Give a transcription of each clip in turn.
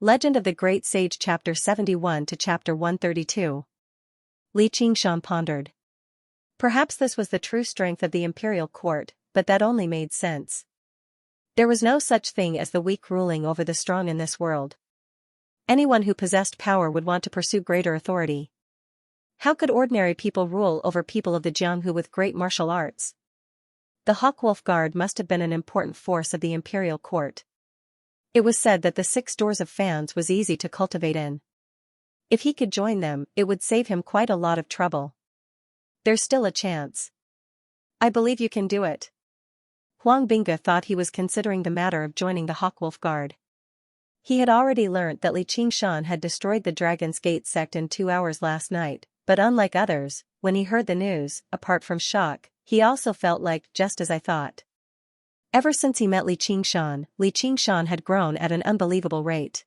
Legend of the Great Sage Chapter 71 to Chapter 132. Li Qingshan pondered. Perhaps this was the true strength of the imperial court, but that only made sense. There was no such thing as the weak ruling over the strong in this world. Anyone who possessed power would want to pursue greater authority. How could ordinary people rule over people of the Jianghu with great martial arts? The Hawkwolf Guard must have been an important force of the imperial court. It was said that the 6 doors of fans was easy to cultivate in. If he could join them, it would save him quite a lot of trouble. There's still a chance. I believe you can do it. Huang Binge thought he was considering the matter of joining the Hawkwolf Guard. He had already learnt that Li Qingshan had destroyed the Dragon's Gate sect in 2 hours last night, but unlike others, when he heard the news, apart from shock, he also felt like, just as I thought. Ever since he met Li Qingshan had grown at an unbelievable rate.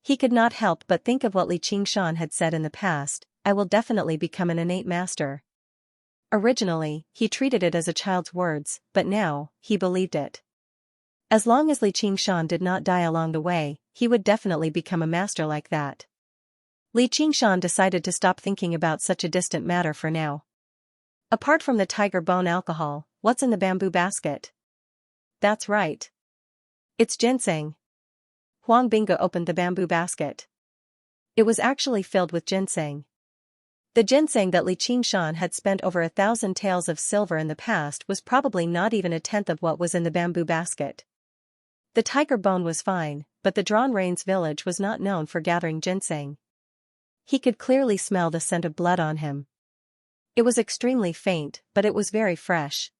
He could not help but think of what Li Qingshan had said in the past, I will definitely become an innate master. Originally, he treated it as a child's words, but now, he believed it. As long as Li Qingshan did not die along the way, he would definitely become a master like that. Li Qingshan decided to stop thinking about such a distant matter for now. Apart from the tiger bone alcohol, what's in the bamboo basket? That's right. It's ginseng. Huang Binge opened the bamboo basket. It was actually filled with ginseng. The ginseng that Li Qingshan had spent over 1,000 taels of silver in the past was probably not even a tenth of what was in the bamboo basket. The tiger bone was fine, but the Drawn Rains village was not known for gathering ginseng. He could clearly smell the scent of blood on him. It was extremely faint, but it was very fresh.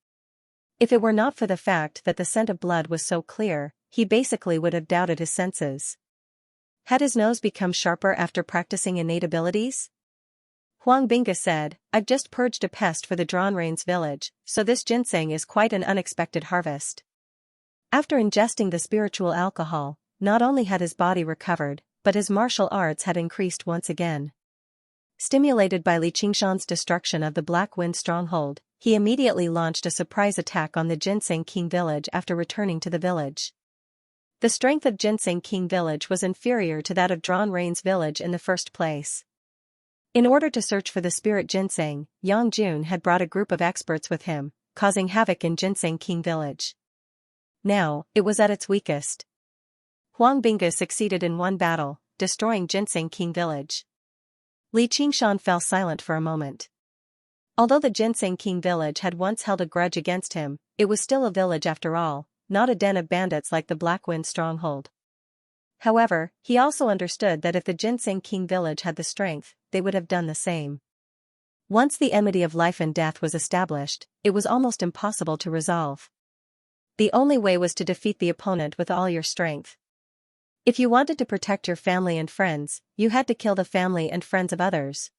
If it were not for the fact that the scent of blood was so clear, he basically would have doubted his senses. Had his nose become sharper after practicing innate abilities? Huang Binge said, I've just purged a pest for the Drawn Rains village, so this ginseng is quite an unexpected harvest. After ingesting the spiritual alcohol, not only had his body recovered, but his martial arts had increased once again. Stimulated by Li Qingshan's destruction of the Black Wind stronghold, he immediately launched a surprise attack on the Ginseng King village after returning to the village. The strength of Ginseng King village was inferior to that of Drawn Rains village in the first place. In order to search for the spirit ginseng, Yang Jun had brought a group of experts with him, causing havoc in Ginseng King village. Now, it was at its weakest. Huang Binge succeeded in one battle, destroying Ginseng King village. Li Qingshan fell silent for a moment. Although the Ginseng King village had once held a grudge against him, it was still a village after all, not a den of bandits like the Blackwind stronghold. However, he also understood that if the Ginseng King village had the strength, they would have done the same. Once the enmity of life and death was established, it was almost impossible to resolve. The only way was to defeat the opponent with all your strength. If you wanted to protect your family and friends, you had to kill the family and friends of others.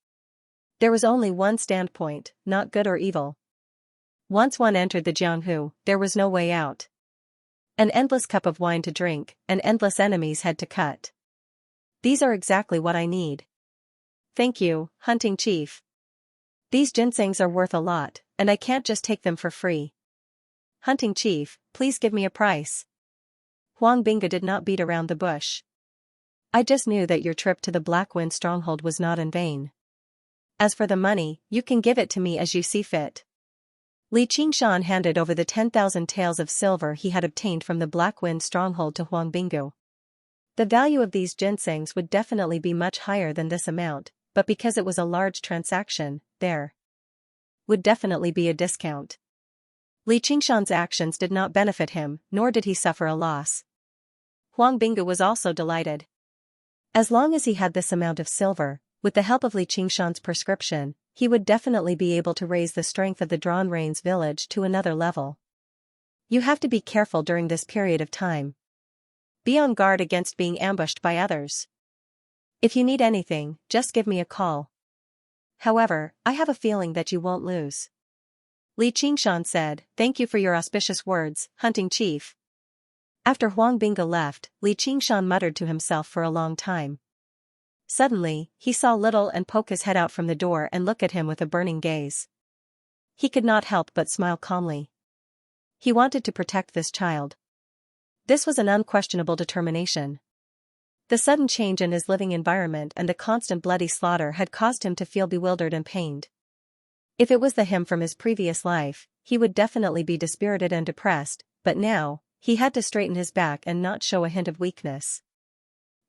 There was only one standpoint, not good or evil. Once one entered the Jianghu, there was no way out. An endless cup of wine to drink, and endless enemies head to cut. These are exactly what I need. Thank you, Hunting Chief. These ginsengs are worth a lot, and I can't just take them for free. Hunting Chief, please give me a price. Huang Binge did not beat around the bush. I just knew that your trip to the Blackwind stronghold was not in vain. As for the money, you can give it to me as you see fit. Li Qingshan handed over the 10,000 taels of silver he had obtained from the Blackwind stronghold to Huang Binge. The value of these ginsengs would definitely be much higher than this amount, but because it was a large transaction, there would definitely be a discount. Li Qingshan's actions did not benefit him, nor did he suffer a loss. Huang Binge was also delighted. As long as he had this amount of silver, with the help of Li Qingshan's prescription, he would definitely be able to raise the strength of the Drawn Rains village to another level. You have to be careful during this period of time. Be on guard against being ambushed by others. If you need anything, just give me a call. However, I have a feeling that you won't lose. Li Qingshan said, Thank you for your auspicious words, Hunting Chief. After Huang Binge left, Li Qingshan muttered to himself for a long time. Suddenly, he saw Little and poke his head out from the door and look at him with a burning gaze. He could not help but smile calmly. He wanted to protect this child. This was an unquestionable determination. The sudden change in his living environment and the constant bloody slaughter had caused him to feel bewildered and pained. If it was the him from his previous life, he would definitely be dispirited and depressed, but now, he had to straighten his back and not show a hint of weakness.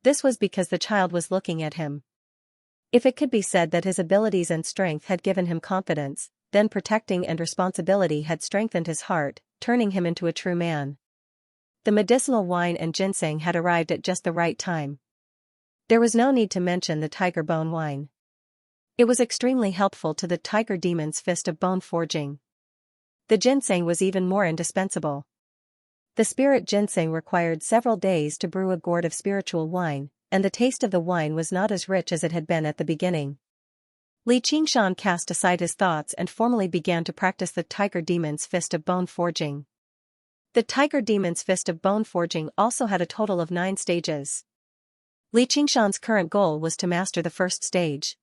This was because the child was looking at him. If it could be said that his abilities and strength had given him confidence, then protecting and responsibility had strengthened his heart, turning him into a true man. The medicinal wine and ginseng had arrived at just the right time. There was no need to mention the tiger bone wine. It was extremely helpful to the tiger demon's fist of bone forging. The ginseng was even more indispensable. The spirit ginseng required several days to brew a gourd of spiritual wine, and the taste of the wine was not as rich as it had been at the beginning. Xianxia cast aside his thoughts and formally began to practice the tiger demon's fist of bone forging. The tiger demon's fist of bone forging also had a total of 9 stages. Xianxia's current goal was to master the first stage.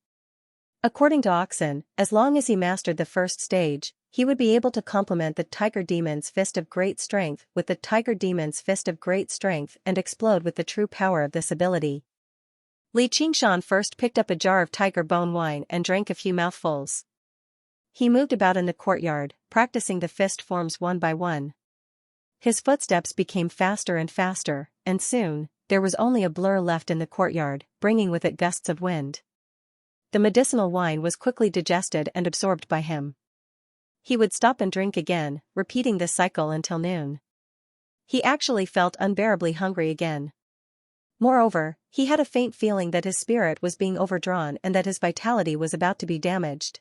According to Oxen, as long as he mastered the first stage, he would be able to complement the tiger demon's fist of great strength with the tiger demon's fist of great strength and explode with the true power of this ability. Xianxia first picked up a jar of tiger bone wine and drank a few mouthfuls. He moved about in the courtyard, practicing the fist forms one by one. His footsteps became faster and faster, and soon, there was only a blur left in the courtyard, bringing with it gusts of wind. The medicinal wine was quickly digested and absorbed by him. He would stop and drink again, repeating this cycle until noon. He actually felt unbearably hungry again. Moreover, he had a faint feeling that his spirit was being overdrawn and that his vitality was about to be damaged.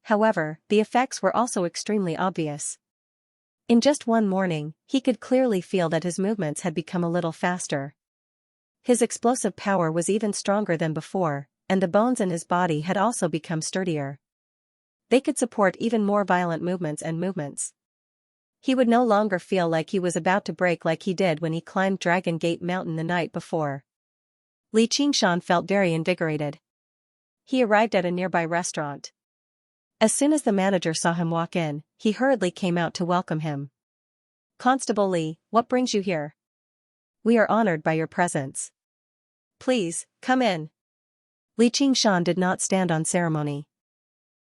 However, the effects were also extremely obvious. In just one morning, he could clearly feel that his movements had become a little faster. His explosive power was even stronger than before, and the bones in his body had also become sturdier. They could support even more violent movements. He would no longer feel like he was about to break like he did when he climbed Dragon Gate Mountain the night before. Xianxia felt very invigorated. He arrived at a nearby restaurant. As soon as the manager saw him walk in, he hurriedly came out to welcome him. "Constable Li, what brings you here? We are honored by your presence. Please, come in." Xianxia did not stand on ceremony.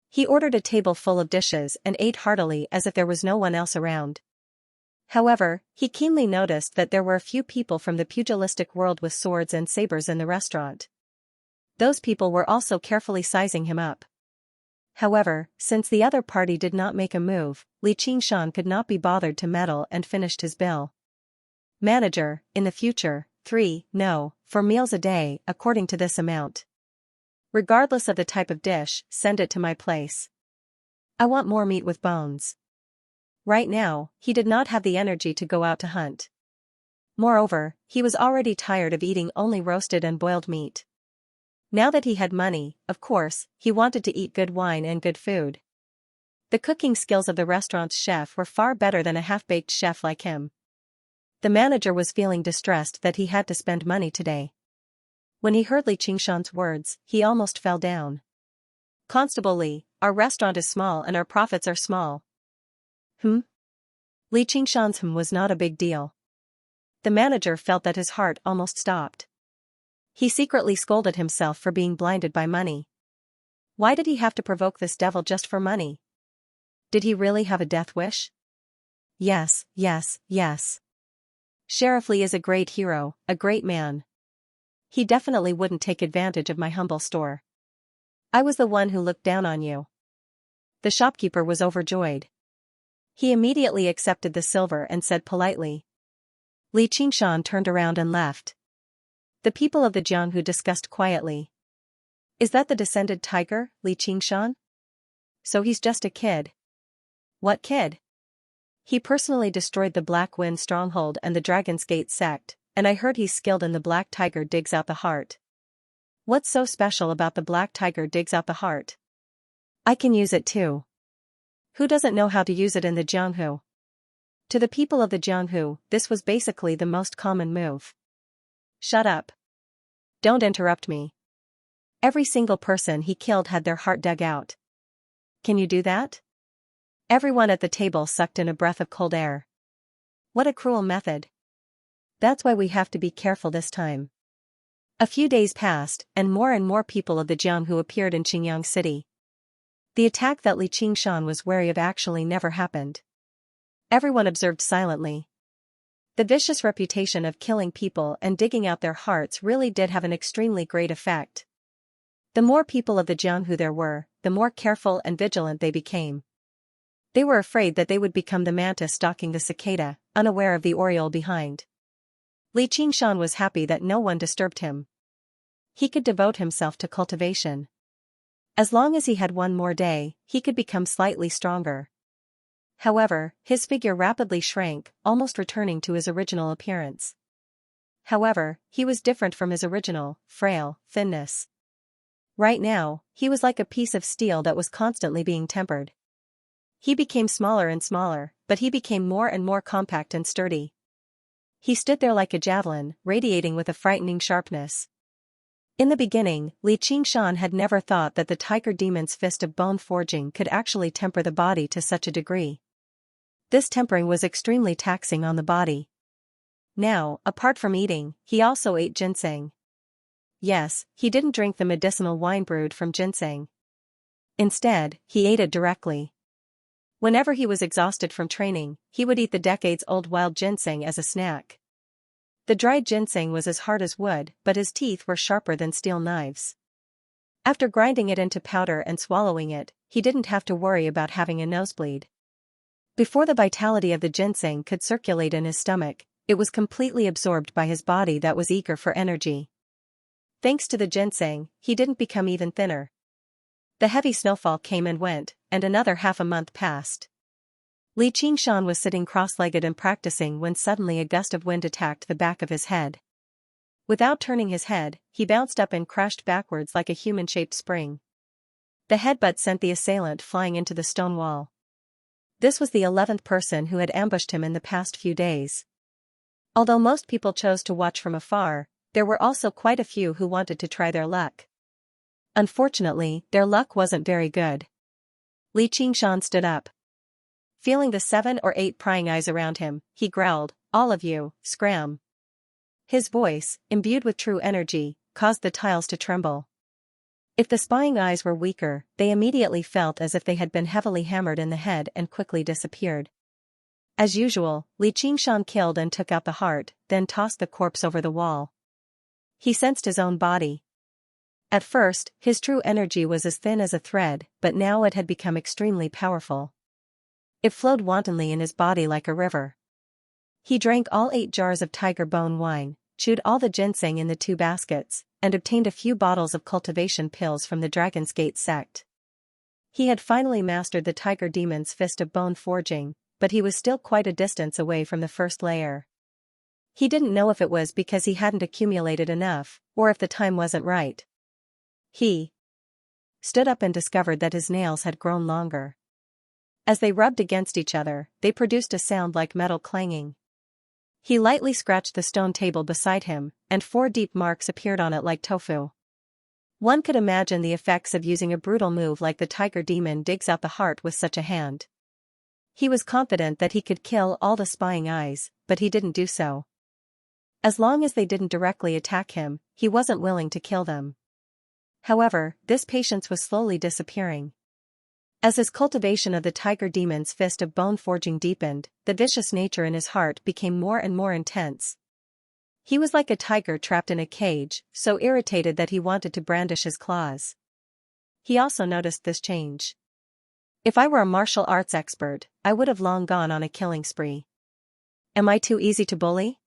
He ordered a table full of dishes and ate heartily as if there was no one else around. However, he keenly noticed that there were a few people from the pugilistic world with swords and sabers in the restaurant. Those people were also carefully sizing him up. However, since the other party did not make a move, Xianxia could not be bothered to meddle and finished his bill. "Manager, in the future, 4 meals a day, according to this amount. Regardless of the type of dish, send it to my place. I want more meat with bones." Right now, he did not have the energy to go out to hunt. Moreover, he was already tired of eating only roasted and boiled meat. Now that he had money, of course, he wanted to eat good wine and good food. The cooking skills of the restaurant's chef were far better than a half-baked chef like him. The manager was feeling distressed that he had to spend money today. When he heard Xianxia's words, he almost fell down. "Constable Li, our restaurant is small and our profits are small." Xianxia's was not a big deal. The manager felt that his heart almost stopped. He secretly scolded himself for being blinded by money. Why did he have to provoke this devil just for money? Did he really have a death wish? Yes. Sheriff Li is a great hero, a great man. He definitely wouldn't take advantage of my humble store. I was the one who looked down on you. The shopkeeper was overjoyed. He immediately accepted the silver and said politely. Xianxia turned around and left. The people of the Jianghu discussed quietly. "Is that the descended tiger, Xianxia? So he's just a kid." "What kid? He personally destroyed the Black Wind stronghold and the Dragon's Gate sect, and I heard he's skilled in the Black Tiger digs out the heart." "What's so special about the Black Tiger digs out the heart?" "I can use it too." "Who doesn't know how to use it in the Jianghu?" To the people of the Jianghu, this was basically the most common move. "Shut up. Don't interrupt me." Every single person he killed had their heart dug out. "Can you do that?" Everyone at the table sucked in a breath of cold air. What a cruel method. "That's why we have to be careful this time. A few days passed, and more people of the Jianghu appeared in Qingyang City. The attack that Li Qingshan was wary of actually never happened. Everyone observed silently. The vicious reputation of killing people and digging out their hearts really did have an extremely great effect. The more people of the Jianghu there were, the more careful and vigilant they became. They were afraid that they would become the mantis stalking the cicada, unaware of the oriole behind. Li Qingshan was happy that no one disturbed him. He could devote himself to cultivation. As long as he had one more day, he could become slightly stronger. However, his figure rapidly shrank, almost returning to his original appearance. However, he was different from his original, frail, thinness. Right now, he was like a piece of steel that was constantly being tempered. He became smaller and smaller, but he became more and more compact and sturdy. He stood there like a javelin, radiating with a frightening sharpness. In the beginning, Li Qingshan had never thought that the tiger demon's fist of bone forging could actually temper the body to such a degree. This tempering was extremely taxing on the body. Now, apart from eating, he also ate ginseng. Yes, he didn't drink the medicinal wine brewed from ginseng. Instead, he ate it directly. Whenever he was exhausted from training, he would eat the decades-old wild ginseng as a snack. The dried ginseng was as hard as wood, but his teeth were sharper than steel knives. After grinding it into powder and swallowing it, he didn't have to worry about having a nosebleed. Before the vitality of the ginseng could circulate in his stomach, it was completely absorbed by his body that was eager for energy. Thanks to the ginseng, he didn't become even thinner. The heavy snowfall came and went, and another half a month passed. Li Qingshan was sitting cross-legged and practicing when suddenly a gust of wind attacked the back of his head. Without turning his head, he bounced up and crashed backwards like a human-shaped spring. The headbutt sent the assailant flying into the stone wall. This was the 11th person who had ambushed him in the past few days. Although most people chose to watch from afar, there were also quite a few who wanted to try their luck. Unfortunately, their luck wasn't very good. Li Qingshan stood up. Feeling the 7 or 8 prying eyes around him, he growled, "All of you, scram." His voice, imbued with true energy, caused the tiles to tremble. If the spying eyes were weaker, they immediately felt as if they had been heavily hammered in the head and quickly disappeared. As usual, Li Qingshan killed and took out the heart, then tossed the corpse over the wall. He sensed his own body. At first, his true energy was as thin as a thread, but now it had become extremely powerful. It flowed wantonly in his body like a river. He drank all 8 jars of tiger bone wine, chewed all the ginseng in the 2 baskets, and obtained a few bottles of cultivation pills from the Dragon's Gate sect. He had finally mastered the tiger demon's fist of bone forging, but he was still quite a distance away from the first layer. He didn't know if it was because he hadn't accumulated enough, or if the time wasn't right. He stood up and discovered that his nails had grown longer. As they rubbed against each other, they produced a sound like metal clanging. He lightly scratched the stone table beside him, and 4 deep marks appeared on it like tofu. One could imagine the effects of using a brutal move like the tiger demon digs out the heart with such a hand. He was confident that he could kill all the spying eyes, but he didn't do so. As long as they didn't directly attack him, he wasn't willing to kill them. However, this patience was slowly disappearing. As his cultivation of the tiger demon's fist of bone forging deepened, the vicious nature in his heart became more and more intense. He was like a tiger trapped in a cage, so irritated that he wanted to brandish his claws. He also noticed this change. If I were a martial arts expert, I would have long gone on a killing spree. Am I too easy to bully?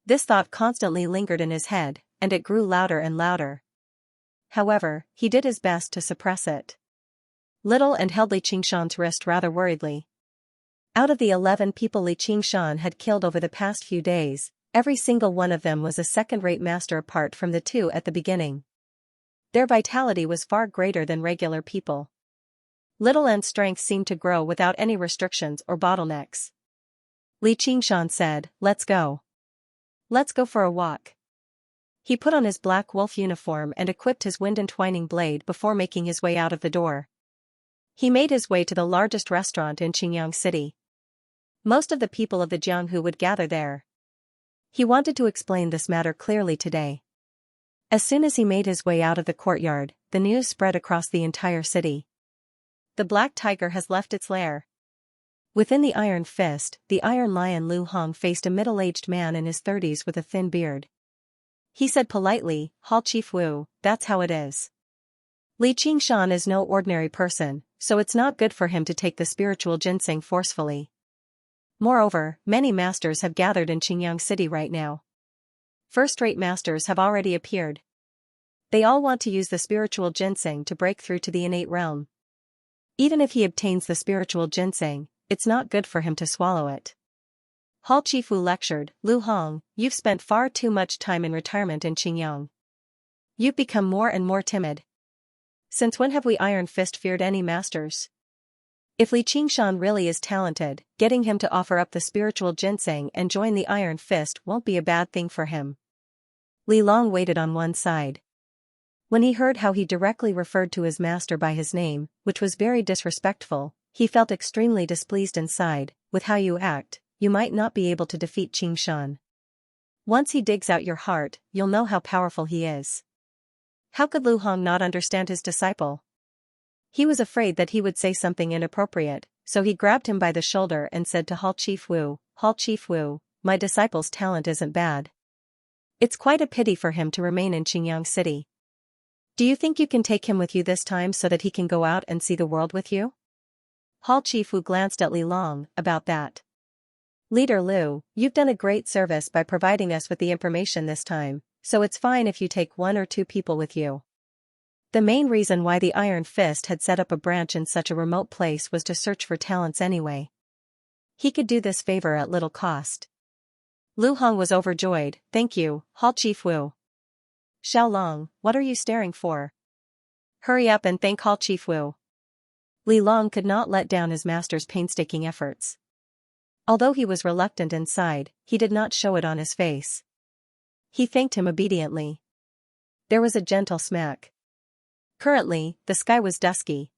This thought constantly lingered in his head, and it grew louder and louder. However, he did his best to suppress it. Little and held Li Qingshan's wrist rather worriedly. Out of the 11 people Li Qingshan had killed over the past few days, every single one of them was a second-rate master apart from the 2 at the beginning. Their vitality was far greater than regular people. Little and strength seemed to grow without any restrictions or bottlenecks. Li Qingshan said, "Let's go. Let's go for a walk." He put on his black wolf uniform and equipped his wind-entwining blade before making his way out of the door. He made his way to the largest restaurant in Qingyang City. Most of the people of the Jianghu would gather there. He wanted to explain this matter clearly today. As soon as he made his way out of the courtyard, the news spread across the entire city. The black tiger has left its lair. Within the Iron Fist, the Iron Lion Lu Hong faced a middle-aged man in his 30s with a thin beard. He said politely, "Hall Chief Wu, that's how it is. Li Qingshan is no ordinary person, so it's not good for him to take the spiritual ginseng forcefully. Moreover, many masters have gathered in Qingyang City right now. First-rate masters have already appeared. They all want to use the spiritual ginseng to break through to the innate realm. Even if he obtains the spiritual ginseng, it's not good for him to swallow it." Hall Chief Wu lectured, "Lu Hong, you've spent far too much time in retirement in Qingyang. You've become more and more timid. Since when have we Iron Fist feared any masters? If Li Qingshan really is talented, getting him to offer up the spiritual ginseng and join the Iron Fist won't be a bad thing for him." Li Long waited on one side. When he heard how he directly referred to his master by his name, which was very disrespectful, he felt extremely displeased inside. "With how you act, you might not be able to defeat Qingshan. Once he digs out your heart, you'll know how powerful he is." How could Lu Hong not understand his disciple? He was afraid that he would say something inappropriate, so he grabbed him by the shoulder and said to Hall Chief Wu, "Hall Chief Wu, my disciple's talent isn't bad. It's quite a pity for him to remain in Qingyang City. Do you think you can take him with you this time so that he can go out and see the world with you?" Hall Chief Wu glanced at Li Long. "About that. Leader Lu, you've done a great service by providing us with the information this time, so it's fine if you take 1 or 2 people with you." The main reason why the Iron Fist had set up a branch in such a remote place was to search for talents anyway. He could do this favor at little cost. Lu Hong was overjoyed. "Thank you, Hall Chief Wu." "Xiaolong, what are you staring for? Hurry up and thank Hall Chief Wu." Li Long could not let down his master's painstaking efforts. Although he was reluctant inside, he did not show it on his face. He thanked him obediently. There was a gentle smack. Currently, the sky was dusky.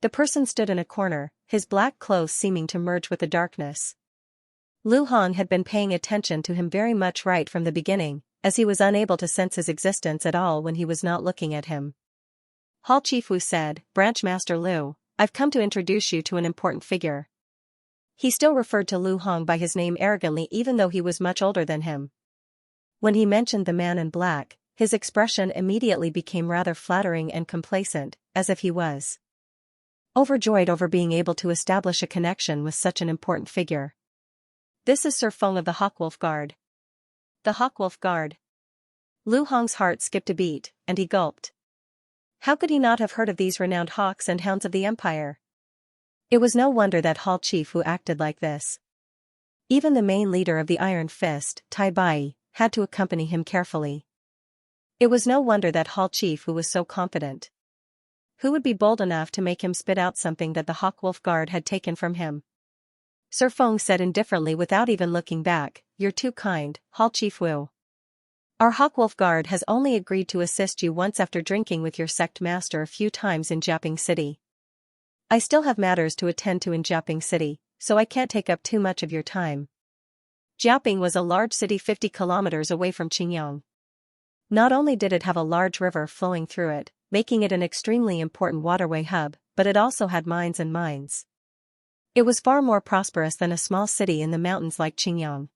The person stood in a corner, his black clothes seeming to merge with the darkness. Lu Hong had been paying attention to him very much right from the beginning, as he was unable to sense his existence at all when he was not looking at him. Hall Chief Wu said, "Branch Master Lu, I've come to introduce you to an important figure." He still referred to Lu Hong by his name arrogantly even though he was much older than him. When he mentioned the man in black, his expression immediately became rather flattering and complacent, as if he was overjoyed over being able to establish a connection with such an important figure. "This is Sir Feng of the Hawkwolf Guard." The Hawkwolf Guard. Lu Hong's heart skipped a beat, and he gulped. How could he not have heard of these renowned hawks and hounds of the Empire? It was no wonder that Hall Chief Wu acted like this. Even the main leader of the Iron Fist, Tai Bai, had to accompany him carefully. It was no wonder that Hall Chief Wu was so confident. Who would be bold enough to make him spit out something that the Hawkwolf Guard had taken from him? Sir Feng said indifferently without even looking back, "You're too kind, Hall Chief Wu. Our Hawkwolf Guard has only agreed to assist you once after drinking with your sect master a few times in Jiaping City. I still have matters to attend to in Jiaping City, so I can't take up too much of your time." Jiaping was a large city 50 kilometers away from Qingyang. Not only did it have a large river flowing through it, making it an extremely important waterway hub, but it also had mines and mines. It was far more prosperous than a small city in the mountains like Qingyang.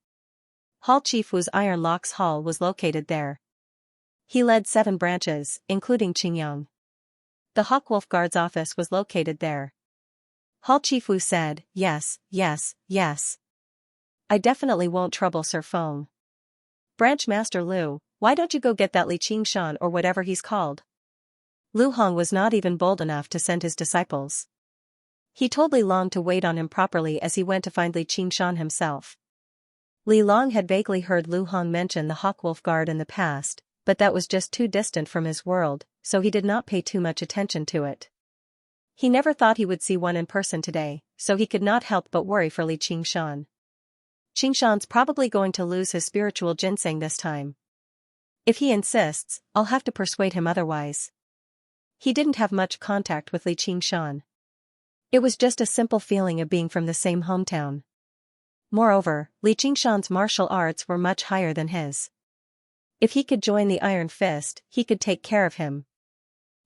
Hall Chief Wu's Iron Locks Hall was located there. He led 7 branches, including Qingyang. The Hawkwolf Guard's office was located there. Hall Chief Wu said, "Yes, yes, yes. I definitely won't trouble Sir Feng. Branch Master Lu, why don't you go get that Li Qingshan or whatever he's called?" Lu Hong was not even bold enough to send his disciples. He told Li Long to wait on him properly as he went to find Li Qingshan himself. Li Long had vaguely heard Lu Hong mention the Hawkwolf Guard in the past, but that was just too distant from his world, so he did not pay too much attention to it. He never thought he would see one in person today, so he could not help but worry for Li Qingshan. Qingshan's probably going to lose his spiritual ginseng this time. If he insists, I'll have to persuade him otherwise. He didn't have much contact with Li Qingshan. It was just a simple feeling of being from the same hometown. Moreover, Li Qingshan's martial arts were much higher than his. If he could join the Iron Fist, he could take care of him.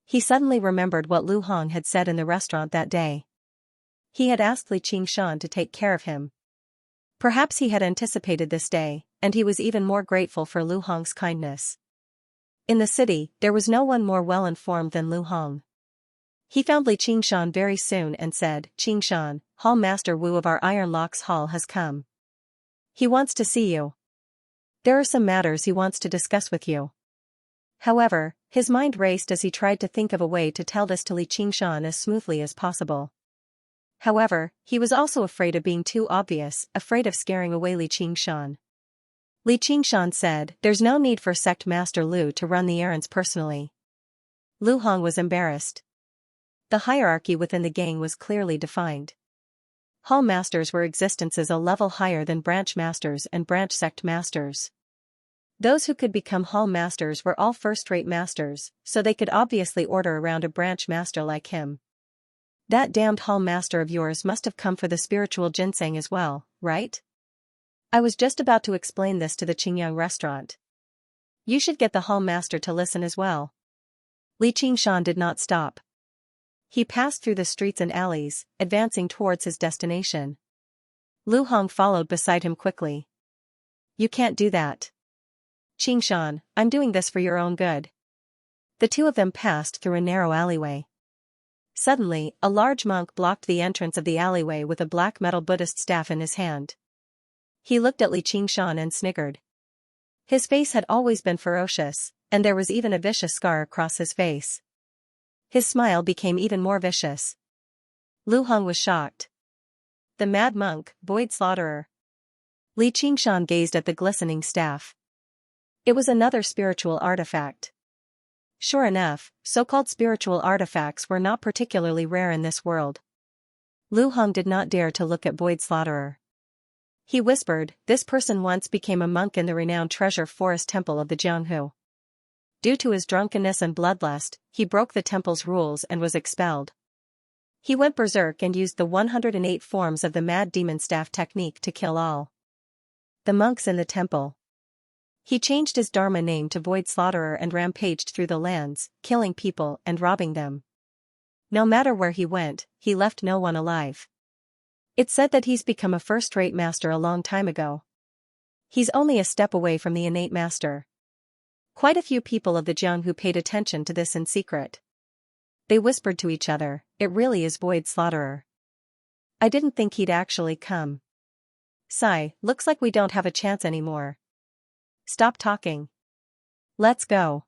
He suddenly remembered what Lu Hong had said in the restaurant that day. He had asked Li Qingshan to take care of him. Perhaps he had anticipated this day, and he was even more grateful for Lu Hong's kindness. In the city, there was no one more well-informed than Lu Hong. He found Li Qingshan very soon and said, "Qingshan, Hall Master Wu of our Iron Locks Hall has come. He wants to see you. There are some matters he wants to discuss with you." However, his mind raced as he tried to think of a way to tell this to Li Qingshan as smoothly as possible. However, he was also afraid of being too obvious, afraid of scaring away Li Qingshan. Li Qingshan said, "There's no need for Sect Master Lu to run the errands personally." Lu Hong was embarrassed. The hierarchy within the gang was clearly defined. Hall Masters were existences a level higher than Branch Masters and Branch Sect Masters. Those who could become Hall Masters were all first-rate masters, so they could obviously order around a Branch Master like him. "That damned Hall Master of yours must have come for the spiritual ginseng as well, right? I was just about to explain this to the Qingyang restaurant. You should get the Hall Master to listen as well." Li Qingshan did not stop. He passed through the streets and alleys, advancing towards his destination. Lu Hong followed beside him quickly. "You can't do that. Qingshan, I'm doing this for your own good." The two of them passed through a narrow alleyway. Suddenly, a large monk blocked the entrance of the alleyway with a black metal Buddhist staff in his hand. He looked at Li Qingshan and sniggered. His face had always been ferocious, and there was even a vicious scar across his face. His smile became even more vicious. Lu Hong was shocked. The mad monk, Void Slaughterer. Li Qingshan gazed at the glistening staff. It was another spiritual artifact. Sure enough, so-called spiritual artifacts were not particularly rare in this world. Lu Hong did not dare to look at Void Slaughterer. He whispered, "This person once became a monk in the renowned Treasure Forest Temple of the Jianghu. Due to his drunkenness and bloodlust, he broke the temple's rules and was expelled. He went berserk and used the 108 forms of the Mad Demon Staff technique to kill all the monks in the temple. He changed his Dharma name to Void Slaughterer and rampaged through the lands, killing people and robbing them. No matter where he went, he left no one alive. It's said that he's become a first-rate master a long time ago. He's only a step away from the innate master." Quite a few people of the Jianghu paid attention to this in secret. They whispered to each other, "It really is Void Slaughterer. I didn't think he'd actually come. Sigh, looks like we don't have a chance anymore. Stop talking. Let's go.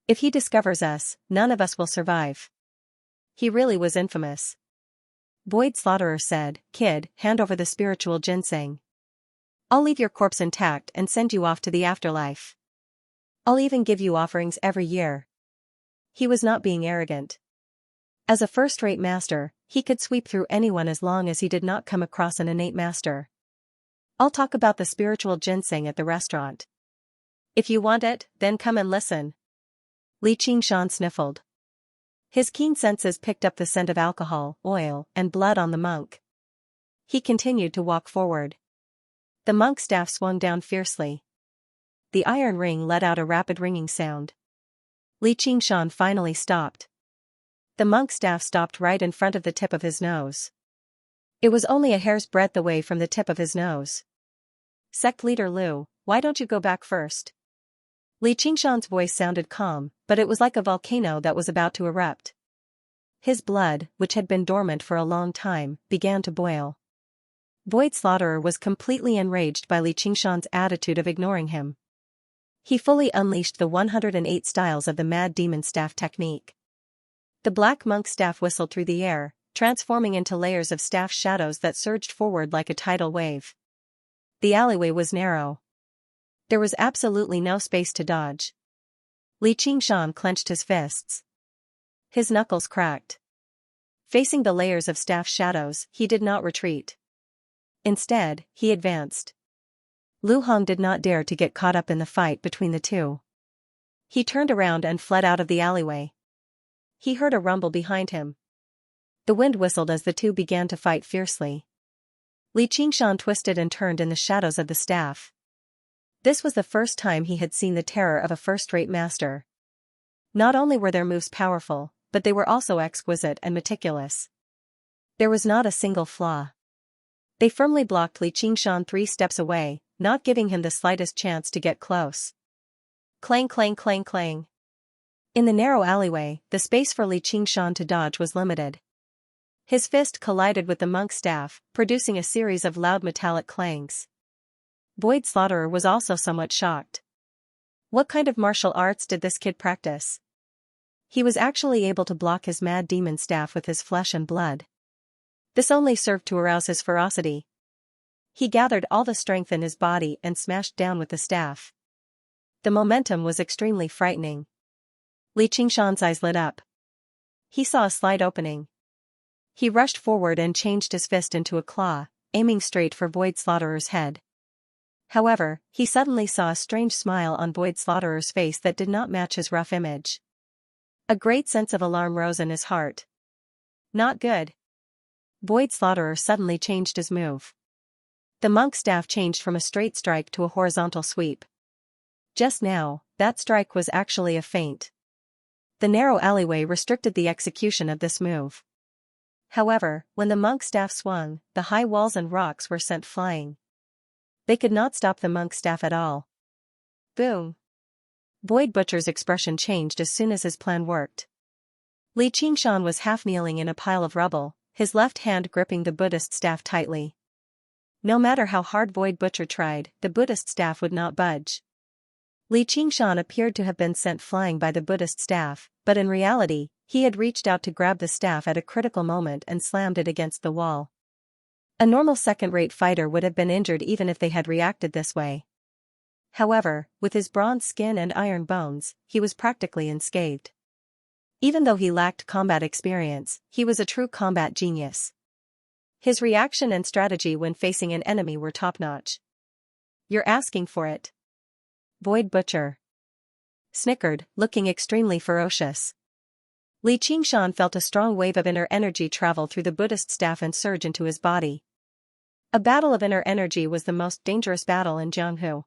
If he discovers us, none of us will survive. He really was infamous." Void Slaughterer said, "Kid, hand over the spiritual ginseng. I'll leave your corpse intact and send you off to the afterlife. I'll even give you offerings every year." He was not being arrogant. As a first-rate master, he could sweep through anyone as long as he did not come across an innate master. "I'll talk about the spiritual ginseng at the restaurant. If you want it, then come and listen." Li Qingshan sniffled. His keen senses picked up the scent of alcohol, oil, and blood on the monk. He continued to walk forward. The monk's staff swung down fiercely. The iron ring let out a rapid ringing sound. Li Qingshan finally stopped. The monk's staff stopped right in front of the tip of his nose. It was only a hair's breadth away from the tip of his nose. "Sect Leader Lu, why don't you go back first?" Li Qingshan's voice sounded calm, but it was like a volcano that was about to erupt. His blood, which had been dormant for a long time, began to boil. Void Slaughterer was completely enraged by Li Qingshan's attitude of ignoring him. He fully unleashed the 108 styles of the Mad Demon Staff technique. The black monk staff whistled through the air, transforming into layers of staff shadows that surged forward like a tidal wave. The alleyway was narrow. There was absolutely no space to dodge. Li Qingshan clenched his fists. His knuckles cracked. Facing the layers of staff shadows, he did not retreat. Instead, he advanced. Lu Hong did not dare to get caught up in the fight between the two. He turned around and fled out of the alleyway. He heard a rumble behind him. The wind whistled as the two began to fight fiercely. Li Qingshan twisted and turned in the shadows of the staff. This was the first time he had seen the terror of a first-rate master. Not only were their moves powerful, but they were also exquisite and meticulous. There was not a single flaw. They firmly blocked Li Qingshan 3 steps away, not giving him the slightest chance to get close. Clang clang clang clang. In the narrow alleyway, the space for Li Qingshan to dodge was limited. His fist collided with the monk's staff, producing a series of loud metallic clangs. Void Slaughterer was also somewhat shocked. What kind of martial arts did this kid practice? He was actually able to block his mad demon staff with his flesh and blood. This only served to arouse his ferocity. He gathered all the strength in his body and smashed down with the staff. The momentum was extremely frightening. Li Qingshan's eyes lit up. He saw a slight opening. He rushed forward and changed his fist into a claw, aiming straight for Void Slaughterer''s head. However, he suddenly saw a strange smile on Void Slaughterer''s face that did not match his rough image. A great sense of alarm rose in his heart. Not good. Void Slaughterer suddenly changed his move. The monk's staff changed from a straight strike to a horizontal sweep. Just now, that strike was actually a feint. The narrow alleyway restricted the execution of this move. However, when the monk's staff swung, the high walls and rocks were sent flying. They could not stop the monk's staff at all. Boom! Void Butcher's expression changed as soon as his plan worked. Li Qingshan was half kneeling in a pile of rubble, his left hand gripping the Buddhist staff tightly. No matter how hard Void Butcher tried, the Buddhist staff would not budge. Li Qingshan appeared to have been sent flying by the Buddhist staff, but in reality, he had reached out to grab the staff at a critical moment and slammed it against the wall. A normal second-rate fighter would have been injured even if they had reacted this way. However, with his bronze skin and iron bones, he was practically unscathed. Even though he lacked combat experience, he was a true combat genius. His reaction and strategy when facing an enemy were top-notch. You're asking for it. Void Butcher snickered, looking extremely ferocious. Li Qingshan felt a strong wave of inner energy travel through the Buddhist staff and surge into his body. A battle of inner energy was the most dangerous battle in Jianghu.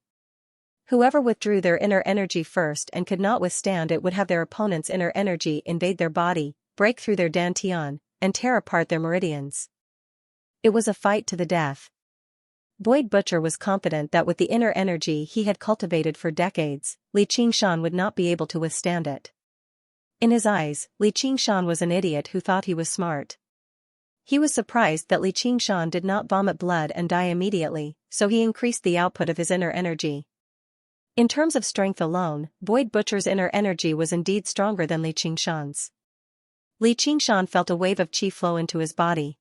Whoever withdrew their inner energy first and could not withstand it would have their opponent's inner energy invade their body, break through their dantian, and tear apart their meridians. It was a fight to the death. Void Butcher was confident that with the inner energy he had cultivated for decades, Li Qingshan would not be able to withstand it. In his eyes, Li Qingshan was an idiot who thought he was smart. He was surprised that Li Qingshan did not vomit blood and die immediately, so he increased the output of his inner energy. In terms of strength alone, Void Butcher's inner energy was indeed stronger than Li Qingshan's. Li Qingshan felt a wave of qi flow into his body.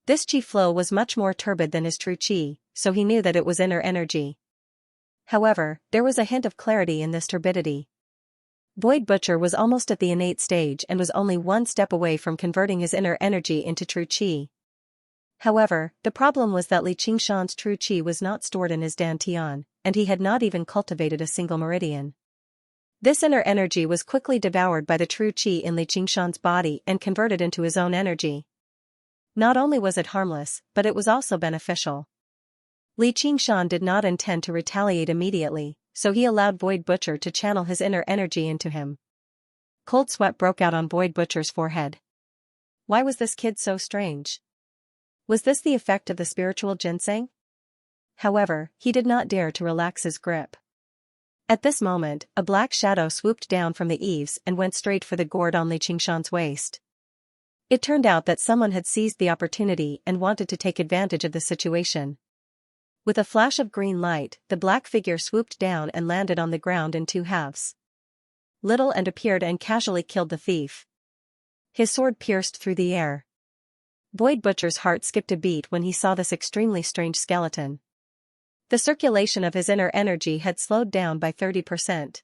This qi flow was much more turbid than his true qi, so he knew that it was inner energy. However, there was a hint of clarity in this turbidity. Void Butcher was almost at the innate stage and was only one step away from converting his inner energy into true qi. However, the problem was that Li Qingshan's true qi was not stored in his dantian, and he had not even cultivated a single meridian. This inner energy was quickly devoured by the true qi in Li Qingshan's body and converted into his own energy. Not only was it harmless, but it was also beneficial. Li Qingshan did not intend to retaliate immediately, so he allowed Void Butcher to channel his inner energy into him. Cold sweat broke out on Void Butcher's forehead. Why was this kid so strange? Was this the effect of the spiritual ginseng? However, he did not dare to relax his grip. At this moment, a black shadow swooped down from the eaves and went straight for the gourd on Li Qingshan's waist. It turned out that someone had seized the opportunity and wanted to take advantage of the situation. With a flash of green light, the black figure swooped down and landed on the ground in 2 halves. Little and appeared and casually killed the thief. His sword pierced through the air. Void Butcher's heart skipped a beat when he saw this extremely strange skeleton. The circulation of his inner energy had slowed down by 30%.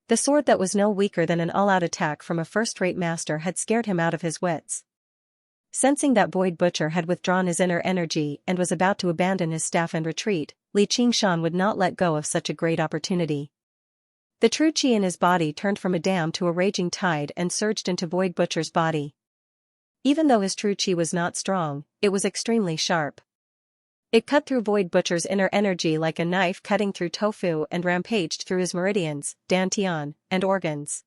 The sword that was no weaker than an all-out attack from a first-rate master had scared him out of his wits. Sensing that Void Butcher had withdrawn his inner energy and was about to abandon his staff and retreat, Li Qingshan would not let go of such a great opportunity. The true qi in his body turned from a dam to a raging tide and surged into Void Butcher's body. Even though his true qi was not strong, it was extremely sharp. It cut through Void Butcher's inner energy like a knife cutting through tofu and rampaged through his meridians, dantian, and organs.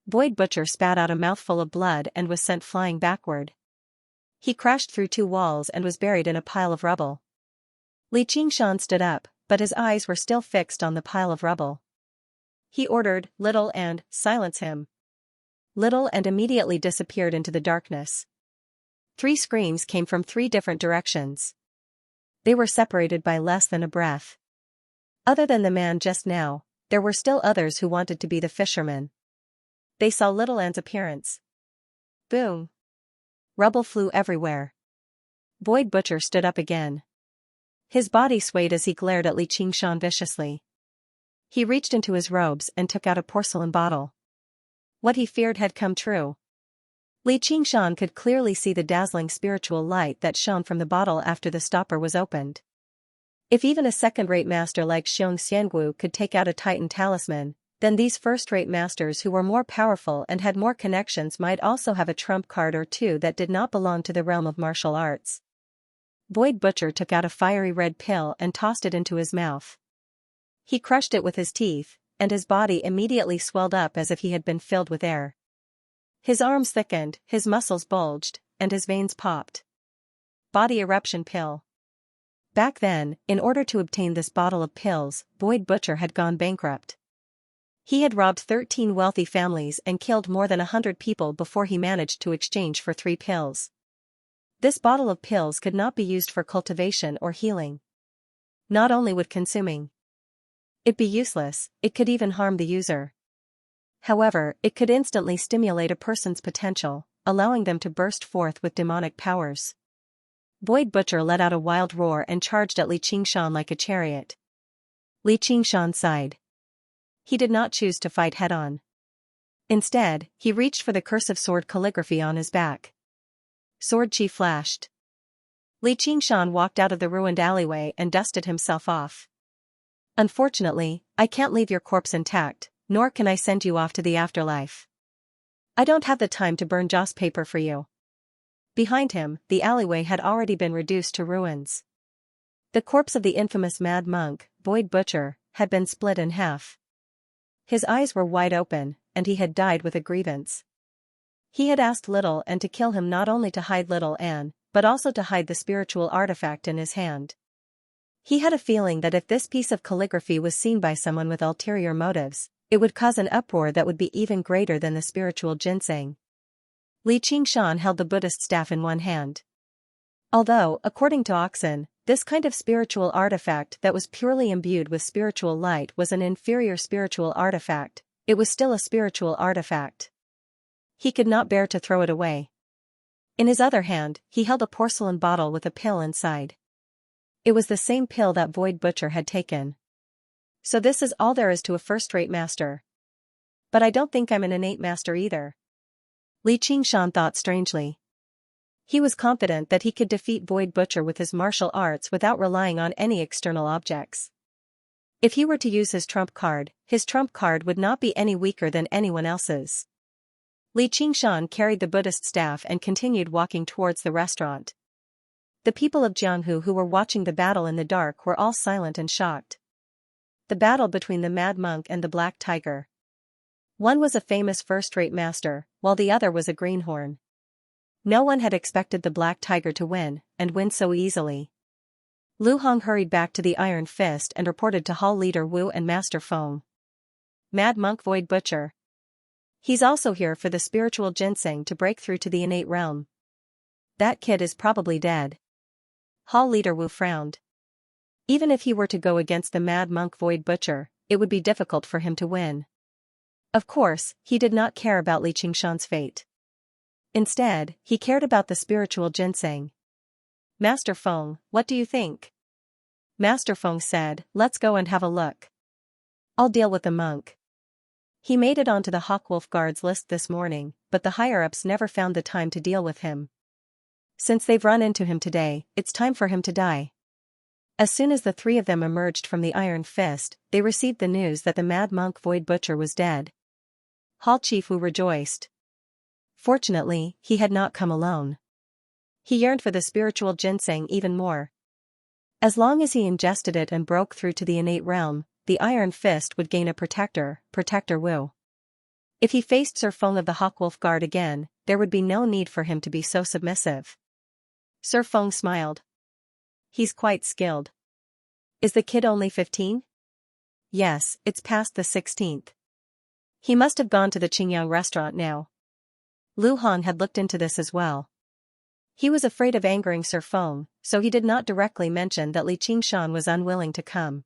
Void Butcher spat out a mouthful of blood and was sent flying backward. He crashed through 2 walls and was buried in a pile of rubble. Li Qingshan stood up, but his eyes were still fixed on the pile of rubble. He ordered, "Little and, silence him." Little and immediately disappeared into the darkness. 3 screams came from 3 different directions. They were separated by less than a breath. Other than the man just now, there were still others who wanted to be the fisherman. They saw Little An's appearance. Boom! Rubble flew everywhere. Void Butcher stood up again. His body swayed as he glared at Li Qingshan viciously. He reached into his robes and took out a porcelain bottle. What he feared had come true. Li Qingshan could clearly see the dazzling spiritual light that shone from the bottle after the stopper was opened. If even a second-rate master like Xianxia could take out a Titan talisman, then these first-rate masters who were more powerful and had more connections might also have a trump card or 2 that did not belong to the realm of martial arts. Void Butcher took out a fiery red pill and tossed it into his mouth. He crushed it with his teeth, and his body immediately swelled up as if he had been filled with air. His arms thickened, his muscles bulged, and his veins popped. Body eruption pill. Back then, in order to obtain this bottle of pills, Void Butcher had gone bankrupt. He had robbed 13 wealthy families and killed more than 100 people before he managed to exchange for 3 pills. This bottle of pills could not be used for cultivation or healing. Not only would consuming it be useless, it could even harm the user. However, it could instantly stimulate a person's potential, allowing them to burst forth with demonic powers. Void Butcher let out a wild roar and charged at Li Qingshan like a chariot. Li Qingshan sighed. He did not choose to fight head-on. Instead, he reached for the cursive sword calligraphy on his back. Sword chi flashed. Li Qingshan walked out of the ruined alleyway and dusted himself off. Unfortunately, I can't leave your corpse intact, nor can I send you off to the afterlife. I don't have the time to burn joss paper for you. Behind him, the alleyway had already been reduced to ruins. The corpse of the infamous mad monk, Void Butcher, had been split in half. His eyes were wide open, and he had died with a grievance. He had asked Little Ann to kill him not only to hide Little Ann, but also to hide the spiritual artifact in his hand. He had a feeling that if this piece of calligraphy was seen by someone with ulterior motives, it would cause an uproar that would be even greater than the spiritual ginseng. Li Qingshan held the Buddhist staff in one hand. Although, according to Oxen, this kind of spiritual artifact that was purely imbued with spiritual light was an inferior spiritual artifact, it was still a spiritual artifact. He could not bear to throw it away. In his other hand, he held a porcelain bottle with a pill inside. It was the same pill that Void Butcher had taken. So this is all there is to a first-rate master. But I don't think I'm an innate master either. Li Qingshan thought strangely. He was confident that he could defeat Void Butcher with his martial arts without relying on any external objects. If he were to use his trump card would not be any weaker than anyone else's. Li Qingshan carried the Buddhist staff and continued walking towards the restaurant. The people of Jianghu who were watching the battle in the dark were all silent and shocked. The battle between the Mad Monk and the Black Tiger. One was a famous first-rate master, while the other was a greenhorn. No one had expected the Black Tiger to win, and win so easily. Lu Hong hurried back to the Iron Fist and reported to Hall Leader Wu and Master Feng. Mad Monk Void Butcher. He's also here for the spiritual ginseng to break through to the innate realm. That kid is probably dead. Hall Leader Wu frowned. Even if he were to go against the Mad Monk Void Butcher, it would be difficult for him to win. Of course, he did not care about Li Qingshan's fate. Instead, he cared about the spiritual ginseng. Master Feng, what do you think? Master Feng said, let's go and have a look. I'll deal with the monk. He made it onto the Hawkwolf Guards list this morning, but the higher-ups never found the time to deal with him. Since they've run into him today, it's time for him to die. As soon as the 3 of them emerged from the Iron Fist, they received the news that the Mad Monk Void Butcher was dead. Hall Chief Wu rejoiced. Fortunately, he had not come alone. He yearned for the spiritual ginseng even more. As long as he ingested it and broke through to the innate realm, the Iron Fist would gain a Protector Wu. If he faced Sir Feng of the Hawkwolf Guard again, there would be no need for him to be so submissive. Sir Feng smiled. He's quite skilled. Is the kid only 15? Yes, it's past the 16th. He must have gone to the Qingyang restaurant now. Lu Hong had looked into this as well. He was afraid of angering Sir Feng, so he did not directly mention that Li Qingshan was unwilling to come.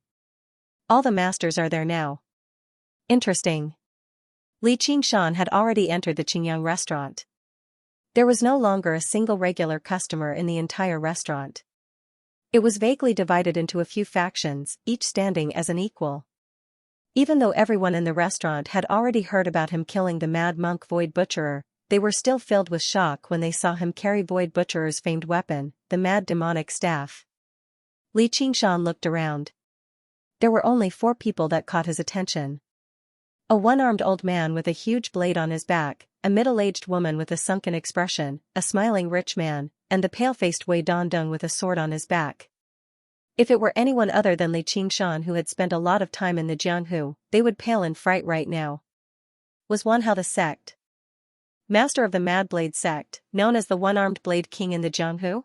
All the masters are there now. Interesting. Li Qingshan had already entered the Qingyang restaurant. There was no longer a single regular customer in the entire restaurant. It was vaguely divided into a few factions, each standing as an equal. Even though everyone in the restaurant had already heard about him killing the mad monk Void Butcherer, they were still filled with shock when they saw him carry Void Butcherer's famed weapon, the mad demonic staff. Li Qingshan looked around. There were only 4 people that caught his attention. A one-armed old man with a huge blade on his back, a middle-aged woman with a sunken expression, a smiling rich man, and the pale-faced Wei Dondong with a sword on his back. If it were anyone other than Li Qingshan who had spent a lot of time in the Jianghu, they would pale in fright right now. Was Wanhao the sect? Master of the Mad Blade sect, known as the One-Armed Blade King in the Jianghu?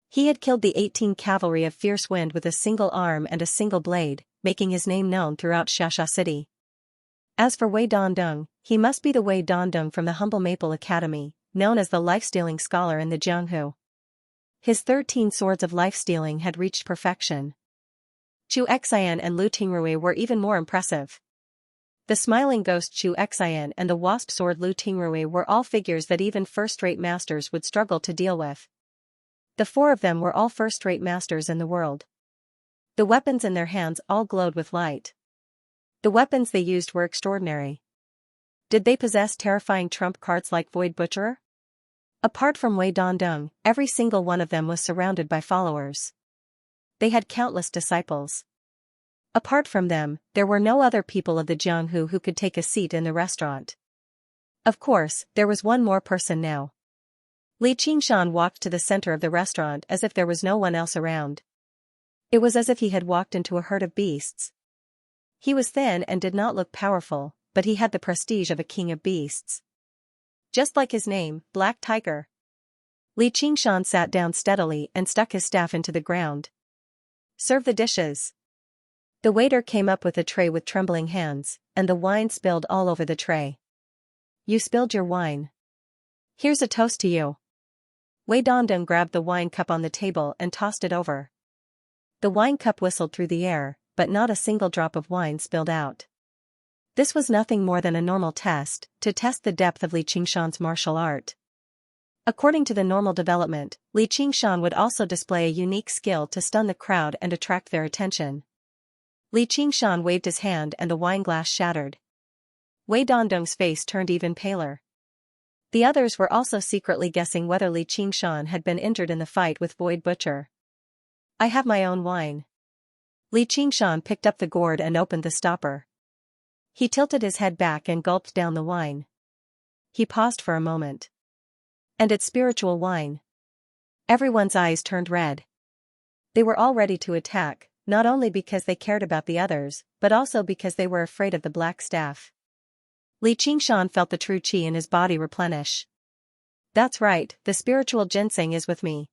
He had killed the 18 cavalry of Fierce Wind with a single arm and a single blade, making his name known throughout Xianxia city. As for Wei Dondong, he must be the Wei Dondong from the humble Maple Academy, known as the life-stealing scholar in the Jianghu. His 13 swords of life-stealing had reached perfection. Chu Xian and Lu Tingrui were even more impressive. The smiling ghost Chu Xian and the wasp sword Lu Tingrui were all figures that even first-rate masters would struggle to deal with. The 4 of them were all first-rate masters in the world. The weapons in their hands all glowed with light. The weapons they used were extraordinary. Did they possess terrifying trump cards like Void Butcherer? Apart from Wei Dondong, every single one of them was surrounded by followers. They had countless disciples. Apart from them, there were no other people of the Jianghu who could take a seat in the restaurant. Of course, there was one more person now. Li Qingshan walked to the center of the restaurant as if there was no one else around. It was as if he had walked into a herd of beasts. He was thin and did not look powerful, but he had the prestige of a king of beasts. Just like his name, Black Tiger. Li Qingshan sat down steadily and stuck his staff into the ground. Serve the dishes. The waiter came up with a tray with trembling hands, and the wine spilled all over the tray. You spilled your wine. Here's a toast to you. Wei Dondong grabbed the wine cup on the table and tossed it over. The wine cup whistled through the air, but not a single drop of wine spilled out. This was nothing more than a normal test, to test the depth of Li Qingshan's martial art. According to the normal development, Li Qingshan would also display a unique skill to stun the crowd and attract their attention. Li Qingshan waved his hand and the wine glass shattered. Wei Dondong's face turned even paler. The others were also secretly guessing whether Li Qingshan had been injured in the fight with Void Butcher. I have my own wine. Li Qingshan picked up the gourd and opened the stopper. He tilted his head back and gulped down the wine. He paused for a moment. And it's spiritual wine. Everyone's eyes turned red. They were all ready to attack, not only because they cared about the others, but also because they were afraid of the black staff. Li Qingshan felt the true qi in his body replenish. That's right, the spiritual ginseng is with me.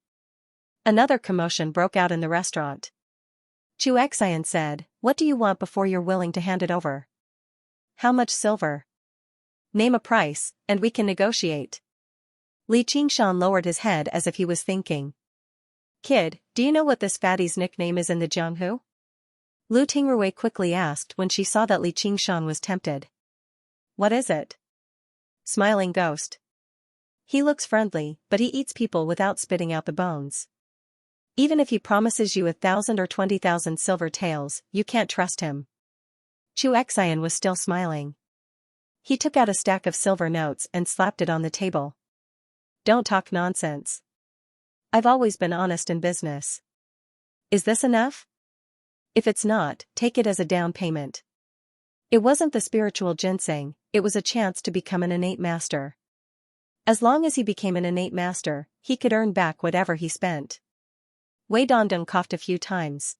Another commotion broke out in the restaurant. Chu Xian said, what do you want before you're willing to hand it over? How much silver? Name a price, and we can negotiate. Li Qingshan lowered his head as if he was thinking. Kid, do you know what this fatty's nickname is in the Jianghu? Lu Tingrui quickly asked when she saw that Li Qingshan was tempted. What is it? Smiling ghost. He looks friendly, but he eats people without spitting out the bones. Even if he promises you 1,000 or 20,000 silver taels, you can't trust him. Chu Xian was still smiling. He took out a stack of silver notes and slapped it on the table. Don't talk nonsense. I've always been honest in business. Is this enough? If it's not, take it as a down payment. It wasn't the spiritual ginseng, it was a chance to become an innate master. As long as he became an innate master, he could earn back whatever he spent. Wei Dongdong coughed a few times.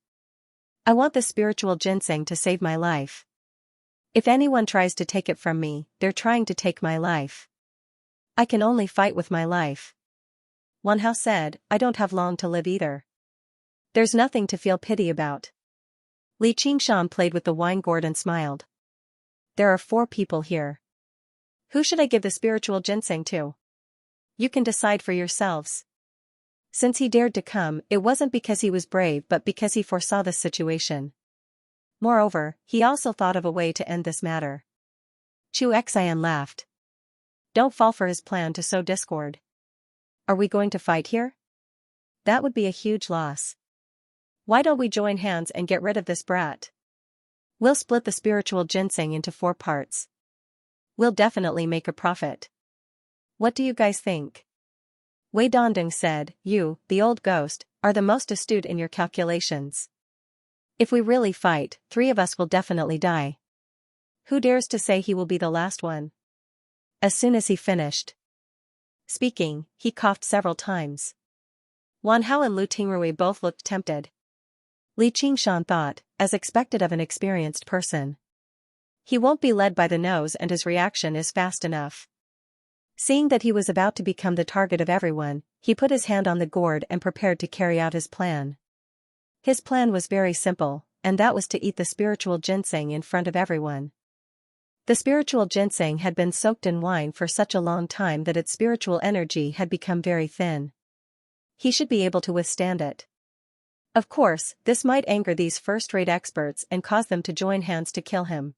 I want the spiritual ginseng to save my life. If anyone tries to take it from me, they're trying to take my life. I can only fight with my life. Wan Hao said, I don't have long to live either. There's nothing to feel pity about. Li Qingshan played with the wine gourd and smiled. There are 4 people here. Who should I give the spiritual ginseng to? You can decide for yourselves. Since he dared to come, it wasn't because he was brave but because he foresaw this situation. Moreover, he also thought of a way to end this matter. Chu Xian laughed. Don't fall for his plan to sow discord. Are we going to fight here? That would be a huge loss. Why don't we join hands and get rid of this brat? We'll split the spiritual ginseng into 4 parts. We'll definitely make a profit. What do you guys think? Wei Dongdong said, you, the old ghost, are the most astute in your calculations. If we really fight, 3 of us will definitely die. Who dares to say he will be the last one? As soon as he finished speaking, he coughed several times. Wan Hao and Lu Tingrui both looked tempted. Li Qingshan thought, as expected of an experienced person. He won't be led by the nose and his reaction is fast enough. Seeing that he was about to become the target of everyone, he put his hand on the gourd and prepared to carry out his plan. His plan was very simple, and that was to eat the spiritual ginseng in front of everyone. The spiritual ginseng had been soaked in wine for such a long time that its spiritual energy had become very thin. He should be able to withstand it. Of course, this might anger these first-rate experts and cause them to join hands to kill him.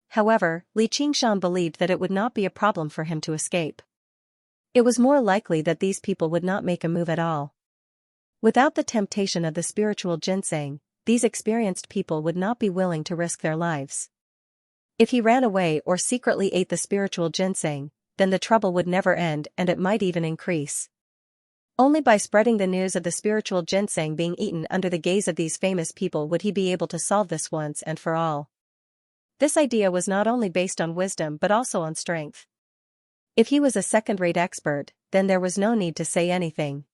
However, Li Qingshan believed that it would not be a problem for him to escape. It was more likely that these people would not make a move at all. Without the temptation of the spiritual ginseng, these experienced people would not be willing to risk their lives. If he ran away or secretly ate the spiritual ginseng, then the trouble would never end and it might even increase. Only by spreading the news of the spiritual ginseng being eaten under the gaze of these famous people would he be able to solve this once and for all. This idea was not only based on wisdom but also on strength. If he was a second-rate expert, then there was no need to say anything.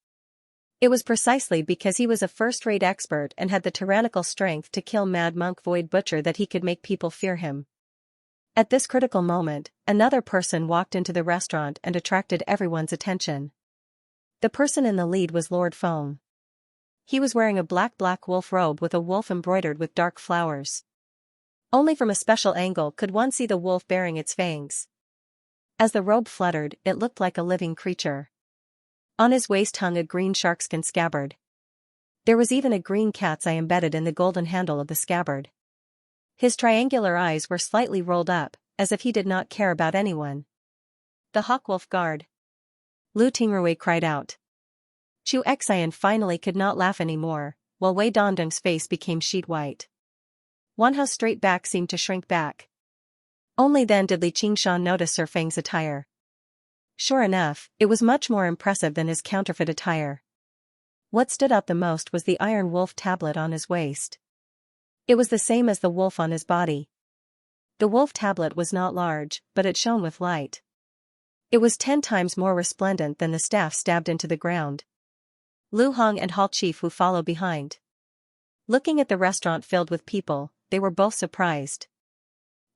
It was precisely because he was a first-rate expert and had the tyrannical strength to kill Mad Monk Void Butcher that he could make people fear him. At this critical moment, another person walked into the restaurant and attracted everyone's attention. The person in the lead was Lord Feng. He was wearing a black wolf robe with a wolf embroidered with dark flowers. Only from a special angle could one see the wolf bearing its fangs. As the robe fluttered, it looked like a living creature. On his waist hung a green sharkskin scabbard. There was even a green cat's eye embedded in the golden handle of the scabbard. His triangular eyes were slightly rolled up, as if he did not care about anyone. The Hawkwolf Guard. Lu Tingrui cried out. Chu Xian finally could not laugh anymore, while Wei Dongdong's face became sheet white. Wan Hao's straight back seemed to shrink back. Only then did Li Qingshan notice Sir Feng's attire. Sure enough, it was much more impressive than his counterfeit attire. What stood out the most was the iron wolf tablet on his waist. It was the same as the wolf on his body. The wolf tablet was not large, but it shone with light. It was 10 times more resplendent than the staff stabbed into the ground. Lu Hong and Hall Chief Wu followed behind. Looking at the restaurant filled with people, they were both surprised.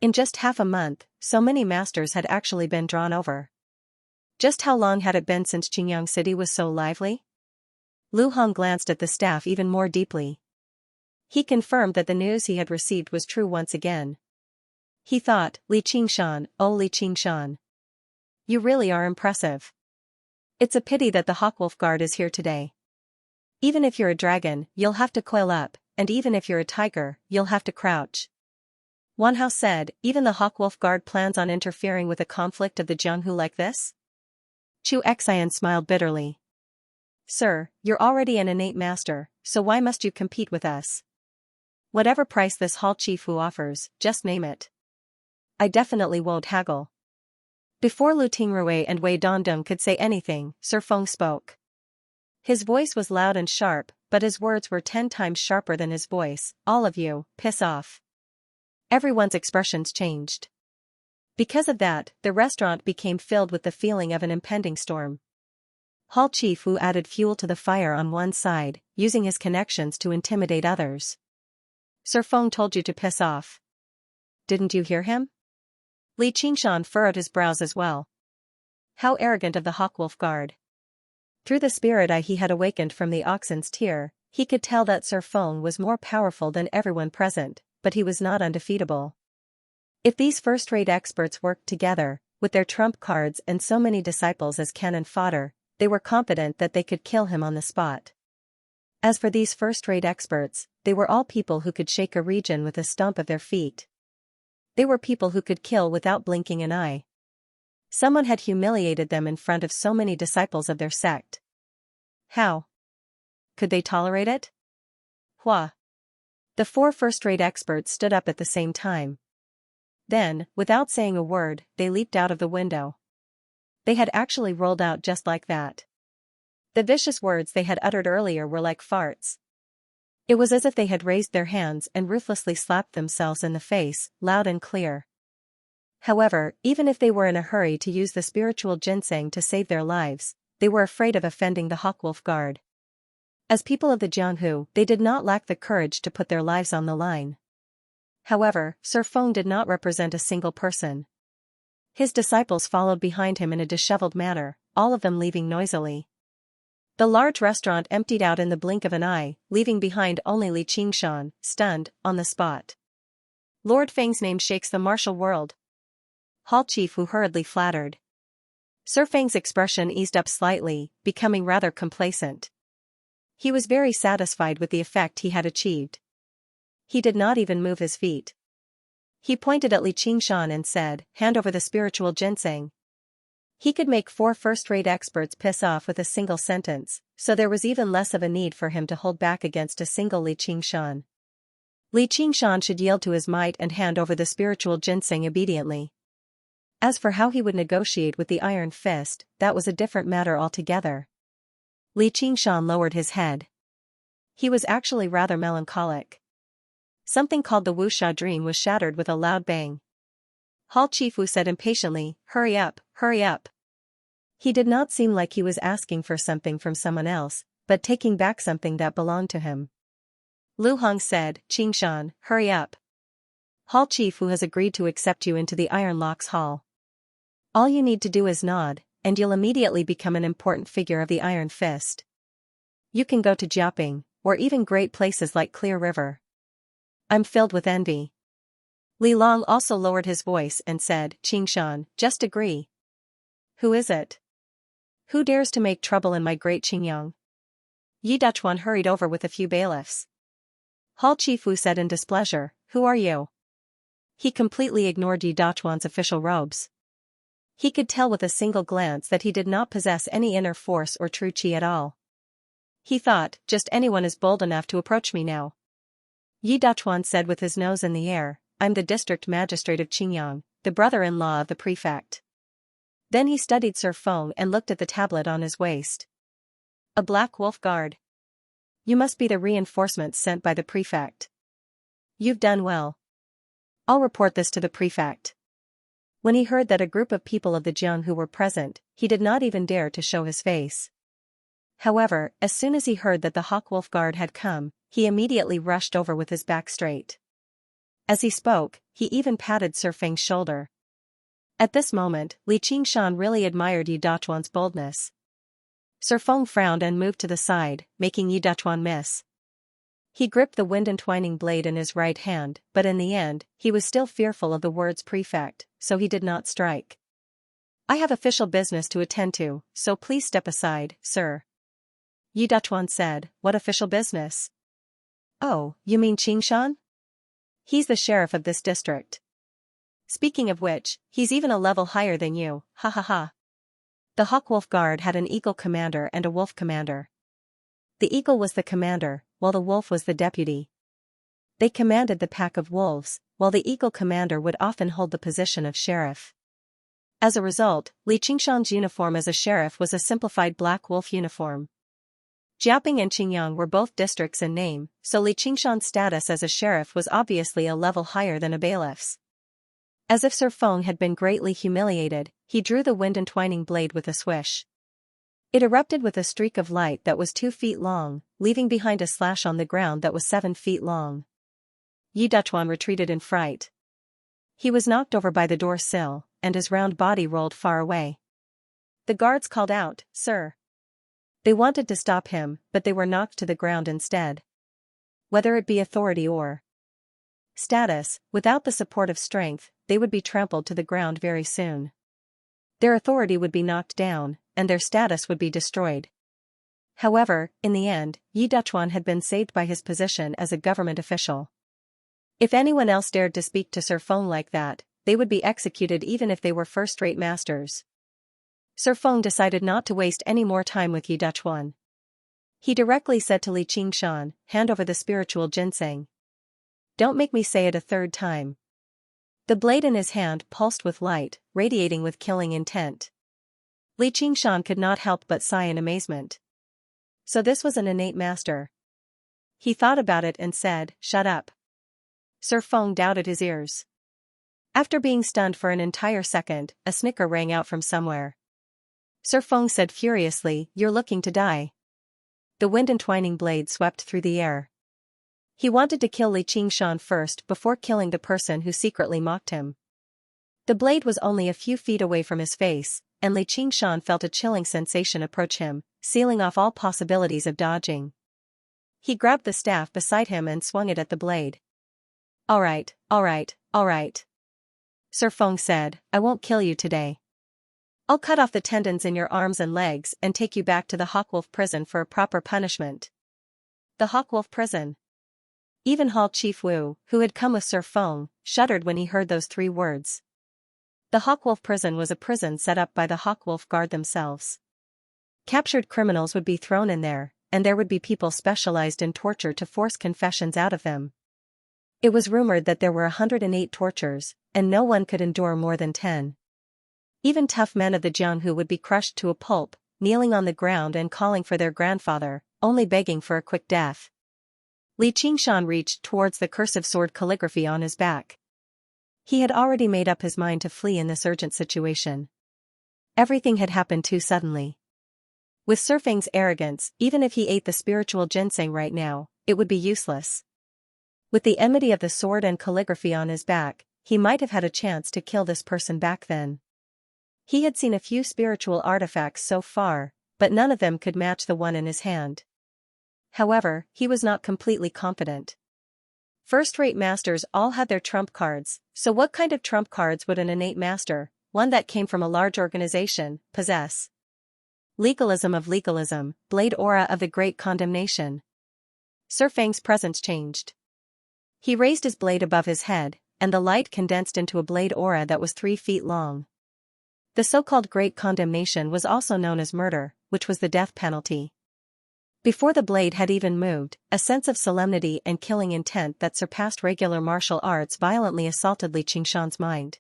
In just half a month, so many masters had actually been drawn over. Just how long had it been since Qingyang City was so lively? Lu Hong glanced at the staff even more deeply. He confirmed that the news he had received was true once again. He thought, Li Qingshan, oh Li Qingshan. You really are impressive. It's a pity that the Hawkwolf Guard is here today. Even if you're a dragon, you'll have to coil up, and even if you're a tiger, you'll have to crouch. Wan Hao said, even the Hawkwolf Guard plans on interfering with a conflict of the Jianghu like this? Chu Xian smiled bitterly. Sir, you're already an innate master, so why must you compete with us? Whatever price this Hall Chief Wu offers, just name it. I definitely won't haggle. Before Lu Tingrui and Wei Dongdong could say anything, Sir Feng spoke. His voice was loud and sharp, but his words were 10 times sharper than his voice. All of you, piss off. Everyone's expressions changed. Because of that, the restaurant became filled with the feeling of an impending storm. Hall Chief Wu added fuel to the fire on one side, using his connections to intimidate others. Sir Feng told you to piss off. Didn't you hear him? Li Qingshan furrowed his brows as well. How arrogant of the Hawkwolf Guard. Through the spirit eye he had awakened from the oxen's tear, he could tell that Sir Feng was more powerful than everyone present, but he was not undefeatable. If these first-rate experts worked together, with their trump cards and so many disciples as cannon fodder, they were confident that they could kill him on the spot. As for these first-rate experts, they were all people who could shake a region with a stomp of their feet. They were people who could kill without blinking an eye. Someone had humiliated them in front of so many disciples of their sect. How? Could they tolerate it? Hua. The 4 first-rate experts stood up at the same time. Then, without saying a word, they leaped out of the window. They had actually rolled out just like that. The vicious words they had uttered earlier were like farts. It was as if they had raised their hands and ruthlessly slapped themselves in the face, loud and clear. However, even if they were in a hurry to use the spiritual ginseng to save their lives, they were afraid of offending the Hawkwolf Guard. As people of the Jianghu, they did not lack the courage to put their lives on the line. However, Sir Feng did not represent a single person. His disciples followed behind him in a disheveled manner, all of them leaving noisily. The large restaurant emptied out in the blink of an eye, leaving behind only Li Qingshan, stunned, on the spot. Lord Feng's name shakes the martial world. Hall Chief Wu hurriedly flattered. Sir Feng's expression eased up slightly, becoming rather complacent. He was very satisfied with the effect he had achieved. He did not even move his feet. He pointed at Li Qingshan and said, "Hand over the spiritual ginseng." He could make 4 first-rate experts piss off with a single sentence, so there was even less of a need for him to hold back against a single Li Qingshan. Li Qingshan should yield to his might and hand over the spiritual ginseng obediently. As for how he would negotiate with the Iron Fist, that was a different matter altogether. Li Qingshan lowered his head. He was actually rather melancholic. Something called the Wuxia dream was shattered with a loud bang. Hall Chief Wu said impatiently, "Hurry up, hurry up." He did not seem like he was asking for something from someone else, but taking back something that belonged to him. Lu Hong said, "Qingshan, hurry up. Hall Chief Wu has agreed to accept you into the Iron Locks Hall. All you need to do is nod, and you'll immediately become an important figure of the Iron Fist. You can go to Jiaping, or even great places like Clear River. I'm filled with envy." Li Long also lowered his voice and said, "Qingshan, just agree. Who is it? Who dares to make trouble in my great Qingyang?" Yi Dachuan hurried over with a few bailiffs. Hall Chief Wu said in displeasure, "Who are you?" He completely ignored Yi Dachuan's official robes. He could tell with a single glance that he did not possess any inner force or true qi at all. He thought, just anyone is bold enough to approach me now. Yi Dachuan said with his nose in the air, "I'm the district magistrate of Qingyang, the brother-in-law of the prefect." Then he studied Sir Feng and looked at the tablet on his waist. "A Black Wolf Guard. You must be the reinforcements sent by the prefect. You've done well. I'll report this to the prefect." When he heard that a group of people of the Jianghu were present, he did not even dare to show his face. However, as soon as he heard that the Hawkwolf Guard had come, he immediately rushed over with his back straight. As he spoke, he even patted Sir Feng's shoulder. At this moment, Li Qingshan really admired Yi Dachuan's boldness. Sir Feng frowned and moved to the side, making Yi Dachuan miss. He gripped the wind-entwining blade in his right hand, but in the end, he was still fearful of the words prefect, so he did not strike. "I have official business to attend to, so please step aside, sir." Yi Dachuan said, "What official business?" "Oh, you mean Qingshan? He's the sheriff of this district. Speaking of which, he's even a level higher than you, ha ha ha." The Hawkwolf Guard had an eagle commander and a wolf commander. The eagle was the commander, while the wolf was the deputy. They commanded the pack of wolves, while the eagle commander would often hold the position of sheriff. As a result, Li Qingshan's uniform as a sheriff was a simplified black wolf uniform. Jiaping and Qingyang were both districts in name, so Li Qingshan's status as a sheriff was obviously a level higher than a bailiff's. As if Sir Feng had been greatly humiliated, he drew the wind-entwining blade with a swish. It erupted with a streak of light that was 2 feet long, leaving behind a slash on the ground that was 7 feet long. Yi Duchuan retreated in fright. He was knocked over by the door sill, and his round body rolled far away. The guards called out, "Sir!" They wanted to stop him, but they were knocked to the ground instead. Whether it be authority or status, without the support of strength, they would be trampled to the ground very soon. Their authority would be knocked down, and their status would be destroyed. However, in the end, Yi Duchuan had been saved by his position as a government official. If anyone else dared to speak to Sir Feng like that, they would be executed even if they were first-rate masters. Sir Feng decided not to waste any more time with Yi Duchuan. He directly said to Li Qingshan, "Hand over the spiritual ginseng. Don't make me say it a third time." The blade in his hand pulsed with light, radiating with killing intent. Li Qingshan could not help but sigh in amazement. So this was an innate master. He thought about it and said, "Shut up." Sir Feng doubted his ears. After being stunned for an entire second, a snicker rang out from somewhere. Sir Feng said furiously, "You're looking to die." The wind-entwining blade swept through the air. He wanted to kill Li Qingshan first before killing the person who secretly mocked him. The blade was only a few feet away from his face, and Li Qingshan felt a chilling sensation approach him, sealing off all possibilities of dodging. He grabbed the staff beside him and swung it at the blade. All right, all right, all right," Sir Feng said, "I won't kill you today. I'll cut off the tendons in your arms and legs and take you back to the Hawkwolf prison for a proper punishment." The Hawkwolf prison. Even Hall Chief Wu, who had come with Sir Feng, shuddered when he heard those 3 words. The Hawkwolf prison was a prison set up by the Hawkwolf Guard themselves. Captured criminals would be thrown in there, and there would be people specialized in torture to force confessions out of them. It was rumored that there were 108 tortures, and no one could endure more than 10. Even tough men of the Jianghu would be crushed to a pulp, kneeling on the ground and calling for their grandfather, only begging for a quick death. Li Qingshan reached towards the cursive sword calligraphy on his back. He had already made up his mind to flee in this urgent situation. Everything had happened too suddenly. With Sir Feng's arrogance, even if he ate the spiritual ginseng right now, it would be useless. With the enmity of the sword and calligraphy on his back, he might have had a chance to kill this person back then. He had seen a few spiritual artifacts so far, but none of them could match the one in his hand. However, he was not completely confident. First-rate masters all had their trump cards, so what kind of trump cards would an innate master, one that came from a large organization, possess? Legalism of legalism, blade aura of the great condemnation. Sir Feng's presence changed. He raised his blade above his head, and the light condensed into a blade aura that was 3 feet long. The so-called great condemnation was also known as murder, which was the death penalty. Before the blade had even moved, a sense of solemnity and killing intent that surpassed regular martial arts violently assaulted Li Qingshan's mind.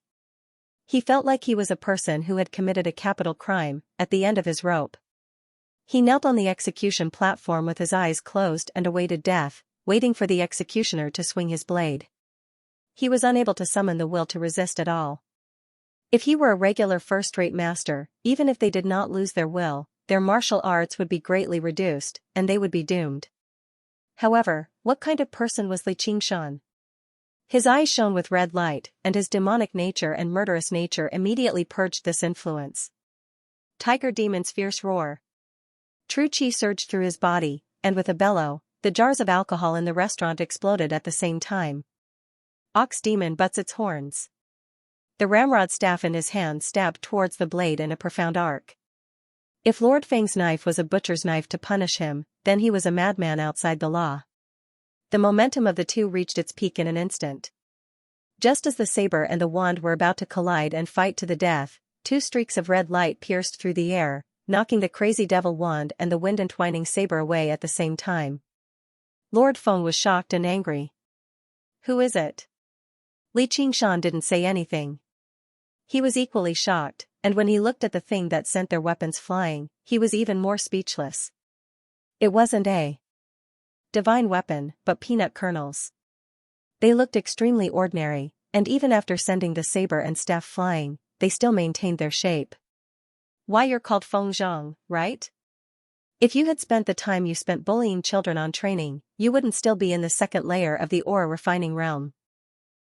He felt like he was a person who had committed a capital crime, at the end of his rope. He knelt on the execution platform with his eyes closed and awaited death, waiting for the executioner to swing his blade. He was unable to summon the will to resist at all. If he were a regular first-rate master, even if they did not lose their will, their martial arts would be greatly reduced, and they would be doomed. However, what kind of person was Li Qingshan? His eyes shone with red light, and his demonic nature and murderous nature immediately purged this influence. Tiger Demon's fierce roar. True qi surged through his body, and with a bellow, the jars of alcohol in the restaurant exploded at the same time. Ox Demon butts its horns. The ramrod staff in his hand stabbed towards the blade in a profound arc. If Lord Feng's knife was a butcher's knife to punish him, then he was a madman outside the law. The momentum of the two reached its peak in an instant. Just as the saber and the wand were about to collide and fight to the death, 2 streaks of red light pierced through the air, knocking the crazy devil wand and the wind-entwining saber away at the same time. Lord Feng was shocked and angry. "Who is it?" Li Qingshan didn't say anything. He was equally shocked, and when he looked at the thing that sent their weapons flying, he was even more speechless. It wasn't a divine weapon, but peanut kernels. They looked extremely ordinary, and even after sending the saber and staff flying, they still maintained their shape. "Why, you're called Feng Zhang, right?" If you had spent the time you spent bullying children on training, you wouldn't still be in the second layer of the ore refining realm.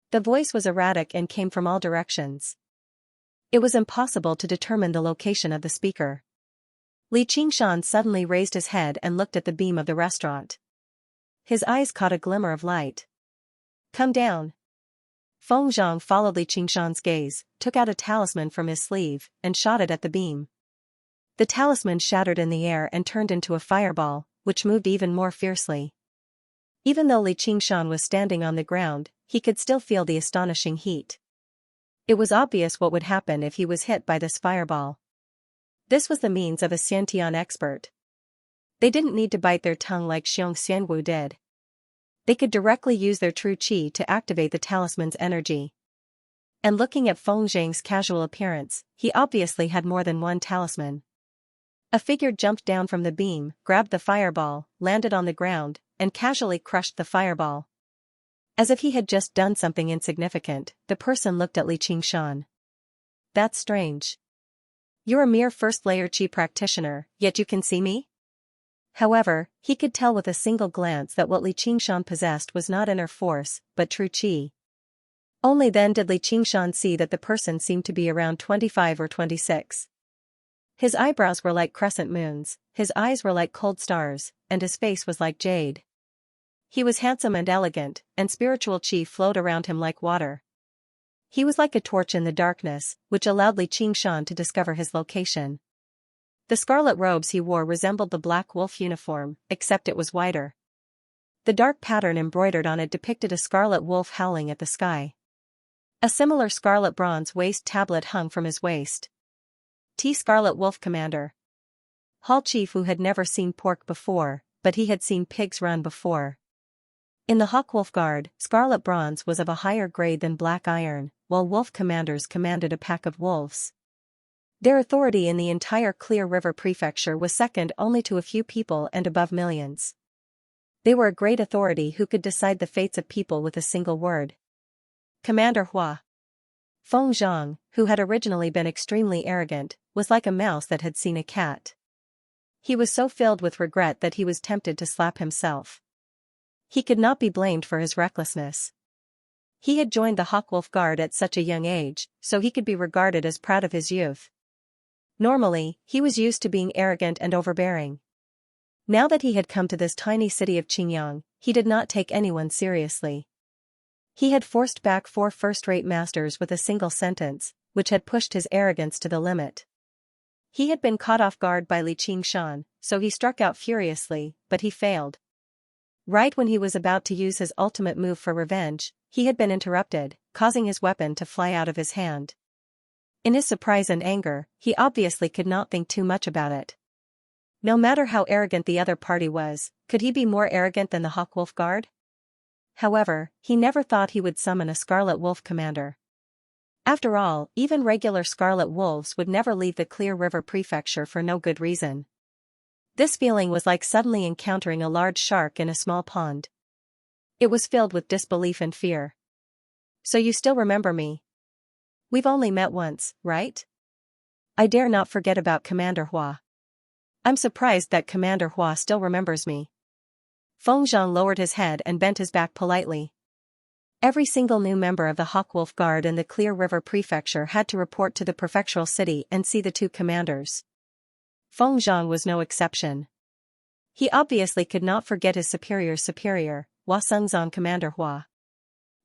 The voice was erratic and came from all directions. It was impossible to determine the location of the speaker. Li Qingshan suddenly raised his head and looked at the beam of the restaurant. His eyes caught a glimmer of light. Come down. Feng Zhang followed Li Qingshan's gaze, took out a talisman from his sleeve, and shot it at the beam. The talisman shattered in the air and turned into a fireball, which moved even more fiercely. Even though Li Qingshan was standing on the ground, he could still feel the astonishing heat. It was obvious what would happen if he was hit by this fireball. This was the means of a Xiantian expert. They didn't need to bite their tongue like Xianxia did. They could directly use their true qi to activate the talisman's energy. And looking at Feng Zhang's casual appearance, he obviously had more than one talisman. A figure jumped down from the beam, grabbed the fireball, landed on the ground, and casually crushed the fireball. As if he had just done something insignificant, the person looked at Li Qingshan. That's strange. You're a mere first-layer qi practitioner, yet you can see me? However, he could tell with a single glance that what Li Qingshan possessed was not inner force, but true qi. Only then did Li Qingshan see that the person seemed to be around 25 or 26. His eyebrows were like crescent moons, his eyes were like cold stars, and his face was like jade. He was handsome and elegant, and spiritual qi flowed around him like water. He was like a torch in the darkness, which allowed Li Qingshan to discover his location. The scarlet robes he wore resembled the black wolf uniform, except it was whiter. The dark pattern embroidered on it depicted a scarlet wolf howling at the sky. A similar scarlet bronze waist tablet hung from his waist. Scarlet Wolf Commander. Hall Chief who had never seen pork before, but he had seen pigs run before. In the Hawk Wolf Guard, scarlet bronze was of a higher grade than black iron, while wolf commanders commanded a pack of wolves. Their authority in the entire Clear River Prefecture was second only to a few people and above millions. They were a great authority who could decide the fates of people with a single word. Commander Hua. Feng Zhang, who had originally been extremely arrogant, was like a mouse that had seen a cat. He was so filled with regret that he was tempted to slap himself. He could not be blamed for his recklessness. He had joined the Hawkwolf Guard at such a young age, so he could be regarded as proud of his youth. Normally, he was used to being arrogant and overbearing. Now that he had come to this tiny city of Qingyang, he did not take anyone seriously. He had forced back 4 first-rate masters with a single sentence, which had pushed his arrogance to the limit. He had been caught off guard by Li Qingshan, so he struck out furiously, but he failed. Right when he was about to use his ultimate move for revenge, he had been interrupted, causing his weapon to fly out of his hand. In his surprise and anger, he obviously could not think too much about it. No matter how arrogant the other party was, could he be more arrogant than the Hawkwolf Guard? However, he never thought he would summon a Scarlet Wolf Commander. After all, even regular Scarlet Wolves would never leave the Clear River Prefecture for no good reason. This feeling was like suddenly encountering a large shark in a small pond. It was filled with disbelief and fear. So you still remember me? We've only met once, right? I dare not forget about Commander Hua. I'm surprised that Commander Hua still remembers me. Feng Zhang lowered his head and bent his back politely. Every single new member of the Hawkwolf Guard in the Clear River Prefecture had to report to the prefectural city and see the 2 commanders. Feng Zhang was no exception. He obviously could not forget his superior's superior, Hua Sengzan Commander Hua.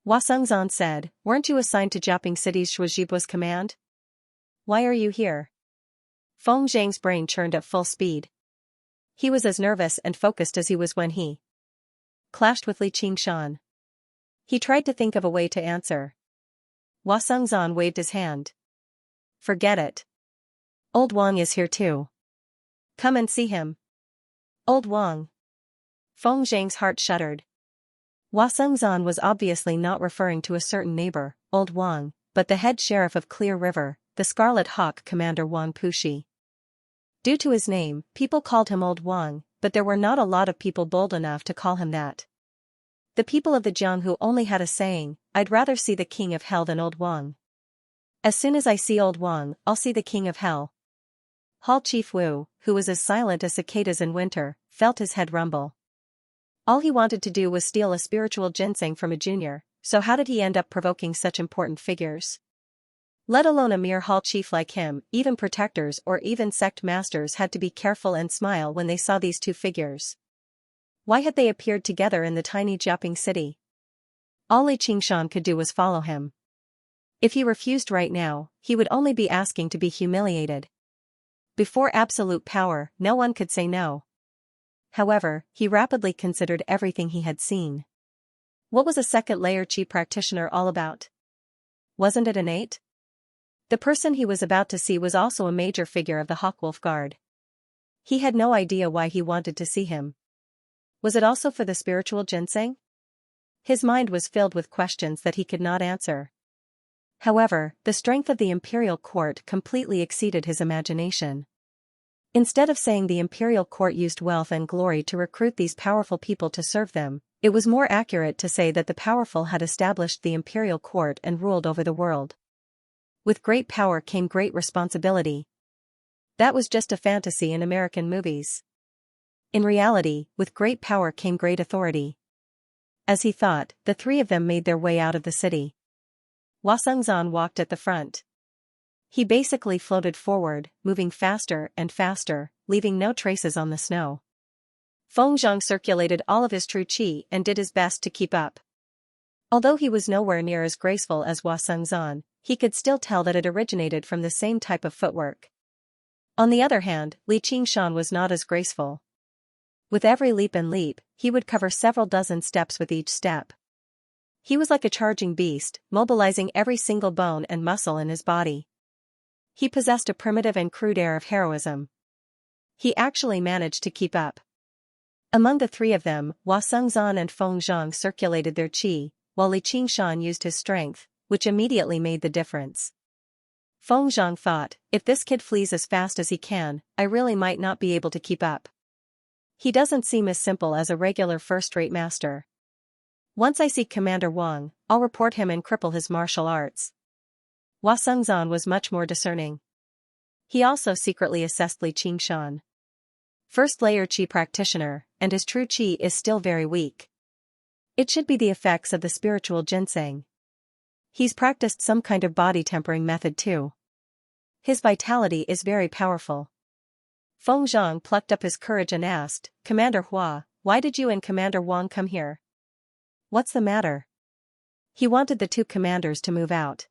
Hua Sengzan said, "Weren't you assigned to Jiaping City's Shuajibu's command? Why are you here?" Feng Zhang's brain churned at full speed. He was as nervous and focused as he was when he clashed with Li Qingshan. He tried to think of a way to answer. Hua Sengzan waved his hand. Forget it. Old Wang is here too. Come and see him. Old Wang. Feng Zhang's heart shuddered. Hua Sengzan was obviously not referring to a certain neighbor, Old Wang, but the head sheriff of Clear River, the Scarlet Hawk Commander Wang Pushi. Due to his name, people called him Old Wang, but there were not a lot of people bold enough to call him that. The people of the Jianghu only had a saying, "I'd rather see the king of hell than Old Wang. As soon as I see Old Wang, I'll see the king of hell." Hall Chief Wu, who was as silent as cicadas in winter, felt his head rumble. All he wanted to do was steal a spiritual ginseng from a junior, so how did he end up provoking such important figures? Let alone a mere hall chief like him, even protectors or even sect masters had to be careful and smile when they saw these two figures. Why had they appeared together in the tiny Jiaping city? All Li Qingshan could do was follow him. If he refused right now, he would only be asking to be humiliated. Before absolute power, no one could say no. However, he rapidly considered everything he had seen. What was a second-layer Qi practitioner all about? Wasn't it innate? The person he was about to see was also a major figure of the Hawkwolf Guard. He had no idea why he wanted to see him. Was it also for the spiritual ginseng? His mind was filled with questions that he could not answer. However, the strength of the imperial court completely exceeded his imagination. Instead of saying the imperial court used wealth and glory to recruit these powerful people to serve them, it was more accurate to say that the powerful had established the imperial court and ruled over the world. With great power came great responsibility. That was just a fantasy in American movies. In reality, with great power came great authority. As he thought, the three of them made their way out of the city. Hua Sengzan walked at the front. He basically floated forward, moving faster and faster, leaving no traces on the snow. Feng Zhang circulated all of his true qi and did his best to keep up. Although he was nowhere near as graceful as Hua Sengzan, he could still tell that it originated from the same type of footwork. On the other hand, Li Qingshan was not as graceful. With every leap and leap, he would cover several dozen steps with each step. He was like a charging beast, mobilizing every single bone and muscle in his body. He possessed a primitive and crude air of heroism. He actually managed to keep up. Among the three of them, Hua Sengzan and Feng Zhang circulated their qi, while Li Qingshan used his strength, which immediately made the difference. Feng Zhang thought, if this kid flees as fast as he can, I really might not be able to keep up. He doesn't seem as simple as a regular first-rate master. Once I see Commander Wang, I'll report him and cripple his martial arts. Hua Sengzan was much more discerning. He also secretly assessed Li Qingshan. First-layer Qi practitioner, and his true Qi is still very weak. It should be the effects of the spiritual ginseng. He's practiced some kind of body-tempering method too. His vitality is very powerful. Feng Zhang plucked up his courage and asked, Commander Hua, why did you and Commander Wang come here? What's the matter? He wanted the two commanders to move out.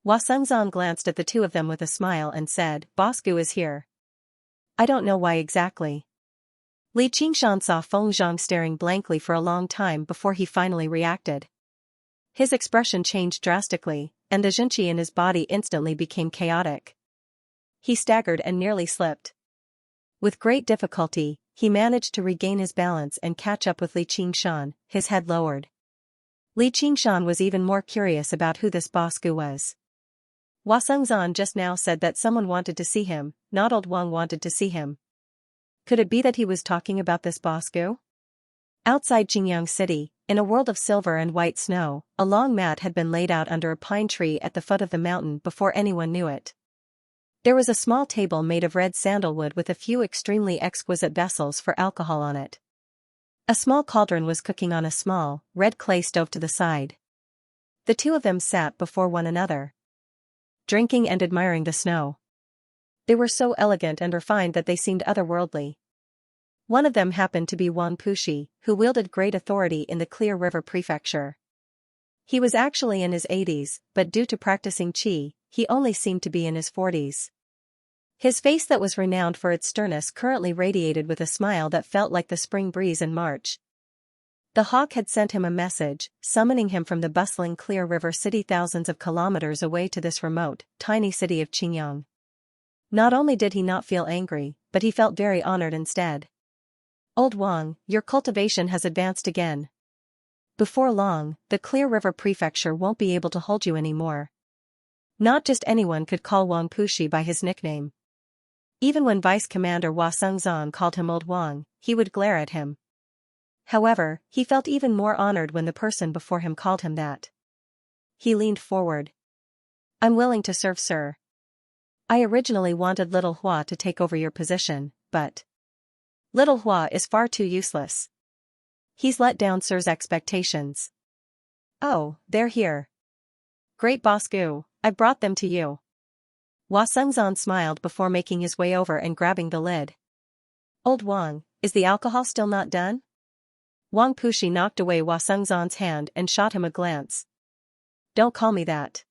Hua Sengzan glanced at the two of them with a smile and said, Boss Gu is here. I don't know why exactly. Li Qingshan saw Feng Zhang staring blankly for a long time before he finally reacted. His expression changed drastically, and the Zhenqi in his body instantly became chaotic. He staggered and nearly slipped. With great difficulty, he managed to regain his balance and catch up with Li Qingshan, his head lowered. Li Qingshan was even more curious about who this Boss Gu was. Hua Sengzan just now said that someone wanted to see him, not old Wang wanted to see him. Could it be that he was talking about this Boss Gu? Outside Jingyang City, in a world of silver and white snow, a long mat had been laid out under a pine tree at the foot of the mountain before anyone knew it. There was a small table made of red sandalwood with a few extremely exquisite vessels for alcohol on it. A small cauldron was cooking on a small, red clay stove to the side. The two of them sat before one another, drinking and admiring the snow. They were so elegant and refined that they seemed otherworldly. One of them happened to be Wang Puxi, who wielded great authority in the Clear River Prefecture. He was actually in his 80s, but due to practicing qi, he only seemed to be in his 40s. His face that was renowned for its sternness currently radiated with a smile that felt like the spring breeze in March. The hawk had sent him a message, summoning him from the bustling Clear River city thousands of kilometers away to this remote, tiny city of Qingyang. Not only did he not feel angry, but he felt very honored instead. Old Wang, your cultivation has advanced again. Before long, the Clear River Prefecture won't be able to hold you anymore. Not just anyone could call Wang Puxi by his nickname. Even when Vice Commander Hua Sengzan called him Old Wang, he would glare at him. However, he felt even more honored when the person before him called him that. He leaned forward. I'm willing to serve, sir. I originally wanted little Hua to take over your position, but little Hua is far too useless. He's let down Sir's expectations. Oh, they're here. Great Boss Gu, I brought them to you. Hua Sengzan smiled before making his way over and grabbing the lid. Old Wang, is the alcohol still not done? Wang Pushi knocked away Hua Sengzan's hand and shot him a glance. Don't call me that.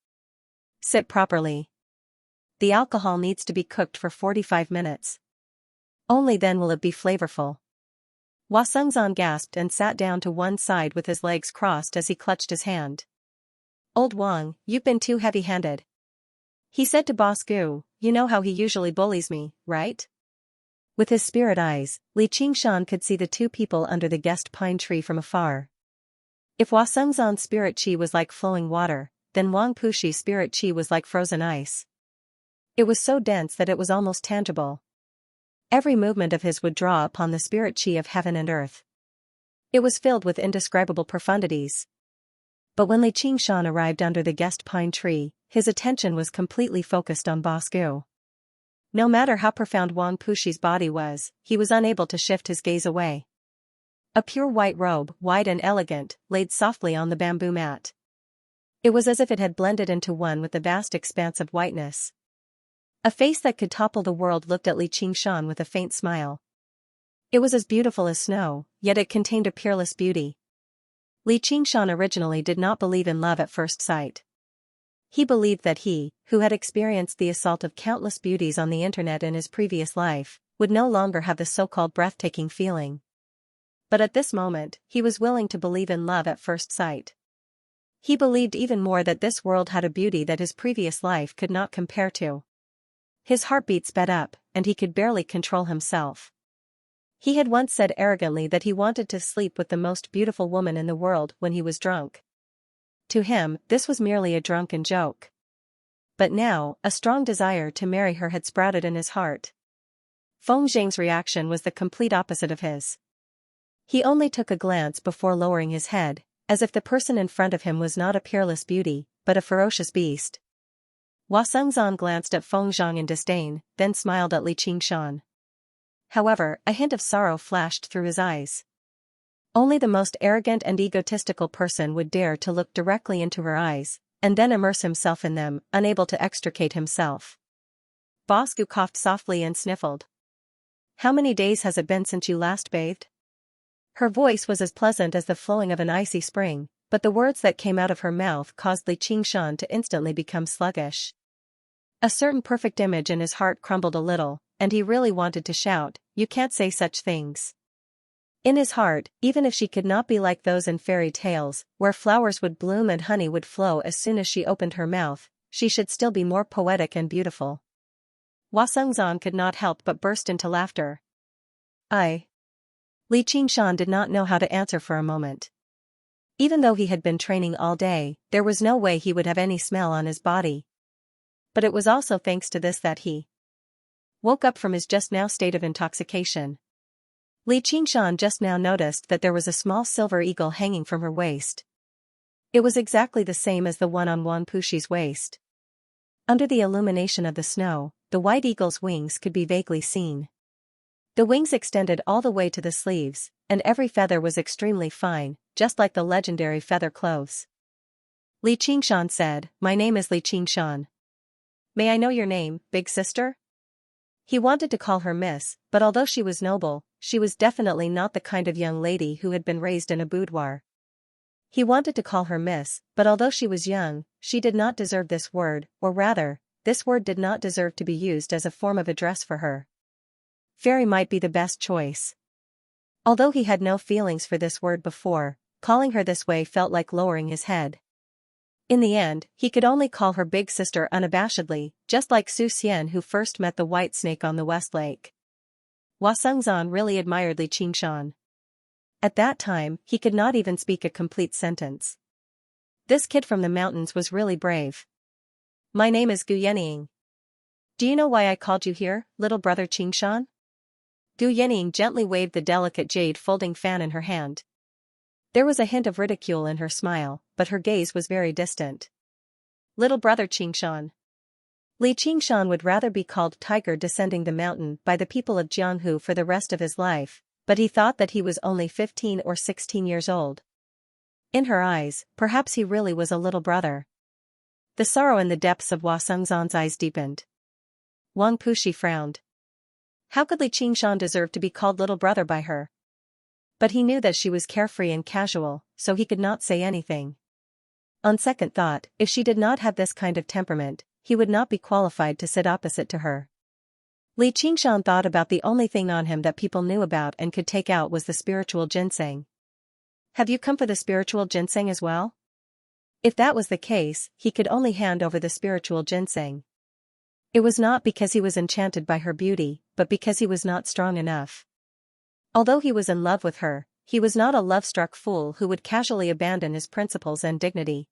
Sit properly. The alcohol needs to be cooked for 45 minutes. Only then will it be flavorful. Hua Sengzan gasped and sat down to one side with his legs crossed as he clutched his hand. Old Wang, you've been too heavy-handed. He said to Boss Gu, you know how he usually bullies me, right? With his spirit eyes, Li Qingshan could see the two people under the guest pine tree from afar. If Hua Sengzan's spirit chi was like flowing water, then Wang Pushi's spirit chi was like frozen ice. It was so dense that it was almost tangible. Every movement of his would draw upon the spirit chi of heaven and earth. It was filled with indescribable profundities. But when Li Qingshan arrived under the guest pine tree, his attention was completely focused on Boss Gu. No matter how profound Wang Pushi's body was, he was unable to shift his gaze away. A pure white robe, wide and elegant, laid softly on the bamboo mat. It was as if it had blended into one with the vast expanse of whiteness. A face that could topple the world looked at Li Qingshan with a faint smile. It was as beautiful as snow, yet it contained a peerless beauty. Li Qingshan originally did not believe in love at first sight. He believed that he, who had experienced the assault of countless beauties on the internet in his previous life, would no longer have the so-called breathtaking feeling. But at this moment, he was willing to believe in love at first sight. He believed even more that this world had a beauty that his previous life could not compare to. His heartbeat sped up, and he could barely control himself. He had once said arrogantly that he wanted to sleep with the most beautiful woman in the world when he was drunk. To him, this was merely a drunken joke. But now, a strong desire to marry her had sprouted in his heart. Feng Zheng's reaction was the complete opposite of his. He only took a glance before lowering his head, as if the person in front of him was not a peerless beauty, but a ferocious beast. Hua Sengzan glanced at Feng Zhang in disdain, then smiled at Li Qingshan. However, a hint of sorrow flashed through his eyes. Only the most arrogant and egotistical person would dare to look directly into her eyes, and then immerse himself in them, unable to extricate himself. Boss Gu coughed softly and sniffled. How many days has it been since you last bathed? Her voice was as pleasant as the flowing of an icy spring, but the words that came out of her mouth caused Li Qingshan to instantly become sluggish. A certain perfect image in his heart crumbled a little, and he really wanted to shout, "You can't say such things." In his heart, even if she could not be like those in fairy tales, where flowers would bloom and honey would flow as soon as she opened her mouth, she should still be more poetic and beautiful. Hua Sengzan could not help but burst into laughter. Li Qingshan did not know how to answer for a moment. Even though he had been training all day, there was no way he would have any smell on his body. But it was also thanks to this that he woke up from his just now state of intoxication. Li Qingshan just now noticed that there was a small silver eagle hanging from her waist. It was exactly the same as the one on Wang Pushi's waist. Under the illumination of the snow, the white eagle's wings could be vaguely seen. The wings extended all the way to the sleeves, and every feather was extremely fine, just like the legendary feather clothes. Li Qingshan said, "My name is Li Qingshan. May I know your name, big sister?" He wanted to call her Miss, but although she was noble, she was definitely not the kind of young lady who had been raised in a boudoir. He wanted to call her Miss, but although she was young, she did not deserve this word, or rather, this word did not deserve to be used as a form of address for her. Fairy might be the best choice. Although he had no feelings for this word before, calling her this way felt like lowering his head. In the end, he could only call her big sister unabashedly, just like Su Xian who first met the white snake on the West Lake. Hua Sengzan really admired Li Qingshan. At that time, he could not even speak a complete sentence. This kid from the mountains was really brave. My name is Gu Yenying. Do you know why I called you here, little brother Qingshan? Gu Yenying gently waved the delicate jade folding fan in her hand. There was a hint of ridicule in her smile, but her gaze was very distant. Little brother Qingshan. Li Qingshan would rather be called Tiger Descending the Mountain by the people of Jianghu for the rest of his life, but he thought that he was only 15 or 16 years old. In her eyes, perhaps he really was a little brother. The sorrow in the depths of Hua Sengzan's eyes deepened. Wang Puxi frowned. How could Li Qingshan deserve to be called little brother by her? But he knew that she was carefree and casual, so he could not say anything. On second thought, if she did not have this kind of temperament, he would not be qualified to sit opposite to her. Li Qingshan thought about the only thing on him that people knew about and could take out was the spiritual ginseng. Have you come for the spiritual ginseng as well? If that was the case, he could only hand over the spiritual ginseng. It was not because he was enchanted by her beauty, but because he was not strong enough. Although he was in love with her, he was not a love-struck fool who would casually abandon his principles and dignity.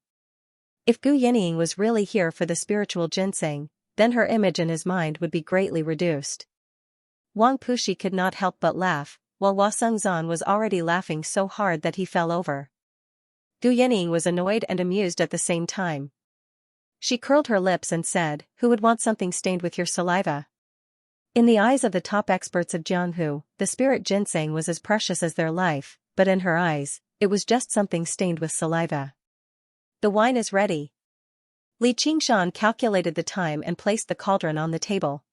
If Gu Yenying was really here for the spiritual ginseng, then her image in his mind would be greatly reduced. Wang Puxi could not help but laugh, while Hua Sengzan was already laughing so hard that he fell over. Gu Yenying was annoyed and amused at the same time. She curled her lips and said, "Who would want something stained with your saliva?" In the eyes of the top experts of Jianghu, the spirit ginseng was as precious as their life, but in her eyes, it was just something stained with saliva. The wine is ready. Li Qingshan calculated the time and placed the cauldron on the table.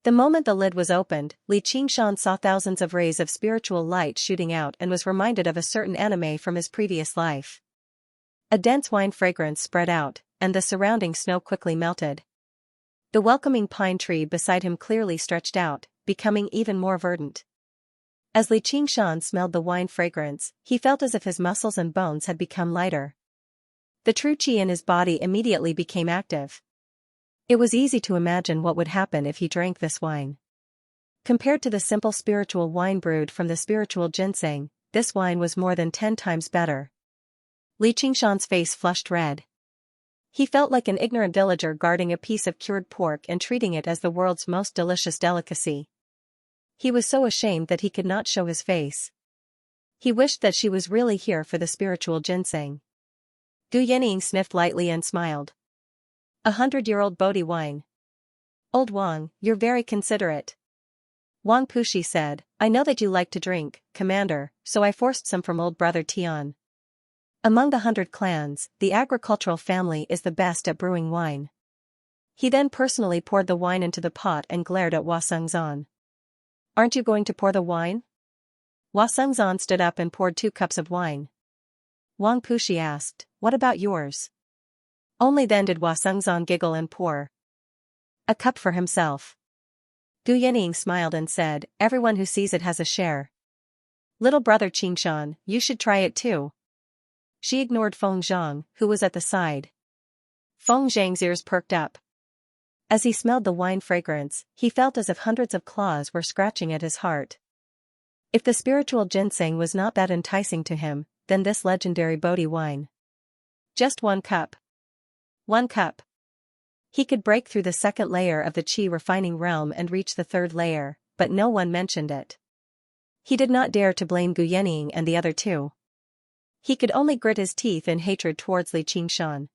The moment the lid was opened, Li Qingshan saw thousands of rays of spiritual light shooting out and was reminded of a certain anime from his previous life. A dense wine fragrance spread out, and the surrounding snow quickly melted. The welcoming pine tree beside him clearly stretched out, becoming even more verdant. As Li Qingshan smelled the wine fragrance, he felt as if his muscles and bones had become lighter. The true qi in his body immediately became active. It was easy to imagine what would happen if he drank this wine. Compared to the simple spiritual wine brewed from the spiritual ginseng, this wine was more than 10 times better. Li Qingshan's face flushed red. He felt like an ignorant villager guarding a piece of cured pork and treating it as the world's most delicious delicacy. He was so ashamed that he could not show his face. He wished that she was really here for the spiritual ginseng. Gu Yenying sniffed lightly and smiled. 100-year-old Bodhi wine. Old Wang, you're very considerate. Wang Puxi said, I know that you like to drink, Commander, so I forced some from old brother Tian. Among the 100 clans, the agricultural family is the best at brewing wine. He then personally poured the wine into the pot and glared at Hua Sengzan. Aren't you going to pour the wine? Hua Sengzan stood up and poured 2 cups of wine. Wang Puxi asked, what about yours? Only then did Hua Sengzan giggle and pour a cup for himself. Gu Yenying smiled and said, everyone who sees it has a share. Little brother Qingshan, you should try it too. She ignored Feng Zhang, who was at the side. Feng Zhang's ears perked up. As he smelled the wine fragrance, he felt as if hundreds of claws were scratching at his heart. If the spiritual ginseng was not that enticing to him, then this legendary Bodhi wine. Just 1 cup. 1 cup. He could break through the second layer of the qi refining realm and reach the third layer, but no one mentioned it. He did not dare to blame Gu Yenying and the other 2. He could only grit his teeth in hatred towards Li Qingshan.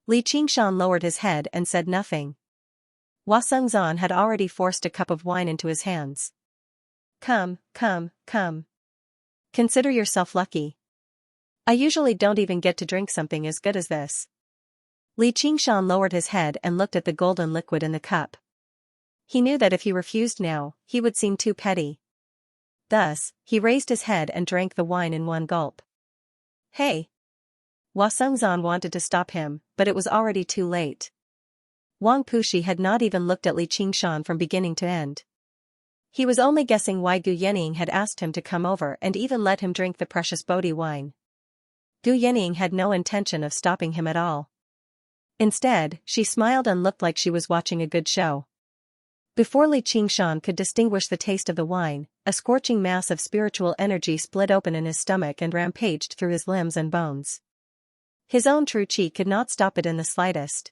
Li Qingshan lowered his head and said nothing. Hua Sengzan had already forced a cup of wine into his hands. Come, come, come. Consider yourself lucky. I usually don't even get to drink something as good as this. Li Qingshan lowered his head and looked at the golden liquid in the cup. He knew that if he refused now, he would seem too petty. Thus, he raised his head and drank the wine in 1 gulp. Hey! Hua Sengzan wanted to stop him, but it was already too late. Wang Puxi had not even looked at Li Qingshan from beginning to end. He was only guessing why Gu Yenying had asked him to come over and even let him drink the precious Bodhi wine. Gu Yenying had no intention of stopping him at all. Instead, she smiled and looked like she was watching a good show. Before Li Qingshan could distinguish the taste of the wine, a scorching mass of spiritual energy split open in his stomach and rampaged through his limbs and bones. His own true qi could not stop it in the slightest.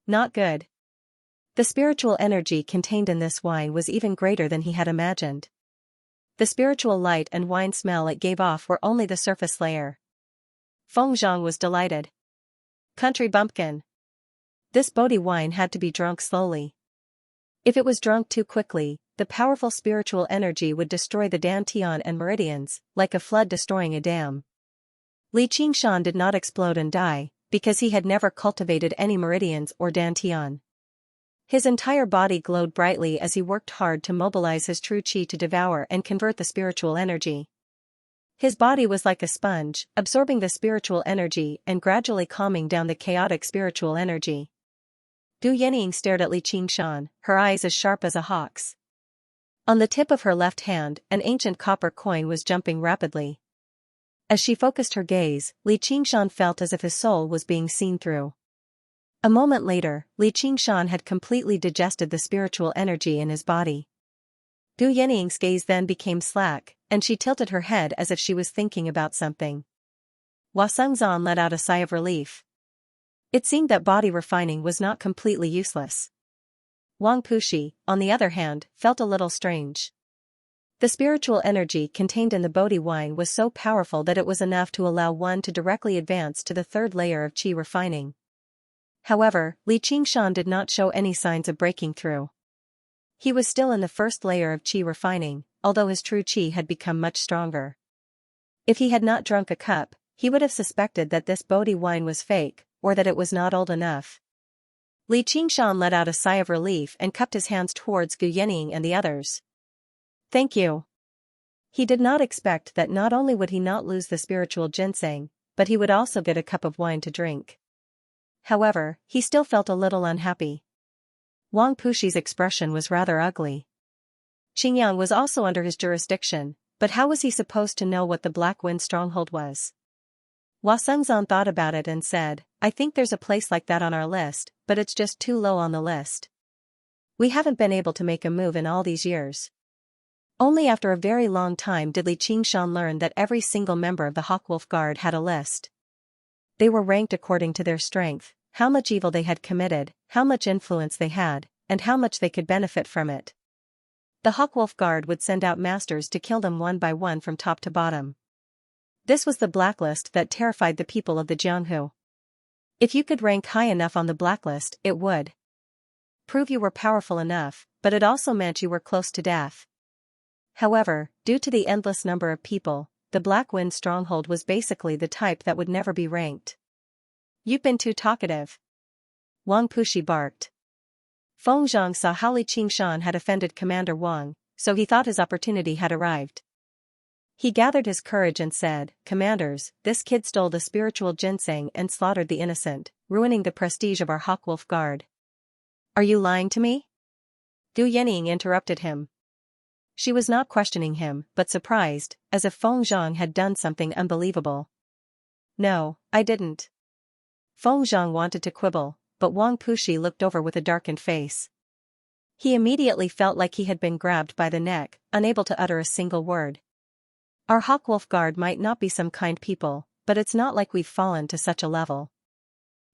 Not good. The spiritual energy contained in this wine was even greater than he had imagined. The spiritual light and wine smell it gave off were only the surface layer. Feng Zhang was delighted. Country bumpkin. This Bodhi wine had to be drunk slowly. If it was drunk too quickly, the powerful spiritual energy would destroy the dantian and meridians, like a flood destroying a dam. Li Qingshan did not explode and die, because he had never cultivated any meridians or dantian. His entire body glowed brightly as he worked hard to mobilize his true qi to devour and convert the spiritual energy. His body was like a sponge, absorbing the spiritual energy and gradually calming down the chaotic spiritual energy. Du Yening stared at Li Qingshan, her eyes as sharp as a hawk's. On the tip of her left hand, an ancient copper coin was jumping rapidly. As she focused her gaze, Li Qingshan felt as if his soul was being seen through. A moment later, Li Qingshan had completely digested the spiritual energy in his body. Du Yening's gaze then became slack, and she tilted her head as if she was thinking about something. Hua Sengzan let out a sigh of relief. It seemed that body refining was not completely useless. Wang Puxi, on the other hand, felt a little strange. The spiritual energy contained in the Bodhi wine was so powerful that it was enough to allow one to directly advance to the third layer of qi refining. However, Li Qingshan did not show any signs of breaking through. He was still in the first layer of qi refining, although his true qi had become much stronger. If he had not drunk a cup, he would have suspected that this Bodhi wine was fake, or that it was not old enough. Li Qingshan let out a sigh of relief and cupped his hands towards Gu Yening and the others. Thank you. He did not expect that not only would he not lose the spiritual ginseng, but he would also get a cup of wine to drink. However, he still felt a little unhappy. Wang Puxi's expression was rather ugly. Xingyang was also under his jurisdiction, but how was he supposed to know what the Black Wind stronghold was? Hua Sengzan thought about it and said, I think there's a place like that on our list, but it's just too low on the list. We haven't been able to make a move in all these years. Only after a very long time did Li Qingshan learn that every single member of the Hawkwolf Guard had a list. They were ranked according to their strength, how much evil they had committed, how much influence they had, and how much they could benefit from it. The Hawkwolf Guard would send out masters to kill them one by one from top to bottom. This was the blacklist that terrified the people of the Jianghu. If you could rank high enough on the blacklist, it would prove you were powerful enough, but it also meant you were close to death. However, due to the endless number of people, the Black Wind stronghold was basically the type that would never be ranked. You've been too talkative. Wang Puxi barked. Feng Zhang saw how Li Qingshan had offended Commander Wang, so he thought his opportunity had arrived. He gathered his courage and said, Commanders, this kid stole the spiritual ginseng and slaughtered the innocent, ruining the prestige of our Hawkwolf Guard. Are you lying to me? Du Yening interrupted him. She was not questioning him, but surprised, as if Feng Zhang had done something unbelievable. No, I didn't. Feng Zhang wanted to quibble, but Wang Puxi looked over with a darkened face. He immediately felt like he had been grabbed by the neck, unable to utter a single word. Our Hawkwolf Guard might not be some kind people, but it's not like we've fallen to such a level.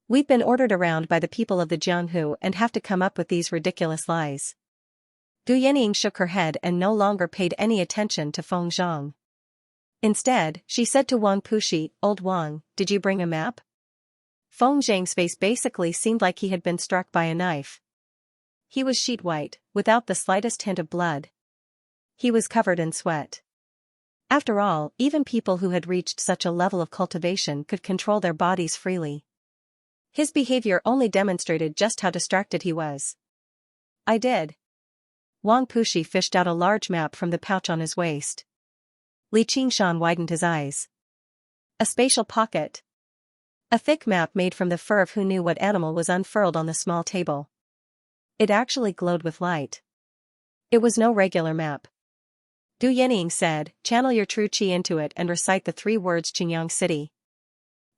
We've been ordered around by the people of the Jianghu and have to come up with these ridiculous lies. Du Yening shook her head and no longer paid any attention to Feng Zhang. Instead, she said to Wang Puxi, Old Wang, did you bring a map? Feng Zhang's face basically seemed like he had been struck by a knife. He was sheet white, without the slightest hint of blood. He was covered in sweat. After all, even people who had reached such a level of cultivation could control their bodies freely. His behavior only demonstrated just how distracted he was. I did. Wang Puxi fished out a large map from the pouch on his waist. Li Qingshan widened his eyes. A spatial pocket. A thick map made from the fur of who knew what animal was unfurled on the small table. It actually glowed with light. It was no regular map. Du Yening said, channel your true qi into it and recite the 3 words Qingyang City.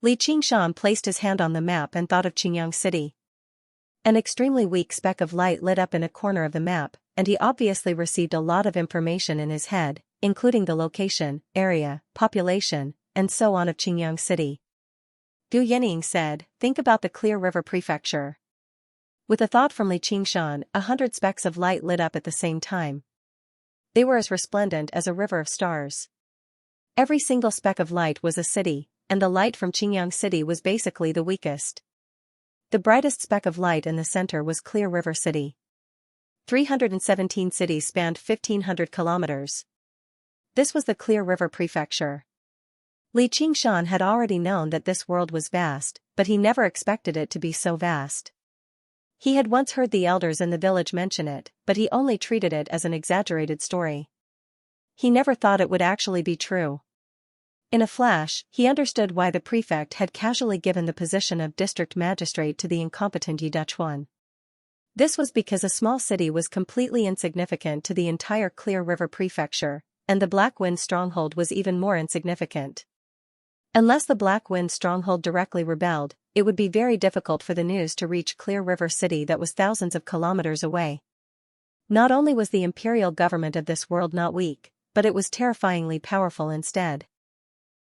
Li Qingshan placed his hand on the map and thought of Qingyang City. An extremely weak speck of light lit up in a corner of the map, and he obviously received a lot of information in his head, including the location, area, population, and so on of Qingyang City. Du Yening said, think about the Clear River Prefecture. With a thought from Li Qingshan, 100 specks of light lit up at the same time. They were as resplendent as a river of stars. Every single speck of light was a city, and the light from Qingyang City was basically the weakest. The brightest speck of light in the center was Clear River City. 317 cities spanned 1,500 kilometers. This was the Clear River Prefecture. Li Qingshan had already known that this world was vast, but he never expected it to be so vast. He had once heard the elders in the village mention it, but he only treated it as an exaggerated story. He never thought it would actually be true. In a flash, he understood why the prefect had casually given the position of district magistrate to the incompetent Yi Duchuan. This was because a small city was completely insignificant to the entire Clear River Prefecture, and the Black Wind stronghold was even more insignificant. Unless the Black Wind stronghold directly rebelled, it would be very difficult for the news to reach Clear River City that was thousands of kilometers away. Not only was the imperial government of this world not weak, but it was terrifyingly powerful instead.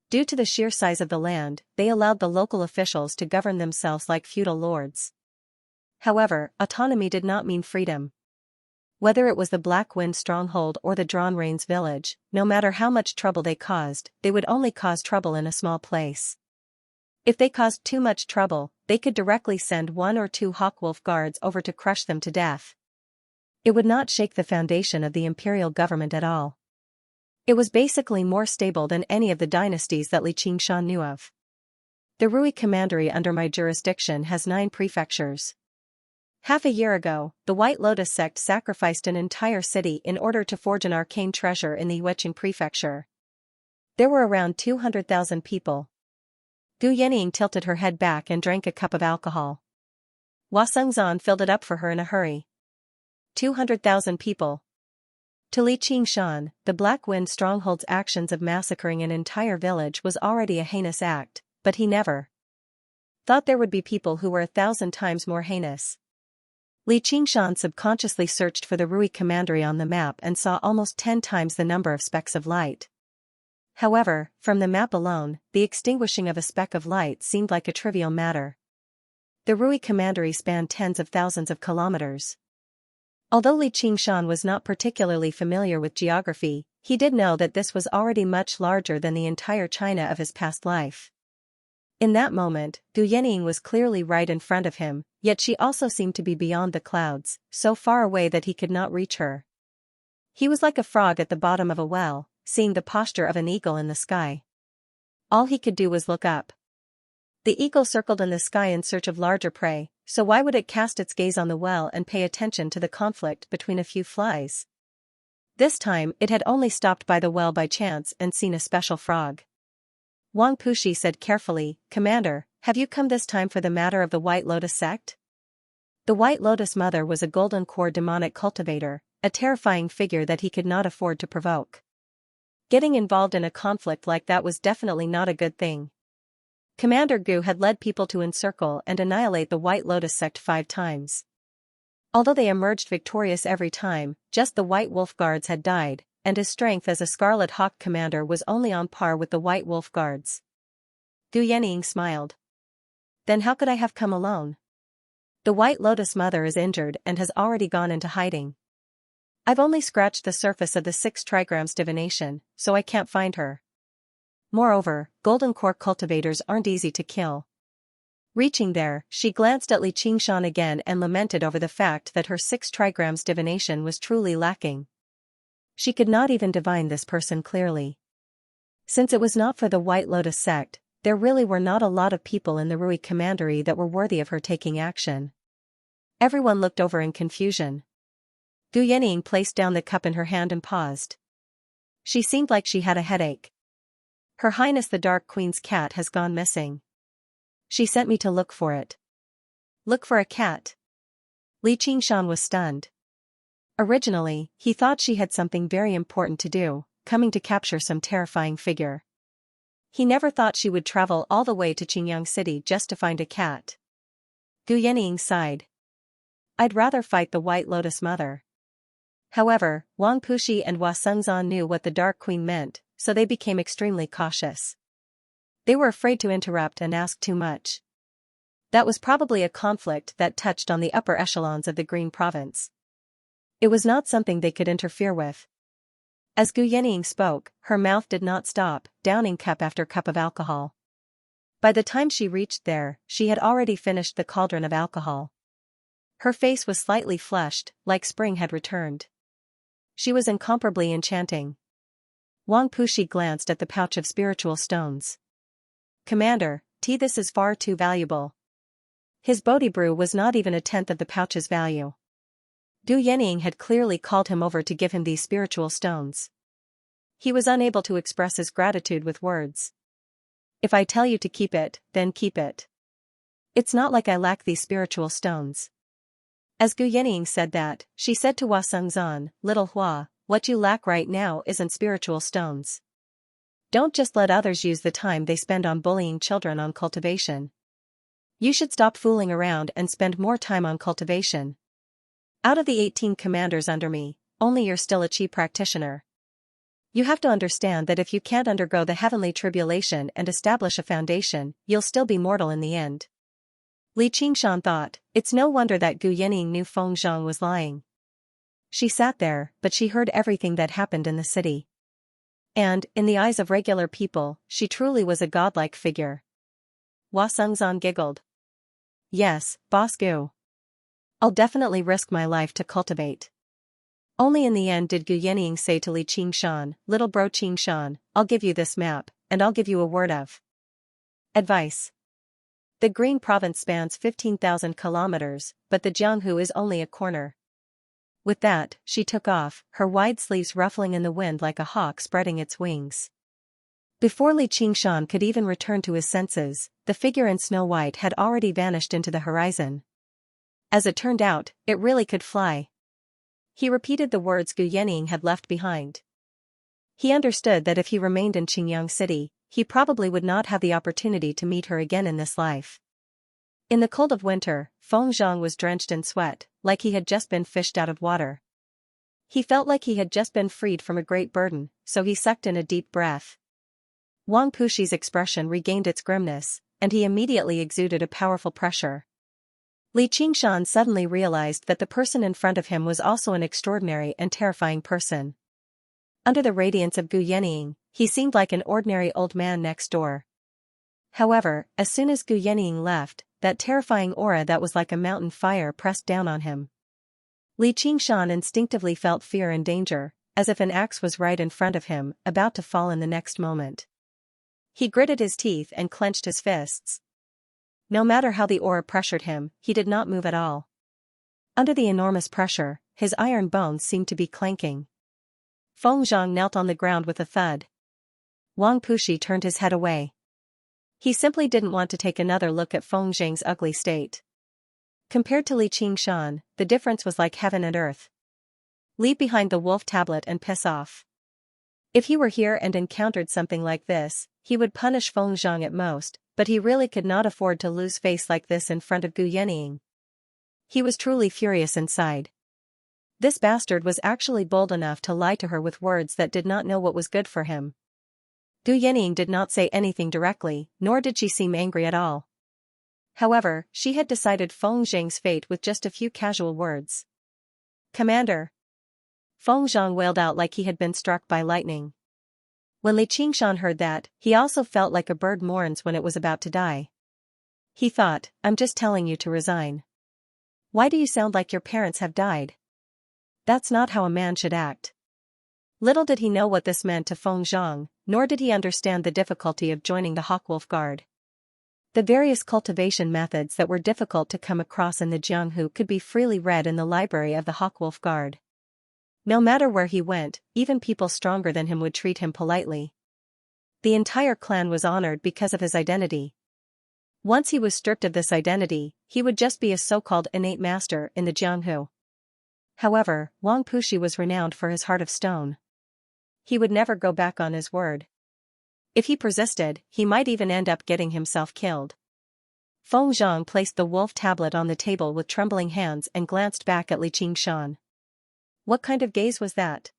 Due to the sheer size of the land, they allowed the local officials to govern themselves like feudal lords. However, autonomy did not mean freedom. Whether it was the Black Wind stronghold or the Drawn Rains village, no matter how much trouble they caused, they would only cause trouble in a small place. If they caused too much trouble, they could directly send 1 or 2 Hawkwolf guards over to crush them to death. It would not shake the foundation of the imperial government at all. It was basically more stable than any of the dynasties that Li Qingshan knew of. The Rui Commandery under my jurisdiction has 9 prefectures. Half a year ago, the White Lotus sect sacrificed an entire city in order to forge an arcane treasure in the Yueqing prefecture. There were around 200,000 people. Gu Yenying tilted her head back and drank a cup of alcohol. Hua Sengzan filled it up for her in a hurry. 200,000 people. To Li Qingshan, the Black Wind stronghold's actions of massacring an entire village was already a heinous act, but he never thought there would be people who were 1,000 times more heinous. Li Qingshan subconsciously searched for the Rui Commandery on the map and saw almost 10 times the number of specks of light. However, from the map alone, the extinguishing of a speck of light seemed like a trivial matter. The Rui Commandery spanned tens of thousands of kilometers. Although Li Qingshan was not particularly familiar with geography, he did know that this was already much larger than the entire China of his past life. In that moment, Gu Yenying was clearly right in front of him, yet she also seemed to be beyond the clouds, so far away that he could not reach her. He was like a frog at the bottom of a well, seeing the posture of an eagle in the sky. All he could do was look up. The eagle circled in the sky in search of larger prey, so why would it cast its gaze on the well and pay attention to the conflict between a few flies? This time, it had only stopped by the well by chance and seen a special frog. Wang Pushi said carefully, "Commander, have you come this time for the matter of the White Lotus sect?" The White Lotus Mother was a golden core demonic cultivator, a terrifying figure that he could not afford to provoke. Getting involved in a conflict like that was definitely not a good thing. Commander Gu had led people to encircle and annihilate the White Lotus sect 5 times. Although they emerged victorious every time, just the White Wolf Guards had died, and his strength as a Scarlet Hawk commander was only on par with the White Wolf Guards. Gu Yenying smiled. Then how could I have come alone? The White Lotus Mother is injured and has already gone into hiding. I've only scratched the surface of the 6 trigrams divination, so I can't find her. Moreover, golden core cultivators aren't easy to kill. Reaching there, she glanced at Li Qingshan again and lamented over the fact that her 6 trigrams divination was truly lacking. She could not even divine this person clearly. Since it was not for the White Lotus sect, there really were not a lot of people in the Rui Commandery that were worthy of her taking action. Everyone looked over in confusion. Gu Yenying placed down the cup in her hand and paused. She seemed like she had a headache. Her Highness the Dark Queen's cat has gone missing. She sent me to look for it. Look for a cat? Li Qingshan was stunned. Originally, he thought she had something very important to do, coming to capture some terrifying figure. He never thought she would travel all the way to Qingyang City just to find a cat. Gu Yenying sighed. I'd rather fight the White Lotus Mother. However, Wang Pushi and Hua Sengzan knew what the Dark Queen meant, so they became extremely cautious. They were afraid to interrupt and ask too much. That was probably a conflict that touched on the upper echelons of the Green Province. It was not something they could interfere with. As Gu Yenying spoke, her mouth did not stop, downing cup after cup of alcohol. By the time she reached there, she had already finished the cauldron of alcohol. Her face was slightly flushed, like spring had returned. She was incomparably enchanting. Wang Pushi glanced at the pouch of spiritual stones. Commander, this is far too valuable. His Bodhi brew was not even a tenth of the pouch's value. Gu Yening had clearly called him over to give him these spiritual stones. He was unable to express his gratitude with words. If I tell you to keep it, then keep it. It's not like I lack these spiritual stones. As Gu Yening said that, she said to Hua Sengzan, Little Hua, what you lack right now isn't spiritual stones. Don't just let others use the time they spend on bullying children on cultivation. You should stop fooling around and spend more time on cultivation. Out of the 18 commanders under me, only you're still a chi practitioner. You have to understand that if you can't undergo the heavenly tribulation and establish a foundation, you'll still be mortal in the end. Li Qingshan thought, it's no wonder that Gu Yening knew Feng Zhang was lying. She sat there, but she heard everything that happened in the city. And, in the eyes of regular people, she truly was a godlike figure. Hua Sengzan giggled. Yes, Boss Gu. I'll definitely risk my life to cultivate. Only in the end did Gu Yening say to Li Qingshan, Little bro Qingshan, I'll give you this map, and I'll give you a word of advice. The Green Province spans 15,000 kilometers, but the Jianghu is only a corner. With that, she took off, her wide sleeves ruffling in the wind like a hawk spreading its wings. Before Li Qingshan could even return to his senses, the figure in Snow White had already vanished into the horizon. As it turned out, it really could fly. He repeated the words Gu Yening had left behind. He understood that if he remained in Qingyang City, he probably would not have the opportunity to meet her again in this life. In the cold of winter, Feng Zhang was drenched in sweat, like he had just been fished out of water. He felt like he had just been freed from a great burden, so he sucked in a deep breath. Wang Pushi's expression regained its grimness, and he immediately exuded a powerful pressure. Li Qingshan suddenly realized that the person in front of him was also an extraordinary and terrifying person. Under the radiance of Gu Yening, he seemed like an ordinary old man next door. However, as soon as Gu Yening left, that terrifying aura that was like a mountain fire pressed down on him. Li Qingshan instinctively felt fear and danger, as if an axe was right in front of him, about to fall in the next moment. He gritted his teeth and clenched his fists. No matter how the aura pressured him, he did not move at all. Under the enormous pressure, his iron bones seemed to be clanking. Feng Zhang knelt on the ground with a thud. Wang Pushi turned his head away. He simply didn't want to take another look at Feng Zhang's ugly state. Compared to Li Qingshan, the difference was like heaven and earth. Leave behind the wolf tablet and piss off. If he were here and encountered something like this, he would punish Feng Zhang at most, but he really could not afford to lose face like this in front of Gu Yening. He was truly furious inside. This bastard was actually bold enough to lie to her with words that did not know what was good for him. Gu Yening did not say anything directly, nor did she seem angry at all. However, she had decided Feng Zhang's fate with just a few casual words. Commander! Feng Zhang wailed out like he had been struck by lightning. When Li Qingshan heard that, he also felt like a bird mourns when it was about to die. He thought, I'm just telling you to resign. Why do you sound like your parents have died? That's not how a man should act. Little did he know what this meant to Feng Zhang, nor did he understand the difficulty of joining the Hawkwolf Guard. The various cultivation methods that were difficult to come across in the Jianghu could be freely read in the library of the Hawkwolf Guard. No matter where he went, even people stronger than him would treat him politely. The entire clan was honored because of his identity. Once he was stripped of this identity, he would just be a so-called innate master in the Jianghu. However, Wang Pushi was renowned for his heart of stone. He would never go back on his word. If he persisted, he might even end up getting himself killed. Feng Zhang placed the wolf tablet on the table with trembling hands and glanced back at Li Qingshan. What kind of gaze was that?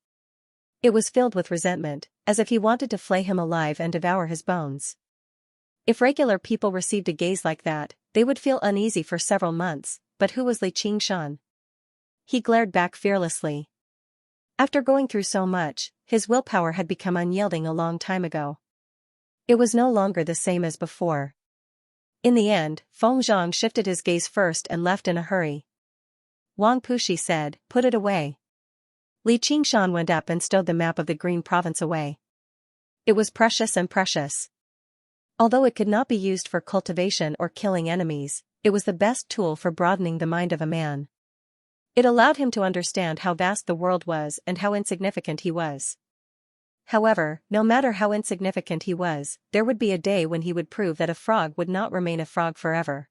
It was filled with resentment, as if he wanted to flay him alive and devour his bones. If regular people received a gaze like that, they would feel uneasy for several months, but who was Li Qingshan? He glared back fearlessly. After going through so much, his willpower had become unyielding a long time ago. It was no longer the same as before. In the end, Feng Zhang shifted his gaze first and left in a hurry. Wang Puxi said, "Put it away." Li Qingshan went up and stowed the map of the Green Province away. It was precious and precious. Although it could not be used for cultivation or killing enemies, it was the best tool for broadening the mind of a man. It allowed him to understand how vast the world was and how insignificant he was. However, no matter how insignificant he was, there would be a day when he would prove that a frog would not remain a frog forever.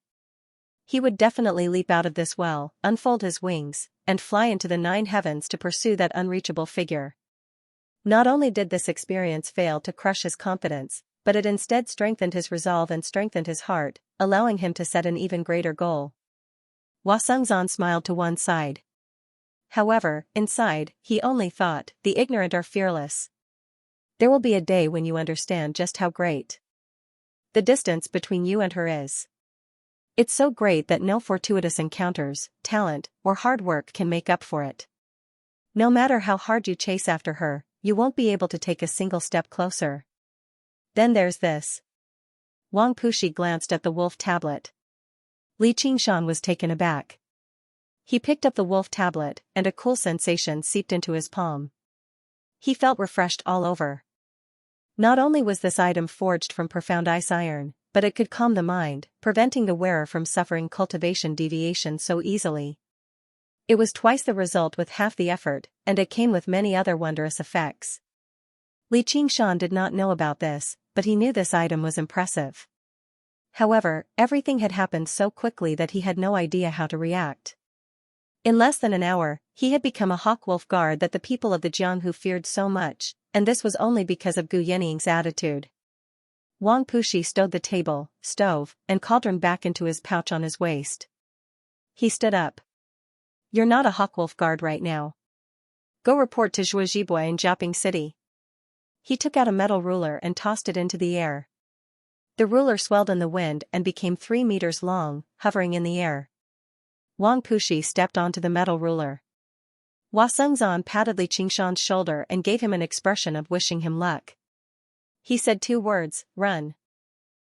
He would definitely leap out of this well, unfold his wings, and fly into the 9 heavens to pursue that unreachable figure. Not only did this experience fail to crush his confidence, but it instead strengthened his resolve and strengthened his heart, allowing him to set an even greater goal. Hua Sengzan smiled to one side. However, inside, he only thought, the ignorant are fearless. There will be a day when you understand just how great the distance between you and her is. It's so great that no fortuitous encounters, talent, or hard work can make up for it. No matter how hard you chase after her, you won't be able to take a single step closer. Then there's this. Wang Puxi glanced at the wolf tablet. Li Qingshan was taken aback. He picked up the wolf tablet, and a cool sensation seeped into his palm. He felt refreshed all over. Not only was this item forged from profound ice iron, but it could calm the mind, preventing the wearer from suffering cultivation deviation so easily. It was twice the result with half the effort, and it came with many other wondrous effects. Li Qingshan did not know about this, but he knew this item was impressive. However, everything had happened so quickly that he had no idea how to react. In less than an hour, he had become a hawk-wolf guard that the people of the Jianghu feared so much, and this was only because of Gu Yanying's attitude. Wang Puxi stowed the table, stove, and cauldron back into his pouch on his waist. He stood up. "You're not a hawk-wolf guard right now. Go report to Zhuozhibui in Jiaping City." He took out a metal ruler and tossed it into the air. The ruler swelled in the wind and became 3 meters long, hovering in the air. Wang Puxi stepped onto the metal ruler. Hua Sengzan patted Li Qingshan's shoulder and gave him an expression of wishing him luck. He said 2 words, "Run."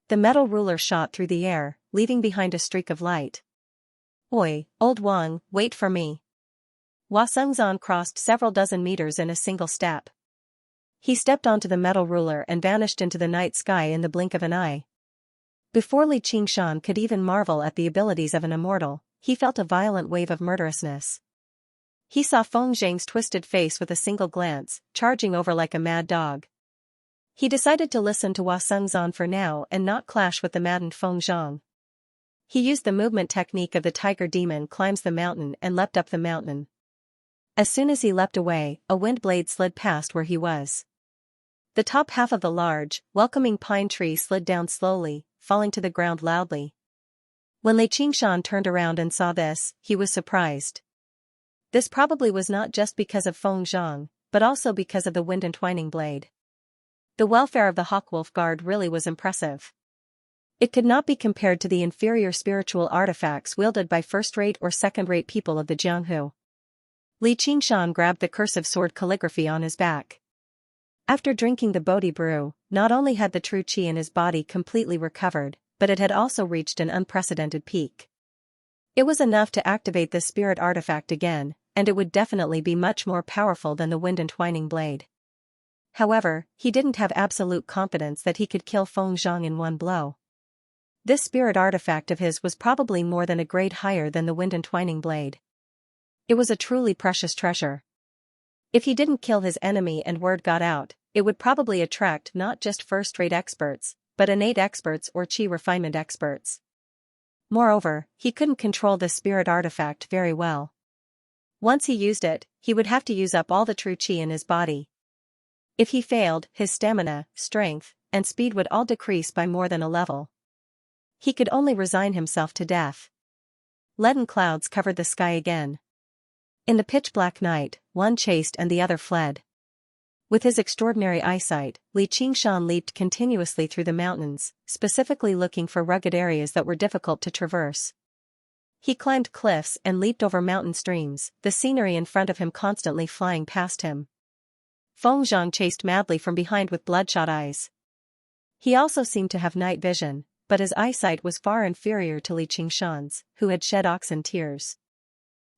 The metal ruler shot through the air, leaving behind a streak of light. "Oi, old Wang, wait for me." Hua Sengzan crossed several dozen meters in a single step. He stepped onto the metal ruler and vanished into the night sky in the blink of an eye. Before Li Qingshan could even marvel at the abilities of an immortal, he felt a violent wave of murderousness. He saw Feng Zhang's twisted face with a single glance, charging over like a mad dog. He decided to listen to Hua Sengzan for now and not clash with the maddened Feng Zhang. He used the movement technique of the tiger demon climbs the mountain and leapt up the mountain. As soon as he leapt away, a wind blade slid past where he was. The top half of the large, welcoming pine tree slid down slowly, falling to the ground loudly. When Li Qingshan turned around and saw this, he was surprised. This probably was not just because of Feng Zhang, but also because of the wind entwining blade. The welfare of the Hawkwolf Guard really was impressive. It could not be compared to the inferior spiritual artifacts wielded by first-rate or second-rate people of the Jianghu. Li Qingshan grabbed the cursive sword calligraphy on his back. After drinking the Bodhi brew, not only had the true qi in his body completely recovered, but it had also reached an unprecedented peak. It was enough to activate the spirit artifact again, and it would definitely be much more powerful than the wind entwining blade. However, he didn't have absolute confidence that he could kill Feng Zhang in one blow. This spirit artifact of his was probably more than a grade higher than the wind entwining blade. It was a truly precious treasure. If he didn't kill his enemy and word got out, it would probably attract not just first-rate experts, but innate experts or qi refinement experts. Moreover, he couldn't control the spirit artifact very well. Once he used it, he would have to use up all the true qi in his body. If he failed, his stamina, strength, and speed would all decrease by more than a level. He could only resign himself to death. Leaden clouds covered the sky again. In the pitch-black night, one chased and the other fled. With his extraordinary eyesight, Li Qingshan leaped continuously through the mountains, specifically looking for rugged areas that were difficult to traverse. He climbed cliffs and leaped over mountain streams, the scenery in front of him constantly flying past him. Feng Zhang chased madly from behind with bloodshot eyes. He also seemed to have night vision, but his eyesight was far inferior to Li Qingshan's, who had shed oxen tears.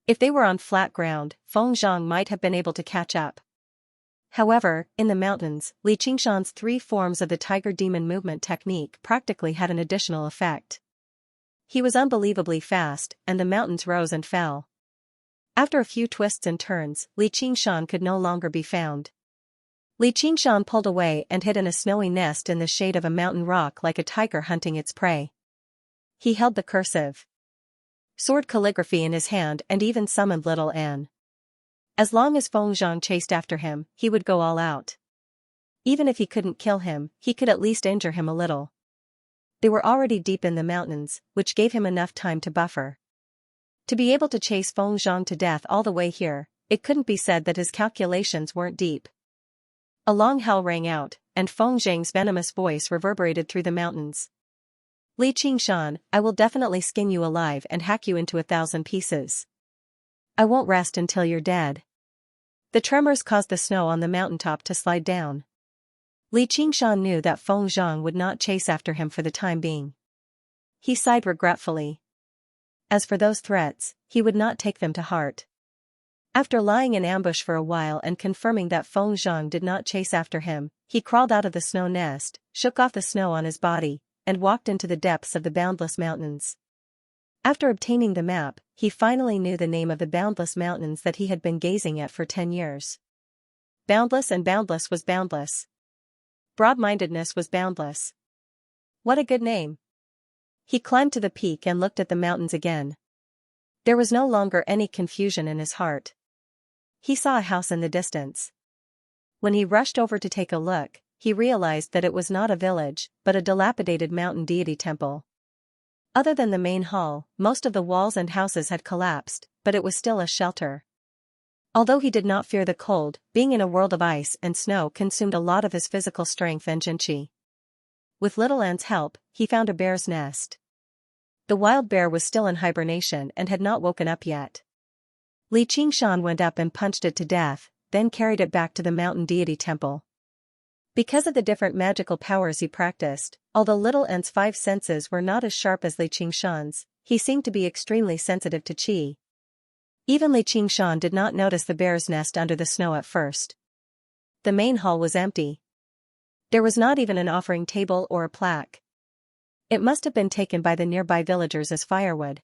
If they were on flat ground, Feng Zhang might have been able to catch up. However, in the mountains, Li Qingshan's 3 forms of the tiger demon movement technique practically had an additional effect. He was unbelievably fast, and the mountains rose and fell. After a few twists and turns, Li Qingshan could no longer be found. Li Qingshan pulled away and hid in a snowy nest in the shade of a mountain rock like a tiger hunting its prey. He held the cursive sword calligraphy in his hand and even summoned little Anne. As long as Feng Zhang chased after him, he would go all out. Even if he couldn't kill him, he could at least injure him a little. They were already deep in the mountains, which gave him enough time to buffer. To be able to chase Feng Zhang to death all the way here, it couldn't be said that his calculations weren't deep. A long howl rang out, and Feng Zhang's venomous voice reverberated through the mountains. Li Qingshan, I will definitely skin you alive and hack you into 1,000 pieces. I won't rest until you're dead. The tremors caused the snow on the mountaintop to slide down. Li Qingshan knew that Feng Zhang would not chase after him for the time being. He sighed regretfully. As for those threats, he would not take them to heart. After lying in ambush for a while and confirming that Feng Zhang did not chase after him, he crawled out of the snow nest, shook off the snow on his body, and walked into the depths of the boundless mountains. After obtaining the map, he finally knew the name of the boundless mountains that he had been gazing at for 10 years. Boundless and boundless was boundless. Broad-mindedness was boundless. What a good name. He climbed to the peak and looked at the mountains again. There was no longer any confusion in his heart. He saw a house in the distance. When he rushed over to take a look, he realized that it was not a village, but a dilapidated mountain deity temple. Other than the main hall, most of the walls and houses had collapsed, but it was still a shelter. Although he did not fear the cold, being in a world of ice and snow consumed a lot of his physical strength and Jinqi. With little Anne's help, he found a bear's nest. The wild bear was still in hibernation and had not woken up yet. Li Qingshan went up and punched it to death, then carried it back to the mountain deity temple. Because of the different magical powers he practiced, although little Anne's 5 senses were not as sharp as Li Qingshan's, he seemed to be extremely sensitive to qi. Even Li Qingshan did not notice the bear's nest under the snow at first. The main hall was empty. There was not even an offering table or a plaque. It must have been taken by the nearby villagers as firewood.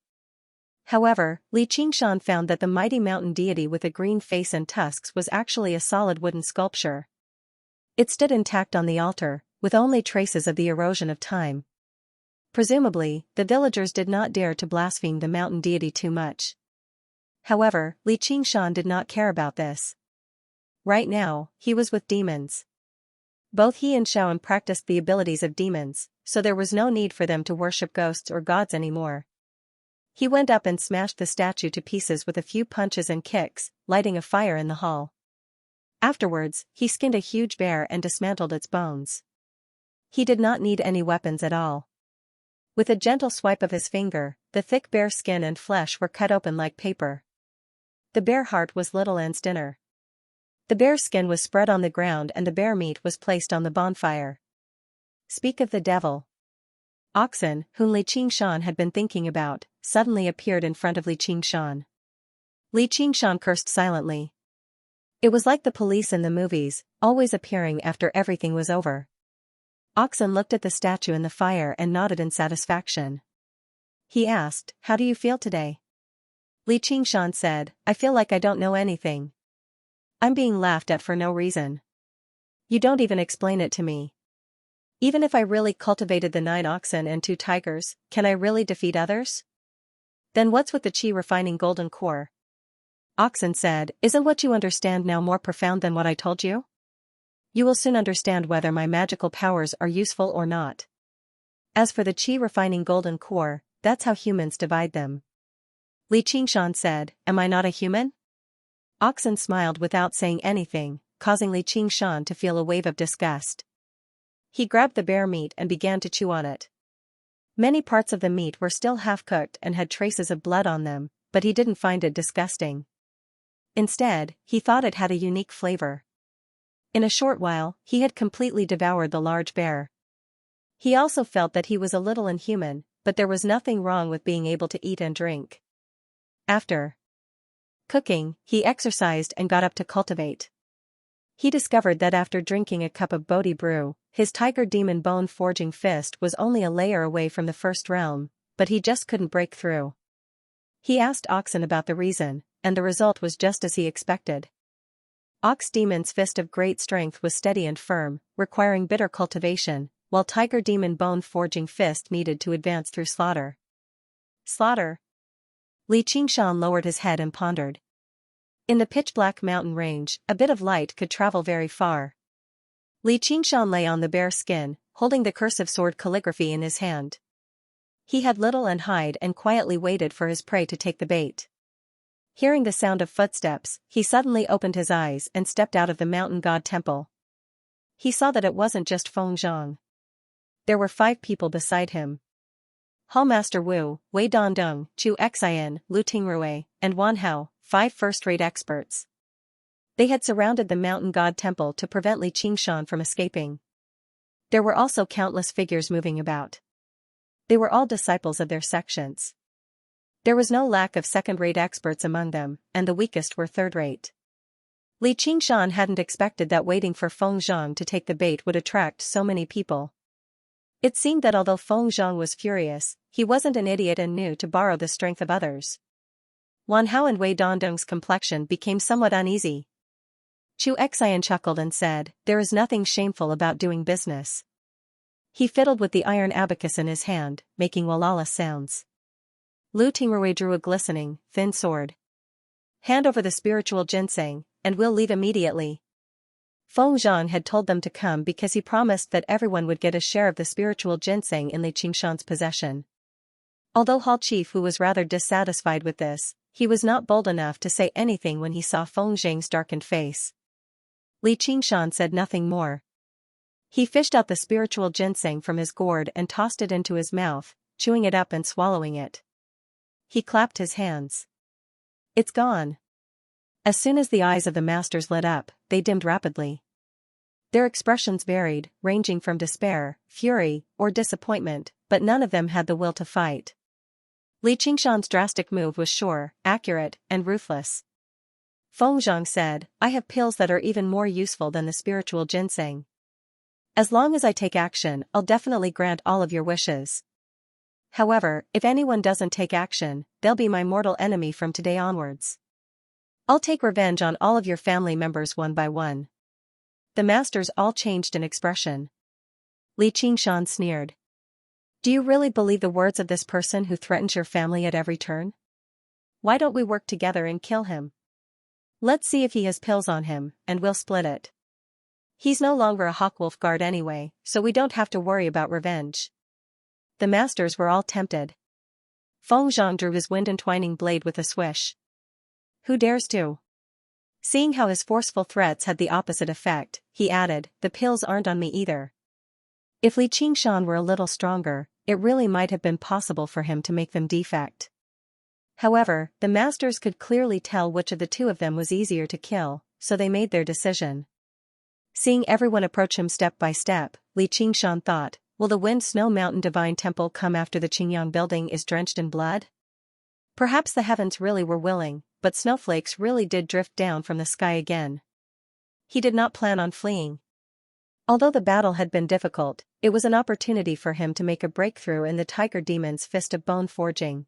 However, Li Qingshan found that the mighty mountain deity with a green face and tusks was actually a solid wooden sculpture. It stood intact on the altar, with only traces of the erosion of time. Presumably, the villagers did not dare to blaspheme the mountain deity too much. However, Li Qingshan did not care about this. Right now, he was with demons. Both he and Xiaoan practiced the abilities of demons, so there was no need for them to worship ghosts or gods anymore. He went up and smashed the statue to pieces with a few punches and kicks, lighting a fire in the hall. Afterwards, he skinned a huge bear and dismantled its bones. He did not need any weapons at all. With a gentle swipe of his finger, the thick bear skin and flesh were cut open like paper. The bear heart was little Anne's dinner. The bear skin was spread on the ground and the bear meat was placed on the bonfire. Speak of the devil. Oxen, whom Li Qingshan had been thinking about, suddenly appeared in front of Li Qingshan. Li Qingshan cursed silently. It was like the police in the movies, always appearing after everything was over. Oxen looked at the statue in the fire and nodded in satisfaction. He asked, "How do you feel today?" Li Qingshan said, "I feel like I don't know anything. I'm being laughed at for no reason. You don't even explain it to me. Even if I really cultivated the 9 oxen and 2 tigers, can I really defeat others? Then what's with the qi refining golden core?" Oxen said, "Isn't what you understand now more profound than what I told you? You will soon understand whether my magical powers are useful or not. As for the qi refining golden core, that's how humans divide them." Li Qingshan said, "Am I not a human?" Oxen smiled without saying anything, causing Li Qingshan to feel a wave of disgust. He grabbed the bear meat and began to chew on it. Many parts of the meat were still half-cooked and had traces of blood on them, but he didn't find it disgusting. Instead, he thought it had a unique flavor. In a short while, he had completely devoured the large bear. He also felt that he was a little inhuman, but there was nothing wrong with being able to eat and drink. After cooking, he exercised and got up to cultivate. He discovered that after drinking a cup of Bodhi brew, his tiger demon bone forging fist was only a layer away from the first realm, but he just couldn't break through. He asked Oxen about the reason, and the result was just as he expected. Ox Demon's fist of great strength was steady and firm, requiring bitter cultivation, while Tiger Demon bone forging fist needed to advance through slaughter. Slaughter? Li Qingshan lowered his head and pondered. In the pitch-black mountain range, a bit of light could travel very far. Li Qingshan lay on the bare skin, holding the cursive sword calligraphy in his hand. He had little and hide and quietly waited for his prey to take the bait. Hearing the sound of footsteps, he suddenly opened his eyes and stepped out of the mountain god temple. He saw that it wasn't just Feng Zhang. There were 5 people beside him. Hallmaster Wu, Wei Dondong, Chu Xian, Lu Tingrui, and Wan Hao, 5 first-rate experts. They had surrounded the mountain god temple to prevent Li Qingshan from escaping. There were also countless figures moving about. They were all disciples of their sections. There was no lack of second-rate experts among them, and the weakest were third-rate. Li Qingshan hadn't expected that waiting for Feng Zhang to take the bait would attract so many people. It seemed that although Feng Zhang was furious, he wasn't an idiot and knew to borrow the strength of others. Wan Hao and Wei Dondong's complexion became somewhat uneasy. Chu Xian chuckled and said, "There is nothing shameful about doing business." He fiddled with the iron abacus in his hand, making walala sounds. Lu Tingrui drew a glistening, thin sword. "Hand over the spiritual ginseng, and we'll leave immediately." Feng Zhang had told them to come because he promised that everyone would get a share of the spiritual ginseng in Li Qingshan's possession. Although Hall Chief Wu was rather dissatisfied with this, he was not bold enough to say anything when he saw Feng Zhang's darkened face. Li Qingshan said nothing more. He fished out the spiritual ginseng from his gourd and tossed it into his mouth, chewing it up and swallowing it. He clapped his hands. "It's gone." As soon as the eyes of the masters lit up, they dimmed rapidly. Their expressions varied, ranging from despair, fury, or disappointment, but none of them had the will to fight. Li Qingshan's drastic move was sure, accurate, and ruthless. Feng Zhang said, "I have pills that are even more useful than the spiritual ginseng. As long as I take action, I'll definitely grant all of your wishes. However, if anyone doesn't take action, they'll be my mortal enemy from today onwards. I'll take revenge on all of your family members one by one." The masters all changed in expression. Li Qingshan sneered. "Do you really believe the words of this person who threatens your family at every turn? Why don't we work together and kill him? Let's see if he has pills on him, and we'll split it. He's no longer a Hawkwolf guard anyway, so we don't have to worry about revenge." The masters were all tempted. Feng Zhang drew his wind-entwining blade with a swish. "Who dares to?" Seeing how his forceful threats had the opposite effect, he added, "The pills aren't on me either." If Li Qingshan were a little stronger, it really might have been possible for him to make them defect. However, the masters could clearly tell which of the two of them was easier to kill, so they made their decision. Seeing everyone approach him step by step, Li Qingshan thought, "Will the Wind Snow Mountain Divine Temple come after the Qingyang building is drenched in blood?" Perhaps the heavens really were willing, but snowflakes really did drift down from the sky again. He did not plan on fleeing. Although the battle had been difficult, it was an opportunity for him to make a breakthrough in the Tiger Demon's fist of bone forging.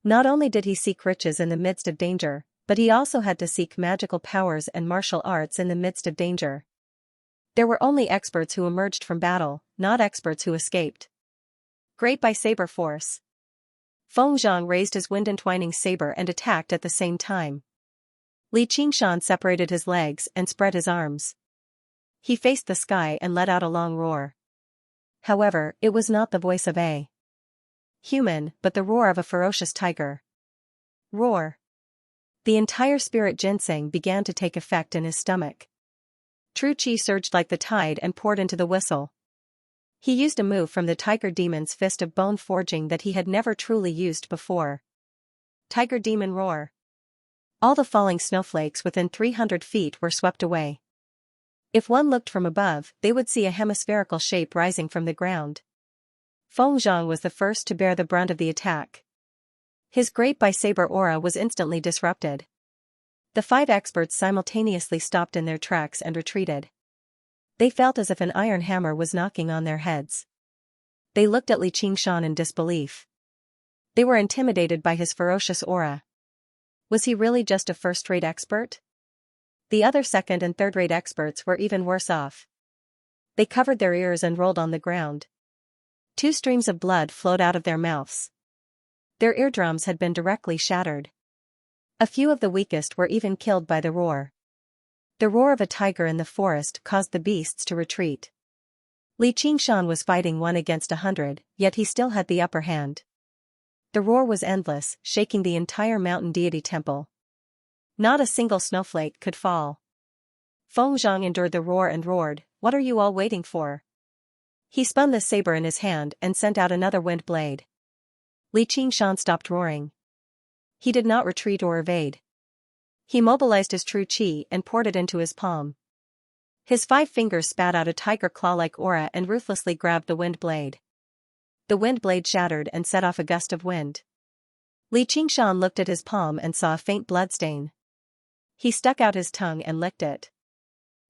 Not only did he seek riches in the midst of danger, but he also had to seek magical powers and martial arts in the midst of danger. There were only experts who emerged from battle, not experts who escaped. Great by saber force. Feng Zhang raised his wind-entwining saber and attacked at the same time. Li Qingshan separated his legs and spread his arms. He faced the sky and let out a long roar. However, it was not the voice of a human, but the roar of a ferocious tiger. Roar. The entire spirit ginseng began to take effect in his stomach. True qi surged like the tide and poured into the whistle. He used a move from the Tiger Demon's fist of bone forging that he had never truly used before. Tiger Demon Roar. All the falling snowflakes within 300 feet were swept away. If one looked from above, they would see a hemispherical shape rising from the ground. Feng Zhang was the first to bear the brunt of the attack. His great bi-saber aura was instantly disrupted. The 5 experts simultaneously stopped in their tracks and retreated. They felt as if an iron hammer was knocking on their heads. They looked at Li Qingshan in disbelief. They were intimidated by his ferocious aura. Was he really just a first-rate expert? The other second- and third-rate experts were even worse off. They covered their ears and rolled on the ground. 2 streams of blood flowed out of their mouths. Their eardrums had been directly shattered. A few of the weakest were even killed by the roar. The roar of a tiger in the forest caused the beasts to retreat. Li Qingshan was fighting 1 against 100, yet he still had the upper hand. The roar was endless, shaking the entire mountain deity temple. Not a single snowflake could fall. Feng Zhang endured the roar and roared, "What are you all waiting for?" He spun the saber in his hand and sent out another wind blade. Li Qingshan stopped roaring. He did not retreat or evade. He mobilized his true qi and poured it into his palm. His 5 fingers spat out a tiger claw-like aura and ruthlessly grabbed the wind blade. The wind blade shattered and set off a gust of wind. Li Qingshan looked at his palm and saw a faint bloodstain. He stuck out his tongue and licked it.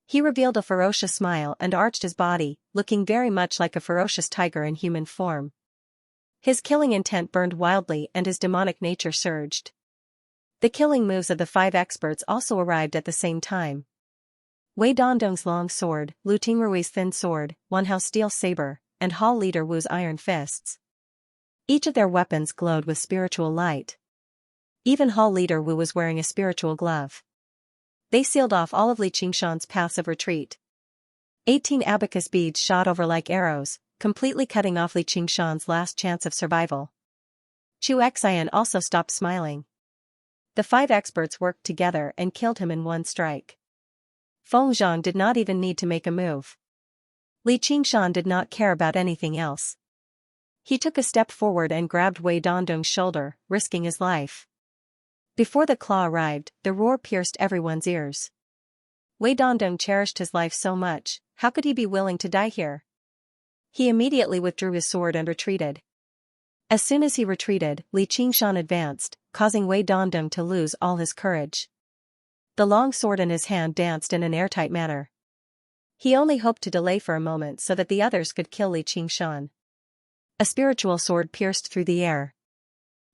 He revealed a ferocious smile and arched his body, looking very much like a ferocious tiger in human form. His killing intent burned wildly and his demonic nature surged. The killing moves of the 5 experts also arrived at the same time. Wei Dongdong's long sword, Lu Tingrui's thin sword, Wanhao's steel saber, and Hall Leader Wu's iron fists. Each of their weapons glowed with spiritual light. Even Hall Leader Wu was wearing a spiritual glove. They sealed off all of Li Qingshan's paths of retreat. 18 abacus beads shot over like arrows, completely cutting off Li Qingshan's last chance of survival. Chu Xian also stopped smiling. The 5 experts worked together and killed him in one strike. Feng Zhang did not even need to make a move. Li Qingshan did not care about anything else. He took a step forward and grabbed Wei Dongdong's shoulder, risking his life. Before the claw arrived, the roar pierced everyone's ears. Wei Dongdong cherished his life so much, how could he be willing to die here? He immediately withdrew his sword and retreated. As soon as he retreated, Li Qingshan advanced, causing Wei Dongdong to lose all his courage. The long sword in his hand danced in an airtight manner. He only hoped to delay for a moment so that the others could kill Li Qingshan. A spiritual sword pierced through the air.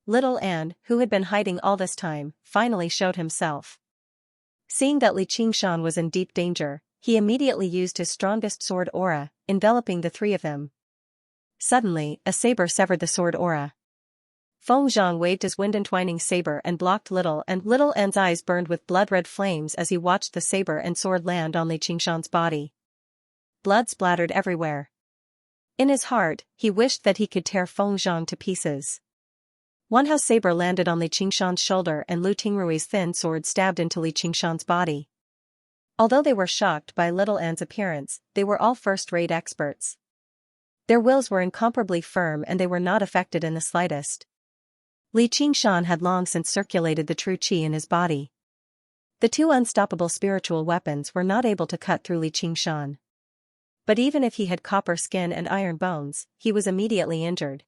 Little An, who had been hiding all this time, finally showed himself. Seeing that Li Qingshan was in deep danger, he immediately used his strongest sword aura, enveloping the 3 of them. Suddenly, a saber severed the sword aura. Feng Zhang waved his wind-entwining saber and blocked Little An's eyes burned with blood-red flames as he watched the saber and sword land on Li Qingshan's body. Blood splattered everywhere. In his heart, he wished that he could tear Feng Zhang to pieces. Wanhao's saber landed on Li Qingshan's shoulder and Lu Tingrui's thin sword stabbed into Li Qingshan's body. Although they were shocked by Little An's appearance, they were all first-rate experts. Their wills were incomparably firm and they were not affected in the slightest. Li Qingshan had long since circulated the true qi in his body. The 2 unstoppable spiritual weapons were not able to cut through Li Qingshan. But even if he had copper skin and iron bones, he was immediately injured.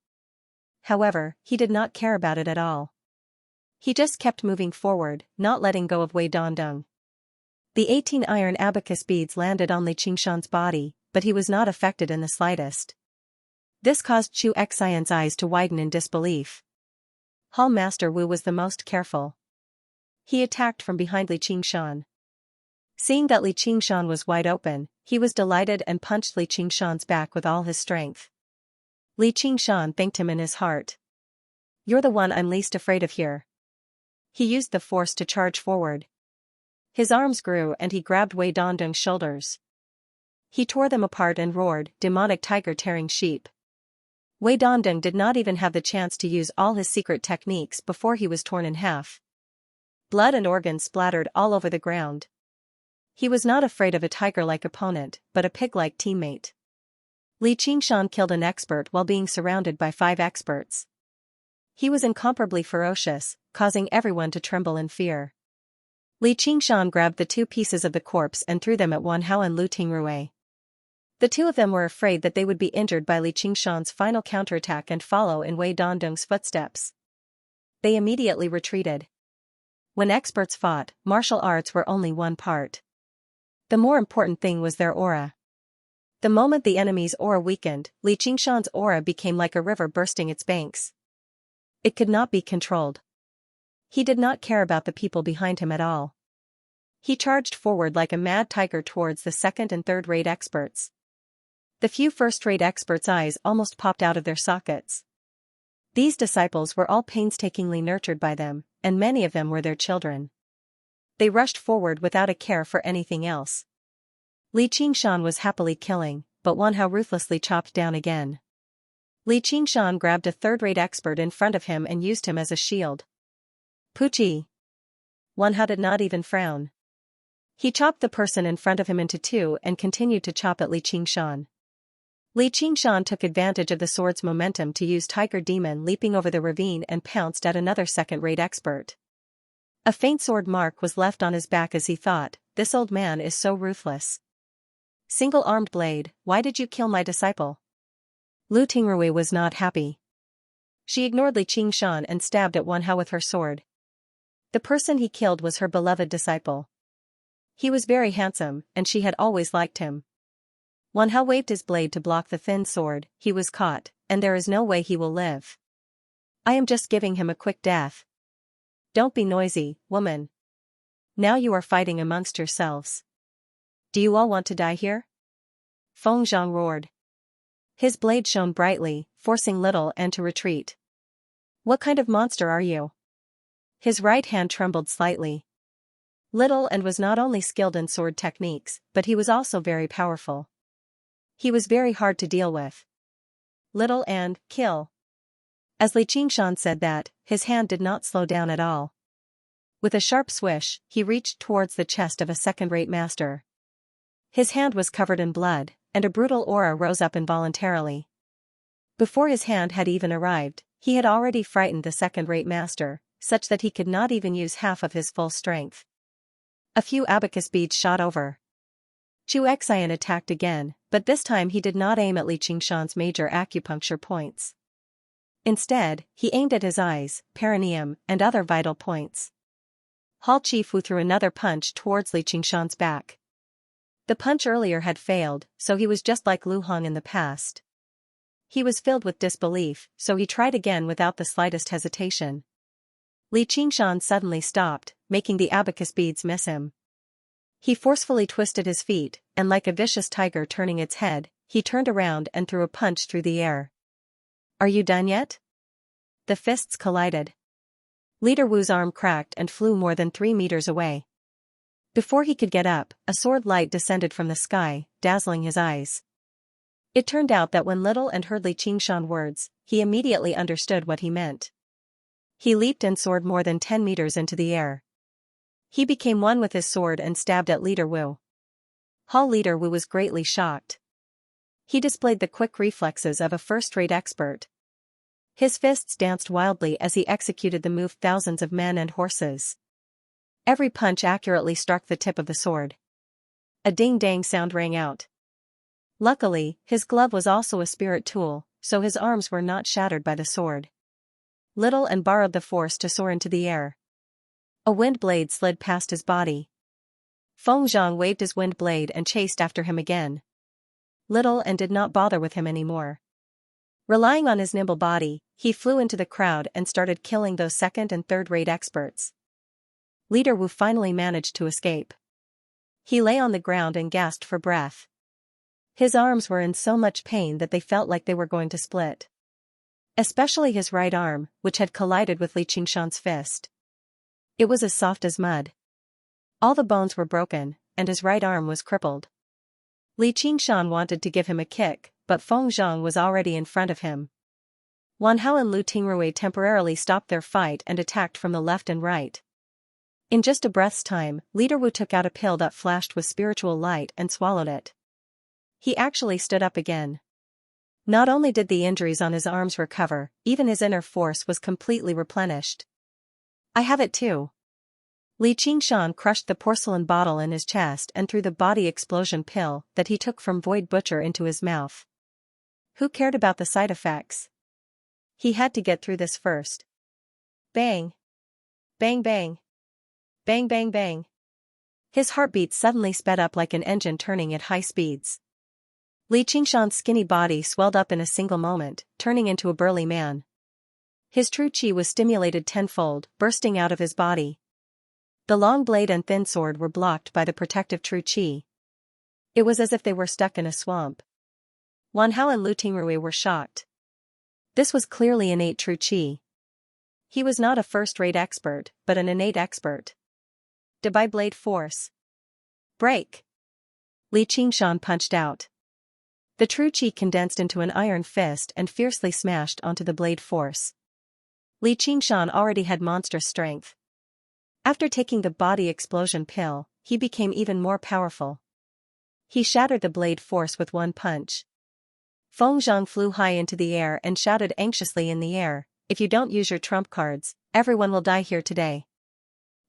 However, he did not care about it at all. He just kept moving forward, not letting go of Wei Dongdong. The 18 iron abacus beads landed on Li Qingshan's body, but he was not affected in the slightest. This caused Chu Xian's eyes to widen in disbelief. Hall Master Wu was the most careful. He attacked from behind Li Qingshan. Seeing that Li Qingshan was wide open, he was delighted and punched Li Qingshan's back with all his strength. Li Qingshan thanked him in his heart. "You're the one I'm least afraid of here." He used the force to charge forward. His arms grew and he grabbed Wei Dongdong's shoulders. He tore them apart and roared, "Demonic tiger tearing sheep." Wei Dongdong did not even have the chance to use all his secret techniques before he was torn in half. Blood and organs splattered all over the ground. He was not afraid of a tiger-like opponent, but a pig-like teammate. Li Qingshan killed an expert while being surrounded by 5 experts. He was incomparably ferocious, causing everyone to tremble in fear. Li Qingshan grabbed the two pieces of the corpse and threw them at Wan Hao and Lu Tingrui. The two of them were afraid that they would be injured by Li Qingshan's final counterattack and follow in Wei Dongdong's footsteps. They immediately retreated. When experts fought, martial arts were only one part. The more important thing was their aura. The moment the enemy's aura weakened, Li Qingshan's aura became like a river bursting its banks. It could not be controlled. He did not care about the people behind him at all. He charged forward like a mad tiger towards the second and third-rate experts. The few first-rate experts' eyes almost popped out of their sockets. These disciples were all painstakingly nurtured by them, and many of them were their children. They rushed forward without a care for anything else. Li Qingshan was happily killing, but Wan Hao ruthlessly chopped down again. Li Qingshan grabbed a third-rate expert in front of him and used him as a shield. Puchi! Wan Hao did not even frown. He chopped the person in front of him into two and continued to chop at Li Qingshan. Li Qingshan took advantage of the sword's momentum to use Tiger Demon leaping over the ravine and pounced at another second-rate expert. A faint sword mark was left on his back as he thought, this old man is so ruthless. Single-armed blade, why did you kill my disciple? Lu Tingrui was not happy. She ignored Li Qingshan and stabbed at Wan Hao with her sword. The person he killed was her beloved disciple. He was very handsome, and she had always liked him. Wan Hao waved his blade to block the thin sword. He was caught, and there is no way he will live. I am just giving him a quick death. Don't be noisy, woman. Now you are fighting amongst yourselves. Do you all want to die here? Feng Zhang roared. His blade shone brightly, forcing Little N to retreat. What kind of monster are you? His right hand trembled slightly. Little N was not only skilled in sword techniques, but he was also very powerful. He was very hard to deal with. Little N, kill. As Li Qingshan said that, his hand did not slow down at all. With a sharp swish, he reached towards the chest of a second-rate master. His hand was covered in blood, and a brutal aura rose up involuntarily. Before his hand had even arrived, he had already frightened the second-rate master, such that he could not even use half of his full strength. A few abacus beads shot over. Xianxia attacked again, but this time he did not aim at Li Qingshan's major acupuncture points. Instead, he aimed at his eyes, perineum, and other vital points. Hall Chifu threw another punch towards Li Qingshan's back. The punch earlier had failed, so he was just like Lu Hong in the past. He was filled with disbelief, so he tried again without the slightest hesitation. Li Qingshan suddenly stopped, making the abacus beads miss him. He forcefully twisted his feet, and like a vicious tiger turning its head, he turned around and threw a punch through the air. Are you done yet? The fists collided. Leader Wu's arm cracked and flew more than 3 meters away. Before he could get up, a sword light descended from the sky, dazzling his eyes. It turned out that when Little N heard Li Qingshan words, he immediately understood what he meant. He leaped and soared more than 10 meters into the air. He became one with his sword and stabbed at Leader Wu. Hall Leader Wu was greatly shocked. He displayed the quick reflexes of a first-rate expert. His fists danced wildly as he executed the move thousands of men and horses. Every punch accurately struck the tip of the sword. A ding-dang sound rang out. Luckily, his glove was also a spirit tool, so his arms were not shattered by the sword. Little N borrowed the force to soar into the air. A wind blade slid past his body. Feng Zhang waved his wind blade and chased after him again. Little N did not bother with him anymore. Relying on his nimble body, he flew into the crowd and started killing those second- and third-rate experts. Leader Wu finally managed to escape. He lay on the ground and gasped for breath. His arms were in so much pain that they felt like they were going to split. Especially his right arm, which had collided with Li Qingshan's fist. It was as soft as mud. All the bones were broken, and his right arm was crippled. Li Qingshan wanted to give him a kick, but Feng Zhang was already in front of him. Wan Hao and Lu Tingrui temporarily stopped their fight and attacked from the left and right. In just a breath's time, Leader Wu took out a pill that flashed with spiritual light and swallowed it. He actually stood up again. Not only did the injuries on his arms recover, even his inner force was completely replenished. I have it too. Li Qingshan crushed the porcelain bottle in his chest and threw the body explosion pill that he took from Void Butcher into his mouth. Who cared about the side effects? He had to get through this first. Bang! Bang bang! Bang bang bang! His heartbeat suddenly sped up like an engine turning at high speeds. Li Qingshan's skinny body swelled up in a single moment, turning into a burly man. His true qi was stimulated tenfold, bursting out of his body. The long blade and thin sword were blocked by the protective true qi. It was as if they were stuck in a swamp. Wan Hao and Lu Tingrui were shocked. This was clearly innate true qi. He was not a first-rate expert, but an innate expert. Debai blade force. Break! Li Qingshan punched out. The true qi condensed into an iron fist and fiercely smashed onto the blade force. Li Qingshan already had monstrous strength. After taking the body explosion pill, he became even more powerful. He shattered the blade force with one punch. Feng Zhang flew high into the air and shouted anxiously in the air, "If you don't use your trump cards, everyone will die here today."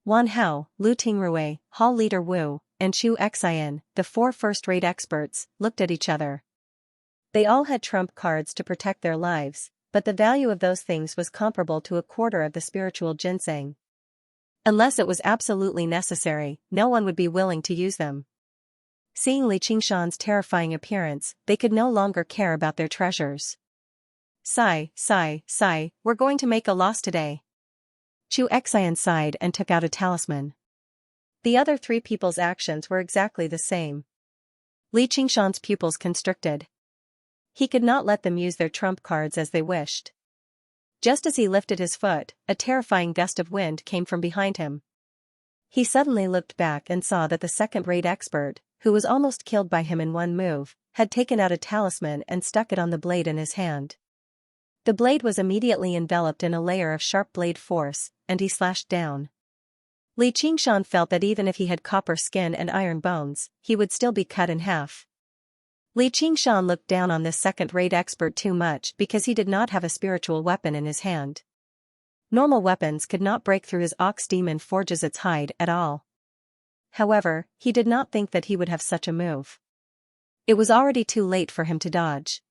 Wan Hao, Lu Tingrui, Hall Leader Wu, and Chu Xian, the 4 first-rate experts, looked at each other. They all had trump cards to protect their lives, but the value of those things was comparable to a quarter of the spiritual ginseng. Unless it was absolutely necessary, no one would be willing to use them. Seeing Li Qingshan's terrifying appearance, they could no longer care about their treasures. Sigh, we're going to make a loss today. Chu Xian sighed and took out a talisman. The other 3 people's actions were exactly the same. Li Qingshan's pupils constricted. He could not let them use their trump cards as they wished. Just as he lifted his foot, a terrifying gust of wind came from behind him. He suddenly looked back and saw that the second-rate expert, who was almost killed by him in one move, had taken out a talisman and stuck it on the blade in his hand. The blade was immediately enveloped in a layer of sharp blade force, and he slashed down. Li Qingshan felt that even if he had copper skin and iron bones, he would still be cut in half. Li Qingshan looked down on this second-rate expert too much because he did not have a spiritual weapon in his hand. Normal weapons could not break through his ox demon forges its hide at all. However, he did not think that he would have such a move. It was already too late for him to dodge.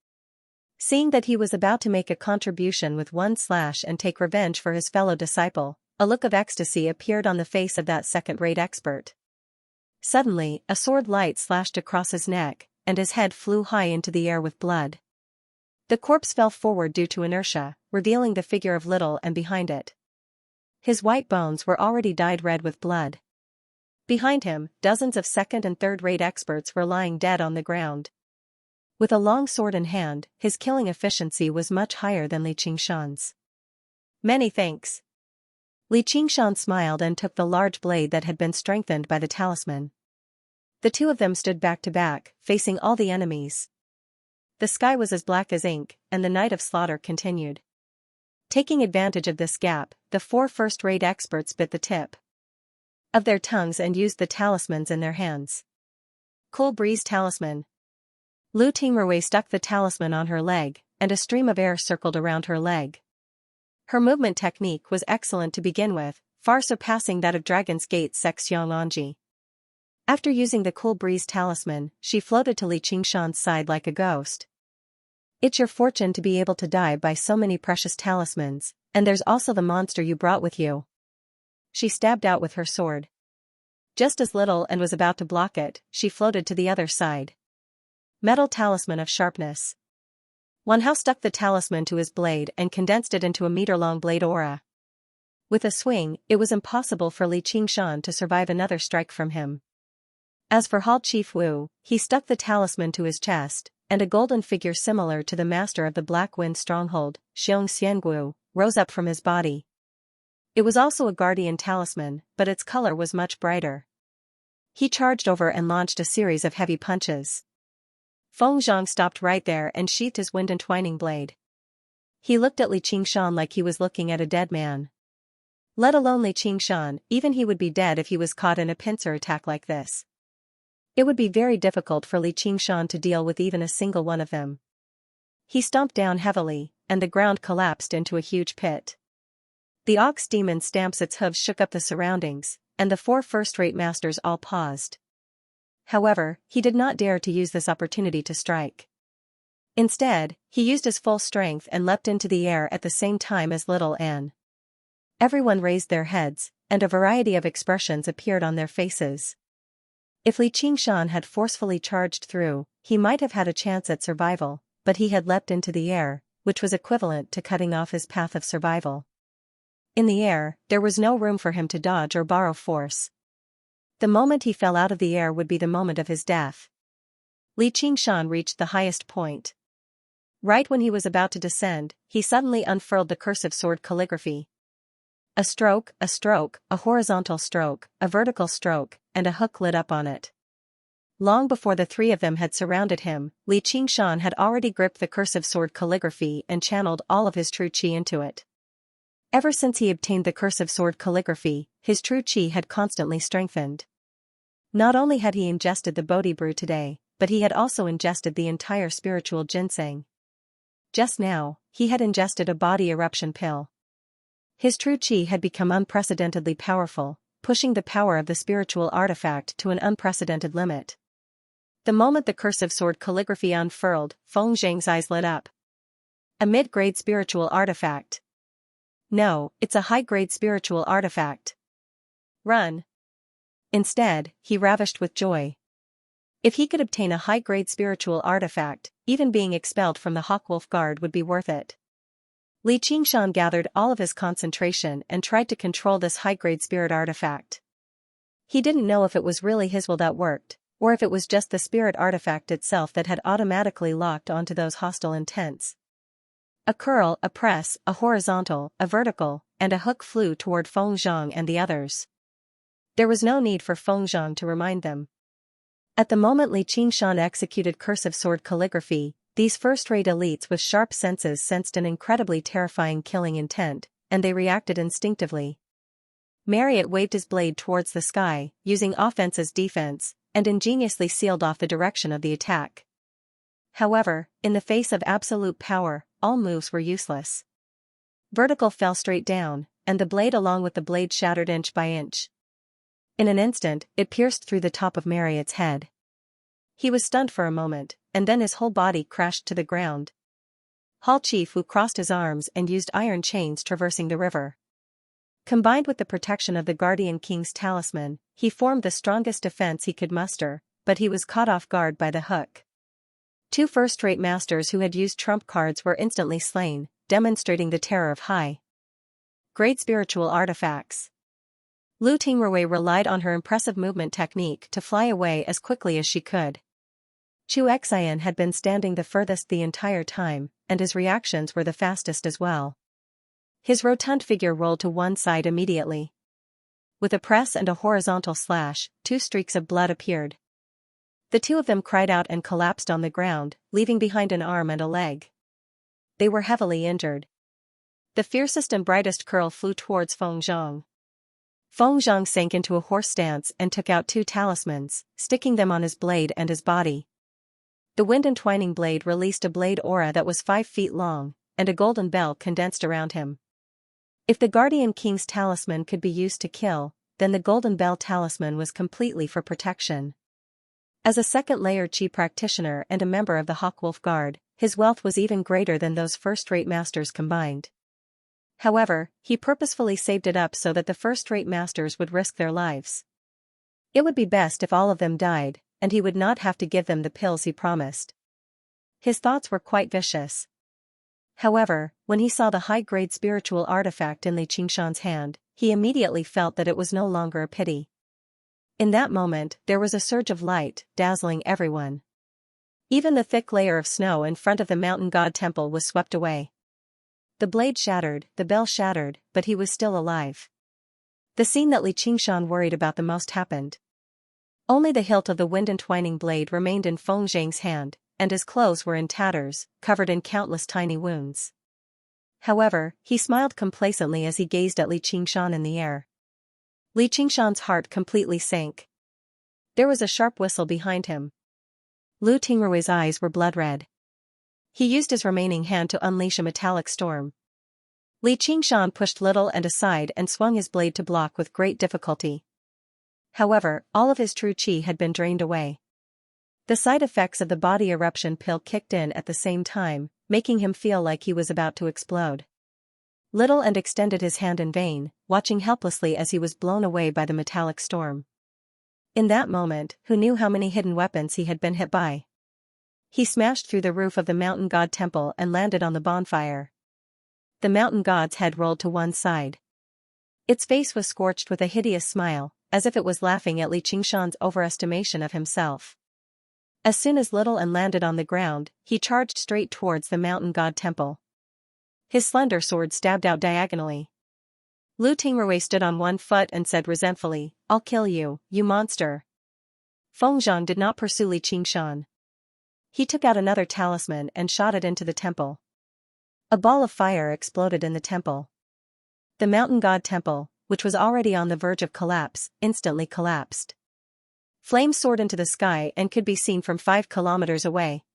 Seeing that he was about to make a contribution with one slash and take revenge for his fellow disciple, a look of ecstasy appeared on the face of that second-rate expert. Suddenly, a sword light slashed across his neck, and his head flew high into the air with blood. The corpse fell forward due to inertia, revealing the figure of Little and behind it. His white bones were already dyed red with blood. Behind him, dozens of second- and third-rate experts were lying dead on the ground. With a long sword in hand, his killing efficiency was much higher than Li Qingshan's. "Many thanks." Li Qingshan smiled and took the large blade that had been strengthened by the talisman. The 2 of them stood back to back, facing all the enemies. The sky was as black as ink, and the night of slaughter continued. Taking advantage of this gap, the 4 first-rate experts bit the tip of their tongues and used the talismans in their hands. Cool breeze talisman. Lu Tingrui stuck the talisman on her leg, and a stream of air circled around her leg. Her movement technique was excellent to begin with, far surpassing that of Dragon's Gate's Xianxia. After using the cool breeze talisman, she floated to Li Qingshan's side like a ghost. "It's your fortune to be able to die by so many precious talismans, and there's also the monster you brought with you." She stabbed out with her sword. Just as Little and was about to block it, she floated to the other side. Metal talisman of sharpness. Wan Hao stuck the talisman to his blade and condensed it into a meter-long blade aura. With a swing, it was impossible for Li Qingshan to survive another strike from him. As for Hall Chief Wu, he stuck the talisman to his chest, and a golden figure similar to the master of the Black Wind stronghold, Xianxia, rose up from his body. It was also a guardian talisman, but its color was much brighter. He charged over and launched a series of heavy punches. Feng Zhang stopped right there and sheathed his wind-entwining blade. He looked at Li Qingshan like he was looking at a dead man. Let alone Li Qingshan, even he would be dead if he was caught in a pincer attack like this. It would be very difficult for Li Qingshan to deal with even a single one of them. He stomped down heavily, and the ground collapsed into a huge pit. The ox demon stamps its hooves shook up the surroundings, and the 4 first-rate masters all paused. However, he did not dare to use this opportunity to strike. Instead, he used his full strength and leapt into the air at the same time as little Anne. Everyone raised their heads, and a variety of expressions appeared on their faces. If Li Qingshan had forcefully charged through, he might have had a chance at survival, but he had leapt into the air, which was equivalent to cutting off his path of survival. In the air, there was no room for him to dodge or borrow force. The moment he fell out of the air would be the moment of his death. Li Qingshan reached the highest point. Right when he was about to descend, he suddenly unfurled the cursive sword calligraphy. A stroke, a horizontal stroke, a vertical stroke, and a hook lit up on it. Long before the 3 of them had surrounded him, Li Qingshan had already gripped the cursive sword calligraphy and channeled all of his true qi into it. Ever since he obtained the cursive sword calligraphy, his true qi had constantly strengthened. Not only had he ingested the Bodhi brew today, but he had also ingested the entire spiritual ginseng. Just now, he had ingested a body eruption pill. His true qi had become unprecedentedly powerful, pushing the power of the spiritual artifact to an unprecedented limit. The moment the cursive sword calligraphy unfurled, Feng Zhang's eyes lit up. A mid-grade spiritual artifact. No, it's a high-grade spiritual artifact. Run. Instead, he ravished with joy. If he could obtain a high-grade spiritual artifact, even being expelled from the Hawkwolf Guard would be worth it. Li Qingshan gathered all of his concentration and tried to control this high-grade spirit artifact. He didn't know if it was really his will that worked, or if it was just the spirit artifact itself that had automatically locked onto those hostile intents. A curl, a press, a horizontal, a vertical, and a hook flew toward Feng Zhang and the others. There was no need for Feng Zhang to remind them. At the moment Li Qingshan executed cursive sword calligraphy, these first-rate elites with sharp senses sensed an incredibly terrifying killing intent, and they reacted instinctively. Marriott waved his blade towards the sky, using offense as defense, and ingeniously sealed off the direction of the attack. However, in the face of absolute power, all moves were useless. Vertical fell straight down, and the blade along with the blade shattered inch by inch. In an instant, it pierced through the top of Marriott's head. He was stunned for a moment, and then his whole body crashed to the ground. Hall Chief Wu crossed his arms and used iron chains traversing the river. Combined with the protection of the Guardian King's talisman, he formed the strongest defense he could muster, but he was caught off guard by the hook. 2 first-rate masters who had used trump cards were instantly slain, demonstrating the terror of high-grade spiritual artifacts. Lu Tingrui relied on her impressive movement technique to fly away as quickly as she could. Chu Xian had been standing the furthest the entire time, and his reactions were the fastest as well. His rotund figure rolled to one side immediately. With a press and a horizontal slash, 2 streaks of blood appeared. The 2 of them cried out and collapsed on the ground, leaving behind an arm and a leg. They were heavily injured. The fiercest and brightest curl flew towards Feng Zhang. Feng Zhang sank into a horse stance and took out 2 talismans, sticking them on his blade and his body. The wind-entwining blade released a blade aura that was 5 feet long, and a golden bell condensed around him. If the Guardian King's talisman could be used to kill, then the golden bell talisman was completely for protection. As a second-layer Qi practitioner and a member of the Hawkwolf Guard, his wealth was even greater than those first-rate masters combined. However, he purposefully saved it up so that the first-rate masters would risk their lives. It would be best if all of them died, and he would not have to give them the pills he promised. His thoughts were quite vicious. However, when he saw the high-grade spiritual artifact in Li Qingshan's hand, he immediately felt that it was no longer a pity. In that moment, there was a surge of light, dazzling everyone. Even the thick layer of snow in front of the mountain god temple was swept away. The blade shattered, the bell shattered, but he was still alive. The scene that Li Qingshan worried about the most happened. Only the hilt of the wind-entwining blade remained in Feng Zhang's hand, and his clothes were in tatters, covered in countless tiny wounds. However, he smiled complacently as he gazed at Li Qingshan in the air. Li Qingshan's heart completely sank. There was a sharp whistle behind him. Lu Tingrui's eyes were blood-red. He used his remaining hand to unleash a metallic storm. Li Qingshan pushed little and aside and swung his blade to block with great difficulty. However, all of his true chi had been drained away. The side effects of the body eruption pill kicked in at the same time, making him feel like he was about to explode. Little and extended his hand in vain, watching helplessly as he was blown away by the metallic storm. In that moment, who knew how many hidden weapons he had been hit by? He smashed through the roof of the mountain god temple and landed on the bonfire. The mountain god's head rolled to one side. Its face was scorched with a hideous smile, as if it was laughing at Li Qingshan's overestimation of himself. As soon as Little and landed on the ground, he charged straight towards the mountain god temple. His slender sword stabbed out diagonally. Lu Tingrui stood on one foot and said resentfully, "I'll kill you, you monster." Feng Zhang did not pursue Li Qingshan. He took out another talisman and shot it into the temple. A ball of fire exploded in the temple. The mountain god temple, which was already on the verge of collapse, instantly collapsed. Flames soared into the sky and could be seen from 5 kilometers away.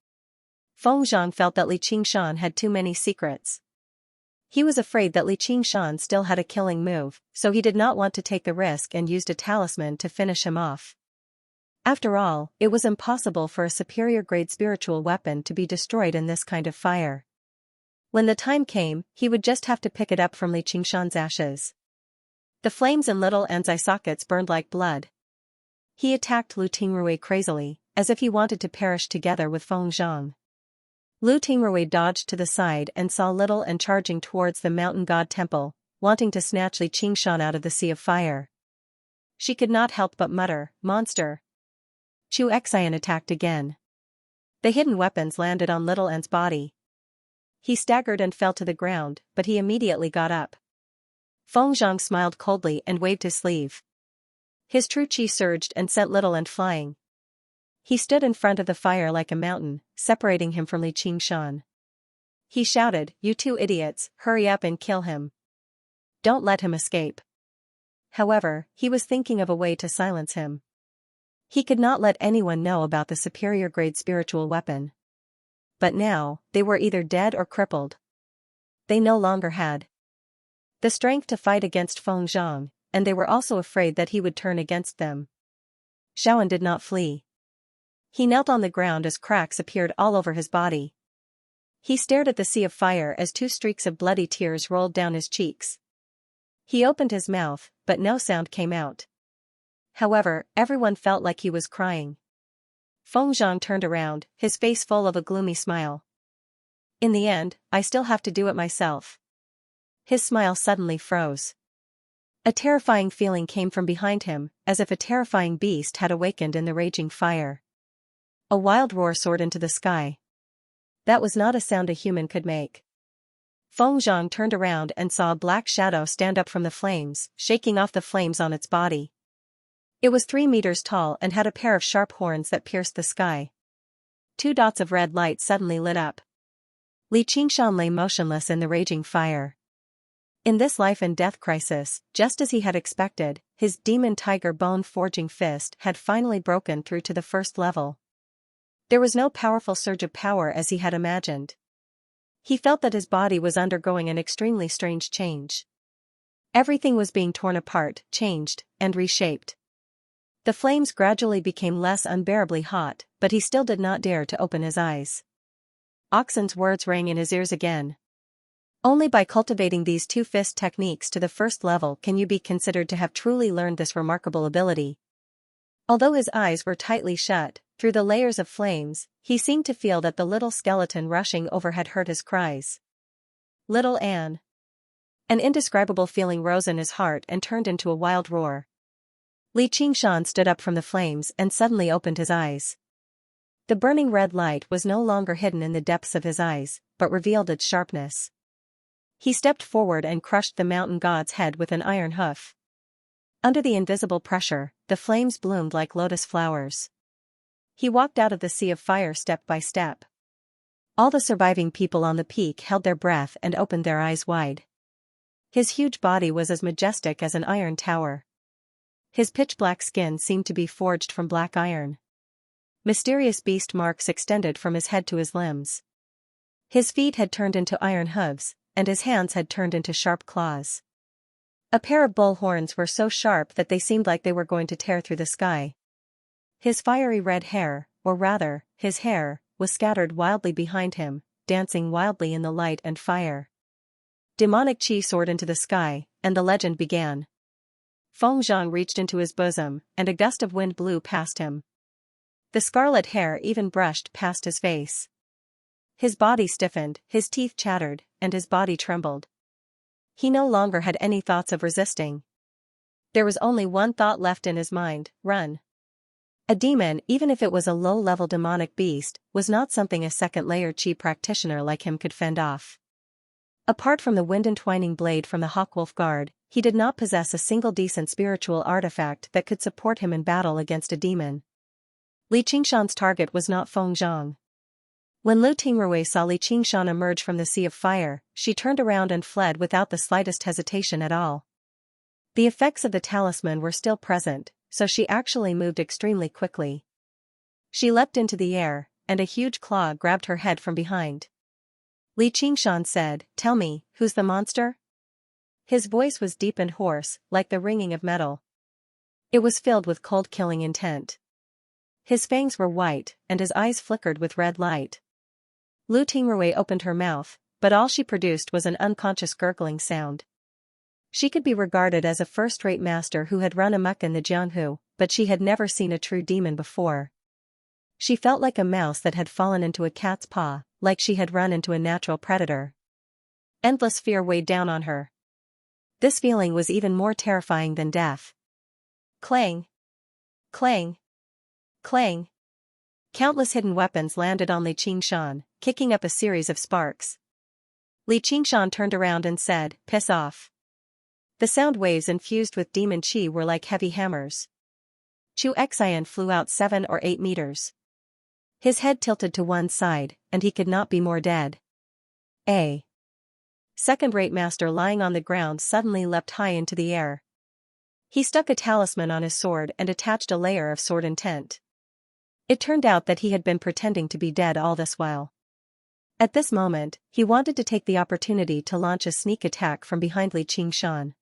Feng Zhang felt that Li Qingshan had too many secrets. He was afraid that Li Qingshan still had a killing move, so he did not want to take the risk and used a talisman to finish him off. After all, it was impossible for a superior-grade spiritual weapon to be destroyed in this kind of fire. When the time came, he would just have to pick it up from Li Qingshan's ashes. The flames in Little An's eye sockets burned like blood. He attacked Lu Tingrui crazily, as if he wanted to perish together with Feng Zhang. Lu Tingrui dodged to the side and saw Little An charging towards the mountain god temple, wanting to snatch Li Qingshan out of the sea of fire. She could not help but mutter, "Monster." Chu Xian attacked again. The hidden weapons landed on Little An's body. He staggered and fell to the ground, but he immediately got up. Feng Zhang smiled coldly and waved his sleeve. His true chi surged and sent Little An flying. He stood in front of the fire like a mountain, separating him from Li Qingshan. He shouted, "You two idiots, hurry up and kill him. Don't let him escape." However, he was thinking of a way to silence him. He could not let anyone know about the superior-grade spiritual weapon. But now, they were either dead or crippled. They no longer had the strength to fight against Feng Zhang, and they were also afraid that he would turn against them. Xiaoan did not flee. He knelt on the ground as cracks appeared all over his body. He stared at the sea of fire as 2 streaks of bloody tears rolled down his cheeks. He opened his mouth, but no sound came out. However, everyone felt like he was crying. Feng Zhang turned around, his face full of a gloomy smile. "In the end, I still have to do it myself." His smile suddenly froze. A terrifying feeling came from behind him, as if a terrifying beast had awakened in the raging fire. A wild roar soared into the sky. That was not a sound a human could make. Feng Zhang turned around and saw a black shadow stand up from the flames, shaking off the flames on its body. It was 3 meters tall and had a pair of sharp horns that pierced the sky. 2 dots of red light suddenly lit up. Li Qingshan lay motionless in the raging fire. In this life and death crisis, just as he had expected, his demon tiger bone forging fist had finally broken through to the first level. There was no powerful surge of power as he had imagined. He felt that his body was undergoing an extremely strange change. Everything was being torn apart, changed, and reshaped. The flames gradually became less unbearably hot, but he still did not dare to open his eyes. Oxen's words rang in his ears again. Only by cultivating these 2 fist techniques to the first level can you be considered to have truly learned this remarkable ability. Although his eyes were tightly shut, through the layers of flames, he seemed to feel that the little skeleton rushing overhead heard his cries. "Little Anne." An indescribable feeling rose in his heart and turned into a wild roar. Li Qingshan stood up from the flames and suddenly opened his eyes. The burning red light was no longer hidden in the depths of his eyes, but revealed its sharpness. He stepped forward and crushed the mountain god's head with an iron hoof. Under the invisible pressure, the flames bloomed like lotus flowers. He walked out of the sea of fire step by step. All the surviving people on the peak held their breath and opened their eyes wide. His huge body was as majestic as an iron tower. His pitch-black skin seemed to be forged from black iron. Mysterious beast marks extended from his head to his limbs. His feet had turned into iron hooves, and his hands had turned into sharp claws. A pair of bull horns were so sharp that they seemed like they were going to tear through the sky. His fiery red hair, or rather, his hair, was scattered wildly behind him, dancing wildly in the light and fire. Demonic chi soared into the sky, and the legend began. Feng Zhang reached into his bosom, and a gust of wind blew past him. The scarlet hair even brushed past his face. His body stiffened, his teeth chattered, and his body trembled. He no longer had any thoughts of resisting. There was only one thought left in his mind: run. A demon, even if it was a low-level demonic beast, was not something a second-layer chi practitioner like him could fend off. Apart from the wind-entwining blade from the Hawkwolf Guard, he did not possess a single decent spiritual artifact that could support him in battle against a demon. Li Qingshan's target was not Feng Zhang. When Lu Tingrui saw Li Qingshan emerge from the sea of fire, she turned around and fled without the slightest hesitation at all. The effects of the talisman were still present, so she actually moved extremely quickly. She leapt into the air, and a huge claw grabbed her head from behind. Li Qingshan said, "Tell me, who's the monster?" His voice was deep and hoarse, like the ringing of metal. It was filled with cold-killing intent. His fangs were white, and his eyes flickered with red light. Lu Tingrui opened her mouth, but all she produced was an unconscious gurgling sound. She could be regarded as a first-rate master who had run amok in the Jianghu, but she had never seen a true demon before. She felt like a mouse that had fallen into a cat's paw, like she had run into a natural predator. Endless fear weighed down on her. This feeling was even more terrifying than death. Clang! Clang! Clang! Countless hidden weapons landed on Li Qingshan, kicking up a series of sparks. Li Qingshan turned around and said, "Piss off." The sound waves infused with demon chi were like heavy hammers. Chu Xian flew out 7 or 8 meters. His head tilted to one side, and he could not be more dead. A second-rate master lying on the ground suddenly leapt high into the air. He stuck a talisman on his sword and attached a layer of sword intent. It turned out that he had been pretending to be dead all this while. At this moment, he wanted to take the opportunity to launch a sneak attack from behind Li Qingshan.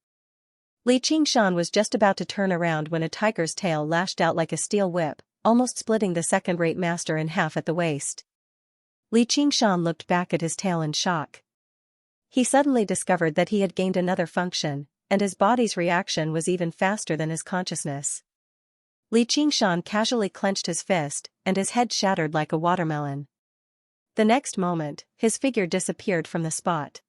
Li Qingshan was just about to turn around when a tiger's tail lashed out like a steel whip, almost splitting the second-rate master in half at the waist. Li Qingshan looked back at his tail in shock. He suddenly discovered that he had gained another function, and his body's reaction was even faster than his consciousness. Li Qingshan casually clenched his fist, and his head shattered like a watermelon. The next moment, his figure disappeared from the spot.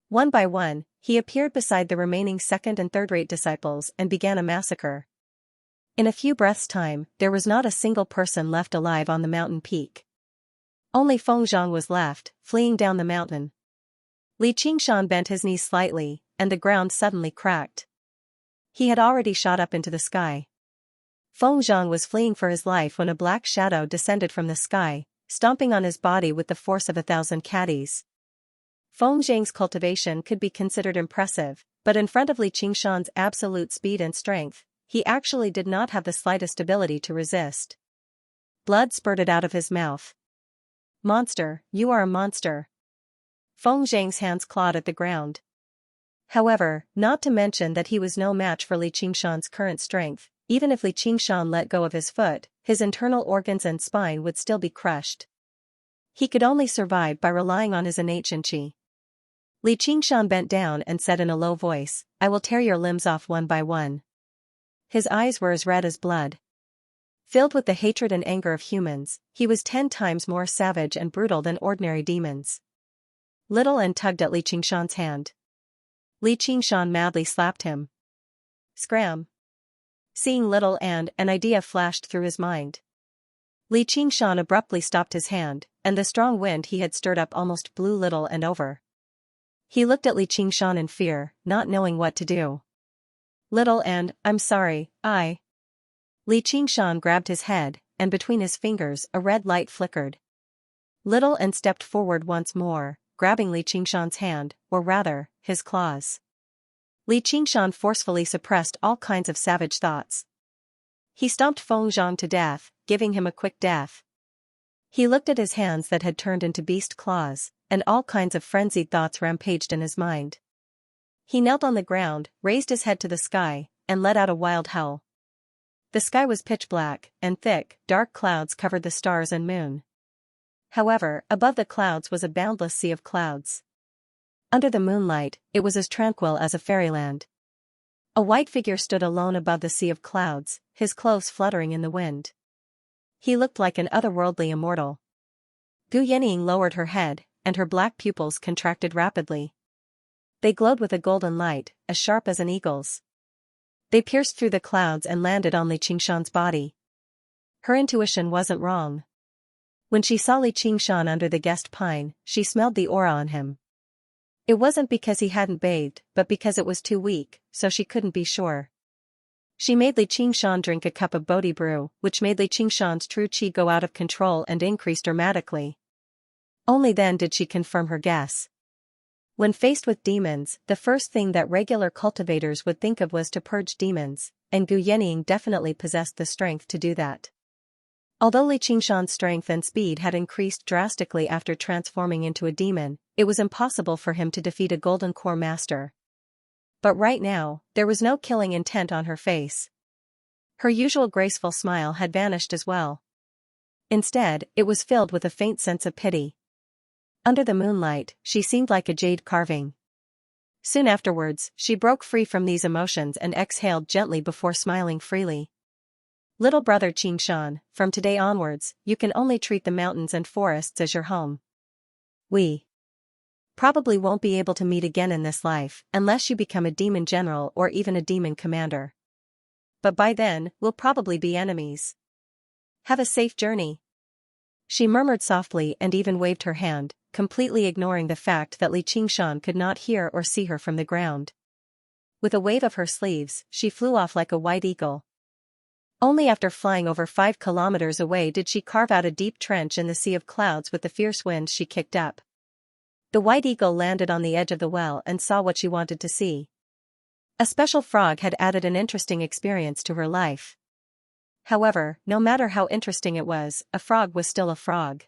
One by one, he appeared beside the remaining second- and third-rate disciples and began a massacre. In a few breaths' time, there was not a single person left alive on the mountain peak. Only Feng Zhang was left, fleeing down the mountain. Li Qingshan bent his knees slightly, and the ground suddenly cracked. He had already shot up into the sky. Feng Zhang was fleeing for his life when a black shadow descended from the sky, stomping on his body with the force of 1,000 caddies. Feng Zhang's cultivation could be considered impressive, but in front of Li Qingshan's absolute speed and strength, he actually did not have the slightest ability to resist. Blood spurted out of his mouth. "Monster, you are a monster." Feng Zhang's hands clawed at the ground. However, not to mention that he was no match for Li Qingshan's current strength, even if Li Qingshan let go of his foot, his internal organs and spine would still be crushed. He could only survive by relying on his innate chi. Li Qingshan bent down and said in a low voice, "I will tear your limbs off one by one." His eyes were as red as blood. Filled with the hatred and anger of humans, he was 10 times more savage and brutal than ordinary demons. Little N tugged at Li Qingshan's hand. Li Qingshan madly slapped him. Scram! Seeing Little N, an idea flashed through his mind. Li Qingshan abruptly stopped his hand, and the strong wind he had stirred up almost blew Little N over. He looked at Li Qingshan in fear, not knowing what to do. "Little N, I'm sorry, I..." Li Qingshan grabbed his head, and between his fingers a red light flickered. Little N stepped forward once more, grabbing Li Qingshan's hand, or rather, his claws. Li Qingshan forcefully suppressed all kinds of savage thoughts. He stomped Feng Zhang to death, giving him a quick death. He looked at his hands that had turned into beast claws, and all kinds of frenzied thoughts rampaged in his mind. He knelt on the ground, raised his head to the sky, and let out a wild howl. The sky was pitch black, and thick, dark clouds covered the stars and moon. However, above the clouds was a boundless sea of clouds. Under the moonlight, it was as tranquil as a fairyland. A white figure stood alone above the sea of clouds, his clothes fluttering in the wind. He looked like an otherworldly immortal. Gu Yenying lowered her head, and her black pupils contracted rapidly. They glowed with a golden light, as sharp as an eagle's. They pierced through the clouds and landed on Li Qingshan's body. Her intuition wasn't wrong. When she saw Li Qingshan under the guest pine, she smelled the aura on him. It wasn't because he hadn't bathed, but because it was too weak, so she couldn't be sure. She made Li Qingshan drink a cup of Bodhi brew, which made Li Qingshan's true qi go out of control and increase dramatically. Only then did she confirm her guess. When faced with demons, the first thing that regular cultivators would think of was to purge demons, and Gu Yenying definitely possessed the strength to do that. Although Li Qingshan's strength and speed had increased drastically after transforming into a demon, it was impossible for him to defeat a golden core master. But right now, there was no killing intent on her face. Her usual graceful smile had vanished as well. Instead, it was filled with a faint sense of pity. Under the moonlight, she seemed like a jade carving. Soon afterwards, she broke free from these emotions and exhaled gently before smiling freely. Little brother Qingshan, from today onwards, you can only treat the mountains and forests as your home. We probably won't be able to meet again in this life, unless you become a demon general or even a demon commander. But by then, we'll probably be enemies. Have a safe journey. She murmured softly and even waved her hand, completely ignoring the fact that Li Qingshan could not hear or see her from the ground. With a wave of her sleeves, she flew off like a white eagle. Only after flying over 5 kilometers away did she carve out a deep trench in the sea of clouds with the fierce winds she kicked up. The white eagle landed on the edge of the well and saw what she wanted to see. A special frog had added an interesting experience to her life. However, no matter how interesting it was, a frog was still a frog.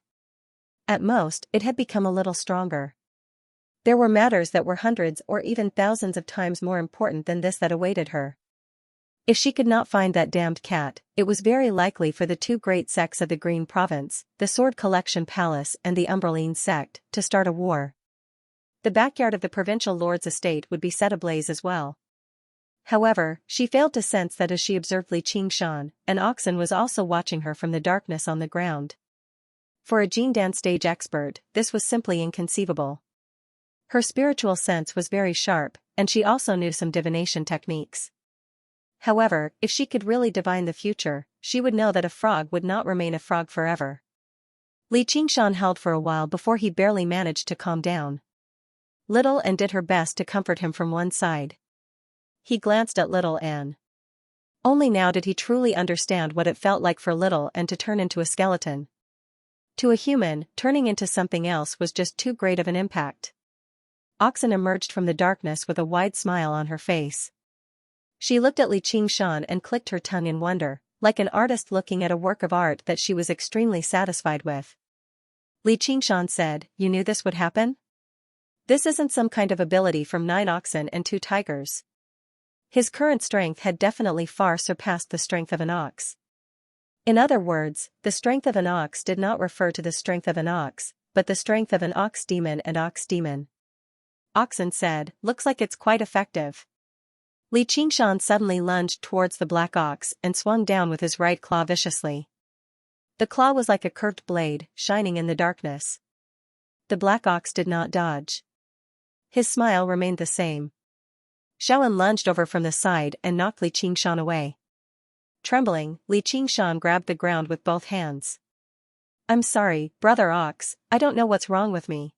At most, it had become a little stronger. There were matters that were hundreds or even thousands of times more important than this that awaited her. If she could not find that damned cat, it was very likely for the 2 great sects of the Green Province, the Sword Collection Palace and the Umbraline sect, to start a war. The backyard of the provincial lord's estate would be set ablaze as well. However, she failed to sense that as she observed Li Qingshan, an oxen was also watching her from the darkness on the ground. For a Jindan stage expert, this was simply inconceivable. Her spiritual sense was very sharp, and she also knew some divination techniques. However, if she could really divine the future, she would know that a frog would not remain a frog forever. Li Qingshan held for a while before he barely managed to calm down. Little Anne did her best to comfort him from one side. He glanced at Little Anne. Only now did he truly understand what it felt like for Little Anne to turn into a skeleton. To a human, turning into something else was just too great of an impact. Oxen emerged from the darkness with a wide smile on her face. She looked at Li Qingshan and clicked her tongue in wonder, like an artist looking at a work of art that she was extremely satisfied with. Li Qingshan said, "You knew this would happen? This isn't some kind of ability from 9 oxen and 2 tigers." His current strength had definitely far surpassed the strength of an ox. In other words, the strength of an ox did not refer to the strength of an ox, but the strength of an ox demon and ox demon. Oxen said, "Looks like it's quite effective." Li Qingshan suddenly lunged towards the black ox and swung down with his right claw viciously. The claw was like a curved blade, shining in the darkness. The black ox did not dodge. His smile remained the same. Xiaoan lunged over from the side and knocked Li Qingshan away. Trembling, Li Qingshan grabbed the ground with both hands. "I'm sorry, brother ox, I don't know what's wrong with me."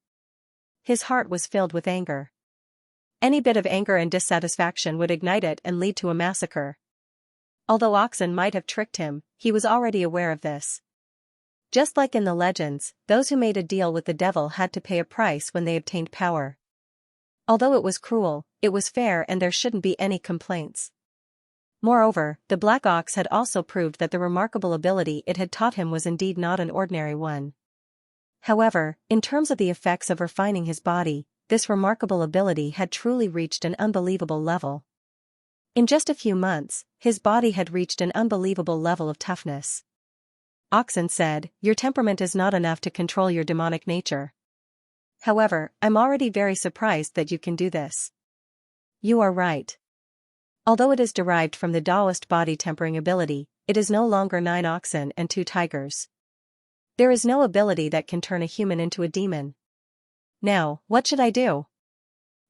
His heart was filled with anger. Any bit of anger and dissatisfaction would ignite it and lead to a massacre. Although oxen might have tricked him, he was already aware of this. Just like in the legends, those who made a deal with the devil had to pay a price when they obtained power. Although it was cruel, it was fair and there shouldn't be any complaints. Moreover, the black ox had also proved that the remarkable ability it had taught him was indeed not an ordinary one. However, in terms of the effects of refining his body, this remarkable ability had truly reached an unbelievable level. In just a few months, his body had reached an unbelievable level of toughness. Oxen said, "Your temperament is not enough to control your demonic nature. However, I'm already very surprised that you can do this." You are right. Although it is derived from the Taoist body tempering ability, it is no longer 9 oxen and 2 tigers. There is no ability that can turn a human into a demon. Now, what should I do?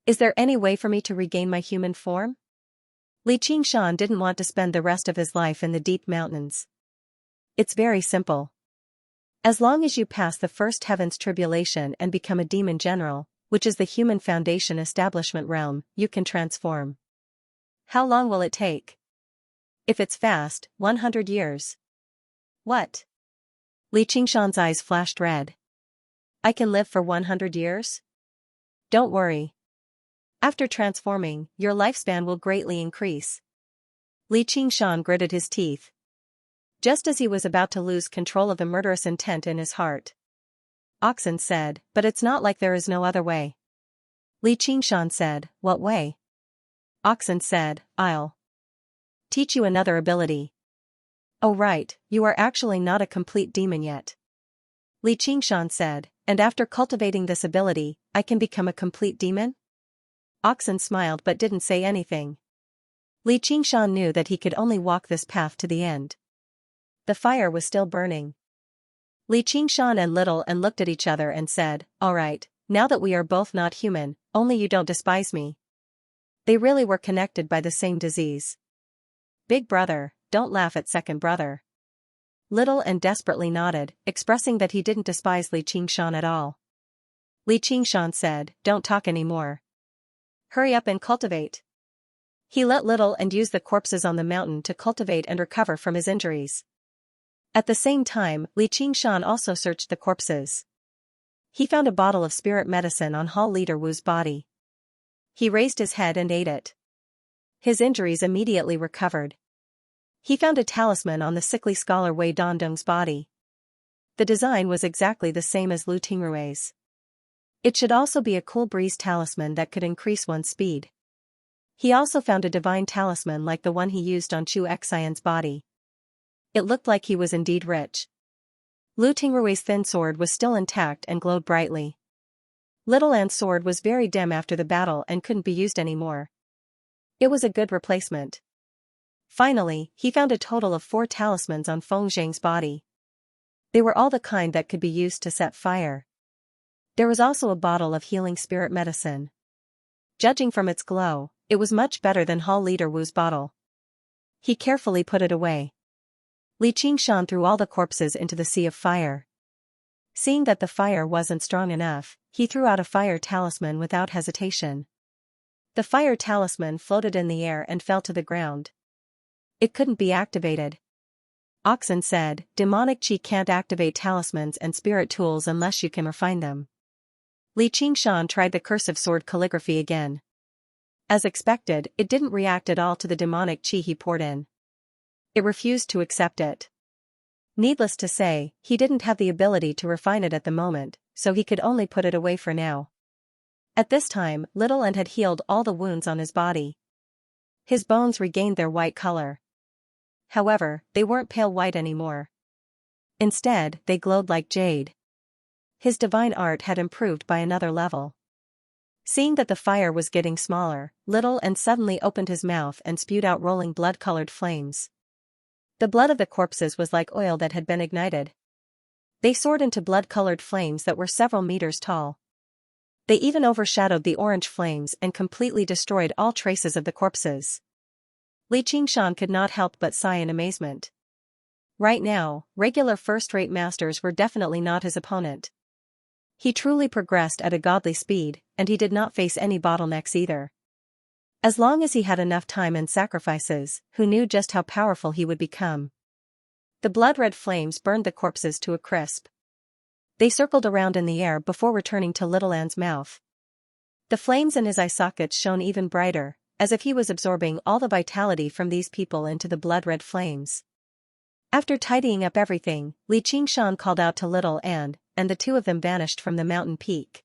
Is there any way for me to regain my human form? Li Qingshan didn't want to spend the rest of his life in the deep mountains. It's very simple. As long as you pass the first heaven's tribulation and become a demon general, which is the human foundation establishment realm, you can transform. How long will it take? If it's fast, 100 years. What? Li Qingshan's eyes flashed red. I can live for 100 years? Don't worry. After transforming, your lifespan will greatly increase. Li Qingshan gritted his teeth. Just as he was about to lose control of the murderous intent in his heart. Oxen said, "But it's not like there is no other way." Li Qingshan said, "What way?" Oxen said, "I'll teach you another ability." "Oh right, you are actually not a complete demon yet." Li Qingshan said, "And after cultivating this ability, I can become a complete demon?" Oxen smiled but didn't say anything. Li Qingshan knew that he could only walk this path to the end. The fire was still burning. Li Qingshan and Little An looked at each other and said, "All right, now that we are both not human, only you don't despise me." They really were connected by the same disease. Big brother, don't laugh at second brother. Little An desperately nodded, expressing that he didn't despise Li Qingshan at all. Li Qingshan said, "Don't talk anymore. Hurry up and cultivate." He let Little An use the corpses on the mountain to cultivate and recover from his injuries. At the same time, Li Qingshan also searched the corpses. He found a bottle of spirit medicine on Hall Leader Wu's body. He raised his head and ate it. His injuries immediately recovered. He found a talisman on the sickly scholar Wei Dondong's body. The design was exactly the same as Lu Tingrui's. It should also be a cool breeze talisman that could increase one's speed. He also found a divine talisman like the one he used on Chu Xian's body. It looked like he was indeed rich. Lu Tingrui's thin sword was still intact and glowed brightly. Little An's sword was very dim after the battle and couldn't be used anymore. It was a good replacement. Finally, he found a total of 4 talismans on Feng Zhang's body. They were all the kind that could be used to set fire. There was also a bottle of healing spirit medicine. Judging from its glow, it was much better than Hall Leader Wu's bottle. He carefully put it away. Li Qingshan threw all the corpses into the sea of fire. Seeing that the fire wasn't strong enough, he threw out a fire talisman without hesitation. The fire talisman floated in the air and fell to the ground. It couldn't be activated. Oxen said, "Demonic chi can't activate talismans and spirit tools unless you can refine them." Li Qingshan tried the cursive sword calligraphy again. As expected, it didn't react at all to the demonic chi he poured in. It refused to accept it. Needless to say, he didn't have the ability to refine it at the moment, so he could only put it away for now. At this time, Little An had healed all the wounds on his body. His bones regained their white color. However, they weren't pale white anymore. Instead, they glowed like jade. His divine art had improved by another level. Seeing that the fire was getting smaller, Little An suddenly opened his mouth and spewed out rolling blood-colored flames. The blood of the corpses was like oil that had been ignited. They soared into blood-colored flames that were several meters tall. They even overshadowed the orange flames and completely destroyed all traces of the corpses. Li Qingshan could not help but sigh in amazement. Right now, regular first-rate masters were definitely not his opponent. He truly progressed at a godly speed, and he did not face any bottlenecks either. As long as he had enough time and sacrifices, who knew just how powerful he would become. The blood-red flames burned the corpses to a crisp. They circled around in the air before returning to Little An's mouth. The flames in his eye sockets shone even brighter, as if he was absorbing all the vitality from these people into the blood-red flames. After tidying up everything, Li Qingshan called out to Little An, and the two of them vanished from the mountain peak.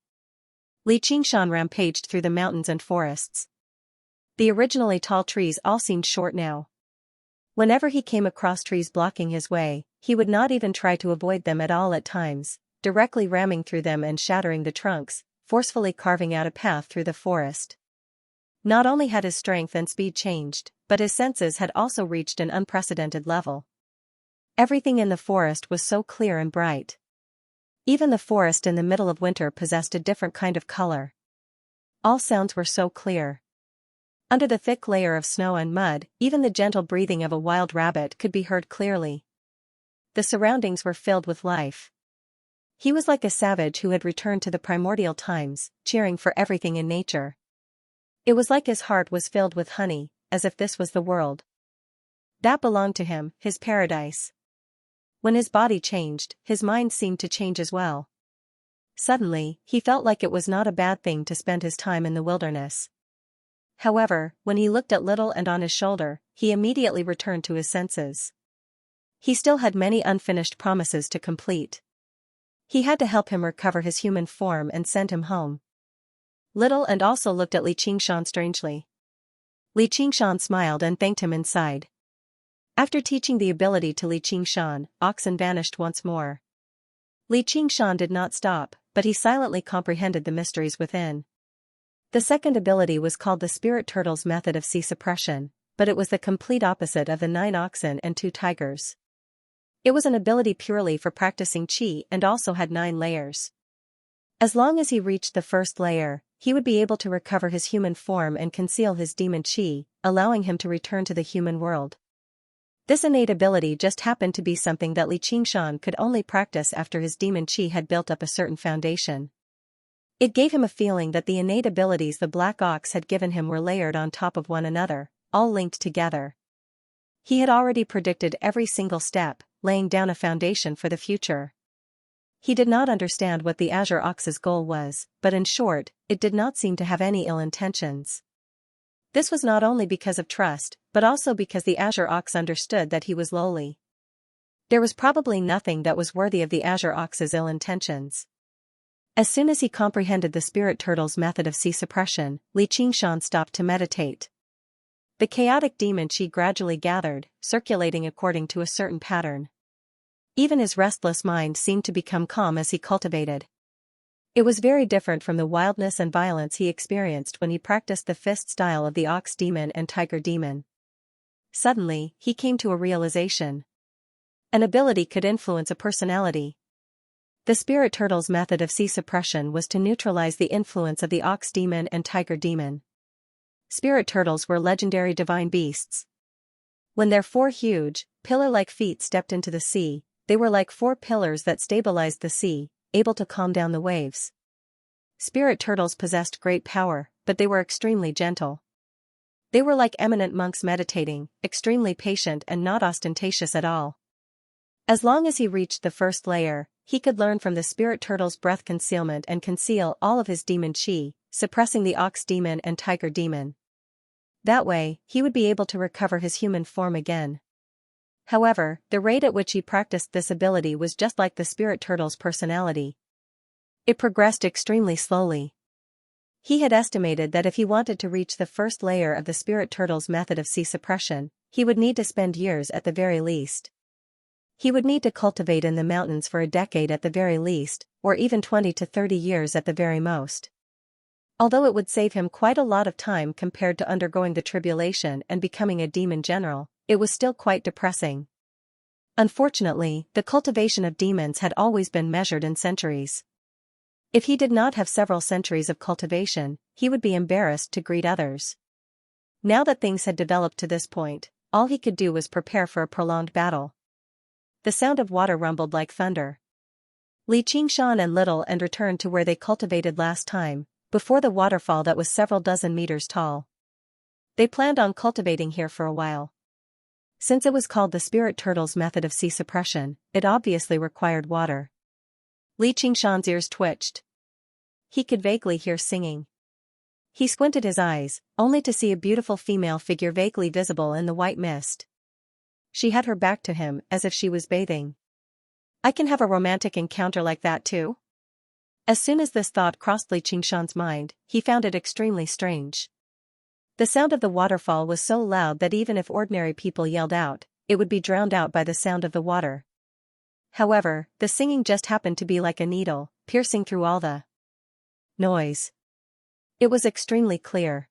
Li Qingshan rampaged through the mountains and forests. The originally tall trees all seemed short now. Whenever he came across trees blocking his way, he would not even try to avoid them at all at times, directly ramming through them and shattering the trunks, forcefully carving out a path through the forest. Not only had his strength and speed changed, but his senses had also reached an unprecedented level. Everything in the forest was so clear and bright. Even the forest in the middle of winter possessed a different kind of color. All sounds were so clear. Under the thick layer of snow and mud, even the gentle breathing of a wild rabbit could be heard clearly. The surroundings were filled with life. He was like a savage who had returned to the primordial times, cheering for everything in nature. It was like his heart was filled with honey, as if this was the world that belonged to him, his paradise. When his body changed, his mind seemed to change as well. Suddenly, he felt like it was not a bad thing to spend his time in the wilderness. However, when he looked at Little and on his shoulder, he immediately returned to his senses. He still had many unfinished promises to complete. He had to help him recover his human form and send him home. Little and also looked at Li Qingshan strangely. Li Qingshan smiled and thanked him inside. After teaching the ability to Li Qingshan, Oxen vanished once more. Li Qingshan did not stop, but he silently comprehended the mysteries within. The second ability was called the Spirit Turtle's method of sea suppression, but it was the complete opposite of the 9 oxen and 2 tigers. It was an ability purely for practicing qi and also had 9 layers. As long as he reached the first layer, he would be able to recover his human form and conceal his demon qi, allowing him to return to the human world. This innate ability just happened to be something that Li Qingshan could only practice after his demon qi had built up a certain foundation. It gave him a feeling that the innate abilities the Black Ox had given him were layered on top of one another, all linked together. He had already predicted every single step, laying down a foundation for the future. He did not understand what the Azure Ox's goal was, but in short, it did not seem to have any ill intentions. This was not only because of trust, but also because the Azure Ox understood that he was lowly. There was probably nothing that was worthy of the Azure Ox's ill intentions. As soon as he comprehended the Spirit Turtle's method of sea suppression, Li Qingshan stopped to meditate. The chaotic demon qi gradually gathered, circulating according to a certain pattern. Even his restless mind seemed to become calm as he cultivated. It was very different from the wildness and violence he experienced when he practiced the fist style of the Ox Demon and Tiger Demon. Suddenly, he came to a realization. An ability could influence a personality. The Spirit Turtle's method of sea suppression was to neutralize the influence of the Ox Demon and Tiger Demon. Spirit Turtles were legendary divine beasts. When their 4 huge, pillar-like feet stepped into the sea, they were like 4 pillars that stabilized the sea, able to calm down the waves. Spirit Turtles possessed great power, but they were extremely gentle. They were like eminent monks meditating, extremely patient and not ostentatious at all. As long as he reached the first layer, he could learn from the Spirit Turtle's breath concealment and conceal all of his demon qi, suppressing the Ox Demon and Tiger Demon. That way, he would be able to recover his human form again. However, the rate at which he practiced this ability was just like the Spirit Turtle's personality. It progressed extremely slowly. He had estimated that if he wanted to reach the first layer of the Spirit Turtle's method of sea suppression, he would need to spend years at the very least. He would need to cultivate in the mountains for a decade at the very least, or even 20 to 30 years at the very most. Although it would save him quite a lot of time compared to undergoing the tribulation and becoming a demon general, it was still quite depressing. Unfortunately, the cultivation of demons had always been measured in centuries. If he did not have several centuries of cultivation, he would be embarrassed to greet others. Now that things had developed to this point, all he could do was prepare for a prolonged battle. The sound of water rumbled like thunder. Li Qingshan and Little and returned to where they cultivated last time, before the waterfall that was several dozen meters tall. They planned on cultivating here for a while. Since it was called the Spirit Turtle's method of sea suppression, it obviously required water. Li Qingshan's ears twitched. He could vaguely hear singing. He squinted his eyes, only to see a beautiful female figure vaguely visible in the white mist. She had her back to him as if she was bathing. "I can have a romantic encounter like that too?" As soon as this thought crossed Li Qingshan's mind, he found it extremely strange. The sound of the waterfall was so loud that even if ordinary people yelled out, it would be drowned out by the sound of the water. However, the singing just happened to be like a needle, piercing through all the noise. It was extremely clear.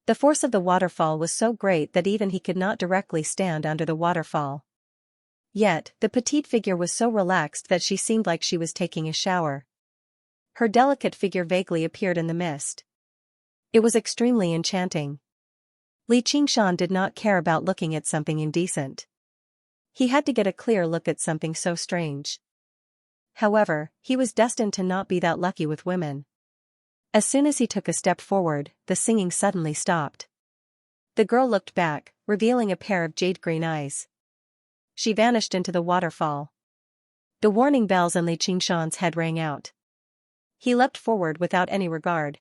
The force of the waterfall was so great that even he could not directly stand under the waterfall. Yet, the petite figure was so relaxed that she seemed like she was taking a shower. Her delicate figure vaguely appeared in the mist. It was extremely enchanting. Li Qingshan did not care about looking at something indecent. He had to get a clear look at something so strange. However, he was destined to not be that lucky with women. As soon as he took a step forward, the singing suddenly stopped. The girl looked back, revealing a pair of jade-green eyes. She vanished into the waterfall. The warning bells in Li Qingshan's head rang out. He leapt forward without any regard.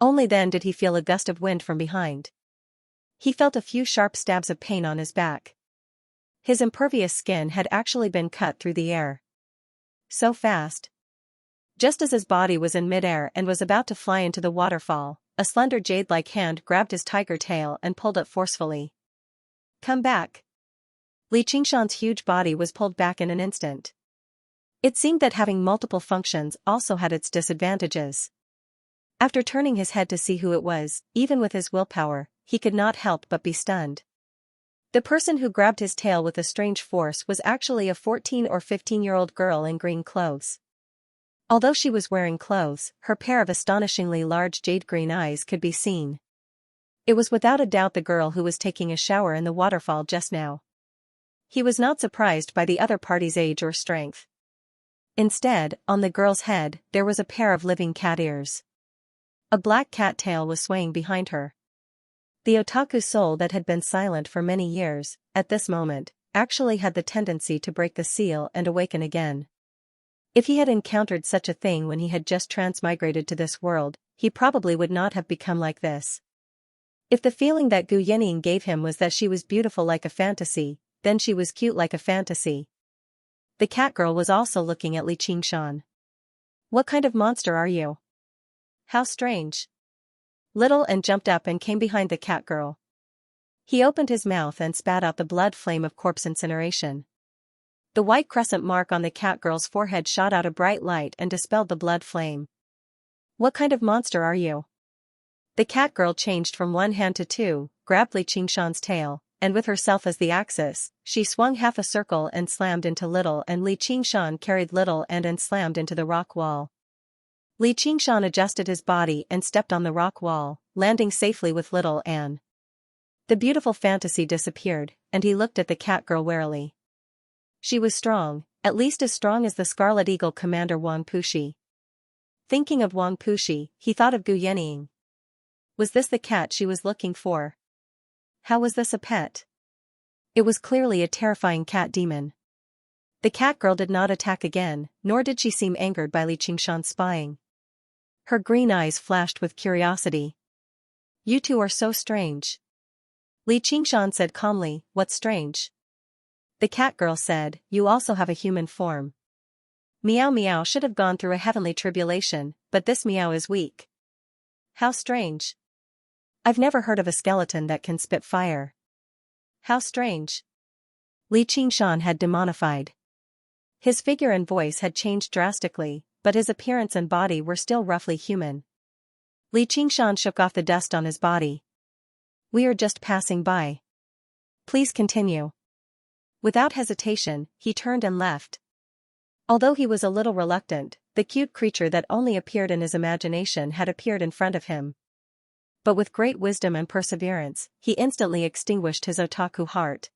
Only then did he feel a gust of wind from behind. He felt a few sharp stabs of pain on his back. His impervious skin had actually been cut through the air. So fast. Just as his body was in midair and was about to fly into the waterfall, a slender jade-like hand grabbed his tiger tail and pulled it forcefully. Come back. Li Qingshan's huge body was pulled back in an instant. It seemed that having multiple functions also had its disadvantages. After turning his head to see who it was, even with his willpower, he could not help but be stunned. The person who grabbed his tail with a strange force was actually a 14 or 15-year-old girl in green clothes. Although she was wearing clothes, her pair of astonishingly large jade-green eyes could be seen. It was without a doubt the girl who was taking a shower in the waterfall just now. He was not surprised by the other party's age or strength. Instead, on the girl's head, there was a pair of living cat ears. A black cat tail was swaying behind her. The otaku soul that had been silent for many years, at this moment, actually had the tendency to break the seal and awaken again. If he had encountered such a thing when he had just transmigrated to this world, he probably would not have become like this. If the feeling that Gu Yanning gave him was that she was beautiful like a fantasy, then she was cute like a fantasy. The cat girl was also looking at Li Qingshan. What kind of monster are you? How strange. Little and jumped up and came behind the cat girl. He opened his mouth and spat out the blood flame of corpse incineration. The white crescent mark on the cat girl's forehead shot out a bright light and dispelled the blood flame. What kind of monster are you? The cat girl changed from one hand to two, grabbed Li Qingshan's tail, and with herself as the axis, she swung half a circle and slammed into Little, and Li Qingshan carried Little and slammed into the rock wall. Li Qingshan adjusted his body and stepped on the rock wall, landing safely with Little Anne. The beautiful fantasy disappeared, and he looked at the cat girl warily. She was strong, at least as strong as the Scarlet Eagle commander Wang Pushi. Thinking of Wang Pushi, he thought of Gu Yanning. Was this the cat she was looking for? How was this a pet? It was clearly a terrifying cat demon. The cat girl did not attack again, nor did she seem angered by Li Qingshan's spying. Her green eyes flashed with curiosity. You two are so strange. Li Qingshan said calmly, what's strange? The cat girl said, you also have a human form. Meow Meow should have gone through a heavenly tribulation, but this Meow is weak. How strange. I've never heard of a skeleton that can spit fire. How strange. Li Qingshan had demonified. His figure and voice had changed drastically, but his appearance and body were still roughly human. Li Qingshan shook off the dust on his body. We are just passing by. Please continue. Without hesitation, he turned and left. Although he was a little reluctant, the cute creature that only appeared in his imagination had appeared in front of him. But with great wisdom and perseverance, he instantly extinguished his otaku heart.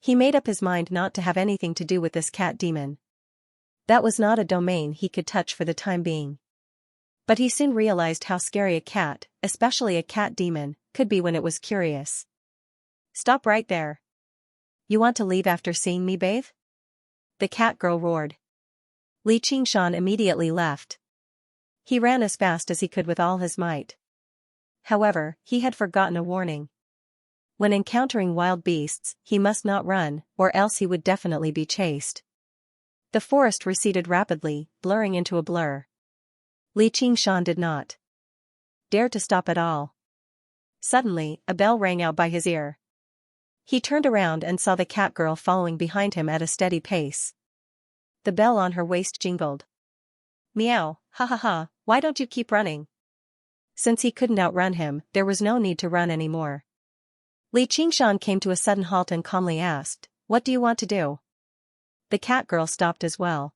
He made up his mind not to have anything to do with this cat demon. That was not a domain he could touch for the time being. But he soon realized how scary a cat, especially a cat demon, could be when it was curious. Stop right there. You want to leave after seeing me bathe? The cat girl roared. Li Qingshan immediately left. He ran as fast as he could with all his might. However, he had forgotten a warning. When encountering wild beasts, he must not run, or else he would definitely be chased. The forest receded rapidly, blurring into a blur. Li Qingshan did not dare to stop at all. Suddenly, a bell rang out by his ear. He turned around and saw the cat girl following behind him at a steady pace. The bell on her waist jingled. Meow, ha ha ha, why don't you keep running? Since he couldn't outrun him, there was no need to run anymore. Li Qingshan came to a sudden halt and calmly asked, "What do you want to do?" The cat girl stopped as well.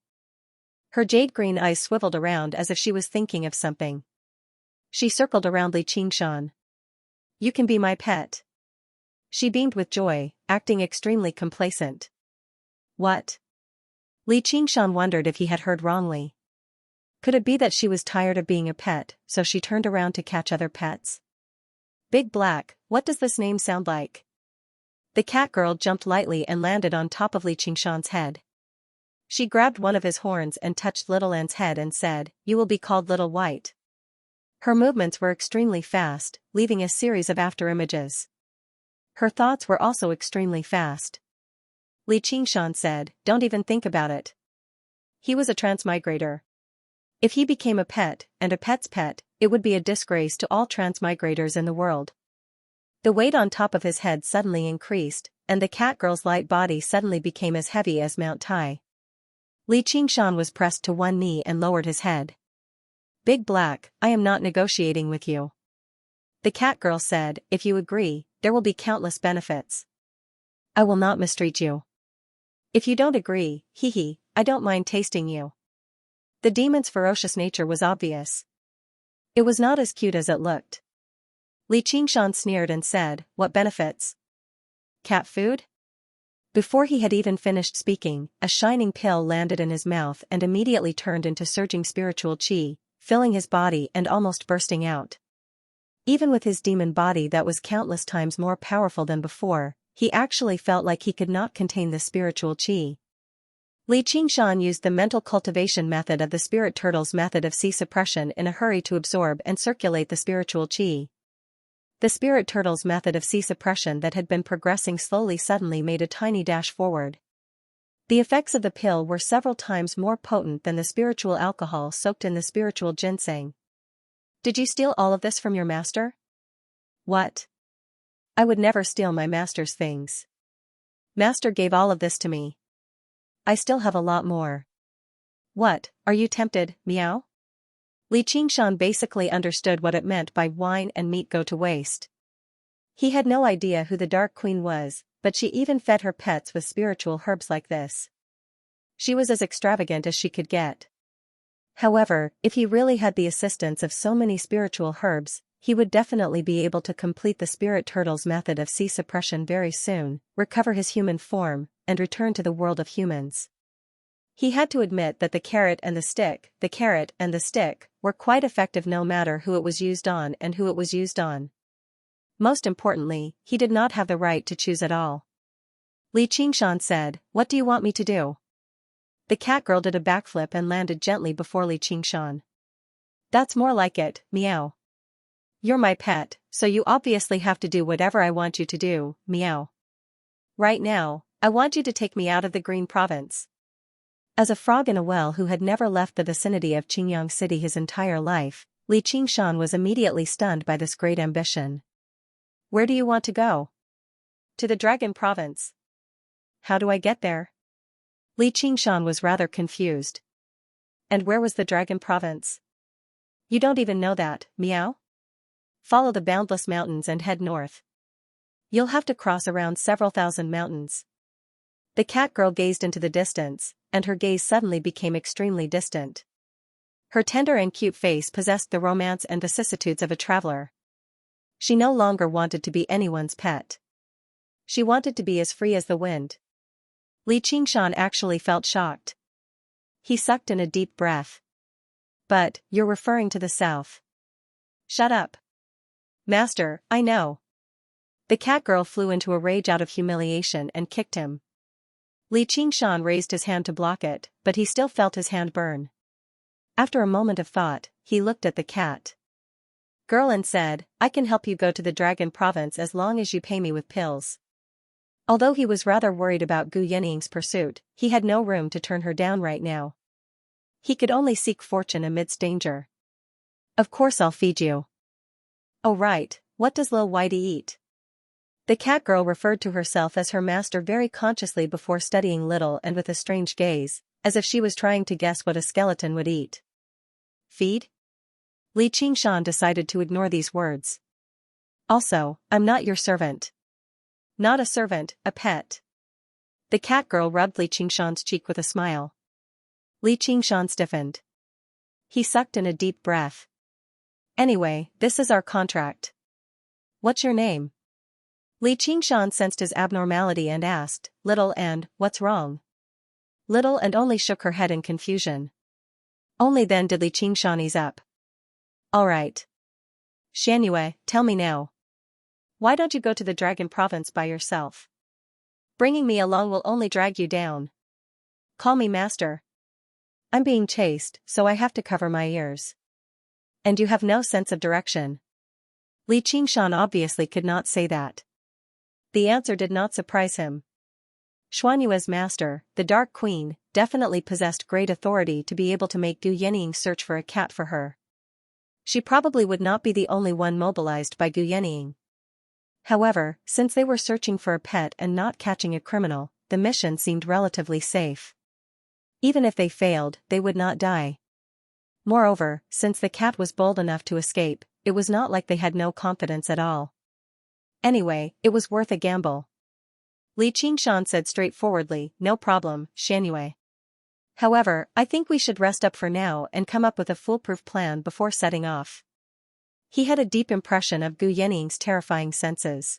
Her jade-green eyes swiveled around as if she was thinking of something. She circled around Li Qingshan. "You can be my pet." She beamed with joy, acting extremely complacent. What? Li Qingshan wondered if he had heard wrongly. Could it be that she was tired of being a pet, so she turned around to catch other pets? Big Black, what does this name sound like? The cat girl jumped lightly and landed on top of Li Qingshan's head. She grabbed one of his horns and touched Little An's head and said, "You will be called Little White." Her movements were extremely fast, leaving a series of afterimages. Her thoughts were also extremely fast. Li Qingshan said, "Don't even think about it." He was a transmigrator. If he became a pet, and a pet's pet, it would be a disgrace to all transmigrators in the world. The weight on top of his head suddenly increased, and the cat girl's light body suddenly became as heavy as Mount Tai. Li Qingshan was pressed to one knee and lowered his head. "Big Black, I am not negotiating with you." The cat girl said, "If you agree, there will be countless benefits. I will not mistreat you. If you don't agree, hee, I don't mind tasting you." The demon's ferocious nature was obvious. It was not as cute as it looked. Li Qingshan sneered and said, "What benefits? Cat food?" Before he had even finished speaking, a shining pill landed in his mouth and immediately turned into surging spiritual qi, filling his body and almost bursting out. Even with his demon body that was countless times more powerful than before, he actually felt like he could not contain the spiritual qi. Li Qingshan used the mental cultivation method of the spirit turtle's method of qi suppression in a hurry to absorb and circulate the spiritual qi. The spirit turtle's method of qi suppression that had been progressing slowly suddenly made a tiny dash forward. The effects of the pill were several times more potent than the spiritual alcohol soaked in the spiritual ginseng. "Did you steal all of this from your master?" "What? I would never steal my master's things. Master gave all of this to me. I still have a lot more." "What, are you tempted, meow?" Li Qingshan basically understood what it meant by wine and meat go to waste. He had no idea who the Dark Queen was, but she even fed her pets with spiritual herbs like this. She was as extravagant as she could get. However, if he really had the assistance of so many spiritual herbs, he would definitely be able to complete the spirit turtle's method of qi suppression very soon, recover his human form, and return to the world of humans. He had to admit that the carrot and the stick, were quite effective no matter who it was used on and who it was used on. Most importantly, he did not have the right to choose at all. Li Qingshan said, "What do you want me to do?" The cat girl did a backflip and landed gently before Li Qingshan. "That's more like it, meow. You're my pet, so you obviously have to do whatever I want you to do, meow. Right now, I want you to take me out of the Green Province." As a frog in a well who had never left the vicinity of Qingyang City his entire life, Li Qingshan was immediately stunned by this great ambition. "Where do you want to go?" "To the Dragon Province." "How do I get there?" Li Qingshan was rather confused. "And where was the Dragon Province?" "You don't even know that, meow? Follow the boundless mountains and head north. You'll have to cross around several thousand mountains." The cat girl gazed into the distance, and her gaze suddenly became extremely distant. Her tender and cute face possessed the romance and vicissitudes of a traveler. She no longer wanted to be anyone's pet. She wanted to be as free as the wind. Li Qingshan actually felt shocked. He sucked in a deep breath. "But, you're referring to the south." "Shut up. Master, I know." The cat girl flew into a rage out of humiliation and kicked him. Li Qingshan raised his hand to block it, but he still felt his hand burn. After a moment of thought, he looked at the cat girl and said, "I can help you go to the Dragon Province as long as you pay me with pills." Although he was rather worried about Gu Yining's pursuit, he had no room to turn her down right now. He could only seek fortune amidst danger. Of course I'll feed you. Oh right, what does Lil Whitey eat? The cat girl referred to herself as her master very consciously before studying Little and with a strange gaze, as if she was trying to guess what a skeleton would eat. Feed? Li Qingshan decided to ignore these words. Also, I'm not your servant. Not a servant, a pet. The cat girl rubbed Li Qingshan's cheek with a smile. Li Qingshan stiffened. He sucked in a deep breath. Anyway, this is our contract. What's your name? Li Qingshan sensed his abnormality and asked, Little and, what's wrong? Little and only shook her head in confusion. Only then did Li Qingshan ease up. Alright. Xianxia, tell me now. Why don't you go to the dragon province by yourself? Bringing me along will only drag you down. Call me master. I'm being chased, so I have to cover my ears. And you have no sense of direction. Li Qingshan obviously could not say that. The answer did not surprise him. Xuanyue's master, the Dark Queen, definitely possessed great authority to be able to make Gu Yening search for a cat for her. She probably would not be the only one mobilized by Gu Yening. However, since they were searching for a pet and not catching a criminal, the mission seemed relatively safe. Even if they failed, they would not die. Moreover, since the cat was bold enough to escape, it was not like they had no confidence at all. Anyway, it was worth a gamble. Li Qingshan said straightforwardly, no problem, Xianxia. However, I think we should rest up for now and come up with a foolproof plan before setting off. He had a deep impression of Gu Yening's terrifying senses.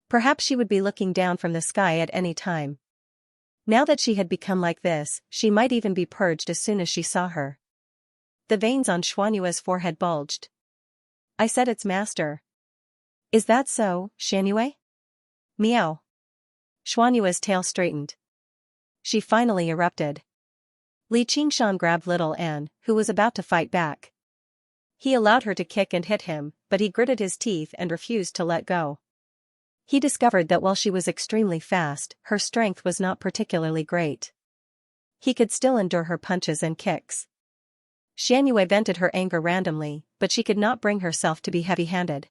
Perhaps she would be looking down from the sky at any time. Now that she had become like this, she might even be purged as soon as she saw her. The veins on Xuanyue's forehead bulged. I said it's master. Is that so, Xianxia? Meow. Xuanyue's tail straightened. She finally erupted. Li Qingshan grabbed Little Anne, who was about to fight back. He allowed her to kick and hit him, but he gritted his teeth and refused to let go. He discovered that while she was extremely fast, her strength was not particularly great. He could still endure her punches and kicks. Xianxia vented her anger randomly, but she could not bring herself to be heavy-handed.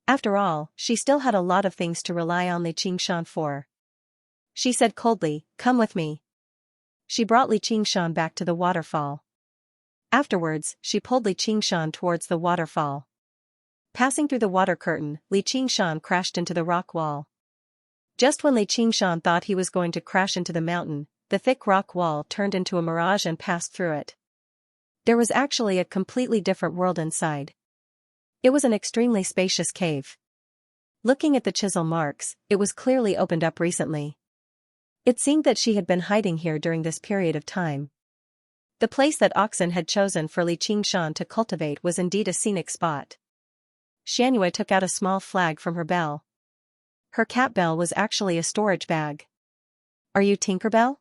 After all, she still had a lot of things to rely on Li Qingshan for. She said coldly, come with me. She brought Li Qingshan back to the waterfall. Afterwards, she pulled Li Qingshan towards the waterfall. Passing through the water curtain, Li Qingshan crashed into the rock wall. Just when Li Qingshan thought he was going to crash into the mountain, the thick rock wall turned into a mirage and passed through it. There was actually a completely different world inside. It was an extremely spacious cave. Looking at the chisel marks, it was clearly opened up recently. It seemed that she had been hiding here during this period of time. The place that Oxen had chosen for Li Qingshan to cultivate was indeed a scenic spot. Xianxia took out a small flag from her bell. Her cat bell was actually a storage bag. Are you Tinkerbell?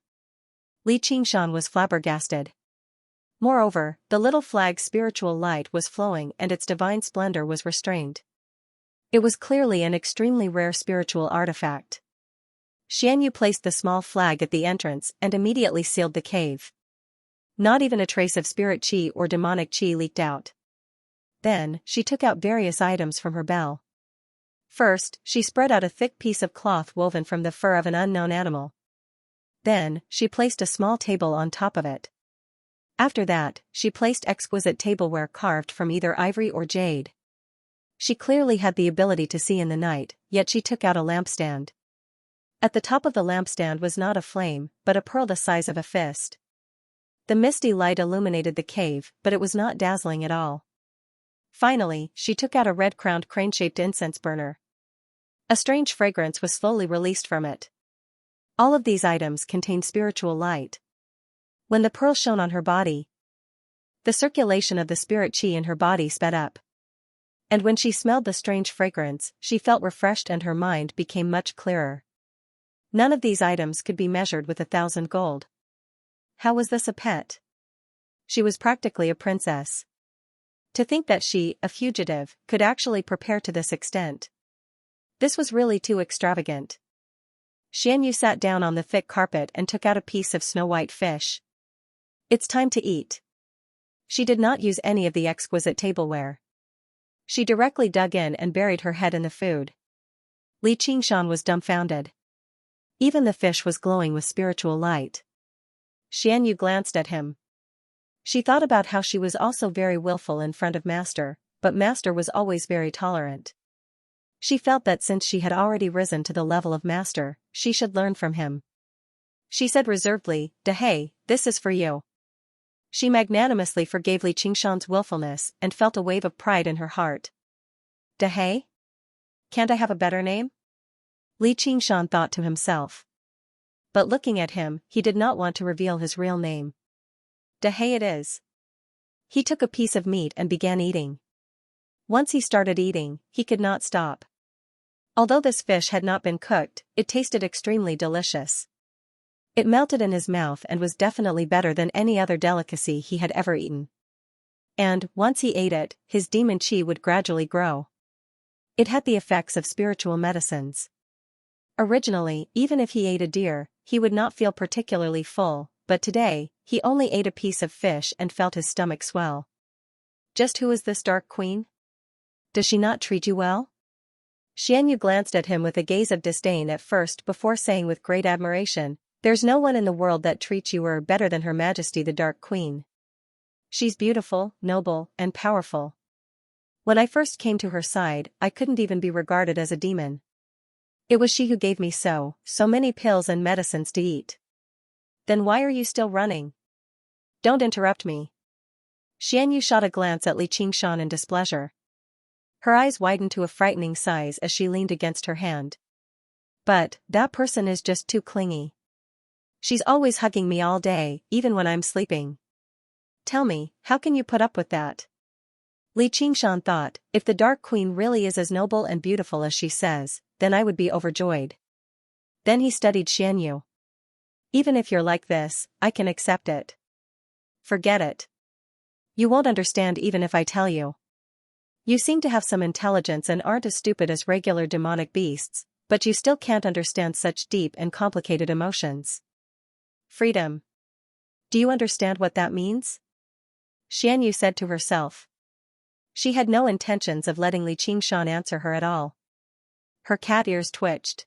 Li Qingshan was flabbergasted. Moreover, the little flag's spiritual light was flowing and its divine splendor was restrained. It was clearly an extremely rare spiritual artifact. Xianxia placed the small flag at the entrance and immediately sealed the cave. Not even a trace of spirit chi or demonic chi leaked out. Then, she took out various items from her bell. First, she spread out a thick piece of cloth woven from the fur of an unknown animal. Then, she placed a small table on top of it. After that, she placed exquisite tableware carved from either ivory or jade. She clearly had the ability to see in the night, yet she took out a lampstand. At the top of the lampstand was not a flame, but a pearl the size of a fist. The misty light illuminated the cave, but it was not dazzling at all. Finally, she took out a red-crowned crane-shaped incense burner. A strange fragrance was slowly released from it. All of these items contained spiritual light. When the pearl shone on her body, the circulation of the spirit chi in her body sped up. And when she smelled the strange fragrance, she felt refreshed and her mind became much clearer. None of these items could be measured with 1,000 gold. How was this a pet? She was practically a princess. To think that she, a fugitive, could actually prepare to this extent. This was really too extravagant. Xianyu sat down on the thick carpet and took out a piece of snow-white fish. It's time to eat. She did not use any of the exquisite tableware. She directly dug in and buried her head in the food. Li Qingshan was dumbfounded. Even the fish was glowing with spiritual light. Xianyu glanced at him. She thought about how she was also very willful in front of Master, but Master was always very tolerant. She felt that since she had already risen to the level of Master, she should learn from him. She said reservedly, "Dehei, this is for you." She magnanimously forgave Li Qingshan's willfulness and felt a wave of pride in her heart. Dehei? Can't I have a better name? Li Qingshan thought to himself. But looking at him, he did not want to reveal his real name. Dehei it is. He took a piece of meat and began eating. Once he started eating, he could not stop. Although this fish had not been cooked, it tasted extremely delicious. It melted in his mouth and was definitely better than any other delicacy he had ever eaten. And, once he ate it, his demon qi would gradually grow. It had the effects of spiritual medicines. Originally, even if he ate a deer, he would not feel particularly full, but today, he only ate a piece of fish and felt his stomach swell. Just who is this dark queen? Does she not treat you well? Xianyu glanced at him with a gaze of disdain at first before saying with great admiration, "There's no one in the world that treats you better than Her Majesty the Dark Queen. She's beautiful, noble, and powerful. When I first came to her side, I couldn't even be regarded as a demon. It was she who gave me so many pills and medicines to eat." Then why are you still running? Don't interrupt me. Xianyu shot a glance at Li Qingshan in displeasure. Her eyes widened to a frightening size as she leaned against her hand. But, that person is just too clingy. She's always hugging me all day, even when I'm sleeping. Tell me, how can you put up with that? Li Qingshan thought, if the Dark Queen really is as noble and beautiful as she says, then I would be overjoyed. Then he studied Xianyu. Even if you're like this, I can accept it. Forget it. You won't understand even if I tell you. You seem to have some intelligence and aren't as stupid as regular demonic beasts, but you still can't understand such deep and complicated emotions. Freedom. Do you understand what that means? Xianyu said to herself. She had no intentions of letting Li Qingshan answer her at all. Her cat ears twitched.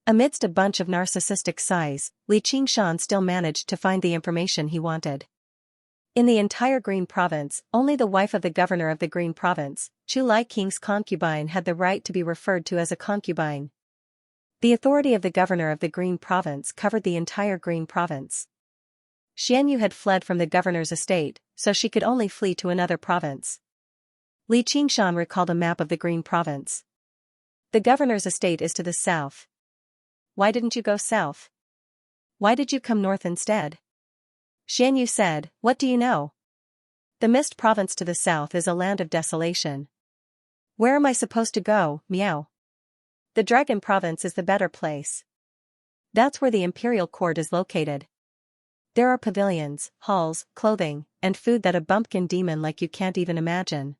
Amidst a bunch of narcissistic sighs, Li Qingshan still managed to find the information he wanted. In the entire Green Province, only the wife of the governor of the Green Province, Chu Lai King's concubine, had the right to be referred to as a concubine. The authority of the governor of the Green Province covered the entire Green Province. Xianyu had fled from the governor's estate, so she could only flee to another province. Li Qingshan recalled a map of the Green Province. The governor's estate is to the south. Why didn't you go south? Why did you come north instead? Xianyu said, what do you know? The Mist Province to the south is a land of desolation. Where am I supposed to go, meow? The Dragon Province is the better place. That's where the Imperial Court is located. There are pavilions, halls, clothing, and food that a bumpkin demon like you can't even imagine.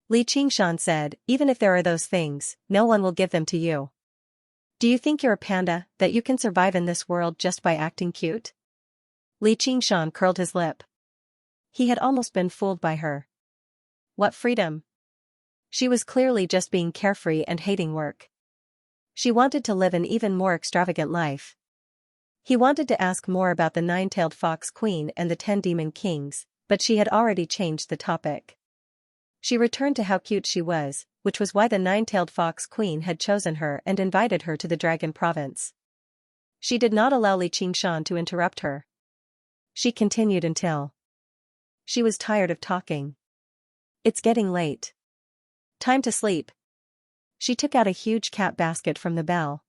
Li Qingshan said, even if there are those things, no one will give them to you. Do you think you're a panda, that you can survive in this world just by acting cute? Li Qingshan curled his lip. He had almost been fooled by her. What freedom? She was clearly just being carefree and hating work. She wanted to live an even more extravagant life. He wanted to ask more about the nine-tailed fox queen and the 10 demon kings, but she had already changed the topic. She returned to how cute she was, which was why the nine-tailed fox queen had chosen her and invited her to the Dragon Province. She did not allow Li Qingshan to interrupt her. She continued until she was tired of talking. It's getting late. Time to sleep. She took out a huge cat basket from the bell.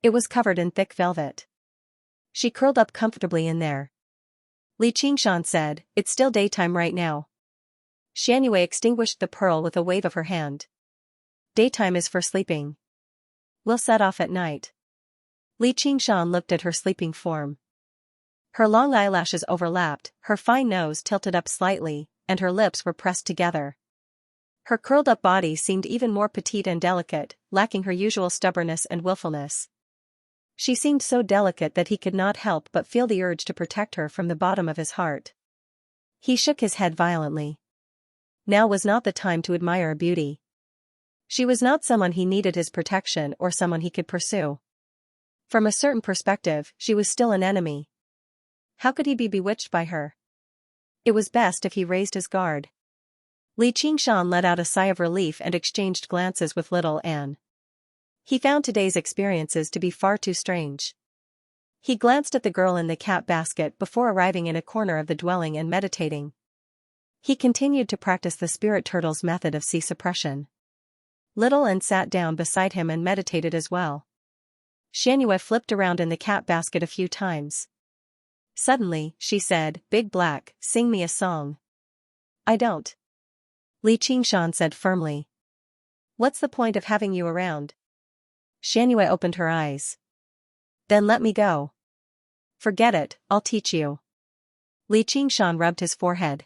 It was covered in thick velvet. She curled up comfortably in there. Li Qingshan said, it's still daytime right now. Xianyu extinguished the pearl with a wave of her hand. Daytime is for sleeping. We'll set off at night. Li Qingshan looked at her sleeping form. Her long eyelashes overlapped, her fine nose tilted up slightly, and her lips were pressed together. Her curled-up body seemed even more petite and delicate, lacking her usual stubbornness and willfulness. She seemed so delicate that he could not help but feel the urge to protect her from the bottom of his heart. He shook his head violently. Now was not the time to admire a beauty. She was not someone he needed his protection or someone he could pursue. From a certain perspective, she was still an enemy. How could he be bewitched by her? It was best if he raised his guard. Li Qingshan let out a sigh of relief and exchanged glances with little Anne. He found today's experiences to be far too strange. He glanced at the girl in the cat basket before arriving in a corner of the dwelling and meditating. He continued to practice the spirit turtle's method of sea suppression. Little Anne sat down beside him and meditated as well. Xianxia flipped around in the cat basket a few times. Suddenly, she said, "Big Black, sing me a song." "I don't." Li Qingshan said firmly. "What's the point of having you around?" Xianxia opened her eyes. "Then let me go." "Forget it, I'll teach you." Li Qingshan rubbed his forehead.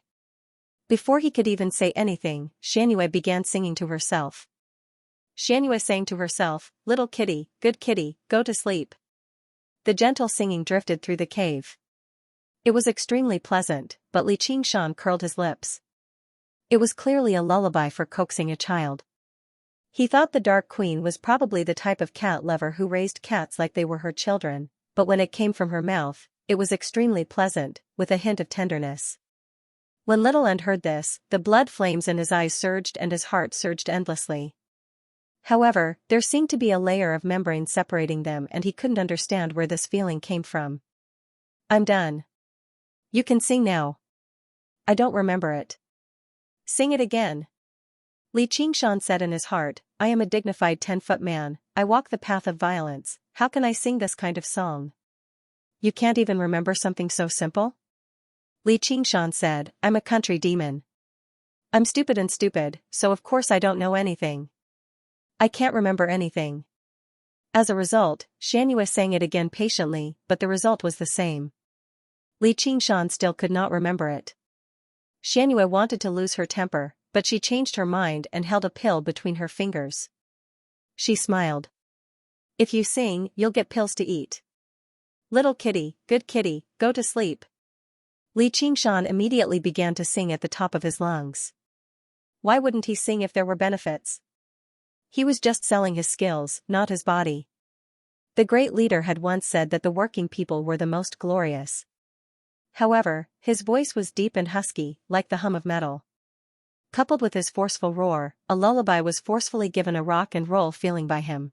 Before he could even say anything, Xianxia began singing to herself. Xianxia sang to herself, "Little kitty, good kitty, go to sleep." The gentle singing drifted through the cave. It was extremely pleasant, but Li Qingshan curled his lips. It was clearly a lullaby for coaxing a child. He thought the Dark Queen was probably the type of cat lover who raised cats like they were her children, but when it came from her mouth, it was extremely pleasant, with a hint of tenderness. When Little End heard this, the blood flames in his eyes surged and his heart surged endlessly. However, there seemed to be a layer of membrane separating them and he couldn't understand where this feeling came from. "I'm done. You can sing now." "I don't remember it." "Sing it again." Li Qingshan said in his heart, "I am a dignified 10-foot man, I walk the path of violence, how can I sing this kind of song?" "You can't even remember something so simple?" Li Qingshan said, "I'm a country demon. I'm stupid and stupid, so of course I don't know anything. I can't remember anything." As a result, Xianxia sang it again patiently, but the result was the same. Li Qingshan still could not remember it. Xianxia wanted to lose her temper, but she changed her mind and held a pill between her fingers. She smiled. "If you sing, you'll get pills to eat. Little kitty, good kitty, go to sleep." Li Qingshan immediately began to sing at the top of his lungs. Why wouldn't he sing if there were benefits? He was just selling his skills, not his body. The great leader had once said that the working people were the most glorious. However, his voice was deep and husky, like the hum of metal. Coupled with his forceful roar, a lullaby was forcefully given a rock and roll feeling by him.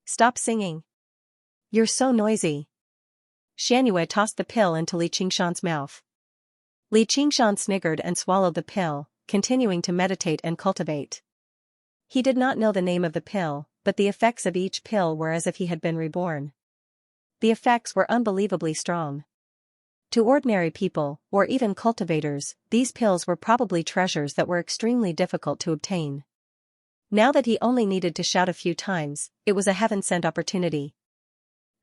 "Stop singing. You're so noisy." Xianxia tossed the pill into Li Qingshan's mouth. Li Qingshan sniggered and swallowed the pill, continuing to meditate and cultivate. He did not know the name of the pill, but the effects of each pill were as if he had been reborn. The effects were unbelievably strong. To ordinary people, or even cultivators, these pills were probably treasures that were extremely difficult to obtain. Now that he only needed to shout a few times, it was a heaven-sent opportunity.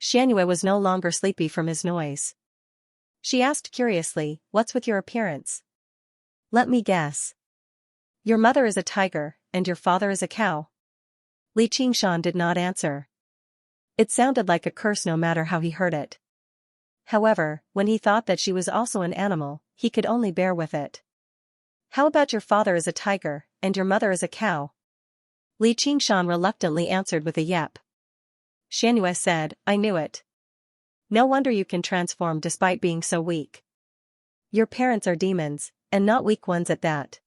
Xianxia was no longer sleepy from his noise. She asked curiously, "What's with your appearance?" "Let me guess. Your mother is a tiger, and your father is a cow." Li Qingshan did not answer. It sounded like a curse no matter how he heard it. However, when he thought that she was also an animal, he could only bear with it. "How about your father is a tiger, and your mother is a cow?" Li Qingshan reluctantly answered with a yep. Xianxia said, "I knew it. No wonder you can transform despite being so weak. Your parents are demons, and not weak ones at that."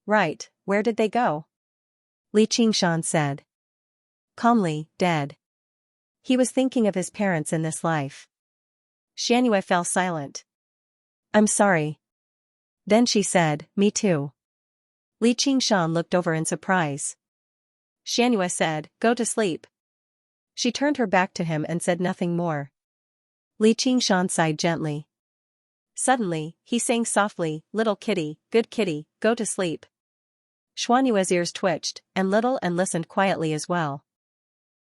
"Right, where did they go?" Li Qingshan said. Calmly, "Dead." He was thinking of his parents in this life. Xianxia fell silent. "I'm sorry." Then she said, "Me too." Li Qingshan looked over in surprise. Xianxia said, "Go to sleep." She turned her back to him and said nothing more. Li Qingshan sighed gently. Suddenly, he sang softly, "Little kitty, good kitty, go to sleep." Xuanyue's ears twitched, and Little and listened quietly as well.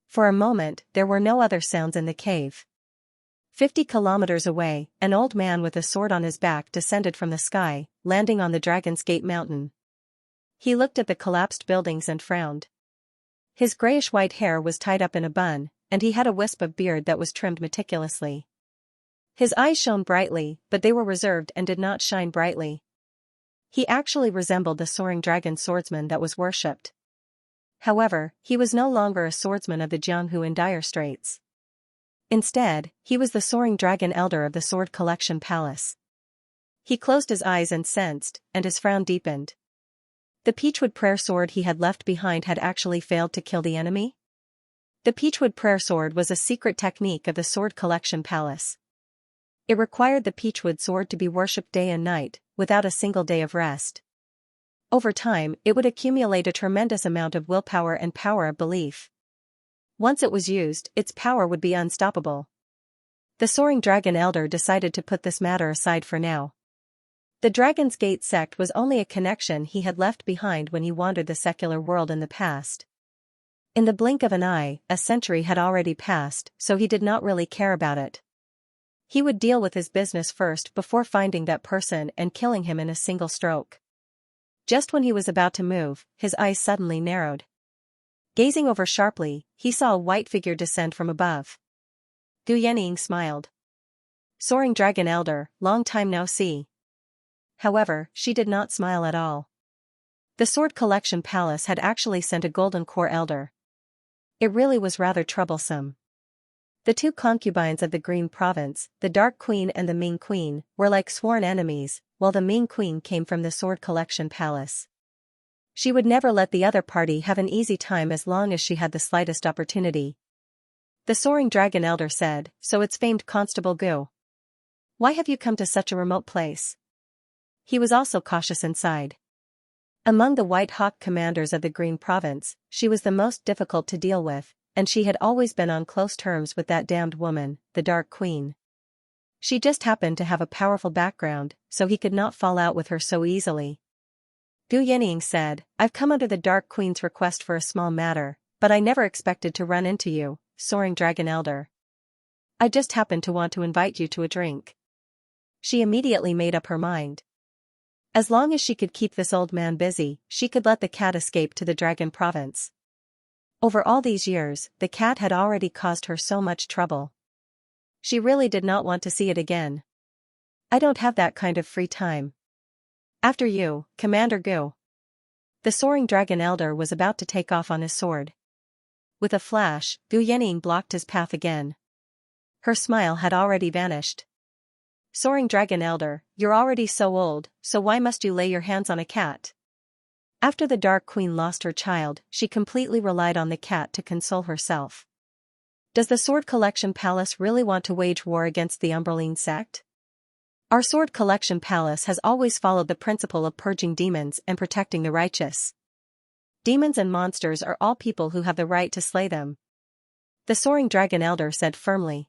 For a moment, there were no other sounds in the cave. 50 kilometers away, an old man with a sword on his back descended from the sky, landing on the Dragon's Gate mountain. He looked at the collapsed buildings and frowned. His grayish-white hair was tied up in a bun, and he had a wisp of beard that was trimmed meticulously. His eyes shone brightly, but they were reserved and did not shine brightly. He actually resembled the soaring dragon swordsman that was worshipped. However, he was no longer a swordsman of the Jianghu in dire straits. Instead, he was the soaring dragon elder of the Sword Collection Palace. He closed his eyes and sensed, and his frown deepened. The peachwood prayer sword he had left behind had actually failed to kill the enemy? The peachwood prayer sword was a secret technique of the Sword Collection Palace. It required the peachwood sword to be worshipped day and night, without a single day of rest. Over time, it would accumulate a tremendous amount of willpower and power of belief. Once it was used, its power would be unstoppable. The Soaring Dragon Elder decided to put this matter aside for now. The Dragon's Gate sect was only a connection he had left behind when he wandered the secular world in the past. In the blink of an eye, a century had already passed, so he did not really care about it. He would deal with his business first before finding that person and killing him in a single stroke. Just when he was about to move, his eyes suddenly narrowed. Gazing over sharply, he saw a white figure descend from above. Gu Yenying smiled. Soaring Dragon Elder, long time no see. However, she did not smile at all. The Sword Collection Palace had actually sent a Golden Core Elder. It really was rather troublesome. The two concubines of the Green Province, the Dark Queen and the Ming Queen, were like sworn enemies, while the Ming Queen came from the Sword Collection Palace. She would never let the other party have an easy time as long as she had the slightest opportunity. The Soaring Dragon Elder said, "So it's famed Constable Gu. Why have you come to such a remote place?" He was also cautious inside. Among the White Hawk commanders of the Green Province, she was the most difficult to deal with, and she had always been on close terms with that damned woman, the Dark Queen. She just happened to have a powerful background, so he could not fall out with her so easily. Gu Yenying said, "I've come under the Dark Queen's request for a small matter, but I never expected to run into you, Soaring Dragon Elder. I just happened to want to invite you to a drink." She immediately made up her mind. As long as she could keep this old man busy, she could let the cat escape to the Dragon Province. Over all these years, the cat had already caused her so much trouble. She really did not want to see it again. "I don't have that kind of free time." "After you, Commander Gu." The Soaring Dragon Elder was about to take off on his sword. With a flash, Gu Yenying blocked his path again. Her smile had already vanished. "Soaring Dragon Elder, you're already so old, so why must you lay your hands on a cat?" After the Dark Queen lost her child, she completely relied on the cat to console herself. Does the Sword Collection Palace really want to wage war against the Umbraline sect? Our Sword Collection Palace has always followed the principle of purging demons and protecting the righteous. Demons and monsters are all people who have the right to slay them. The Soaring Dragon Elder said firmly.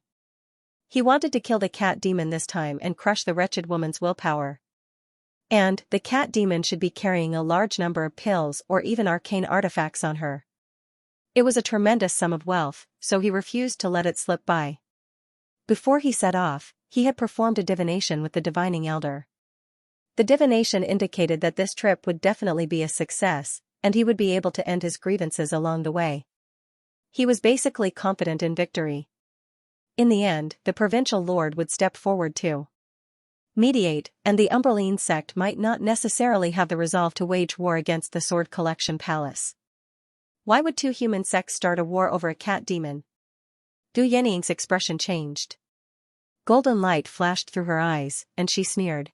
He wanted to kill the cat demon this time and crush the wretched woman's willpower. And the cat demon should be carrying a large number of pills or even arcane artifacts on her. It was a tremendous sum of wealth, so he refused to let it slip by. Before he set off, he had performed a divination with the Divining Elder. The divination indicated that this trip would definitely be a success, and he would be able to end his grievances along the way. He was basically confident in victory. In the end, the provincial lord would step forward to mediate, and the Umbraline sect might not necessarily have the resolve to wage war against the Sword Collection Palace. Why would two human sects start a war over a cat demon? Gu Yenying's expression changed. Golden light flashed through her eyes, and she sneered.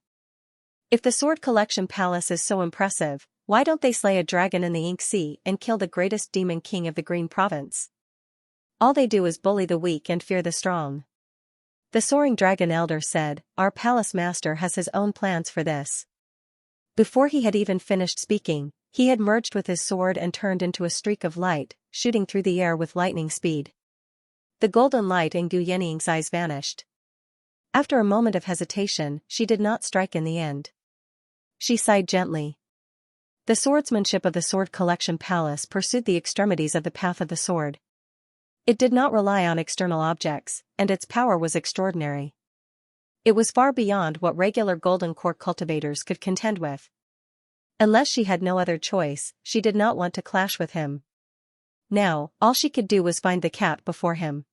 If the Sword Collection Palace is so impressive, why don't they slay a dragon in the Ink Sea and kill the greatest demon king of the Green Province? All they do is bully the weak and fear the strong. The Soaring Dragon Elder said, "Our palace master has his own plans for this." Before he had even finished speaking, he had merged with his sword and turned into a streak of light, shooting through the air with lightning speed. The golden light in Gu Yenying's eyes vanished. After a moment of hesitation, she did not strike in the end. She sighed gently. The swordsmanship of the Sword Collection Palace pursued the extremities of the path of the sword. It did not rely on external objects, and its power was extraordinary. It was far beyond what regular golden core cultivators could contend with. Unless she had no other choice, she did not want to clash with him. Now, all she could do was find the cat before him.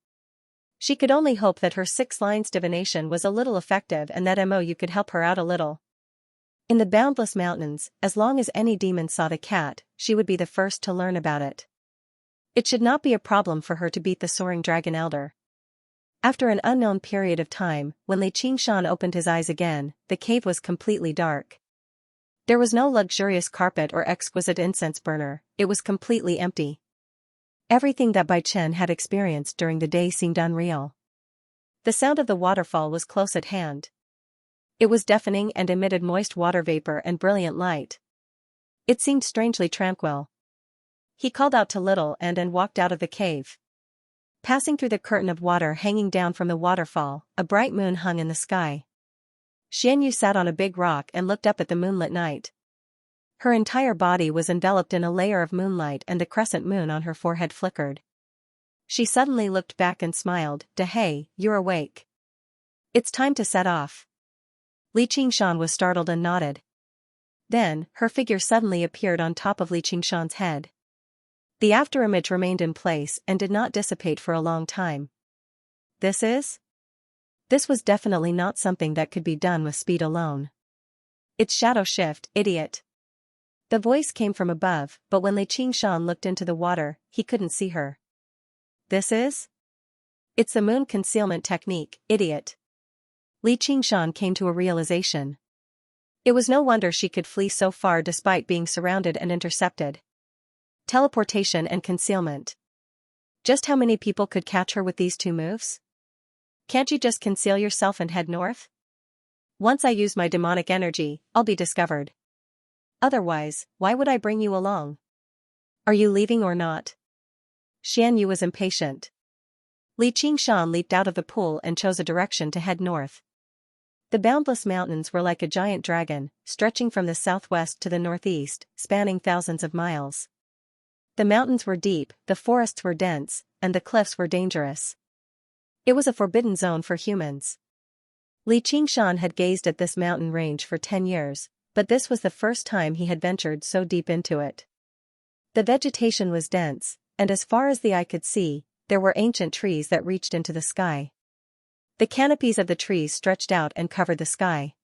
She could only hope that her 6 lines divination was a little effective and that Mo could help her out a little. In the boundless mountains, as long as any demon saw the cat, she would be the first to learn about it. It should not be a problem for her to beat the soaring dragon elder. After an unknown period of time, when Li Qingshan opened his eyes again, the cave was completely dark. There was no luxurious carpet or exquisite incense burner, it was completely empty. Everything that Bai Chen had experienced during the day seemed unreal. The sound of the waterfall was close at hand. It was deafening and emitted moist water vapor and brilliant light. It seemed strangely tranquil. He called out to Little and walked out of the cave. Passing through the curtain of water hanging down from the waterfall, a bright moon hung in the sky. Xianxia sat on a big rock and looked up at the moonlit night. Her entire body was enveloped in a layer of moonlight and the crescent moon on her forehead flickered. She suddenly looked back and smiled. "Hey, you're awake. It's time to set off." Li Qingshan was startled and nodded. Then, her figure suddenly appeared on top of Li Qingshan's head. The afterimage remained in place and did not dissipate for a long time. This was definitely not something that could be done with speed alone. It's shadow shift, idiot. The voice came from above, but when Li Qingshan looked into the water, he couldn't see her. It's the moon concealment technique, idiot. Li Qingshan came to a realization. It was no wonder she could flee so far despite being surrounded and intercepted. Teleportation and concealment. Just how many people could catch her with these 2 moves? Can't you just conceal yourself and head north? Once I use my demonic energy, I'll be discovered. Otherwise, why would I bring you along? Are you leaving or not? Xianxia was impatient. Li Qingshan leaped out of the pool and chose a direction to head north. The boundless mountains were like a giant dragon, stretching from the southwest to the northeast, spanning thousands of miles. The mountains were deep, the forests were dense, and the cliffs were dangerous. It was a forbidden zone for humans. Li Qingshan had gazed at this mountain range for 10 years, but this was the first time he had ventured so deep into it. The vegetation was dense, and as far as the eye could see, there were ancient trees that reached into the sky. The canopies of the trees stretched out and covered the sky.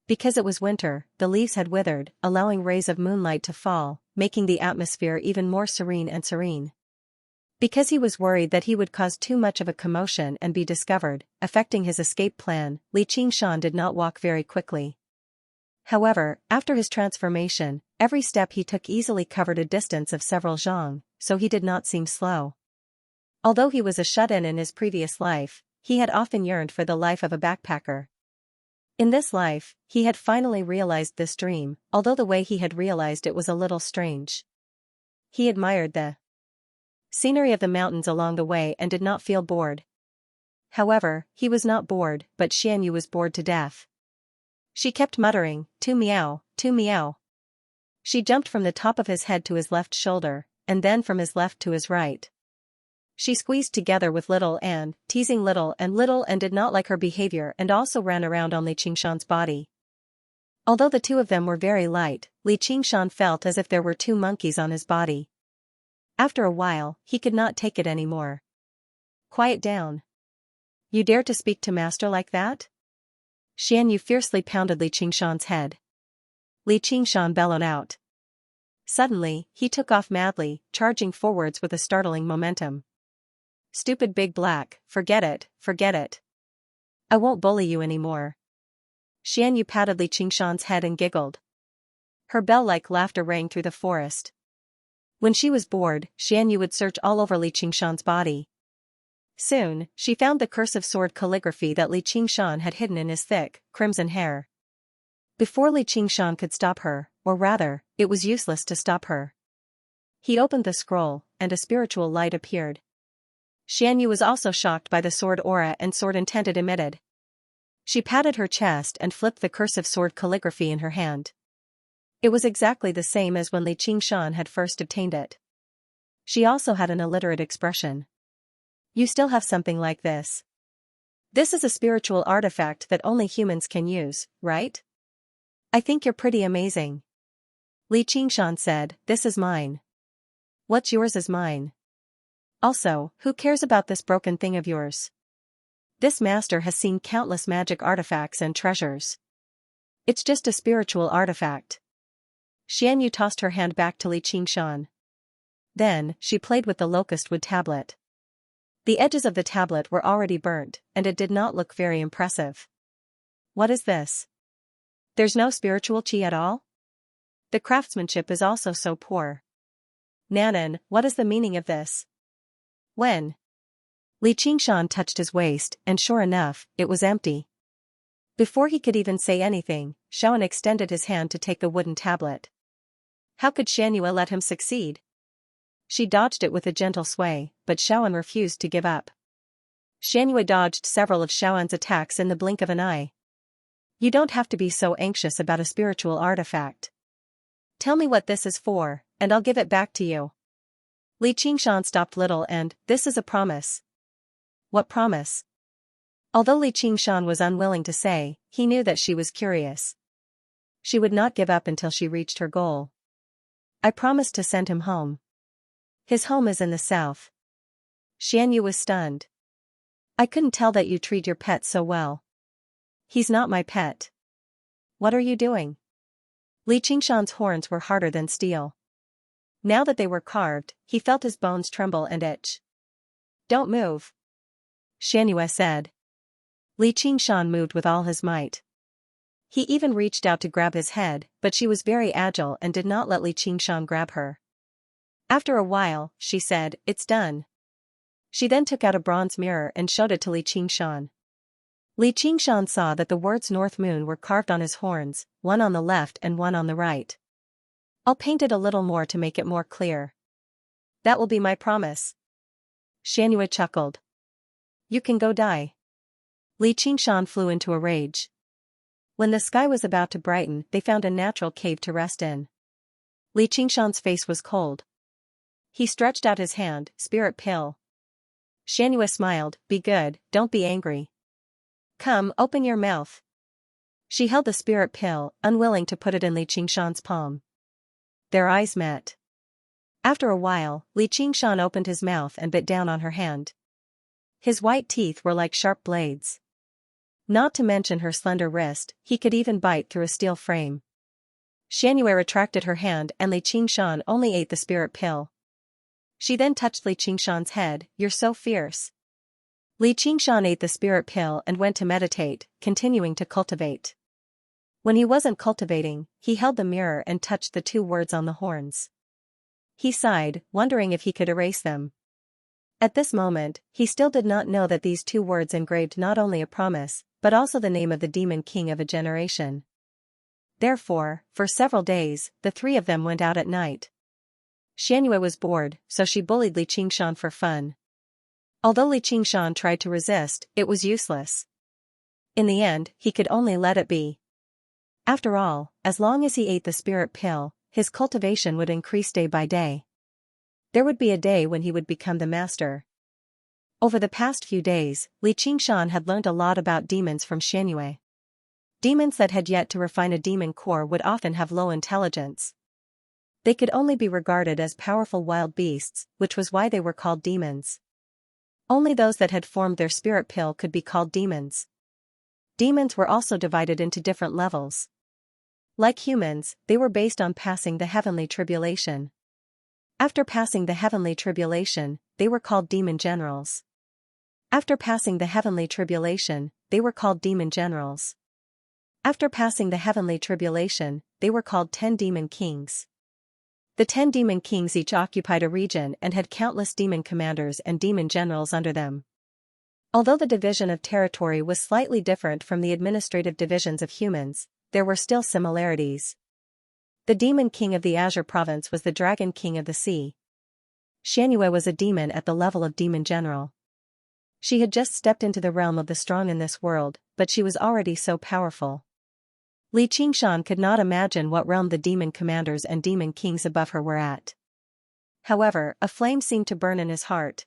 Because it was winter, the leaves had withered, allowing rays of moonlight to fall, making the atmosphere even more serene and serene. Because he was worried that he would cause too much of a commotion and be discovered, affecting his escape plan, Li Qingshan did not walk very quickly. However, after his transformation, every step he took easily covered a distance of several zhang, so he did not seem slow. Although he was a shut-in in his previous life, he had often yearned for the life of a backpacker. In this life, he had finally realized this dream, although the way he had realized it was a little strange. He admired the scenery of the mountains along the way and did not feel bored. However, he was not bored, but Xianxia was bored to death. She kept muttering, "Tu meow, tu meow." She jumped from the top of his head to his left shoulder, and then from his left to his right. She squeezed together with Little and, teasing Little and did not like her behavior and also ran around on Li Qingshan's body. Although the 2 of them were very light, Li Qingshan felt as if there were 2 monkeys on his body. After a while, he could not take it anymore. "Quiet down. You dare to speak to master like that?" Xianxia fiercely pounded Li Qingshan's head. Li Qingshan bellowed out. Suddenly, he took off madly, charging forwards with a startling momentum. "Stupid big black, forget it, forget it. I won't bully you anymore." Xianxia patted Li Qingshan's head and giggled. Her bell-like laughter rang through the forest. When she was bored, Xianxia would search all over Li Qingshan's body. Soon, she found the cursive sword calligraphy that Li Qingshan had hidden in his thick, crimson hair. Before Li Qingshan could stop her, or rather, it was useless to stop her. He opened the scroll, and a spiritual light appeared. Xianxia was also shocked by the sword aura and sword intent it emitted. She patted her chest and flipped the cursive sword calligraphy in her hand. It was exactly the same as when Li Qingshan had first obtained it. She also had an illiterate expression. "You still have something like this. This is a spiritual artifact that only humans can use, right? I think you're pretty amazing." Li Qingshan said, "This is mine." "What's yours is mine." Also, who cares about this broken thing of yours? This master has seen countless magic artifacts and treasures. It's just a spiritual artifact. Xianyu tossed her hand back to Li Qingshan. Then, she played with the locust wood tablet. The edges of the tablet were already burnt, and it did not look very impressive. What is this? There's no spiritual qi at all? The craftsmanship is also so poor. Nanan, what is the meaning of this? When? Li Qingshan touched his waist, and sure enough, it was empty. Before he could even say anything, Shaoan extended his hand to take the wooden tablet. How could Xianyu let him succeed? She dodged it with a gentle sway, but Shaoan refused to give up. Xianyu dodged several of Shaoan's attacks in the blink of an eye. You don't have to be so anxious about a spiritual artifact. Tell me what this is for, and I'll give it back to you. Li Qingshan stopped little and, this is a promise. What promise? Although Li Qingshan was unwilling to say, he knew that she was curious. She would not give up until she reached her goal. I promised to send him home. His home is in the south. Xianyu was stunned. I couldn't tell that you treat your pet so well. He's not my pet. What are you doing? Li Qingshan's horns were harder than steel. Now that they were carved, he felt his bones tremble and itch. Don't move. Xianyu said. Li Qingshan moved with all his might. He even reached out to grab his head, but she was very agile and did not let Li Qingshan grab her. After a while, she said, it's done. She then took out a bronze mirror and showed it to Li Qingshan. Li Qingshan saw that the words North Moon were carved on his horns, one on the left and one on the right. I'll paint it a little more to make it more clear. That will be my promise. Xianyu chuckled. You can go die. Li Qingshan flew into a rage. When the sky was about to brighten, they found a natural cave to rest in. Li Qingshan's face was cold. He stretched out his hand, spirit pill. Xianyu smiled, be good, don't be angry. Come, open your mouth. She held the spirit pill, unwilling to put it in Li Qingshan's palm. Their eyes met. After a while, Li Qingshan opened his mouth and bit down on her hand. His white teeth were like sharp blades. Not to mention her slender wrist, he could even bite through a steel frame. Xianyu retracted her hand and Li Qingshan only ate the spirit pill. She then touched Li Qingshan's head, you're so fierce. Li Qingshan ate the spirit pill and went to meditate, continuing to cultivate. When he wasn't cultivating, he held the mirror and touched the two words on the horns. He sighed, wondering if he could erase them. At this moment, he still did not know that these two words engraved not only a promise, but also the name of the demon king of a generation. Therefore, for several days, the three of them went out at night. Xianyu was bored, so she bullied Li Qingshan for fun. Although Li Qingshan tried to resist, it was useless. In the end, he could only let it be. After all, as long as he ate the spirit pill, his cultivation would increase day by day. There would be a day when he would become the master. Over the past few days, Li Qingshan had learned a lot about demons from Xianyu. Demons that had yet to refine a demon core would often have low intelligence. They could only be regarded as powerful wild beasts, which was why they were called demons. Only those that had formed their spirit pill could be called demons. Demons were also divided into different levels. Like humans, they were based on passing the heavenly tribulation. After passing the heavenly tribulation, they were called demon generals. After passing the heavenly tribulation, they were called demon generals. After passing the heavenly tribulation, they were called 10 demon kings. The 10 demon kings each occupied a region and had countless demon commanders and demon generals under them. Although the division of territory was slightly different from the administrative divisions of humans, there were still similarities. The demon king of the Azure province was the dragon king of the sea. Xianyu was a demon at the level of demon general. She had just stepped into the realm of the strong in this world, but she was already so powerful. Li Qingshan could not imagine what realm the demon commanders and demon kings above her were at. However, a flame seemed to burn in his heart.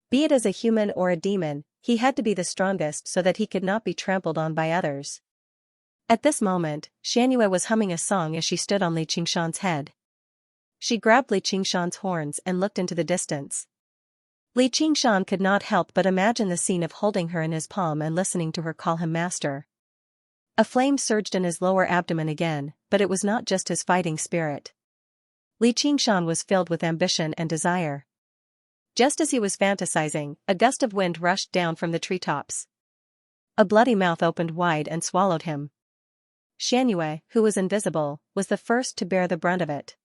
Be it as a human or a demon, he had to be the strongest so that he could not be trampled on by others. At this moment, Xianyu was humming a song as she stood on Li Qingshan's head. She grabbed Li Qingshan's horns and looked into the distance. Li Qingshan could not help but imagine the scene of holding her in his palm and listening to her call him master. A flame surged in his lower abdomen again, but it was not just his fighting spirit. Li Qingshan was filled with ambition and desire. Just as he was fantasizing, a gust of wind rushed down from the treetops. A bloody mouth opened wide and swallowed him. Xianxia, who was invisible, was the first to bear the brunt of it.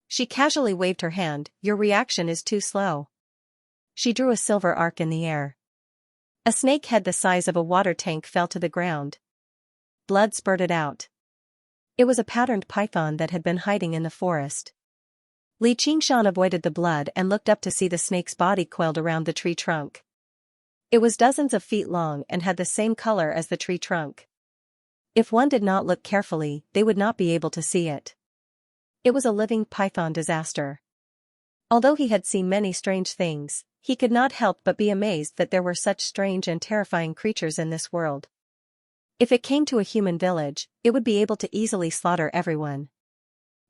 She casually waved her hand. "Your reaction is too slow." She drew a silver arc in the air. A snake head the size of a water tank fell to the ground. Blood spurted out. It was a patterned python that had been hiding in the forest. Li Qingshan avoided the blood and looked up to see the snake's body coiled around the tree trunk. It was dozens of feet long and had the same color as the tree trunk. If one did not look carefully, they would not be able to see it. It was a living python disaster. Although he had seen many strange things, he could not help but be amazed that there were such strange and terrifying creatures in this world. If it came to a human village, it would be able to easily slaughter everyone.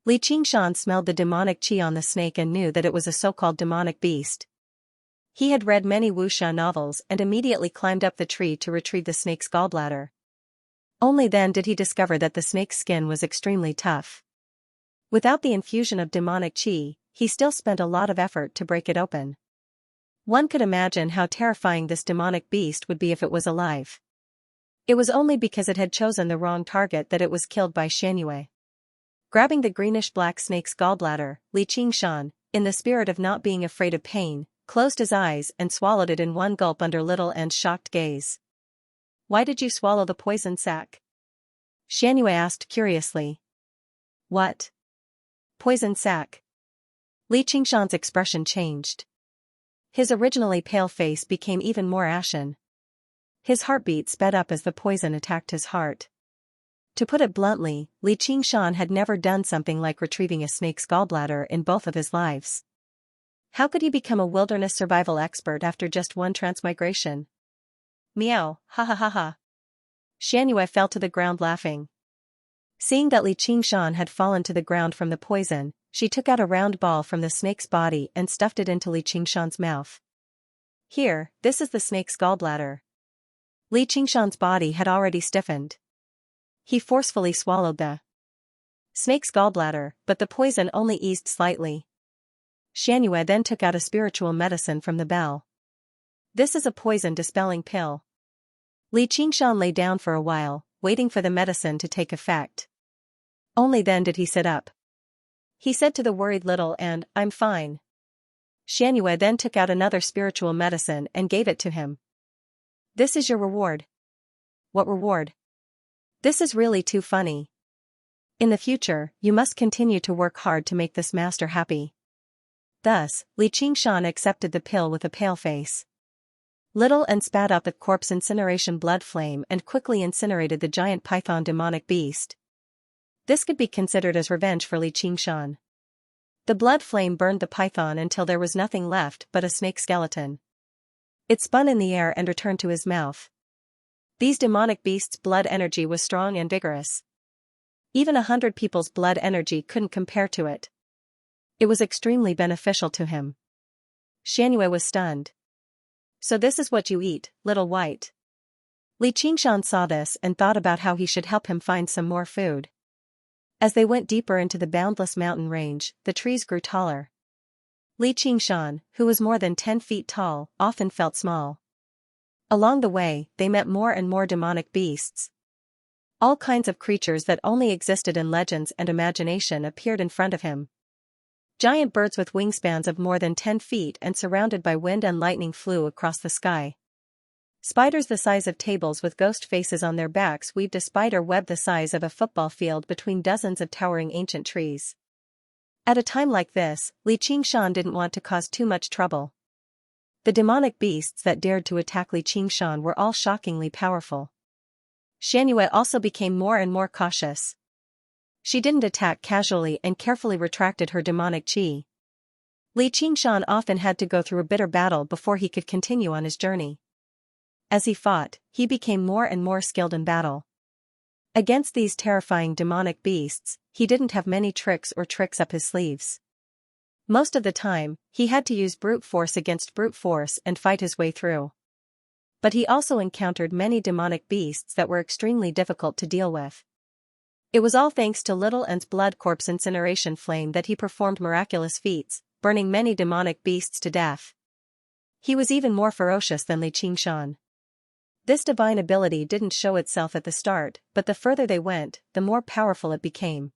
Li Qingshan smelled the demonic qi on the snake and knew that it was a so-called demonic beast. He had read many wuxia novels and immediately climbed up the tree to retrieve the snake's gallbladder. Only then did he discover that the snake's skin was extremely tough. Without the infusion of demonic qi, he still spent a lot of effort to break it open. One could imagine how terrifying this demonic beast would be if it was alive. It was only because it had chosen the wrong target that it was killed by Xianxia. Grabbing the greenish-black snake's gallbladder, Li Qingshan, in the spirit of not being afraid of pain, closed his eyes and swallowed it in one gulp under Little And's shocked gaze. "Why did you swallow the poison sac?" Xianxia asked curiously. "What? Poison sac?" Li Qingshan's expression changed. His originally pale face became even more ashen. His heartbeat sped up as the poison attacked his heart. To put it bluntly, Li Qingshan had never done something like retrieving a snake's gallbladder in both of his lives. How could he become a wilderness survival expert after just one transmigration? Meow, ha ha ha ha. Xianxia fell to the ground laughing. Seeing that Li Qingshan had fallen to the ground from the poison, she took out a round ball from the snake's body and stuffed it into Li Qingshan's mouth. "Here, this is the snake's gallbladder." Li Qingshan's body had already stiffened. He forcefully swallowed the snake's gallbladder, but the poison only eased slightly. Xianxia then took out a spiritual medicine from the bell. "This is a poison-dispelling pill." Li Qingshan lay down for a while, waiting for the medicine to take effect. Only then did he sit up. He said to the worried Little and, "I'm fine." Xianxia then took out another spiritual medicine and gave it to him. "This is your reward." "What reward?" "This is really too funny. In the future, you must continue to work hard to make this master happy." Thus, Li Qingshan accepted the pill with a pale face. Little and spat out the corpse incineration blood flame and quickly incinerated the giant python demonic beast. This could be considered as revenge for Li Qingshan. The blood flame burned the python until there was nothing left but a snake skeleton. It spun in the air and returned to his mouth. These demonic beasts' blood energy was strong and vigorous. Even 100 people's blood energy couldn't compare to it. It was extremely beneficial to him. Xianxia was stunned. "So this is what you eat, little white." Li Qingshan saw this and thought about how he should help him find some more food. As they went deeper into the boundless mountain range, the trees grew taller. Li Qingshan, who was more than 10 feet tall, often felt small. Along the way, they met more and more demonic beasts. All kinds of creatures that only existed in legends and imagination appeared in front of him. Giant birds with wingspans of more than 10 feet and surrounded by wind and lightning flew across the sky. Spiders the size of tables with ghost faces on their backs weaved a spider web the size of a football field between dozens of towering ancient trees. At a time like this, Li Qingshan didn't want to cause too much trouble. The demonic beasts that dared to attack Li Qingshan were all shockingly powerful. Xianxia also became more and more cautious. She didn't attack casually and carefully retracted her demonic qi. Li Qingshan often had to go through a bitter battle before he could continue on his journey. As he fought, he became more and more skilled in battle. Against these terrifying demonic beasts, he didn't have many tricks up his sleeves. Most of the time, he had to use brute force against brute force and fight his way through. But he also encountered many demonic beasts that were extremely difficult to deal with. It was all thanks to Little N's blood corpse incineration flame that he performed miraculous feats, burning many demonic beasts to death. He was even more ferocious than Li Qingshan. This divine ability didn't show itself at the start, but the further they went, the more powerful it became.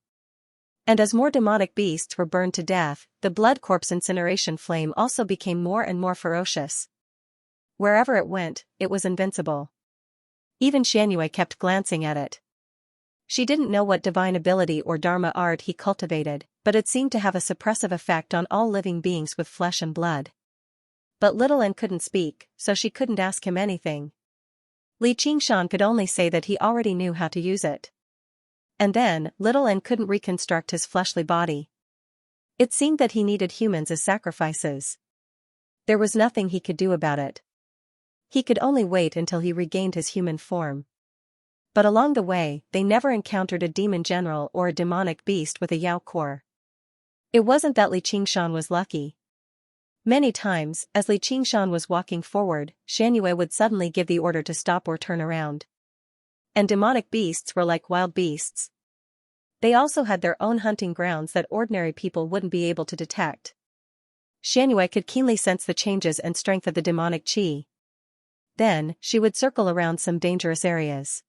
And as more demonic beasts were burned to death, the blood corpse incineration flame also became more and more ferocious. Wherever it went, it was invincible. Even Xianxia kept glancing at it. She didn't know what divine ability or dharma art he cultivated, but it seemed to have a suppressive effect on all living beings with flesh and blood. But Little N couldn't speak, so she couldn't ask him anything. Li Qingshan could only say that he already knew how to use it. And then, Little N couldn't reconstruct his fleshly body. It seemed that he needed humans as sacrifices. There was nothing he could do about it. He could only wait until he regained his human form. But along the way, they never encountered a demon general or a demonic beast with a Yao core. It wasn't that Li Qingshan was lucky. Many times, as Li Qingshan was walking forward, Xianxia would suddenly give the order to stop or turn around. And demonic beasts were like wild beasts. They also had their own hunting grounds that ordinary people wouldn't be able to detect. Xianxia could keenly sense the changes and strength of the demonic qi. Then, she would circle around some dangerous areas.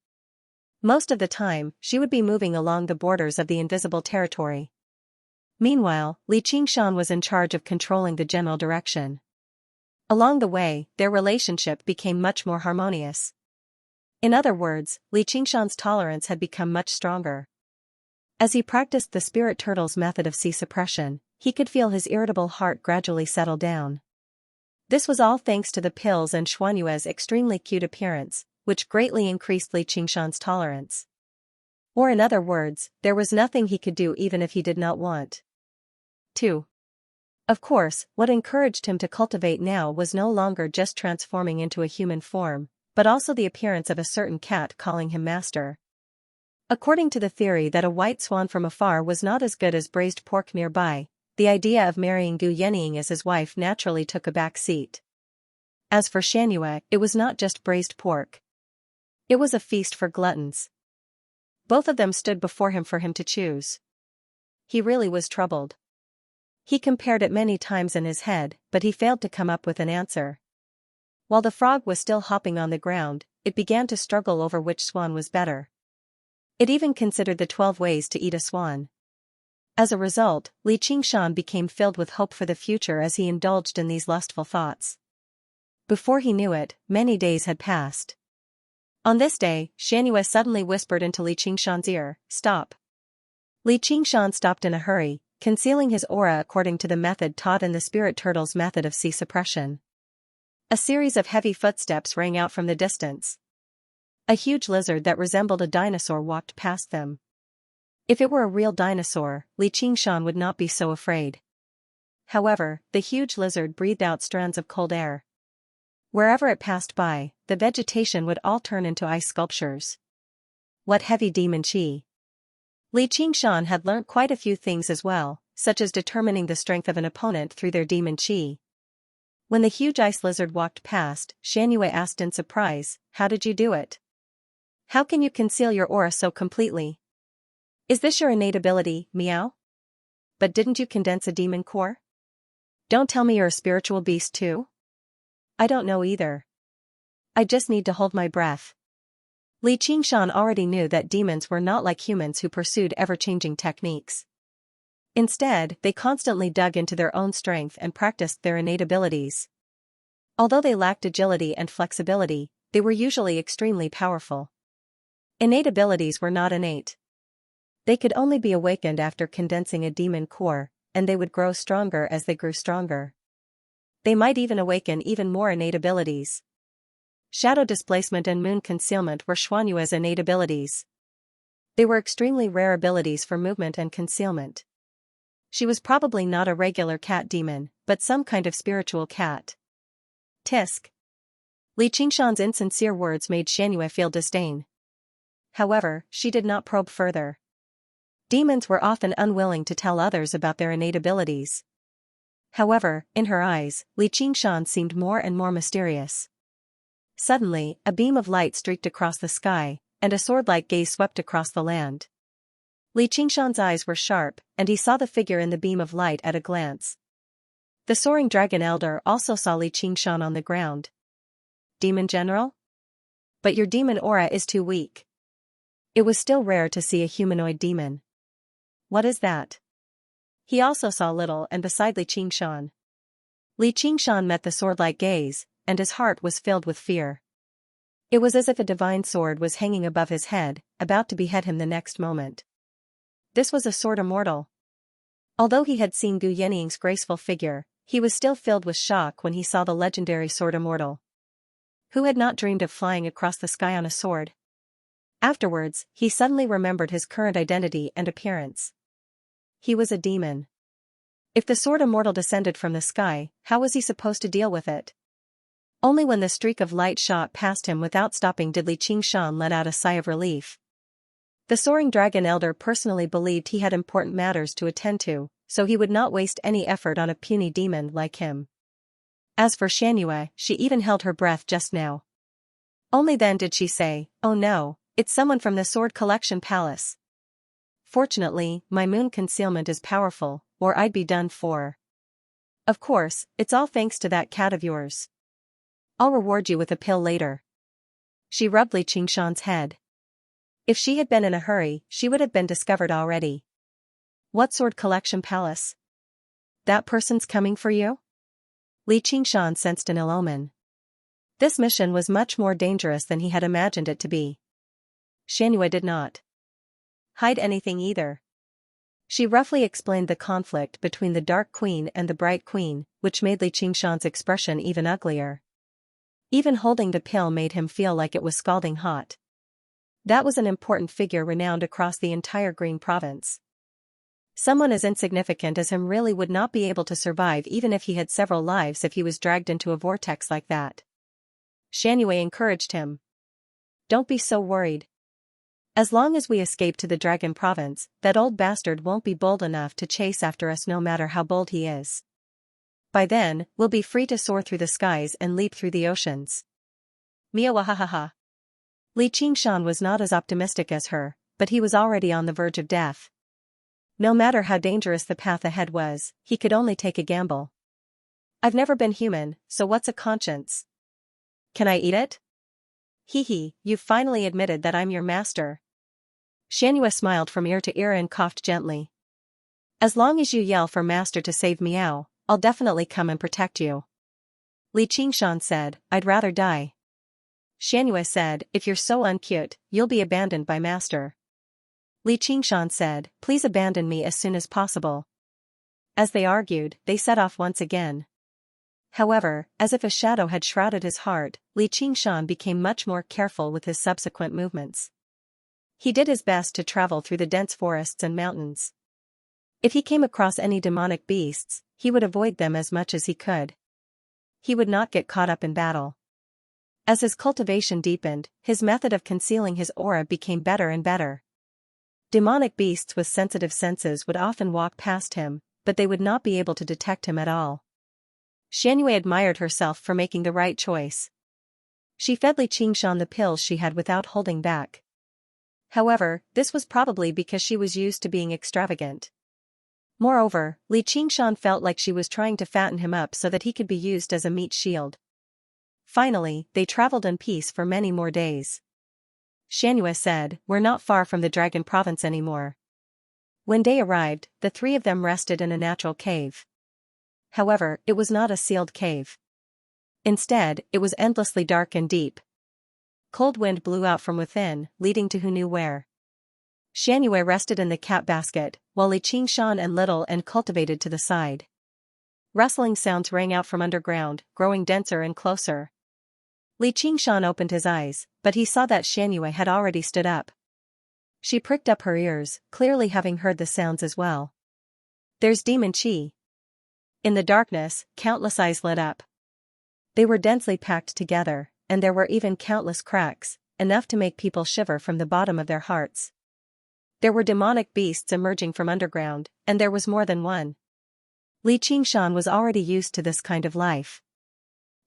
Most of the time, she would be moving along the borders of the invisible territory. Meanwhile, Li Qingshan was in charge of controlling the general direction. Along the way, their relationship became much more harmonious. In other words, Li Qingshan's tolerance had become much stronger. As he practiced the spirit turtle's method of qi suppression, he could feel his irritable heart gradually settle down. This was all thanks to the pills and Xuanyue's extremely cute appearance, which greatly increased Li Qingshan's tolerance. Or in other words, there was nothing he could do even if he did not want. 2. Of course, what encouraged him to cultivate now was no longer just transforming into a human form, but also the appearance of a certain cat calling him master. According to the theory that a white swan from afar was not as good as braised pork nearby, the idea of marrying Gu Yenying as his wife naturally took a back seat. As for Xianxia, it was not just braised pork. It was a feast for gluttons. Both of them stood before him for him to choose. He really was troubled. He compared it many times in his head, but he failed to come up with an answer. While the frog was still hopping on the ground, it began to struggle over which swan was better. It even considered the 12 ways to eat a swan. As a result, Li Qingshan became filled with hope for the future as he indulged in these lustful thoughts. Before he knew it, many days had passed. On this day, Xianxia suddenly whispered into Li Qingshan's ear, "Stop." Li Qingshan stopped in a hurry, concealing his aura according to the method taught in the spirit turtle's method of qi suppression. A series of heavy footsteps rang out from the distance. A huge lizard that resembled a dinosaur walked past them. If it were a real dinosaur, Li Qingshan would not be so afraid. However, the huge lizard breathed out strands of cold air. Wherever it passed by, the vegetation would all turn into ice sculptures. What heavy demon qi! Li Qingshan had learnt quite a few things as well, such as determining the strength of an opponent through their demon qi. When the huge ice lizard walked past, Xianxia asked in surprise, "How did you do it? How can you conceal your aura so completely? Is this your innate ability, meow? But didn't you condense a demon core? Don't tell me you're a spiritual beast too?" "I don't know either. I just need to hold my breath." Li Qingshan already knew that demons were not like humans who pursued ever-changing techniques. Instead, they constantly dug into their own strength and practiced their innate abilities. Although they lacked agility and flexibility, they were usually extremely powerful. Innate abilities were not innate. They could only be awakened after condensing a demon core, and they would grow stronger as they grew stronger. They might even awaken even more innate abilities. Shadow displacement and moon concealment were Xuanyue's innate abilities. They were extremely rare abilities for movement and concealment. She was probably not a regular cat demon, but some kind of spiritual cat. Tisk. Li Qingshan's insincere words made Xianxia feel disdain. However, she did not probe further. Demons were often unwilling to tell others about their innate abilities. However, in her eyes, Li Qingshan seemed more and more mysterious. Suddenly, a beam of light streaked across the sky, and a sword-like gaze swept across the land. Li Qingshan's eyes were sharp, and he saw the figure in the beam of light at a glance. The soaring dragon elder also saw Li Qingshan on the ground. Demon General? But your demon aura is too weak. It was still rare to see a humanoid demon. What is that? He also saw little and beside Li Qingshan. Li Qingshan met the sword-like gaze, and his heart was filled with fear. It was as if a divine sword was hanging above his head, about to behead him the next moment. This was a sword immortal. Although he had seen Gu Yanying's graceful figure, he was still filled with shock when he saw the legendary sword immortal. Who had not dreamed of flying across the sky on a sword? Afterwards, he suddenly remembered his current identity and appearance. He was a demon. If the sword immortal descended from the sky, how was he supposed to deal with it? Only when the streak of light shot past him without stopping did Li Qingshan let out a sigh of relief. The soaring dragon elder personally believed he had important matters to attend to, so he would not waste any effort on a puny demon like him. As for Xianxia, she even held her breath just now. Only then did she say, "Oh no, it's someone from the Sword Collection Palace. Fortunately, my moon concealment is powerful, or I'd be done for. Of course, it's all thanks to that cat of yours. I'll reward you with a pill later." She rubbed Li Qingshan's head. If she had been in a hurry, she would have been discovered already. What Sword Collection Palace? That person's coming for you? Li Qingshan sensed an ill omen. This mission was much more dangerous than he had imagined it to be. Xianxia did not hide anything either. She roughly explained the conflict between the Dark Queen and the Bright Queen, which made Li Qingshan's expression even uglier. Even holding the pill made him feel like it was scalding hot. That was an important figure renowned across the entire Green Province. Someone as insignificant as him really would not be able to survive even if he had several lives if he was dragged into a vortex like that. Xianxia encouraged him. Don't be so worried. As long as we escape to the Dragon Province, that old bastard won't be bold enough to chase after us no matter how bold he is. By then, we'll be free to soar through the skies and leap through the oceans. Miawahahaha. Li Qingshan was not as optimistic as her, but he was already on the verge of death. No matter how dangerous the path ahead was, he could only take a gamble. I've never been human, so what's a conscience? Can I eat it? Hee, you've finally admitted that I'm your master. Xianxia smiled from ear to ear and coughed gently. As long as you yell for master to save Meow, I'll definitely come and protect you. Li Qingshan said, I'd rather die. Xianxia said, if you're so uncute, you'll be abandoned by master. Li Qingshan said, please abandon me as soon as possible. As they argued, they set off once again. However, as if a shadow had shrouded his heart, Li Qingshan became much more careful with his subsequent movements. He did his best to travel through the dense forests and mountains. If he came across any demonic beasts, he would avoid them as much as he could. He would not get caught up in battle. As his cultivation deepened, his method of concealing his aura became better and better. Demonic beasts with sensitive senses would often walk past him, but they would not be able to detect him at all. Xianxia admired herself for making the right choice. She fed Li Qingshan the pills she had without holding back. However, this was probably because she was used to being extravagant. Moreover, Li Qingshan felt like she was trying to fatten him up so that he could be used as a meat shield. Finally, they traveled in peace for many more days. Xianxia said, we're not far from the Dragon Province anymore. When day arrived, the three of them rested in a natural cave. However, it was not a sealed cave. Instead, it was endlessly dark and deep. Cold wind blew out from within, leading to who knew where. Xianxia rested in the cat basket, while Li Qingshan and Little and cultivated to the side. Rustling sounds rang out from underground, growing denser and closer. Li Qingshan opened his eyes, but he saw that Xianxia had already stood up. She pricked up her ears, clearly having heard the sounds as well. There's demon qi. In the darkness, countless eyes lit up. They were densely packed together, and there were even countless cracks, enough to make people shiver from the bottom of their hearts. There were demonic beasts emerging from underground, and there was more than one. Li Qingshan was already used to this kind of life.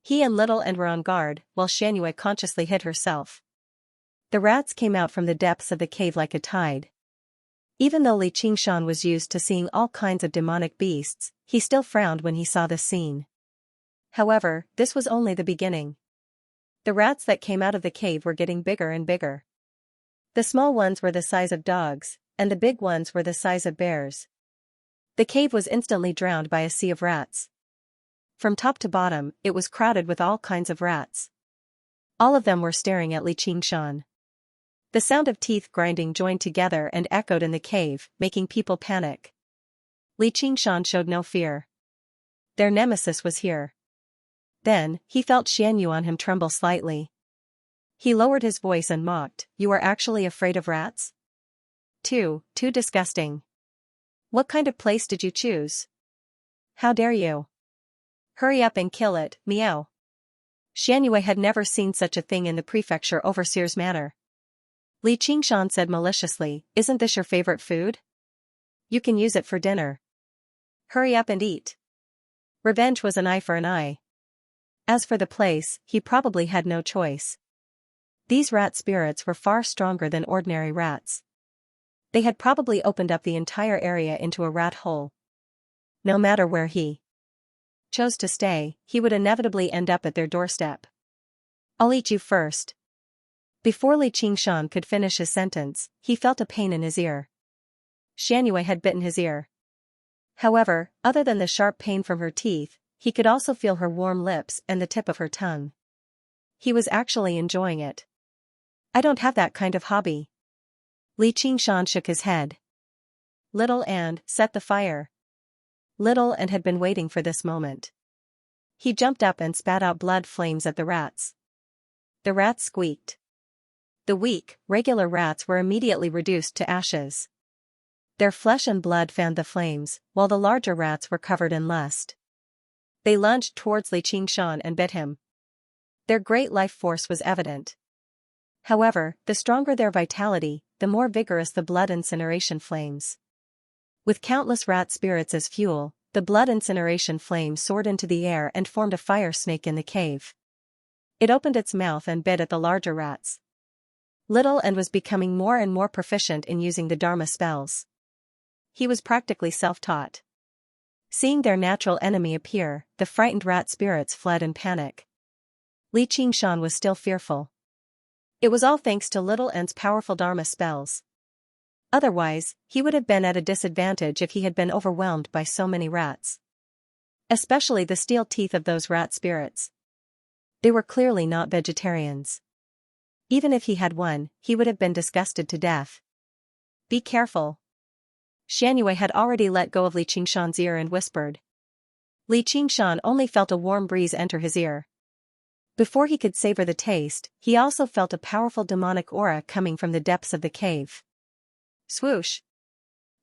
He and Little Ant were on guard, while Xianxia consciously hid herself. The rats came out from the depths of the cave like a tide. Even though Li Qingshan was used to seeing all kinds of demonic beasts, he still frowned when he saw this scene. However, this was only the beginning. The rats that came out of the cave were getting bigger and bigger. The small ones were the size of dogs, and the big ones were the size of bears. The cave was instantly drowned by a sea of rats. From top to bottom, it was crowded with all kinds of rats. All of them were staring at Li Qingshan. The sound of teeth grinding joined together and echoed in the cave, making people panic. Li Qingshan showed no fear. Their nemesis was here. Then, he felt Xianxia on him tremble slightly. He lowered his voice and mocked, "You are actually afraid of rats? Too disgusting. What kind of place did you choose? How dare you? Hurry up and kill it, meow." Xianxia had never seen such a thing in the prefecture overseer's manner. Li Qingshan said maliciously, "Isn't this your favorite food? You can use it for dinner. Hurry up and eat." Revenge was an eye for an eye. As for the place, he probably had no choice. These rat spirits were far stronger than ordinary rats. They had probably opened up the entire area into a rat hole. No matter where he chose to stay, he would inevitably end up at their doorstep. "I'll eat you first." Before Li Qingshan could finish his sentence, he felt a pain in his ear. Xianxia had bitten his ear. However, other than the sharp pain from her teeth, he could also feel her warm lips and the tip of her tongue. He was actually enjoying it. "I don't have that kind of hobby." Li Qingshan shook his head. Little Ant, set the fire. Little Ant had been waiting for this moment. He jumped up and spat out blood flames at the rats. The rats squeaked. The weak, regular rats were immediately reduced to ashes. Their flesh and blood fanned the flames, while the larger rats were covered in lust. They lunged towards Li Qingshan and bit him. Their great life force was evident. However, the stronger their vitality, the more vigorous the blood incineration flames. With countless rat spirits as fuel, the blood incineration flame soared into the air and formed a fire snake in the cave. It opened its mouth and bit at the larger rats. Little Ant was becoming more and more proficient in using the Dharma spells. He was practically self-taught. Seeing their natural enemy appear, the frightened rat spirits fled in panic. Li Qingshan was still fearful. It was all thanks to Little Ant's powerful Dharma spells. Otherwise, he would have been at a disadvantage if he had been overwhelmed by so many rats. Especially the steel teeth of those rat spirits. They were clearly not vegetarians. Even if he had won, he would have been disgusted to death. "Be careful." Xianxia had already let go of Li Qingshan's ear and whispered. Li Qingshan only felt a warm breeze enter his ear. Before he could savor the taste, he also felt a powerful demonic aura coming from the depths of the cave. Swoosh!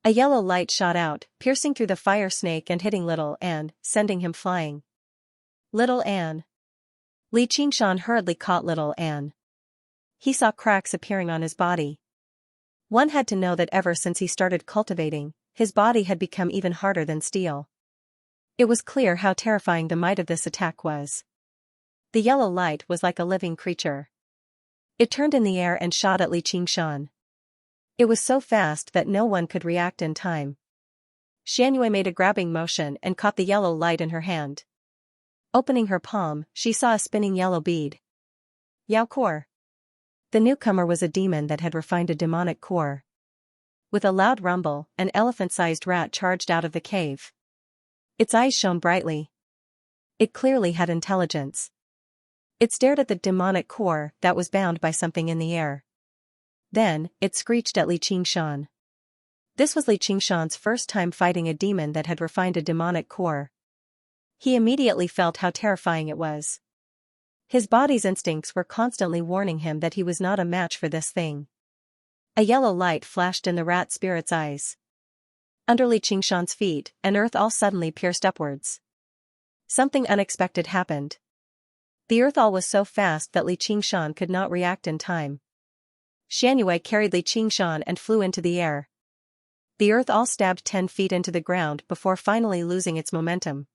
A yellow light shot out, piercing through the fire snake and hitting Little Ant, sending him flying. Little Ant. Li Qingshan hurriedly caught Little Ant. He saw cracks appearing on his body. One had to know that ever since he started cultivating, his body had become even harder than steel. It was clear how terrifying the might of this attack was. The yellow light was like a living creature. It turned in the air and shot at Li Qingshan. It was so fast that no one could react in time. Xianxia made a grabbing motion and caught the yellow light in her hand. Opening her palm, she saw a spinning yellow bead. Yao core. The newcomer was a demon that had refined a demonic core. With a loud rumble, an elephant-sized rat charged out of the cave. Its eyes shone brightly. It clearly had intelligence. It stared at the demonic core that was bound by something in the air. Then, it screeched at Li Qingshan. This was Li Qingshan's first time fighting a demon that had refined a demonic core. He immediately felt how terrifying it was. His body's instincts were constantly warning him that he was not a match for this thing. A yellow light flashed in the rat spirit's eyes. Under Li Qingshan's feet, an earth all suddenly pierced upwards. Something unexpected happened. The earth all was so fast that Li Qingshan could not react in time. Xianxia carried Li Qingshan and flew into the air. the earth all stabbed 10 feet into the ground before finally losing its momentum.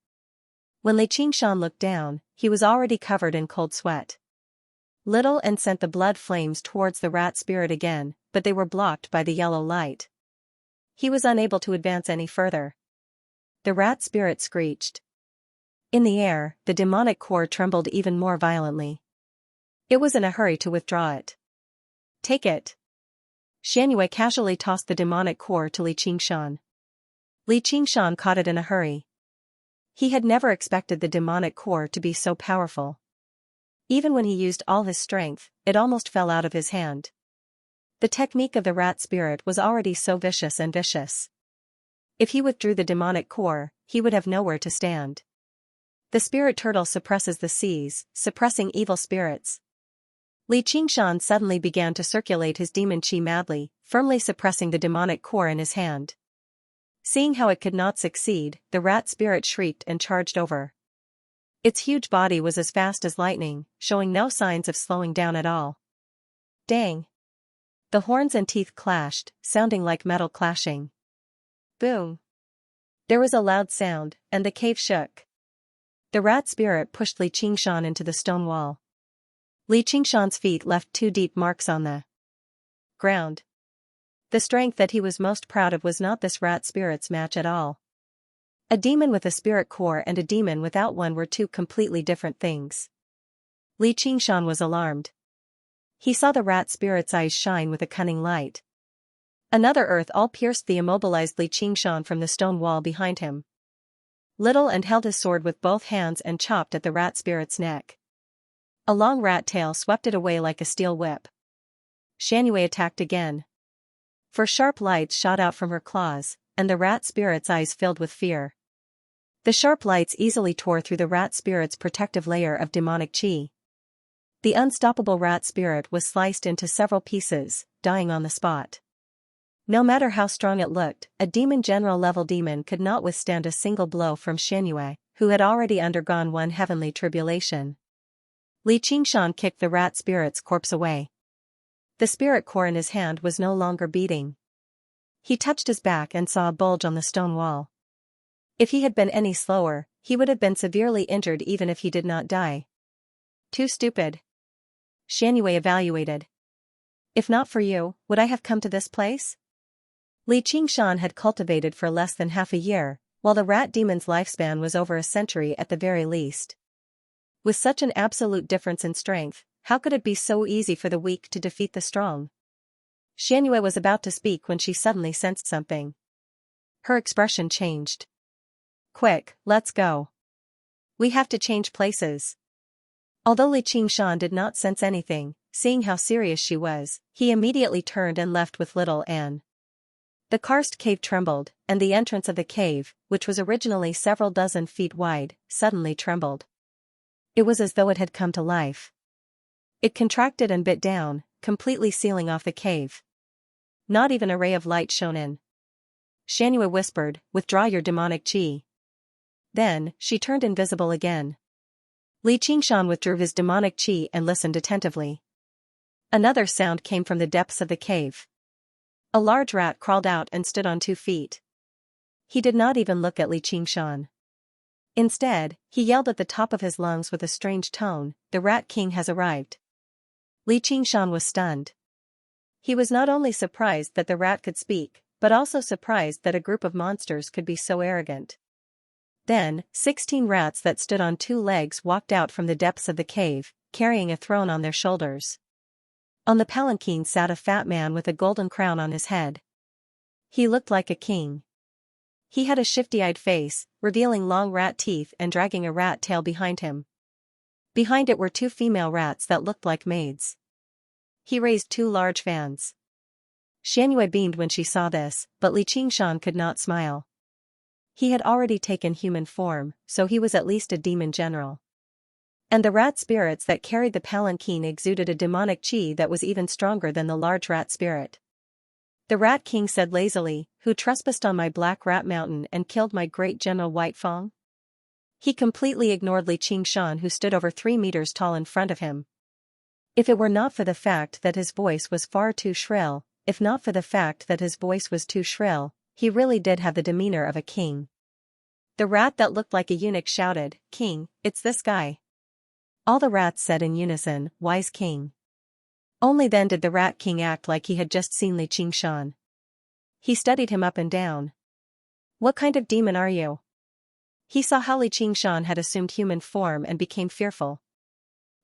When Li Qingshan looked down, he was already covered in cold sweat. Little and sent the blood flames towards the rat spirit again, but they were blocked by the yellow light. He was unable to advance any further. The rat spirit screeched. In the air, the demonic core trembled even more violently. It was in a hurry to withdraw it. Take it. Xianxia casually tossed the demonic core to Li Qingshan. Li Qingshan caught it in a hurry. He had never expected the demonic core to be so powerful. Even when he used all his strength, it almost fell out of his hand. The technique of the rat spirit was already so vicious and vicious. If he withdrew the demonic core, he would have nowhere to stand. The spirit turtle suppresses the seas, suppressing evil spirits. Li Qingshan suddenly began to circulate his demon qi madly, firmly suppressing the demonic core in his hand. Seeing how it could not succeed, the rat spirit shrieked and charged over. Its huge body was as fast as lightning, showing no signs of slowing down at all. Dang! The horns and teeth clashed, sounding like metal clashing. Boom! There was a loud sound, and the cave shook. The rat spirit pushed Li Qingshan into the stone wall. Li Qingshan's feet left 2 deep marks on the ground. The strength that he was most proud of was not this rat spirit's match at all. A demon with a spirit core and a demon without one were 2 completely different things. Li Qingshan was alarmed. He saw the rat spirit's eyes shine with a cunning light. Another earth all pierced the immobilized Li Qingshan from the stone wall behind him. Little and held his sword with both hands and chopped at the rat spirit's neck. A long rat tail swept it away like a steel whip. Xianxia attacked again. For sharp lights shot out from her claws, and the rat spirit's eyes filled with fear. The sharp lights easily tore through the rat spirit's protective layer of demonic qi. The unstoppable rat spirit was sliced into several pieces, dying on the spot. No matter how strong it looked, a demon general-level demon could not withstand a single blow from Xianxia, who had already undergone one heavenly tribulation. Li Qingshan kicked the rat spirit's corpse away. The spirit core in his hand was no longer beating. He touched his back and saw a bulge on the stone wall. If he had been any slower, he would have been severely injured even if he did not die. Too stupid. Xianxia evaluated. If not for you, would I have come to this place? Li Qingshan had cultivated for less than half a year, while the rat demon's lifespan was over a century at the very least. With such an absolute difference in strength, how could it be so easy for the weak to defeat the strong? Xianxia was about to speak when she suddenly sensed something. Her expression changed. Quick, let's go. We have to change places. Although Li Qingshan did not sense anything, seeing how serious she was, he immediately turned and left with little Anne. The karst cave trembled, and the entrance of the cave, which was originally several dozen feet wide, suddenly trembled. It was as though it had come to life. It contracted and bit down, completely sealing off the cave. Not even a ray of light shone in. Xianxia whispered, "Withdraw your demonic qi." Then, she turned invisible again. Li Qingshan withdrew his demonic qi and listened attentively. Another sound came from the depths of the cave. A large rat crawled out and stood on 2 feet. He did not even look at Li Qingshan. Instead, he yelled at the top of his lungs with a strange tone, "The Rat King has arrived." Li Qingshan was stunned. He was not only surprised that the rat could speak, but also surprised that a group of monsters could be so arrogant. Then, 16 rats that stood on 2 legs walked out from the depths of the cave, carrying a throne on their shoulders. On the palanquin sat a fat man with a golden crown on his head. He looked like a king. He had a shifty-eyed face, revealing long rat teeth and dragging a rat tail behind him. Behind it were 2 female rats that looked like maids. He raised 2 large fans. Xianxia beamed when she saw this, but Li Qingshan could not smile. He had already taken human form, so he was at least a demon general. And the rat spirits that carried the palanquin exuded a demonic qi that was even stronger than the large rat spirit. The Rat King said lazily, "Who trespassed on my black rat mountain and killed my great general White Fang?" He completely ignored Li Qingshan, who stood over 3 meters tall in front of him. If it were not for the fact that his voice was far too shrill, He really did have the demeanor of a king. The rat that looked like a eunuch shouted, "King, it's this guy." All the rats said in unison, "Wise king." Only then did the rat king act like he had just seen Li Qingshan. He studied him up and down. "What kind of demon are you?" He saw how Li Qingshan had assumed human form and became fearful.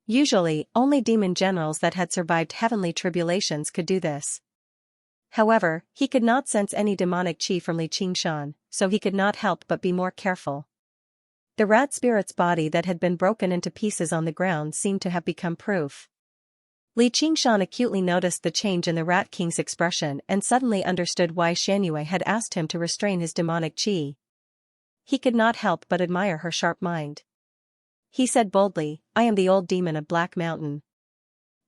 Usually, only demon generals that had survived heavenly tribulations could do this. However, he could not sense any demonic chi from Li Qingshan, so he could not help but be more careful. The rat spirit's body that had been broken into pieces on the ground seemed to have become proof. Li Qingshan acutely noticed the change in the Rat King's expression and suddenly understood why Xianxia had asked him to restrain his demonic chi. He could not help but admire her sharp mind. He said boldly, "I am the old demon of Black Mountain.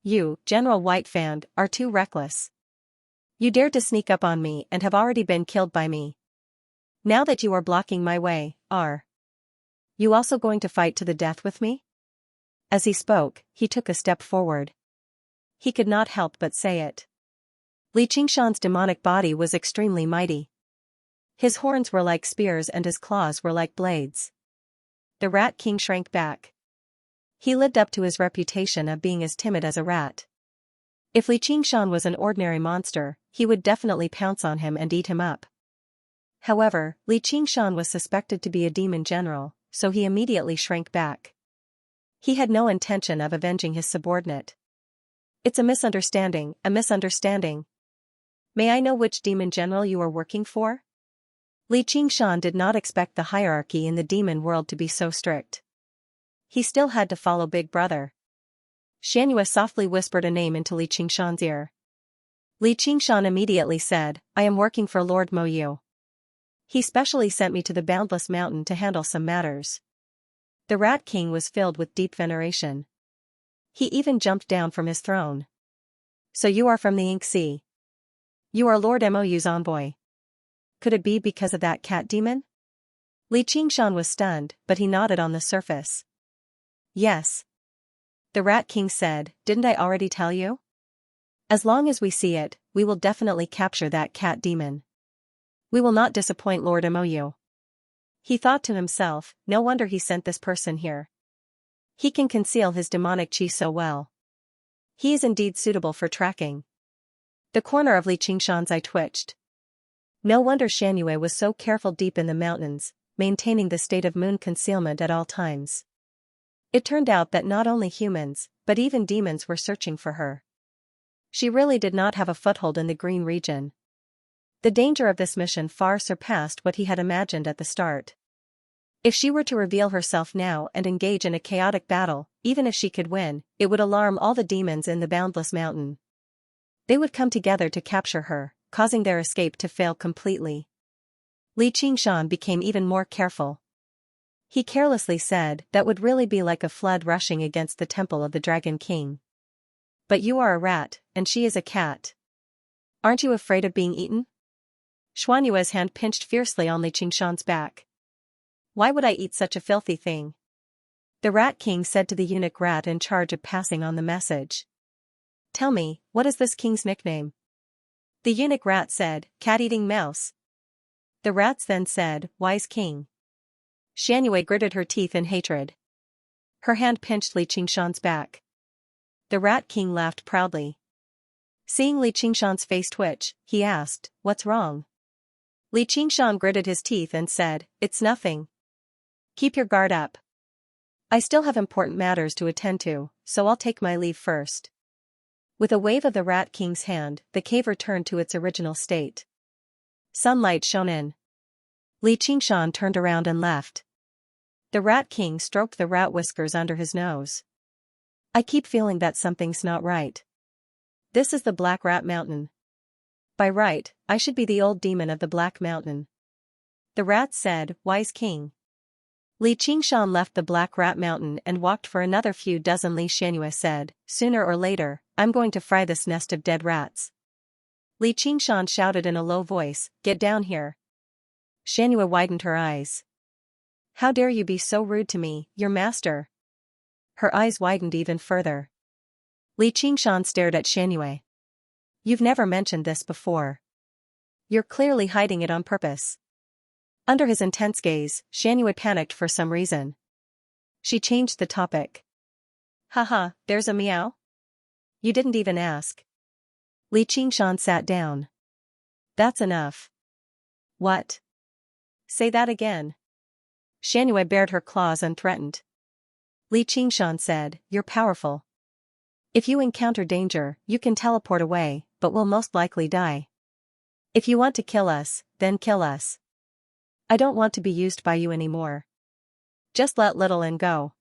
You, General Whitefang, are too reckless. You dared to sneak up on me and have already been killed by me. Now that you are blocking my way, are you also going to fight to the death with me?" As he spoke, he took a step forward. He could not help but say it. Li Qingshan's demonic body was extremely mighty. His horns were like spears and his claws were like blades. The Rat King shrank back. He lived up to his reputation of being as timid as a rat. If Li Qingshan was an ordinary monster, he would definitely pounce on him and eat him up. However, Li Qingshan was suspected to be a demon general, so he immediately shrank back. He had no intention of avenging his subordinate. "It's a misunderstanding, a misunderstanding. May I know which demon general you are working for?" Li Qingshan did not expect the hierarchy in the demon world to be so strict. He still had to follow Big Brother. Xianxia softly whispered a name into Li Qingshan's ear. Li Qingshan immediately said, "I am working for Lord Mo Yu. He specially sent me to the Boundless Mountain to handle some matters." The Rat King was filled with deep veneration. He even jumped down from his throne. "So you are from the Ink Sea. You are Lord Mo's envoy. Could it be because of that cat demon?" Li Qingshan was stunned, but he nodded on the surface. "Yes." The Rat King said, "Didn't I already tell you? As long as we see it, we will definitely capture that cat demon. We will not disappoint Lord Mo." He thought to himself, no wonder he sent this person here. He can conceal his demonic chi so well. He is indeed suitable for tracking. The corner of Li Qingshan's eye twitched. No wonder Xianxia was so careful deep in the mountains, maintaining the state of moon concealment at all times. It turned out that not only humans, but even demons were searching for her. She really did not have a foothold in the green region. The danger of this mission far surpassed what he had imagined at the start. If she were to reveal herself now and engage in a chaotic battle, even if she could win, it would alarm all the demons in the Boundless Mountain. They would come together to capture her, causing their escape to fail completely. Li Qingshan became even more careful. He carelessly said, "That would really be like a flood rushing against the temple of the Dragon King. But you are a rat, and she is a cat. Aren't you afraid of being eaten?" Xuanyue's hand pinched fiercely on Li Qingshan's back. "Why would I eat such a filthy thing?" The Rat King said to the eunuch rat in charge of passing on the message. "Tell me, what is this king's nickname?" The eunuch rat said, "Cat-eating mouse." The rats then said, "Wise king." Xianxia gritted her teeth in hatred. Her hand pinched Li Qingshan's back. The Rat King laughed proudly. Seeing Li Qingshan's face twitch, he asked, "What's wrong?" Li Qingshan gritted his teeth and said, "It's nothing. Keep your guard up. I still have important matters to attend to, so I'll take my leave first." With a wave of the Rat King's hand, the cave returned to its original state. Sunlight shone in. Li Qingshan turned around and left. The Rat King stroked the rat whiskers under his nose. "I keep feeling that something's not right. This is the Black Rat Mountain. By right, I should be the old demon of the Black Mountain." The rat said, "Wise king." Li Qingshan left the Black Rat Mountain and walked for another few dozen li. Xianxia said, "Sooner or later, I'm going to fry this nest of dead rats." Li Qingshan shouted in a low voice, "Get down here." Xianxia widened her eyes. "How dare you be so rude to me, your master?" Her eyes widened even further. Li Qingshan stared at Xianxia. "You've never mentioned this before. You're clearly hiding it on purpose. Under his intense gaze, Xianxia panicked for some reason. She changed the topic. Haha, there's a meow? You didn't even ask. Li Qingshan sat down. That's enough. What? Say that again. Xianxia bared her claws and threatened. Li Qingshan said, You're powerful. If you encounter danger, you can teleport away, but we'll most likely die. If you want to kill us, then kill us. I don't want to be used by you anymore. Just let Little N go.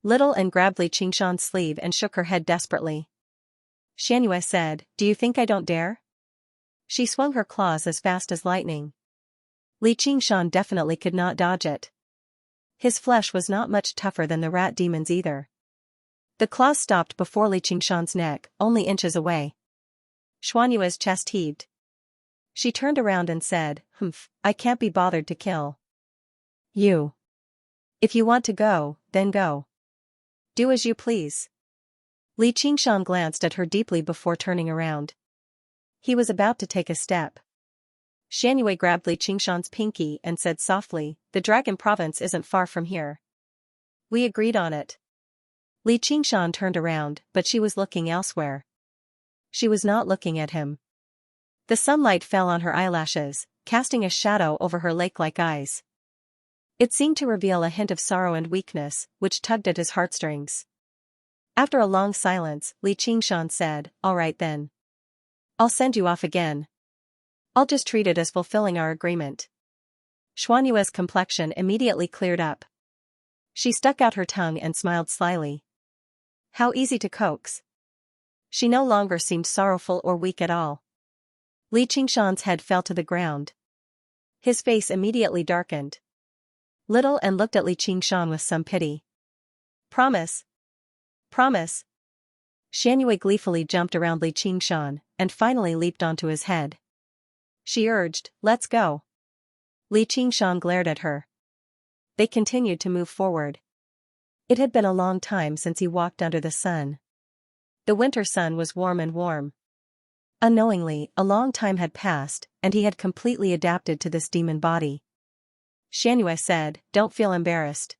Little N grabbed Li Qingshan's sleeve and shook her head desperately. Xianxia said, Do you think I don't dare? She swung her claws as fast as lightning. Li Qingshan definitely could not dodge it. His flesh was not much tougher than the rat demon's either. The claws stopped before Li Qingshan's neck, only inches away. Xuanyue's chest heaved. She turned around and said, I can't be bothered to kill you. If you want to go, then go. Do as you please. Li Qingshan glanced at her deeply before turning around. He was about to take a step. Xianxia grabbed Li Qingshan's pinky and said softly, The Dragon Province isn't far from here. We agreed on it. Li Qingshan turned around, but she was looking elsewhere. She was not looking at him. The sunlight fell on her eyelashes, casting a shadow over her lake-like eyes. It seemed to reveal a hint of sorrow and weakness, which tugged at his heartstrings. After a long silence, Li Qingshan said, All right then. I'll send you off again. I'll just treat it as fulfilling our agreement. Xuanyue's complexion immediately cleared up. She stuck out her tongue and smiled slyly. How easy to coax. She no longer seemed sorrowful or weak at all. Li Qingshan's head fell to the ground. His face immediately darkened. Little N looked at Li Qingshan with some pity. Promise. Promise. Xianxia gleefully jumped around Li Qingshan, and finally leaped onto his head. She urged, Let's go. Li Qingshan glared at her. They continued to move forward. It had been a long time since he walked under the sun. The winter sun was warm and warm. Unknowingly, a long time had passed, and he had completely adapted to this demon body. Xianxia said, Don't feel embarrassed.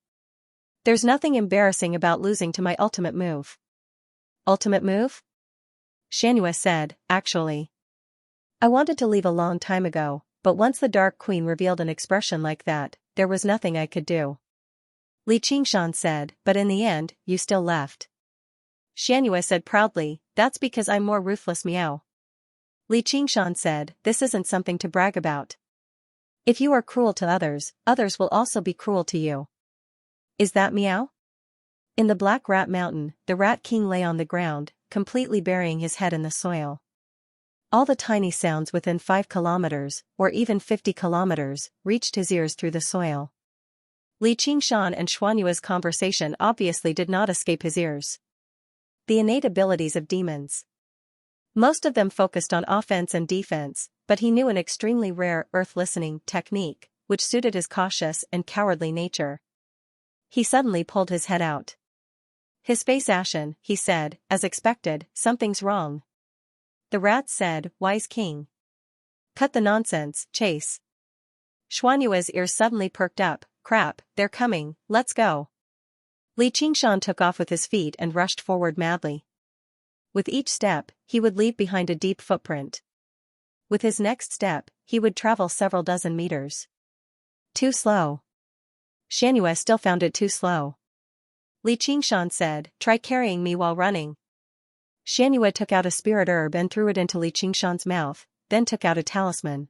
There's nothing embarrassing about losing to my ultimate move. Ultimate move? Xianxia said, Actually. I wanted to leave a long time ago, but once the Dark Queen revealed an expression like that, there was nothing I could do. Li Qingshan said, But in the end, you still left. Xianxia said proudly, That's because I'm more ruthless meow. Li Qingshan said, This isn't something to brag about. If you are cruel to others, others will also be cruel to you. Is that meow? In the Black Rat Mountain, the Rat King lay on the ground, completely burying his head in the soil. All the tiny sounds within 5 kilometers, or even 50 kilometers, reached his ears through the soil. Li Qingshan and Xuanyue's conversation obviously did not escape his ears. The innate abilities of demons. Most of them focused on offense and defense, but he knew an extremely rare earth-listening technique, which suited his cautious and cowardly nature. He suddenly pulled his head out. His face ashen, he said, as expected, Something's wrong. The rat said, Wise king. Cut the nonsense, chase. Xuanyue's ears suddenly perked up, Crap, they're coming, let's go. Li Qingshan took off with his feet and rushed forward madly. With each step, he would leave behind a deep footprint. With his next step, he would travel several dozen meters. Too slow. Xianxia still found it too slow. Li Qingshan said, Try carrying me while running. Xianxia took out a spirit herb and threw it into Li Qingshan's mouth, then took out a talisman.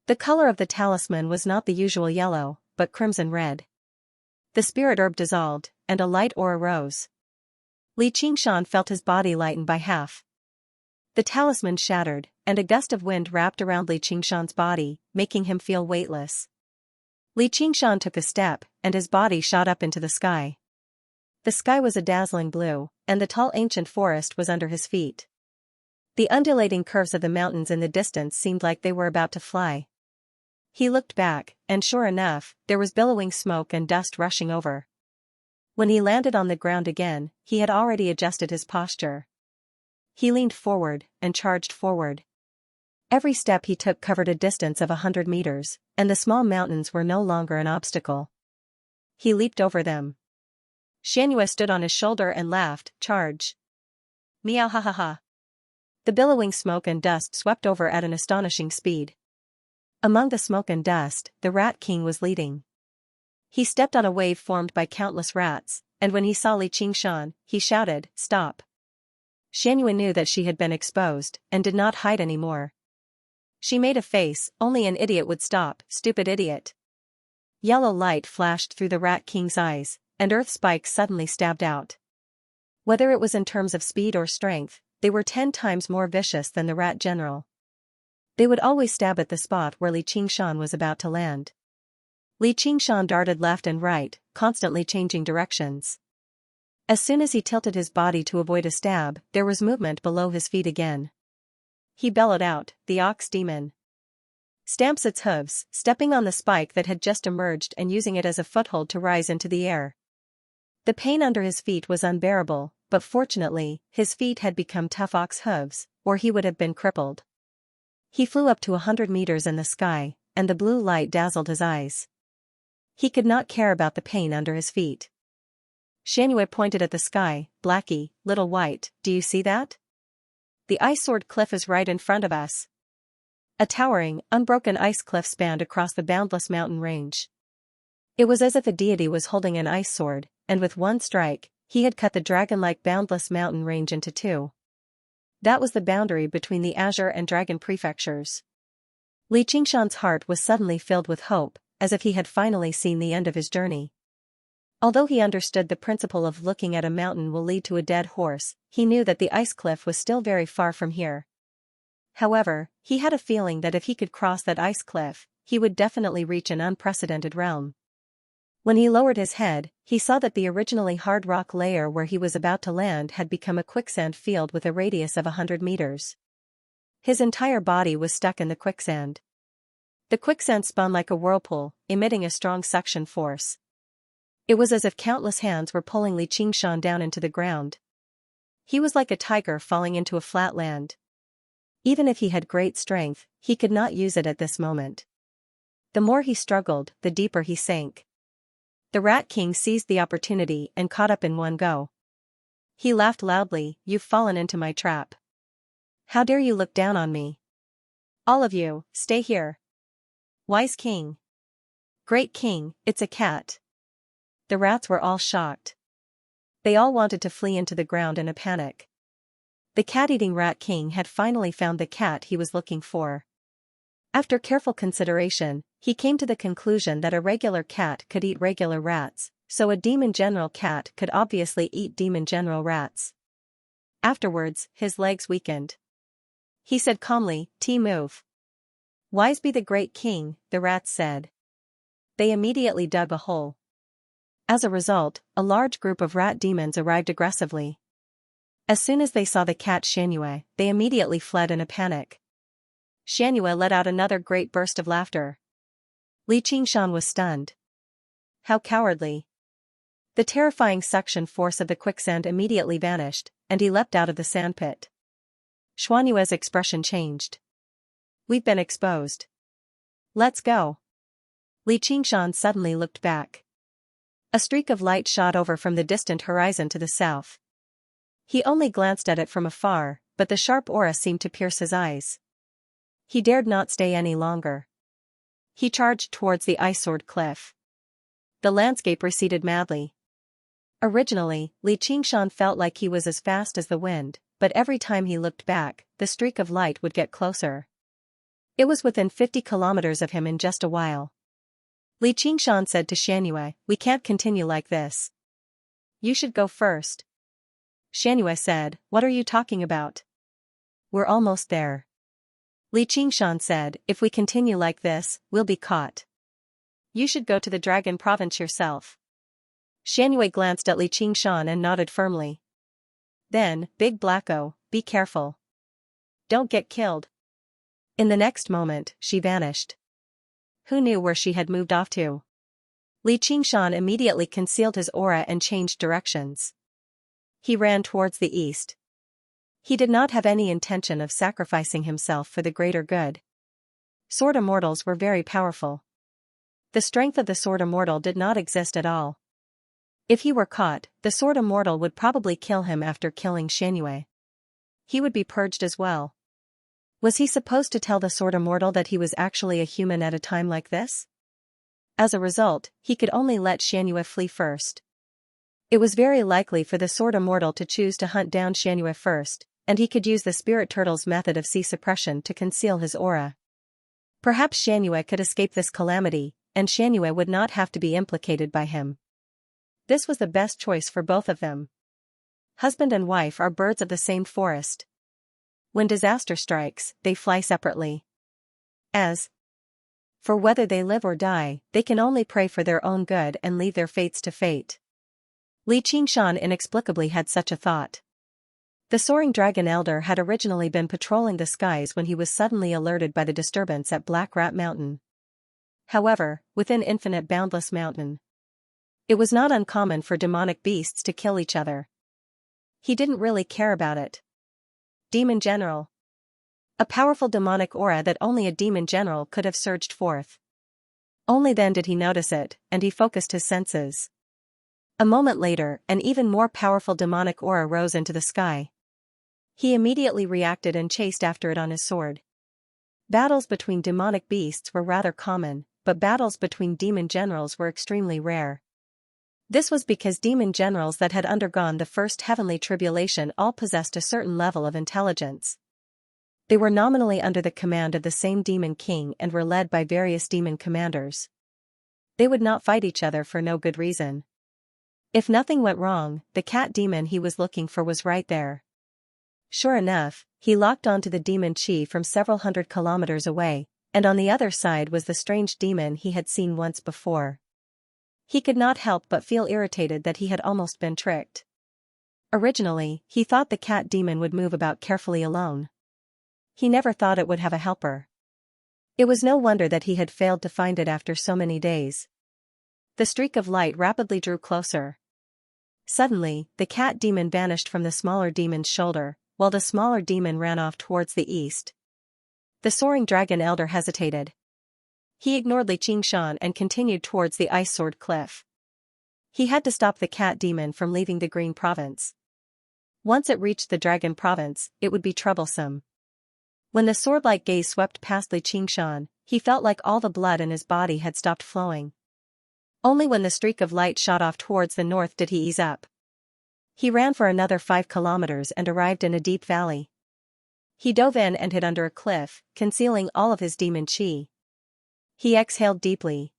The color of the talisman was not the usual yellow, but crimson red. The spirit herb dissolved, and a light aura rose. Li Qingshan felt his body lighten by half. The talisman shattered, and a gust of wind wrapped around Li Qingshan's body, making him feel weightless. Li Qingshan took a step, and his body shot up into the sky. The sky was a dazzling blue, and the tall ancient forest was under his feet. The undulating curves of the mountains in the distance seemed like they were about to fly. He looked back, and sure enough, there was billowing smoke and dust rushing over. When he landed on the ground again, he had already adjusted his posture. He leaned forward, and charged forward. Every step he took covered a distance of 100 meters, and the small mountains were no longer an obstacle. He leaped over them. Xianxia stood on his shoulder and laughed, "Charge." Meow ha ha ha. The billowing smoke and dust swept over at an astonishing speed. Among the smoke and dust, the Rat King was leading. He stepped on a wave formed by countless rats, and when he saw Xianxia, he shouted, "Stop." Xianxia knew that she had been exposed, and did not hide any more. She made a face, "Only an idiot would stop, stupid idiot." Yellow light flashed through the Rat King's eyes, and earth spikes suddenly stabbed out. Whether it was in terms of speed or strength, they were 10 times more vicious than the Rat General. They would always stab at the spot where Xianxia was about to land. Xianxia darted left and right, constantly changing directions. As soon as he tilted his body to avoid a stab, there was movement below his feet again. He bellowed out, "The ox demon!" Stamps its hooves, stepping on the spike that had just emerged and using it as a foothold to rise into the air. The pain under his feet was unbearable, but fortunately, his feet had become tough ox hooves, or he would have been crippled. He flew up to 100 meters in the sky, and the blue light dazzled his eyes. He could not care about the pain under his feet. Xianxia pointed at the sky, "Blackie, little white, do you see that? The ice sword cliff is right in front of us." A towering, unbroken ice cliff spanned across the boundless mountain range. It was as if a deity was holding an ice sword, and with one strike, he had cut the dragon-like boundless mountain range into two. That was the boundary between the Azure and Dragon prefectures. Xianxia's heart was suddenly filled with hope, as if he had finally seen the end of his journey. Although he understood the principle of looking at a mountain will lead to a dead horse, he knew that the ice cliff was still very far from here. However, he had a feeling that if he could cross that ice cliff, he would definitely reach an unprecedented realm. When he lowered his head, he saw that the originally hard rock layer where he was about to land had become a quicksand field with a radius of 100 meters. His entire body was stuck in the quicksand. The quicksand spun like a whirlpool, emitting a strong suction force. It was as if countless hands were pulling Xianxia down into the ground. He was like a tiger falling into a flat land. Even if he had great strength, he could not use it at this moment. The more he struggled, the deeper he sank. The Rat King seized the opportunity and caught up in one go. He laughed loudly, "You've fallen into my trap. How dare you look down on me? All of you, stay here." "Wise king." "Great king, it's a cat." The rats were all shocked. They all wanted to flee into the ground in a panic. The cat-eating Rat King had finally found the cat he was looking for. After careful consideration, he came to the conclusion that a regular cat could eat regular rats, so a demon general cat could obviously eat demon general rats. Afterwards, his legs weakened. He said calmly, "Move." "Wise be the great king," the rats said. They immediately dug a hole. As a result, a large group of rat demons arrived aggressively. As soon as they saw the cat Xianxia, they immediately fled in a panic. Xianxia let out another great burst of laughter. Xianxia was stunned. How cowardly. The terrifying suction force of the quicksand immediately vanished, and he leapt out of the sandpit. Xianxia's expression changed. "We've been exposed. Let's go." Xianxia suddenly looked back. A streak of light shot over from the distant horizon to the south. He only glanced at it from afar, but the sharp aura seemed to pierce his eyes. He dared not stay any longer. He charged towards the ice sword cliff. The landscape receded madly. Originally, Xianxia felt like he was as fast as the wind, but every time he looked back, the streak of light would get closer. It was within 50 kilometers of him in just a while. Xianxia said to Xianxia, "We can't continue like this. You should go first." Xianxia said, "What are you talking about? We're almost there." Xianxia said, "If we continue like this, we'll be caught. You should go to the dragon province yourself." Xianxia glanced at Xianxia and nodded firmly. Then, "Big Blacko, be careful. Don't get killed." In the next moment, she vanished. Who knew where she had moved off to? Xianxia immediately concealed his aura and changed directions. He ran towards the east. He did not have any intention of sacrificing himself for the greater good. Sword immortals were very powerful. The strength of the sword immortal did not exist at all. If he were caught, the sword immortal would probably kill him after killing Xianxia. He would be purged as well. Was he supposed to tell the sword immortal that he was actually a human at a time like this? As a result, he could only let Xianxia flee first. It was very likely for the sword immortal to choose to hunt down Xianxia first, and he could use the spirit turtle's method of sea suppression to conceal his aura. Perhaps Xianxia could escape this calamity, and Xianxia would not have to be implicated by him. This was the best choice for both of them. Husband and wife are birds of the same forest. When disaster strikes, they fly separately. As for whether they live or die, they can only pray for their own good and leave their fates to fate. Li Qingshan inexplicably had such a thought. The soaring dragon elder had originally been patrolling the skies when he was suddenly alerted by the disturbance at Black Rat Mountain. However, within Infinite Boundless Mountain, it was not uncommon for demonic beasts to kill each other. He didn't really care about it. Demon General. A powerful demonic aura that only a demon general could have surged forth. Only then did he notice it, and he focused his senses. A moment later, an even more powerful demonic aura rose into the sky. He immediately reacted and chased after it on his sword. Battles between demonic beasts were rather common, but battles between demon generals were extremely rare. This was because demon generals that had undergone the first heavenly tribulation all possessed a certain level of intelligence. They were nominally under the command of the same demon king and were led by various demon commanders. They would not fight each other for no good reason. If nothing went wrong, the cat demon he was looking for was right there. Sure enough, he locked onto the demon chi from several hundred kilometers away, and on the other side was the strange demon he had seen once before. He could not help but feel irritated that he had almost been tricked. Originally, he thought the cat demon would move about carefully alone. He never thought it would have a helper. It was no wonder that he had failed to find it after so many days. The streak of light rapidly drew closer. Suddenly, the cat demon vanished from the smaller demon's shoulder, while the smaller demon ran off towards the east. The soaring dragon elder hesitated. He ignored Li Qingshan and continued towards the ice sword cliff. He had to stop the cat demon from leaving the green province. Once it reached the dragon province, it would be troublesome. When the sword-like gaze swept past Li Qingshan, he felt like all the blood in his body had stopped flowing. Only when the streak of light shot off towards the north did he ease up. He ran for another 5 kilometers and arrived in a deep valley. He dove in and hid under a cliff, concealing all of his demon chi. He exhaled deeply.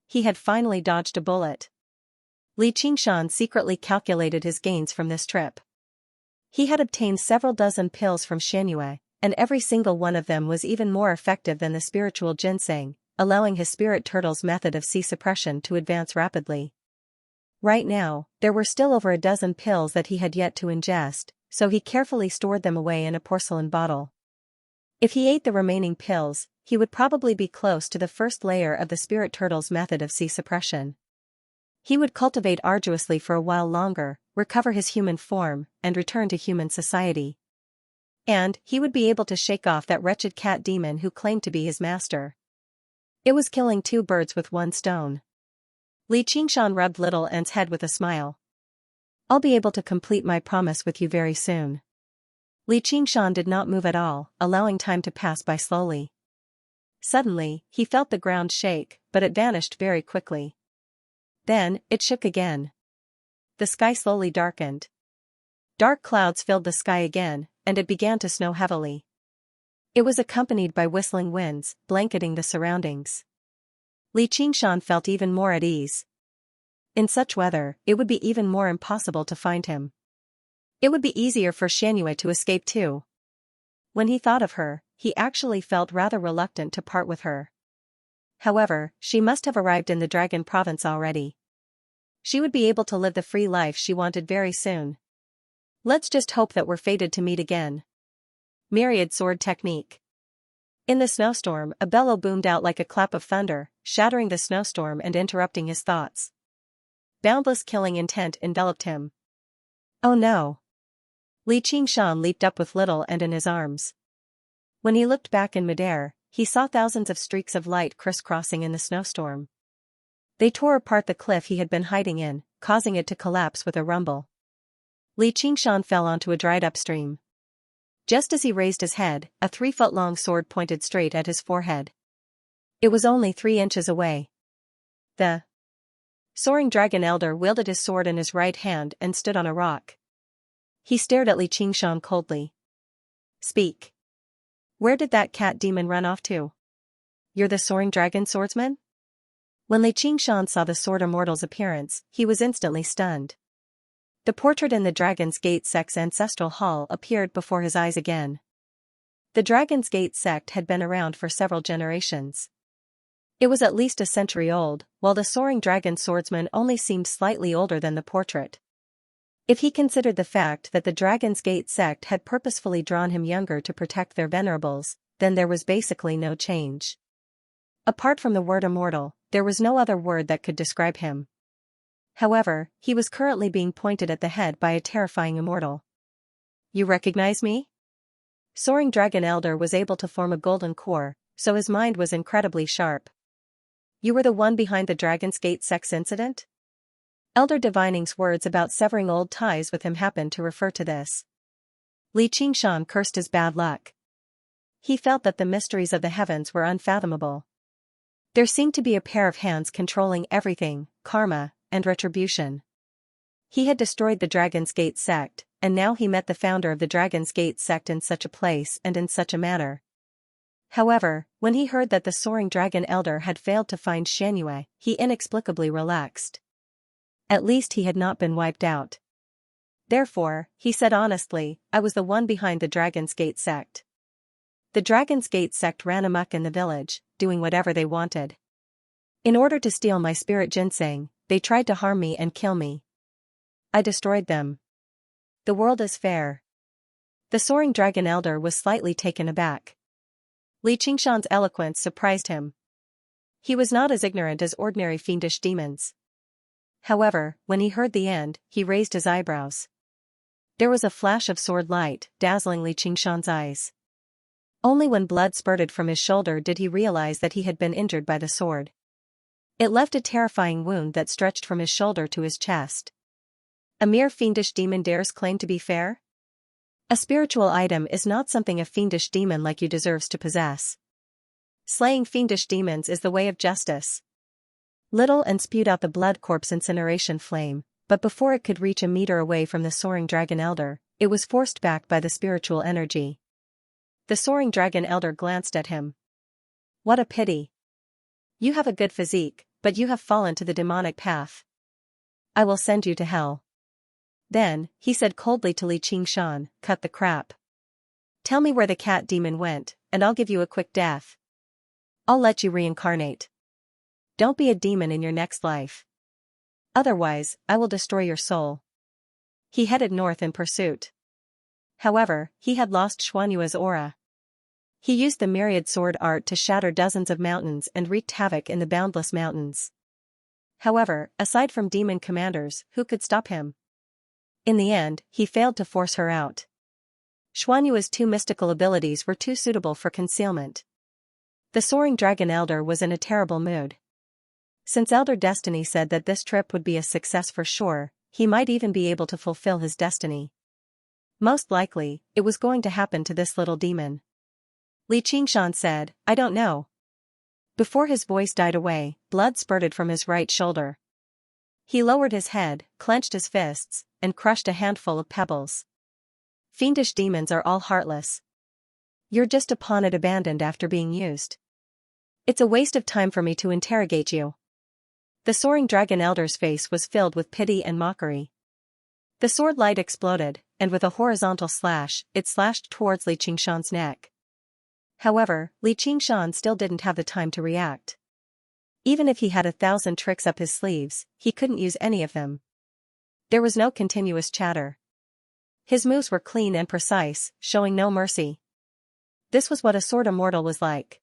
He had finally dodged a bullet. Li Qingshan secretly calculated his gains from this trip. He had obtained several dozen pills from Xianxia, and every single one of them was even more effective than the spiritual ginseng, allowing his spirit turtle's method of sea suppression to advance rapidly. Right now, there were still over a dozen pills that he had yet to ingest, so he carefully stored them away in a porcelain bottle. If he ate the remaining pills, he would probably be close to the first layer of the spirit turtle's method of sea suppression. He would cultivate arduously for a while longer, recover his human form, and return to human society. And he would be able to shake off that wretched cat demon who claimed to be his master. It was killing 2 birds with 1 stone. Li Qingshan rubbed Little N's head with a smile. I'll be able to complete my promise with you very soon. Li Qingshan did not move at all, allowing time to pass by slowly. Suddenly, he felt the ground shake, but it vanished very quickly. Then, it shook again. The sky slowly darkened. Dark clouds filled the sky again, and it began to snow heavily. It was accompanied by whistling winds, blanketing the surroundings. Li Qingshan felt even more at ease. In such weather, it would be even more impossible to find him. It would be easier for Xianxia to escape too. When he thought of her, he actually felt rather reluctant to part with her. However, she must have arrived in the Dragon Province already. She would be able to live the free life she wanted very soon. Let's just hope that we're fated to meet again. Myriad Sword Technique. In the snowstorm, a bellow boomed out like a clap of thunder, shattering the snowstorm and interrupting his thoughts. Boundless killing intent enveloped him. Oh no! Li Qingshan leaped up with Little and in his arms. When he looked back in midair, he saw thousands of streaks of light crisscrossing in the snowstorm. They tore apart the cliff he had been hiding in, causing it to collapse with a rumble. Li Qingshan fell onto a dried-up stream. Just as he raised his head, a 3-foot-long sword pointed straight at his forehead. It was only 3 inches away. The soaring dragon elder wielded his sword in his right hand and stood on a rock. He stared at Li Qingshan coldly. "Speak. Where did that cat demon run off to? You're the soaring dragon swordsman?" When Li Qingshan saw the sword immortal's appearance, he was instantly stunned. The portrait in the Dragon's Gate sect's ancestral hall appeared before his eyes again. The Dragon's Gate sect had been around for several generations. It was at least a century old, while the soaring dragon swordsman only seemed slightly older than the portrait. If he considered the fact that the Dragon's Gate sect had purposefully drawn him younger to protect their venerables, then there was basically no change. Apart from the word immortal, there was no other word that could describe him. However, he was currently being pointed at the head by a terrifying immortal. "You recognize me?" Soaring Dragon Elder was able to form a golden core, so his mind was incredibly sharp. "You were the one behind the Dragon's Gate sex incident?" Elder Divining's words about severing old ties with him happened to refer to this. Li Qingshan cursed his bad luck. He felt that the mysteries of the heavens were unfathomable. There seemed to be a pair of hands controlling everything, karma, and retribution. He had destroyed the Dragon's Gate sect, and now he met the founder of the Dragon's Gate sect in such a place and in such a manner. However, when he heard that the soaring dragon elder had failed to find Xianxia, he inexplicably relaxed. At least he had not been wiped out. Therefore, he said honestly, "I was the one behind the Dragon's Gate sect." The Dragon's Gate sect ran amok in the village, doing whatever they wanted. In order to steal my spirit ginseng, they tried to harm me and kill me. I destroyed them. The world is fair. The soaring dragon elder was slightly taken aback. Li Qingshan's eloquence surprised him. He was not as ignorant as ordinary fiendish demons. However, when he heard the end, he raised his eyebrows. There was a flash of sword light, dazzling Li Qingshan's eyes. Only when blood spurted from his shoulder did he realize that he had been injured by the sword. It left a terrifying wound that stretched from his shoulder to his chest. A mere fiendish demon dares claim to be fair? A spiritual item is not something a fiendish demon like you deserves to possess. Slaying fiendish demons is the way of justice. Little and spewed out the blood corpse incineration flame, but before it could reach a meter away from the soaring dragon elder, it was forced back by the spiritual energy. The soaring dragon elder glanced at him. "What a pity. You have a good physique, but you have fallen to the demonic path. I will send you to hell." Then, he said coldly to Li Qingshan, "Cut the crap. Tell me where the cat demon went, and I'll give you a quick death. I'll let you reincarnate. Don't be a demon in your next life. Otherwise, I will destroy your soul." He headed north in pursuit. However, he had lost Xuanyua's aura. He used the myriad sword art to shatter dozens of mountains and wreaked havoc in the boundless mountains. However, aside from demon commanders, who could stop him? In the end, he failed to force her out. Xuanyua's 2 mystical abilities were too suitable for concealment. The soaring dragon elder was in a terrible mood. Since Elder Destiny said that this trip would be a success for sure, he might even be able to fulfill his destiny. Most likely, it was going to happen to this little demon. Li Qingshan said, "I don't know." Before his voice died away, blood spurted from his right shoulder. He lowered his head, clenched his fists, and crushed a handful of pebbles. Fiendish demons are all heartless. You're just a pawn abandoned after being used. It's a waste of time for me to interrogate you. The soaring dragon elder's face was filled with pity and mockery. The sword light exploded, and with a horizontal slash, it slashed towards Li Qingshan's neck. However, Li Qingshan still didn't have the time to react. Even if he had 1,000 tricks up his sleeves, he couldn't use any of them. There was no continuous chatter. His moves were clean and precise, showing no mercy. This was what a sword immortal was like.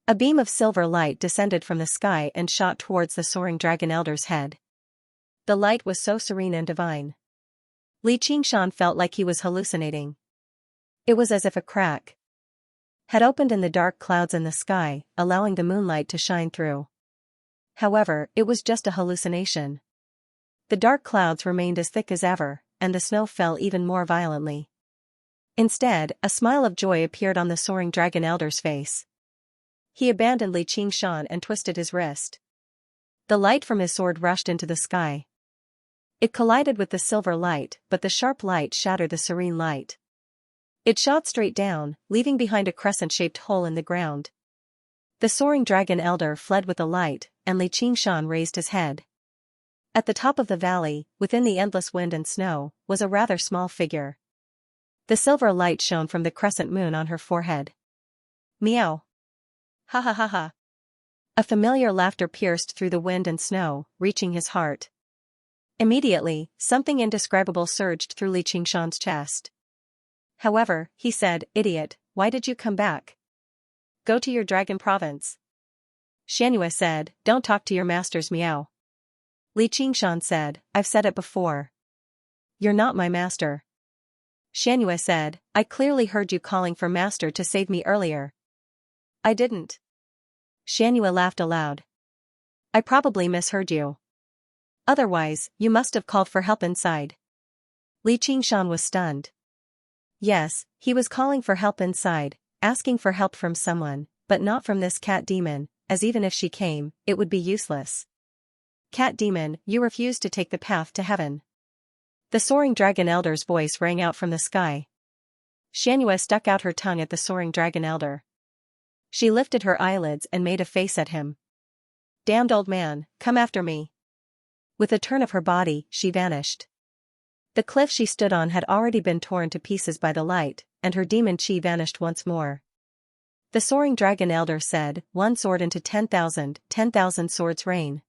A beam of silver light descended from the sky and shot towards the soaring dragon elder's head. The light was so serene and divine. Li Qingshan felt like he was hallucinating. It was as if a crack had opened in the dark clouds in the sky, allowing the moonlight to shine through. However, it was just a hallucination. The dark clouds remained as thick as ever, and the snow fell even more violently. Instead, a smile of joy appeared on the soaring dragon elder's face. He abandoned Li Qingshan and twisted his wrist. The light from his sword rushed into the sky. It collided with the silver light, but the sharp light shattered the serene light. It shot straight down, leaving behind a crescent-shaped hole in the ground. The soaring dragon elder fled with the light, and Li Qingshan raised his head. At the top of the valley, within the endless wind and snow, was a rather small figure. The silver light shone from the crescent moon on her forehead. Meow. Ha ha ha ha. A familiar laughter pierced through the wind and snow, reaching his heart. Immediately, something indescribable surged through Li Qingshan's chest. However, he said, "Idiot, why did you come back? Go to your dragon province." Xianxia said, "Don't talk to your masters, meow." Li Qingshan said, "I've said it before. You're not my master." Xianxia said, "I clearly heard you calling for master to save me earlier." "I didn't." Xianxia laughed aloud. "I probably misheard you. Otherwise, you must have called for help inside." Li Qingshan was stunned. Yes, he was calling for help inside, asking for help from someone, but not from this cat demon, as even if she came, it would be useless. "Cat demon, you refuse to take the path to heaven." The soaring dragon elder's voice rang out from the sky. Xianxia stuck out her tongue at the soaring dragon elder. She lifted her eyelids and made a face at him. "Damned old man, come after me." With a turn of her body, she vanished. The cliff she stood on had already been torn to pieces by the light, and her demon chi vanished once more. The soaring dragon elder said, "One sword into 10,000, 10,000 swords rain."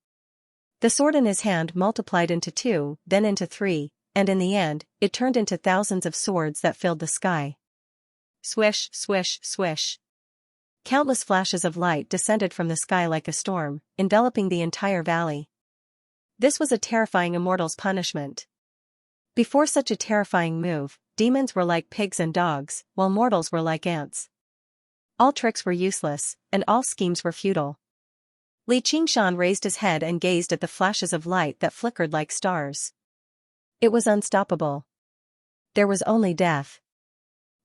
The sword in his hand multiplied into 2, then into 3, and in the end, it turned into thousands of swords that filled the sky. Swish, swish, swish. Countless flashes of light descended from the sky like a storm, enveloping the entire valley. This was a terrifying immortal's punishment. Before such a terrifying move, demons were like pigs and dogs, while mortals were like ants. All tricks were useless, and all schemes were futile. Li Qingshan raised his head and gazed at the flashes of light that flickered like stars. It was unstoppable. There was only death.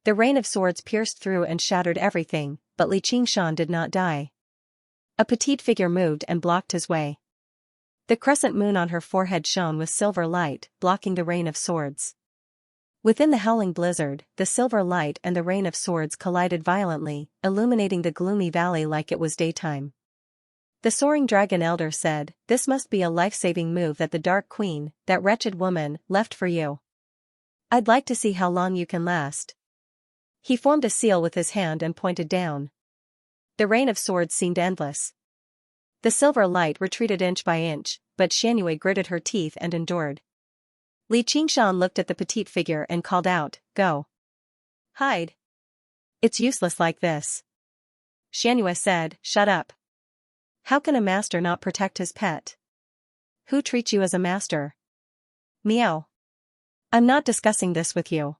The rain of swords pierced through and shattered everything, but Li Qingshan did not die. A petite figure moved and blocked his way. The crescent moon on her forehead shone with silver light, blocking the rain of swords. Within the howling blizzard, the silver light and the rain of swords collided violently, illuminating the gloomy valley like it was daytime. The soaring dragon elder said, "This must be a life-saving move that the Dark Queen, that wretched woman, left for you. I'd like to see how long you can last." He formed a seal with his hand and pointed down. The rain of swords seemed endless. The silver light retreated inch by inch, but Xianxia gritted her teeth and endured. Li Qingshan looked at the petite figure and called out, "Go. Hide. It's useless like this." Xianxia said, "Shut up. How can a master not protect his pet? Who treats you as a master?" Meow. "I'm not discussing this with you."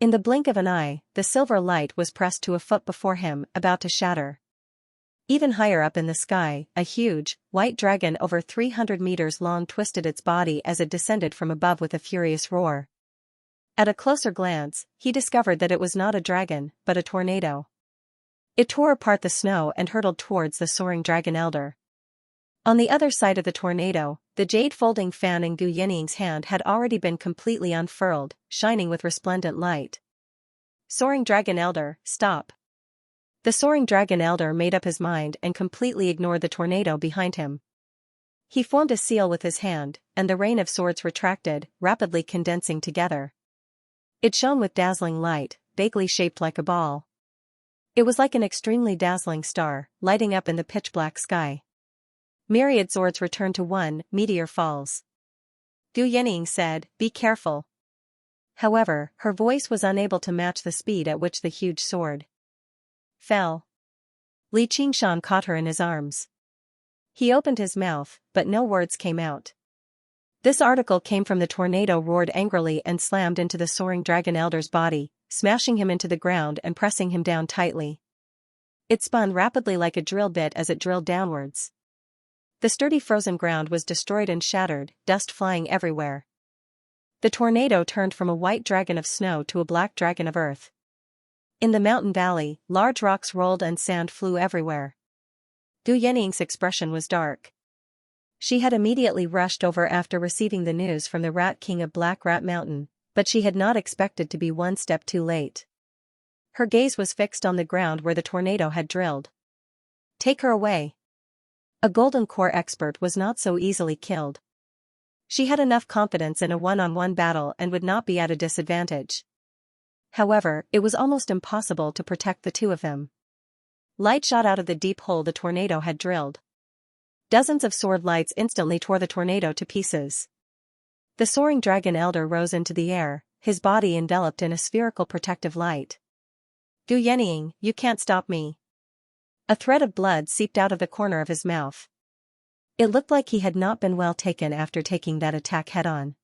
In the blink of an eye, the silver light was pressed to a foot before him, about to shatter. Even higher up in the sky, a huge, white dragon over 300 meters long twisted its body as it descended from above with a furious roar. At a closer glance, he discovered that it was not a dragon, but a tornado. It tore apart the snow and hurtled towards the soaring dragon elder. On the other side of the tornado, the jade folding fan in Gu Yining's hand had already been completely unfurled, shining with resplendent light. "Soaring dragon elder, stop." The soaring dragon elder made up his mind and completely ignored the tornado behind him. He formed a seal with his hand, and the rain of swords retracted, rapidly condensing together. It shone with dazzling light, vaguely shaped like a ball. It was like an extremely dazzling star, lighting up in the pitch-black sky. Myriad swords returned to one, meteor falls. Gu Yining said, "Be careful." However, her voice was unable to match the speed at which the huge sword fell. Li Qingshan caught her in his arms. He opened his mouth, but no words came out. This article came from the tornado roared angrily and slammed into the soaring dragon elder's body, smashing him into the ground and pressing him down tightly. It spun rapidly like a drill bit as it drilled downwards. The sturdy frozen ground was destroyed and shattered, dust flying everywhere. The tornado turned from a white dragon of snow to a black dragon of earth. In the mountain valley, large rocks rolled and sand flew everywhere. Gu Yanniang's expression was dark. She had immediately rushed over after receiving the news from the Rat King of Black Rat Mountain, but she had not expected to be one step too late. Her gaze was fixed on the ground where the tornado had drilled. Take her away. A golden core expert was not so easily killed. She had enough confidence in a one-on-one battle and would not be at a disadvantage. However, it was almost impossible to protect the two of them. Light shot out of the deep hole the tornado had drilled. Dozens of sword lights instantly tore the tornado to pieces. The soaring dragon elder rose into the air, his body enveloped in a spherical protective light. Gu Yanniang, you can't stop me. A thread of blood seeped out of the corner of his mouth. It looked like he had not been well taken after taking that attack head-on.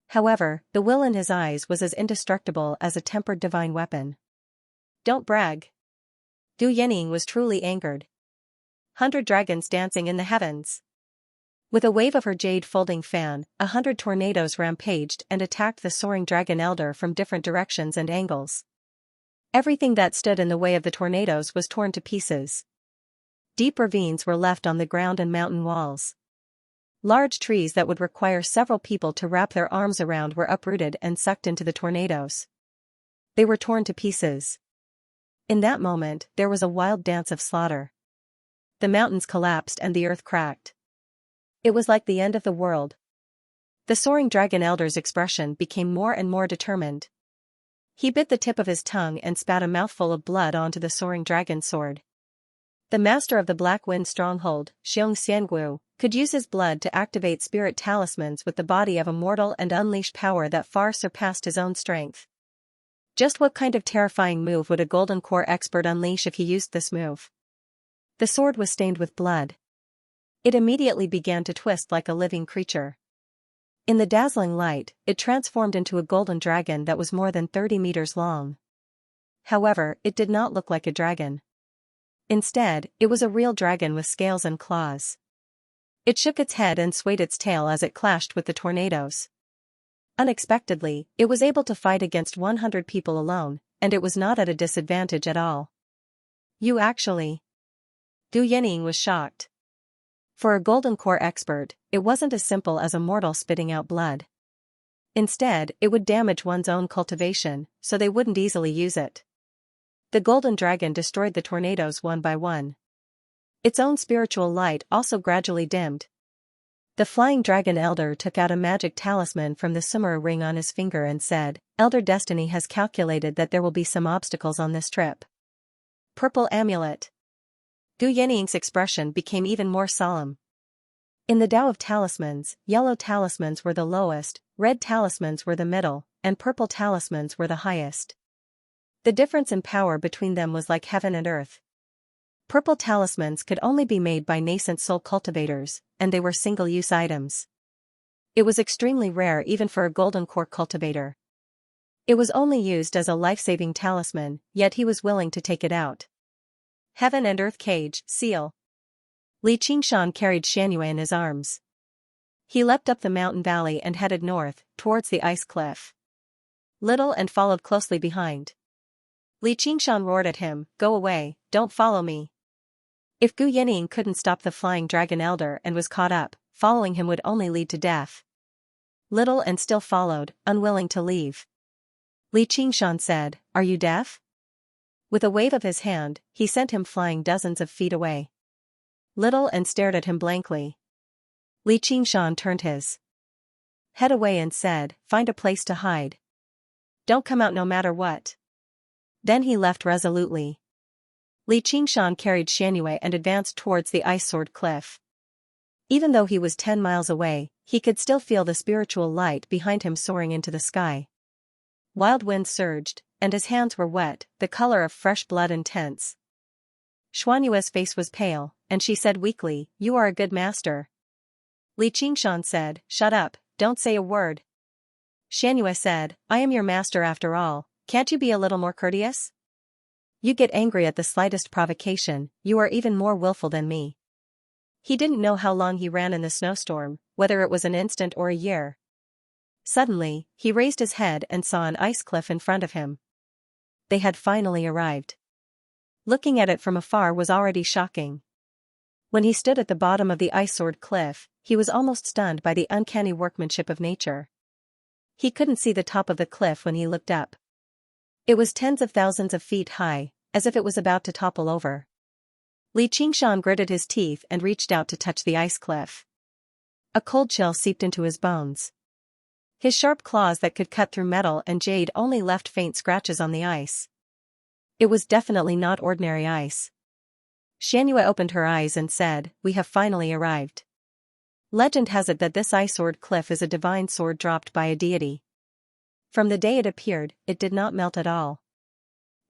However, the will in his eyes was as indestructible as a tempered divine weapon. Don't brag. Gu Yanniang was truly angered. 100 dragons dancing in the heavens. With a wave of her jade folding fan, 100 tornadoes rampaged and attacked the soaring dragon elder from different directions and angles. Everything that stood in the way of the tornadoes was torn to pieces. Deep ravines were left on the ground and mountain walls. Large trees that would require several people to wrap their arms around were uprooted and sucked into the tornadoes. They were torn to pieces. In that moment, there was a wild dance of slaughter. The mountains collapsed and the earth cracked. It was like the end of the world. The soaring dragon elder's expression became more and more determined. He bit the tip of his tongue and spat a mouthful of blood onto the soaring dragon's sword. The master of the Black Wind stronghold, Xianxia, could use his blood to activate spirit talismans with the body of a mortal and unleash power that far surpassed his own strength. Just what kind of terrifying move would a golden core expert unleash if he used this move? The sword was stained with blood. It immediately began to twist like a living creature. In the dazzling light, it transformed into a golden dragon that was more than 30 meters long. However, it did not look like a dragon. Instead, it was a real dragon with scales and claws. It shook its head and swayed its tail as it clashed with the tornadoes. Unexpectedly, it was able to fight against 100 people alone, and it was not at a disadvantage at all. You actually... Gu Yanniang was shocked. For a golden core expert, it wasn't as simple as a mortal spitting out blood. Instead, it would damage one's own cultivation, so they wouldn't easily use it. The golden dragon destroyed the tornadoes one by one. Its own spiritual light also gradually dimmed. The flying dragon elder took out a magic talisman from the Summer ring on his finger and said, Elder Destiny has calculated that there will be some obstacles on this trip. Purple amulet. Gu Yanniang's expression became even more solemn. In the Tao of talismans, yellow talismans were the lowest, red talismans were the middle, and purple talismans were the highest. The difference in power between them was like heaven and earth. Purple talismans could only be made by nascent soul cultivators, and they were single-use items. It was extremely rare even for a golden core cultivator. It was only used as a life-saving talisman, yet he was willing to take it out. Heaven and Earth Cage, Seal. Li Qingshan carried Xianxia in his arms. He leapt up the mountain valley and headed north, towards the ice cliff. Little and followed closely behind. Li Qingshan roared at him, Go away, don't follow me. If Gu Yanniang couldn't stop the flying dragon elder and was caught up, following him would only lead to death. Little and still followed, unwilling to leave. Li Qingshan said, Are you deaf? With a wave of his hand, he sent him flying dozens of feet away. Little and stared at him blankly. Li Qingshan turned his head away and said, Find a place to hide. Don't come out no matter what. Then he left resolutely. Li Qingshan carried Xianxia and advanced towards the ice sword cliff. Even though he was 10 miles away, he could still feel the spiritual light behind him soaring into the sky. Wild winds surged, and his hands were wet, the color of fresh blood intense. Xuanyue's face was pale, and she said weakly, You are a good master. Li Qingshan said, "Shut up, don't say a word." Xianxia said, "I am your master after all, can't you be a little more courteous? You get angry at the slightest provocation, you are even more willful than me." He didn't know how long he ran in the snowstorm, whether it was an instant or a year. Suddenly, he raised his head and saw an ice cliff in front of him. They had finally arrived. Looking at it from afar was already shocking. When he stood at the bottom of the ice-sword cliff, he was almost stunned by the uncanny workmanship of nature. He couldn't see the top of the cliff when he looked up. It was tens of thousands of feet high, as if it was about to topple over. Li Qingshan gritted his teeth and reached out to touch the ice cliff. A cold chill seeped into his bones. His sharp claws that could cut through metal and jade only left faint scratches on the ice. It was definitely not ordinary ice. Xianxia opened her eyes and said, "We have finally arrived." Legend has it that this ice-sword cliff is a divine sword dropped by a deity. From the day it appeared, it did not melt at all.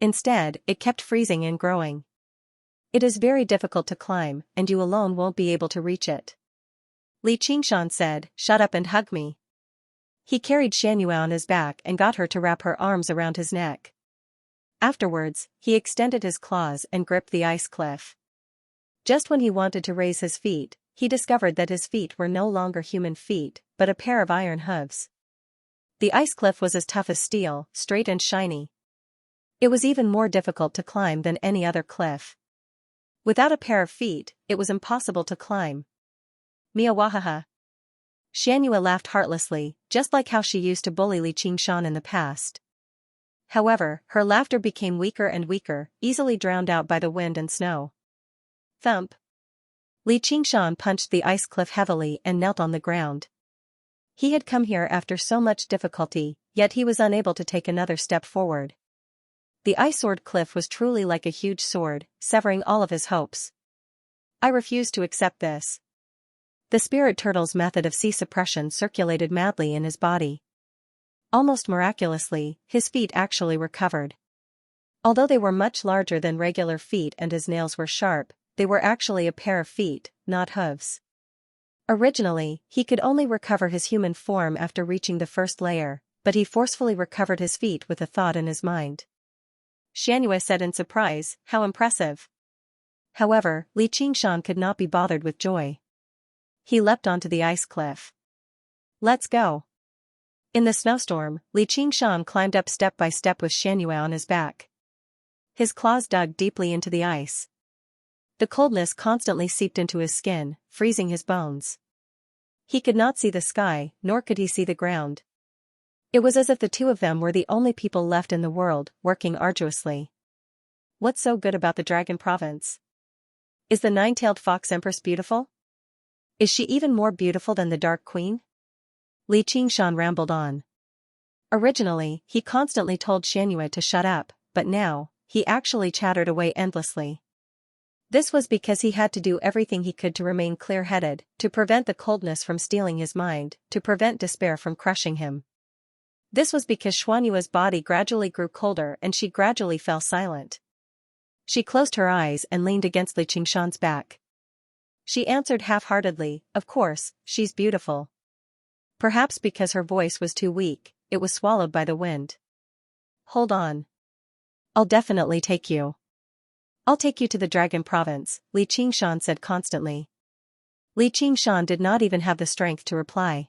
Instead, it kept freezing and growing. It is very difficult to climb, and you alone won't be able to reach it. Li Qingshan said, "Shut up and hug me." He carried Xianxia on his back and got her to wrap her arms around his neck. Afterwards, he extended his claws and gripped the ice cliff. Just when he wanted to raise his feet, he discovered that his feet were no longer human feet, but a pair of iron hooves. The ice cliff was as tough as steel, straight and shiny. It was even more difficult to climb than any other cliff. Without a pair of feet, it was impossible to climb. Miawahaha. Xianxia laughed heartlessly, just like how she used to bully Li Qingshan in the past. However, her laughter became weaker and weaker, easily drowned out by the wind and snow. Thump. Li Qingshan punched the ice cliff heavily and knelt on the ground. He had come here after so much difficulty, yet he was unable to take another step forward. The ice-sword cliff was truly like a huge sword, severing all of his hopes. "I refuse to accept this." The spirit turtle's method of sea suppression circulated madly in his body. Almost miraculously, his feet actually recovered. Although they were much larger than regular feet and his nails were sharp, they were actually a pair of feet, not hooves. Originally, he could only recover his human form after reaching the first layer, but he forcefully recovered his feet with a thought in his mind. Xianxia said in surprise, "How impressive." However, Li Qingshan could not be bothered with joy. He leapt onto the ice cliff. "Let's go." In the snowstorm, Li Qingshan climbed up step by step with Xianxia on his back. His claws dug deeply into the ice. The coldness constantly seeped into his skin, freezing his bones. He could not see the sky, nor could he see the ground. It was as if the two of them were the only people left in the world, working arduously. What's so good about the Dragon Province? Is the nine-tailed fox empress beautiful? Is she even more beautiful than the Dark Queen? Li Qingshan rambled on. Originally, he constantly told Xianxia to shut up, but now, he actually chattered away endlessly. This was because he had to do everything he could to remain clear-headed, to prevent the coldness from stealing his mind, to prevent despair from crushing him. This was because Xuanyua's body gradually grew colder and she gradually fell silent. She closed her eyes and leaned against Li Qingshan's back. She answered half-heartedly, "Of course, she's beautiful." Perhaps because her voice was too weak, it was swallowed by the wind. "Hold on. I'll definitely take you. I'll take you to the Dragon Province," Li Qingshan said constantly. Li Qingshan did not even have the strength to reply.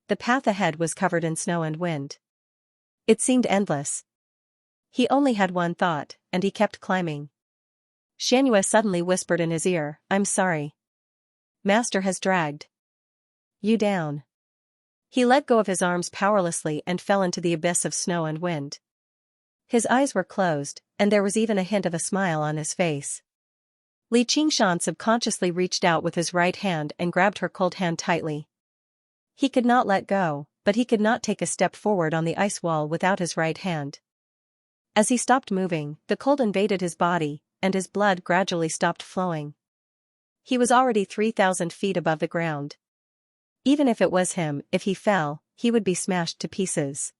The path ahead was covered in snow and wind. It seemed endless. He only had one thought, and he kept climbing. Xianxia suddenly whispered in his ear, "I'm sorry. Master has dragged you down." He let go of his arms powerlessly and fell into the abyss of snow and wind. His eyes were closed, and there was even a hint of a smile on his face. Li Qingshan subconsciously reached out with his right hand and grabbed her cold hand tightly. He could not let go, but he could not take a step forward on the ice wall without his right hand. As he stopped moving, the cold invaded his body, and his blood gradually stopped flowing. He was already 3,000 feet above the ground. Even if it was him, if he fell, he would be smashed to pieces.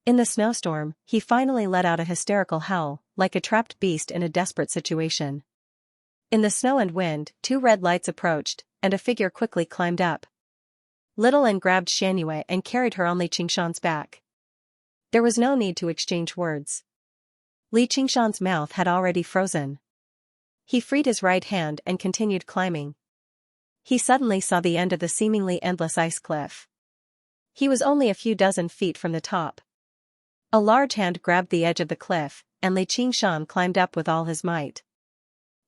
In the snowstorm, he finally let out a hysterical howl, like a trapped beast in a desperate situation. In the snow and wind, two red lights approached, and a figure quickly climbed up. Little An grabbed Xianxia and carried her on Li Qingshan's back. There was no need to exchange words. Li Qingshan's mouth had already frozen. He freed his right hand and continued climbing. He suddenly saw the end of the seemingly endless ice cliff. He was only a few dozen feet from the top. A large hand grabbed the edge of the cliff, and Li Qingshan climbed up with all his might.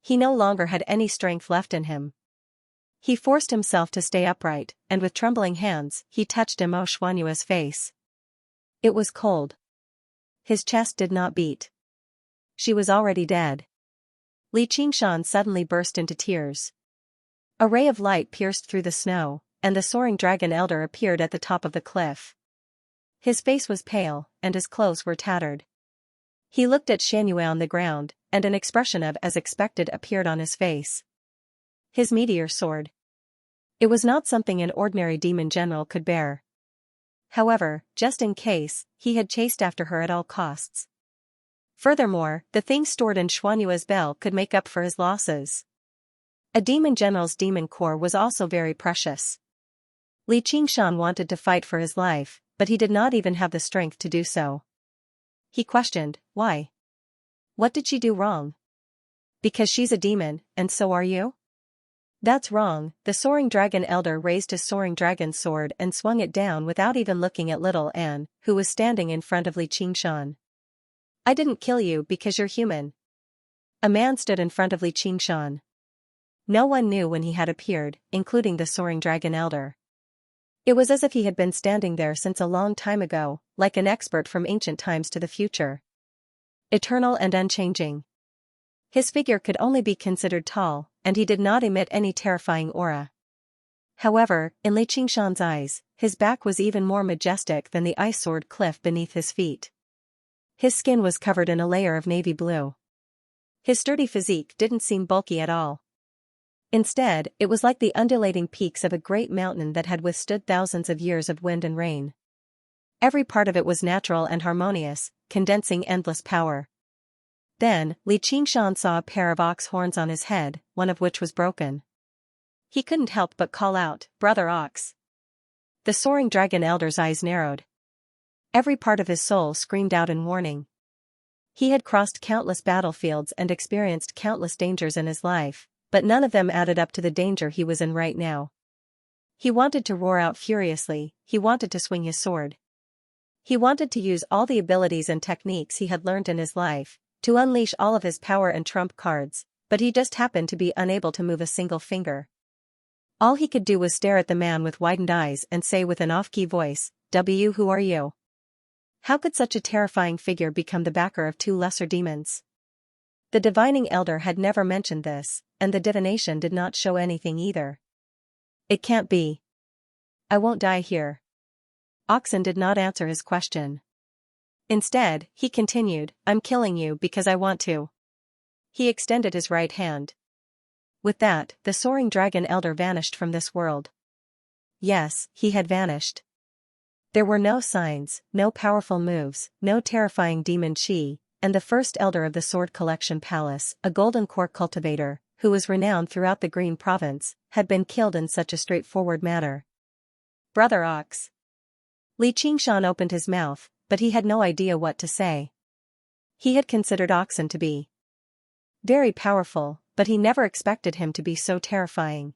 He no longer had any strength left in him. He forced himself to stay upright, and with trembling hands, he touched Mo Xuanyue's face. It was cold. His chest did not beat. She was already dead. Li Qingshan suddenly burst into tears. A ray of light pierced through the snow, and the soaring dragon elder appeared at the top of the cliff. His face was pale, and his clothes were tattered. He looked at Xianxia on the ground, and an expression of as expected appeared on his face. His meteor sword. It was not something an ordinary demon general could bear. However, just in case, he had chased after her at all costs. Furthermore, the thing stored in Xuanyue's bell could make up for his losses. A demon general's demon core was also very precious. Li Qingshan wanted to fight for his life, but he did not even have the strength to do so. He questioned, why? What did she do wrong? Because she's a demon, and so are you? That's wrong. The soaring dragon elder raised his soaring dragon sword and swung it down without even looking at little An, who was standing in front of Li Qingshan. I didn't kill you because you're human. A man stood in front of Li Qingshan. No one knew when he had appeared, including the soaring dragon elder. It was as if he had been standing there since a long time ago, like an expert from ancient times to the future. Eternal and unchanging. His figure could only be considered tall, and he did not emit any terrifying aura. However, in Li Qingshan's eyes, his back was even more majestic than the ice-sword cliff beneath his feet. His skin was covered in a layer of navy blue. His sturdy physique didn't seem bulky at all. Instead, it was like the undulating peaks of a great mountain that had withstood thousands of years of wind and rain. Every part of it was natural and harmonious, condensing endless power. Then, Li Qingshan saw a pair of ox horns on his head, one of which was broken. He couldn't help but call out, "Brother Ox." The soaring dragon elder's eyes narrowed. Every part of his soul screamed out in warning. He had crossed countless battlefields and experienced countless dangers in his life, but none of them added up to the danger he was in right now. He wanted to roar out furiously, he wanted to swing his sword. He wanted to use all the abilities and techniques he had learned in his life, to unleash all of his power and trump cards, but he just happened to be unable to move a single finger. All he could do was stare at the man with widened eyes and say with an off-key voice, who are you? How could such a terrifying figure become the backer of two lesser demons? The divining elder had never mentioned this, and the divination did not show anything either. It can't be. I won't die here. Oxen did not answer his question. Instead, he continued, I'm killing you because I want to. He extended his right hand. With that, the soaring dragon elder vanished from this world. Yes, he had vanished. There were no signs, no powerful moves, no terrifying demon chi, and the first elder of the Sword Collection Palace, a golden core cultivator, who was renowned throughout the Green Province, had been killed in such a straightforward manner. Brother Ox. Li Qingshan opened his mouth, but he had no idea what to say. He had considered Oxen to be very powerful, but he never expected him to be so terrifying.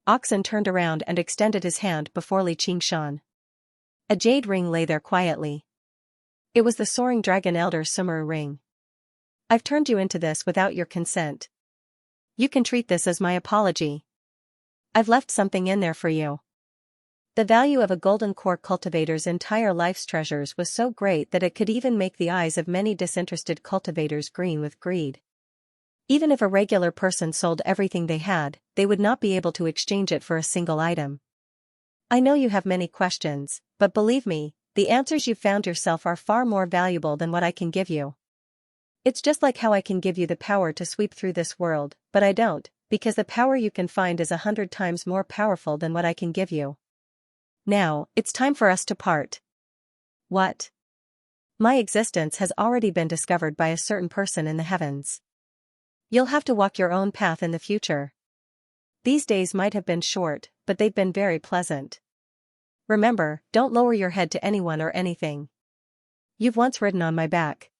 Oxen turned around and extended his hand before Li Qingshan. A jade ring lay there quietly. It was the soaring dragon elder Sumeru ring. I've turned you into this without your consent. You can treat this as my apology. I've left something in there for you. The value of a golden core cultivator's entire life's treasures was so great that it could even make the eyes of many disinterested cultivators green with greed. Even if a regular person sold everything they had, they would not be able to exchange it for a single item. I know you have many questions, but believe me, the answers you found yourself are far more valuable than what I can give you. It's just like how I can give you the power to sweep through this world, but I don't, because the power you can find is 100 times more powerful than what I can give you. Now, it's time for us to part. What? My existence has already been discovered by a certain person in the heavens. You'll have to walk your own path in the future. These days might have been short, but they've been very pleasant. Remember, don't lower your head to anyone or anything. You've once ridden on my back.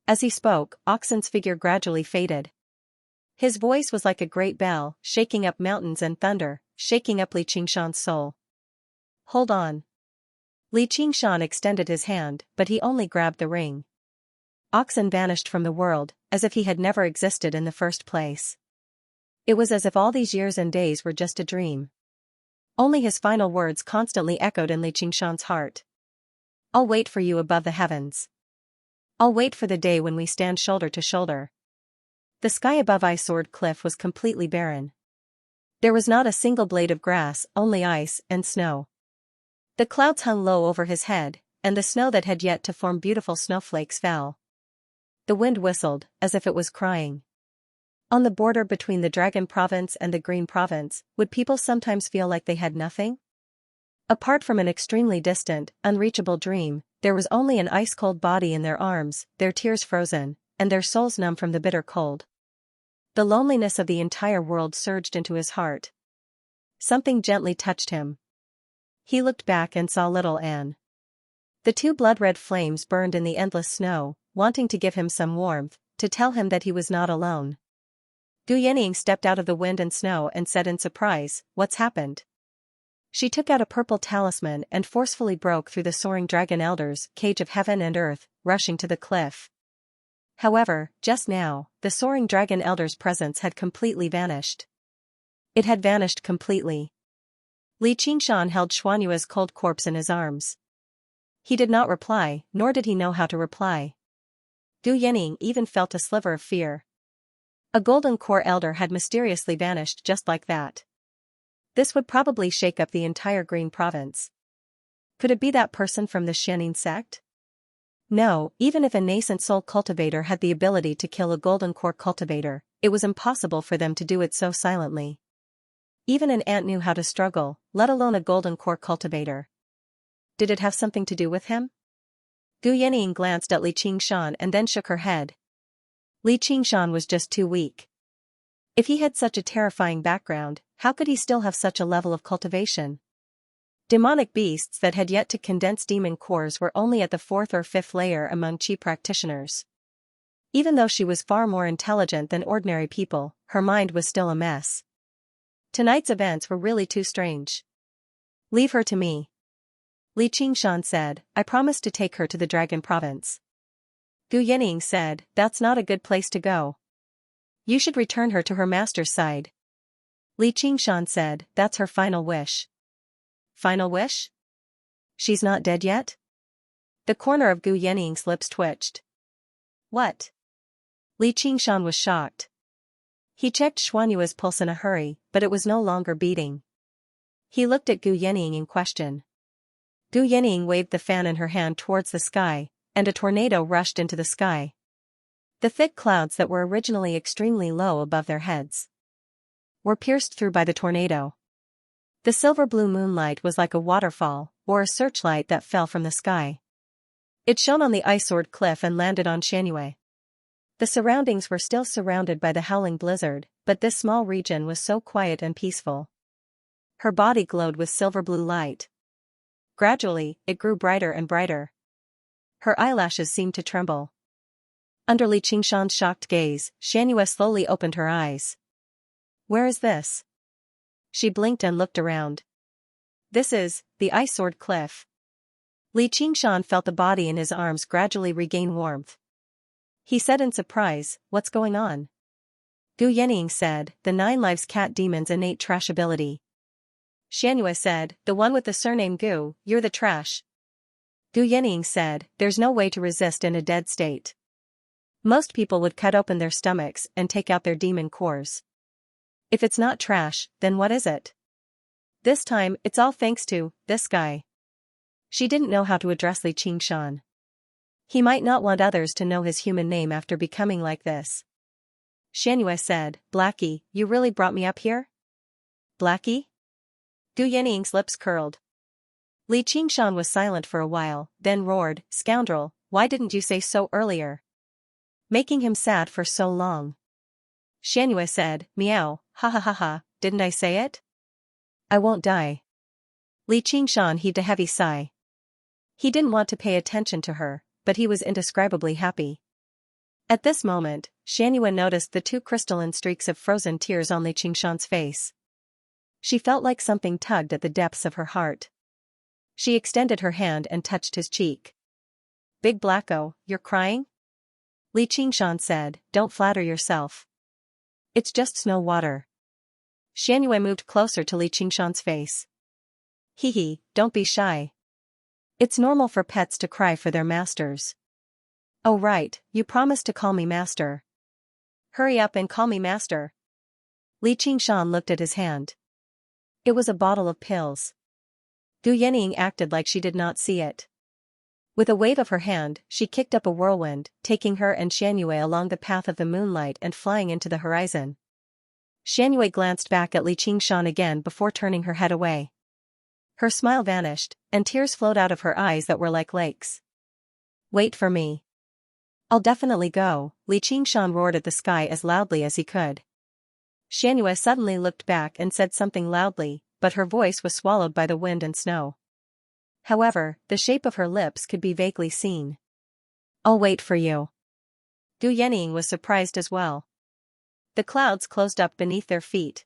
As he spoke, Oxen's figure gradually faded. His voice was like a great bell, shaking up mountains and thunder, shaking up Li Qingshan's soul. Hold on. Li Qingshan extended his hand, but he only grabbed the ring. Oxen vanished from the world, as if he had never existed in the first place. It was as if all these years and days were just a dream. Only his final words constantly echoed in Li Qingshan's heart. I'll wait for you above the heavens. I'll wait for the day when we stand shoulder to shoulder. The sky above Ice Sword Cliff was completely barren. There was not a single blade of grass, only ice and snow. The clouds hung low over his head, and the snow that had yet to form beautiful snowflakes fell. The wind whistled, as if it was crying. On the border between the Dragon Province and the Green Province, would people sometimes feel like they had nothing? Apart from an extremely distant, unreachable dream, there was only an ice-cold body in their arms, their tears frozen, and their souls numb from the bitter cold. The loneliness of the entire world surged into his heart. Something gently touched him. He looked back and saw little Anne. The two blood-red flames burned in the endless snow, wanting to give him some warmth, to tell him that he was not alone. Gu Yanning stepped out of the wind and snow and said in surprise, "What's happened?" She took out a purple talisman and forcefully broke through the soaring dragon elders' cage of heaven and earth, rushing to the cliff. However, just now, the soaring dragon elder's presence had completely vanished. It had vanished completely. Li Qingshan held Xuanyue's cold corpse in his arms. He did not reply, nor did he know how to reply. Gu Yanning even felt a sliver of fear. A golden core elder had mysteriously vanished just like that. This would probably shake up the entire Green Province. Could it be that person from the Xianxia sect? No, even if a nascent soul cultivator had the ability to kill a golden core cultivator, it was impossible for them to do it so silently. Even an ant knew how to struggle, let alone a golden core cultivator. Did it have something to do with him? Gu Yanning glanced at Li Qingshan and then shook her head. Li Qingshan was just too weak. If he had such a terrifying background, how could he still have such a level of cultivation? Demonic beasts that had yet to condense demon cores were only at the 4th or 5th layer among Qi practitioners. Even though she was far more intelligent than ordinary people, her mind was still a mess. Tonight's events were really too strange. Leave her to me. Li Qingshan said, I promise to take her to the Dragon Province. Gu Yanning said, that's not a good place to go. You should return her to her master's side. Li Qingshan said, that's her final wish. Final wish? She's not dead yet? The corner of Gu Yanning's lips twitched. What? Li Qingshan was shocked. He checked Xuanyue's pulse in a hurry, but it was no longer beating. He looked at Gu Yanning in question. Gu Yanning waved the fan in her hand towards the sky, and a tornado rushed into the sky. The thick clouds that were originally extremely low above their heads were pierced through by the tornado. The silver-blue moonlight was like a waterfall, or a searchlight that fell from the sky. It shone on the Ice Sword Cliff and landed on Xianxia. The surroundings were still surrounded by the howling blizzard, but this small region was so quiet and peaceful. Her body glowed with silver-blue light. Gradually, it grew brighter and brighter. Her eyelashes seemed to tremble. Under Li Qingshan's shocked gaze, Xianxia slowly opened her eyes. Where is this? She blinked and looked around. This is the Ice Sword Cliff. Li Qingshan felt the body in his arms gradually regain warmth. He said in surprise, what's going on? Gu Yanning said, the 9 Lives Cat Demon's innate trash ability. Xianxia said, the one with the surname Gu, you're the trash. Gu Yanning said, there's no way to resist in a dead state. Most people would cut open their stomachs and take out their demon cores. If it's not trash, then what is it? This time, it's all thanks to this guy. She didn't know how to address Li Qingshan. He might not want others to know his human name after becoming like this. Xianxia said, Blackie, you really brought me up here? Blackie? Gu Yanning's lips curled. Li Qingshan was silent for a while, then roared, scoundrel, why didn't you say so earlier? Making him sad for so long. Xianxia said, meow, ha ha ha ha, didn't I say it? I won't die. Li Qingshan heaved a heavy sigh. He didn't want to pay attention to her, but he was indescribably happy. At this moment, Xianxia noticed the two crystalline streaks of frozen tears on Li Qingshan's face. She felt like something tugged at the depths of her heart. She extended her hand and touched his cheek. Big Blacko, you're crying? Li Qingshan said, don't flatter yourself. It's just snow water. Xianxia moved closer to Li Qingshan's face. Hee, don't be shy. It's normal for pets to cry for their masters. Oh right, you promised to call me master. Hurry up and call me master. Li Qingshan looked at his hand. It was a bottle of pills. Gu Yening acted like she did not see it. With a wave of her hand, she kicked up a whirlwind, taking her and Xianxia along the path of the moonlight and flying into the horizon. Xianxia glanced back at Li Qingshan again before turning her head away. Her smile vanished, and tears flowed out of her eyes that were like lakes. Wait for me. I'll definitely go, Li Qingshan roared at the sky as loudly as he could. Xianxia suddenly looked back and said something loudly, but her voice was swallowed by the wind and snow. However, the shape of her lips could be vaguely seen. I'll wait for you. Gu Yening was surprised as well. The clouds closed up beneath their feet.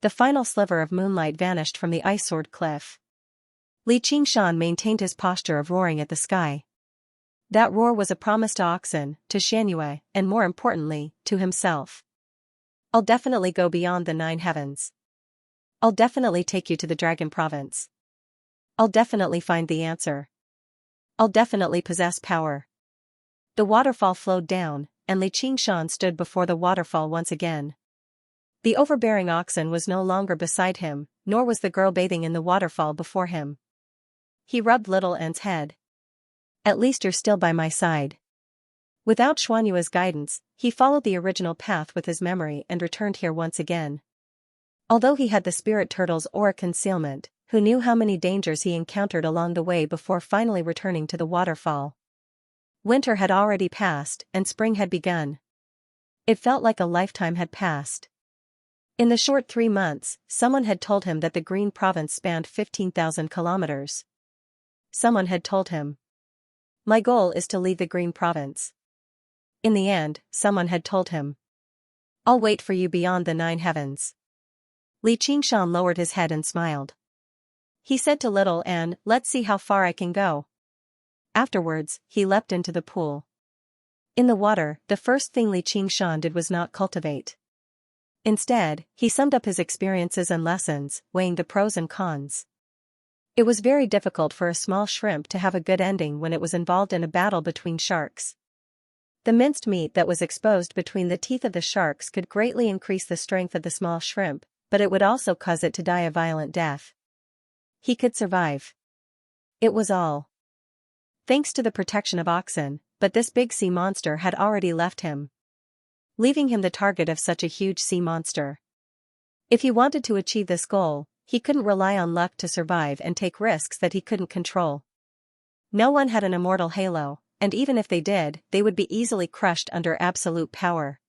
The final sliver of moonlight vanished from the ice-sword cliff. Li Qingshan maintained his posture of roaring at the sky. That roar was a promise to Oxen, to Xianxia, and more importantly, to himself. I'll definitely go beyond the 9 heavens. I'll definitely take you to the Dragon Province. I'll definitely find the answer. I'll definitely possess power. The waterfall flowed down, and Li Qingshan stood before the waterfall once again. The overbearing oxen was no longer beside him, nor was the girl bathing in the waterfall before him. He rubbed Little N's head. At least you're still by my side. Without Xuanyue's guidance, he followed the original path with his memory and returned here once again. Although he had the spirit turtle's aura concealment, who knew how many dangers he encountered along the way before finally returning to the waterfall. Winter had already passed and spring had begun. It felt like a lifetime had passed. In the short 3 months, someone had told him that the Green Province spanned 15,000 kilometers. Someone had told him. My goal is to leave the Green Province. In the end, someone had told him. I'll wait for you beyond the 9 heavens. Li Qingshan lowered his head and smiled. He said to Little N, let's see how far I can go. Afterwards, he leapt into the pool. In the water, the first thing Li Qingshan did was not cultivate. Instead, he summed up his experiences and lessons, weighing the pros and cons. It was very difficult for a small shrimp to have a good ending when it was involved in a battle between sharks. The minced meat that was exposed between the teeth of the sharks could greatly increase the strength of the small shrimp, but it would also cause it to die a violent death. He could survive. It was all thanks to the protection of Oxen, but this big sea monster had already left him, leaving him the target of such a huge sea monster. If he wanted to achieve this goal, he couldn't rely on luck to survive and take risks that he couldn't control. No one had an immortal halo, and even if they did, they would be easily crushed under absolute power.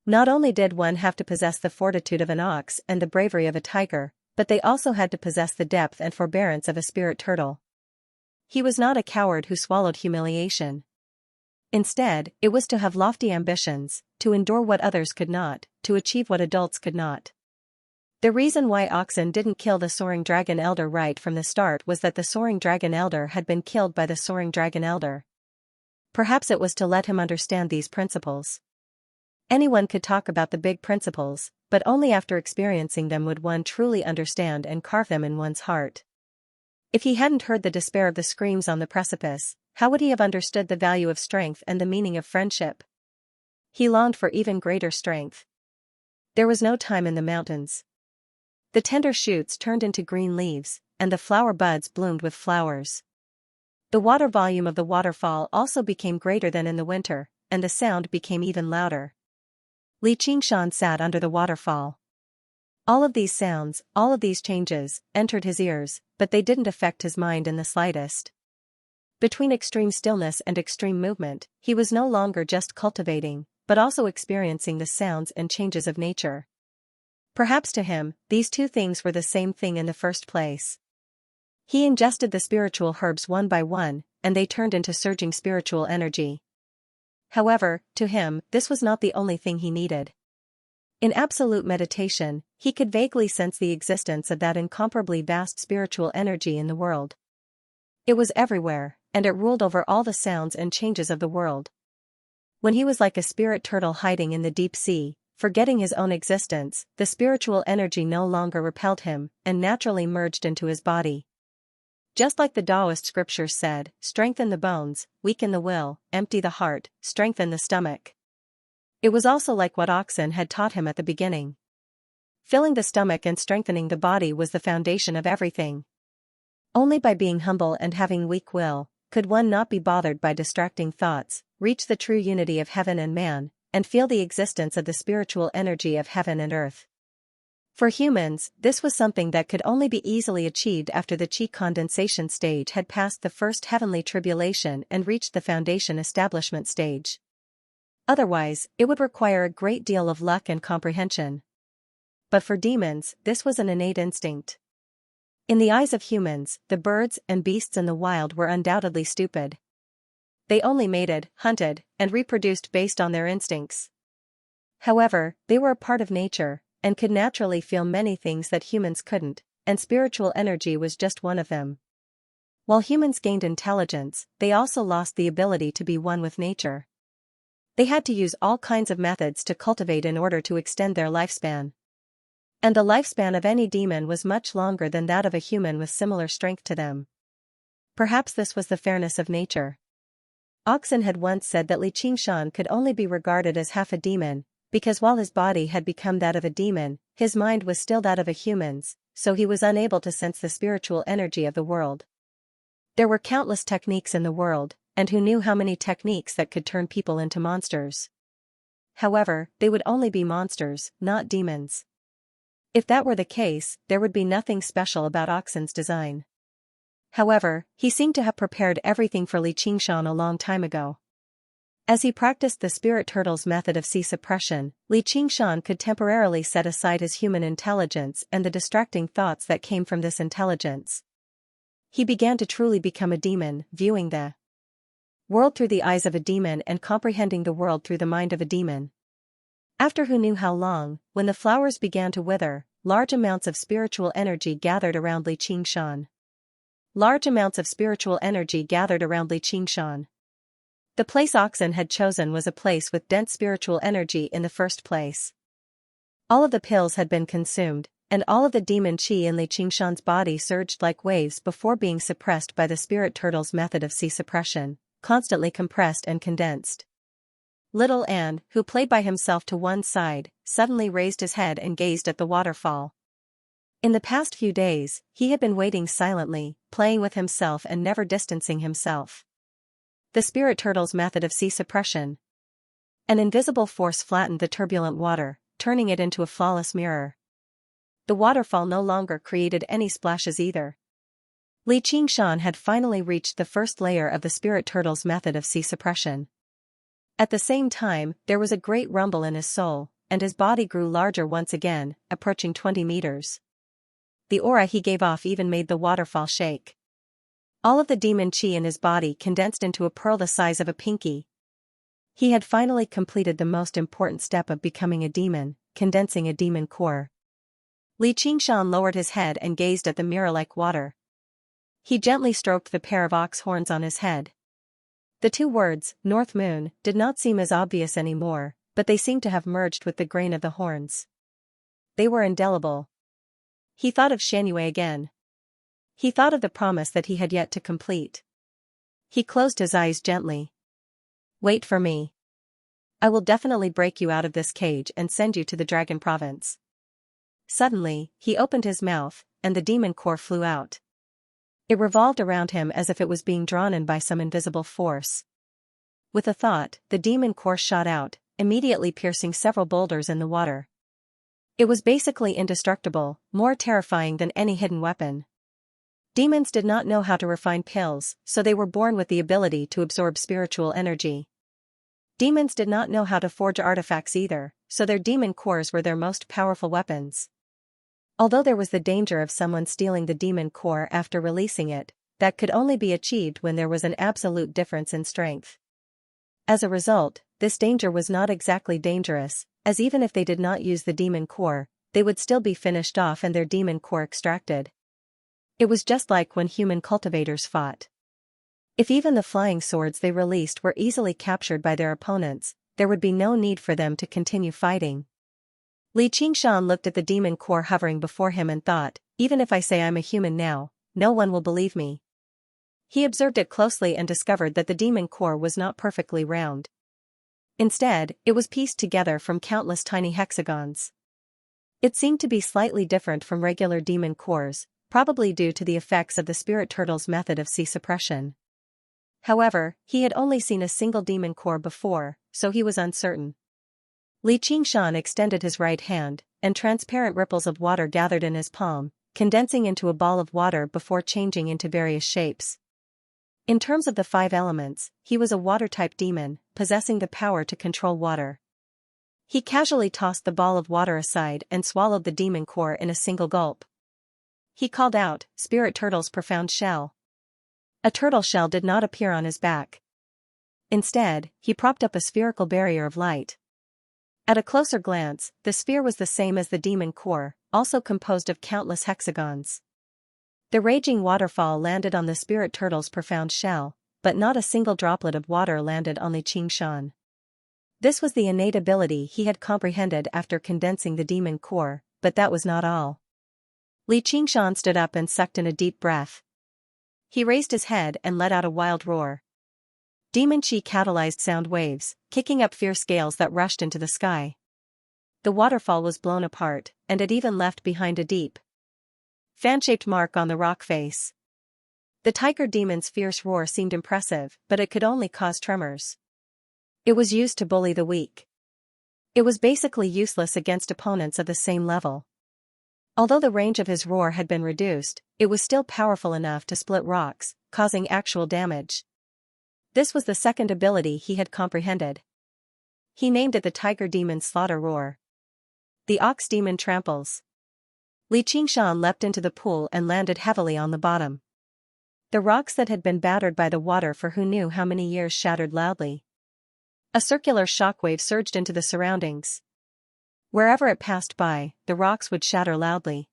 Not only did one have to possess the fortitude of an ox and the bravery of a tiger, but they also had to possess the depth and forbearance of a spirit turtle. He was not a coward who swallowed humiliation. Instead, it was to have lofty ambitions, to endure what others could not, to achieve what adults could not. The reason why Oxen didn't kill the Soaring Dragon Elder right from the start was that the Soaring Dragon Elder had been killed by the Soaring Dragon Elder. Perhaps it was to let him understand these principles. Anyone could talk about the big principles, but only after experiencing them would one truly understand and carve them in one's heart. If he hadn't heard the despair of the screams on the precipice, how would he have understood the value of strength and the meaning of friendship? He longed for even greater strength. There was no time in the mountains. The tender shoots turned into green leaves, and the flower buds bloomed with flowers. The water volume of the waterfall also became greater than in the winter, and the sound became even louder. Li Qingshan sat under the waterfall. All of these sounds, all of these changes, entered his ears, but they didn't affect his mind in the slightest. Between extreme stillness and extreme movement, he was no longer just cultivating, but also experiencing the sounds and changes of nature. Perhaps to him, these two things were the same thing in the first place. He ingested the spiritual herbs one by one, and they turned into surging spiritual energy. However, to him, this was not the only thing he needed. In absolute meditation, he could vaguely sense the existence of that incomparably vast spiritual energy in the world. It was everywhere, and it ruled over all the sounds and changes of the world. When he was like a spirit turtle hiding in the deep sea, forgetting his own existence, the spiritual energy no longer repelled him, and naturally merged into his body. Just like the Taoist scriptures said, strengthen the bones, weaken the will, empty the heart, strengthen the stomach. It was also like what Oxen had taught him at the beginning. Filling the stomach and strengthening the body was the foundation of everything. Only by being humble and having weak will, could one not be bothered by distracting thoughts, reach the true unity of heaven and man, and feel the existence of the spiritual energy of heaven and earth. For humans, this was something that could only be easily achieved after the chi condensation stage had passed the first heavenly tribulation and reached the foundation establishment stage. Otherwise, it would require a great deal of luck and comprehension. But for demons, this was an innate instinct. In the eyes of humans, the birds and beasts in the wild were undoubtedly stupid. They only mated, hunted, and reproduced based on their instincts. However, they were a part of nature, and could naturally feel many things that humans couldn't, and spiritual energy was just one of them. While humans gained intelligence, they also lost the ability to be one with nature. They had to use all kinds of methods to cultivate in order to extend their lifespan. And the lifespan of any demon was much longer than that of a human with similar strength to them. Perhaps this was the fairness of nature. Oxen had once said that Xianxia could only be regarded as half a demon, because while his body had become that of a demon, his mind was still that of a human's, so he was unable to sense the spiritual energy of the world. There were countless techniques in the world, and who knew how many techniques that could turn people into monsters. However, they would only be monsters, not demons. If that were the case, there would be nothing special about Oxen's design. However, he seemed to have prepared everything for Xianxia a long time ago. As he practiced the spirit turtle's method of Qi suppression, Xianxia could temporarily set aside his human intelligence and the distracting thoughts that came from this intelligence. He began to truly become a demon, viewing the world through the eyes of a demon and comprehending the world through the mind of a demon. After who knew how long, when the flowers began to wither, large amounts of spiritual energy gathered around Xianxia. Large amounts of spiritual energy gathered around Xianxia. The place Oxen had chosen was a place with dense spiritual energy in the first place. All of the pills had been consumed, and all of the demon chi in Xianxia's body surged like waves before being suppressed by the spirit turtle's method of Qi suppression, constantly compressed and condensed. Little Anne, who played by himself to one side, suddenly raised his head and gazed at the waterfall. In the past few days, he had been waiting silently, playing with himself and never distancing himself. The spirit turtle's method of Qi suppression. An invisible force flattened the turbulent water, turning it into a flawless mirror. The waterfall no longer created any splashes either. Xianxia had finally reached the first layer of the spirit turtle's method of Qi suppression. At the same time, there was a great rumble in his soul, and his body grew larger once again, approaching 20 meters. The aura he gave off even made the waterfall shake. All of the demon chi in his body condensed into a pearl the size of a pinky. He had finally completed the most important step of becoming a demon, condensing a demon core. Xianxia lowered his head and gazed at the mirror-like water. He gently stroked the pair of ox horns on his head. The two words, North Moon, did not seem as obvious anymore, but they seemed to have merged with the grain of the horns. They were indelible. He thought of Xianxia again. He thought of the promise that he had yet to complete. He closed his eyes gently. Wait for me. I will definitely break you out of this cage and send you to the Dragon Province. Suddenly, he opened his mouth, and the demon core flew out. It revolved around him as if it was being drawn in by some invisible force. With a thought, the demon core shot out, immediately piercing several boulders in the water. It was basically indestructible, more terrifying than any hidden weapon. Demons did not know how to refine pills, so they were born with the ability to absorb spiritual energy. Demons did not know how to forge artifacts either, so their demon cores were their most powerful weapons. Although there was the danger of someone stealing the demon core after releasing it, that could only be achieved when there was an absolute difference in strength. As a result, this danger was not exactly dangerous, as even if they did not use the demon core, they would still be finished off and their demon core extracted. It was just like when human cultivators fought. If even the flying swords they released were easily captured by their opponents, there would be no need for them to continue fighting. Li Qingshan looked at the demon core hovering before him and thought, even if I say I'm a human now, no one will believe me. He observed it closely and discovered that the demon core was not perfectly round. Instead, it was pieced together from countless tiny hexagons. It seemed to be slightly different from regular demon cores, probably due to the effects of the spirit turtle's method of suppression. However, he had only seen a single demon core before, so he was uncertain. Li Qingshan extended his right hand, and transparent ripples of water gathered in his palm, condensing into a ball of water before changing into various shapes. In terms of the 5 elements, he was a water-type demon, possessing the power to control water. He casually tossed the ball of water aside and swallowed the demon core in a single gulp. He called out, "Spirit Turtle's profound shell." A turtle shell did not appear on his back. Instead, he propped up a spherical barrier of light. At a closer glance, the sphere was the same as the demon core, also composed of countless hexagons. The raging waterfall landed on the spirit turtle's profound shell, but not a single droplet of water landed on Li Qingshan. This was the innate ability he had comprehended after condensing the demon core, but that was not all. Li Qingshan stood up and sucked in a deep breath. He raised his head and let out a wild roar. Demon chi catalyzed sound waves, kicking up fierce gales that rushed into the sky. The waterfall was blown apart, and it even left behind a deep, fan-shaped mark on the rock face. The tiger demon's fierce roar seemed impressive, but it could only cause tremors. It was used to bully the weak. It was basically useless against opponents of the same level. Although the range of his roar had been reduced, it was still powerful enough to split rocks, causing actual damage. This was the second ability he had comprehended. He named it the Tiger Demon's Slaughter Roar. The Ox Demon Tramples. Li Qingshan leapt into the pool and landed heavily on the bottom. The rocks that had been battered by the water for who knew how many years shattered loudly. A circular shockwave surged into the surroundings. Wherever it passed by, the rocks would shatter loudly.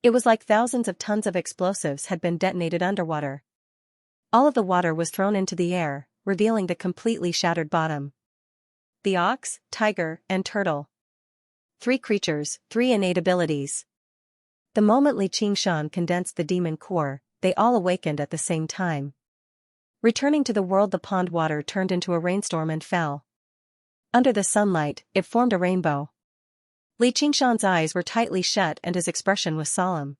It was like thousands of tons of explosives had been detonated underwater. All of the water was thrown into the air, revealing the completely shattered bottom. The ox, tiger, and turtle. 3 creatures, 3 innate abilities. The moment Li Qingshan condensed the demon core, they all awakened at the same time. Returning to the world, the pond water turned into a rainstorm and fell. Under the sunlight, it formed a rainbow. Li Qingshan's eyes were tightly shut and his expression was solemn.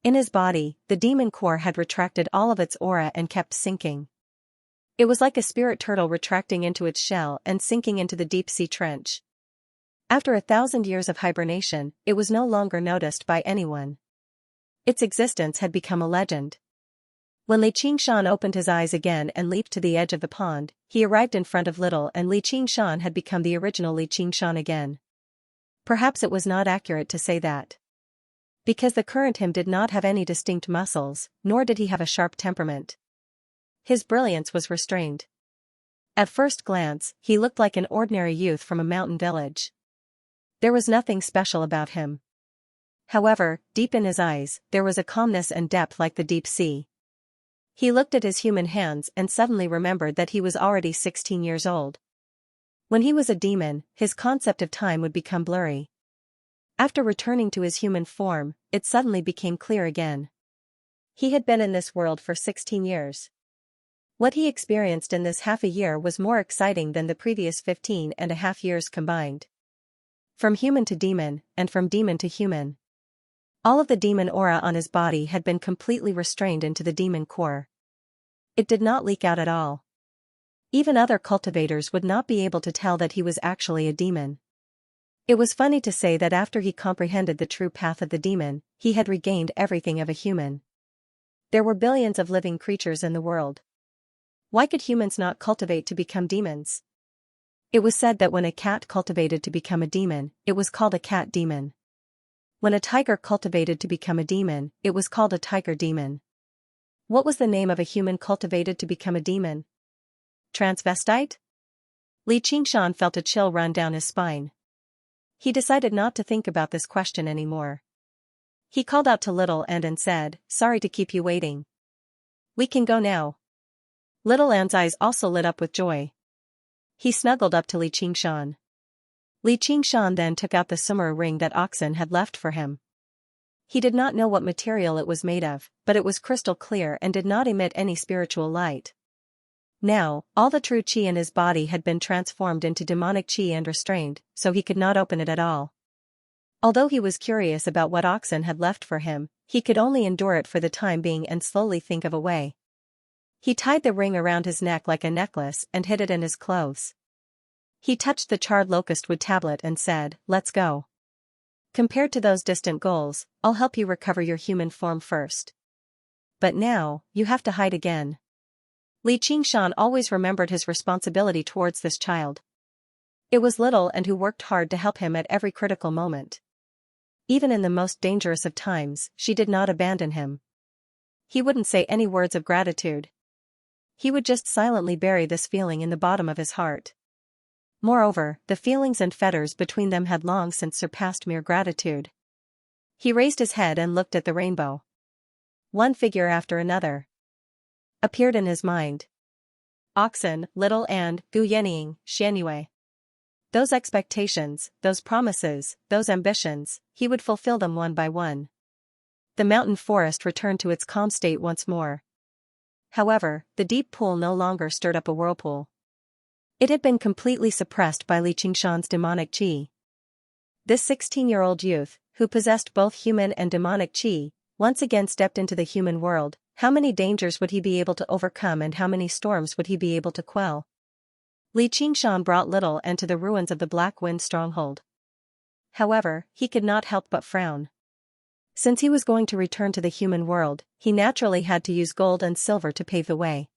In his body, the demon core had retracted all of its aura and kept sinking. It was like a spirit turtle retracting into its shell and sinking into the deep-sea trench. After 1,000 years of hibernation, it was no longer noticed by anyone. Its existence had become a legend. When Li Qingshan opened his eyes again and leaped to the edge of the pond, he arrived in front of Little and Li Qingshan had become the original Li Qingshan again. Perhaps it was not accurate to say that. Because the current him did not have any distinct muscles, nor did he have a sharp temperament. His brilliance was restrained. At first glance, he looked like an ordinary youth from a mountain village. There was nothing special about him. However, deep in his eyes, there was a calmness and depth like the deep sea. He looked at his human hands and suddenly remembered that he was already 16 years old. When he was a demon, his concept of time would become blurry. After returning to his human form, it suddenly became clear again. He had been in this world for 16 years. What he experienced in this half a year was more exciting than the previous 15.5 years combined. From human to demon, and from demon to human. All of the demon aura on his body had been completely restrained into the demon core. It did not leak out at all. Even other cultivators would not be able to tell that he was actually a demon. It was funny to say that after he comprehended the true path of the demon, he had regained everything of a human. There were billions of living creatures in the world. Why could humans not cultivate to become demons? It was said that when a cat cultivated to become a demon, it was called a cat demon. When a tiger cultivated to become a demon, it was called a tiger demon. What was the name of a human cultivated to become a demon? Transvestite? Li Qingshan felt a chill run down his spine. He decided not to think about this question anymore. He called out to Little Ant and said, "Sorry to keep you waiting. We can go now." Little Ant's eyes also lit up with joy. He snuggled up to Li Qingshan. Li Qingshan then took out the summer ring that Oxen had left for him. He did not know what material it was made of, but it was crystal clear and did not emit any spiritual light. Now, all the true qi in his body had been transformed into demonic qi and restrained, so he could not open it at all. Although he was curious about what Oxen had left for him, he could only endure it for the time being and slowly think of a way. He tied the ring around his neck like a necklace and hid it in his clothes. He touched the charred locust wood tablet and said, "Let's go. Compared to those distant goals, I'll help you recover your human form first. But now, you have to hide again." Li Qingshan always remembered his responsibility towards this child. It was Little and who worked hard to help him at every critical moment. Even in the most dangerous of times, she did not abandon him. He wouldn't say any words of gratitude. He would just silently bury this feeling in the bottom of his heart. Moreover, the feelings and fetters between them had long since surpassed mere gratitude. He raised his head and looked at the rainbow. One figure after another appeared in his mind. Oxen, Little and Gu Yenying, Xianxia. Those expectations, those promises, those ambitions, he would fulfill them one by one. The mountain forest returned to its calm state once more. However, the deep pool no longer stirred up a whirlpool. It had been completely suppressed by Li Qingshan's demonic qi. This 16-year-old youth, who possessed both human and demonic qi, once again stepped into the human world. How many dangers would he be able to overcome and how many storms would he be able to quell? Li Qingshan brought Little Ant to the ruins of the Black Wind stronghold. However, he could not help but frown. Since he was going to return to the human world, he naturally had to use gold and silver to pave the way.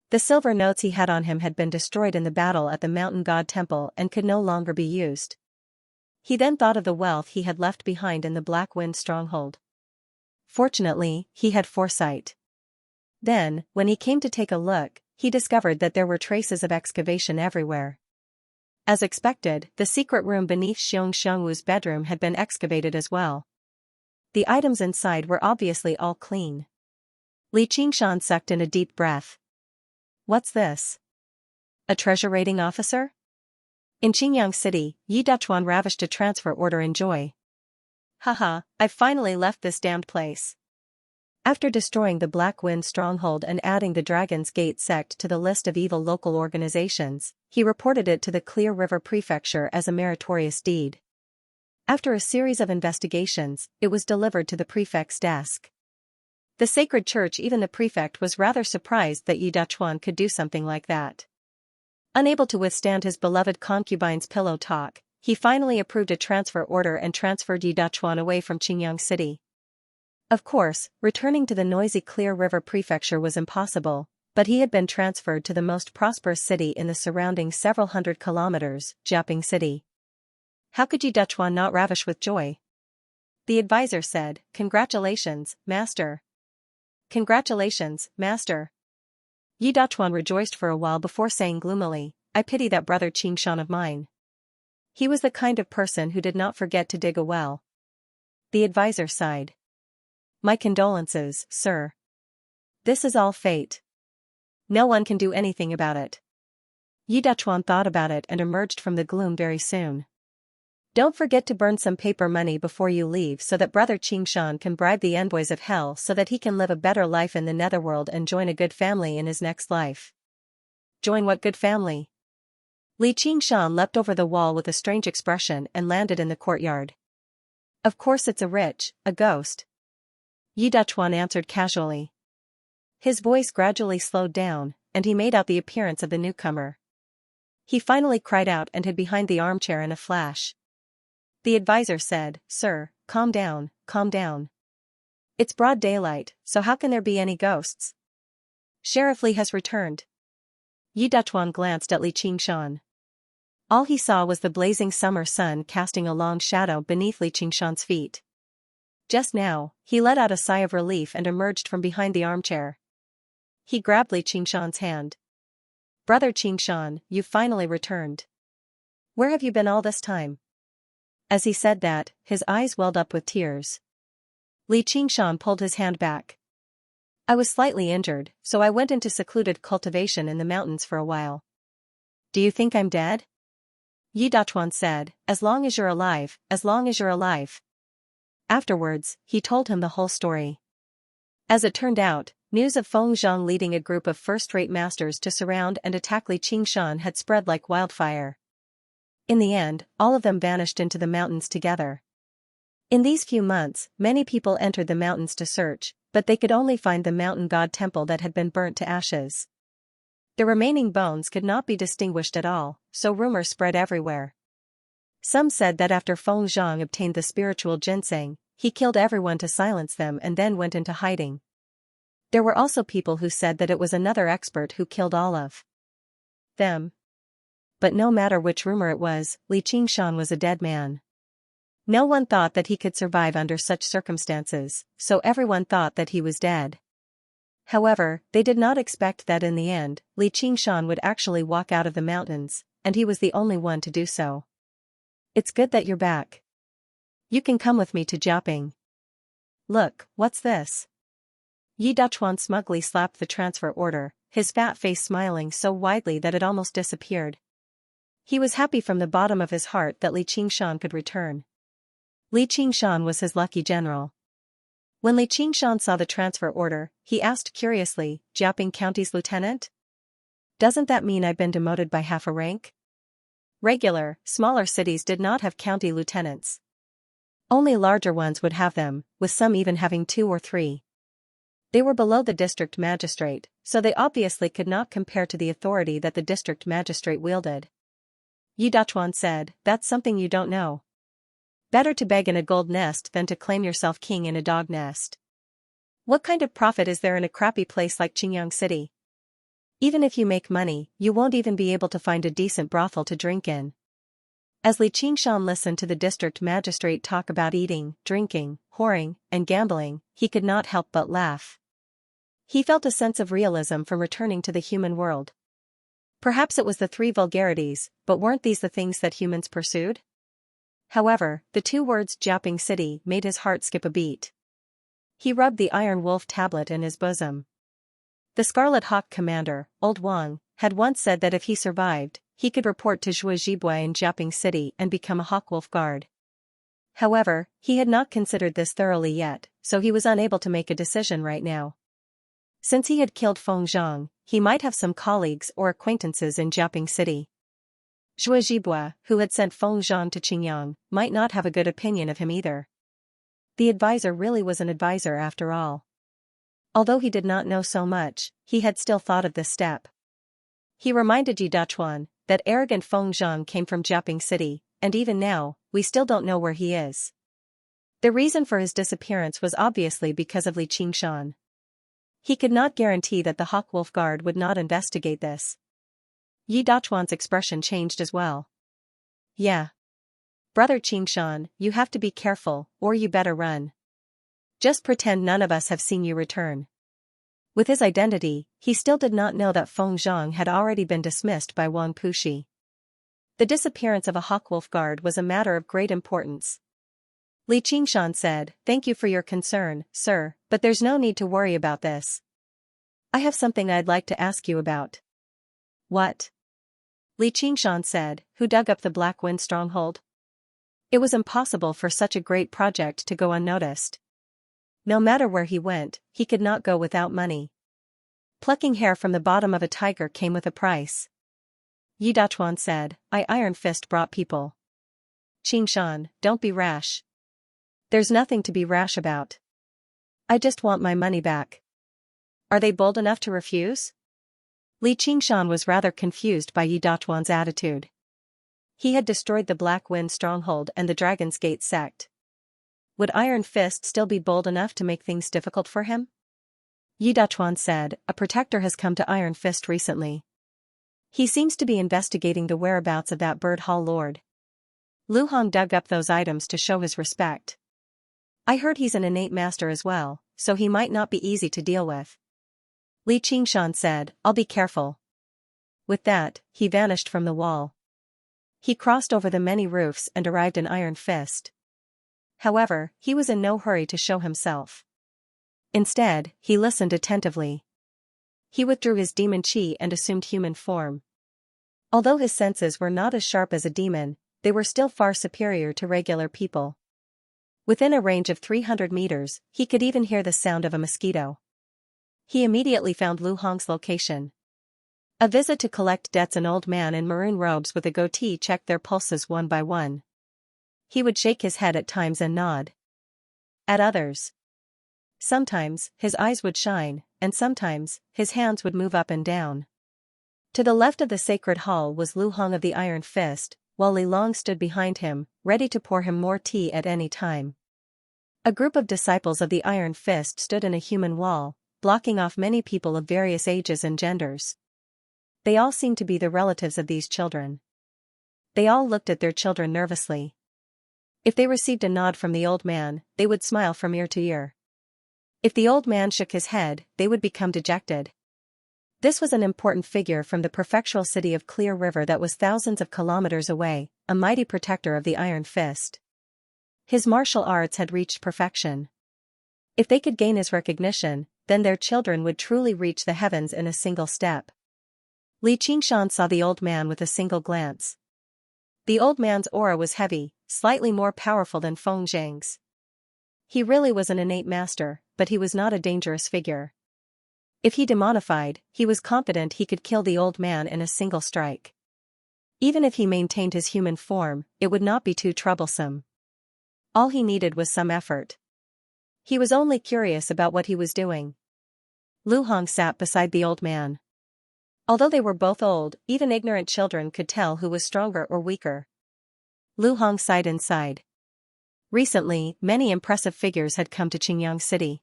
The silver notes he had on him had been destroyed in the battle at the Mountain God Temple and could no longer be used. He then thought of the wealth he had left behind in the Black Wind stronghold. Fortunately, he had foresight. Then, when he came to take a look, he discovered that there were traces of excavation everywhere. As expected, the secret room beneath Xianxia's bedroom had been excavated as well. The items inside were obviously all clean. Li Qingshan sucked in a deep breath. What's this? A treasure raiding officer? In Qingyang City, Yi Dachuan ravished a transfer order in joy. Haha, I've finally left this damned place. After destroying the Black Wind stronghold and adding the Dragon's Gate sect to the list of evil local organizations, he reported it to the Clear River Prefecture as a meritorious deed. After a series of investigations, it was delivered to the prefect's desk. The sacred church, even the prefect, was rather surprised that Yi Dachuan could do something like that. Unable to withstand his beloved concubine's pillow talk, he finally approved a transfer order and transferred Yi Dachuan away from Qingyang City. Of course, returning to the noisy Clear River Prefecture was impossible, but he had been transferred to the most prosperous city in the surrounding several hundred kilometers, Jiaping City. How could Yi Dachuan not ravish with joy? The advisor said, "Congratulations, master." "Congratulations, master." Yi Dachuan rejoiced for a while before saying gloomily, "I pity that brother Qingshan of mine. He was the kind of person who did not forget to dig a well." The advisor sighed. "My condolences, sir. This is all fate. No one can do anything about it." Yi Dachuan thought about it and emerged from the gloom very soon. "Don't forget to burn some paper money before you leave so that brother Qingshan can bribe the envoys of hell so that he can live a better life in the netherworld and join a good family in his next life." "Join what good family?" Li Qingshan leapt over the wall with a strange expression and landed in the courtyard. "Of course it's a ghost," Yi Dachuan answered casually. His voice gradually slowed down, and he made out the appearance of the newcomer. He finally cried out and hid behind the armchair in a flash. The advisor said, "Sir, calm down, calm down. It's broad daylight, so how can there be any ghosts? Sheriff Li has returned." Yi Dachuan glanced at Li Qingshan. All he saw was the blazing summer sun casting a long shadow beneath Li Qingshan's feet. Just now, he let out a sigh of relief and emerged from behind the armchair. He grabbed Li Qingshan's hand. "Brother Qingshan, you've finally returned. Where have you been all this time?" As he said that, his eyes welled up with tears. Li Qingshan pulled his hand back. "I was slightly injured, so I went into secluded cultivation in the mountains for a while." "Do you think I'm dead?" Yi Dachuan said, "As long as you're alive, as long as you're alive." Afterwards, he told him the whole story. As it turned out, news of Feng Zhang leading a group of first-rate masters to surround and attack Li Qingshan had spread like wildfire. In the end, all of them vanished into the mountains together. In these few months, many people entered the mountains to search, but they could only find the mountain god temple that had been burnt to ashes. The remaining bones could not be distinguished at all, so rumors spread everywhere. Some said that after Feng Zhang obtained the spiritual ginseng, he killed everyone to silence them and then went into hiding. There were also people who said that it was another expert who killed all of them. But no matter which rumor it was, Li Qingshan was a dead man. No one thought that he could survive under such circumstances, so everyone thought that he was dead. However, they did not expect that in the end, Li Qingshan would actually walk out of the mountains, and he was the only one to do so. "It's good that you're back. You can come with me to Jiaping." "Look, what's this?" Yi Dachuan smugly slapped the transfer order, his fat face smiling so widely that it almost disappeared. He was happy from the bottom of his heart that Li Qingshan could return. Li Qingshan was his lucky general. When Li Qingshan saw the transfer order, he asked curiously, "Jiaping County's lieutenant? Doesn't that mean I've been demoted by half a rank?" Regular, smaller cities did not have county lieutenants. Only larger ones would have them, with some even having 2 or 3. They were below the district magistrate, so they obviously could not compare to the authority that the district magistrate wielded. Yi Dachuan said, "That's something you don't know. Better to beg in a gold nest than to claim yourself king in a dog nest. What kind of profit is there in a crappy place like Qingyang City? Even if you make money, you won't even be able to find a decent brothel to drink in." As Li Qingshan listened to the district magistrate talk about eating, drinking, whoring, and gambling, he could not help but laugh. He felt a sense of realism from returning to the human world. Perhaps it was the 3 vulgarities, but weren't these the things that humans pursued? However, the 2 words Jiaping City made his heart skip a beat. He rubbed the Iron Wolf tablet in his bosom. The Scarlet Hawk commander, Old Wang, had once said that if he survived, he could report to Zhuozhibui in Jiaping City and become a Hawkwolf guard. However, he had not considered this thoroughly yet, so he was unable to make a decision right now. Since he had killed Feng Zhang, he might have some colleagues or acquaintances in Jiaping City. Zhuozhibui, who had sent Feng Zhang to Qingyang, might not have a good opinion of him either. The advisor really was an advisor after all. Although he did not know so much, he had still thought of this step. He reminded Yi Dachuan that arrogant Feng Zhang came from Jiaping City, and even now, we still don't know where he is. The reason for his disappearance was obviously because of Li Qingshan. He could not guarantee that the Hawkwolf Guard would not investigate this. Yi Dachuan's expression changed as well. "Yeah. Brother Qingshan, you have to be careful, or you better run. Just pretend none of us have seen you return." With his identity, he still did not know that Feng Zhang had already been dismissed by Wang Puxi. The disappearance of a Hawkwolf Guard was a matter of great importance. Li Qingshan said, "Thank you for your concern, sir, but there's no need to worry about this. I have something I'd like to ask you about." "What?" Li Qingshan said, "Who dug up the Black Wind stronghold?" It was impossible for such a great project to go unnoticed. No matter where he went, he could not go without money. Plucking hair from the bottom of a tiger came with a price. Yi Dachuan said, "I Iron Fist brought people." "Qingshan, don't be rash." "There's nothing to be rash about. I just want my money back." "Are they bold enough to refuse?" Li Qingshan was rather confused by Yi Dachuan's attitude. He had destroyed the Black Wind stronghold and the Dragon's Gate sect. Would Iron Fist still be bold enough to make things difficult for him? Yi Dachuan said, "A protector has come to Iron Fist recently. He seems to be investigating the whereabouts of that bird hall lord. Lu Hong dug up those items to show his respect. I heard he's an innate master as well, so he might not be easy to deal with. Li Qingshan said, I'll be careful. With that, he vanished from the wall. He crossed over the many roofs and arrived in Iron Fist. However, he was in no hurry to show himself. Instead, he listened attentively. He withdrew his demon qi and assumed human form. Although his senses were not as sharp as a demon, they were still far superior to regular people. Within a range of 300 meters, he could even hear the sound of a mosquito. He immediately found Lu Hong's location. A visit to collect debts. An old man in maroon robes with a goatee checked their pulses one by one. He would shake his head at times and nod. At others. Sometimes, his eyes would shine, and sometimes, his hands would move up and down. To the left of the sacred hall was Lu Hong of the Iron Fist, while Li Long stood behind him, ready to pour him more tea at any time. A group of disciples of the Iron Fist stood in a human wall, blocking off many people of various ages and genders. They all seemed to be the relatives of these children. They all looked at their children nervously. If they received a nod from the old man, they would smile from ear to ear. If the old man shook his head, they would become dejected. This was an important figure from the prefectural city of Clear River that was thousands of kilometers away, a mighty protector of the Iron Fist. His martial arts had reached perfection. If they could gain his recognition, then their children would truly reach the heavens in a single step. Li Qingshan saw the old man with a single glance. The old man's aura was heavy, slightly more powerful than Feng Zhang's. He really was an innate master, but he was not a dangerous figure. If he demonified, he was confident he could kill the old man in a single strike. Even if he maintained his human form, it would not be too troublesome. All he needed was some effort. He was only curious about what he was doing. Lu Hong sat beside the old man. Although they were both old, even ignorant children could tell who was stronger or weaker. Lu Hong sighed inside. Recently, many impressive figures had come to Qingyang City.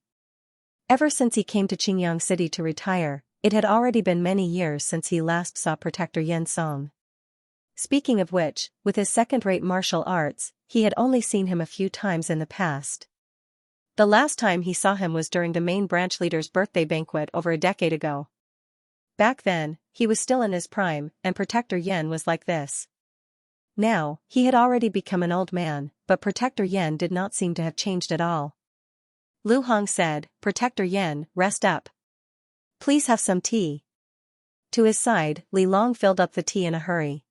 Ever since he came to Qingyang City to retire, it had already been many years since he last saw Protector Yen Song. Speaking of which, with his second-rate martial arts, he had only seen him a few times in the past. The last time he saw him was during the main branch leader's birthday banquet over a decade ago. Back then, he was still in his prime, and Protector Yen was like this. Now, he had already become an old man, but Protector Yen did not seem to have changed at all. Lu Hong said, Protector Yen, rest up. Please have some tea. To his side, Li Long filled up the tea in a hurry.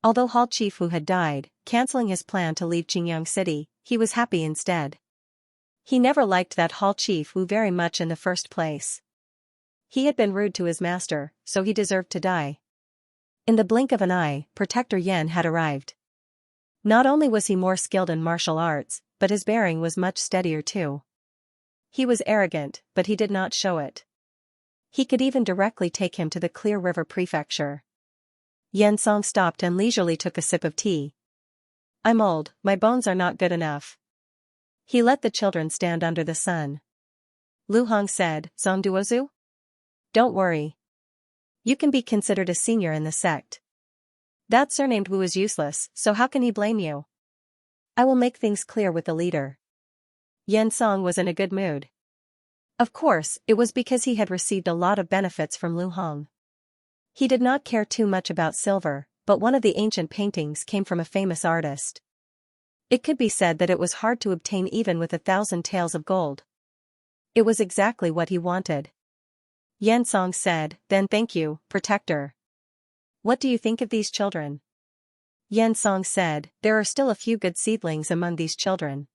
Although Hall Chief Wu had died, cancelling his plan to leave Qingyang City, he was happy instead. He never liked that Hall Chief Wu very much in the first place. He had been rude to his master, so he deserved to die. In the blink of an eye, Protector Yen had arrived. Not only was he more skilled in martial arts, but his bearing was much steadier too. He was arrogant, but he did not show it. He could even directly take him to the Clear River Prefecture. Yen Song stopped and leisurely took a sip of tea. I'm old, my bones are not good enough. He let the children stand under the sun. Lu Hong said, Zongduozu? Don't worry. You can be considered a senior in the sect. That surnamed Wu is useless, so how can he blame you? I will make things clear with the leader. Yen Song was in a good mood. Of course, it was because he had received a lot of benefits from Lu Hong. He did not care too much about silver, but one of the ancient paintings came from a famous artist. It could be said that it was hard to obtain even with 1,000 taels of gold. It was exactly what he wanted. Yen Song said, then thank you, Protector. What do you think of these children? Yen Song said, there are still a few good seedlings among these children.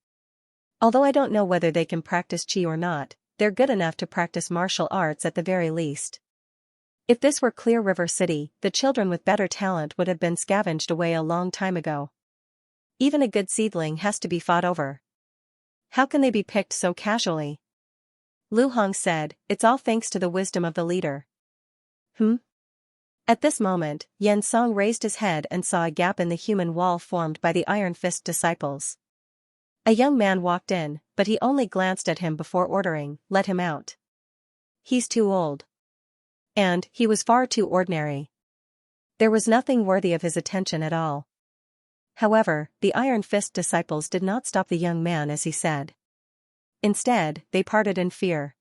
Although I don't know whether they can practice qi or not, they're good enough to practice martial arts at the very least. If this were Clear River City, the children with better talent would have been scavenged away a long time ago. Even a good seedling has to be fought over. How can they be picked so casually? Lu Hong said, it's all thanks to the wisdom of the leader. At this moment, Yen Song raised his head and saw a gap in the human wall formed by the Iron Fist disciples. A young man walked in, but he only glanced at him before ordering, let him out. He's too old. And he was far too ordinary. There was nothing worthy of his attention at all. However, the Iron Fist disciples did not stop the young man as he said. Instead, they parted in fear.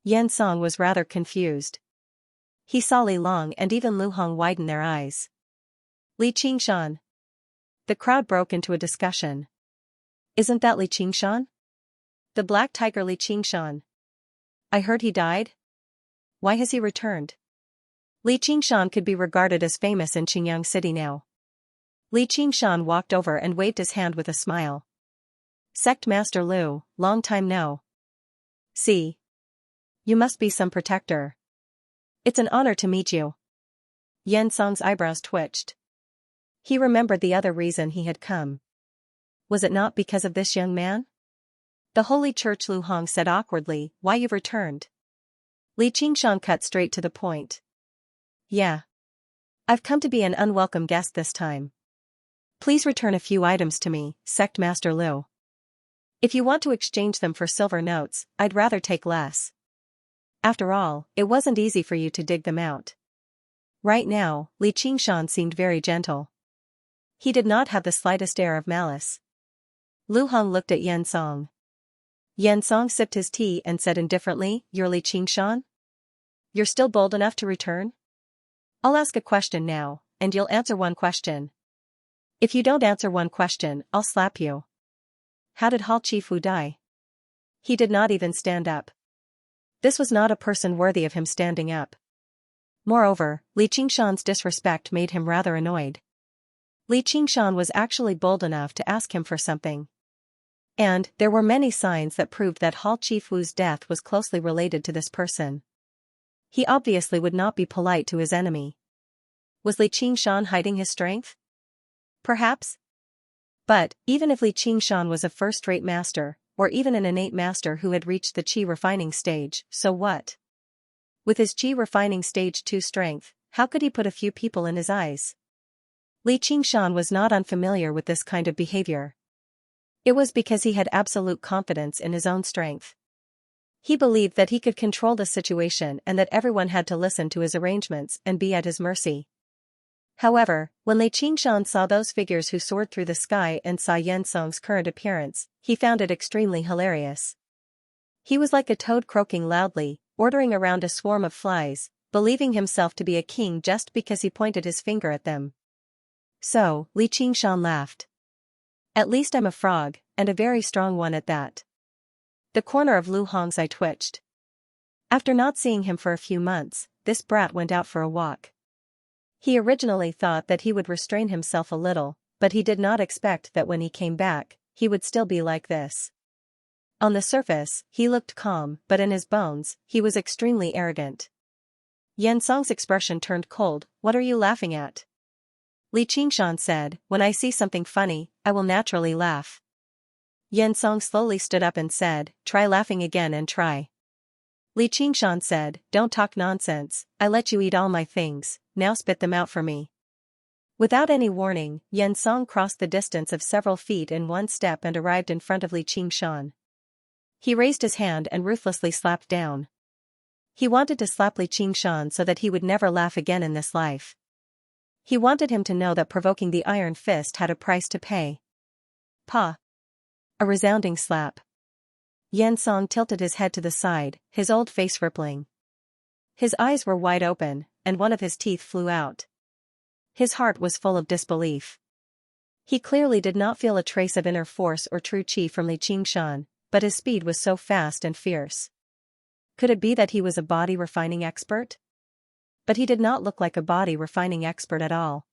Yan Song was rather confused. He saw Li Long and even Lu Hong widen their eyes. Li Qingshan. The crowd broke into a discussion. Isn't that Li Qingshan? The black tiger Li Qingshan. I heard he died? Why has he returned? Li Qingshan could be regarded as famous in Qingyang City now. Li Qingshan walked over and waved his hand with a smile. Sect Master Lu, long time no see. You must be some protector. It's an honor to meet you. Yan Song's eyebrows twitched. He remembered the other reason he had come. Was it not because of this young man? The Holy Church. Lu Hong said awkwardly, why you've returned? Li Qingshan cut straight to the point. Yeah. I've come to be an unwelcome guest this time. Please return a few items to me, Sect Master Lu. If you want to exchange them for silver notes, I'd rather take less. After all, it wasn't easy for you to dig them out. Right now, Li Qingshan seemed very gentle. He did not have the slightest air of malice. Lu Hong looked at Yan Song. Yan Song sipped his tea and said indifferently, you're Li Qingshan? You're still bold enough to return? I'll ask a question now, and you'll answer one question. If you don't answer one question, I'll slap you. How did Hall Chief Wu die? He did not even stand up. This was not a person worthy of him standing up. Moreover, Li Qingshan's disrespect made him rather annoyed. Li Qingshan was actually bold enough to ask him for something. And there were many signs that proved that Hall Chief Wu's death was closely related to this person. He obviously would not be polite to his enemy. Was Li Qingshan hiding his strength? Perhaps. But, even if Li Qingshan was a first-rate master, or even an innate master who had reached the qi refining stage, so what? With his qi refining stage 2 strength, how could he put a few people in his eyes? Li Qingshan was not unfamiliar with this kind of behavior. It was because he had absolute confidence in his own strength. He believed that he could control the situation and that everyone had to listen to his arrangements and be at his mercy. However, when Li Qingshan saw those figures who soared through the sky and saw Yan Song's current appearance, he found it extremely hilarious. He was like a toad croaking loudly, ordering around a swarm of flies, believing himself to be a king just because he pointed his finger at them. So, Li Qingshan laughed. At least I'm a frog, and a very strong one at that. The corner of Lu Hong's eye twitched. After not seeing him for a few months, this brat went out for a walk. He originally thought that he would restrain himself a little, but he did not expect that when he came back, he would still be like this. On the surface, he looked calm, but in his bones, he was extremely arrogant. Yan Song's expression turned cold. What are you laughing at? Li Qingshan said, when I see something funny, I will naturally laugh. Yan Song slowly stood up and said, try laughing again and try. Li Qingshan said, don't talk nonsense, I let you eat all my things, now spit them out for me. Without any warning, Yan Song crossed the distance of several feet in one step and arrived in front of Li Qingshan. He raised his hand and ruthlessly slapped down. He wanted to slap Li Qingshan so that he would never laugh again in this life. He wanted him to know that provoking the Iron Fist had a price to pay. Pa! A resounding slap. Yan Song tilted his head to the side, his old face rippling. His eyes were wide open, and one of his teeth flew out. His heart was full of disbelief. He clearly did not feel a trace of inner force or true qi from Li Qingshan, but his speed was so fast and fierce. Could it be that he was a body refining expert? But he did not look like a body refining expert at all.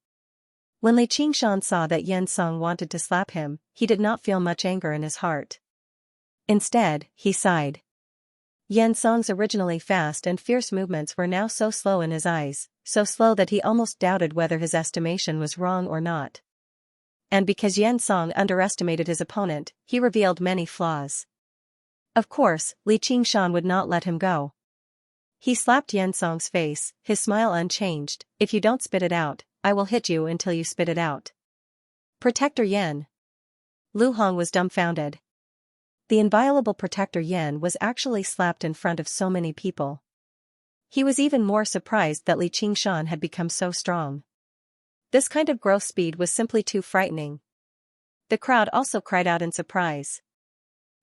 When Li Qingshan saw that Yan Song wanted to slap him, he did not feel much anger in his heart. Instead, he sighed. Yan Song's originally fast and fierce movements were now so slow in his eyes, so slow that he almost doubted whether his estimation was wrong or not. And because Yan Song underestimated his opponent, he revealed many flaws. Of course, Li Qingshan would not let him go. He slapped Yan Song's face, his smile unchanged. If you don't spit it out, I will hit you until you spit it out. Protector Yan. Lu Hong was dumbfounded. The inviolable Protector Yan was actually slapped in front of so many people. He was even more surprised that Li Qingshan had become so strong. This kind of growth speed was simply too frightening. The crowd also cried out in surprise.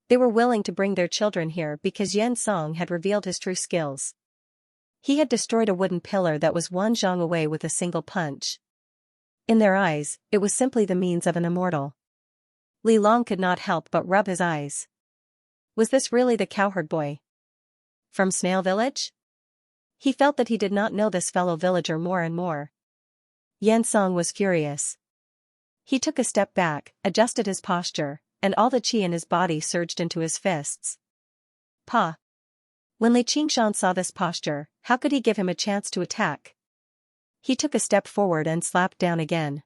They were willing to bring their children here because Yan Song had revealed his true skills. He had destroyed a wooden pillar that was one zhang away with a single punch. In their eyes, it was simply the means of an immortal. Li Long could not help but rub his eyes. Was this really the cowherd boy from Snail Village? He felt that he did not know this fellow villager more and more. Yan Song was furious. He took a step back, adjusted his posture, and all the qi in his body surged into his fists. Pa! When Li Qingshan saw this posture, how could he give him a chance to attack? He took a step forward and slapped down again.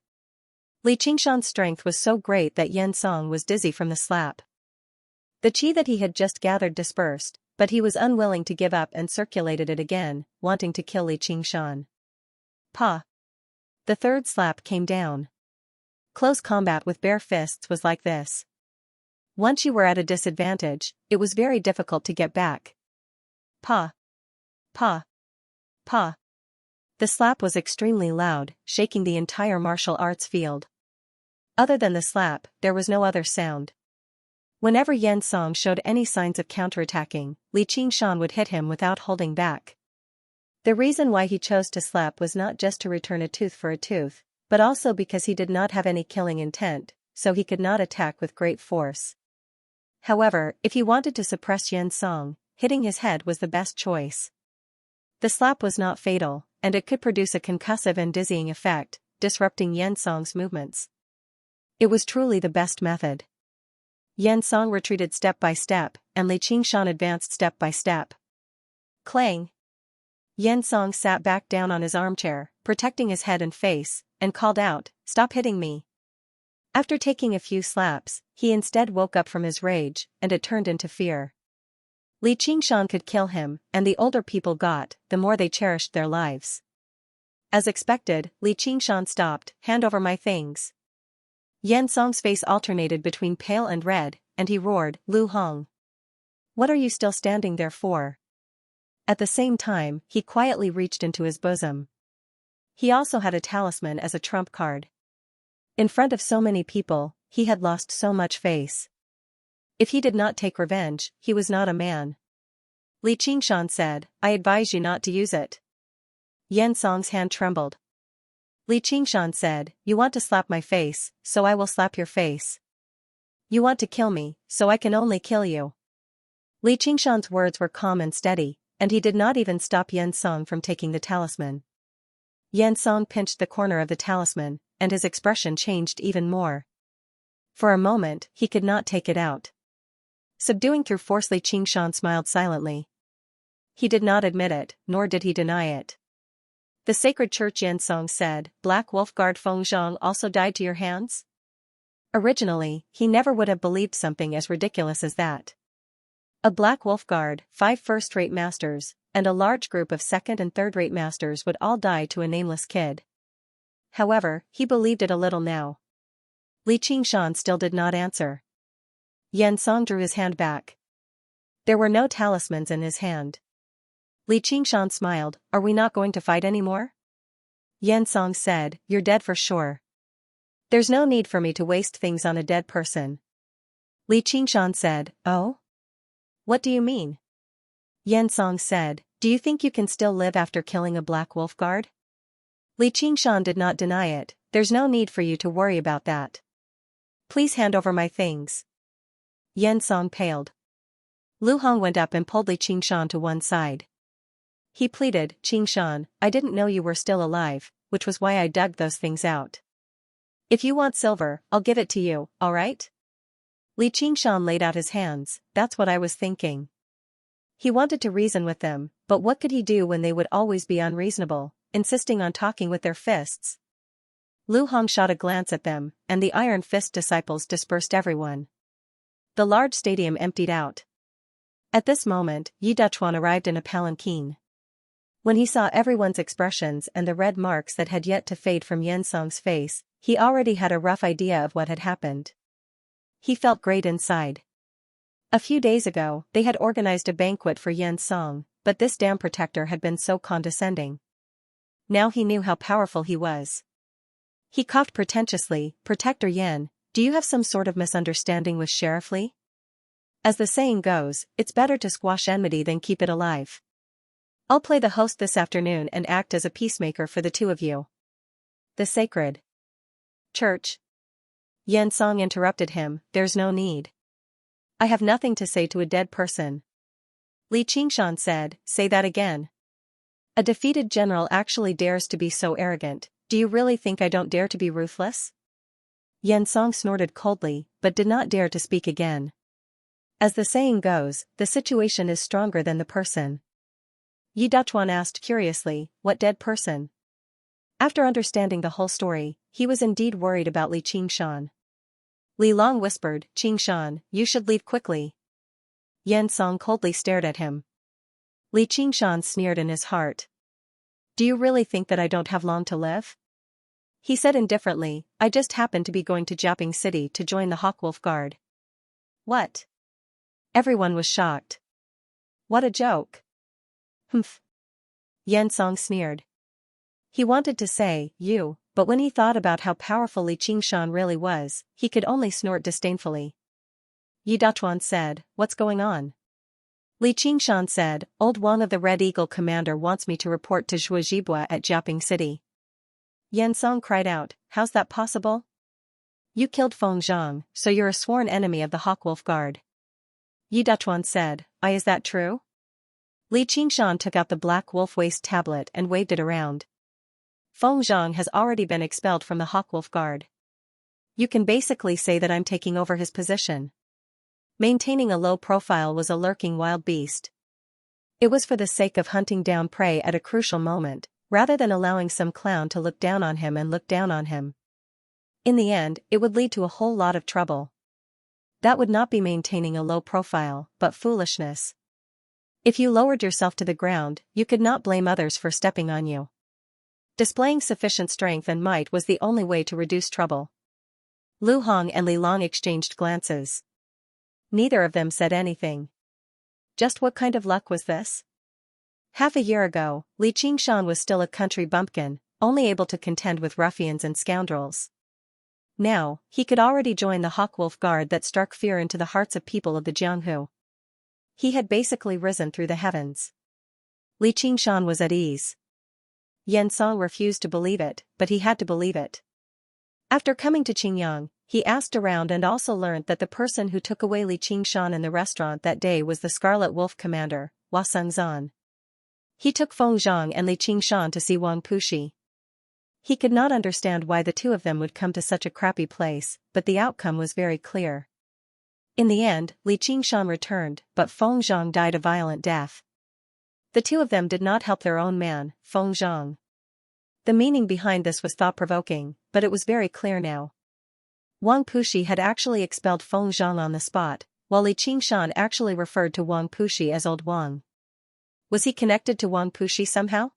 Li Qingshan's strength was so great that Yan Song was dizzy from the slap. The qi that he had just gathered dispersed, but he was unwilling to give up and circulated it again, wanting to kill Li Qingshan. Pa! The third slap came down. Close combat with bare fists was like this. Once you were at a disadvantage, it was very difficult to get back. Pa! Pa! Pa! The slap was extremely loud, shaking the entire martial arts field. Other than the slap, there was no other sound. Whenever Yan Song showed any signs of counterattacking, Li Qingshan would hit him without holding back. The reason why he chose to slap was not just to return a tooth for a tooth, but also because he did not have any killing intent, so he could not attack with great force. However, if he wanted to suppress Yan Song, hitting his head was the best choice. The slap was not fatal, and it could produce a concussive and dizzying effect, disrupting Yan Song's movements. It was truly the best method. Yan Song retreated step by step, and Li Qingshan advanced step by step. Clang! Yan Song sat back down on his armchair, protecting his head and face, and called out, "Stop hitting me." After taking a few slaps, he instead woke up from his rage, and it turned into fear. Li Qingshan could kill him, and the older people got, the more they cherished their lives. As expected, Li Qingshan stopped. "Hand over my things." Yan Song's face alternated between pale and red, and he roared, "Lu Hong! What are you still standing there for?" At the same time, he quietly reached into his bosom. He also had a talisman as a trump card. In front of so many people, he had lost so much face. If he did not take revenge, he was not a man. Li Qingshan said, "I advise you not to use it." Yan Song's hand trembled. Li Qingshan said, "You want to slap my face, so I will slap your face. You want to kill me, so I can only kill you." Li Qingshan's words were calm and steady, and he did not even stop Yan Song from taking the talisman. Yan Song pinched the corner of the talisman, and his expression changed even more. For a moment, he could not take it out. Subduing through force, Li Qingshan smiled silently. He did not admit it, nor did he deny it. The sacred church, Yan Song said, "Black Wolf Guard Feng Zhang also died to your hands?" Originally, he never would have believed something as ridiculous as that. A Black Wolf Guard, 5 first-rate masters, and a large group of second- and third-rate masters would all die to a nameless kid. However, he believed it a little now. Li Qingshan still did not answer. Yan Song drew his hand back. There were no talismans in his hand. Li Qingshan smiled, "Are we not going to fight anymore?" Yan Song said, "You're dead for sure. There's no need for me to waste things on a dead person." Li Qingshan said, "Oh? What do you mean?" Yan Song said, "Do you think you can still live after killing a Black Wolf Guard?" Li Qingshan did not deny it. "There's no need for you to worry about that. Please hand over my things." Yan Song paled. Lu Hong went up and pulled Li Qingshan to one side. He pleaded, "Qingshan, I didn't know you were still alive, which was why I dug those things out. If you want silver, I'll give it to you, alright?" Li Qingshan laid out his hands. "That's what I was thinking." He wanted to reason with them, but what could he do when they would always be unreasonable, insisting on talking with their fists? Lu Hong shot a glance at them, and the Iron Fist disciples dispersed everyone. The large stadium emptied out. At this moment, Yi Duchuan arrived in a palanquin. When he saw everyone's expressions and the red marks that had yet to fade from Yan Song's face, he already had a rough idea of what had happened. He felt great inside. A few days ago, they had organized a banquet for Yan Song, but this dam protector had been so condescending. Now he knew how powerful he was. He coughed pretentiously. Protector Yan, do you have some sort of misunderstanding with Sheriff Li? As the saying goes, it's better to squash enmity than keep it alive. I'll play the host this afternoon and act as a peacemaker for the two of you. The sacred church. Yan Song interrupted him, there's no need. I have nothing to say to a dead person. Li Qingshan said, say that again. A defeated general actually dares to be so arrogant, do you really think I don't dare to be ruthless? Yan Song snorted coldly, but did not dare to speak again. As the saying goes, the situation is stronger than the person. Yi Dachuan asked curiously, what dead person? After understanding the whole story, he was indeed worried about Li Qingshan. Li Long whispered, Qingshan, you should leave quickly. Yan Song coldly stared at him. Li Qingshan sneered in his heart. Do you really think that I don't have long to live? He said indifferently, I just happened to be going to Jiaping City to join the Hawkwolf Guard. What? Everyone was shocked. What a joke. Humph. Yan Song sneered. He wanted to say, you, but when he thought about how powerful Li Qingshan really was, he could only snort disdainfully. Yi Dachuan said, what's going on? Li Qingshan said, Old Wang of the Red Eagle commander wants me to report to Zhuozhibua at Jiaping City. Yan Song cried out, how's that possible? You killed Feng Zhang, so you're a sworn enemy of the Hawkwolf Guard. Yi Dachuan said, is that true? Li Qingshan took out the Black Wolf Waste tablet and waved it around. Feng Zhang has already been expelled from the Hawkwolf Guard. You can basically say that I'm taking over his position. Maintaining a low profile was a lurking wild beast. It was for the sake of hunting down prey at a crucial moment, rather than allowing some clown to look down on him and look down on him. In the end, it would lead to a whole lot of trouble. That would not be maintaining a low profile, but foolishness. If you lowered yourself to the ground, you could not blame others for stepping on you. Displaying sufficient strength and might was the only way to reduce trouble. Lu Hong and Li Long exchanged glances. Neither of them said anything. Just what kind of luck was this? Half a year ago, Li Qingshan was still a country bumpkin, only able to contend with ruffians and scoundrels. Now, he could already join the Hawkwolf Guard that struck fear into the hearts of people of the Jianghu. He had basically risen through the heavens. Li Qingshan was at ease. Yan Song refused to believe it, but he had to believe it. After coming to Qingyang, he asked around and also learned that the person who took away Li Qingshan in the restaurant that day was the Scarlet Wolf commander, Hua Sengzan. He took Feng Zhang and Li Qingshan to see Wang Puxi. He could not understand why the two of them would come to such a crappy place, but the outcome was very clear. In the end, Li Qingshan returned, but Feng Zhang died a violent death. The two of them did not help their own man, Feng Zhang. The meaning behind this was thought-provoking, but it was very clear now. Wang Puxi had actually expelled Feng Zhang on the spot, while Li Qingshan actually referred to Wang Puxi as Old Wang. Was he connected to Wang Puxi somehow?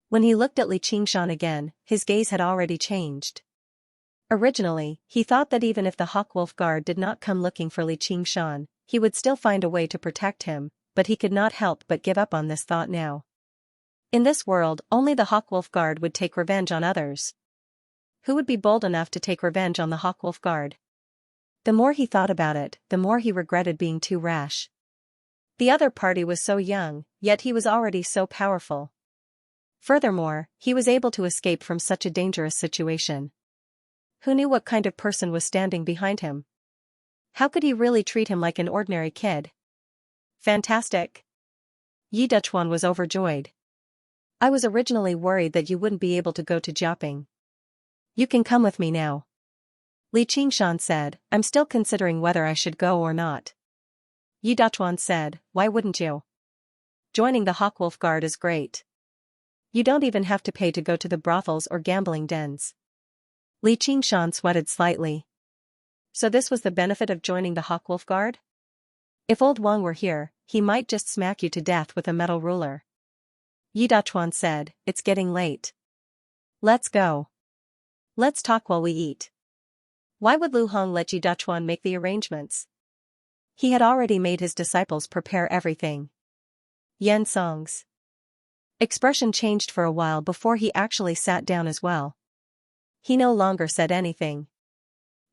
When he looked at Li Qingshan again, his gaze had already changed. Originally, he thought that even if the Hawkwolf Guard did not come looking for Li Qingshan, he would still find a way to protect him, but he could not help but give up on this thought now. In this world, only the Hawkwolf Guard would take revenge on others. Who would be bold enough to take revenge on the Hawkwolf Guard? The more he thought about it, the more he regretted being too rash. The other party was so young, yet he was already so powerful. Furthermore, he was able to escape from such a dangerous situation. Who knew what kind of person was standing behind him? How could he really treat him like an ordinary kid? Fantastic! Yi Dachuan was overjoyed. I was originally worried that you wouldn't be able to go to Jiaping. You can come with me now. Li Qingshan said, I'm still considering whether I should go or not. Yi Dachuan said, why wouldn't you? Joining the Hawkwolf Guard is great. You don't even have to pay to go to the brothels or gambling dens. Li Qingshan sweated slightly. So this was the benefit of joining the Hawkwolf Guard? If Old Wang were here, he might just smack you to death with a metal ruler. Yi Dachuan said, it's getting late. Let's go. Let's talk while we eat. Why would Lu Hong let Yi Dachuan make the arrangements? He had already made his disciples prepare everything. Yan Song's expression changed for a while before he actually sat down as well. He no longer said anything.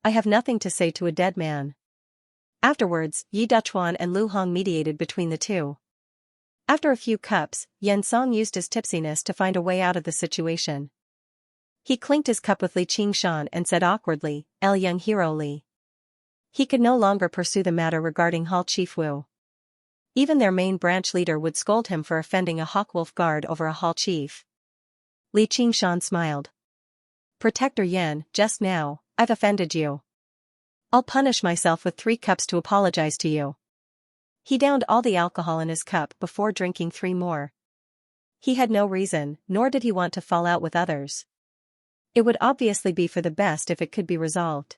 I have nothing to say to a dead man. Afterwards, Yi Duchuan and Lu Hong mediated between the two. After a few cups, Xianxia used his tipsiness to find a way out of the situation. He clinked his cup with Li Qingshan and said awkwardly, "El young hero Li." He could no longer pursue the matter regarding Hall Chief Wu. Even their main branch leader would scold him for offending a Hawkwolf guard over a hall chief. Li Qingshan smiled. "Protector Yan, just now, I've offended you. I'll punish myself with 3 cups to apologize to you." He downed all the alcohol in his cup before drinking 3 more. He had no reason, nor did he want to fall out with others. It would obviously be for the best if it could be resolved.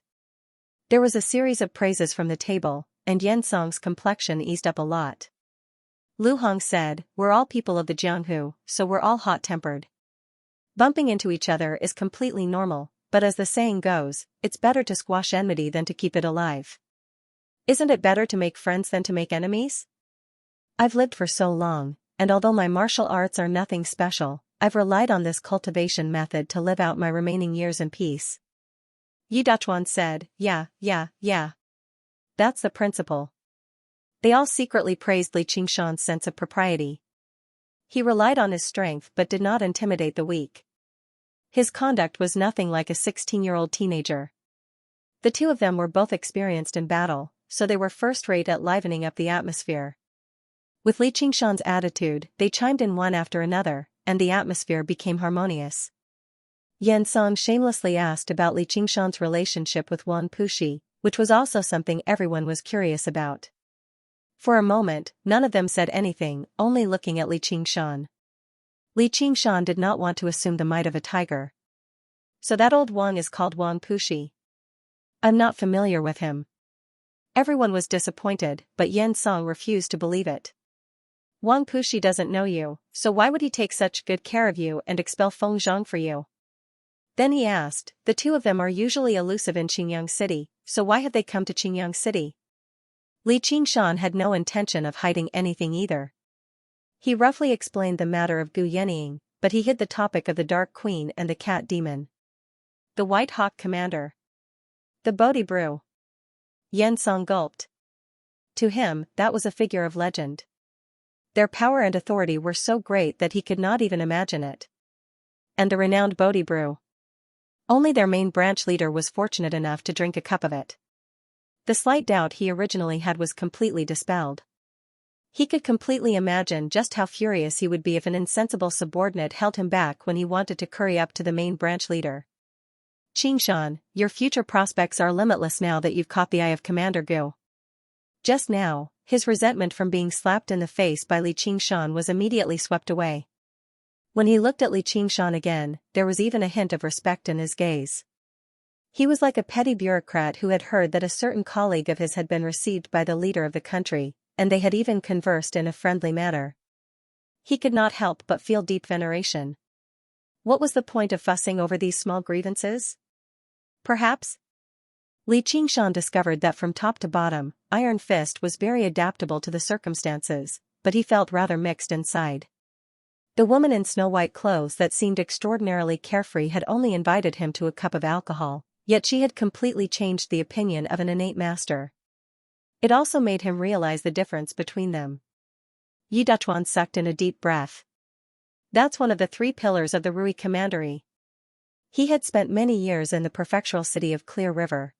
There was a series of praises from the table, and Xianxia's complexion eased up a lot. Lu Hong said, "We're all people of the Jianghu, so we're all hot-tempered. Bumping into each other is completely normal, but as the saying goes, it's better to squash enmity than to keep it alive. Isn't it better to make friends than to make enemies? I've lived for so long, and although my martial arts are nothing special, I've relied on this cultivation method to live out my remaining years in peace." Yi Duchuan said, Yeah. That's the principle." They all secretly praised Li Qingshan's sense of propriety. He relied on his strength but did not intimidate the weak. His conduct was nothing like a 16-year-old teenager. The two of them were both experienced in battle, so they were first-rate at livening up the atmosphere. With Li Qingshan's attitude, they chimed in one after another, and the atmosphere became harmonious. Xianxia shamelessly asked about Li Qingshan's relationship with Wan Puxi, which was also something everyone was curious about. For a moment, none of them said anything, only looking at Li Qingshan. Li Qingshan did not want to assume the might of a tiger. "So that old Wang is called Wan Puxi? I'm not familiar with him." Everyone was disappointed, but Xianxia refused to believe it. "Wang Puxi doesn't know you, so why would he take such good care of you and expel Feng Zhang for you?" Then he asked, "The two of them are usually elusive in Qingyang City, so why have they come to Qingyang City?" Li Qingshan had no intention of hiding anything either. He roughly explained the matter of Gu Yenying, but he hid the topic of the Dark Queen and the Cat Demon. The White Hawk Commander. The Bodhi Brew. Xianxia gulped. To him, that was a figure of legend. Their power and authority were so great that he could not even imagine it. And the renowned Bodhi Brew. Only their main branch leader was fortunate enough to drink a cup of it. The slight doubt he originally had was completely dispelled. He could completely imagine just how furious he would be if an insensible subordinate held him back when he wanted to curry up to the main branch leader. "Qingshan, your future prospects are limitless now that you've caught the eye of Commander Gu." Just now, his resentment from being slapped in the face by Li Qingshan was immediately swept away. When he looked at Li Qingshan again, there was even a hint of respect in his gaze. He was like a petty bureaucrat who had heard that a certain colleague of his had been received by the leader of the country, and they had even conversed in a friendly manner. He could not help but feel deep veneration. What was the point of fussing over these small grievances? Perhaps? Li Qingshan discovered that from top to bottom, Iron Fist was very adaptable to the circumstances, but he felt rather mixed inside. The woman in snow-white clothes that seemed extraordinarily carefree had only invited him to a cup of alcohol, yet she had completely changed the opinion of an innate master. It also made him realize the difference between them. Yi Duchuan sucked in a deep breath. That's one of the 3 pillars of the Rui Commandery. He had spent many years in the prefectural city of Clear River.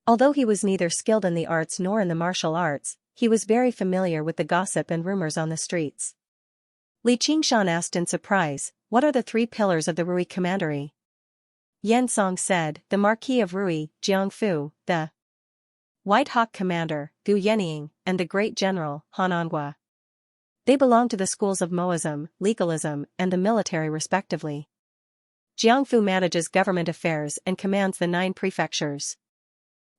Although he was neither skilled in the arts nor in the martial arts, he was very familiar with the gossip and rumors on the streets. Li Qingshan asked in surprise, "What are the 3 pillars of the Rui Commandery?" Xianxia said, "The Marquis of Rui, Jiangfu, the White Hawk Commander, Gu Yenying, and the Great General, Hanangua. They belong to the schools of Moism, legalism, and the military respectively. Jiangfu manages government affairs and commands the 9 prefectures.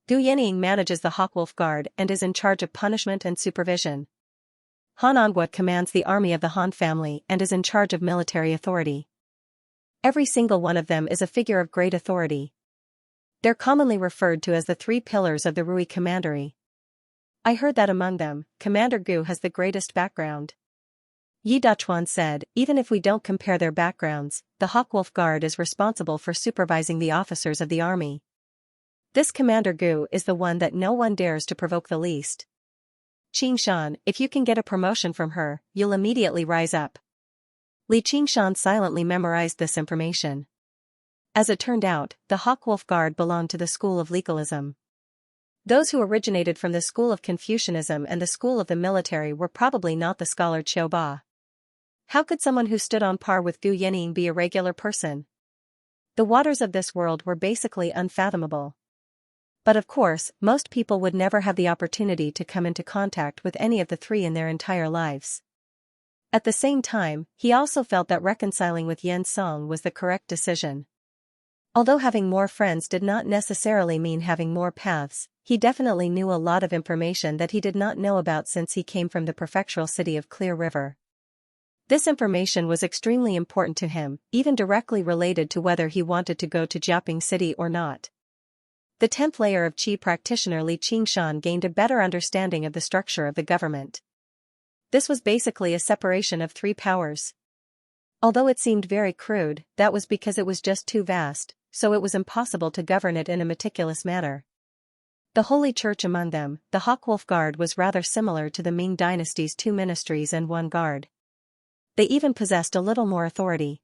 Gu Yenying manages the Hawkwolf Guard and is in charge of punishment and supervision. Hanangua commands the army of the Han family and is in charge of military authority. Every single one of them is a figure of great authority. They're commonly referred to as the 3 pillars of the Rui Commandery. I heard that among them, Commander Gu has the greatest background." Yi Dachuan said, even if we don't compare their backgrounds, the Hawkwolf Guard is responsible for supervising the officers of the army. This Commander Gu is the one that no one dares to provoke the least. Qingshan, if you can get a promotion from her, you'll immediately rise up. Li Qingshan silently memorized this information. As it turned out, the Hawkwolf Guard belonged to the school of legalism. Those who originated from the school of Confucianism and the school of the military were probably not the scholar Qiu Ba. How could someone who stood on par with Gu Yanning be a regular person? The waters of this world were basically unfathomable. But of course, most people would never have the opportunity to come into contact with any of the three in their entire lives. At the same time, he also felt that reconciling with Yan Song was the correct decision. Although having more friends did not necessarily mean having more paths, he definitely knew a lot of information that he did not know about since he came from the prefectural city of Clear River. This information was extremely important to him, even directly related to whether he wanted to go to Jiaping City or not. The 10th layer of Qi practitioner Li Qingshan gained a better understanding of the structure of the government. This was basically a separation of three powers. Although it seemed very crude, that was because it was just too vast, so it was impossible to govern it in a meticulous manner. The Holy Church among them, the Hawkwolf Guard, was rather similar to the Ming Dynasty's 2 ministries and 1 guard. They even possessed a little more authority.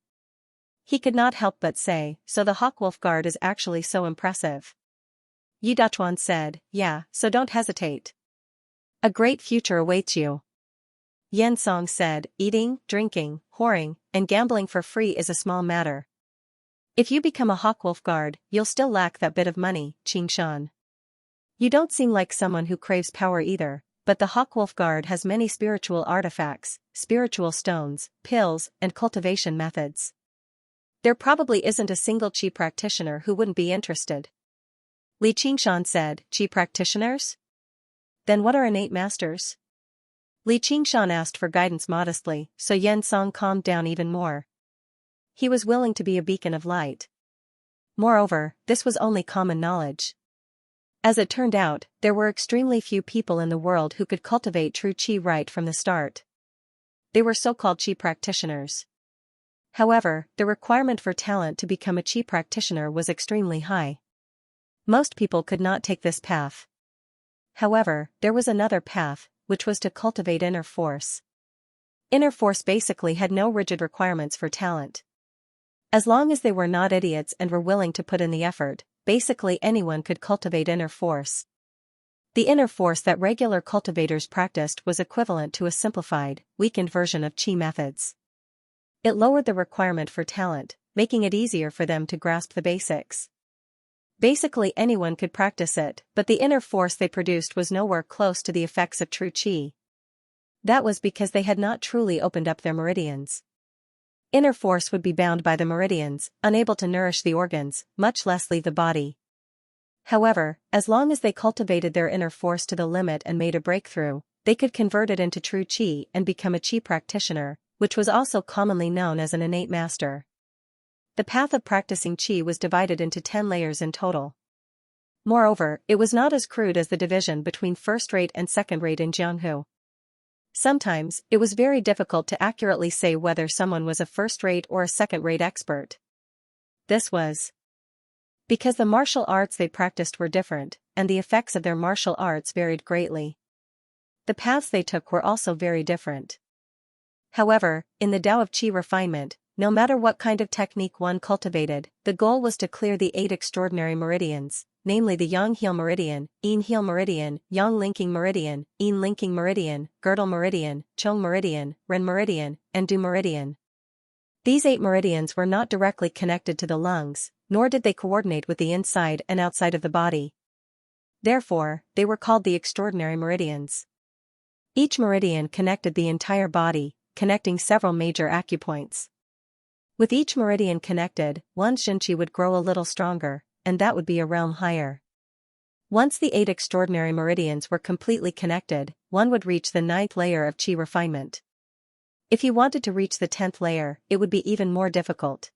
He could not help but say, so the Hawkwolf Guard is actually so impressive. Yi Dachuan said, yeah, so don't hesitate. A great future awaits you. Yan Song said, eating, drinking, whoring, and gambling for free is a small matter. If you become a Hawkwolf Guard, you'll still lack that bit of money, Qingshan. You don't seem like someone who craves power either, but the Hawkwolf Guard has many spiritual artifacts, spiritual stones, pills, and cultivation methods. There probably isn't a single Qi practitioner who wouldn't be interested. Li Qingshan said, Qi practitioners? Then what are innate masters? Li Qingshan asked for guidance modestly, so Yan Song calmed down even more. He was willing to be a beacon of light. Moreover, this was only common knowledge. As it turned out, there were extremely few people in the world who could cultivate true Qi right from the start. They were so-called Qi practitioners. However, the requirement for talent to become a Qi practitioner was extremely high. Most people could not take this path. However, there was another path, which was to cultivate inner force. Inner force basically had no rigid requirements for talent. As long as they were not idiots and were willing to put in the effort, basically anyone could cultivate inner force. The inner force that regular cultivators practiced was equivalent to a simplified, weakened version of Qi methods. It lowered the requirement for talent, making it easier for them to grasp the basics. Basically anyone could practice it, but the inner force they produced was nowhere close to the effects of true Qi. That was because they had not truly opened up their meridians. Inner force would be bound by the meridians, unable to nourish the organs, much less leave the body. However, as long as they cultivated their inner force to the limit and made a breakthrough, they could convert it into true Qi and become a Qi practitioner, which was also commonly known as an innate master. The path of practicing Qi was divided into 10 layers in total. Moreover, it was not as crude as the division between first-rate and second-rate in Jianghu. Sometimes, it was very difficult to accurately say whether someone was a first-rate or a second-rate expert. This was because the martial arts they practiced were different, and the effects of their martial arts varied greatly. The paths they took were also very different. However, in the Tao of Qi refinement, no matter what kind of technique one cultivated, the goal was to clear the 8 extraordinary meridians, namely the Yang Heel Meridian, Yin Heel Meridian, Yang Linking Meridian, Yin Linking Meridian, Girdle Meridian, Chong Meridian, Ren Meridian, and Du Meridian. These 8 meridians were not directly connected to the lungs, nor did they coordinate with the inside and outside of the body. Therefore, they were called the extraordinary meridians. Each meridian connected the entire body, connecting several major acupoints. With each meridian connected, one's Xianxia would grow a little stronger, and that would be a realm higher. Once the 8 extraordinary meridians were completely connected, one would reach the 9th layer of Qi refinement. If he wanted to reach the 10th layer, it would be even more difficult.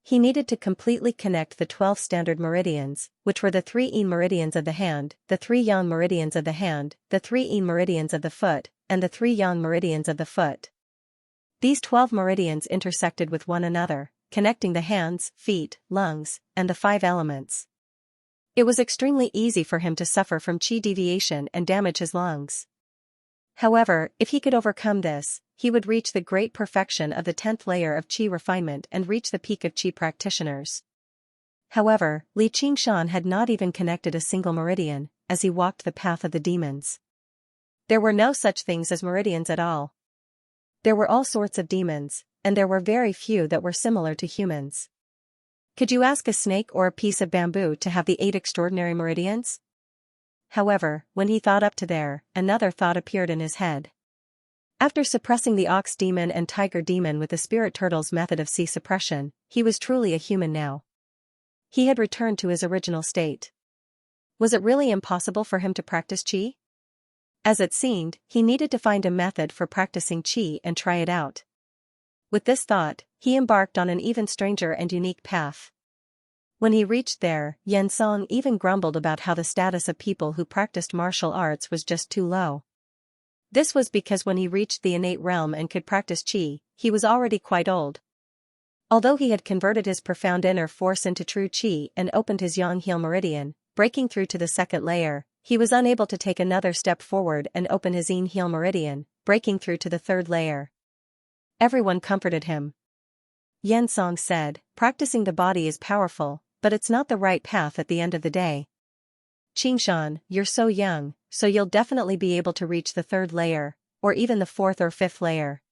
He needed to completely connect the 12 standard meridians, which were the 3 Yin meridians of the hand, the 3 Yang meridians of the hand, the 3 Yin meridians of the foot, and the 3 Yang meridians of the foot. These 12 meridians intersected with one another, connecting the hands, feet, lungs, and the 5 elements. It was extremely easy for him to suffer from qi deviation and damage his lungs. However, if he could overcome this, he would reach the great perfection of the 10th layer of qi refinement and reach the peak of qi practitioners. However, Li Qingshan had not even connected a single meridian, as he walked the path of the demons. There were no such things as meridians at all. There were all sorts of demons, and there were very few that were similar to humans. Could you ask a snake or a piece of bamboo to have the 8 extraordinary meridians? However, when he thought up to there, another thought appeared in his head. After suppressing the ox demon and tiger demon with the spirit turtle's method of sea suppression, he was truly a human now. He had returned to his original state. Was it really impossible for him to practice qi? As it seemed, he needed to find a method for practicing qi and try it out. With this thought, he embarked on an even stranger and unique path. When he reached there, Xianxia even grumbled about how the status of people who practiced martial arts was just too low. This was because when he reached the innate realm and could practice qi, he was already quite old. Although he had converted his profound inner force into true qi and opened his yang heel meridian, breaking through to the 2nd layer, he was unable to take another step forward and open his yin heel meridian, breaking through to the 3rd layer. Everyone comforted him. Xianxia said, "Practicing the body is powerful, but it's not the right path at the end of the day. Qingshan, you're so young, so you'll definitely be able to reach the 3rd layer, or even the 4th or 5th layer.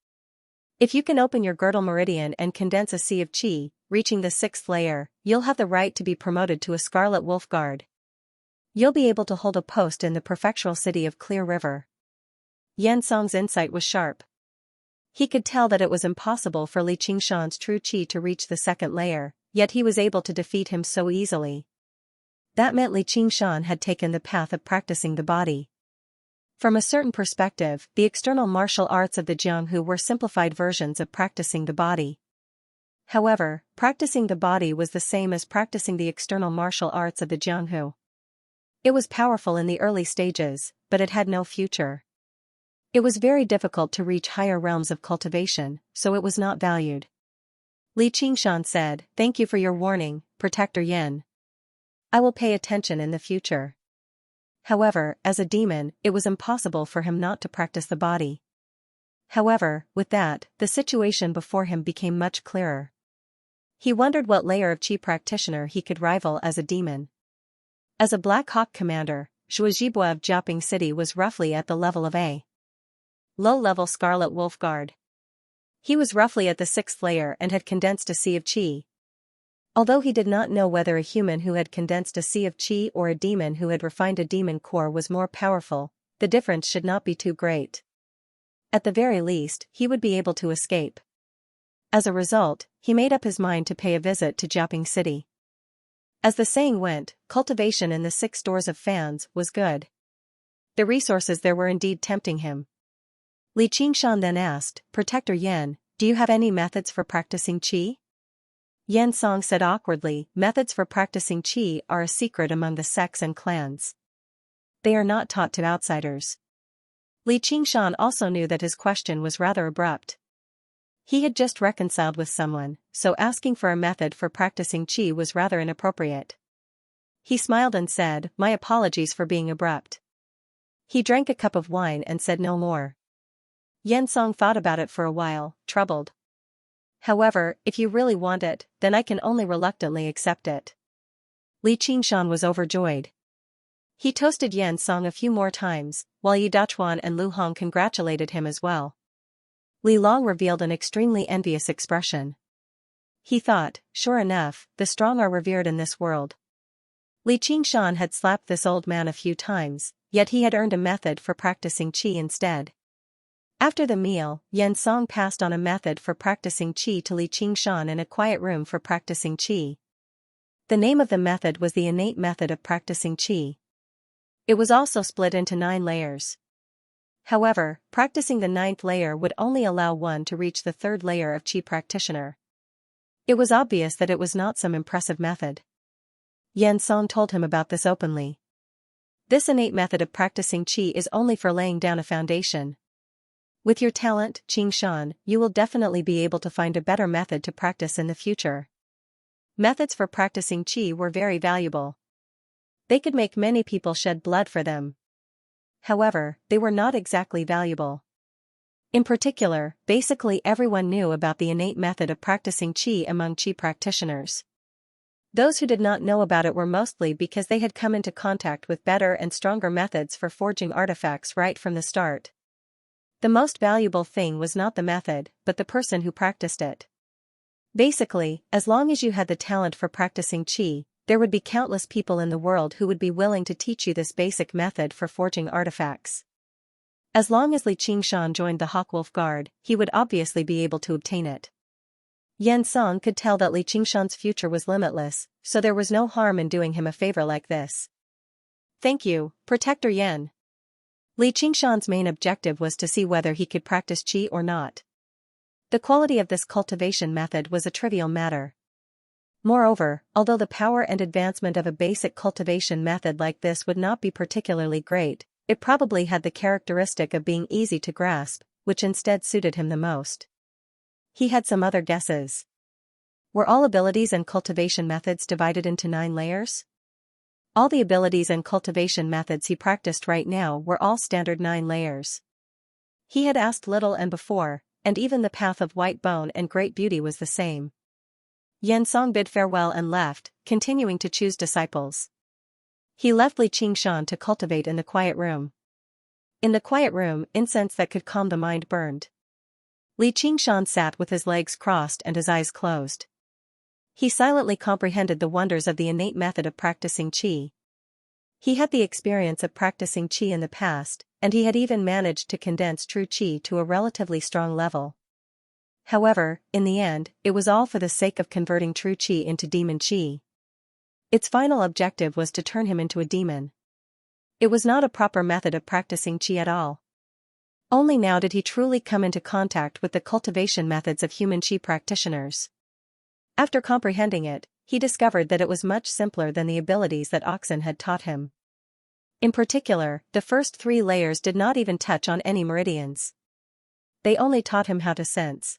If you can open your girdle meridian and condense a sea of qi, reaching the 6th layer, you'll have the right to be promoted to a Scarlet Wolf Guard. You'll be able to hold a post in the prefectural city of Clear River." Xianxia's insight was sharp. He could tell that it was impossible for Li Qingshan's true qi to reach the 2nd layer, yet he was able to defeat him so easily. That meant Li Qingshan had taken the path of practicing the body. From a certain perspective, the external martial arts of the Jianghu were simplified versions of practicing the body. However, practicing the body was the same as practicing the external martial arts of the Jianghu. It was powerful in the early stages, but it had no future. It was very difficult to reach higher realms of cultivation, so it was not valued. Li Qingshan said, "Thank you for your warning, Protector Yin. I will pay attention in the future." However, as a demon, it was impossible for him not to practice the body. However, with that, the situation before him became much clearer. He wondered what layer of qi practitioner he could rival as a demon. As a Black Hawk commander, Zhuozhibua of Jiaping City was roughly at the level of a low-level Scarlet Wolf Guard. He was roughly at the 6th layer and had condensed a sea of qi. Although he did not know whether a human who had condensed a sea of qi or a demon who had refined a demon core was more powerful, the difference should not be too great. At the very least, he would be able to escape. As a result, he made up his mind to pay a visit to Jiaping City. As the saying went, cultivation in the 6 stores of fans was good. The resources there were indeed tempting him. Li Qingshan then asked, "Protector Yin, do you have any methods for practicing qi?" Xianxia said awkwardly, "Methods for practicing qi are a secret among the sects and clans. They are not taught to outsiders." Li Qingshan also knew that his question was rather abrupt. He had just reconciled with someone, so asking for a method for practicing qi was rather inappropriate. He smiled and said, "My apologies for being abrupt." He drank a cup of wine and said no more. Xianxia thought about it for a while, troubled. "However, if you really want it, then I can only reluctantly accept it." Li Qingshan was overjoyed. He toasted Xianxia a few more times, while Yi Dachuan and Lu Hong congratulated him as well. Li Long revealed an extremely envious expression. He thought, sure enough, the strong are revered in this world. Li Qingshan had slapped this old man a few times, yet he had earned a method for practicing qi instead. After the meal, Xianxia passed on a method for practicing qi to Li Qingshan in a quiet room for practicing qi. The name of the method was the innate method of practicing qi. It was also split into 9 layers. However, practicing the 9th layer would only allow one to reach the 3rd layer of qi practitioner. It was obvious that it was not some impressive method. Xianxia told him about this openly. This innate method of practicing qi is only for laying down a foundation. With your talent, Xianxia, you will definitely be able to find a better method to practice in the future. Methods for practicing qi were very valuable. They could make many people shed blood for them. However, they were not exactly valuable. In particular, basically everyone knew about the innate method of practicing qi among qi practitioners. Those who did not know about it were mostly because they had come into contact with better and stronger methods for forging artifacts right from the start. The most valuable thing was not the method, but the person who practiced it. Basically, as long as you had the talent for practicing qi, there would be countless people in the world who would be willing to teach you this basic method for forging artifacts. As long as Li Qingshan joined the Hawkwolf Guard, he would obviously be able to obtain it. Yan Song could tell that Li Qingshan's future was limitless, so there was no harm in doing him a favor like this. Thank you, Protector Yan. Li Qingshan's main objective was to see whether he could practice qi or not. The quality of this cultivation method was a trivial matter. Moreover, although the power and advancement of a basic cultivation method like this would not be particularly great, it probably had the characteristic of being easy to grasp, which instead suited him the most. He had some other guesses. Were all abilities and cultivation methods divided into 9 layers? All the abilities and cultivation methods he practiced right now were all standard 9 layers. He had asked little and before, and even the path of white bone and great beauty was the same. Yan Song bid farewell and left, continuing to choose disciples. He left Li Qingshan to cultivate in the quiet room. In the quiet room, incense that could calm the mind burned. Li Qingshan sat with his legs crossed and his eyes closed. He silently comprehended the wonders of the innate method of practicing qi. He had the experience of practicing qi in the past, and he had even managed to condense true qi to a relatively strong level. However, in the end, it was all for the sake of converting true qi into demon qi. Its final objective was to turn him into a demon. It was not a proper method of practicing qi at all. Only now did he truly come into contact with the cultivation methods of human qi practitioners. After comprehending it, he discovered that it was much simpler than the abilities that Oxen had taught him. In particular, the first 3 layers did not even touch on any meridians. They only taught him how to sense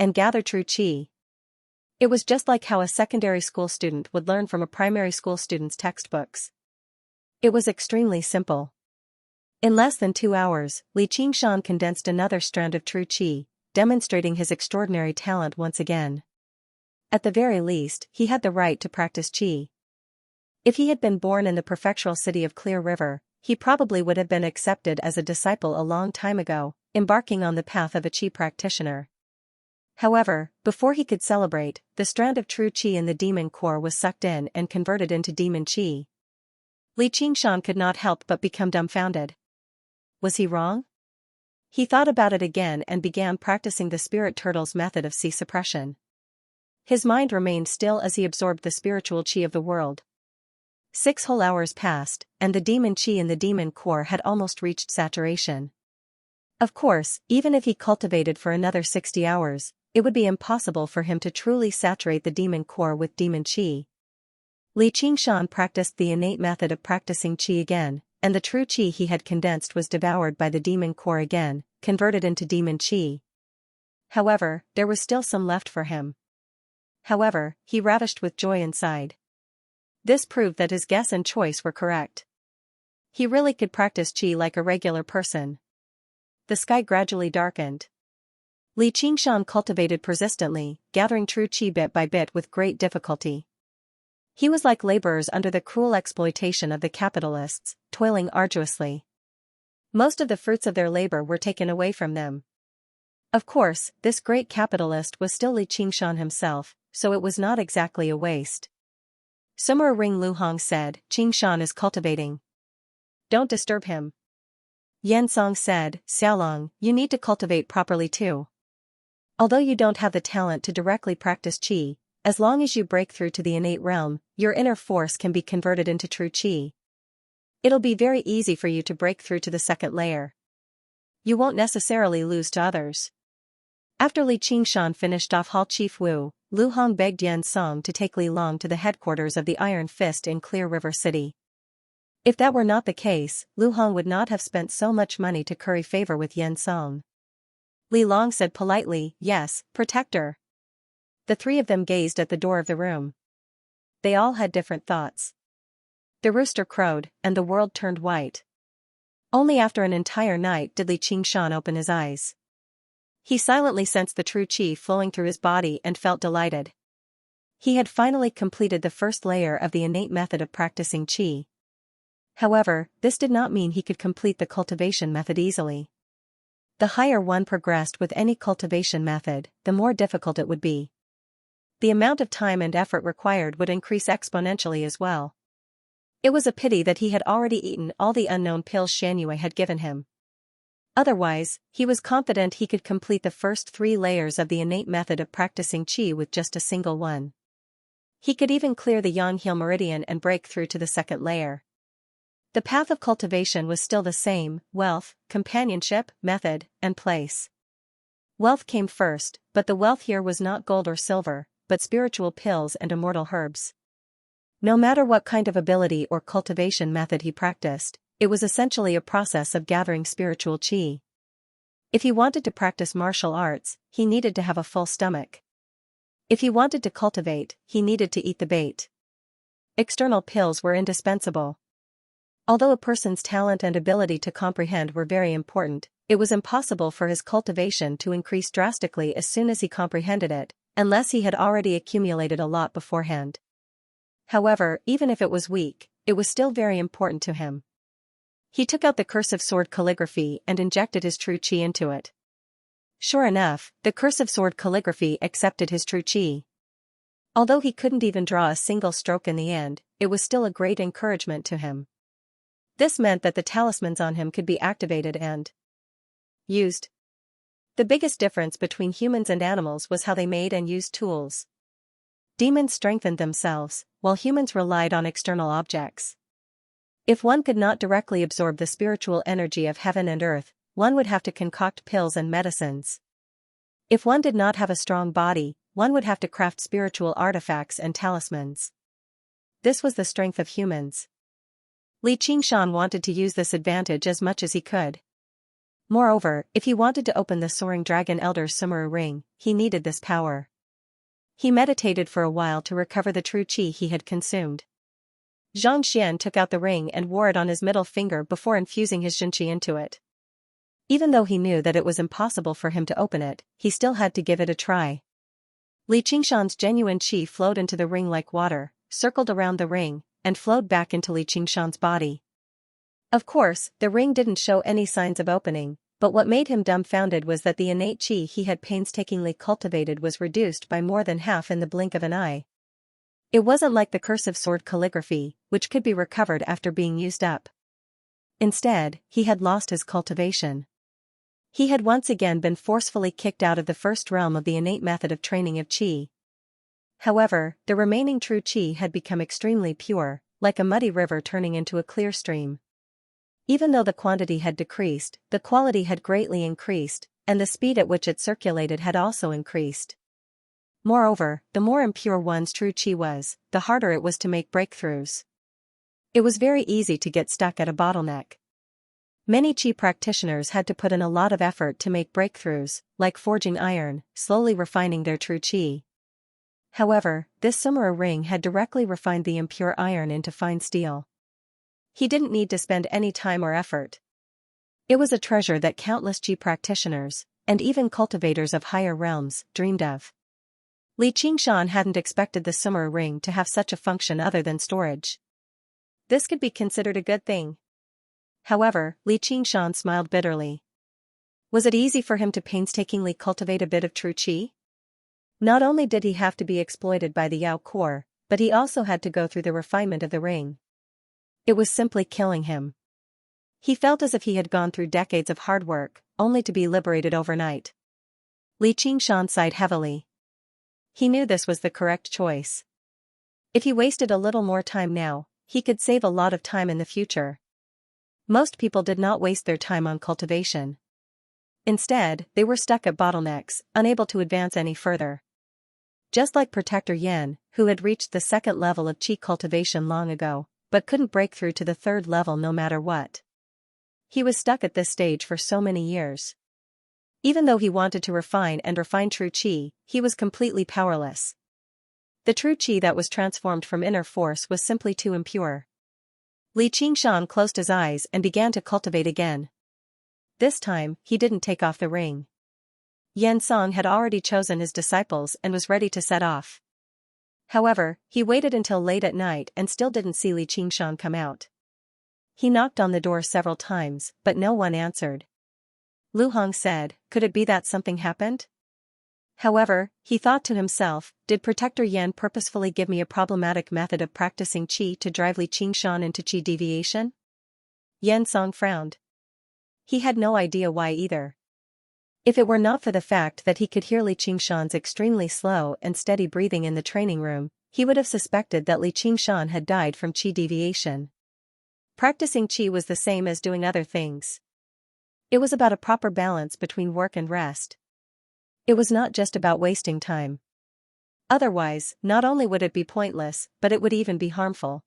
and gather true qi. It was just like how a secondary school student would learn from a primary school student's textbooks. It was extremely simple. In less than 2 hours, Li Qingshan condensed another strand of true qi, demonstrating his extraordinary talent once again. At the very least, he had the right to practice qi. If he had been born in the prefectural city of Clear River, he probably would have been accepted as a disciple a long time ago, embarking on the path of a qi practitioner. However, before he could celebrate, the strand of true qi in the demon core was sucked in and converted into demon qi. Li Qingshan could not help but become dumbfounded. Was he wrong? He thought about it again and began practicing the spirit turtle's method of qi suppression. His mind remained still as he absorbed the spiritual qi of the world. 6 whole hours passed, and the demon qi in the demon core had almost reached saturation. Of course, even if he cultivated for another 60 hours, it would be impossible for him to truly saturate the demon core with demon qi. Li Qingshan practiced the innate method of practicing qi again, and the true qi he had condensed was devoured by the demon core again, converted into demon qi. However, there was still some left for him. However, he ravished with joy inside. This proved that his guess and choice were correct. He really could practice qi like a regular person. The sky gradually darkened. Li Qingshan cultivated persistently, gathering true qi bit by bit with great difficulty. He was like laborers under the cruel exploitation of the capitalists, toiling arduously. Most of the fruits of their labor were taken away from them. Of course, this great capitalist was still Li Qingshan himself, so it was not exactly a waste. Summer Ring Luhong said, "Qingshan is cultivating. Don't disturb him." Yan Song said, "Xiaolong, you need to cultivate properly too. Although you don't have the talent to directly practice qi, as long as you break through to the innate realm, your inner force can be converted into true qi. It'll be very easy for you to break through to the 2nd layer. You won't necessarily lose to others." After Li Qingshan finished off Hall Chief Wu, Lu Hong begged Yan Song to take Li Long to the headquarters of the Iron Fist in Clear River City. If that were not the case, Lu Hong would not have spent so much money to curry favor with Yen Song. Li Long said politely, "Yes, protector." The three of them gazed at the door of the room. They all had different thoughts. The rooster crowed, and the world turned white. Only after an entire night did Li Qingshan open his eyes. He silently sensed the true qi flowing through his body and felt delighted. He had finally completed the first layer of the innate method of practicing qi. However, this did not mean he could complete the cultivation method easily. The higher one progressed with any cultivation method, the more difficult it would be. The amount of time and effort required would increase exponentially as well. It was a pity that he had already eaten all the unknown pills Xianxia had given him. Otherwise, he was confident he could complete the first 3 layers of the innate method of practicing qi with just a single one. He could even clear the yang-heal meridian and break through to the second layer. The path of cultivation was still the same: wealth, companionship, method, and place. Wealth came first, but the wealth here was not gold or silver, but spiritual pills and immortal herbs. No matter what kind of ability or cultivation method he practiced, it was essentially a process of gathering spiritual qi. If he wanted to practice martial arts, he needed to have a full stomach. If he wanted to cultivate, he needed to eat the bait. External pills were indispensable. Although a person's talent and ability to comprehend were very important, it was impossible for his cultivation to increase drastically as soon as he comprehended it, unless he had already accumulated a lot beforehand. However, even if it was weak, it was still very important to him. He took out the cursive sword calligraphy and injected his true qi into it. Sure enough, the cursive sword calligraphy accepted his true qi. Although he couldn't even draw a single stroke in the end, it was still a great encouragement to him. This meant that the talismans on him could be activated and used. The biggest difference between humans and animals was how they made and used tools. Demons strengthened themselves, while humans relied on external objects. If one could not directly absorb the spiritual energy of heaven and earth, one would have to concoct pills and medicines. If one did not have a strong body, one would have to craft spiritual artifacts and talismans. This was the strength of humans. Li Qingshan wanted to use this advantage as much as he could. Moreover, if he wanted to open the Soaring Dragon Elder's Sumeru ring, he needed this power. He meditated for a while to recover the true qi he had consumed. Zhang Xian took out the ring and wore it on his middle finger before infusing his Xinqi into it. Even though he knew that it was impossible for him to open it, he still had to give it a try. Li Qingshan's genuine qi flowed into the ring like water, circled around the ring, and flowed back into Li Qingshan's body. Of course, the ring didn't show any signs of opening, but what made him dumbfounded was that the innate qi he had painstakingly cultivated was reduced by more than half in the blink of an eye. It wasn't like the cursive sword calligraphy, which could be recovered after being used up. Instead, he had lost his cultivation. He had once again been forcefully kicked out of the first realm of the innate method of training of qi. However, the remaining true qi had become extremely pure, like a muddy river turning into a clear stream. Even though the quantity had decreased, the quality had greatly increased, and the speed at which it circulated had also increased. Moreover, the more impure one's true qi was, the harder it was to make breakthroughs. It was very easy to get stuck at a bottleneck. Many qi practitioners had to put in a lot of effort to make breakthroughs, like forging iron, slowly refining their true qi. However, this Sumeru ring had directly refined the impure iron into fine steel. He didn't need to spend any time or effort. It was a treasure that countless qi practitioners, and even cultivators of higher realms, dreamed of. Li Qingshan hadn't expected the Sumeru ring to have such a function other than storage. This could be considered a good thing. However, Li Qingshan smiled bitterly. Was it easy for him to painstakingly cultivate a bit of true qi? Not only did he have to be exploited by the Yao core, but he also had to go through the refinement of the ring. It was simply killing him. He felt as if he had gone through decades of hard work, only to be liberated overnight. Li Qingshan sighed heavily. He knew this was the correct choice. If he wasted a little more time now, he could save a lot of time in the future. Most people did not waste their time on cultivation. Instead, they were stuck at bottlenecks, unable to advance any further. Just like Protector Yan, who had reached the second level of qi cultivation long ago, but couldn't break through to the third level no matter what. He was stuck at this stage for so many years. Even though he wanted to refine true qi, he was completely powerless. The true qi that was transformed from inner force was simply too impure. Li Qingshan closed his eyes and began to cultivate again. This time, he didn't take off the ring. Yan Song had already chosen his disciples and was ready to set off. However, he waited until late at night and still didn't see Li Qingshan come out. He knocked on the door several times, but no one answered. Lu Hong said, "Could it be that something happened?" However, he thought to himself, did Protector Yan purposefully give me a problematic method of practicing qi to drive Li Qingshan into qi deviation? Yan Song frowned. He had no idea why either. If it were not for the fact that he could hear Li Qingshan's extremely slow and steady breathing in the training room, he would have suspected that Li Qingshan had died from qi deviation. Practicing qi was the same as doing other things. It was about a proper balance between work and rest. It was not just about wasting time. Otherwise, not only would it be pointless, but it would even be harmful.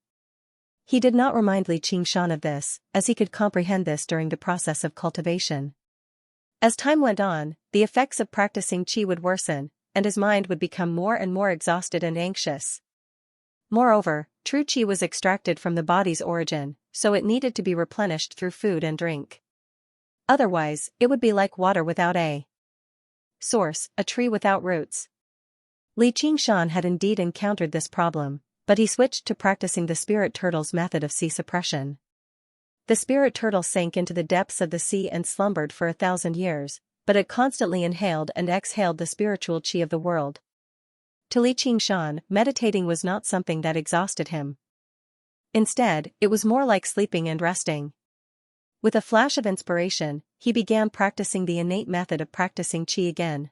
He did not remind Li Qingshan of this, as he could comprehend this during the process of cultivation. As time went on, the effects of practicing qi would worsen, and his mind would become more and more exhausted and anxious. Moreover, true qi was extracted from the body's origin, so it needed to be replenished through food and drink. Otherwise, it would be like water without a source, a tree without roots. Li Qingshan had indeed encountered this problem, but he switched to practicing the spirit turtle's method of sea suppression. The spirit turtle sank into the depths of the sea and slumbered for 1,000 years, but it constantly inhaled and exhaled the spiritual qi of the world. To Li Qingshan, meditating was not something that exhausted him. Instead, it was more like sleeping and resting. With a flash of inspiration, he began practicing the innate method of practicing qi again.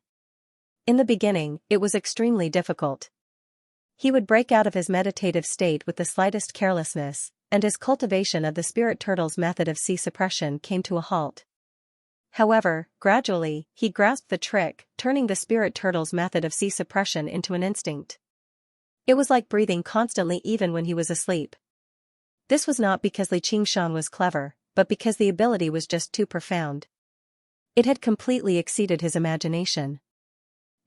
In the beginning, it was extremely difficult. He would break out of his meditative state with the slightest carelessness, and his cultivation of the spirit turtle's method of sea suppression came to a halt. However, gradually, he grasped the trick, turning the spirit turtle's method of sea suppression into an instinct. It was like breathing constantly even when he was asleep. This was not because Li Qingshan was clever, but because the ability was just too profound. It had completely exceeded his imagination.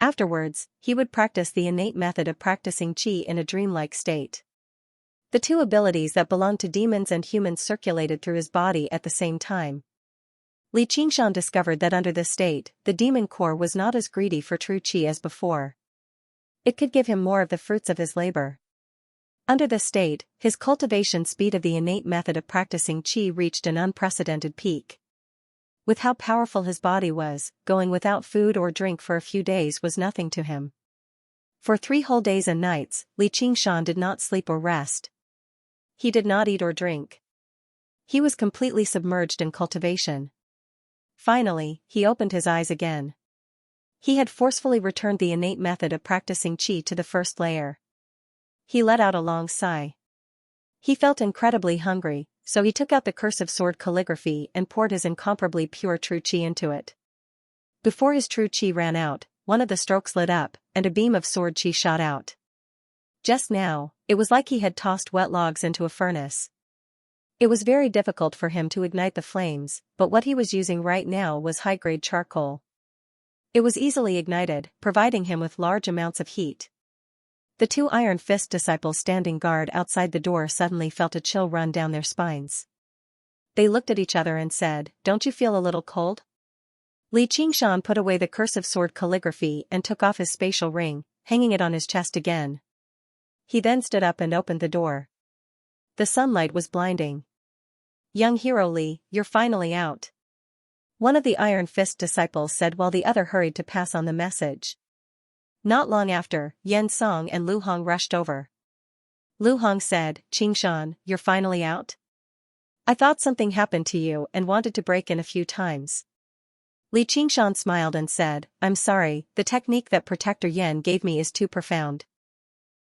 Afterwards, he would practice the innate method of practicing qi in a dreamlike state. The two abilities that belonged to demons and humans circulated through his body at the same time. Li Qingshan discovered that under this state, the demon core was not as greedy for true qi as before. It could give him more of the fruits of his labor. Under this state, his cultivation speed of the innate method of practicing qi reached an unprecedented peak. With how powerful his body was, going without food or drink for a few days was nothing to him. For 3 whole days and nights, Li Qingshan did not sleep or rest. He did not eat or drink. He was completely submerged in cultivation. Finally, he opened his eyes again. He had forcefully returned the innate method of practicing qi to the first layer. He let out a long sigh. He felt incredibly hungry, so he took out the cursive sword calligraphy and poured his incomparably pure true qi into it. Before his true qi ran out, one of the strokes lit up, and a beam of sword qi shot out. Just now, it was like he had tossed wet logs into a furnace. It was very difficult for him to ignite the flames, but what he was using right now was high-grade charcoal. It was easily ignited, providing him with large amounts of heat. The 2 Iron Fist disciples standing guard outside the door suddenly felt a chill run down their spines. They looked at each other and said, "Don't you feel a little cold?" Li Qingshan put away the cursive sword calligraphy and took off his spatial ring, hanging it on his chest again. He then stood up and opened the door. The sunlight was blinding. "Young hero Li, you're finally out," one of the Iron Fist disciples said while the other hurried to pass on the message. Not long after, Yan Song and Lu Hong rushed over. Lu Hong said, "Qingshan, you're finally out? I thought something happened to you and wanted to break in a few times." Li Qingshan smiled and said, "I'm sorry, the technique that Protector Yan gave me is too profound.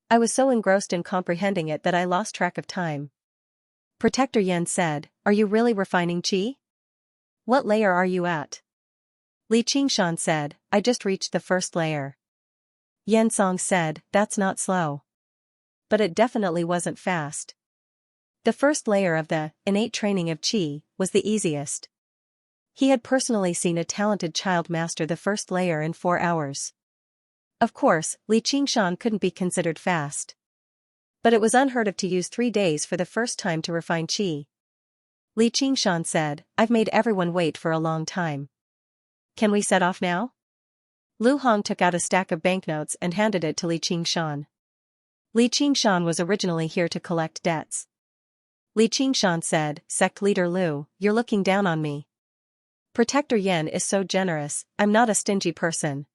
I was so engrossed in comprehending it that I lost track of time." Protector Yan said, "Are you really refining qi? What layer are you at?" Li Qingshan said, "I just reached the first layer." Yan Song said, "That's not slow. But it definitely wasn't fast." The first layer of the innate training of qi was the easiest. He had personally seen a talented child master the first layer in 4 hours. Of course, Li Qingshan couldn't be considered fast. But it was unheard of to use 3 days for the first time to refine qi. Li Qingshan said, "I've made everyone wait for a long time. Can we set off now?" Lu Hong took out a stack of banknotes and handed it to Li Qingshan. Li Qingshan was originally here to collect debts. Li Qingshan said, "Sect leader Lu, you're looking down on me. Protector Yan is so generous, I'm not a stingy person.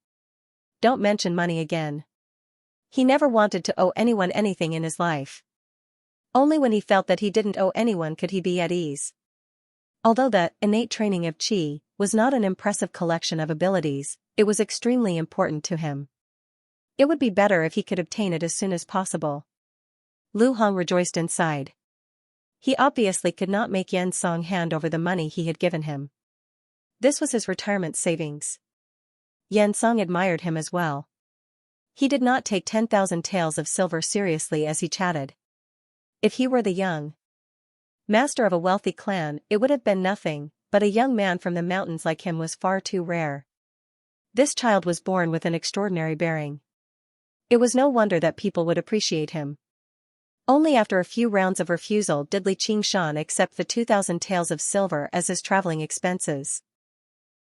Don't mention money again." He never wanted to owe anyone anything in his life. Only when he felt that he didn't owe anyone could he be at ease. Although the innate training of qi was not an impressive collection of abilities, it was extremely important to him. It would be better if he could obtain it as soon as possible. Lu Hong rejoiced inside. He obviously could not make Yan Song hand over the money he had given him. This was his retirement savings. Yan Song admired him as well. He did not take 10,000 taels of silver seriously as he chatted. If he were the young master of a wealthy clan, it would have been nothing, but a young man from the mountains like him was far too rare. This child was born with an extraordinary bearing. It was no wonder that people would appreciate him. Only after a few rounds of refusal did Li Qingshan accept the 2,000 taels of silver as his traveling expenses.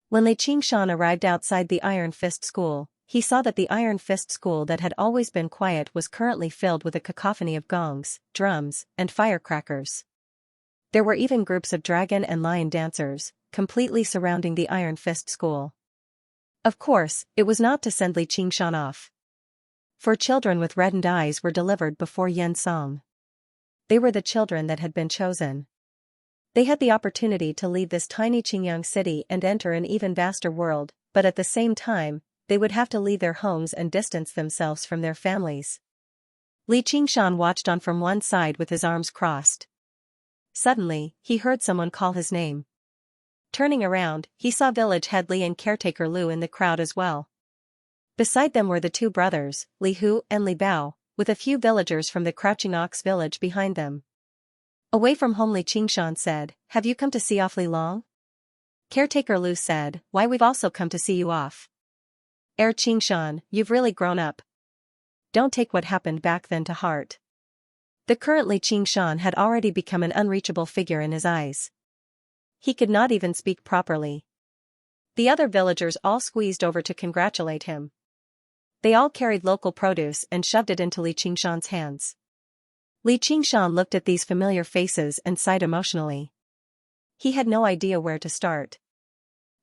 When Li Qingshan arrived outside the Iron Fist School, he saw that the Iron Fist School that had always been quiet was currently filled with a cacophony of gongs, drums, and firecrackers. There were even groups of dragon and lion dancers, completely surrounding the Iron Fist School. Of course, it was not to send Li Qingshan off. For children with reddened eyes were delivered before Yan Song. They were the children that had been chosen. They had the opportunity to leave this tiny Qingyang city and enter an even vaster world, but at the same time, they would have to leave their homes and distance themselves from their families. Li Qingshan watched on from one side with his arms crossed. Suddenly, he heard someone call his name. Turning around, he saw village head Li and caretaker Lu in the crowd as well. Beside them were the 2 brothers, Li Hu and Li Bao, with a few villagers from the Crouching Ox village behind them. Away from home, Li Qingshan said, "Have you come to see off Li Long?" Caretaker Lu said, "Why, we've also come to see you off. Qingshan, you've really grown up. Don't take what happened back then to heart." The current Li Qingshan had already become an unreachable figure in his eyes. He could not even speak properly. The other villagers all squeezed over to congratulate him. They all carried local produce and shoved it into Li Qingshan's hands. Li Qingshan looked at these familiar faces and sighed emotionally. He had no idea where to start.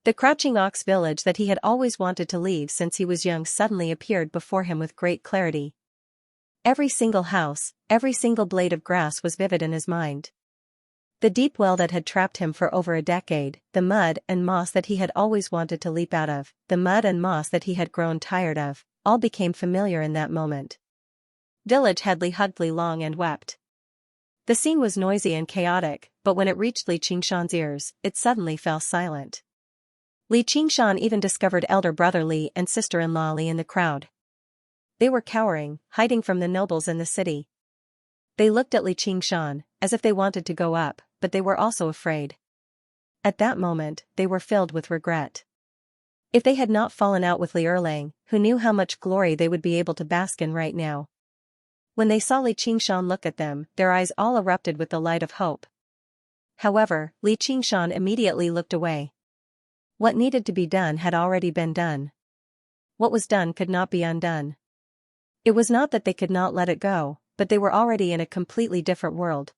The Crouching Ox village that he had always wanted to leave since he was young suddenly appeared before him with great clarity. Every single house, every single blade of grass was vivid in his mind. The deep well that had trapped him for over a decade, the mud and moss that he had always wanted to leap out of, the mud and moss that he had grown tired of, all became familiar in that moment. Village Headley hugged Li Long and wept. The scene was noisy and chaotic, but when it reached Li Qingshan's ears, it suddenly fell silent. Li Qingshan even discovered elder brother Li and sister-in-law Li in the crowd. They were cowering, hiding from the nobles in the city. They looked at Li Qingshan, as if they wanted to go up, but they were also afraid. At that moment, they were filled with regret. If they had not fallen out with Li Erlang, who knew how much glory they would be able to bask in right now. When they saw Li Qingshan look at them, their eyes all erupted with the light of hope. However, Li Qingshan immediately looked away. What needed to be done had already been done. What was done could not be undone. It was not that they could not let it go, but they were already in a completely different world.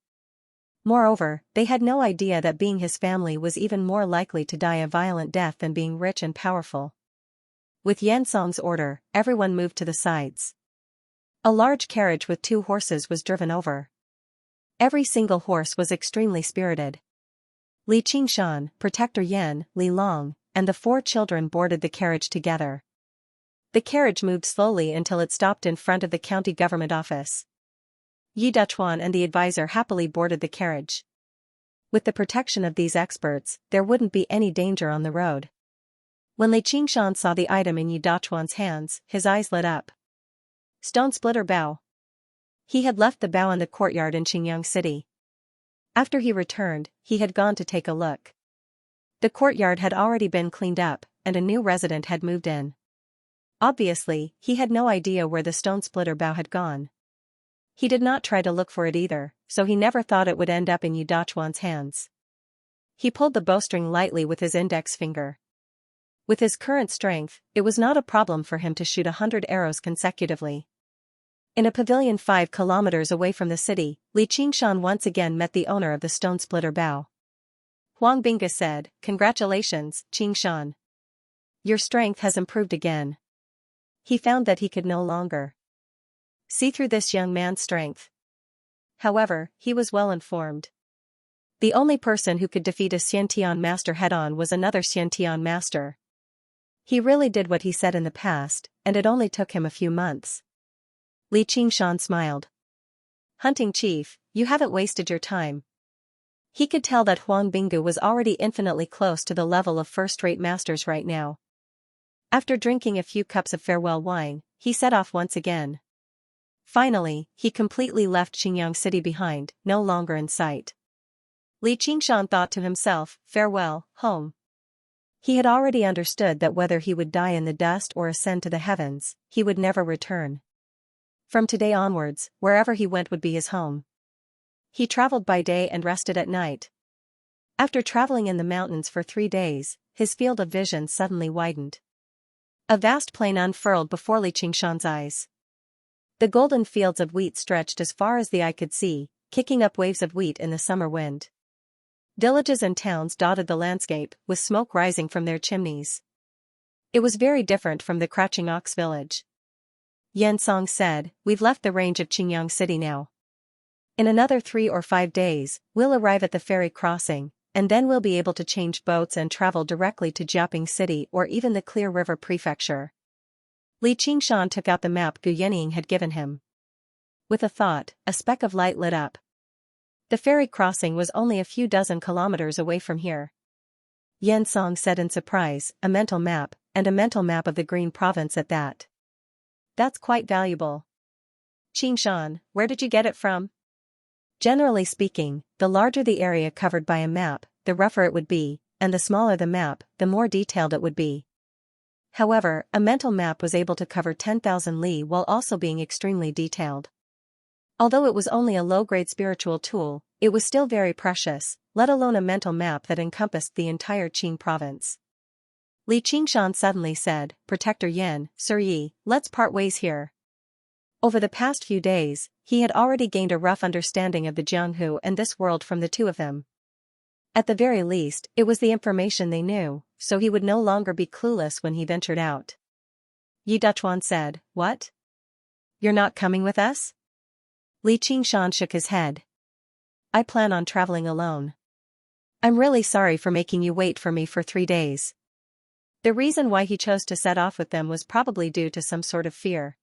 Moreover, they had no idea that being his family was even more likely to die a violent death than being rich and powerful. With Yan Song's order, everyone moved to the sides. A large carriage with 2 horses was driven over. Every single horse was extremely spirited. Li Qingshan, Protector Yan, Li Long, and the 4 children boarded the carriage together. The carriage moved slowly until it stopped in front of the county government office. Yi Dachuan and the advisor happily boarded the carriage. With the protection of these experts, there wouldn't be any danger on the road. When Li Qingshan saw the item in Yi Dachuan's hands, his eyes lit up. Stone splitter bow. He had left the bow in the courtyard in Qingyang City. After he returned, he had gone to take a look. The courtyard had already been cleaned up, and a new resident had moved in. Obviously, he had no idea where the stone splitter bow had gone. He did not try to look for it either, so he never thought it would end up in Yu Dachuan's hands. He pulled the bowstring lightly with his index finger. With his current strength, it was not a problem for him to shoot 100 arrows consecutively. In a pavilion 5 kilometers away from the city, Li Qingshan once again met the owner of the stone splitter bow. Huang Binga said, "Congratulations, Qingshan. Your strength has improved again." He found that he could no longer see through this young man's strength. However, he was well informed. The only person who could defeat a Xiantian master head-on was another Xiantian master. He really did what he said in the past, and it only took him a few months. Li Qingshan smiled. "Hunting chief, you haven't wasted your time." He could tell that Huang Bingu was already infinitely close to the level of first-rate masters right now. After drinking a few cups of farewell wine, he set off once again. Finally, he completely left Xingyang City behind, no longer in sight. Li Qingshan thought to himself, "Farewell, home." He had already understood that whether he would die in the dust or ascend to the heavens, he would never return. From today onwards, wherever he went would be his home. He traveled by day and rested at night. After traveling in the mountains for 3 days, his field of vision suddenly widened. A vast plain unfurled before Li Qingshan's eyes. The golden fields of wheat stretched as far as the eye could see, kicking up waves of wheat in the summer wind. Villages and towns dotted the landscape, with smoke rising from their chimneys. It was very different from the Crouching Ox village. Yan Song said, "We've left the range of Xingyang City now. In another 3 or 5 days, we'll arrive at the ferry crossing, and then we'll be able to change boats and travel directly to Jiaoping City or even the Clear River Prefecture." Li Qingshan took out the map Gu Yenying had given him. With a thought, a speck of light lit up. The ferry crossing was only a few dozen kilometers away from here. Yan Song said in surprise, "A mental map, and a mental map of the Green Province at that. That's quite valuable." "Qingshan, where did you get it from?" Generally speaking, the larger the area covered by a map, the rougher it would be, and the smaller the map, the more detailed it would be. However, a mental map was able to cover 10,000 li while also being extremely detailed. Although it was only a low-grade spiritual tool, it was still very precious, let alone a mental map that encompassed the entire Qing province. Li Qingshan suddenly said, "Protector Yan, Sir Yi, let's part ways here." Over the past few days, he had already gained a rough understanding of the Jianghu and this world from the two of them. At the very least, it was the information they knew, so he would no longer be clueless when he ventured out. Yu Dachuan said, "What? You're not coming with us?" Li Qingshan shook his head. "I plan on traveling alone. I'm really sorry for making you wait for me for 3 days." The reason why he chose to set off with them was probably due to some sort of fear.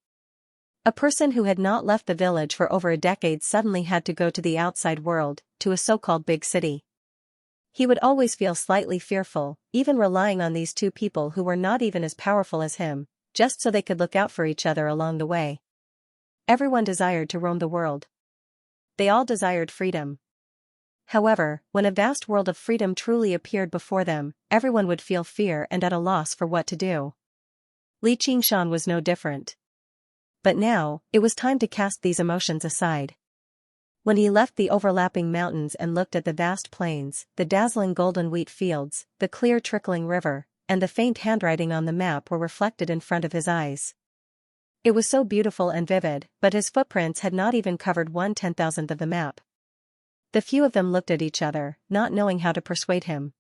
A person who had not left the village for over a decade suddenly had to go to the outside world, to a so-called big city. He would always feel slightly fearful, even relying on these two people who were not even as powerful as him, just so they could look out for each other along the way. Everyone desired to roam the world. They all desired freedom. However, when a vast world of freedom truly appeared before them, everyone would feel fear and at a loss for what to do. Li Qingshan was no different. But now, it was time to cast these emotions aside. When he left the overlapping mountains and looked at the vast plains, the dazzling golden wheat fields, the clear trickling river, and the faint handwriting on the map were reflected in front of his eyes. It was so beautiful and vivid, but his footprints had not even covered 1/10,000th of the map. The few of them looked at each other, not knowing how to persuade him.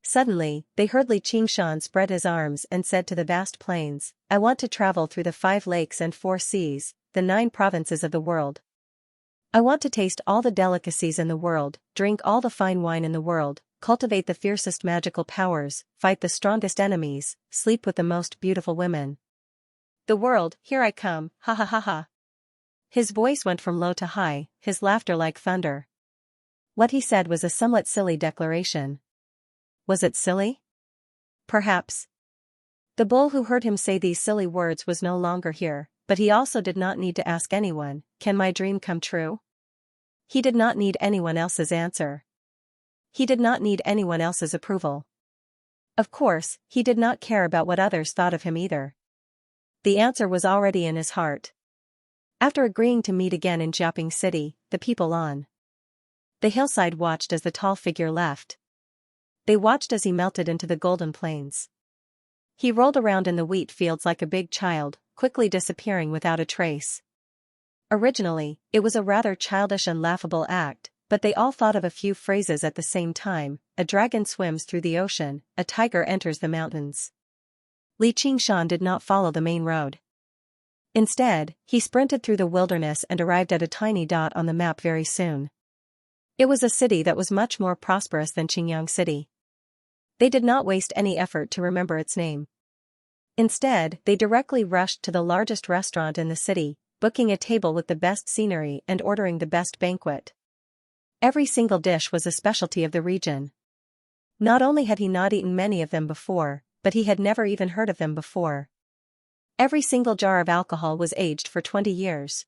Suddenly, they heard Li Qingshan spread his arms and said to the vast plains, "I want to travel through the 5 lakes and 4 seas, the 9 provinces of the world. I want to taste all the delicacies in the world, drink all the fine wine in the world, cultivate the fiercest magical powers, fight the strongest enemies, sleep with the most beautiful women. The world, here I come, ha ha ha ha." His voice went from low to high, his laughter like thunder. What he said was a somewhat silly declaration. Was it silly? Perhaps. The bull who heard him say these silly words was no longer here, but he also did not need to ask anyone, "Can my dream come true?" He did not need anyone else's answer. He did not need anyone else's approval. Of course, he did not care about what others thought of him either. The answer was already in his heart. After agreeing to meet again in Jiaping City, the people on the hillside watched as the tall figure left. They watched as he melted into the golden plains. He rolled around in the wheat fields like a big child, quickly disappearing without a trace. Originally, it was a rather childish and laughable act, but they all thought of a few phrases at the same time. A dragon swims through the ocean, a tiger enters the mountains. Li Qingshan did not follow the main road. Instead, he sprinted through the wilderness and arrived at a tiny dot on the map very soon. It was a city that was much more prosperous than Qingyang City. They did not waste any effort to remember its name. Instead, they directly rushed to the largest restaurant in the city, booking a table with the best scenery and ordering the best banquet. Every single dish was a specialty of the region. Not only had he not eaten many of them before, but he had never even heard of them before. Every single jar of alcohol was aged for 20 years.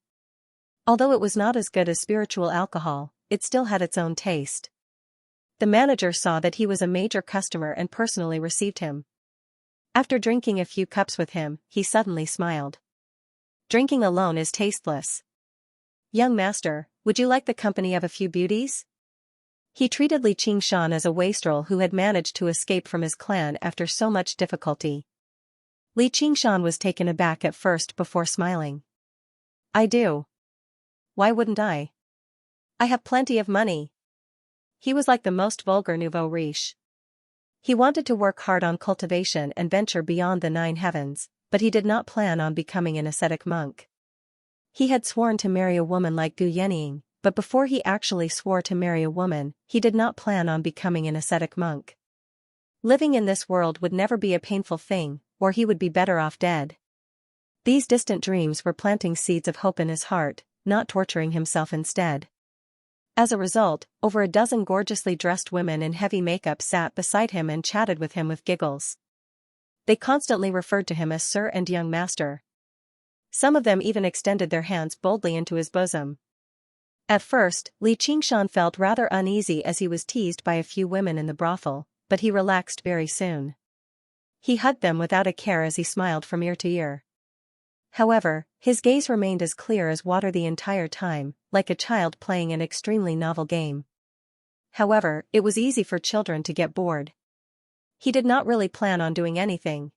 Although it was not as good as spiritual alcohol, it still had its own taste. The manager saw that he was a major customer and personally received him. After drinking a few cups with him, he suddenly smiled. Drinking alone is tasteless. Young master, would you like the company of a few beauties? He treated Li Qingshan as a wastrel who had managed to escape from his clan after so much difficulty. Li Qingshan was taken aback at first before smiling. I do. Why wouldn't I? I have plenty of money. He was like the most vulgar nouveau riche. He wanted to work hard on cultivation and venture beyond the 9 heavens, but he did not plan on becoming an ascetic monk. He had sworn to marry a woman like Gu Yenying, but before he actually swore to marry a woman, he did not plan on becoming an ascetic monk. Living in this world would never be a painful thing, or he would be better off dead. These distant dreams were planting seeds of hope in his heart, not torturing himself instead. As a result, over a dozen gorgeously dressed women in heavy makeup sat beside him and chatted with him with giggles. They constantly referred to him as Sir and Young Master. Some of them even extended their hands boldly into his bosom. At first, Li Qingshan felt rather uneasy as he was teased by a few women in the brothel, but he relaxed very soon. He hugged them without a care as he smiled from ear to ear. However, his gaze remained as clear as water the entire time, like a child playing an extremely novel game. However, it was easy for children to get bored. He did not really plan on doing anything.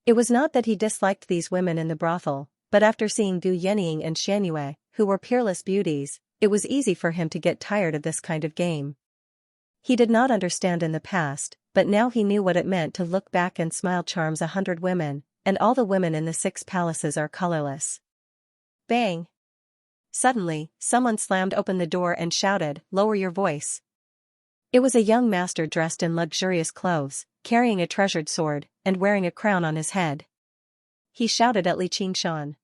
It was not that he disliked these women in the brothel, but after seeing Gu Yenying and Xianxia, who were peerless beauties, it was easy for him to get tired of this kind of game. He did not understand in the past, but now he knew what it meant to look back and smile. Charms 100 women, and all the women in the 6 palaces are colorless. Bang! Suddenly, someone slammed open the door and shouted, "Lower your voice." It was a young master dressed in luxurious clothes, carrying a treasured sword, and wearing a crown on his head. He shouted at Li Qingshan.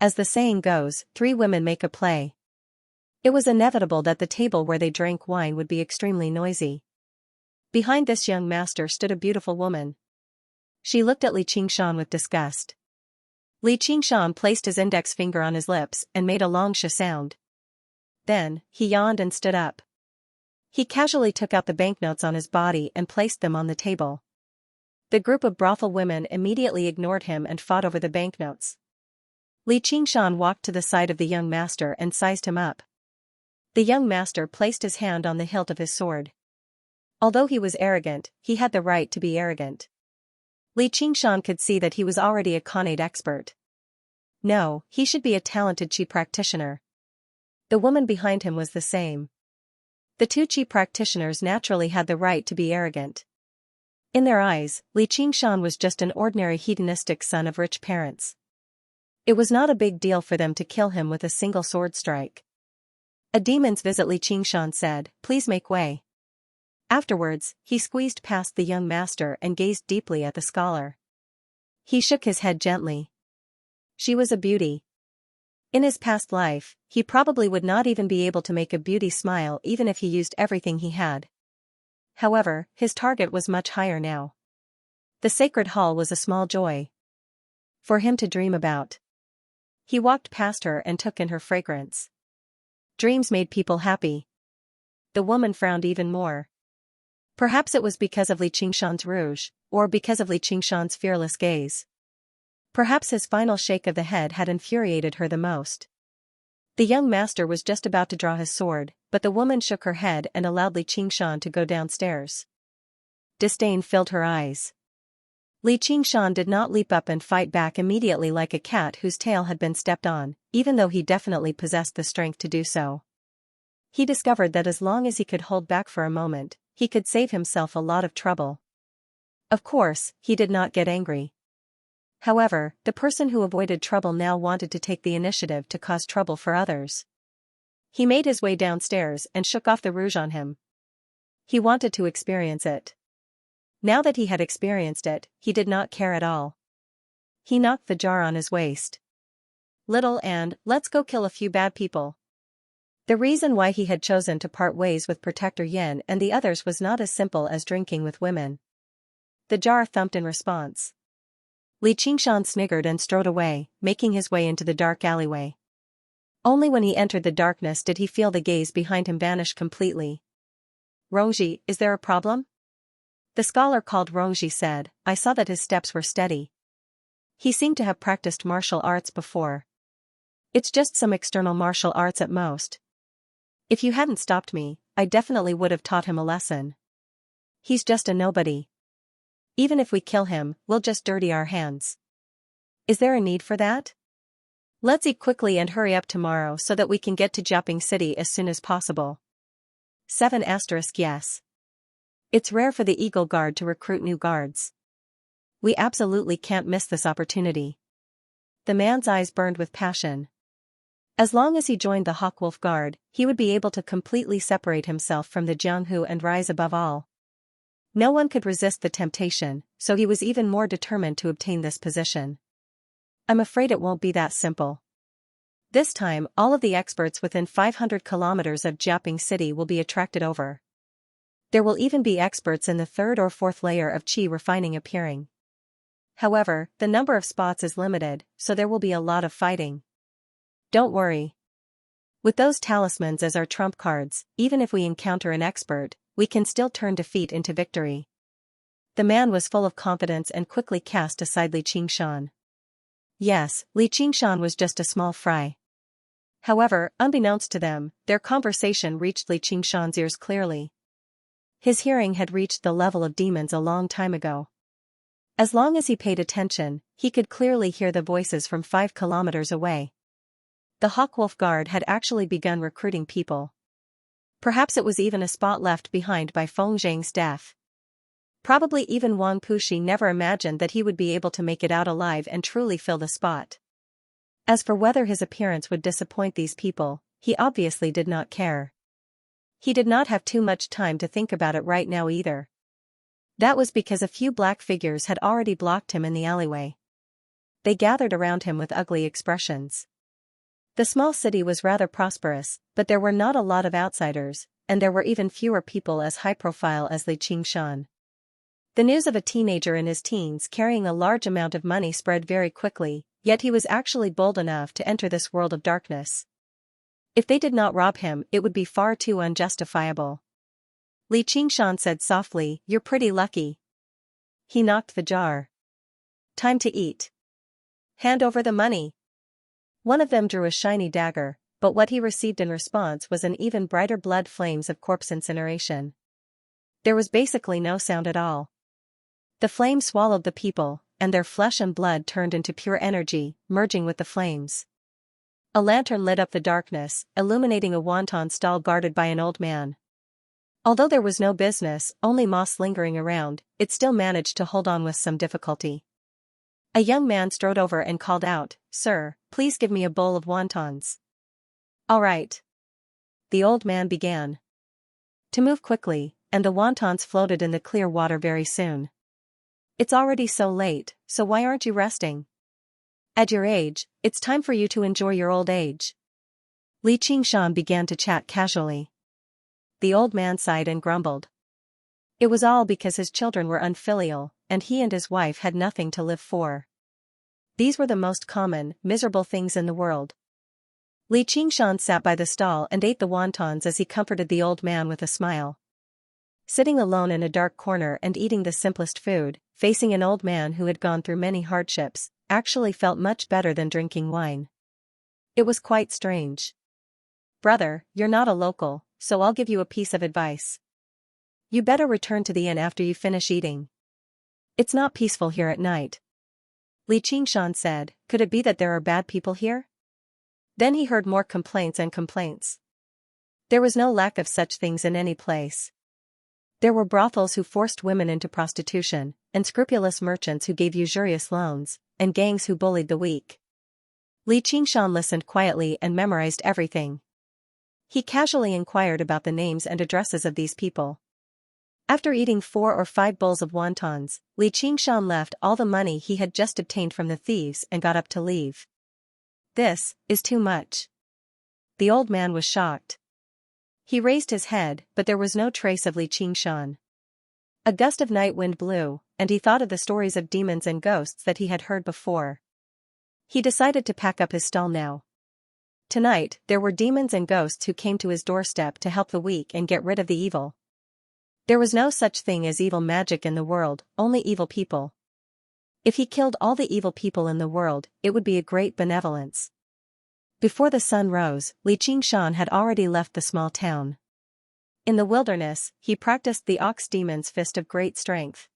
As the saying goes, 3 women make a play. It was inevitable that the table where they drank wine would be extremely noisy. Behind this young master stood a beautiful woman. She looked at Li Qingshan with disgust. Li Qingshan placed his index finger on his lips and made a long sh sound. Then, he yawned and stood up. He casually took out the banknotes on his body and placed them on the table. The group of brothel women immediately ignored him and fought over the banknotes. Li Qingshan walked to the side of the young master and sized him up. The young master placed his hand on the hilt of his sword. Although he was arrogant, he had the right to be arrogant. Li Qingshan could see that he was already a Khanate expert. No, he should be a talented chi practitioner. The woman behind him was the same. The 2 chi practitioners naturally had the right to be arrogant. In their eyes, Li Qingshan was just an ordinary hedonistic son of rich parents. It was not a big deal for them to kill him with a single sword strike. "A demon's visit," Li Qingshan said, "please make way." Afterwards, he squeezed past the young master and gazed deeply at the scholar. He shook his head gently. She was a beauty. In his past life, he probably would not even be able to make a beauty smile even if he used everything he had. However, his target was much higher now. The sacred hall was a small joy for him to dream about. He walked past her and took in her fragrance. Dreams made people happy. The woman frowned even more. Perhaps it was because of Li Qingshan's rouge, or because of Li Qingshan's fearless gaze. Perhaps his final shake of the head had infuriated her the most. The young master was just about to draw his sword, but the woman shook her head and allowed Li Qingshan to go downstairs. Disdain filled her eyes. Li Qingshan did not leap up and fight back immediately like a cat whose tail had been stepped on, even though he definitely possessed the strength to do so. He discovered that as long as he could hold back for a moment, he could save himself a lot of trouble. Of course, he did not get angry. However, the person who avoided trouble now wanted to take the initiative to cause trouble for others. He made his way downstairs and shook off the rouge on him. He wanted to experience it. Now that he had experienced it, he did not care at all. He knocked the jar on his waist. Little and, let's go kill a few bad people. The reason why he had chosen to part ways with Protector Yin and the others was not as simple as drinking with women. The jar thumped in response. Li Qingshan sniggered and strode away, making his way into the dark alleyway. Only when he entered the darkness did he feel the gaze behind him vanish completely. Rongji, is there a problem? The scholar called Rongji said. I saw that his steps were steady. He seemed to have practiced martial arts before. It's just some external martial arts at most. If you hadn't stopped me, I definitely would have taught him a lesson. He's just a nobody. Even if we kill him, we'll just dirty our hands. Is there a need for that? Let's eat quickly and hurry up tomorrow so that we can get to Jiaping City as soon as possible. 7 Yes. It's rare for the Eagle Guard to recruit new guards. We absolutely can't miss this opportunity. The man's eyes burned with passion. As long as he joined the Hawkwolf Guard, he would be able to completely separate himself from the Jianghu and rise above all. No one could resist the temptation, so he was even more determined to obtain this position. I'm afraid it won't be that simple. This time, all of the experts within 500 kilometers of Jiaping City will be attracted over. There will even be experts in the 3rd or 4th layer of qi refining appearing. However, the number of spots is limited, so there will be a lot of fighting. Don't worry. With those talismans as our trump cards, even if we encounter an expert, we can still turn defeat into victory. The man was full of confidence and quickly cast aside Li Qingshan. Yes, Li Qingshan was just a small fry. However, unbeknownst to them, their conversation reached Li Qingshan's ears clearly. His hearing had reached the level of demons a long time ago. As long as he paid attention, he could clearly hear the voices from 5 kilometers away. The Hawkwolf Guard had actually begun recruiting people. Perhaps it was even a spot left behind by Feng Zhang's death. Probably even Wang Puxi never imagined that he would be able to make it out alive and truly fill the spot. As for whether his appearance would disappoint these people, he obviously did not care. He did not have too much time to think about it right now either. That was because a few black figures had already blocked him in the alleyway. They gathered around him with ugly expressions. The small city was rather prosperous, but there were not a lot of outsiders, and there were even fewer people as high-profile as Li Qingshan. The news of a teenager in his teens carrying a large amount of money spread very quickly, yet he was actually bold enough to enter this world of darkness. If they did not rob him, it would be far too unjustifiable. Li Qingshan said softly, "You're pretty lucky." He knocked the jar. "Time to eat. Hand over the money." One of them drew a shiny dagger, but what he received in response was an even brighter blood flames of corpse incineration. There was basically no sound at all. The flame swallowed the people, and their flesh and blood turned into pure energy, merging with the flames. A lantern lit up the darkness, illuminating a wonton stall guarded by an old man. Although there was no business, only moss lingering around, it still managed to hold on with some difficulty. A young man strode over and called out, "Sir, please give me a bowl of wontons." "All right." The old man began to move quickly, and the wontons floated in the clear water very soon. "It's already so late, so why aren't you resting? At your age, it's time for you to enjoy your old age." Li Qingshan began to chat casually. The old man sighed and grumbled. It was all because his children were unfilial, and he and his wife had nothing to live for. These were the most common, miserable things in the world. Li Qingshan sat by the stall and ate the wontons as he comforted the old man with a smile. Sitting alone in a dark corner and eating the simplest food, facing an old man who had gone through many hardships, actually felt much better than drinking wine. It was quite strange. "Brother, you're not a local, so I'll give you a piece of advice. You better return to the inn after you finish eating. It's not peaceful here at night." Li Qingshan said, "Could it be that there are bad people here?" Then he heard more complaints and complaints. There was no lack of such things in any place. There were brothels who forced women into prostitution, unscrupulous merchants who gave usurious loans, and gangs who bullied the weak. Li Qingshan listened quietly and memorized everything. He casually inquired about the names and addresses of these people. After eating 4 or 5 bowls of wontons, Li Qingshan left all the money he had just obtained from the thieves and got up to leave. "This is too much." The old man was shocked. He raised his head, but there was no trace of Li Qingshan. A gust of night wind blew, and he thought of the stories of demons and ghosts that he had heard before. He decided to pack up his stall now. Tonight, there were demons and ghosts who came to his doorstep to help the weak and get rid of the evil. There was no such thing as evil magic in the world, only evil people. If he killed all the evil people in the world, it would be a great benevolence. Before the sun rose, Li Qingshan had already left the small town. In the wilderness, he practiced the ox demon's fist of great strength.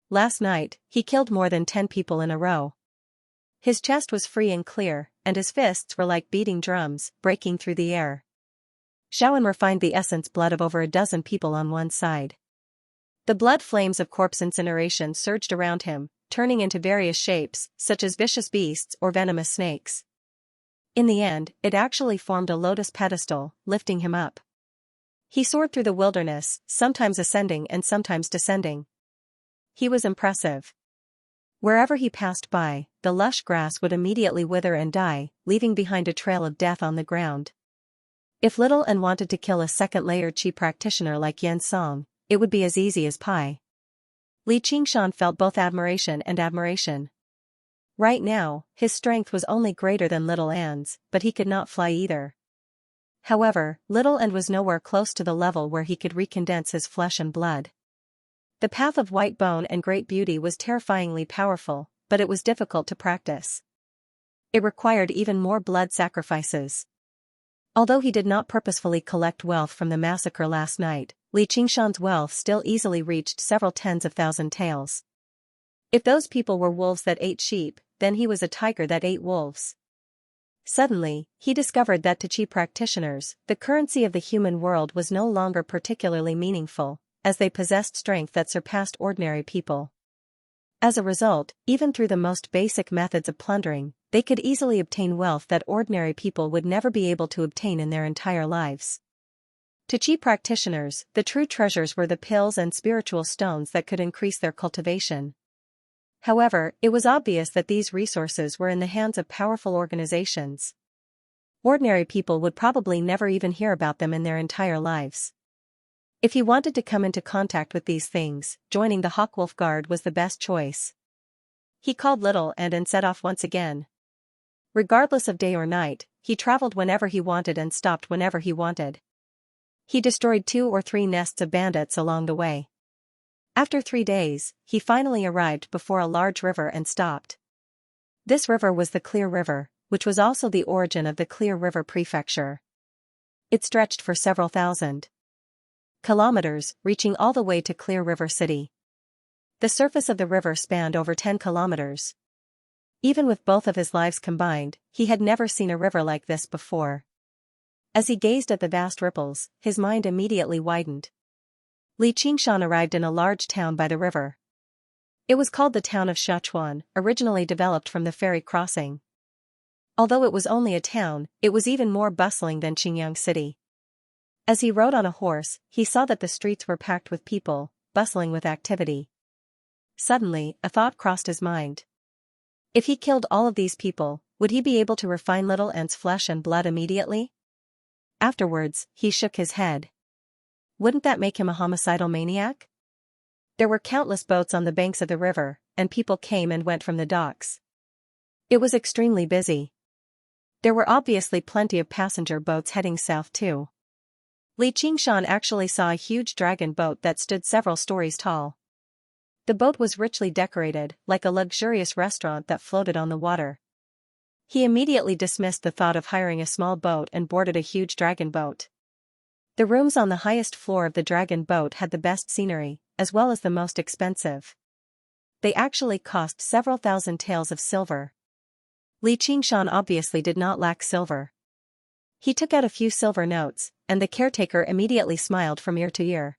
Last night, he killed more than 10 people in a row. His chest was free and clear, and his fists were like beating drums, breaking through the air. Shaoan refined the essence blood of over a dozen people on one side. The blood flames of corpse incineration surged around him, turning into various shapes, such as vicious beasts or venomous snakes. In the end, it actually formed a lotus pedestal, lifting him up. He soared through the wilderness, sometimes ascending and sometimes descending. He was impressive. Wherever he passed by, the lush grass would immediately wither and die, leaving behind a trail of death on the ground. If Little N wanted to kill a second-layer Qi practitioner like Yen Song, it would be as easy as pie. Li Qingshan felt both admiration and admiration. Right now, his strength was only greater than Little N's, but he could not fly either. However, Little N was nowhere close to the level where he could recondense his flesh and blood. The path of white bone and great beauty was terrifyingly powerful, but it was difficult to practice. It required even more blood sacrifices. Although he did not purposefully collect wealth from the massacre last night, Li Qingshan's wealth still easily reached several tens of thousand taels. If those people were wolves that ate sheep, then he was a tiger that ate wolves. Suddenly, he discovered that to Qi practitioners, the currency of the human world was no longer particularly meaningful, as they possessed strength that surpassed ordinary people. As a result, even through the most basic methods of plundering, they could easily obtain wealth that ordinary people would never be able to obtain in their entire lives. To Qi practitioners, the true treasures were the pills and spiritual stones that could increase their cultivation. However, it was obvious that these resources were in the hands of powerful organizations. Ordinary people would probably never even hear about them in their entire lives. If he wanted to come into contact with these things, joining the Hawkwolf Guard was the best choice. He called Little and set off once again. Regardless of day or night, he traveled whenever he wanted and stopped whenever he wanted. He destroyed 2 or 3 nests of bandits along the way. After 3 days, he finally arrived before a large river and stopped. This river was the Clear River, which was also the origin of the Clear River Prefecture. It stretched for several thousand kilometers, reaching all the way to Clear River City. The surface of the river spanned over 10 kilometers. Even with both of his lives combined, he had never seen a river like this before. As he gazed at the vast ripples, his mind immediately widened. Li Qingshan arrived in a large town by the river. It was called the town of Sichuan, originally developed from the ferry crossing. Although it was only a town, it was even more bustling than Qingyang City. As he rode on a horse, he saw that the streets were packed with people, bustling with activity. Suddenly, a thought crossed his mind. If he killed all of these people, would he be able to refine Little N's flesh and blood immediately? Afterwards, he shook his head. Wouldn't that make him a homicidal maniac? There were countless boats on the banks of the river, and people came and went from the docks. It was extremely busy. There were obviously plenty of passenger boats heading south too. Li Qingshan actually saw a huge dragon boat that stood several stories tall. The boat was richly decorated, like a luxurious restaurant that floated on the water. He immediately dismissed the thought of hiring a small boat and boarded a huge dragon boat. The rooms on the highest floor of the dragon boat had the best scenery, as well as the most expensive. They actually cost several thousand taels of silver. Li Qingshan obviously did not lack silver. He took out a few silver notes, and the caretaker immediately smiled from ear to ear.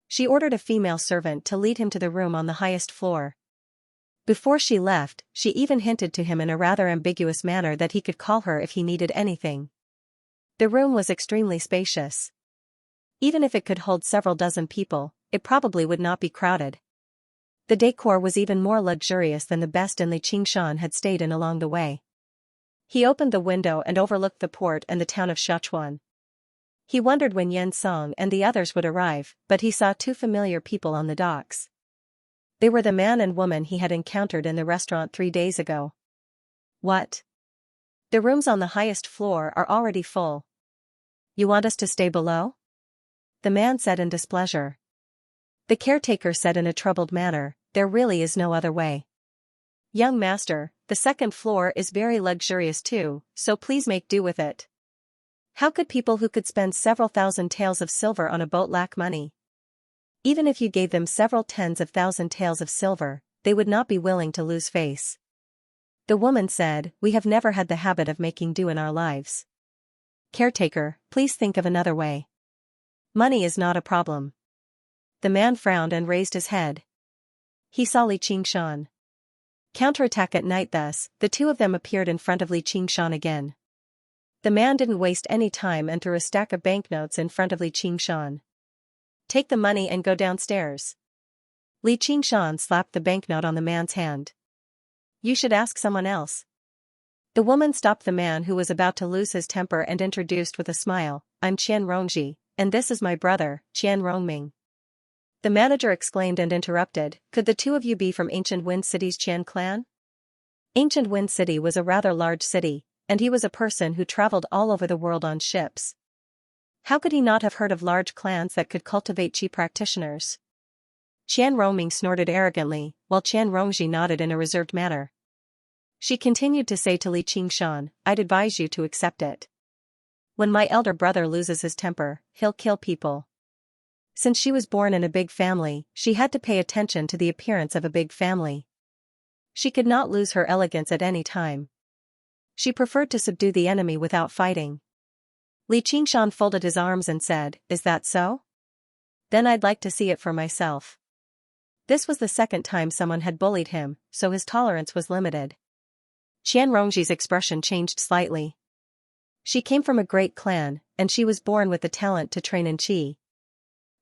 She ordered a female servant to lead him to the room on the highest floor. Before she left, she even hinted to him in a rather ambiguous manner that he could call her if he needed anything. The room was extremely spacious. Even if it could hold several dozen people, it probably would not be crowded. The decor was even more luxurious than the best inn Li Qingshan had stayed in along the way. He opened the window and overlooked the port and the town of Sichuan. He wondered when Yan Song and the others would arrive, but he saw two familiar people on the docks. They were the man and woman he had encountered in the restaurant 3 days ago. What? The rooms on the highest floor are already full. You want us to stay below? The man said in displeasure. The caretaker said in a troubled manner, there really is no other way. Young master, the second floor is very luxurious too, so please make do with it. How could people who could spend several thousand taels of silver on a boat lack money? Even if you gave them several tens of thousand taels of silver, they would not be willing to lose face. The woman said, we have never had the habit of making do in our lives. Caretaker, please think of another way. Money is not a problem. The man frowned and raised his head. He saw Li Qingshan. Counterattack at night. Thus, the two of them appeared in front of Li Qingshan again. The man didn't waste any time and threw a stack of banknotes in front of Li Qingshan. Take the money and go downstairs. Li Qingshan slapped the banknote on the man's hand. You should ask someone else. The woman stopped the man who was about to lose his temper and introduced with a smile, I'm Qian Rongji, and this is my brother, Qian Rongming. The manager exclaimed and interrupted, could the two of you be from Ancient Wind City's Qian clan? Ancient Wind City was a rather large city, and he was a person who traveled all over the world on ships. How could he not have heard of large clans that could cultivate chi practitioners? Qian Rongming snorted arrogantly, while Qian Rongji nodded in a reserved manner. She continued to say to Li Qingshan, I'd advise you to accept it. When my elder brother loses his temper, he'll kill people. Since she was born in a big family, she had to pay attention to the appearance of a big family. She could not lose her elegance at any time. She preferred to subdue the enemy without fighting. Li Qingshan folded his arms and said, is that so? Then I'd like to see it for myself. This was the second time someone had bullied him, so his tolerance was limited. Qian Rongji's expression changed slightly. She came from a great clan, and she was born with the talent to train in qi.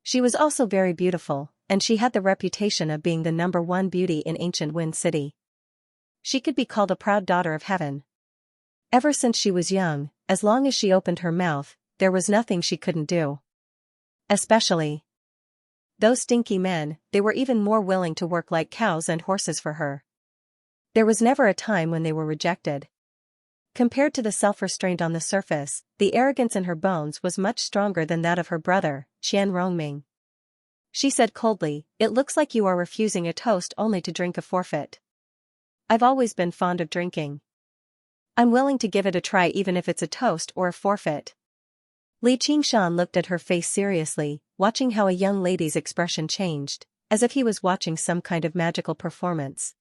She was also very beautiful, and she had the reputation of being the #1 beauty in Ancient Wind City. She could be called a proud daughter of heaven. Ever since she was young, as long as she opened her mouth, there was nothing she couldn't do. Especially those stinky men, they were even more willing to work like cows and horses for her. There was never a time when they were rejected. Compared to the self-restraint on the surface, the arrogance in her bones was much stronger than that of her brother, Qian Rongming. She said coldly, it looks like you are refusing a toast only to drink a forfeit. I've always been fond of drinking. I'm willing to give it a try even if it's a toast or a forfeit. Li Qingshan looked at her face seriously, watching how a young lady's expression changed, as if he was watching some kind of magical performance.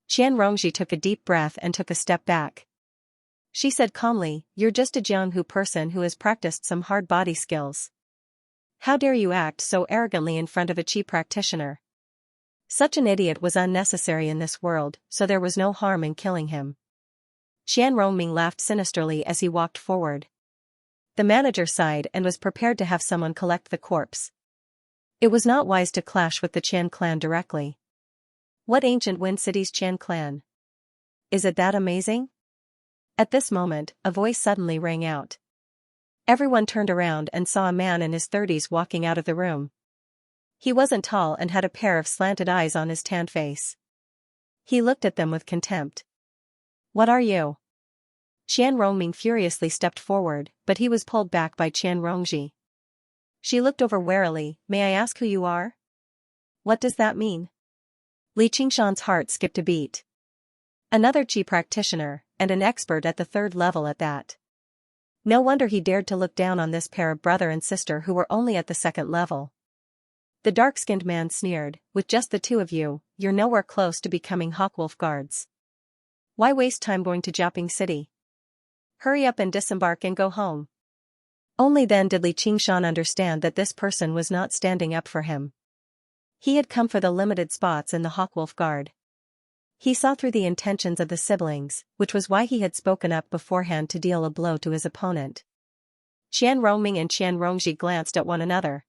Qian Rongji took a deep breath and took a step back. She said calmly, you're just a Jianghu person who has practiced some hard body skills. How dare you act so arrogantly in front of a qi practitioner? Such an idiot was unnecessary in this world, so there was no harm in killing him. Qian Rongming laughed sinisterly as he walked forward. The manager sighed and was prepared to have someone collect the corpse. It was not wise to clash with the Qian clan directly. What Ancient Wind City's Qian clan? Is it that amazing? At this moment, a voice suddenly rang out. Everyone turned around and saw a man in his 30s walking out of the room. He wasn't tall and had a pair of slanted eyes on his tanned face. He looked at them with contempt. What are you? Qian Rongming furiously stepped forward, but he was pulled back by Qian Rongji. She looked over warily. May I ask who you are? What does that mean? Li Qingshan's heart skipped a beat. Another Qi practitioner, and an expert at the third level at that. No wonder he dared to look down on this pair of brother and sister who were only at the second level. The dark-skinned man sneered, with just the two of you, you're nowhere close to becoming Hawkwolf guards. Why waste time going to Jiaping City? Hurry up and disembark and go home. Only then did Li Qingshan understand that this person was not standing up for him. He had come for the limited spots in the Hawkwolf Guard. He saw through the intentions of the siblings, which was why he had spoken up beforehand to deal a blow to his opponent. Qian Rongming and Qian Rongji glanced at one another.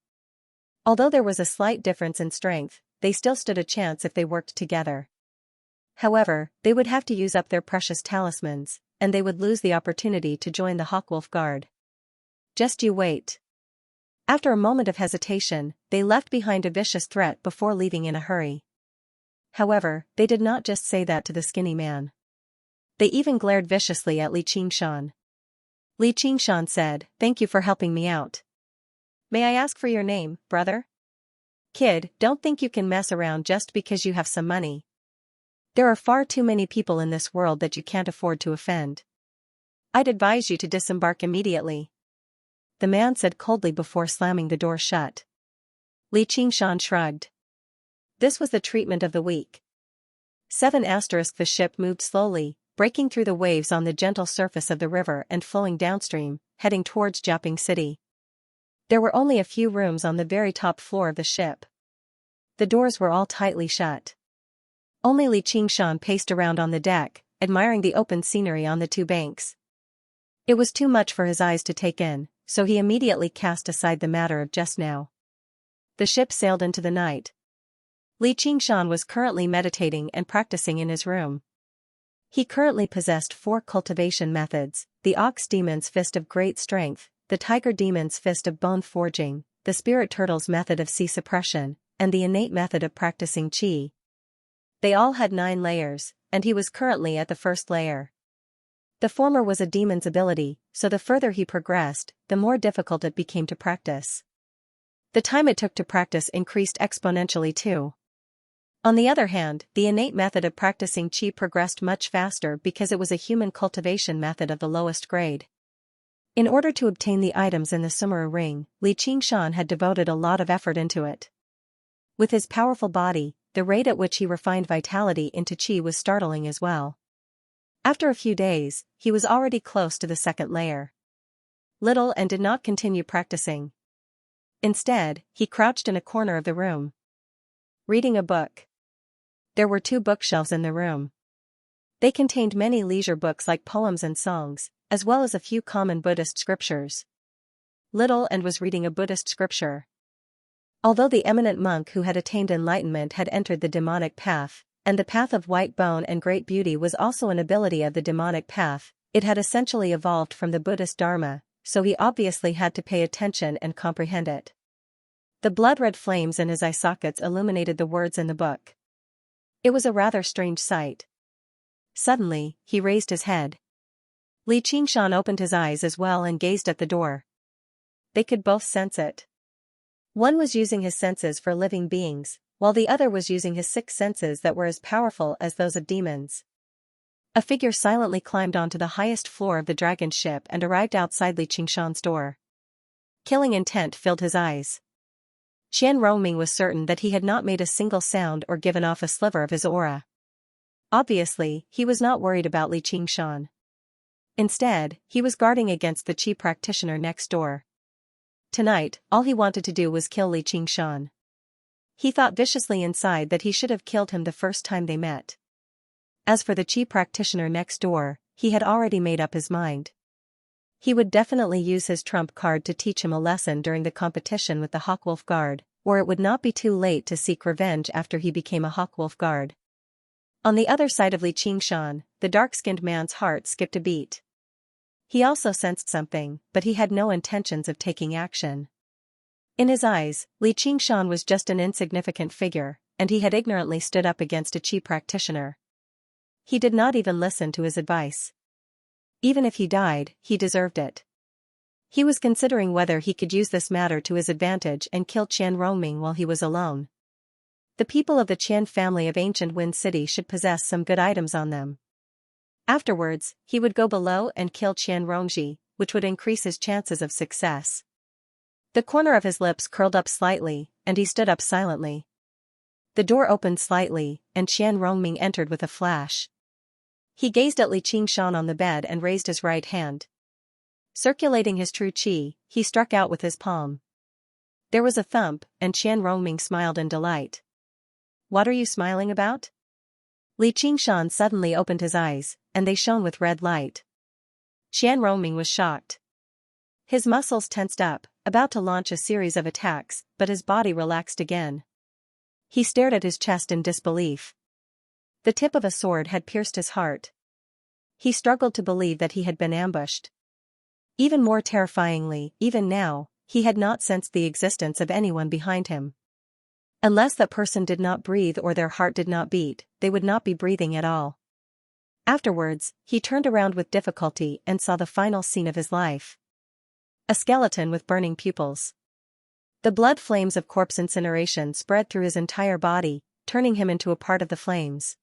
Although there was a slight difference in strength, they still stood a chance if they worked together. However, they would have to use up their precious talismans, and they would lose the opportunity to join the Hawkwolf Guard. Just you wait. After a moment of hesitation, they left behind a vicious threat before leaving in a hurry. However, they did not just say that to the skinny man. They even glared viciously at Li Qingshan. Li Qingshan said, "Thank you for helping me out. May I ask for your name, brother?" "Kid, don't think you can mess around just because you have some money. There are far too many people in this world that you can't afford to offend. I'd advise you to disembark immediately," the man said coldly before slamming the door shut. Li Qingshan shrugged. This was the treatment of the weak. 7 The ship moved slowly, breaking through the waves on the gentle surface of the river and flowing downstream, heading towards Jiaping City. There were only a few rooms on the very top floor of the ship. The doors were all tightly shut. Only Li Qingshan paced around on the deck, admiring the open scenery on the two banks. It was too much for his eyes to take in, so he immediately cast aside the matter of just now. The ship sailed into the night. Li Qingshan was currently meditating and practicing in his room. He currently possessed 4 cultivation methods: the Ox Demon's Fist of Great Strength, the Tiger Demon's Fist of Bone Forging, the Spirit Turtle's method of Sea Suppression, and the innate method of practicing Qi. They all had 9 layers, and he was currently at the first layer. The former was a demon's ability, so the further he progressed, the more difficult it became to practice. The time it took to practice increased exponentially too. On the other hand, the innate method of practicing Qi progressed much faster because it was a human cultivation method of the lowest grade. In order to obtain the items in the Sumeru ring, Li Qingshan had devoted a lot of effort into it. With his powerful body, the rate at which he refined vitality into Qi was startling as well. After a few days, he was already close to the second layer. Little and did not continue practicing. Instead, he crouched in a corner of the room, reading a book. There were 2 bookshelves in the room. They contained many leisure books like poems and songs, as well as a few common Buddhist scriptures. Little and was reading a Buddhist scripture. Although the eminent monk who had attained enlightenment had entered the demonic path, and the path of white bone and great beauty was also an ability of the demonic path, it had essentially evolved from the Buddhist Dharma, so he obviously had to pay attention and comprehend it. The blood-red flames in his eye sockets illuminated the words in the book. It was a rather strange sight. Suddenly, he raised his head. Li Qingshan opened his eyes as well and gazed at the door. They could both sense it. One was using his senses for living beings, while the other was using his 6 senses that were as powerful as those of demons. A figure silently climbed onto the highest floor of the dragon ship and arrived outside Li Qingshan's door. Killing intent filled his eyes. Qian Rongming was certain that he had not made a single sound or given off a sliver of his aura. Obviously, he was not worried about Li Qingshan. Instead, he was guarding against the Qi practitioner next door. Tonight, all he wanted to do was kill Li Qingshan. He thought viciously inside that he should have killed him the first time they met. As for the Qi practitioner next door, he had already made up his mind. He would definitely use his trump card to teach him a lesson during the competition with the Hawkwolf Guard, or it would not be too late to seek revenge after he became a Hawkwolf Guard. On the other side of Li Qingshan, the dark-skinned man's heart skipped a beat. He also sensed something, but he had no intentions of taking action. In his eyes, Li Qingshan was just an insignificant figure, and he had ignorantly stood up against a Qi practitioner. He did not even listen to his advice. Even if he died, he deserved it. He was considering whether he could use this matter to his advantage and kill Qian Rongming while he was alone. The people of the Qian family of ancient Wind City should possess some good items on them. Afterwards, he would go below and kill Qian Rongji, which would increase his chances of success. The corner of his lips curled up slightly, and he stood up silently. The door opened slightly, and Qian Rongming entered with a flash. He gazed at Li Qingshan on the bed and raised his right hand. Circulating his true qi, he struck out with his palm. There was a thump, and Qian Rongming smiled in delight. "What are you smiling about?" Li Qingshan suddenly opened his eyes, and they shone with red light. Qian Rongming was shocked. His muscles tensed up, about to launch a series of attacks, but his body relaxed again. He stared at his chest in disbelief. The tip of a sword had pierced his heart. He struggled to believe that he had been ambushed. Even more terrifyingly, even now, he had not sensed the existence of anyone behind him. Unless that person did not breathe or their heart did not beat, they would not be breathing at all. Afterwards, he turned around with difficulty and saw the final scene of his life. A skeleton with burning pupils. The blood flames of corpse incineration spread through his entire body, turning him into a part of the flames.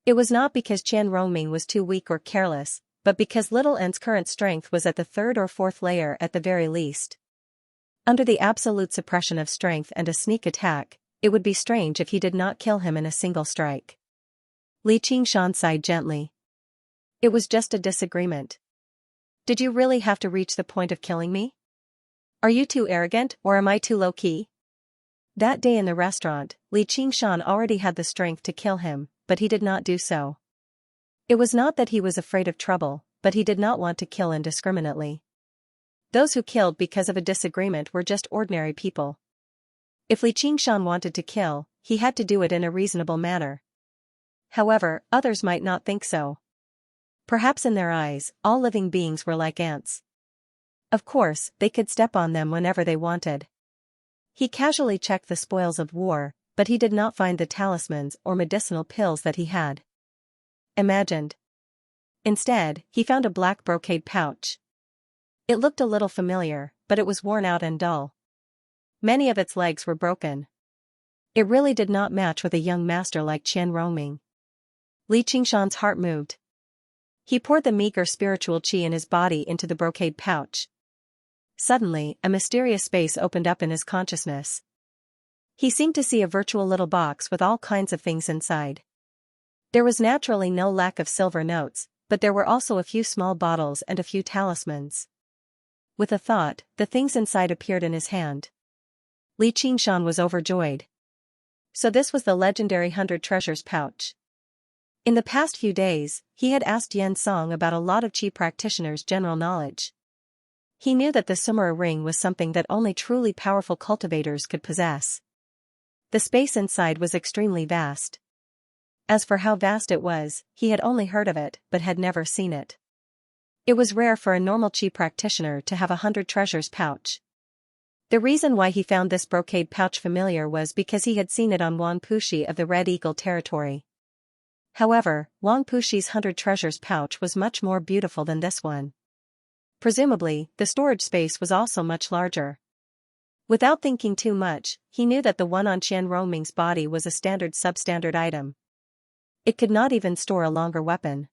It was not because Qian Rongming was too weak or careless, but because Little N's current strength was at the third or fourth layer at the very least. Under the absolute suppression of strength and a sneak attack, it would be strange if he did not kill him in a single strike. Li Qingshan sighed gently. It was just a disagreement. Did you really have to reach the point of killing me? Are you too arrogant, or am I too low-key? That day in the restaurant, Li Qingshan already had the strength to kill him, but he did not do so. It was not that he was afraid of trouble, but he did not want to kill indiscriminately. Those who killed because of a disagreement were just ordinary people. If Li Qingshan wanted to kill, he had to do it in a reasonable manner. However, others might not think so. Perhaps in their eyes, all living beings were like ants. Of course, they could step on them whenever they wanted. He casually checked the spoils of war, but he did not find the talismans or medicinal pills that he had imagined. Instead, he found a black brocade pouch. It looked a little familiar, but it was worn out and dull. Many of its legs were broken. It really did not match with a young master like Qian Rongming. Li Qingshan's heart moved. He poured the meager spiritual qi in his body into the brocade pouch. Suddenly, a mysterious space opened up in his consciousness. He seemed to see a virtual little box with all kinds of things inside. There was naturally no lack of silver notes, but there were also a few small bottles and a few talismans. With a thought, the things inside appeared in his hand. Li Qingshan was overjoyed. So this was the legendary 100 treasures pouch. In the past few days, he had asked Yen Song about a lot of Qi practitioners' general knowledge. He knew that the Sumera ring was something that only truly powerful cultivators could possess. The space inside was extremely vast. As for how vast it was, he had only heard of it, but had never seen it. It was rare for a normal Qi practitioner to have a 100 treasures pouch. The reason why he found this brocade pouch familiar was because he had seen it on Wang Puxi of the Red Eagle territory. However, Wang Puxi's 100 treasures pouch was much more beautiful than this one. Presumably, the storage space was also much larger. Without thinking too much, he knew that the one on Qian Rongming's body was a standard substandard item. It could not even store a longer weapon.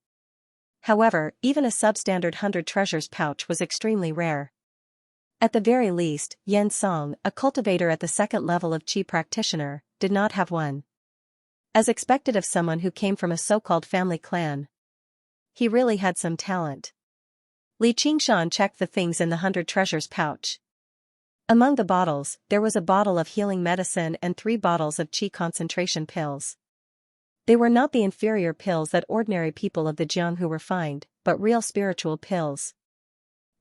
However, even a substandard 100 treasures pouch was extremely rare. At the very least, Yen Song, a cultivator at the second level of Qi practitioner, did not have one. As expected of someone who came from a so-called family clan. He really had some talent. Li Qingshan checked the things in the 100 treasures pouch. Among the bottles, there was a bottle of healing medicine and 3 bottles of Qi concentration pills. They were not the inferior pills that ordinary people of the Jianghu refined, but real spiritual pills.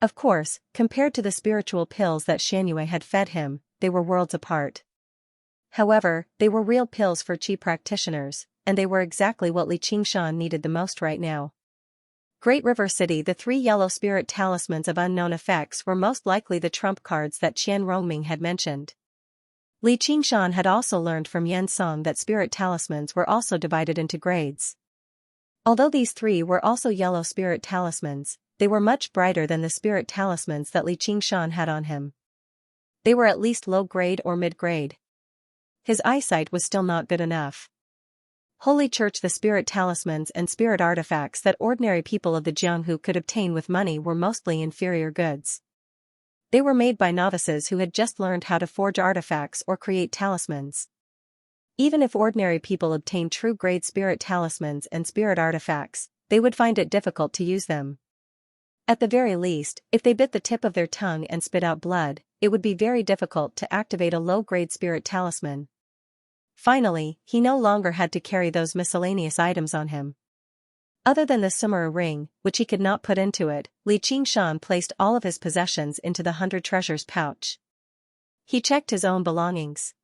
Of course, compared to the spiritual pills that Xianxia had fed him, they were worlds apart. However, they were real pills for Qi practitioners, and they were exactly what Li Qingshan needed the most right now. Great River City. The 3 yellow spirit talismans of unknown effects were most likely the trump cards that Qian Rongming had mentioned. Li Qingshan had also learned from Yen Song that spirit talismans were also divided into grades. Although these three were also yellow spirit talismans, they were much brighter than the spirit talismans that Li Qingshan had on him. They were at least low-grade or mid-grade. His eyesight was still not good enough. Holy Church, the spirit talismans and spirit artifacts that ordinary people of the Jianghu could obtain with money were mostly inferior goods. They were made by novices who had just learned how to forge artifacts or create talismans. Even if ordinary people obtained true-grade spirit talismans and spirit artifacts, they would find it difficult to use them. At the very least, if they bit the tip of their tongue and spit out blood, it would be very difficult to activate a low-grade spirit talisman. Finally, he no longer had to carry those miscellaneous items on him. Other than the Sumera ring, which he could not put into it, Li Qingshan placed all of his possessions into the 100 treasures pouch. He checked his own belongings.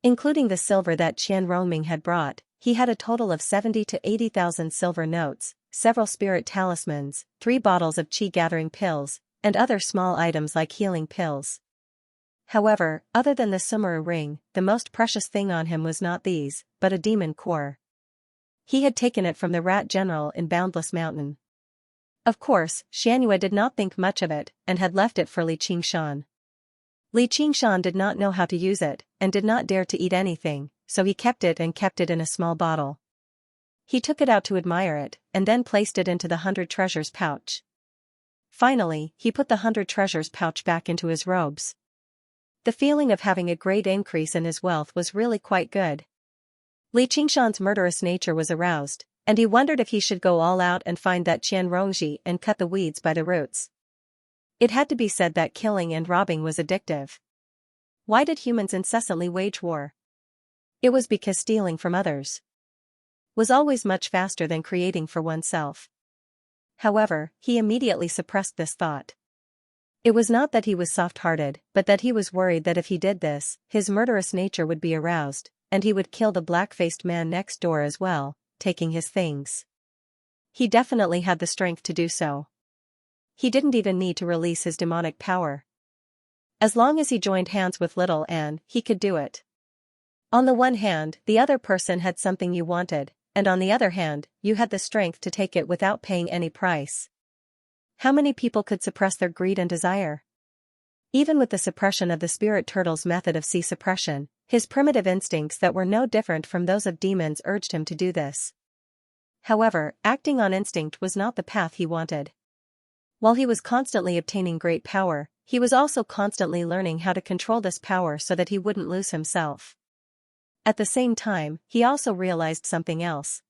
Including the silver that Qian Rongming had brought, he had a total of 70 to 80,000 silver notes, several spirit talismans, 3 bottles of qi-gathering pills, and other small items like healing pills. However, other than the Sumera ring, the most precious thing on him was not these, but a demon core. He had taken it from the Rat General in Boundless Mountain. Of course, Xianxia did not think much of it, and had left it for Li Qingshan. Li Qingshan did not know how to use it, and did not dare to eat anything, so he kept it in a small bottle. He took it out to admire it, and then placed it into the 100 treasures pouch. Finally, he put the 100 treasures pouch back into his robes. The feeling of having a great increase in his wealth was really quite good. Li Qingshan's murderous nature was aroused, and he wondered if he should go all out and find that Qian Rongji and cut the weeds by the roots. It had to be said that killing and robbing was addictive. Why did humans incessantly wage war? It was because stealing from others was always much faster than creating for oneself. However, he immediately suppressed this thought. It was not that he was soft-hearted, but that he was worried that if he did this, his murderous nature would be aroused, and he would kill the black-faced man next door as well, taking his things. He definitely had the strength to do so. He didn't even need to release his demonic power. As long as he joined hands with Little Anne, he could do it. On the one hand, the other person had something you wanted, and on the other hand, you had the strength to take it without paying any price. How many people could suppress their greed and desire? Even with the suppression of the spirit turtle's method of sea suppression, his primitive instincts that were no different from those of demons urged him to do this. However, acting on instinct was not the path he wanted. While he was constantly obtaining great power, he was also constantly learning how to control this power so that he wouldn't lose himself. At the same time, he also realized something else.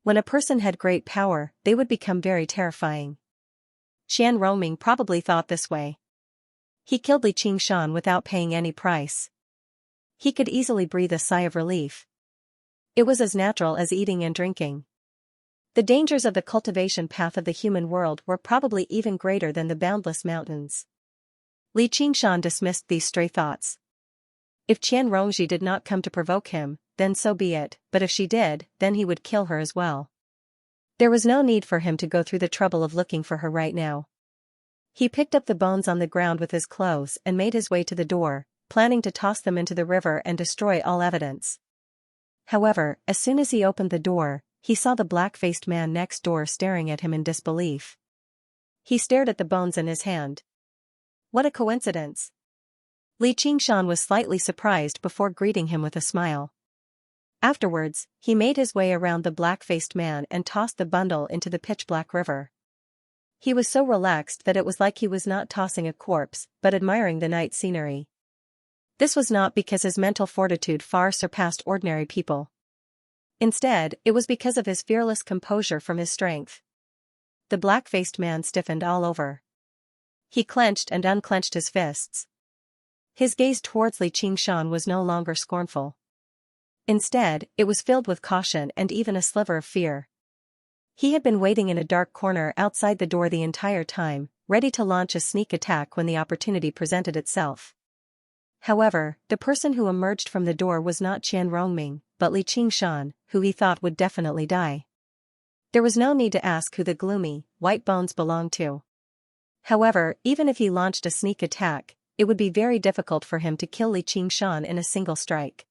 When a person had great power, they would become very terrifying. Qian Rongming probably thought this way. He killed Li Qingshan without paying any price. He could easily breathe a sigh of relief. It was as natural as eating and drinking. The dangers of the cultivation path of the human world were probably even greater than the boundless mountains. Li Qingshan dismissed these stray thoughts. If Qian Rongji did not come to provoke him, then so be it, but if she did, then he would kill her as well. There was no need for him to go through the trouble of looking for her right now. He picked up the bones on the ground with his clothes and made his way to the door, planning to toss them into the river and destroy all evidence. However, as soon as he opened the door, he saw the black-faced man next door staring at him in disbelief. He stared at the bones in his hand. What a coincidence! Li Qingshan was slightly surprised before greeting him with a smile. Afterwards, he made his way around the black-faced man and tossed the bundle into the pitch-black river. He was so relaxed that it was like he was not tossing a corpse, but admiring the night scenery. This was not because his mental fortitude far surpassed ordinary people. Instead, it was because of his fearless composure from his strength. The black-faced man stiffened all over. He clenched and unclenched his fists. His gaze towards Li Qingshan was no longer scornful. Instead, it was filled with caution and even a sliver of fear. He had been waiting in a dark corner outside the door the entire time, ready to launch a sneak attack when the opportunity presented itself. However, the person who emerged from the door was not Qian Rongming, but Li Qingshan, who he thought would definitely die. There was no need to ask who the gloomy, white bones belonged to. However, even if he launched a sneak attack, it would be very difficult for him to kill Li Qingshan in a single strike.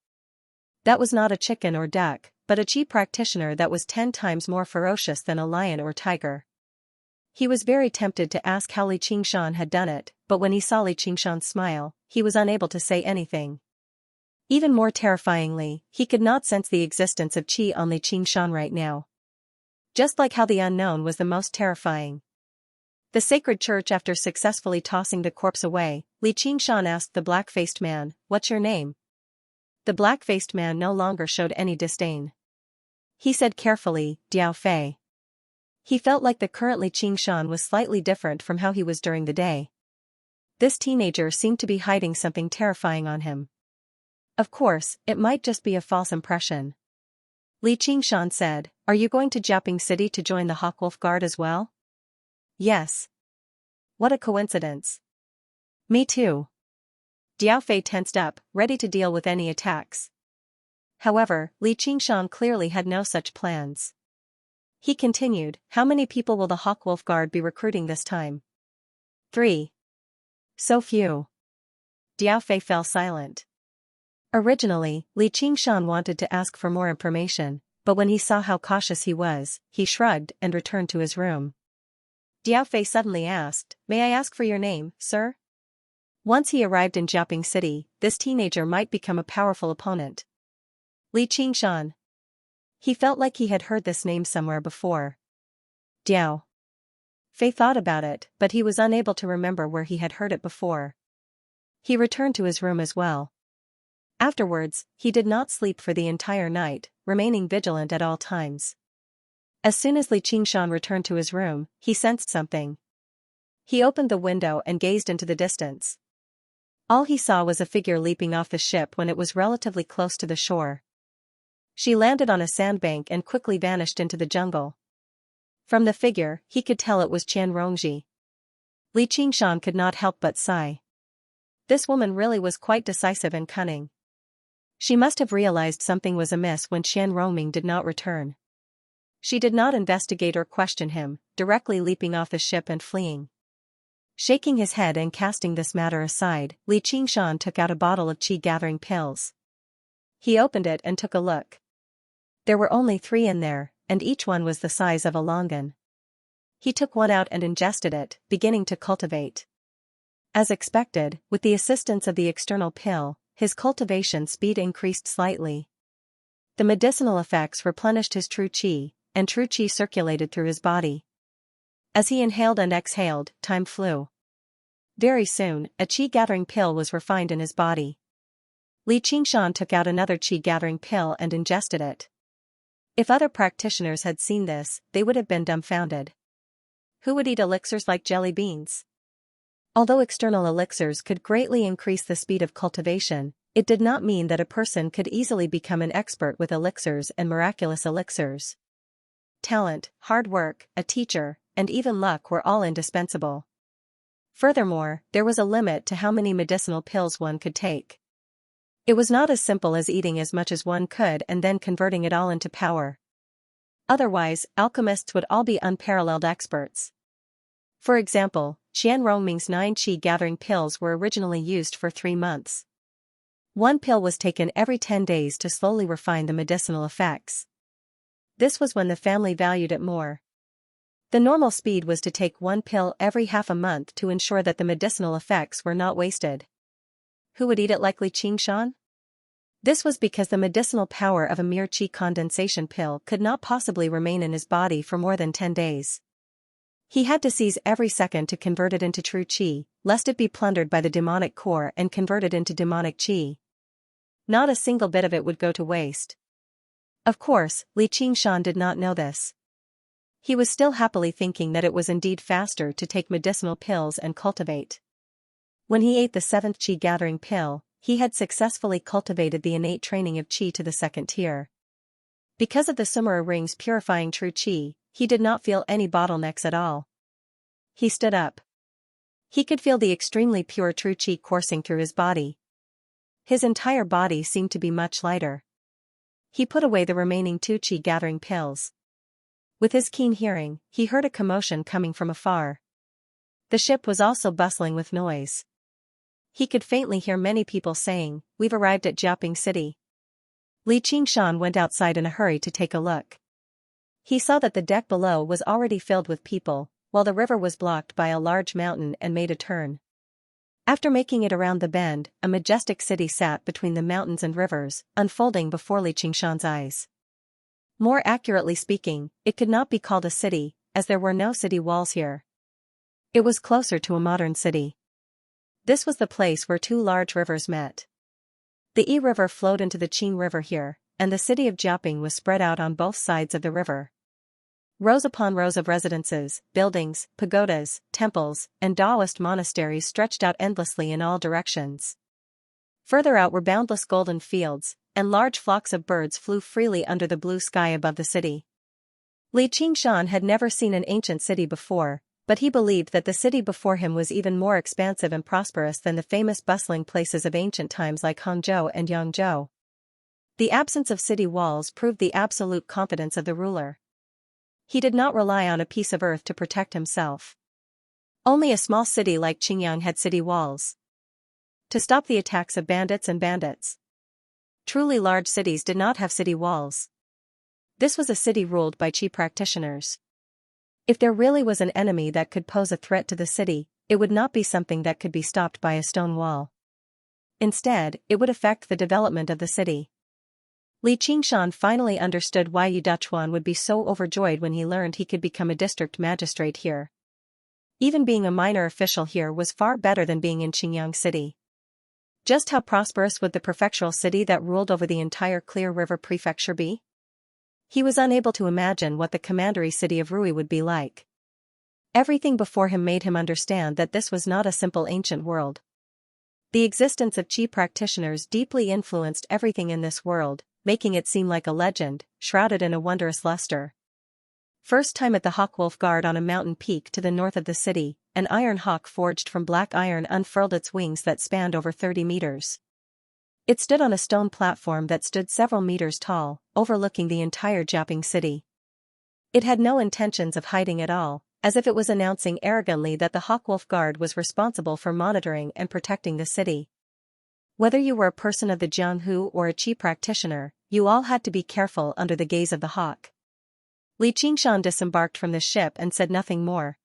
That was not a chicken or duck, but a qi practitioner that was 10 times more ferocious than a lion or tiger. He was very tempted to ask how Li Qingshan had done it, but when he saw Li Qingshan's smile, he was unable to say anything. Even more terrifyingly, he could not sense the existence of qi on Li Qingshan right now. Just like how the unknown was the most terrifying. The sacred church. After successfully tossing the corpse away, Li Qingshan asked the black-faced man, "What's your name?" The black-faced man no longer showed any disdain. He said carefully, "Diao Fei." He felt like the current Li Qingshan was slightly different from how he was during the day. This teenager seemed to be hiding something terrifying on him. Of course, it might just be a false impression. Li Qingshan said, "Are you going to Jiaping City to join the Hawkwolf Guard as well?" "Yes." "What a coincidence." "Me too." Diao Fei tensed up, ready to deal with any attacks. However, Li Qingshan clearly had no such plans. He continued, "How many people will the Hawkwolf Guard be recruiting this time?" 3. "So few." Diao Fei fell silent. Originally, Li Qingshan wanted to ask for more information, but when he saw how cautious he was, he shrugged and returned to his room. Diao Fei suddenly asked, "May I ask for your name, sir?" Once he arrived in Jiaping City, this teenager might become a powerful opponent. Li Qingshan. He felt like he had heard this name somewhere before. Diao Fei thought about it, but he was unable to remember where he had heard it before. He returned to his room as well. Afterwards, he did not sleep for the entire night, remaining vigilant at all times. As soon as Li Qingshan returned to his room, he sensed something. He opened the window and gazed into the distance. All he saw was a figure leaping off the ship when it was relatively close to the shore. She landed on a sandbank and quickly vanished into the jungle. From the figure, he could tell it was Qian Rongji. Li Qingshan could not help but sigh. This woman really was quite decisive and cunning. She must have realized something was amiss when Qian Rongming did not return. She did not investigate or question him, directly leaping off the ship and fleeing. Shaking his head and casting this matter aside, Li Qingshan took out a bottle of qi-gathering pills. He opened it and took a look. There were only 3 in there, and each one was the size of a longan. He took one out and ingested it, beginning to cultivate. As expected, with the assistance of the external pill, his cultivation speed increased slightly. The medicinal effects replenished his true qi, and true qi circulated through his body. As he inhaled and exhaled, time flew. Very soon, a qi-gathering pill was refined in his body. Li Qingshan took out another qi-gathering pill and ingested it. If other practitioners had seen this, they would have been dumbfounded. Who would eat elixirs like jelly beans? Although external elixirs could greatly increase the speed of cultivation, it did not mean that a person could easily become an expert with elixirs and miraculous elixirs. Talent, hard work, a teacher, and even luck were all indispensable. Furthermore, there was a limit to how many medicinal pills one could take. It was not as simple as eating as much as one could and then converting it all into power. Otherwise, alchemists would all be unparalleled experts. For example, Qian Rongming's 9 qi-gathering pills were originally used for 3 months. One pill was taken every 10 days to slowly refine the medicinal effects. This was when the family valued it more. The normal speed was to take 1 pill every half a month to ensure that the medicinal effects were not wasted. Who would eat it like Li Qingshan? This was because the medicinal power of a mere qi condensation pill could not possibly remain in his body for more than 10 days. He had to seize every second to convert it into true qi, lest it be plundered by the demonic core and converted into demonic qi. Not a single bit of it would go to waste. Of course, Li Qingshan did not know this. He was still happily thinking that it was indeed faster to take medicinal pills and cultivate. When he ate the 7th qi-gathering pill, he had successfully cultivated the innate training of qi to the 2nd tier. Because of the Sumera rings purifying true qi, he did not feel any bottlenecks at all. He stood up. He could feel the extremely pure true qi coursing through his body. His entire body seemed to be much lighter. He put away the remaining 2 qi-gathering pills. With his keen hearing, he heard a commotion coming from afar. The ship was also bustling with noise. He could faintly hear many people saying, "We've arrived at Jiaping City." Li Qingshan went outside in a hurry to take a look. He saw that the deck below was already filled with people, while the river was blocked by a large mountain and made a turn. After making it around the bend, a majestic city sat between the mountains and rivers, unfolding before Li Qingshan's eyes. More accurately speaking, it could not be called a city, as there were no city walls here. It was closer to a modern city. This was the place where two large rivers met. The Yi River flowed into the Qing River here, and the city of Jiaoping was spread out on both sides of the river. Rows upon rows of residences, buildings, pagodas, temples, and Taoist monasteries stretched out endlessly in all directions. Further out were boundless golden fields, and large flocks of birds flew freely under the blue sky above the city. Li Qingshan had never seen an ancient city before, but he believed that the city before him was even more expansive and prosperous than the famous bustling places of ancient times like Hangzhou and Yangzhou. The absence of city walls proved the absolute confidence of the ruler. He did not rely on a piece of earth to protect himself. Only a small city like Qingyang had city walls to stop the attacks of bandits. Truly large cities did not have city walls. This was a city ruled by Qi practitioners. If there really was an enemy that could pose a threat to the city, it would not be something that could be stopped by a stone wall. Instead, it would affect the development of the city. Li Qingshan finally understood why Yu Dachuan would be so overjoyed when he learned he could become a district magistrate here. Even being a minor official here was far better than being in Qingyang City. Just how prosperous would the prefectural city that ruled over the entire Clear River Prefecture be? He was unable to imagine what the commandery city of Rui would be like. Everything before him made him understand that this was not a simple ancient world. The existence of Qi practitioners deeply influenced everything in this world, making it seem like a legend, shrouded in a wondrous luster. First time at the Hawkwolf Guard on a mountain peak to the north of the city, an iron hawk forged from black iron unfurled its wings that spanned over 30 meters. It stood on a stone platform that stood several meters tall, overlooking the entire Jiaoping city. It had no intentions of hiding at all, as if it was announcing arrogantly that the Hawkwolf Guard was responsible for monitoring and protecting the city. Whether you were a person of the Jianghu or a Qi practitioner, you all had to be careful under the gaze of the hawk. Li Qingshan disembarked from the ship and said nothing more.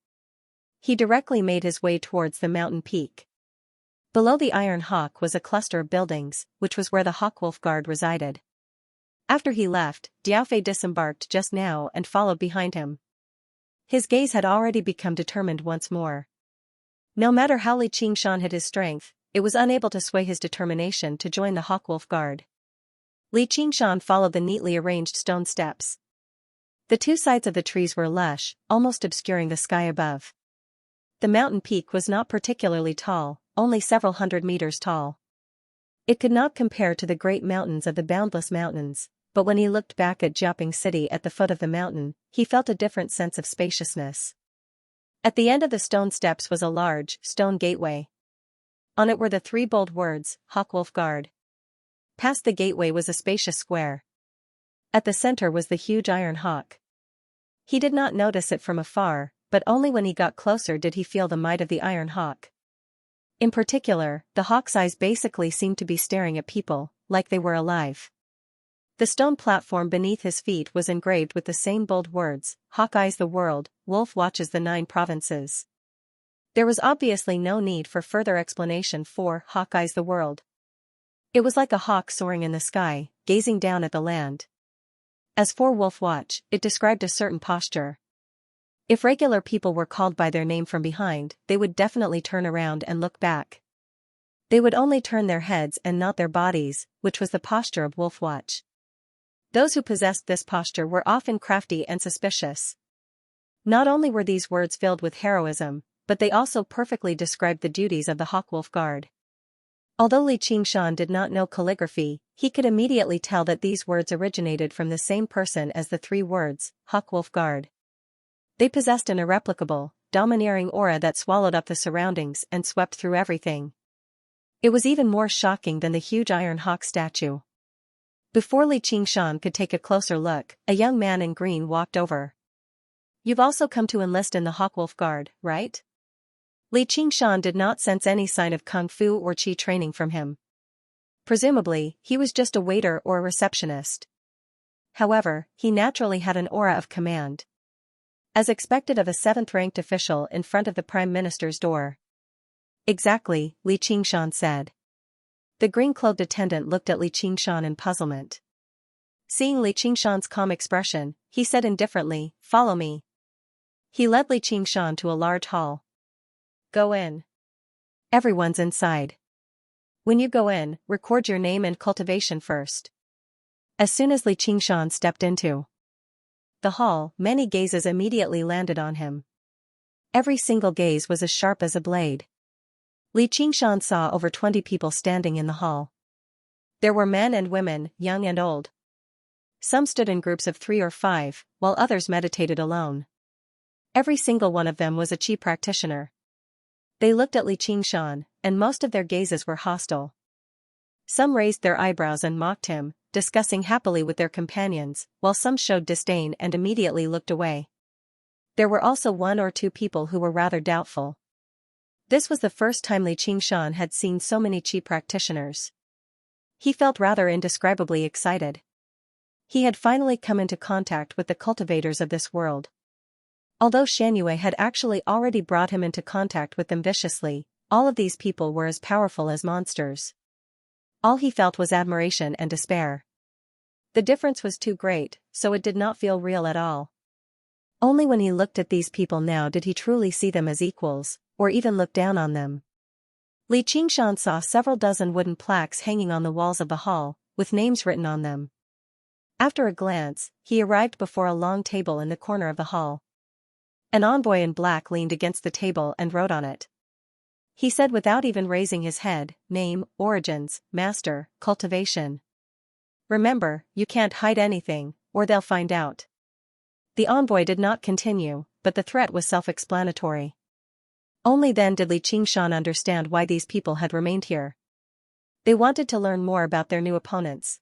He directly made his way towards the mountain peak. Below the Iron Hawk was a cluster of buildings, which was where the Hawkwolf Guard resided. After he left, Diaofei disembarked just now and followed behind him. His gaze had already become determined once more. No matter how Li Qingshan hid his strength, it was unable to sway his determination to join the Hawkwolf Guard. Li Qingshan followed the neatly arranged stone steps. The two sides of the trees were lush, almost obscuring the sky above. The mountain peak was not particularly tall, only several hundred meters tall. It could not compare to the great mountains of the boundless mountains, but when he looked back at Jiaoping City at the foot of the mountain, he felt a different sense of spaciousness. At the end of the stone steps was a large, stone gateway. On it were the three bold words, Hawkwolf Guard. Past the gateway was a spacious square. At the center was the huge iron hawk. He did not notice it from afar, but only when he got closer did he feel the might of the iron hawk. In particular, the hawk's eyes basically seemed to be staring at people, like they were alive. The stone platform beneath his feet was engraved with the same bold words, Hawk eyes the world, Wolf watches the 9 provinces. There was obviously no need for further explanation for Hawk eyes the world. It was like a hawk soaring in the sky, gazing down at the land. As for Wolf Watch, it described a certain posture. If regular people were called by their name from behind, they would definitely turn around and look back. They would only turn their heads and not their bodies, which was the posture of Wolf Watch. Those who possessed this posture were often crafty and suspicious. Not only were these words filled with heroism, but they also perfectly described the duties of the Hawkwolf Guard. Although Li Qingshan did not know calligraphy, he could immediately tell that these words originated from the same person as the 3 words, Hawkwolf Guard. They possessed an irreplicable, domineering aura that swallowed up the surroundings and swept through everything. It was even more shocking than the huge iron hawk statue. Before Li Qingshan could take a closer look, a young man in green walked over. "You've also come to enlist in the Hawkwolf Guard, right?" Li Qingshan did not sense any sign of kung fu or qi training from him. Presumably, he was just a waiter or a receptionist. However, he naturally had an aura of command. As expected of a seventh-ranked official in front of the Prime Minister's door. Exactly, Li Qingshan said. The green-clothed attendant looked at Li Qingshan in puzzlement. Seeing Li Qingshan's calm expression, he said indifferently, "Follow me." He led Li Qingshan to a large hall. "Go in. Everyone's inside. When you go in, record your name and cultivation first." As soon as Li Qingshan stepped into the hall, many gazes immediately landed on him. Every single gaze was as sharp as a blade. Li Qingshan saw over 20 people standing in the hall. There were men and women, young and old. Some stood in groups of 3 or 5, while others meditated alone. Every single one of them was a qi practitioner. They looked at Li Qingshan, and most of their gazes were hostile. Some raised their eyebrows and mocked him, discussing happily with their companions, while some showed disdain and immediately looked away. There were also 1 or 2 people who were rather doubtful. This was the first time Li Qingshan had seen so many qi practitioners. He felt rather indescribably excited. He had finally come into contact with the cultivators of this world. Although Xianxia had actually already brought him into contact with them viciously, all of these people were as powerful as monsters. All he felt was admiration and despair. The difference was too great, so it did not feel real at all. Only when he looked at these people now did he truly see them as equals, or even look down on them. Li Qingshan saw several dozen wooden plaques hanging on the walls of the hall, with names written on them. After a glance, he arrived before a long table in the corner of the hall. An envoy in black leaned against the table and wrote on it. He said without even raising his head, "Name, origins, master, cultivation. Remember, you can't hide anything, or they'll find out." The envoy did not continue, but the threat was self-explanatory. Only then did Li Qingshan understand why these people had remained here. They wanted to learn more about their new opponents.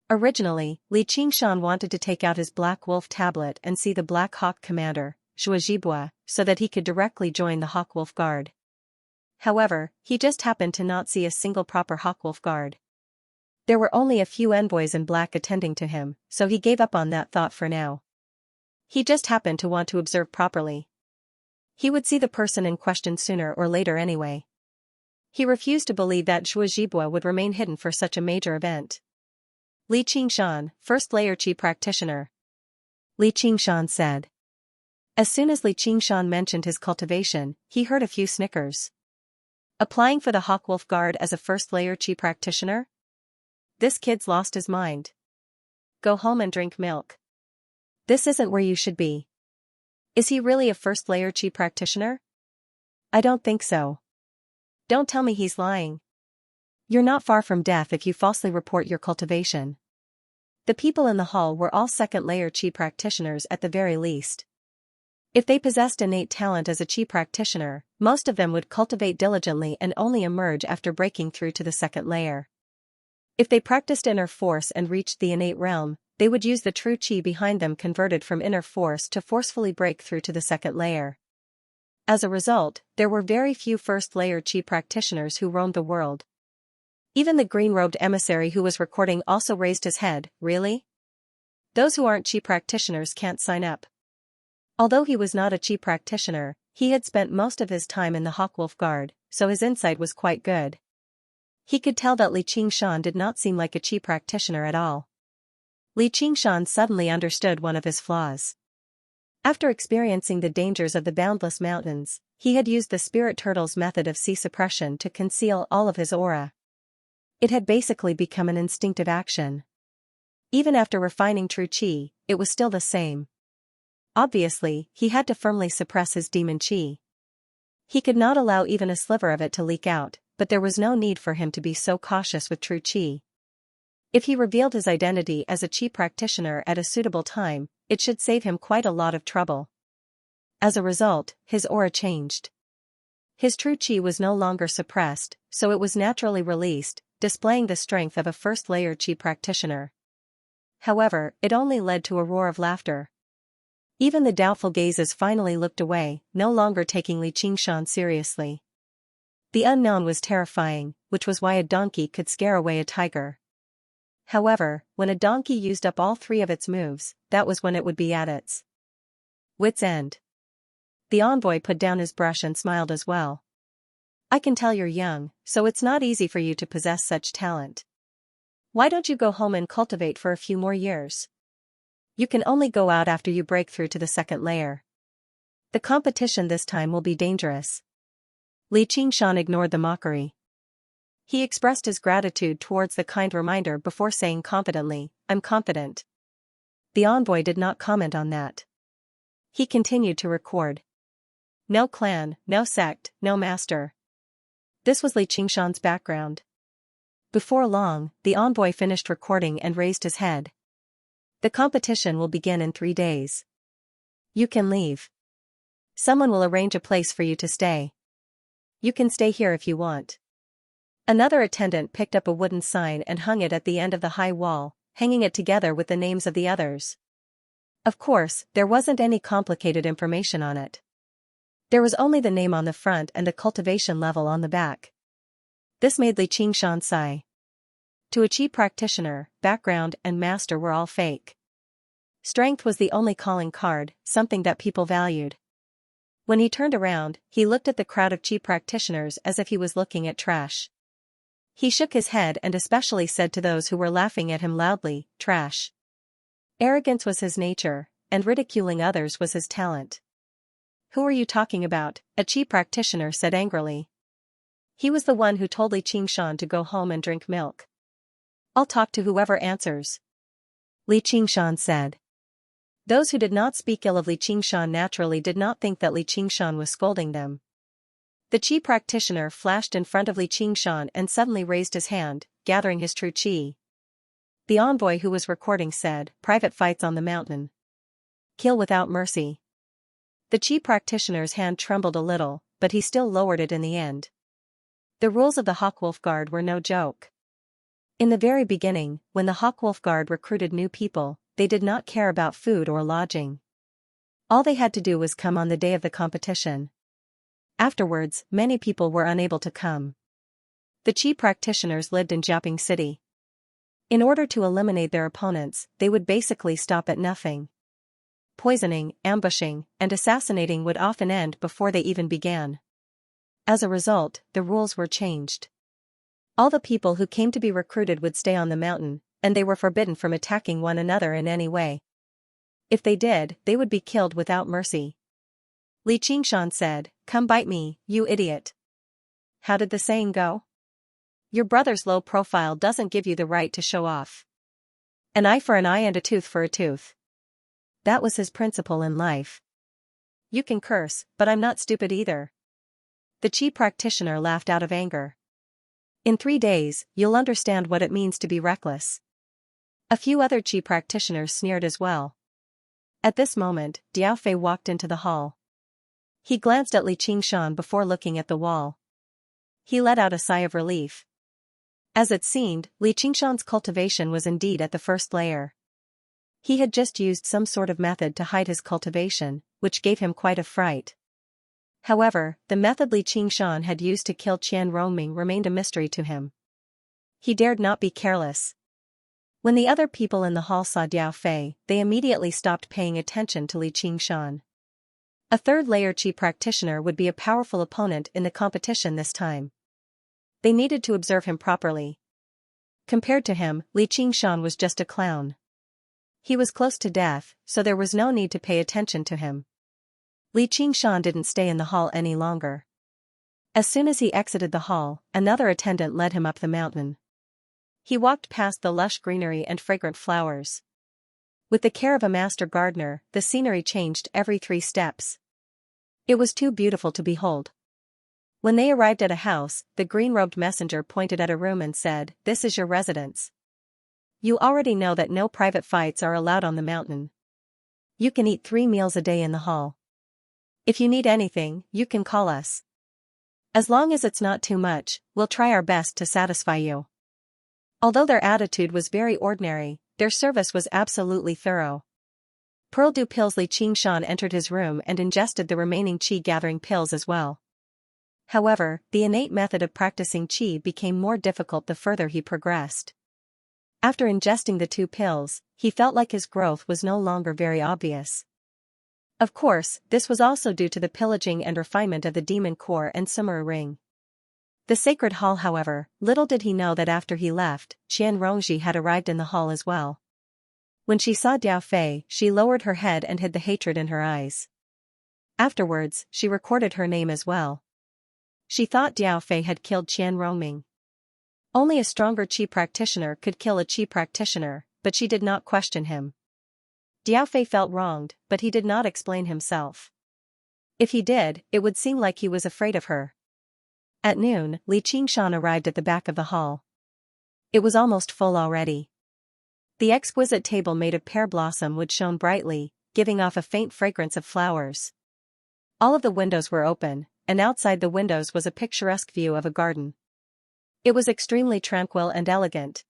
Originally, Li Qingshan wanted to take out his Black Wolf tablet and see the Black Hawk commander, Zhuozhibua, so that he could directly join the Hawk Wolf Guard. However, he just happened to not see a single proper Hawk Wolf Guard. There were only a few envoys in black attending to him, so he gave up on that thought for now. He just happened to want to observe properly. He would see the person in question sooner or later anyway. He refused to believe that Zhuozhibua would remain hidden for such a major event. Li Qingshan, first layer qi practitioner. Li Qingshan said. As soon as Li Qingshan mentioned his cultivation, he heard a few snickers. Applying for the Hawk Wolf Guard as a first layer qi practitioner? This kid's lost his mind. Go home and drink milk. This isn't where you should be. Is he really a first layer qi practitioner? I don't think so. Don't tell me he's lying. You're not far from death if you falsely report your cultivation. The people in the hall were all second layer qi practitioners at the very least. If they possessed innate talent as a qi practitioner, most of them would cultivate diligently and only emerge after breaking through to the second layer. If they practiced inner force and reached the innate realm, they would use the true qi behind them converted from inner force to forcefully break through to the second layer. As a result, there were very few first-layer qi practitioners who roamed the world. Even the green-robed emissary who was recording also raised his head. Really? Those who aren't qi practitioners can't sign up. Although he was not a qi practitioner, he had spent most of his time in the Hawk Wolf Guard, so his insight was quite good. He could tell that Li Qingshan did not seem like a qi practitioner at all. Li Qingshan suddenly understood one of his flaws. After experiencing the dangers of the boundless mountains, he had used the spirit turtle's method of qi suppression to conceal all of his aura. It had basically become an instinctive action. Even after refining true qi, it was still the same. Obviously, he had to firmly suppress his demon qi. He could not allow even a sliver of it to leak out, but there was no need for him to be so cautious with true qi. If he revealed his identity as a qi practitioner at a suitable time, it should save him quite a lot of trouble. As a result, his aura changed. His true qi was no longer suppressed, so it was naturally released, displaying the strength of a first-layer qi practitioner. However, it only led to a roar of laughter. Even the doubtful gazes finally looked away, no longer taking Li Qingshan seriously. The unknown was terrifying, which was why a donkey could scare away a tiger. However, when a donkey used up all 3 of its moves, that was when it would be at its wit's end. The envoy put down his brush and smiled as well. I can tell you're young, so it's not easy for you to possess such talent. Why don't you go home and cultivate for a few more years? You can only go out after you break through to the 2nd layer. The competition this time will be dangerous. Li Qingshan ignored the mockery. He expressed his gratitude towards the kind reminder before saying confidently, I'm confident. The envoy did not comment on that. He continued to record. No clan, no sect, no master. This was Li Qingshan's background. Before long, the envoy finished recording and raised his head. The competition will begin in 3 days. You can leave. Someone will arrange a place for you to stay. You can stay here if you want. Another attendant picked up a wooden sign and hung it at the end of the high wall, hanging it together with the names of the others. Of course, there wasn't any complicated information on it. There was only the name on the front and the cultivation level on the back. This made Li Qingshan sigh. To a chi practitioner, background and master were all fake. Strength was the only calling card, something that people valued. When he turned around, he looked at the crowd of chi practitioners as if he was looking at trash. He shook his head and especially said to those who were laughing at him loudly, trash. Arrogance was his nature, and ridiculing others was his talent. Who are you talking about? A chi practitioner said angrily. He was the one who told Li Qingshan to go home and drink milk. I'll talk to whoever answers. Li Qingshan said. Those who did not speak ill of Li Qingshan naturally did not think that Li Qingshan was scolding them. The chi practitioner flashed in front of Li Qingshan and suddenly raised his hand, gathering his true chi. The envoy who was recording said, private fights on the mountain. Kill without mercy. The chi practitioner's hand trembled a little, but he still lowered it in the end. The rules of the Hawkwolf Guard were no joke. In the very beginning, when the Hawkwolf Guard recruited new people, they did not care about food or lodging. All they had to do was come on the day of the competition. Afterwards, many people were unable to come. The chi practitioners lived in Jiaping City. In order to eliminate their opponents, they would basically stop at nothing. Poisoning, ambushing, and assassinating would often end before they even began. As a result, the rules were changed. All the people who came to be recruited would stay on the mountain, and they were forbidden from attacking one another in any way. If they did, they would be killed without mercy. Li Qingshan said, "Come bite me, you idiot." How did the saying go? Your brother's low profile doesn't give you the right to show off. An eye for an eye and a tooth for a tooth. That was his principle in life. You can curse, but I'm not stupid either. The chi practitioner laughed out of anger. In 3 days, you'll understand what it means to be reckless. A few other chi practitioners sneered as well. At this moment, Diao Fei walked into the hall. He glanced at Li Qingshan before looking at the wall. He let out a sigh of relief. As it seemed, Li Qingshan's cultivation was indeed at the 1st layer. He had just used some sort of method to hide his cultivation, which gave him quite a fright. However, the method Li Qingshan had used to kill Qian Rongming remained a mystery to him. He dared not be careless. When the other people in the hall saw Diao Fei, they immediately stopped paying attention to Li Qingshan. A 3rd layer chi practitioner would be a powerful opponent in the competition this time. They needed to observe him properly. Compared to him, Li Qingshan was just a clown. He was close to death, so there was no need to pay attention to him. Li Qingshan didn't stay in the hall any longer. As soon as he exited the hall, another attendant led him up the mountain. He walked past the lush greenery and fragrant flowers. With the care of a master gardener, the scenery changed every 3 steps. It was too beautiful to behold. When they arrived at a house, the green-robed messenger pointed at a room and said, "This is your residence. You already know that no private fights are allowed on the mountain. You can eat 3 meals a day in the hall. If you need anything, you can call us. As long as it's not too much, we'll try our best to satisfy you." Although their attitude was very ordinary, their service was absolutely thorough. Pearl Dew pills. Li Qingshan entered his room and ingested the remaining chi-gathering pills as well. However, the innate method of practicing qi became more difficult the further he progressed. After ingesting the 2 pills, he felt like his growth was no longer very obvious. Of course, this was also due to the pillaging and refinement of the demon core and Sumeru ring. The sacred hall, however, little did he know that after he left, Qian Rongji had arrived in the hall as well. When she saw Diao Fei, she lowered her head and hid the hatred in her eyes. Afterwards, she recorded her name as well. She thought Diao Fei had killed Qian Rongming. Only a stronger qi practitioner could kill a qi practitioner, but she did not question him. Diao Fei felt wronged, but he did not explain himself. If he did, it would seem like he was afraid of her. At noon, Li Qingshan arrived at the back of the hall. It was almost full already. The exquisite table made of pear blossom wood shone brightly, giving off a faint fragrance of flowers. All of the windows were open, and outside the windows was a picturesque view of a garden. It was extremely tranquil and elegant.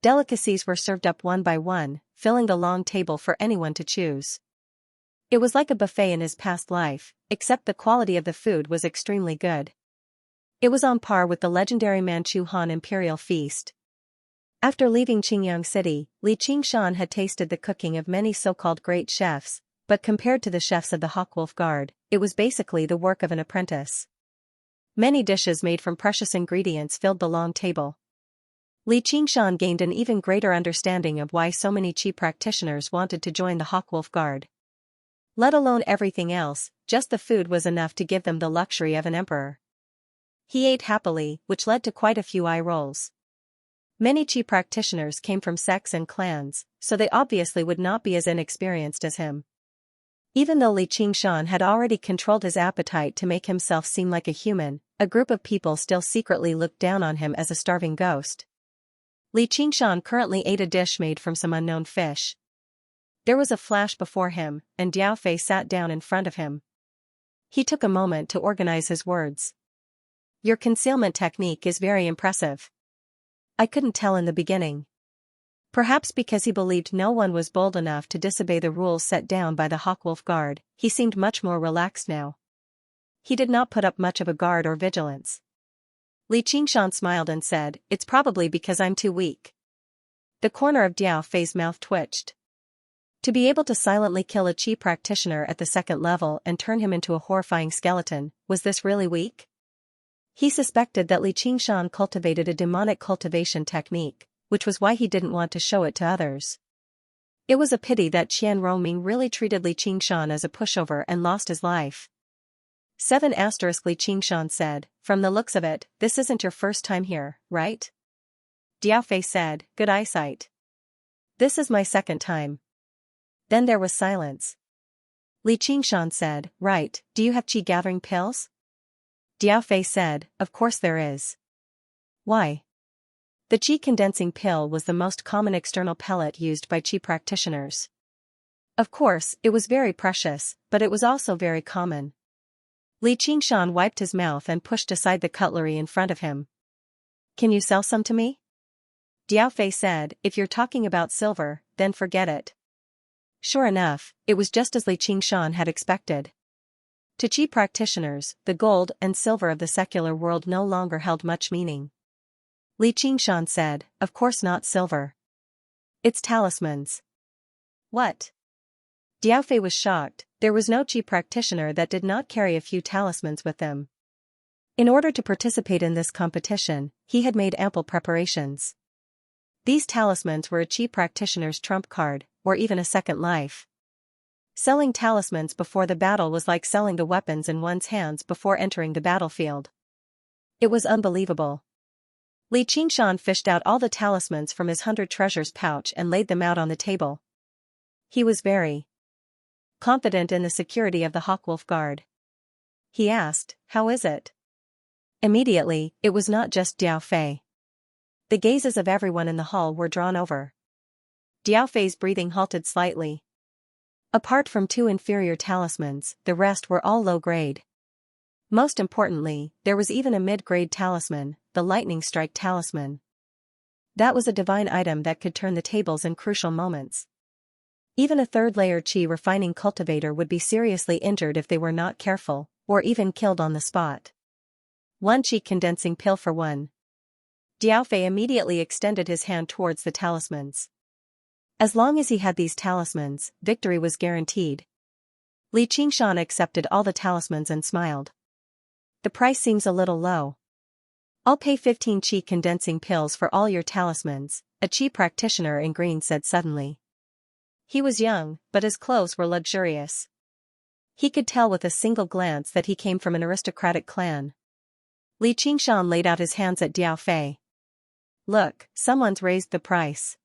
Delicacies were served up one by one, filling the long table for anyone to choose. It was like a buffet in his past life, except the quality of the food was extremely good. It was on par with the legendary Manchu Han Imperial Feast. After leaving Qingyang City, Li Qingshan had tasted the cooking of many so-called great chefs, but compared to the chefs of the Hawkwolf Guard, it was basically the work of an apprentice. Many dishes made from precious ingredients filled the long table. Li Qingshan gained an even greater understanding of why so many qi practitioners wanted to join the Hawkwolf Guard. Let alone everything else, just the food was enough to give them the luxury of an emperor. He ate happily, which led to quite a few eye rolls. Many qi practitioners came from sects and clans, so they obviously would not be as inexperienced as him. Even though Li Qingshan had already controlled his appetite to make himself seem like a human, a group of people still secretly looked down on him as a starving ghost. Li Qingshan currently ate a dish made from some unknown fish. There was a flash before him, and Diao Fei sat down in front of him. He took a moment to organize his words. "Your concealment technique is very impressive. I couldn't tell in the beginning." Perhaps because he believed no one was bold enough to disobey the rules set down by the Hawkwolf Guard, he seemed much more relaxed now. He did not put up much of a guard or vigilance. Li Qingshan smiled and said, "It's probably because I'm too weak." The corner of Diao Fei's mouth twitched. To be able to silently kill a qi practitioner at the 2nd level and turn him into a horrifying skeleton, was this really weak? He suspected that Li Qingshan cultivated a demonic cultivation technique, which was why he didn't want to show it to others. It was a pity that Qian Rongming really treated Li Qingshan as a pushover and lost his life. 7 Li Qingshan said, "From the looks of it, this isn't your first time here, right?" Diao Fei said, "Good eyesight. This is my 2nd time." Then there was silence. Li Qingshan said, "Right, do you have qi gathering pills?" Diao Fei said, "Of course there is." "Why?" The qi condensing pill was the most common external pellet used by qi practitioners. Of course, it was very precious, but it was also very common. Li Qingshan wiped his mouth and pushed aside the cutlery in front of him. "Can you sell some to me?" Diao Fei said, "If you're talking about silver, then forget it." Sure enough, it was just as Li Qingshan had expected. To qi practitioners, the gold and silver of the secular world no longer held much meaning. Li Qingshan said, "Of course not silver. It's talismans." "What?" Diao Fei was shocked. There was no qi practitioner that did not carry a few talismans with them. In order to participate in this competition, he had made ample preparations. These talismans were a qi practitioner's trump card, or even a second life. Selling talismans before the battle was like selling the weapons in one's hands before entering the battlefield. It was unbelievable. Li Qingshan fished out all the talismans from his 100 treasures pouch and laid them out on the table. He was very confident in the security of the Hawkwolf Guard. He asked, "How is it?" Immediately, it was not just Diao Fei. The gazes of everyone in the hall were drawn over. Diao Fei's breathing halted slightly. Apart from 2 inferior talismans, the rest were all low grade. Most importantly, there was even a mid-grade talisman, the Lightning Strike talisman. That was a divine item that could turn the tables in crucial moments. Even a 3rd-layer qi refining cultivator would be seriously injured if they were not careful, or even killed on the spot. 1 qi condensing pill for 1. Diaofei immediately extended his hand towards the talismans. As long as he had these talismans, victory was guaranteed. Li Qingshan accepted all the talismans and smiled. The price seems a little low. I'll pay 15 qi condensing pills for all your talismans, a qi practitioner in green said suddenly. He was young, but his clothes were luxurious. He could tell with a single glance that he came from an aristocratic clan. Li Qingshan laid out his hands at Diaofei. Look, someone's raised the price.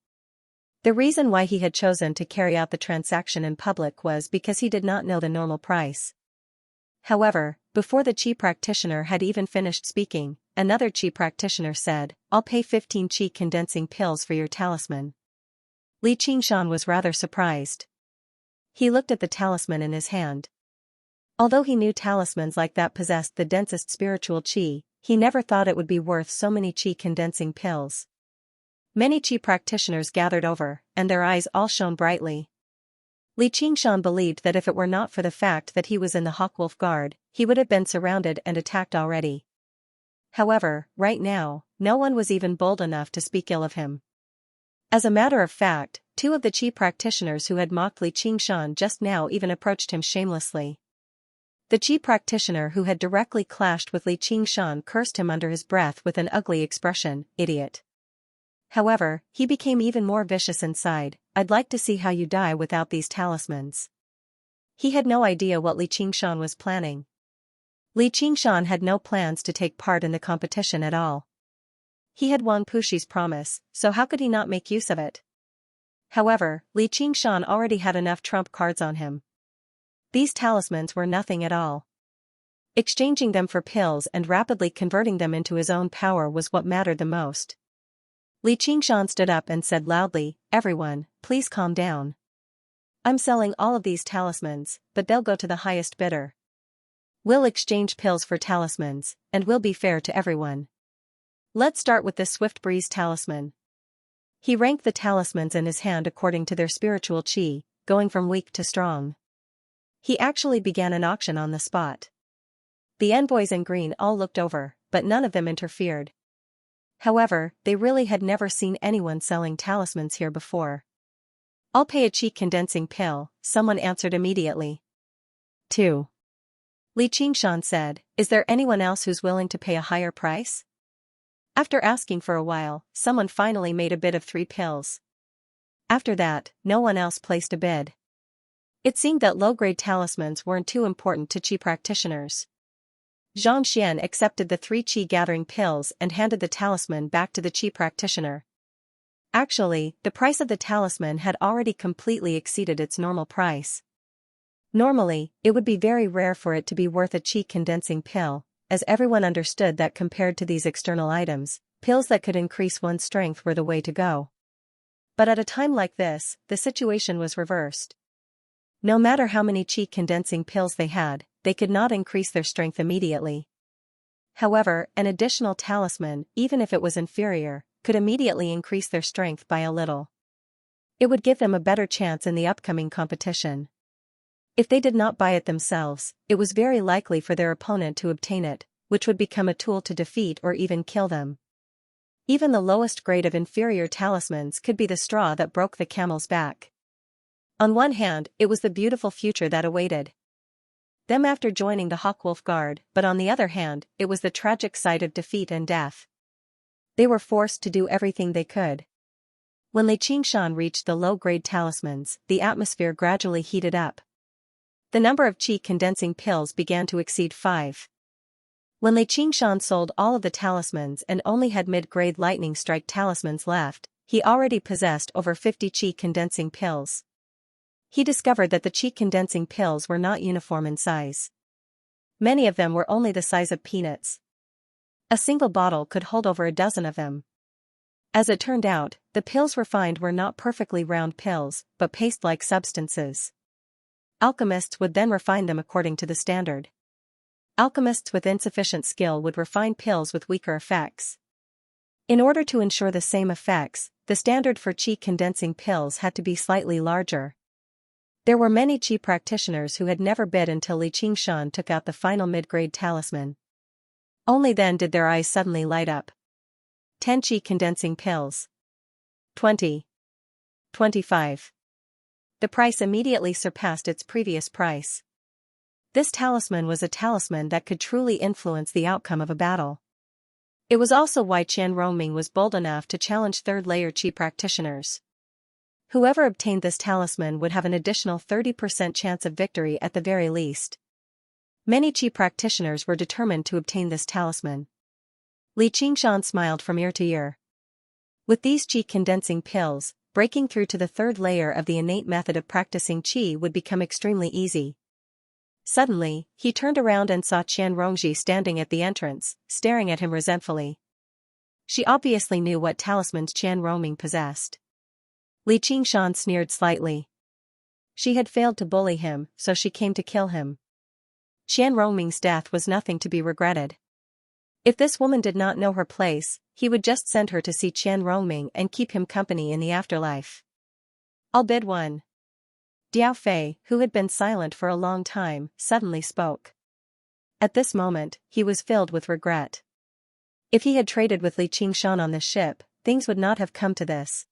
The reason why he had chosen to carry out the transaction in public was because he did not know the normal price. However, before the qi practitioner had even finished speaking, another qi practitioner said, I'll pay 15 qi condensing pills for your talisman. Li Qingshan was rather surprised. He looked at the talisman in his hand. Although he knew talismans like that possessed the densest spiritual qi, he never thought it would be worth so many qi condensing pills. Many qi practitioners gathered over, and their eyes all shone brightly. Li Qingshan believed that if it were not for the fact that he was in the Hawkwolf Guard, he would have been surrounded and attacked already. However, right now, no one was even bold enough to speak ill of him. As a matter of fact, 2 of the qi practitioners who had mocked Li Qingshan just now even approached him shamelessly. The qi practitioner who had directly clashed with Li Qingshan cursed him under his breath with an ugly expression, idiot. However, he became even more vicious inside. I'd like to see how you die without these talismans. He had no idea what Li Qingshan was planning. Li Qingshan had no plans to take part in the competition at all. He had Wang Pushi's promise, so how could he not make use of it? However, Li Qingshan already had enough trump cards on him. These talismans were nothing at all. Exchanging them for pills and rapidly converting them into his own power was what mattered the most. Li Qingshan stood up and said loudly, everyone, please calm down. I'm selling all of these talismans, but they'll go to the highest bidder. We'll exchange pills for talismans, and we'll be fair to everyone. Let's start with the Swift Breeze talisman. He ranked the talismans in his hand according to their spiritual qi, going from weak to strong. He actually began an auction on the spot. The envoys in green all looked over, but none of them interfered. However, they really had never seen anyone selling talismans here before. I'll pay a qi condensing pill, someone answered immediately. 2. Li Qingshan said, is there anyone else who's willing to pay a higher price? After asking for a while, someone finally made a bid of 3 pills. After that, no one else placed a bid. It seemed that low-grade talismans weren't too important to qi practitioners. Xianxia accepted the 3 qi gathering pills and handed the talisman back to the qi practitioner. Actually, the price of the talisman had already completely exceeded its normal price. Normally, it would be very rare for it to be worth a qi condensing pill, as everyone understood that compared to these external items, pills that could increase one's strength were the way to go. But at a time like this, the situation was reversed. No matter how many qi condensing pills they had, they could not increase their strength immediately. However, an additional talisman, even if it was inferior, could immediately increase their strength by a little. It would give them a better chance in the upcoming competition. If they did not buy it themselves, it was very likely for their opponent to obtain it, which would become a tool to defeat or even kill them. Even the lowest grade of inferior talismans could be the straw that broke the camel's back. On one hand, it was the beautiful future that awaited them after joining the Hawkwolf Guard, but on the other hand, it was the tragic sight of defeat and death. They were forced to do everything they could. When Li Qingshan reached the low-grade talismans, the atmosphere gradually heated up. The number of qi condensing pills began to exceed 5. When Li Qingshan sold all of the talismans and only had mid-grade lightning strike talismans left, he already possessed over 50 qi condensing pills. He discovered that the qi condensing pills were not uniform in size. Many of them were only the size of peanuts. A single bottle could hold over a dozen of them. As it turned out, the pills refined were not perfectly round pills, but paste-like substances. Alchemists would then refine them according to the standard. Alchemists with insufficient skill would refine pills with weaker effects. In order to ensure the same effects, the standard for qi condensing pills had to be slightly larger. There were many qi practitioners who had never bid until Li Qingshan took out the final mid-grade talisman. Only then did their eyes suddenly light up. 10 qi condensing pills. 20. 25. The price immediately surpassed its previous price. This talisman was a talisman that could truly influence the outcome of a battle. It was also why Qian Rongming was bold enough to challenge third-layer qi practitioners. Whoever obtained this talisman would have an additional 30% chance of victory at the very least. Many qi practitioners were determined to obtain this talisman. Li Qingshan smiled from ear to ear. With these qi condensing pills, breaking through to the third layer of the innate method of practicing qi would become extremely easy. Suddenly, he turned around and saw Qian Rongji standing at the entrance, staring at him resentfully. She obviously knew what talismans Qian Rongming possessed. Li Qingshan sneered slightly. She had failed to bully him, so she came to kill him. Qian Rongming's death was nothing to be regretted. If this woman did not know her place, he would just send her to see Qian Rongming and keep him company in the afterlife. I'll bid one. Diao Fei, who had been silent for a long time, suddenly spoke. At this moment, he was filled with regret. If he had traded with Li Qingshan on this ship, things would not have come to this.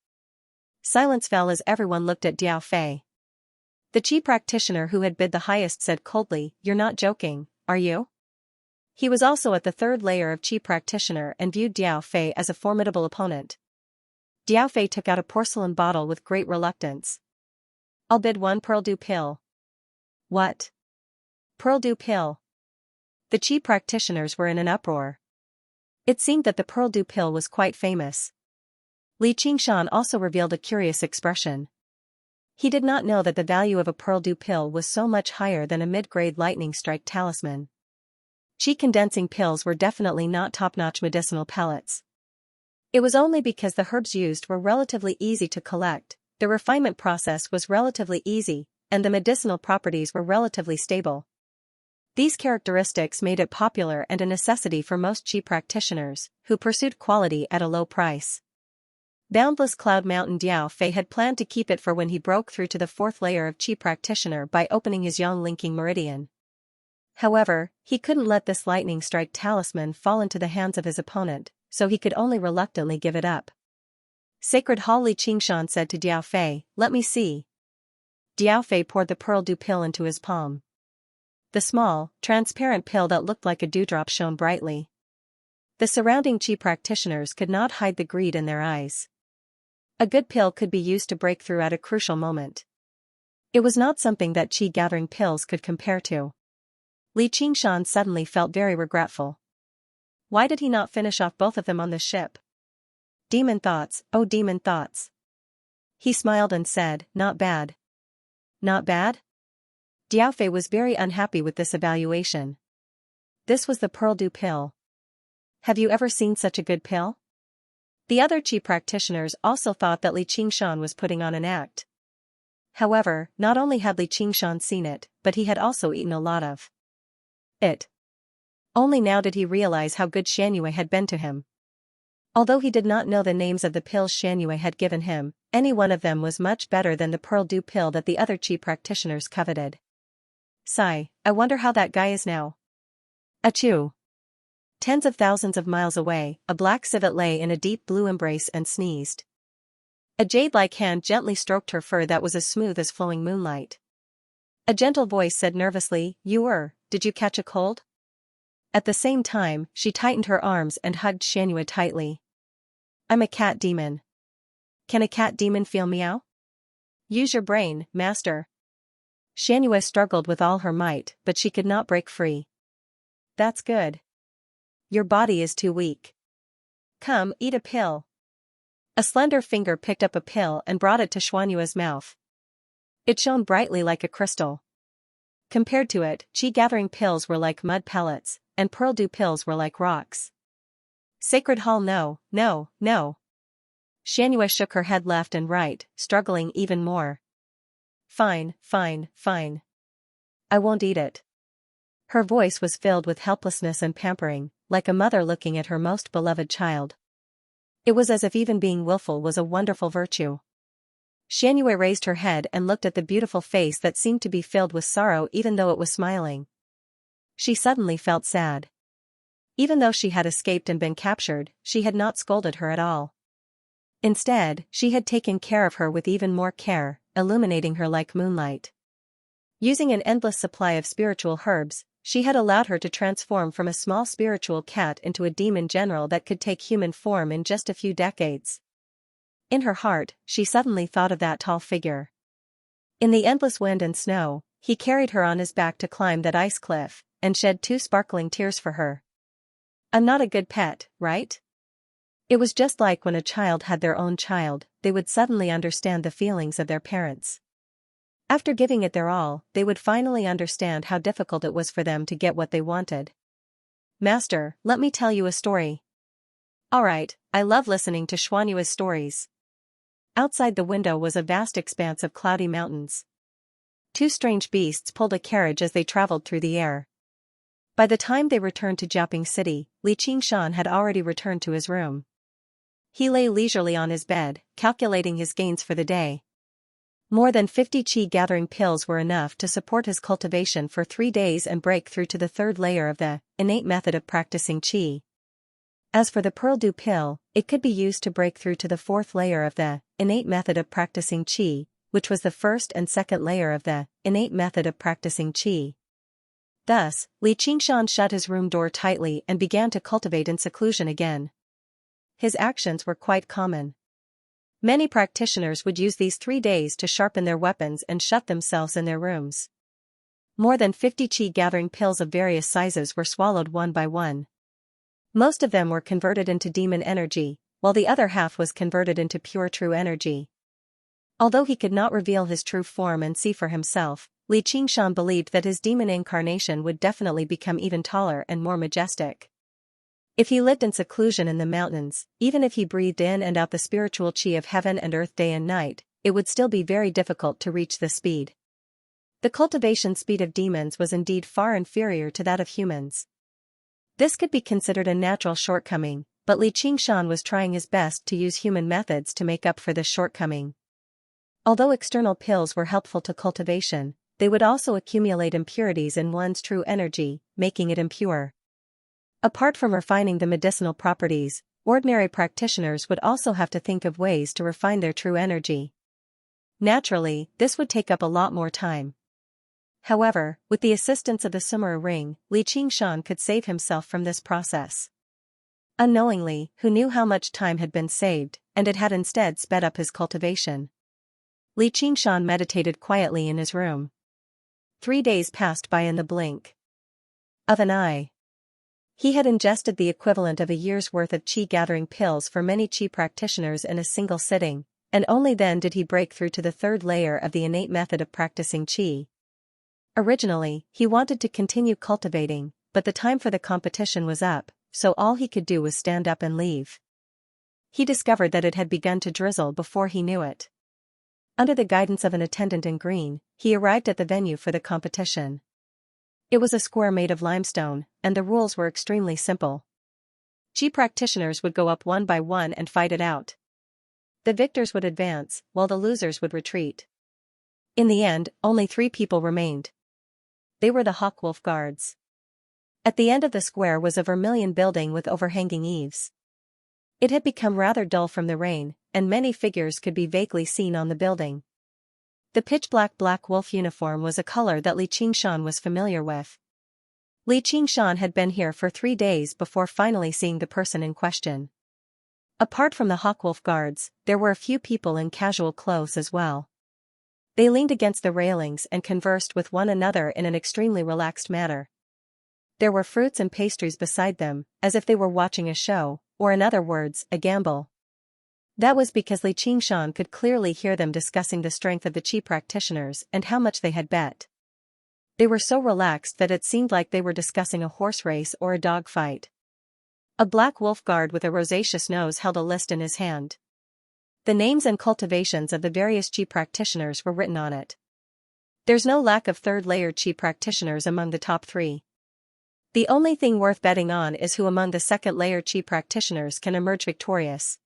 Silence fell as everyone looked at Diao Fei. The qi practitioner who had bid the highest said coldly, "You're not joking, are you?" He was also at the third layer of qi practitioner and viewed Diao Fei as a formidable opponent. Diao Fei took out a porcelain bottle with great reluctance. I'll bid 1 pearl dew pill. What? Pearl dew pill? The qi practitioners were in an uproar. It seemed that the pearl dew pill was quite famous. Li Qingshan also revealed a curious expression. He did not know that the value of a pearl dew pill was so much higher than a mid-grade lightning strike talisman. Qi condensing pills were definitely not top-notch medicinal pellets. It was only because the herbs used were relatively easy to collect, the refinement process was relatively easy, and the medicinal properties were relatively stable. These characteristics made it popular and a necessity for most qi practitioners, who pursued quality at a low price. Boundless Cloud Mountain Diao Fei had planned to keep it for when he broke through to the fourth layer of qi practitioner by opening his yang linking meridian. However, he couldn't let this lightning strike talisman fall into the hands of his opponent, so he could only reluctantly give it up. Sacred Hall. Li Qingshan said to Diao Fei, "Let me see." Diao Fei poured the pearl dew pill into his palm. The small, transparent pill that looked like a dewdrop shone brightly. The surrounding qi practitioners could not hide the greed in their eyes. A good pill could be used to break through at a crucial moment. It was not something that qi-gathering pills could compare to. Li Qingshan suddenly felt very regretful. Why did he not finish off both of them on the ship? Demon thoughts, oh demon thoughts. He smiled and said, "Not bad." Not bad? Diao Fei was very unhappy with this evaluation. This was the pearl dew pill. Have you ever seen such a good pill? The other qi practitioners also thought that Li Qingshan was putting on an act. However, not only had Li Qingshan seen it, but he had also eaten a lot of it. Only now did he realize how good Xianxia had been to him. Although he did not know the names of the pills Xianxia had given him, any one of them was much better than the pearl dew pill that the other qi practitioners coveted. Sigh, I wonder how that guy is now. Achoo. Tens of thousands of miles away, a black civet lay in a deep blue embrace and sneezed. A jade-like hand gently stroked her fur that was as smooth as flowing moonlight. A gentle voice said nervously, did you catch a cold? At the same time, she tightened her arms and hugged Xianxia tightly. I'm a cat demon. Can a cat demon feel meow? Use your brain, master. Xianxia struggled with all her might, but she could not break free. That's good. Your body is too weak. Come, eat a pill. A slender finger picked up a pill and brought it to Xuanyua's mouth. It shone brightly like a crystal. Compared to it, qi-gathering pills were like mud pellets, and pearl dew pills were like rocks. Sacred Hall, no, no, no. Xianxia shook her head left and right, struggling even more. Fine, fine, fine. I won't eat it. Her voice was filled with helplessness and pampering, like a mother looking at her most beloved child. It was as if even being willful was a wonderful virtue. Xianxia raised her head and looked at the beautiful face that seemed to be filled with sorrow even though it was smiling. She suddenly felt sad. Even though she had escaped and been captured, she had not scolded her at all. Instead, she had taken care of her with even more care, illuminating her like moonlight. Using an endless supply of spiritual herbs, she had allowed her to transform from a small spiritual cat into a demon general that could take human form in just a few decades. In her heart, she suddenly thought of that tall figure. In the endless wind and snow, he carried her on his back to climb that ice cliff, and shed 2 sparkling tears for her. I'm not a good pet, right? It was just like when a child had their own child, they would suddenly understand the feelings of their parents. After giving it their all, they would finally understand how difficult it was for them to get what they wanted. Master, let me tell you a story. Alright, I love listening to Xianxia's stories. Outside the window was a vast expanse of cloudy mountains. 2 strange beasts pulled a carriage as they traveled through the air. By the time they returned to Jiaoping City, Xianxia had already returned to his room. He lay leisurely on his bed, calculating his gains for the day. More than 50 qi-gathering pills were enough to support his cultivation for 3 days and break through to the 3rd layer of the innate method of practicing qi. As for the pearl dew pill, it could be used to break through to the 4th layer of the innate method of practicing qi, which was the 1st and 2nd layer of the innate method of practicing qi. Thus, Xianxia shut his room door tightly and began to cultivate in seclusion again. His actions were quite common. Many practitioners would use these 3 days to sharpen their weapons and shut themselves in their rooms. More than 50 qi-gathering pills of various sizes were swallowed one by one. Most of them were converted into demon energy, while the other half was converted into pure true energy. Although he could not reveal his true form and see for himself, Xianxia believed that his demon incarnation would definitely become even taller and more majestic. If he lived in seclusion in the mountains, even if he breathed in and out the spiritual qi of heaven and earth day and night, it would still be very difficult to reach this speed. The cultivation speed of demons was indeed far inferior to that of humans. This could be considered a natural shortcoming, but Xianxia was trying his best to use human methods to make up for this shortcoming. Although external pills were helpful to cultivation, they would also accumulate impurities in one's true energy, making it impure. Apart from refining the medicinal properties, ordinary practitioners would also have to think of ways to refine their true energy. Naturally, this would take up a lot more time. However, with the assistance of the Sumera ring, Xianxia could save himself from this process. Unknowingly, who knew how much time had been saved, and it had instead sped up his cultivation. Xianxia meditated quietly in his room. 3 days passed by in the blink of an eye. He had ingested the equivalent of a year's worth of qi-gathering pills for many qi practitioners in a single sitting, and only then did he break through to the 3rd layer of the innate method of practicing qi. Originally, he wanted to continue cultivating, but the time for the competition was up, so all he could do was stand up and leave. He discovered that it had begun to drizzle before he knew it. Under the guidance of an attendant in green, he arrived at the venue for the competition. It was a square made of limestone, and the rules were extremely simple. Qi practitioners would go up one by one and fight it out. The victors would advance, while the losers would retreat. In the end, only 3 people remained. They were the Hawkwolf guards. At the end of the square was a vermilion building with overhanging eaves. It had become rather dull from the rain, and many figures could be vaguely seen on the building. The pitch-black black wolf uniform was a color that Xianxia was familiar with. Xianxia had been here for 3 days before finally seeing the person in question. Apart from the Hawkwolf guards, there were a few people in casual clothes as well. They leaned against the railings and conversed with one another in an extremely relaxed manner. There were fruits and pastries beside them, as if they were watching a show, or in other words, a gamble. That was because Xianxia could clearly hear them discussing the strength of the qi practitioners and how much they had bet. They were so relaxed that it seemed like they were discussing a horse race or a dog fight. A black wolf guard with a rosaceous nose held a list in his hand. The names and cultivations of the various qi practitioners were written on it. There's no lack of 3rd layer qi practitioners among the top 3. The only thing worth betting on is who among the 2nd layer qi practitioners can emerge victorious.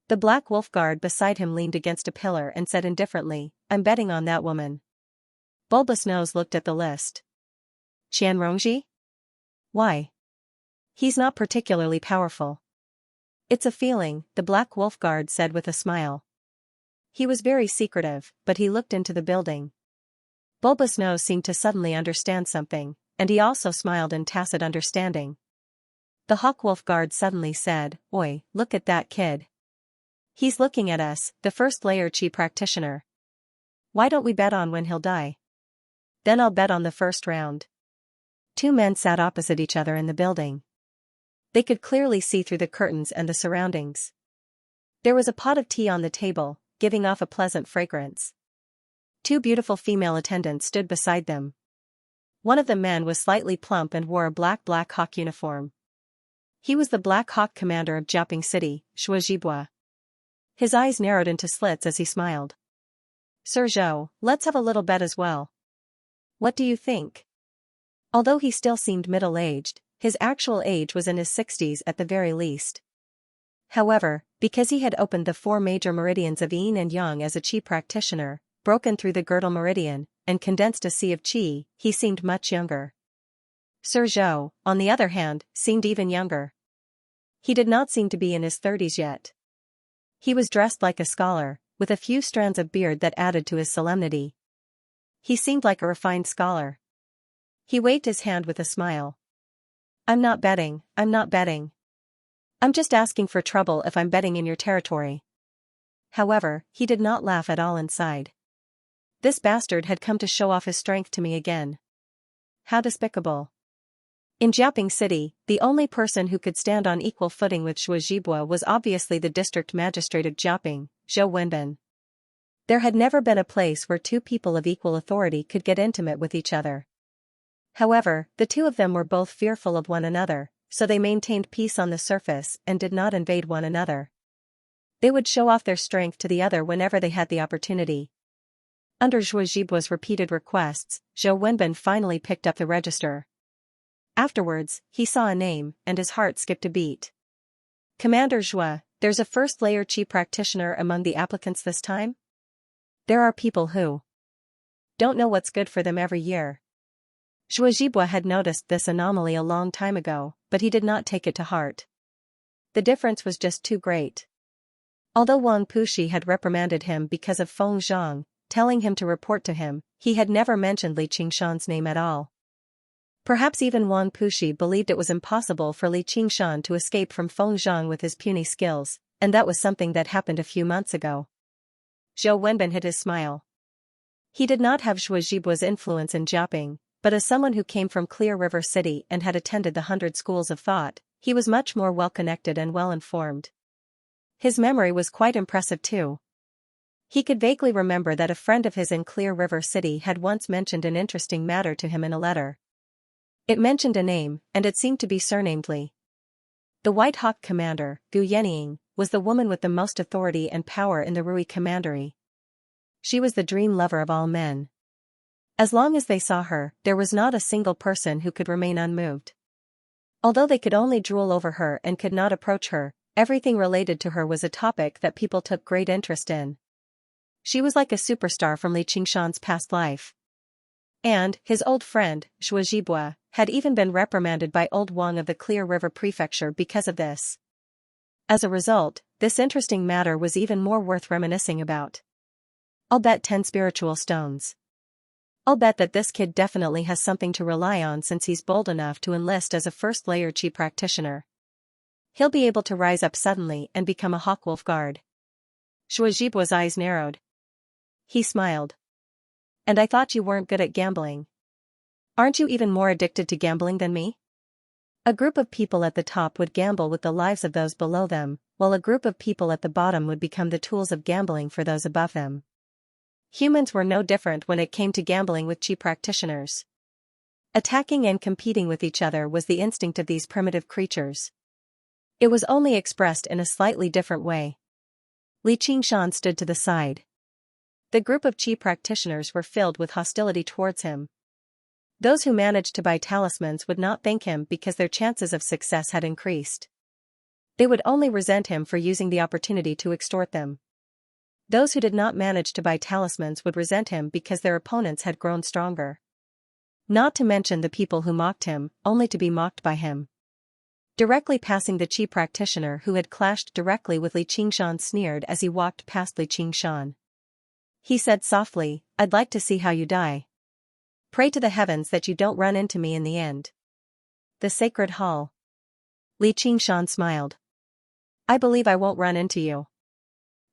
The black wolf guard beside him leaned against a pillar and said indifferently, I'm betting on that woman. Bulbous Nose looked at the list. Qian Rongji? Why? He's not particularly powerful. It's a feeling, the Black Wolf guard said with a smile. He was very secretive, but he looked into the building. Bulbous Nose seemed to suddenly understand something, and he also smiled in tacit understanding. The Hawkwolf guard suddenly said, "Oi, look at that kid. He's looking at us, the first layer chi practitioner. Why don't we bet on when he'll die? Then I'll bet on the first round." Two men sat opposite each other in the building. They could clearly see through the curtains and the surroundings. There was a pot of tea on the table, giving off a pleasant fragrance. Two beautiful female attendants stood beside them. One of the men was slightly plump and wore a Black Hawk uniform. He was the Black Hawk commander of Jiaping City, Shuozhibua. His eyes narrowed into slits as he smiled. "Sir Zhou, let's have a little bet as well. What do you think?" Although he still seemed middle-aged, his actual age was in his 60s at the very least. However, because he had opened the 4 major meridians of yin and yang as a qi practitioner, broken through the girdle meridian, and condensed a sea of qi, he seemed much younger. Sir Zhou, on the other hand, seemed even younger. He did not seem to be in his 30s yet. He was dressed like a scholar, with a few strands of beard that added to his solemnity. He seemed like a refined scholar. He waved his hand with a smile. I'm not betting. I'm just asking for trouble if I'm betting in your territory." However, he did not laugh at all inside. This bastard had come to show off his strength to me again. How despicable. In Jiaping City, the only person who could stand on equal footing with Shuozhibua was obviously the district magistrate of Jiaping, Zhou Wenbin. There had never been a place where two people of equal authority could get intimate with each other. However, the two of them were both fearful of one another, so they maintained peace on the surface and did not invade one another. They would show off their strength to the other whenever they had the opportunity. Under Shuozhibua's repeated requests, Zhou Wenbin finally picked up the register. Afterwards, he saw a name, and his heart skipped a beat. "Commander Zhua, there's a first-layer qi practitioner among the applicants this time? There are people who don't know what's good for them every year." Shuozhibua had noticed this anomaly a long time ago, but he did not take it to heart. The difference was just too great. Although Wang Puxi had reprimanded him because of Feng Zhang, telling him to report to him, he had never mentioned Li Qingshan's name at all. Perhaps even Wang Puxi believed it was impossible for Li Qingshan to escape from Feng Zhang with his puny skills, and that was something that happened a few months ago. Zhou Wenbin hid his smile. He did not have Shuozhibua's influence in Jiaping, but as someone who came from Clear River City and had attended the 100 schools of thought, he was much more well-connected and well-informed. His memory was quite impressive too. He could vaguely remember that a friend of his in Clear River City had once mentioned an interesting matter to him in a letter. It mentioned a name, and it seemed to be surnamed Li. The White Hawk commander, Gu Yenying, was the woman with the most authority and power in the Rui Commandery. She was the dream lover of all men. As long as they saw her, there was not a single person who could remain unmoved. Although they could only drool over her and could not approach her, everything related to her was a topic that people took great interest in. She was like a superstar from Li Qingshan's past life. And, his old friend, Shuozhibua, had even been reprimanded by old Wang of the Clear River Prefecture because of this. As a result, this interesting matter was even more worth reminiscing about. "I'll bet 10 spiritual stones. I'll bet that this kid definitely has something to rely on since he's bold enough to enlist as a first-layer qi practitioner. He'll be able to rise up suddenly and become a Hawkwolf guard." Shuozhibua's eyes narrowed. He smiled. "And I thought you weren't good at gambling. Aren't you even more addicted to gambling than me?" A group of people at the top would gamble with the lives of those below them, while a group of people at the bottom would become the tools of gambling for those above them. Humans were no different when it came to gambling with qi practitioners. Attacking and competing with each other was the instinct of these primitive creatures. It was only expressed in a slightly different way. Li Qingshan stood to the side. The group of qi practitioners were filled with hostility towards him. Those who managed to buy talismans would not thank him because their chances of success had increased. They would only resent him for using the opportunity to extort them. Those who did not manage to buy talismans would resent him because their opponents had grown stronger. Not to mention the people who mocked him, only to be mocked by him. Directly passing the Qi practitioner who had clashed directly with Li Qingshan sneered as he walked past Li Qingshan. He said softly, "I'd like to see how you die. Pray to the heavens that you don't run into me in the end." The sacred hall. Li Qingshan smiled. "I believe I won't run into you."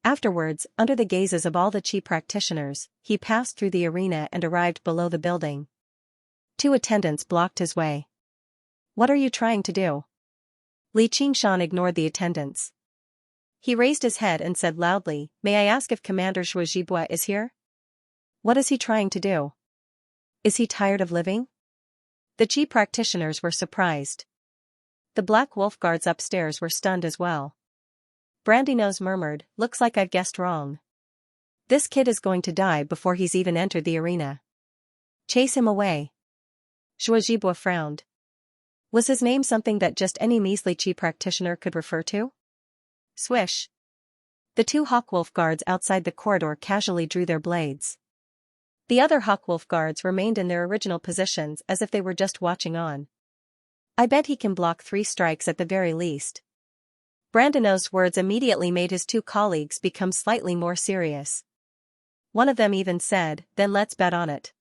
Afterwards, under the gazes of all the Qi practitioners, he passed through the arena and arrived below the building. 2 attendants blocked his way. "What are you trying to do?" Li Qingshan ignored the attendants. He raised his head and said loudly, "May I ask if Commander Shuozhibua is here? What is he trying to do? Is he tired of living?" The Qi practitioners were surprised. The Black Wolf guards upstairs were stunned as well. Brandynose murmured, "Looks like I've guessed wrong. This kid is going to die before he's even entered the arena. Chase him away." Shuozhibua frowned. Was his name something that just any measly Qi practitioner could refer to? Swish. The 2 Hawkwolf guards outside the corridor casually drew their blades. The other Hawkwolf guards remained in their original positions as if they were just watching on. "I bet he can block 3 strikes at the very least." Brandonose's words immediately made his 2 colleagues become slightly more serious. One of them even said, "Then let's bet on it."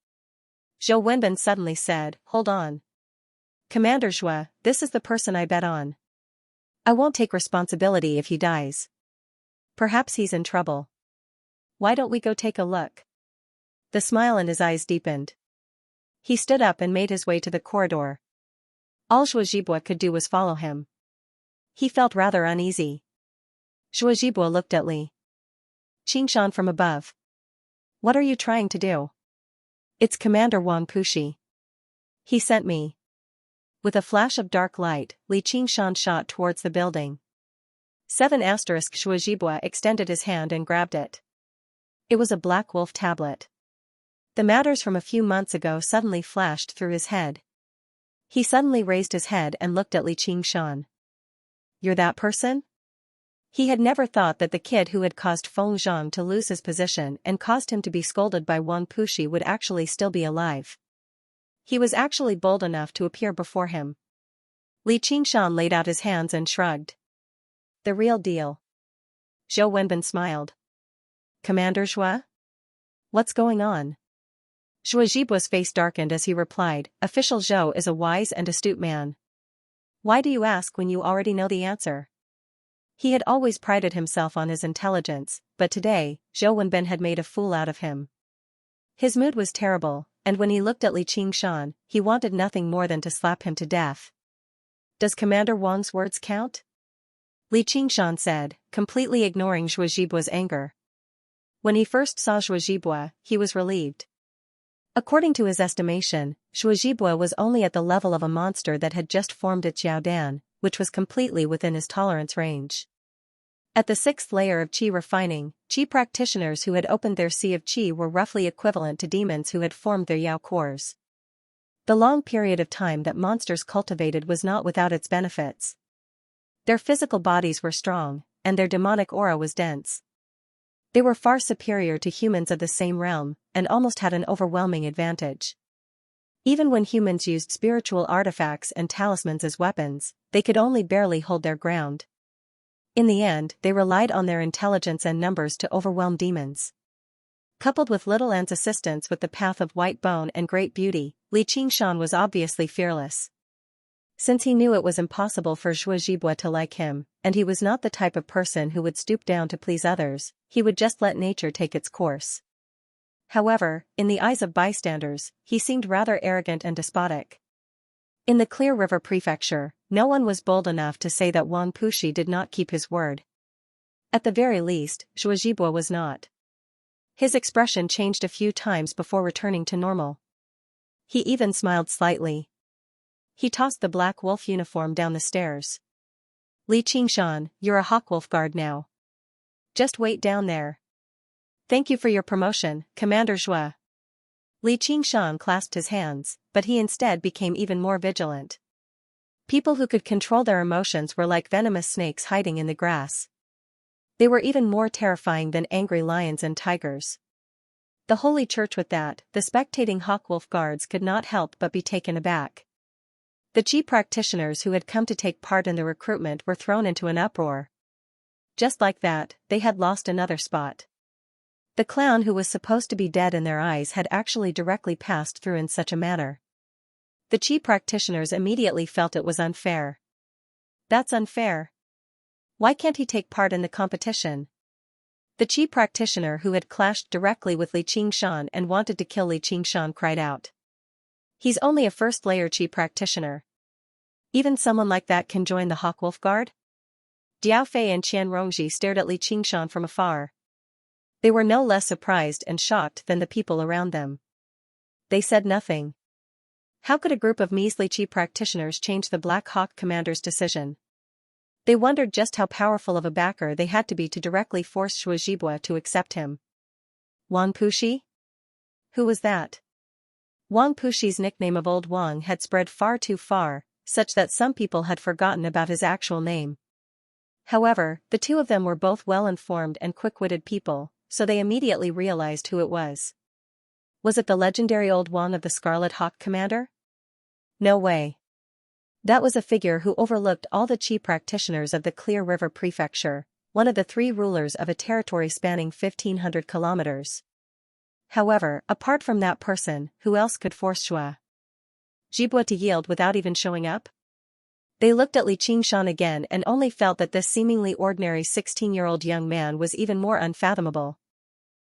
Zhou Wenbin suddenly said, "Hold on. Commander Zhua, this is the person I bet on. I won't take responsibility if he dies. Perhaps he's in trouble. Why don't we go take a look?" The smile in his eyes deepened. He stood up and made his way to the corridor. All Shuozhibua could do was follow him. He felt rather uneasy. Shuozhibua looked at Li Qingshan from above. "What are you trying to do?" "It's Commander Wang Pushi. He sent me." With a flash of dark light, Li Qingshan shot towards the building. 7 Shuozhibua extended his hand and grabbed it. It was a Black Wolf tablet. The matters from a few months ago suddenly flashed through his head. He suddenly raised his head and looked at Li Qingshan. "You're that person?" He had never thought that the kid who had caused Feng Zhang to lose his position and caused him to be scolded by Wang Pushi would actually still be alive. He was actually bold enough to appear before him. Li Qingshan laid out his hands and shrugged. "The real deal." Zhou Wenbin smiled. "Commander Zhua? What's going on?" Shuozhibua's face darkened as he replied, "Official Zhou is a wise and astute man. Why do you ask when you already know the answer?" He had always prided himself on his intelligence, but today, Zhou Wenbin had made a fool out of him. His mood was terrible, and when he looked at Li Qingshan, he wanted nothing more than to slap him to death. "Does Commander Wang's words count?" Li Qingshan said, completely ignoring Shuozhibua's anger. When he first saw Shuozhibua, he was relieved. According to his estimation, Shuozhibua was only at the level of a monster that had just formed its Yaodan, which was completely within his tolerance range. At the 6th layer of Qi refining, Qi practitioners who had opened their sea of Qi were roughly equivalent to demons who had formed their Yao cores. The long period of time that monsters cultivated was not without its benefits. Their physical bodies were strong, and their demonic aura was dense. They were far superior to humans of the same realm, and almost had an overwhelming advantage. Even when humans used spiritual artifacts and talismans as weapons, they could only barely hold their ground. In the end, they relied on their intelligence and numbers to overwhelm demons. Coupled with Little An's assistance with the path of white bone and great beauty, Li Qingshan was obviously fearless. Since he knew it was impossible for Shuozhibua to like him, and he was not the type of person who would stoop down to please others, he would just let nature take its course. However, in the eyes of bystanders, he seemed rather arrogant and despotic. In the Clear River Prefecture, no one was bold enough to say that Wang Pushi did not keep his word. At the very least, Shuozhibua was not. His expression changed a few times before returning to normal. He even smiled slightly. He tossed the Black Wolf uniform down the stairs. "Li Qingshan, you're a Hawkwolf guard now. Just wait down there. Thank you for your promotion, Commander Zhua." Li Qingshan clasped his hands, but he instead became even more vigilant. People who could control their emotions were like venomous snakes hiding in the grass. They were even more terrifying than angry lions and tigers. The Holy Church with that, the spectating Hawkwolf guards could not help but be taken aback. The Qi practitioners who had come to take part in the recruitment were thrown into an uproar. Just like that, they had lost another spot. The clown who was supposed to be dead in their eyes had actually directly passed through in such a manner. The Qi practitioners immediately felt it was unfair. That's unfair. Why can't he take part in the competition? The Qi practitioner who had clashed directly with Li Qingshan and wanted to kill Li Qingshan cried out. He's only a first-layer Qi practitioner. Even someone like that can join the Hawkwolf Guard? Diao Fei and Qian Rongji stared at Li Qingshan from afar. They were no less surprised and shocked than the people around them. They said nothing. How could a group of measly Qi practitioners change the Black Hawk commander's decision? They wondered just how powerful of a backer they had to be to directly force Shuo Zhibua to accept him. Wang Puxi? Who was that? Wang Puxi's nickname of Old Wang had spread far too far, such that some people had forgotten about his actual name. However, the two of them were both well-informed and quick-witted people, so they immediately realized who it was. Was it the legendary Old Wang of the Scarlet Hawk Commander? No way. That was a figure who overlooked all the Qi practitioners of the Clear River Prefecture, one of the 3 rulers of a territory spanning 1,500 kilometers. However, apart from that person, who else could force Shuo Zhibua to yield without even showing up? They looked at Li Qingshan again and only felt that this seemingly ordinary 16-year-old young man was even more unfathomable.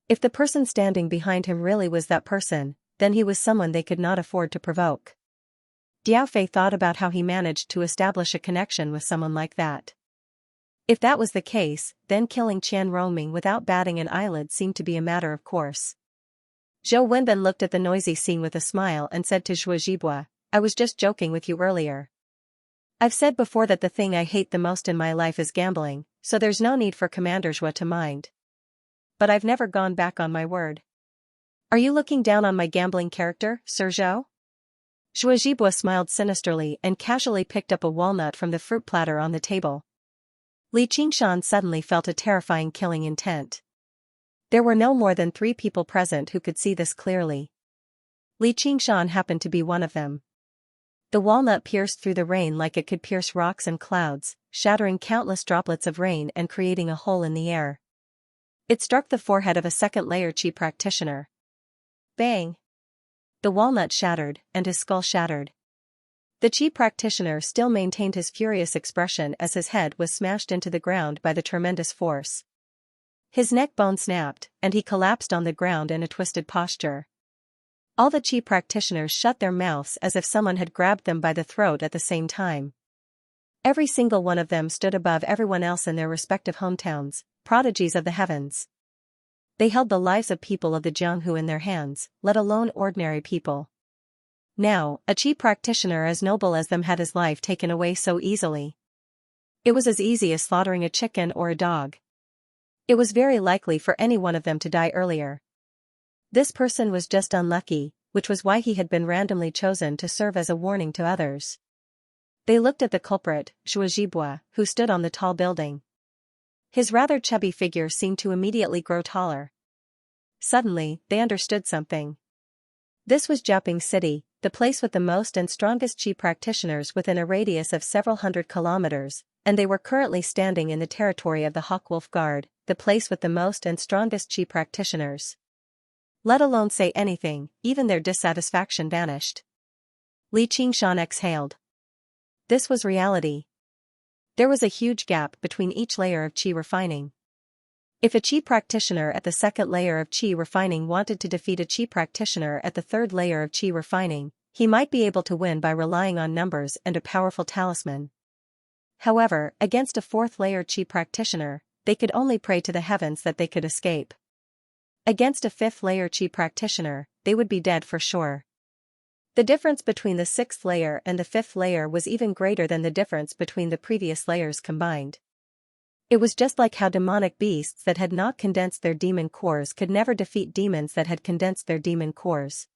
If the person standing behind him really was that person, then he was someone they could not afford to provoke. Diao Fei thought about how he managed to establish a connection with someone like that. If that was the case, then killing Qian Rongming without batting an eyelid seemed to be a matter of course. Zhou Wenbin looked at the noisy scene with a smile and said to Shuo Zhibua, I was just joking with you earlier. I've said before that the thing I hate the most in my life is gambling, so there's no need for Commander Zhou to mind. But I've never gone back on my word. Are you looking down on my gambling character, Sir Zhou? Shuo Zhibua smiled sinisterly and casually picked up a walnut from the fruit platter on the table. Li Qingshan suddenly felt a terrifying killing intent. There were no more than 3 people present who could see this clearly. Li Qingshan happened to be one of them. The walnut pierced through the rain like it could pierce rocks and clouds, shattering countless droplets of rain and creating a hole in the air. It struck the forehead of a second-layer Qi practitioner. Bang! The walnut shattered, and his skull shattered. The Qi practitioner still maintained his furious expression as his head was smashed into the ground by the tremendous force. His neck bone snapped, and he collapsed on the ground in a twisted posture. All the Qi practitioners shut their mouths as if someone had grabbed them by the throat at the same time. Every single one of them stood above everyone else in their respective hometowns, prodigies of the heavens. They held the lives of people of the Jianghu in their hands, let alone ordinary people. Now, a Qi practitioner as noble as them had his life taken away so easily. It was as easy as slaughtering a chicken or a dog. It was very likely for any one of them to die earlier. This person was just unlucky, which was why he had been randomly chosen to serve as a warning to others. They looked at the culprit, Shuo Zhibua, who stood on the tall building. His rather chubby figure seemed to immediately grow taller. Suddenly, they understood something. This was Jiaoping City, the place with the most and strongest Qi practitioners within a radius of several hundred kilometers, and they were currently standing in the territory of the Hawkwolf Guard, the place with the most and strongest Qi practitioners. Let alone say anything, even their dissatisfaction vanished. Li Qingshan exhaled. This was reality. There was a huge gap between each layer of Qi refining. If a Qi practitioner at the second layer of Qi refining wanted to defeat a Qi practitioner at the third layer of Qi refining, he might be able to win by relying on numbers and a powerful talisman. However, against a fourth-layer Qi practitioner, they could only pray to the heavens that they could escape. Against a fifth-layer Qi practitioner, they would be dead for sure. The difference between the sixth layer and the fifth layer was even greater than the difference between the previous layers combined. It was just like how demonic beasts that had not condensed their demon cores could never defeat demons that had condensed their demon cores.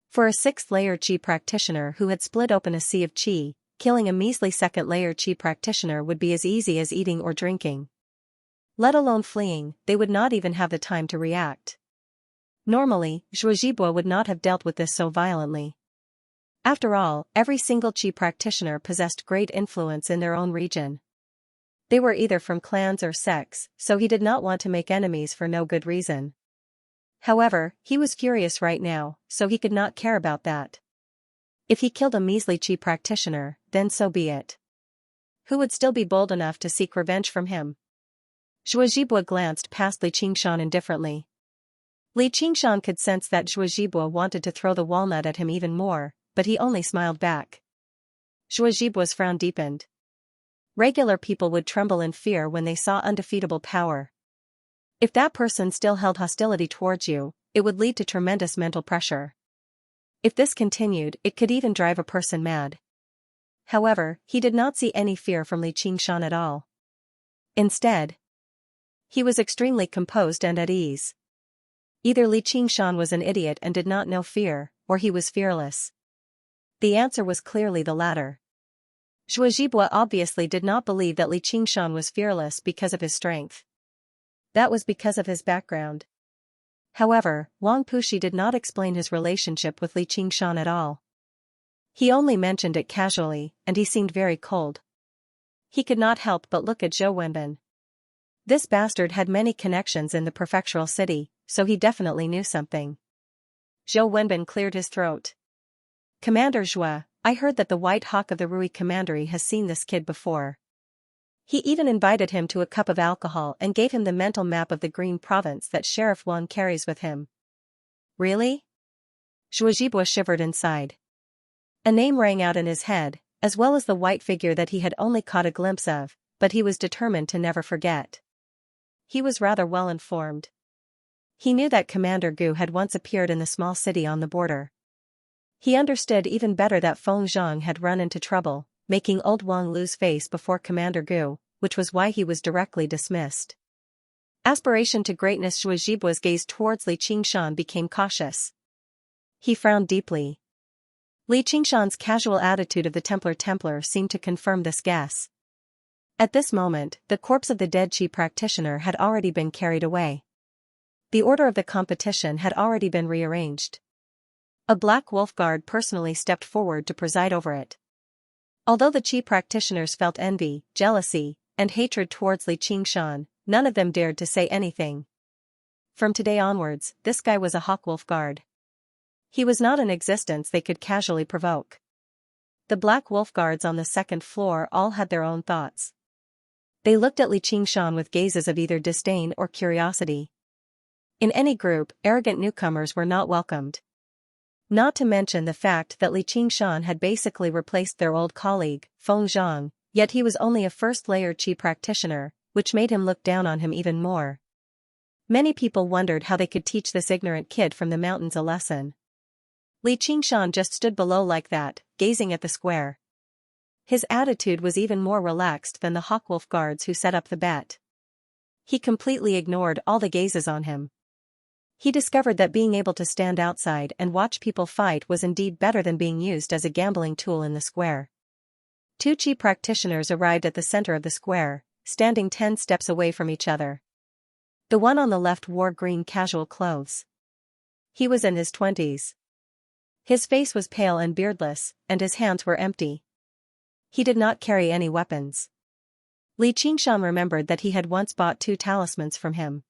For a sixth-layer Qi practitioner who had split open a sea of Qi, killing a measly second-layer Qi practitioner would be as easy as eating or drinking. Let alone fleeing, they would not even have the time to react. Normally, Shuo Zhibua would not have dealt with this so violently. After all, every single Qi practitioner possessed great influence in their own region. They were either from clans or sects, so he did not want to make enemies for no good reason. However, he was furious right now, so he could not care about that. If he killed a measly Qi practitioner, then so be it. Who would still be bold enough to seek revenge from him? Zhuo Zhibua glanced past Li Qingshan indifferently. Li Qingshan could sense that Zhuo Zhibua wanted to throw the walnut at him even more, but he only smiled back. Zhuo Zhibua's frown deepened. Regular people would tremble in fear when they saw undefeatable power. If that person still held hostility towards you, it would lead to tremendous mental pressure. If this continued, it could even drive a person mad. However, he did not see any fear from Li Qingshan at all. Instead, he was extremely composed and at ease. Either Li Qingshan was an idiot and did not know fear, or he was fearless. The answer was clearly the latter. Zhuo Zhibua obviously did not believe that Li Qingshan was fearless because of his strength. That was because of his background. However, Wang Puxi did not explain his relationship with Li Qingshan at all. He only mentioned it casually, and he seemed very cold. He could not help but look at Zhou Wenbin. This bastard had many connections in the prefectural city, so he definitely knew something. Zhou Wenbin cleared his throat. Commander Zhua, I heard that the White Hawk of the Rui Commandery has seen this kid before. He even invited him to a cup of alcohol and gave him the mental map of the Green Province that Sheriff Wang carries with him. Really? Zhuo Zhibua shivered inside. A name rang out in his head, as well as the white figure that he had only caught a glimpse of, but he was determined to never forget. He was rather well informed. He knew that Commander Gu had once appeared in the small city on the border. He understood even better that Feng Zhang had run into trouble, making old Wang lose face before Commander Gu, which was why he was directly dismissed. Aspiration to greatness. Zhuo Zhibua's gaze towards Li Qingshan became cautious. He frowned deeply. Li Qingshan's casual attitude of the Templar seemed to confirm this guess. At this moment, the corpse of the dead Qi practitioner had already been carried away. The order of the competition had already been rearranged. A black wolf guard personally stepped forward to preside over it. Although the Qi practitioners felt envy, jealousy, and hatred towards Li Qingshan, none of them dared to say anything. From today onwards, this guy was a hawk wolf guard. He was not an existence they could casually provoke. The black wolf guards on the second floor all had their own thoughts. They looked at Li Qingshan with gazes of either disdain or curiosity. In any group, arrogant newcomers were not welcomed. Not to mention the fact that Li Qingshan had basically replaced their old colleague, Feng Zhang, yet he was only a first-layer Qi practitioner, which made him look down on him even more. Many people wondered how they could teach this ignorant kid from the mountains a lesson. Li Qingshan just stood below like that, gazing at the square. His attitude was even more relaxed than the Hawkwolf guards who set up the bet. He completely ignored all the gazes on him. He discovered that being able to stand outside and watch people fight was indeed better than being used as a gambling tool in the square. Two Qi practitioners arrived at the center of the square, standing 10 steps away from each other. The one on the left wore green casual clothes. He was in his 20s. His face was pale and beardless, and his hands were empty. He did not carry any weapons. Li Qingshan remembered that he had once bought 2 talismans from him.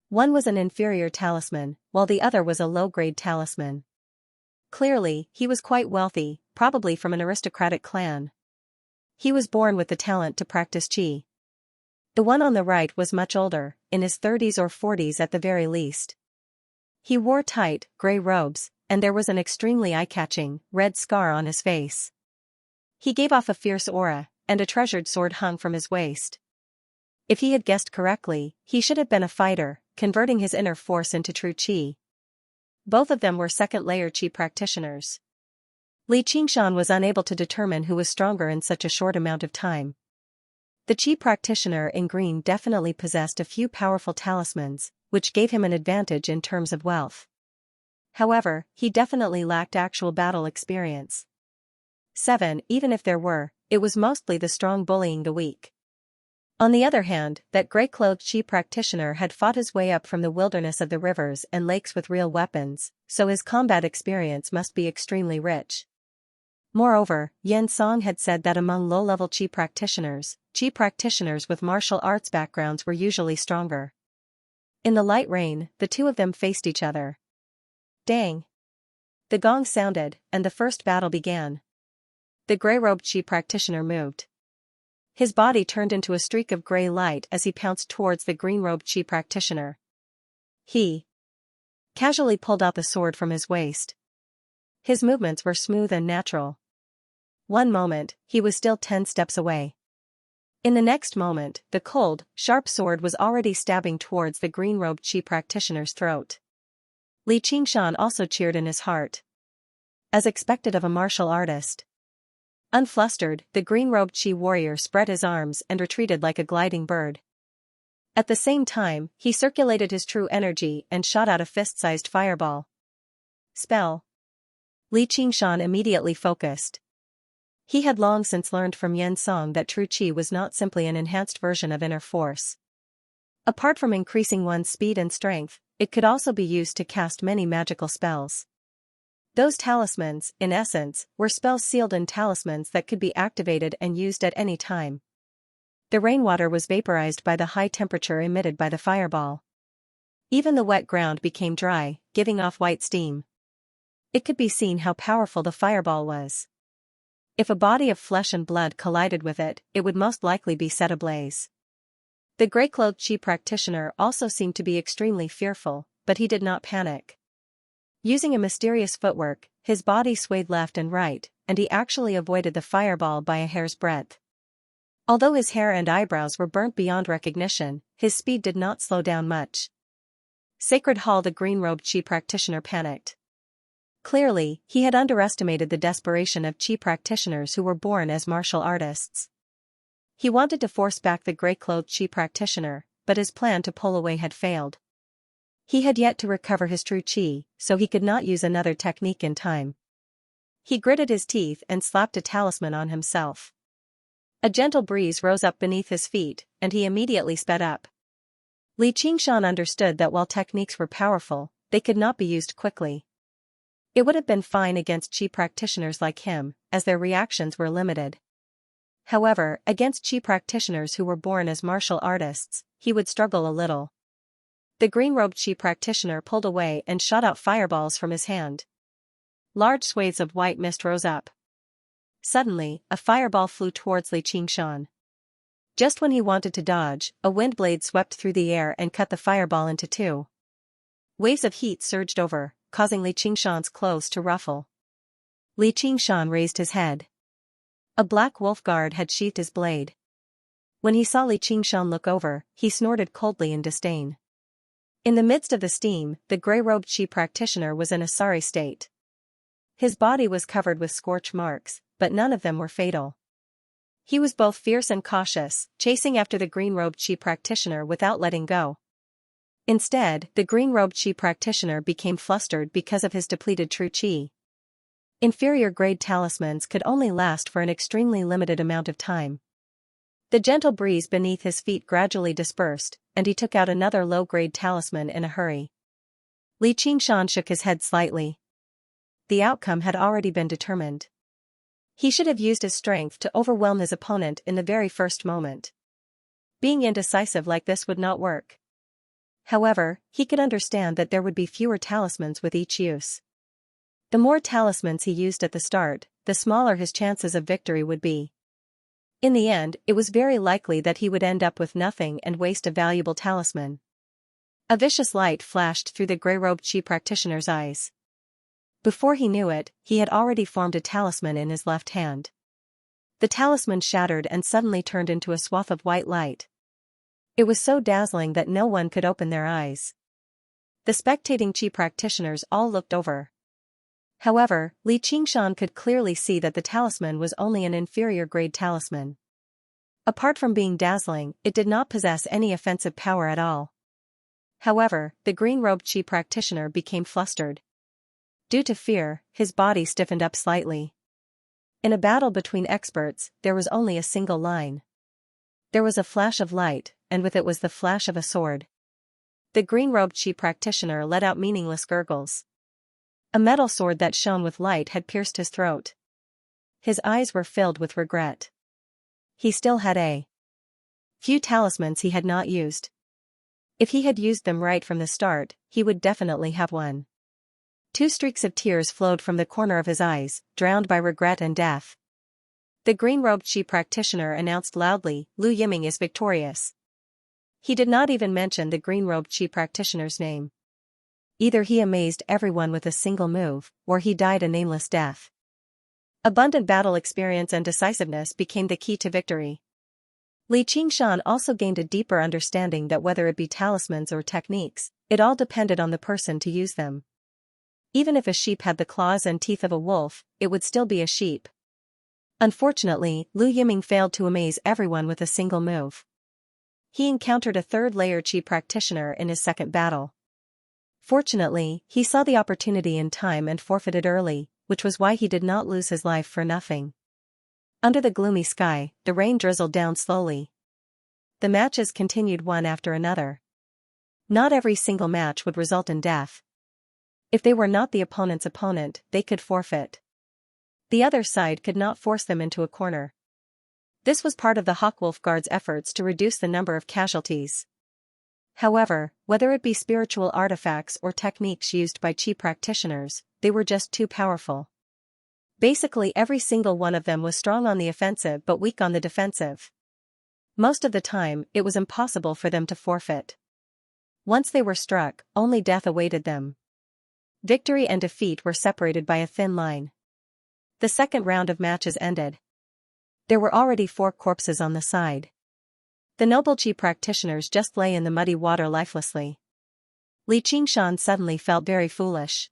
One was an inferior talisman, while the other was a low-grade talisman. Clearly, he was quite wealthy, probably from an aristocratic clan. He was born with the talent to practice Qi. The one on the right was much older, in his 30s or 40s at the very least. He wore tight, gray robes, and there was an extremely eye-catching, red scar on his face. He gave off a fierce aura, and a treasured sword hung from his waist. If he had guessed correctly, he should have been a fighter, converting his inner force into true Qi. Both of them were second-layer Qi practitioners. Li Qingshan was unable to determine who was stronger in such a short amount of time. The Qi practitioner in green definitely possessed a few powerful talismans, which gave him an advantage in terms of wealth. However, he definitely lacked actual battle experience. 7. Even if there were, it was mostly the strong bullying the weak. On the other hand, that gray-clothed Qi practitioner had fought his way up from the wilderness of the rivers and lakes with real weapons, so his combat experience must be extremely rich. Moreover, Xianxia had said that among low-level Qi practitioners with martial arts backgrounds were usually stronger. In the light rain, the two of them faced each other. Dang! The gong sounded, and the first battle began. The gray-robed Qi practitioner moved. His body turned into a streak of gray light as he pounced towards the green-robed Qi practitioner. He casually pulled out the sword from his waist. His movements were smooth and natural. One moment, he was still 10 steps away. In the next moment, the cold, sharp sword was already stabbing towards the green-robed Qi practitioner's throat. Li Qingshan also cheered in his heart. As expected of a martial artist. Unflustered, the green-robed Qi warrior spread his arms and retreated like a gliding bird. At the same time, he circulated his true energy and shot out a fist-sized fireball. Spell. Li Qingshan immediately focused. He had long since learned from Xianxia that true Qi was not simply an enhanced version of inner force. Apart from increasing one's speed and strength, it could also be used to cast many magical spells. Those talismans, in essence, were spells sealed in talismans that could be activated and used at any time. The rainwater was vaporized by the high temperature emitted by the fireball. Even the wet ground became dry, giving off white steam. It could be seen how powerful the fireball was. If a body of flesh and blood collided with it, it would most likely be set ablaze. The gray-clothed Qi practitioner also seemed to be extremely fearful, but he did not panic. Using a mysterious footwork, his body swayed left and right, and he actually avoided the fireball by a hair's breadth. Although his hair and eyebrows were burnt beyond recognition, his speed did not slow down much. Sacred Hall. The green-robed Qi practitioner panicked. Clearly, he had underestimated the desperation of Qi practitioners who were born as martial artists. He wanted to force back the gray-clothed Qi practitioner, but his plan to pull away had failed. He had yet to recover his true Qi, so he could not use another technique in time. He gritted his teeth and slapped a talisman on himself. A gentle breeze rose up beneath his feet, and he immediately sped up. Li Qingshan understood that while techniques were powerful, they could not be used quickly. It would have been fine against Qi practitioners like him, as their reactions were limited. However, against Qi practitioners who were born as martial artists, he would struggle a little. The green-robed Qi practitioner pulled away and shot out fireballs from his hand. Large swathes of white mist rose up. Suddenly, a fireball flew towards Li Qingshan. Just when he wanted to dodge, a wind blade swept through the air and cut the fireball into two. Waves of heat surged over, causing Li Qingshan's clothes to ruffle. Li Qingshan raised his head. A black wolf guard had sheathed his blade. When he saw Li Qingshan look over, he snorted coldly in disdain. In the midst of the steam, the gray-robed Qi practitioner was in a sorry state. His body was covered with scorch marks, but none of them were fatal. He was both fierce and cautious, chasing after the green-robed Qi practitioner without letting go. Instead, the green-robed Qi practitioner became flustered because of his depleted true Qi. Inferior-grade talismans could only last for an extremely limited amount of time. The gentle breeze beneath his feet gradually dispersed, and he took out another low-grade talisman in a hurry. Li Qingshan shook his head slightly. The outcome had already been determined. He should have used his strength to overwhelm his opponent in the very first moment. Being indecisive like this would not work. However, he could understand that there would be fewer talismans with each use. The more talismans he used at the start, the smaller his chances of victory would be. In the end, it was very likely that he would end up with nothing and waste a valuable talisman. A vicious light flashed through the gray-robed Qi practitioner's eyes. Before he knew it, he had already formed a talisman in his left hand. The talisman shattered and suddenly turned into a swath of white light. It was so dazzling that no one could open their eyes. The spectating Qi practitioners all looked over. However, Li Qingshan could clearly see that the talisman was only an inferior-grade talisman. Apart from being dazzling, it did not possess any offensive power at all. However, the green-robed Qi practitioner became flustered. Due to fear, his body stiffened up slightly. In a battle between experts, there was only a single line. There was a flash of light, and with it was the flash of a sword. The green-robed Qi practitioner let out meaningless gurgles. A metal sword that shone with light had pierced his throat. His eyes were filled with regret. He still had a few talismans he had not used. If he had used them right from the start, he would definitely have won. 2 streaks of tears flowed from the corner of his eyes, drowned by regret and death. The green-robed Qi practitioner announced loudly, "Lu Yiming is victorious." He did not even mention the green-robed Qi practitioner's name. Either he amazed everyone with a single move, or he died a nameless death. Abundant battle experience and decisiveness became the key to victory. Li Qingshan also gained a deeper understanding that whether it be talismans or techniques, it all depended on the person to use them. Even if a sheep had the claws and teeth of a wolf, it would still be a sheep. Unfortunately, Lu Yiming failed to amaze everyone with a single move. He encountered a third-layer Qi practitioner in his second battle. Fortunately, he saw the opportunity in time and forfeited early, which was why he did not lose his life for nothing. Under the gloomy sky, the rain drizzled down slowly. The matches continued one after another. Not every single match would result in death. If they were not the opponent's opponent, they could forfeit. The other side could not force them into a corner. This was part of the Hawkwolf Guard's efforts to reduce the number of casualties. However, whether it be spiritual artifacts or techniques used by Qi practitioners, they were just too powerful. Basically every single one of them was strong on the offensive but weak on the defensive. Most of the time, it was impossible for them to forfeit. Once they were struck, only death awaited them. Victory and defeat were separated by a thin line. The second round of matches ended. There were already 4 corpses on the side. The noble Qi practitioners just lay in the muddy water lifelessly. Li Qingshan suddenly felt very foolish.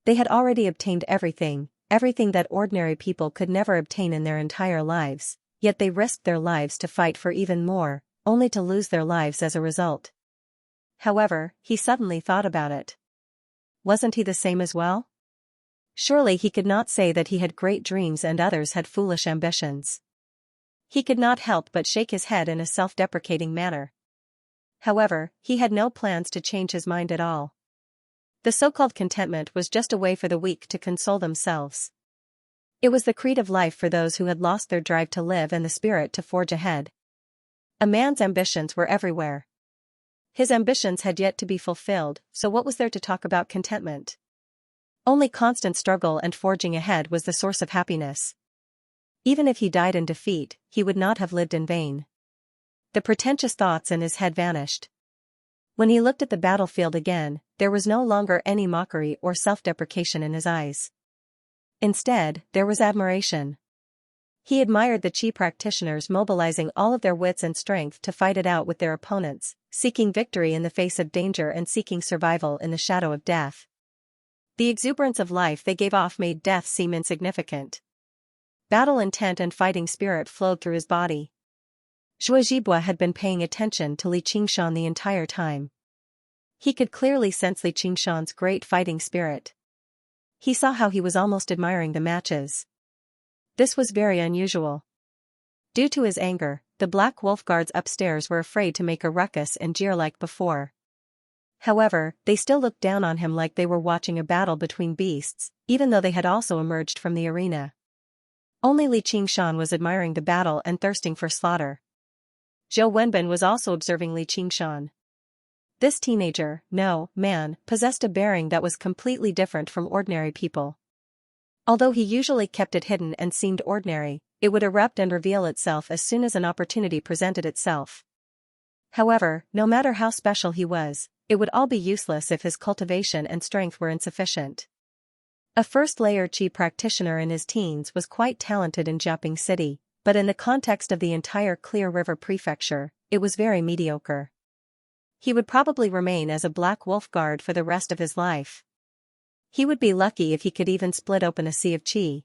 They had already obtained everything that ordinary people could never obtain in their entire lives, yet they risked their lives to fight for even more, only to lose their lives as a result. However, he suddenly thought about it. Wasn't he the same as well? Surely he could not say that he had great dreams and others had foolish ambitions. He could not help but shake his head in a self-deprecating manner. However, he had no plans to change his mind at all. The so-called contentment was just a way for the weak to console themselves. It was the creed of life for those who had lost their drive to live and the spirit to forge ahead. A man's ambitions were everywhere. His ambitions had yet to be fulfilled, so what was there to talk about contentment? Only constant struggle and forging ahead was the source of happiness. Even if he died in defeat, he would not have lived in vain. The pretentious thoughts in his head vanished. When he looked at the battlefield again, there was no longer any mockery or self-deprecation in his eyes. Instead, there was admiration. He admired the Qi practitioners mobilizing all of their wits and strength to fight it out with their opponents, seeking victory in the face of danger and seeking survival in the shadow of death. The exuberance of life they gave off made death seem insignificant. Battle intent and fighting spirit flowed through his body. Zhuo Zhibua had been paying attention to Li Qingshan the entire time. He could clearly sense Li Qingshan's great fighting spirit. He saw how he was almost admiring the matches. This was very unusual. Due to his anger, the Black Wolf Guards upstairs were afraid to make a ruckus and jeer like before. However, they still looked down on him like they were watching a battle between beasts, even though they had also emerged from the arena. Only Li Qingshan was admiring the battle and thirsting for slaughter. Zhou Wenbin was also observing Li Qingshan. This teenager, man, possessed a bearing that was completely different from ordinary people. Although he usually kept it hidden and seemed ordinary, it would erupt and reveal itself as soon as an opportunity presented itself. However, no matter how special he was, it would all be useless if his cultivation and strength were insufficient. A first-layer Qi practitioner in his teens was quite talented in Jiaping City, but in the context of the entire Clear River Prefecture, it was very mediocre. He would probably remain as a Black Wolf Guard for the rest of his life. He would be lucky if he could even split open a sea of Qi.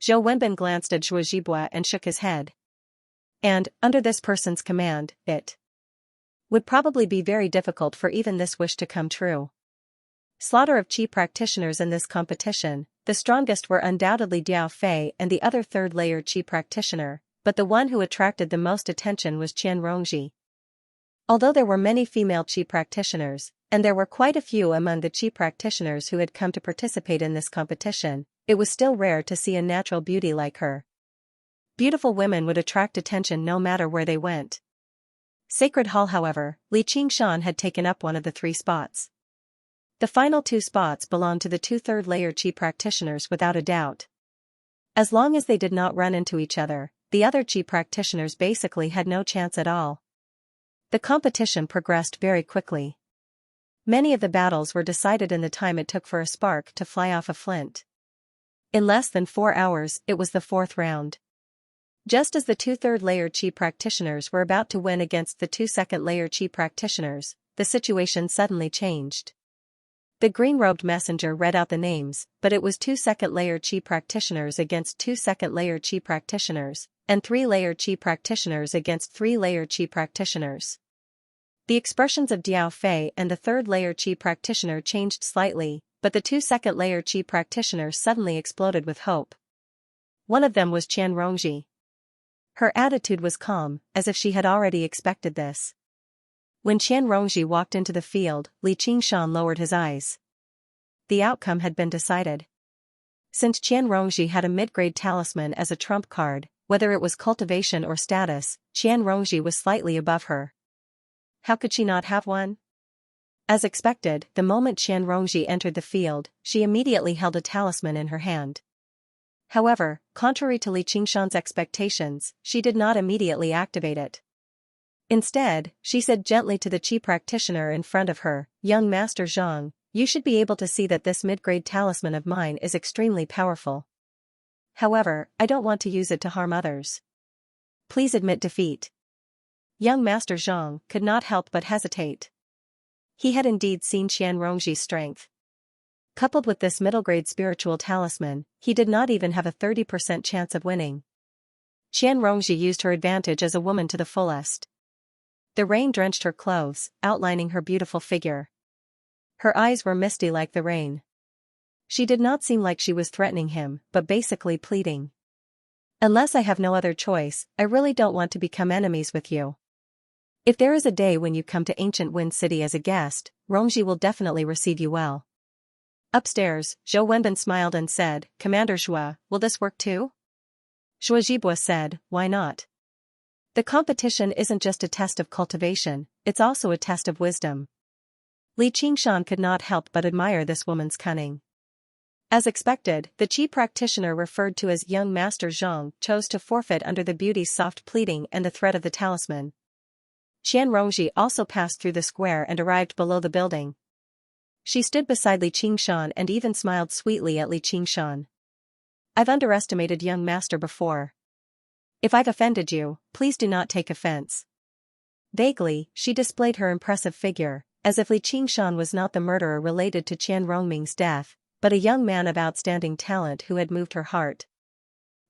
Zhou Wenbin glanced at Zhuo Zhibua and shook his head. And, under this person's command, it would probably be very difficult for even this wish to come true. Slaughter of Qi practitioners in this competition, the strongest were undoubtedly Diao Fei and the other third-layer Qi practitioner, but the one who attracted the most attention was Qian Rongji. Although there were many female Qi practitioners, and there were quite a few among the Qi practitioners who had come to participate in this competition, it was still rare to see a natural beauty like her. Beautiful women would attract attention no matter where they went. Sacred Hall, however, Li Qingshan had taken up one of the 3 spots. The final 2 spots belonged to the 2/3 layer Qi practitioners without a doubt. As long as they did not run into each other, the other Qi practitioners basically had no chance at all. The competition progressed very quickly. Many of the battles were decided in the time it took for a spark to fly off a flint. In less than 4 hours, it was the 4th round. Just as the 2/3 layer Qi practitioners were about to win against the 2/2 layer Qi practitioners, the situation suddenly changed. The green-robed messenger read out the names, but it was 2/2 layer Qi practitioners against 2/2 layer Qi practitioners, and 3-layer Qi practitioners against 3-layer Qi practitioners. The expressions of Diao Fei and the 3rd-layer Qi practitioner changed slightly, but the 2/2 layer Qi practitioner suddenly exploded with hope. One of them was Qian Rongji. Her attitude was calm, as if she had already expected this. When Qian Rongji walked into the field, Li Qingshan lowered his eyes. The outcome had been decided. Since Qian Rongji had a mid-grade talisman as a trump card, whether it was cultivation or status, Qian Rongji was slightly above her. How could she not have one? As expected, the moment Qian Rongji entered the field, she immediately held a talisman in her hand. However, contrary to Li Qingshan's expectations, she did not immediately activate it. Instead, she said gently to the Qi practitioner in front of her, "Young Master Zhang, you should be able to see that this mid-grade talisman of mine is extremely powerful. However, I don't want to use it to harm others. Please admit defeat." Young Master Zhang could not help but hesitate. He had indeed seen Qian Rongji's strength. Coupled with this middle-grade spiritual talisman, he did not even have a 30% chance of winning. Qian Rongji used her advantage as a woman to the fullest. The rain drenched her clothes, outlining her beautiful figure. Her eyes were misty like the rain. She did not seem like she was threatening him, but basically pleading. "Unless I have no other choice, I really don't want to become enemies with you. If there is a day when you come to Ancient Wind City as a guest, Rongji will definitely receive you well." Upstairs, Zhou Wenbin smiled and said, "Commander Zhua, will this work too?" Zhua Zhibua said, "Why not? The competition isn't just a test of cultivation, it's also a test of wisdom." Li Qingshan could not help but admire this woman's cunning. As expected, the Qi practitioner referred to as Young Master Zhang chose to forfeit under the beauty's soft pleading and the threat of the talisman. Qian Rongji also passed through the square and arrived below the building. She stood beside Li Qingshan and even smiled sweetly at Li Qingshan. "I've underestimated young master before. If I've offended you, please do not take offense." Vaguely, she displayed her impressive figure, as if Li Qingshan was not the murderer related to Qian Rongming's death, but a young man of outstanding talent who had moved her heart.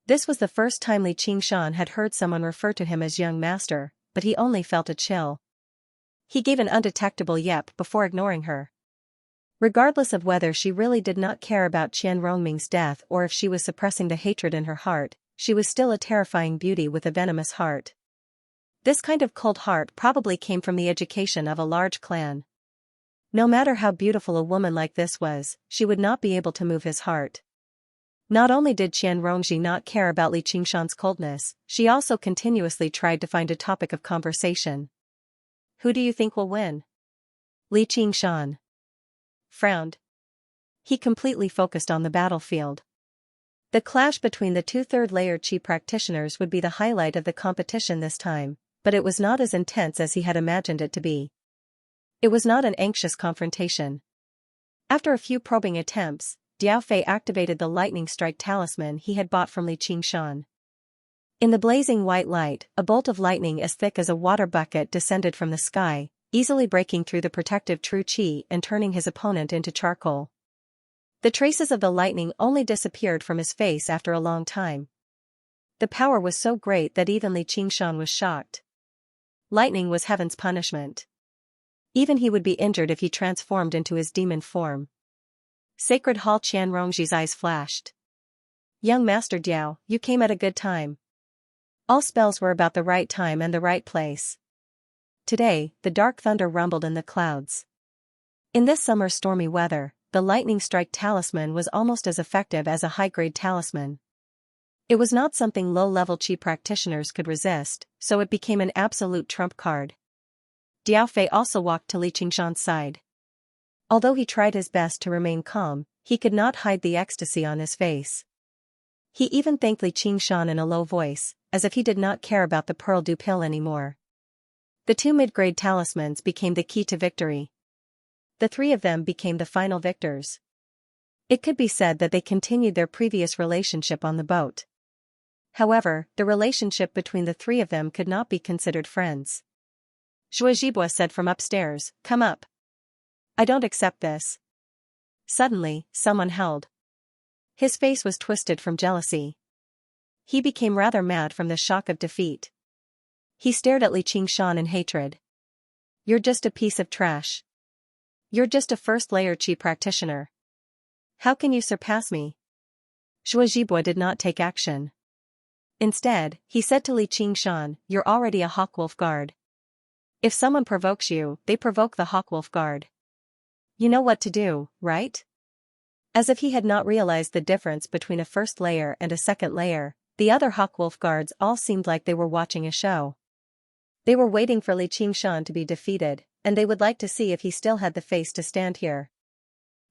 This was the first time Li Qingshan had heard someone refer to him as young master, but he only felt a chill. He gave an undetectable yep before ignoring her. Regardless of whether she really did not care about Qian Rongming's death or if she was suppressing the hatred in her heart, she was still a terrifying beauty with a venomous heart. This kind of cold heart probably came from the education of a large clan. No matter how beautiful a woman like this was, she would not be able to move his heart. Not only did Qian Rongji not care about Li Qingshan's coldness, she also continuously tried to find a topic of conversation. "Who do you think will win?" Li Qingshan frowned. He completely focused on the battlefield. The clash between the 2/3 layer Qi practitioners would be the highlight of the competition this time, but it was not as intense as he had imagined it to be. It was not an anxious confrontation. After a few probing attempts, Diao Fei activated the lightning strike talisman he had bought from Li Qingshan. In the blazing white light, a bolt of lightning as thick as a water bucket descended from the sky, easily breaking through the protective true qi and turning his opponent into charcoal. The traces of the lightning only disappeared from his face after a long time. The power was so great that even Li Qingshan was shocked. Lightning was heaven's punishment. Even he would be injured if he transformed into his demon form. Sacred Hall Qian Rongji's eyes flashed. "Young Master Diao, you came at a good time. All spells were about the right time and the right place." Today, the dark thunder rumbled in the clouds. In this summer's stormy weather, the lightning strike talisman was almost as effective as a high-grade talisman. It was not something low-level Qi practitioners could resist, so it became an absolute trump card. Diao Fei also walked to Li Qingshan's side. Although he tried his best to remain calm, he could not hide the ecstasy on his face. He even thanked Li Qingshan in a low voice, as if he did not care about the Pearl Du Pill anymore. The two mid-grade talismans became the key to victory. The three of them became the final victors. It could be said that they continued their previous relationship on the boat. However, the relationship between the three of them could not be considered friends. Zhuo Zhibua said from upstairs, "Come up. I don't accept this." Suddenly, someone held. His face was twisted from jealousy. He became rather mad from the shock of defeat. He stared at Li Qingshan in hatred. "You're just a piece of trash. You're just a first-layer Qi practitioner. How can you surpass me?" Zhuo Zhibua did not take action. Instead, he said to Li Qingshan, "You're already a Hawkwolf guard. If someone provokes you, they provoke the Hawkwolf guard. You know what to do, right?" As if he had not realized the difference between a first layer and a second layer, the other Hawkwolf guards all seemed like they were watching a show. They were waiting for Li Qingshan to be defeated, and they would like to see if he still had the face to stand here.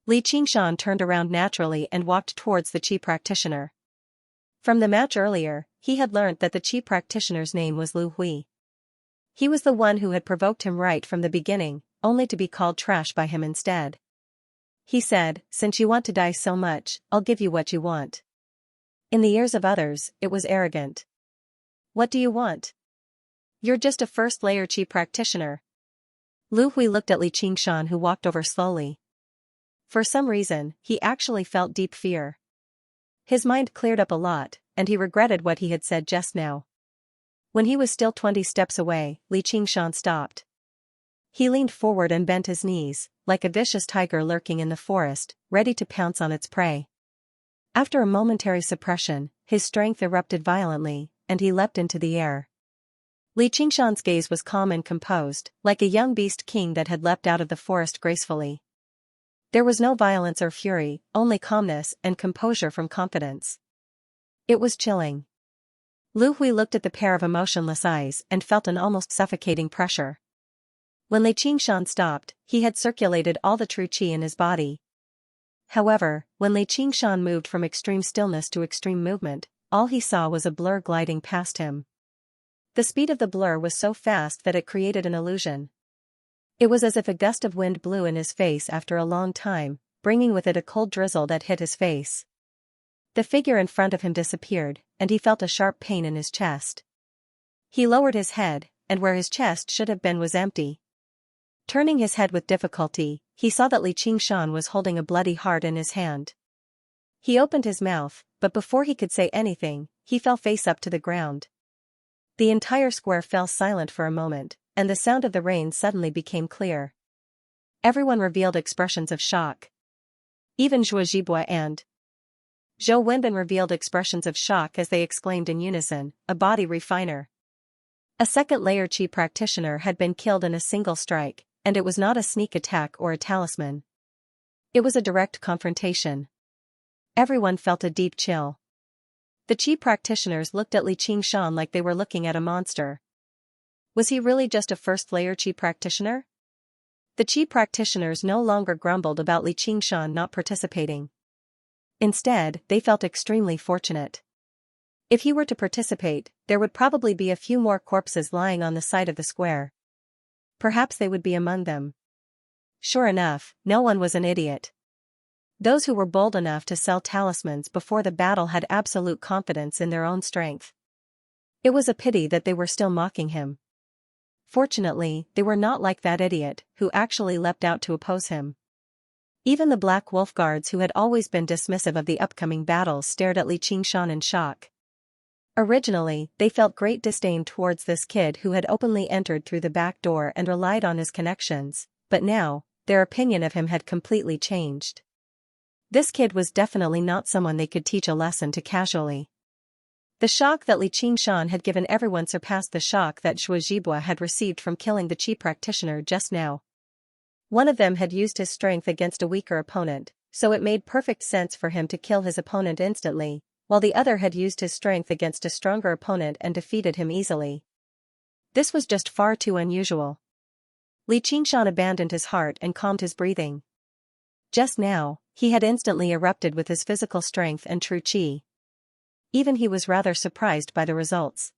Li Qingshan turned around naturally and walked towards the Qi practitioner. From the match earlier, he had learnt that the Qi practitioner's name was Lu Hui. He was the one who had provoked him right from the beginning, only to be called trash by him instead. He said, "Since you want to die so much, I'll give you what you want." In the ears of others, it was arrogant. "What do you want? You're just a first-layer Qi practitioner." Lu Hui looked at Li Qingshan, who walked over slowly. For some reason, he actually felt deep fear. His mind cleared up a lot, and he regretted what he had said just now. When he was still 20 steps away, Li Qingshan stopped. He leaned forward and bent his knees, like a vicious tiger lurking in the forest, ready to pounce on its prey. After a momentary suppression, his strength erupted violently, and he leapt into the air. Li Qingshan's gaze was calm and composed, like a young beast king that had leapt out of the forest gracefully. There was no violence or fury, only calmness and composure from confidence. It was chilling. Lu Hui looked at the pair of emotionless eyes and felt an almost suffocating pressure. When Li Qingshan stopped, he had circulated all the true qi in his body. However, when Li Qingshan moved from extreme stillness to extreme movement, all he saw was a blur gliding past him. The speed of the blur was so fast that it created an illusion. It was as if a gust of wind blew in his face after a long time, bringing with it a cold drizzle that hit his face. The figure in front of him disappeared, and he felt a sharp pain in his chest. He lowered his head, and where his chest should have been was empty. Turning his head with difficulty, he saw that Li Qingshan was holding a bloody heart in his hand. He opened his mouth, but before he could say anything, he fell face up to the ground. The entire square fell silent for a moment, and the sound of the rain suddenly became clear. Everyone revealed expressions of shock. Even Zhuo Zhibua and Zhou Wenbin revealed expressions of shock as they exclaimed in unison, "A body refiner." A second-layer Qi practitioner had been killed in a single strike, and it was not a sneak attack or a talisman. It was a direct confrontation. Everyone felt a deep chill. The Qi practitioners looked at Li Qingshan like they were looking at a monster. Was he really just a first-layer Qi practitioner? The Qi practitioners no longer grumbled about Li Qingshan not participating. Instead, they felt extremely fortunate. If he were to participate, there would probably be a few more corpses lying on the side of the square. Perhaps they would be among them. Sure enough, no one was an idiot. Those who were bold enough to sell talismans before the battle had absolute confidence in their own strength. It was a pity that they were still mocking him. Fortunately, they were not like that idiot, who actually leapt out to oppose him. Even the Black Wolf Guards, who had always been dismissive of the upcoming battles, stared at Li Qingshan in shock. Originally, they felt great disdain towards this kid who had openly entered through the back door and relied on his connections, but now, their opinion of him had completely changed. This kid was definitely not someone they could teach a lesson to casually. The shock that Li Qingshan had given everyone surpassed the shock that Zhuo Zhibua had received from killing the Qi practitioner just now. One of them had used his strength against a weaker opponent, so it made perfect sense for him to kill his opponent instantly, while the other had used his strength against a stronger opponent and defeated him easily. This was just far too unusual. Li Qingshan abandoned his heart and calmed his breathing. Just now, he had instantly erupted with his physical strength and true qi. Even he was rather surprised by the results.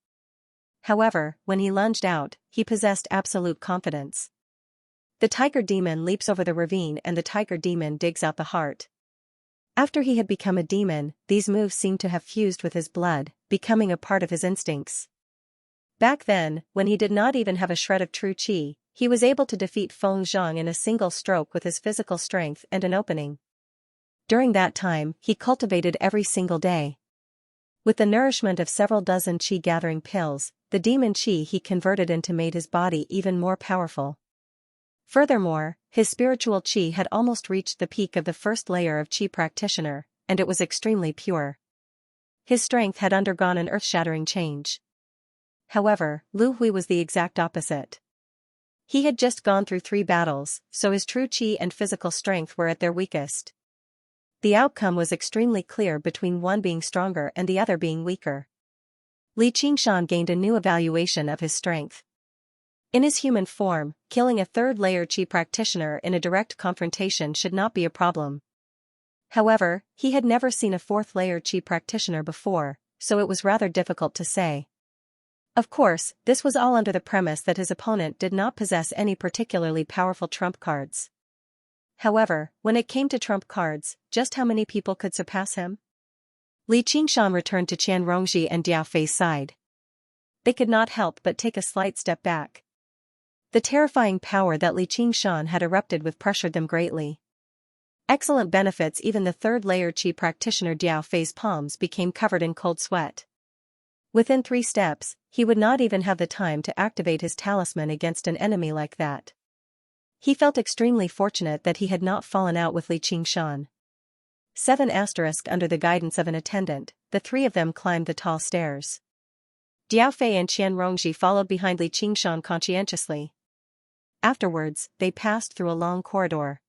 However, when he lunged out, he possessed absolute confidence. The tiger demon leaps over the ravine and the tiger demon digs out the heart. After he had become a demon, these moves seemed to have fused with his blood, becoming a part of his instincts. Back then, when he did not even have a shred of true qi, he was able to defeat Feng Zhang in a single stroke with his physical strength and an opening. During that time, he cultivated every single day. With the nourishment of several dozen qi-gathering pills, the demon qi he converted into made his body even more powerful. Furthermore, his spiritual qi had almost reached the peak of the first layer of qi practitioner, and it was extremely pure. His strength had undergone an earth-shattering change. However, Lu Hui was the exact opposite. He had just gone through 3 battles, so his true qi and physical strength were at their weakest. The outcome was extremely clear between one being stronger and the other being weaker. Li Qingshan gained a new evaluation of his strength. In his human form, killing a 3rd-layer qi practitioner in a direct confrontation should not be a problem. However, he had never seen a 4th-layer qi practitioner before, so it was rather difficult to say. Of course, this was all under the premise that his opponent did not possess any particularly powerful trump cards. However, when it came to trump cards, just how many people could surpass him? Li Qingshan returned to Qian Rongji and Diao Fei's side. They could not help but take a slight step back. The terrifying power that Li Qingshan had erupted with pressured them greatly. Excellent benefits. Even the 3rd-layer qi practitioner Diao Fei's palms became covered in cold sweat. Within 3 steps, he would not even have the time to activate his talisman against an enemy like that. He felt extremely fortunate that he had not fallen out with Li Qingshan. 7 Under the guidance of an attendant, the 3 of them climbed the tall stairs. Diao Fei and Qian Rongji followed behind Li Qingshan conscientiously. Afterwards, they passed through a long corridor.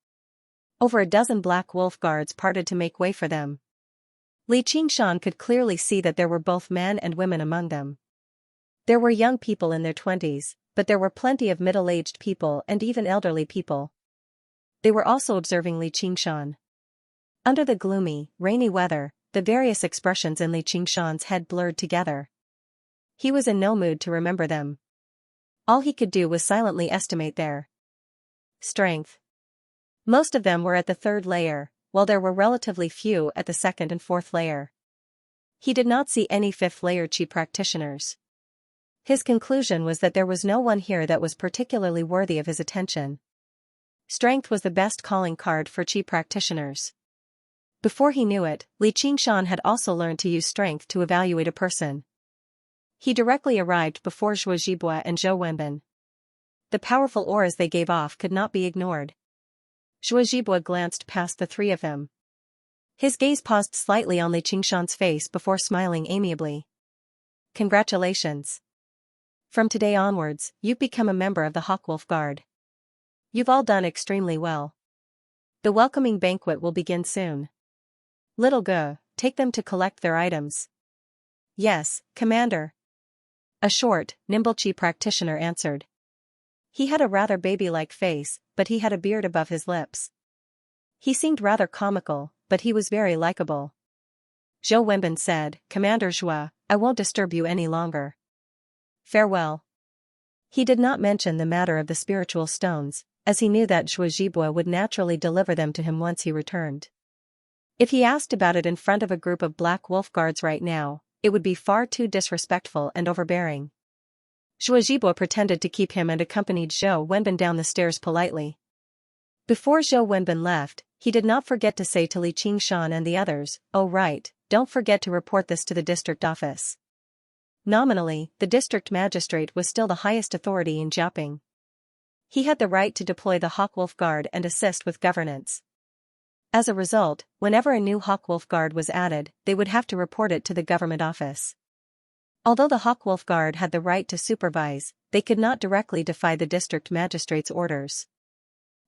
Over a dozen black wolf guards parted to make way for them. Li Qingshan could clearly see that there were both men and women among them. There were young people in their 20s, but there were plenty of middle-aged people and even elderly people. They were also observing Li Qingshan. Under the gloomy, rainy weather, the various expressions in Li Qingshan's head blurred together. He was in no mood to remember them. All he could do was silently estimate their strength. Most of them were at the 3rd layer, while there were relatively few at the 2nd and 4th layer. He did not see any 5th-layer qi practitioners. His conclusion was that there was no one here that was particularly worthy of his attention. Strength was the best calling card for qi practitioners. Before he knew it, Li Qingshan had also learned to use strength to evaluate a person. He directly arrived before Zhuo Zhibua and Zhou Wenbin. The powerful auras they gave off could not be ignored. Zhuo Zhibua glanced past the 3 of them. His gaze paused slightly on Li Qingshan's face before smiling amiably. Congratulations. From today onwards, you've become a member of the Hawkwolf Guard. You've all done extremely well. The welcoming banquet will begin soon. Little Ge, take them to collect their items. Yes, Commander. A short, nimble qi practitioner answered. He had a rather baby-like face, but he had a beard above his lips. He seemed rather comical, but he was very likable. Zhou Wenbin said, Commander Zhua, I won't disturb you any longer. Farewell. He did not mention the matter of the spiritual stones, as he knew that Zhuo Zhibua would naturally deliver them to him once he returned. If he asked about it in front of a group of black wolf guards right now, it would be far too disrespectful and overbearing. Zhuo Zhibua pretended to keep him and accompanied Zhou Wenbin down the stairs politely. Before Zhou Wenbin left, he did not forget to say to Li Qingshan and the others, oh right, don't forget to report this to the district office. Nominally, the district magistrate was still the highest authority in Jiaoping. He had the right to deploy the Hawkwolf Guard and assist with governance. As a result, whenever a new Hawkwolf Guard was added, they would have to report it to the government office. Although the Hawkwolf Guard had the right to supervise, they could not directly defy the district magistrate's orders.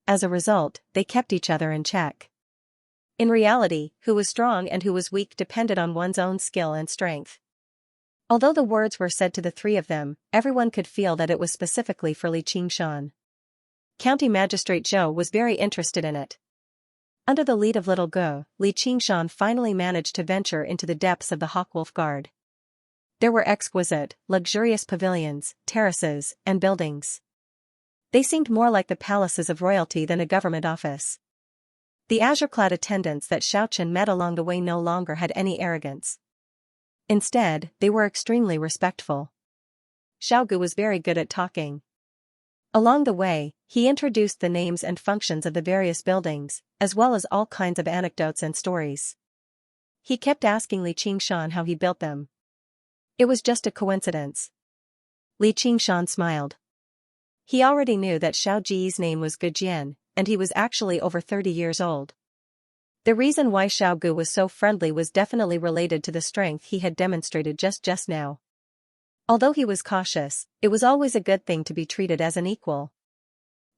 As a result, they kept each other in check. In reality, who was strong and who was weak depended on one's own skill and strength. Although the words were said to the three of them, everyone could feel that it was specifically for Li Qingshan. County Magistrate Zhou was very interested in it. Under the lead of Little Ge, Li Qingshan finally managed to venture into the depths of the Hawkwolf Guard. There were exquisite, luxurious pavilions, terraces, and buildings. They seemed more like the palaces of royalty than a government office. The azure-clad attendants that Xiaochen met along the way no longer had any arrogance. Instead, they were extremely respectful. Xiaogu was very good at talking. Along the way, he introduced the names and functions of the various buildings, as well as all kinds of anecdotes and stories. He kept asking Li Qingshan how he built them. It was just a coincidence. Li Qingshan smiled. He already knew that Xiao Ji's name was Ge Jian, and he was actually over 30 years old. The reason why Xiaogu was so friendly was definitely related to the strength he had demonstrated just now. Although he was cautious, it was always a good thing to be treated as an equal.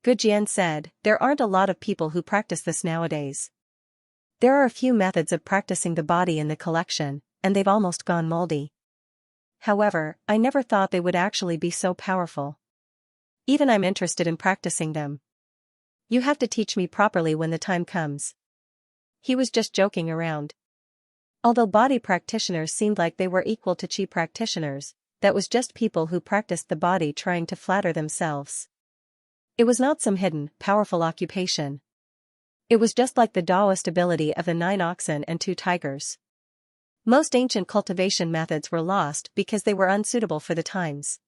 Ge Jian said, "There aren't a lot of people who practice this nowadays. There are a few methods of practicing the body in the collection, and they've almost gone moldy. However, I never thought they would actually be so powerful. Even I'm interested in practicing them. You have to teach me properly when the time comes." He was just joking around. Although body practitioners seemed like they were equal to Qi practitioners, that was just people who practiced the body trying to flatter themselves. It was not some hidden, powerful occupation. It was just like the Taoist ability of the 9 oxen and 2 tigers. Most ancient cultivation methods were lost because they were unsuitable for the times.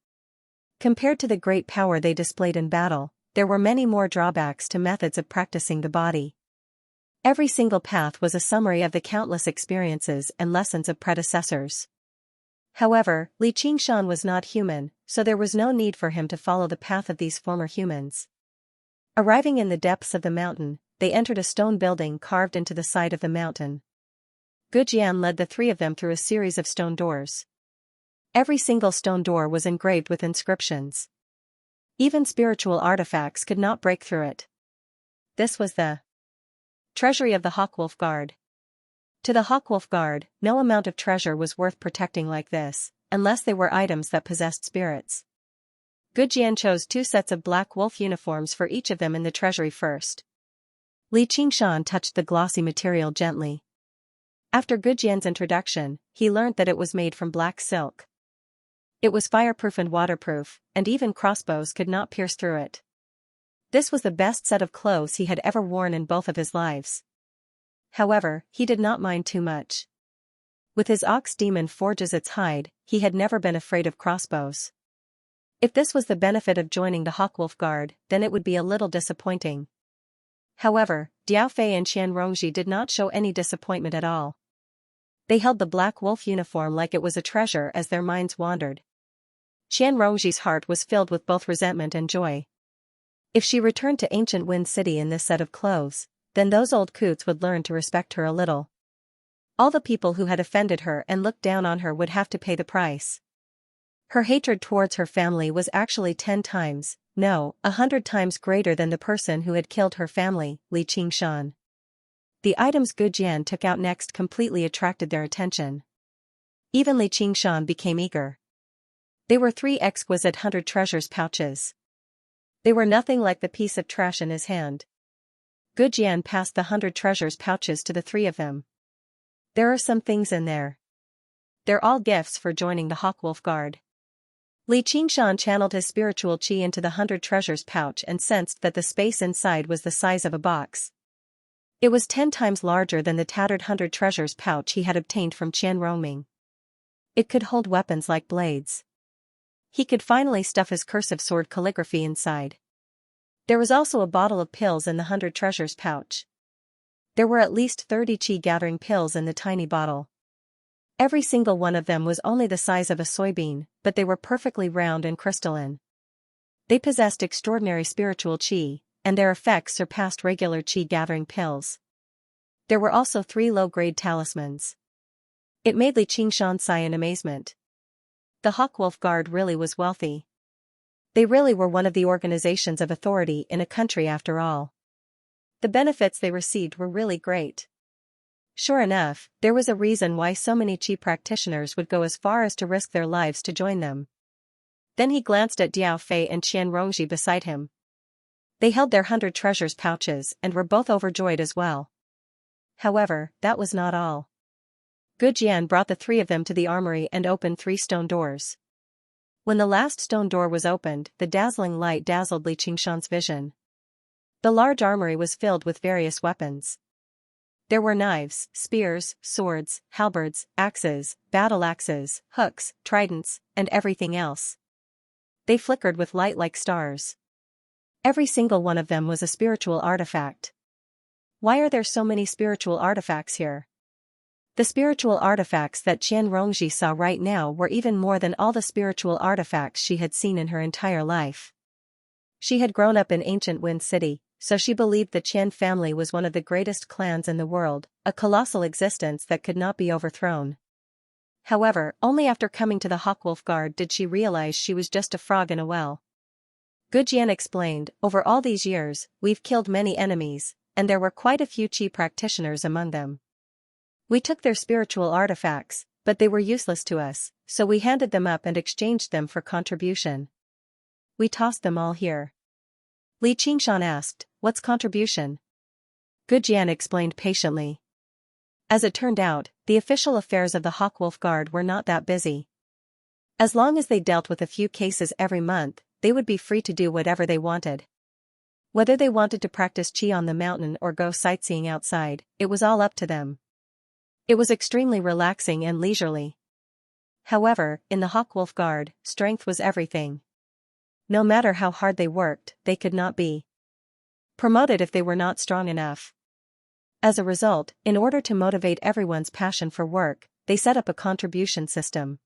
Compared to the great power they displayed in battle, there were many more drawbacks to methods of practicing the body. Every single path was a summary of the countless experiences and lessons of predecessors. However, Li Qingshan was not human, so there was no need for him to follow the path of these former humans. Arriving in the depths of the mountain, they entered a stone building carved into the side of the mountain. Ge Jian led the three of them through a series of stone doors. Every single stone door was engraved with inscriptions. Even spiritual artifacts could not break through it. This was the treasury of the Hawkwolf Guard. To the Hawkwolf Guard, no amount of treasure was worth protecting like this, unless they were items that possessed spirits. Ge Jian chose 2 sets of black wolf uniforms for each of them in the treasury first. Li Qingshan touched the glossy material gently. After Ge Jian's introduction, he learned that it was made from black silk. It was fireproof and waterproof, and even crossbows could not pierce through it. This was the best set of clothes he had ever worn in both of his lives. However, he did not mind too much. With his ox demon forges its hide, he had never been afraid of crossbows. If this was the benefit of joining the Hawkwolf Guard, then it would be a little disappointing. However, Diaofei and Xianrongji did not show any disappointment at all. They held the black wolf uniform like it was a treasure as their minds wandered. Xianrongji's heart was filled with both resentment and joy. If she returned to ancient Wind City in this set of clothes, then those old coots would learn to respect her a little. All the people who had offended her and looked down on her would have to pay the price. Her hatred towards her family was actually 10 times, no, 100 times greater than the person who had killed her family, Li Qingshan. The items Ge Jian took out next completely attracted their attention. Even Li Qingshan became eager. They were 3 exquisite 100 treasures pouches. They were nothing like the piece of trash in his hand. Ge Jian passed the 100 treasures pouches to the 3 of them. There are some things in there. They're all gifts for joining the Hawkwolf Guard. Li Qingshan channeled his spiritual qi into the 100 treasures pouch and sensed that the space inside was the size of a box. It was 10 times larger than the tattered 100 treasures pouch he had obtained from Qian Rongming. It could hold weapons like blades. He could finally stuff his cursive sword calligraphy inside. There was also a bottle of pills in the 100 treasures pouch. There were at least 30 qi-gathering pills in the tiny bottle. Every single one of them was only the size of a soybean, but they were perfectly round and crystalline. They possessed extraordinary spiritual qi, and their effects surpassed regular qi-gathering pills. There were also 3 low-grade talismans. It made Li Qingshan sigh in amazement. The Hawkwolf Guard really was wealthy. They really were one of the organizations of authority in a country after all. The benefits they received were really great. Sure enough, there was a reason why so many Qi practitioners would go as far as to risk their lives to join them. Then he glanced at Diao Fei and Qian Rongji beside him. They held their 100 treasures pouches and were both overjoyed as well. However, that was not all. Gu Jian brought the three of them to the armory and opened 3 stone doors. When the last stone door was opened, the dazzling light dazzled Li Qingshan's vision. The large armory was filled with various weapons. There were knives, spears, swords, halberds, axes, battle axes, hooks, tridents, and everything else. They flickered with light like stars. Every single one of them was a spiritual artifact. Why are there so many spiritual artifacts here? The spiritual artifacts that Qian Rongji saw right now were even more than all the spiritual artifacts she had seen in her entire life. She had grown up in ancient Wind City, so she believed the Qian family was one of the greatest clans in the world, a colossal existence that could not be overthrown. However, only after coming to the Hawkwolf Guard did she realize she was just a frog in a well. Gu Jian explained, over all these years, we've killed many enemies, and there were quite a few Qi practitioners among them. We took their spiritual artifacts, but they were useless to us, so we handed them up and exchanged them for contribution. We tossed them all here. Li Qingshan asked, what's contribution? Gu Jian explained patiently. As it turned out, the official affairs of the Hawkwolf Guard were not that busy. As long as they dealt with a few cases every month, they would be free to do whatever they wanted. Whether they wanted to practice Qi on the mountain or go sightseeing outside, it was all up to them. It was extremely relaxing and leisurely. However, in the Hawkwolf Guard, strength was everything. No matter how hard they worked, they could not be promoted if they were not strong enough. As a result, in order to motivate everyone's passion for work, they set up a contribution system.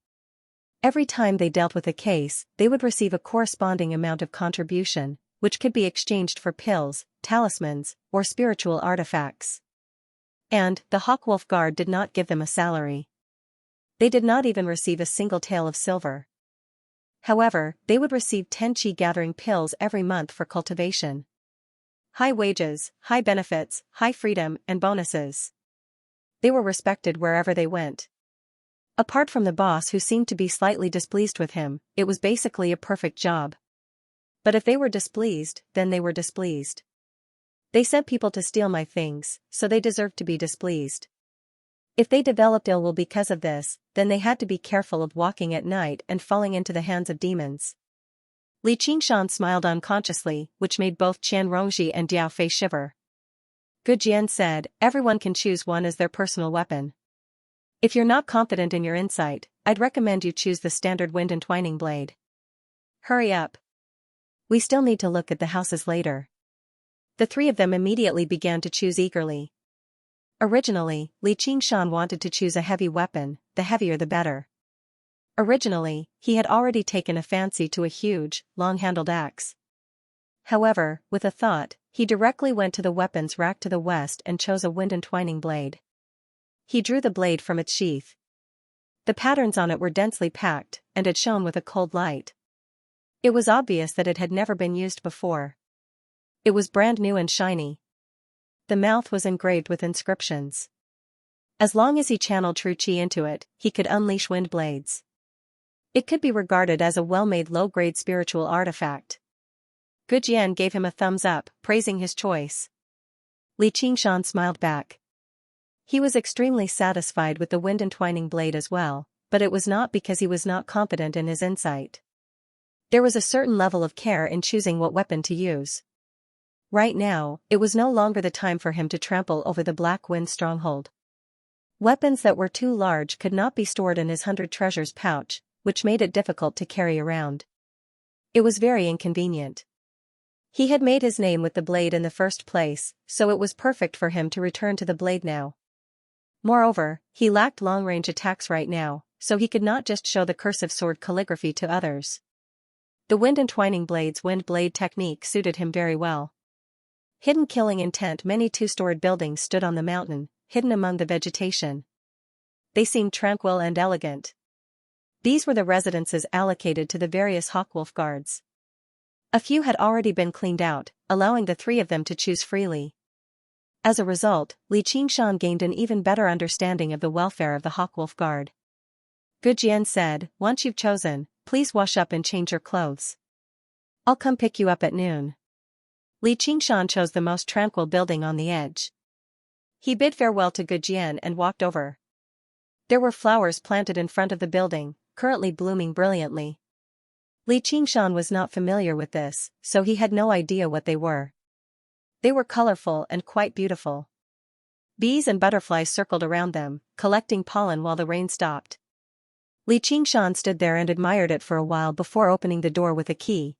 Every time they dealt with a case, they would receive a corresponding amount of contribution, which could be exchanged for pills, talismans, or spiritual artifacts. And, the Hawkwolf Guard did not give them a salary. They did not even receive a single tael of silver. However, they would receive 10 Qi gathering pills every month for cultivation. High wages, high benefits, high freedom, and bonuses. They were respected wherever they went. Apart from the boss who seemed to be slightly displeased with him, it was basically a perfect job. But if they were displeased, then they were displeased. They sent people to steal my things, so they deserved to be displeased. If they developed ill will because of this, then they had to be careful of walking at night and falling into the hands of demons. Li Qingshan smiled unconsciously, which made both Qian Rongji and Diao Fei shiver. Gu Jian said, everyone can choose one as their personal weapon. If you're not confident in your insight, I'd recommend you choose the standard wind entwining blade. Hurry up. We still need to look at the houses later. The three of them immediately began to choose eagerly. Originally, Li Qingshan wanted to choose a heavy weapon, the heavier the better. Originally, he had already taken a fancy to a huge, long-handled axe. However, with a thought, he directly went to the weapons rack to the west and chose a wind entwining blade. He drew the blade from its sheath. The patterns on it were densely packed, and it shone with a cold light. It was obvious that it had never been used before. It was brand new and shiny. The mouth was engraved with inscriptions. As long as he channeled true Qi into it, he could unleash wind blades. It could be regarded as a well-made low-grade spiritual artifact. Gu Jian gave him a thumbs up, praising his choice. Li Qingshan smiled back. He was extremely satisfied with the wind entwining blade as well, but it was not because he was not confident in his insight. There was a certain level of care in choosing what weapon to use. Right now, it was no longer the time for him to trample over the Black Wind stronghold. Weapons that were too large could not be stored in his 100 treasures pouch, which made it difficult to carry around. It was very inconvenient. He had made his name with the blade in the first place, so it was perfect for him to return to the blade now. Moreover, he lacked long-range attacks right now, so he could not just show the cursive sword calligraphy to others. The wind entwining blade's wind blade technique suited him very well. Hidden killing intent. Many two-storied buildings stood on the mountain, hidden among the vegetation. They seemed tranquil and elegant. These were the residences allocated to the various Hawkwolf Guards. A few had already been cleaned out, allowing the three of them to choose freely. As a result, Li Qingshan gained an even better understanding of the welfare of the Hawkwolf Guard. Gu Jian said, "Once you've chosen, please wash up and change your clothes. I'll come pick you up at noon." Li Qingshan chose the most tranquil building on the edge. He bid farewell to Gu Jian and walked over. There were flowers planted in front of the building, currently blooming brilliantly. Li Qingshan was not familiar with this, so he had no idea what they were. They were colorful and quite beautiful. Bees and butterflies circled around them, collecting pollen while the rain stopped. Li Qingshan stood there and admired it for a while before opening the door with a key.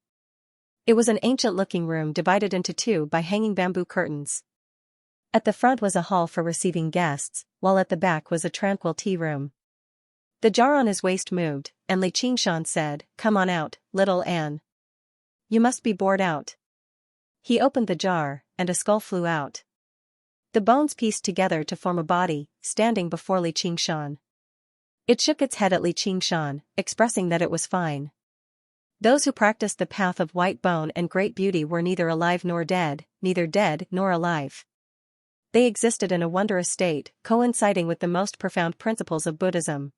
It was an ancient-looking room divided into two by hanging bamboo curtains. At the front was a hall for receiving guests, while at the back was a tranquil tea room. The jar on his waist moved, and Li Qingshan said, "Come on out, little Anne. You must be bored out." He opened the jar, and a skull flew out. The bones pieced together to form a body, standing before Li Qingshan. It shook its head at Li Qingshan, expressing that it was fine. Those who practiced the path of white bone and great beauty were neither alive nor dead, neither dead nor alive. They existed in a wondrous state, coinciding with the most profound principles of Buddhism.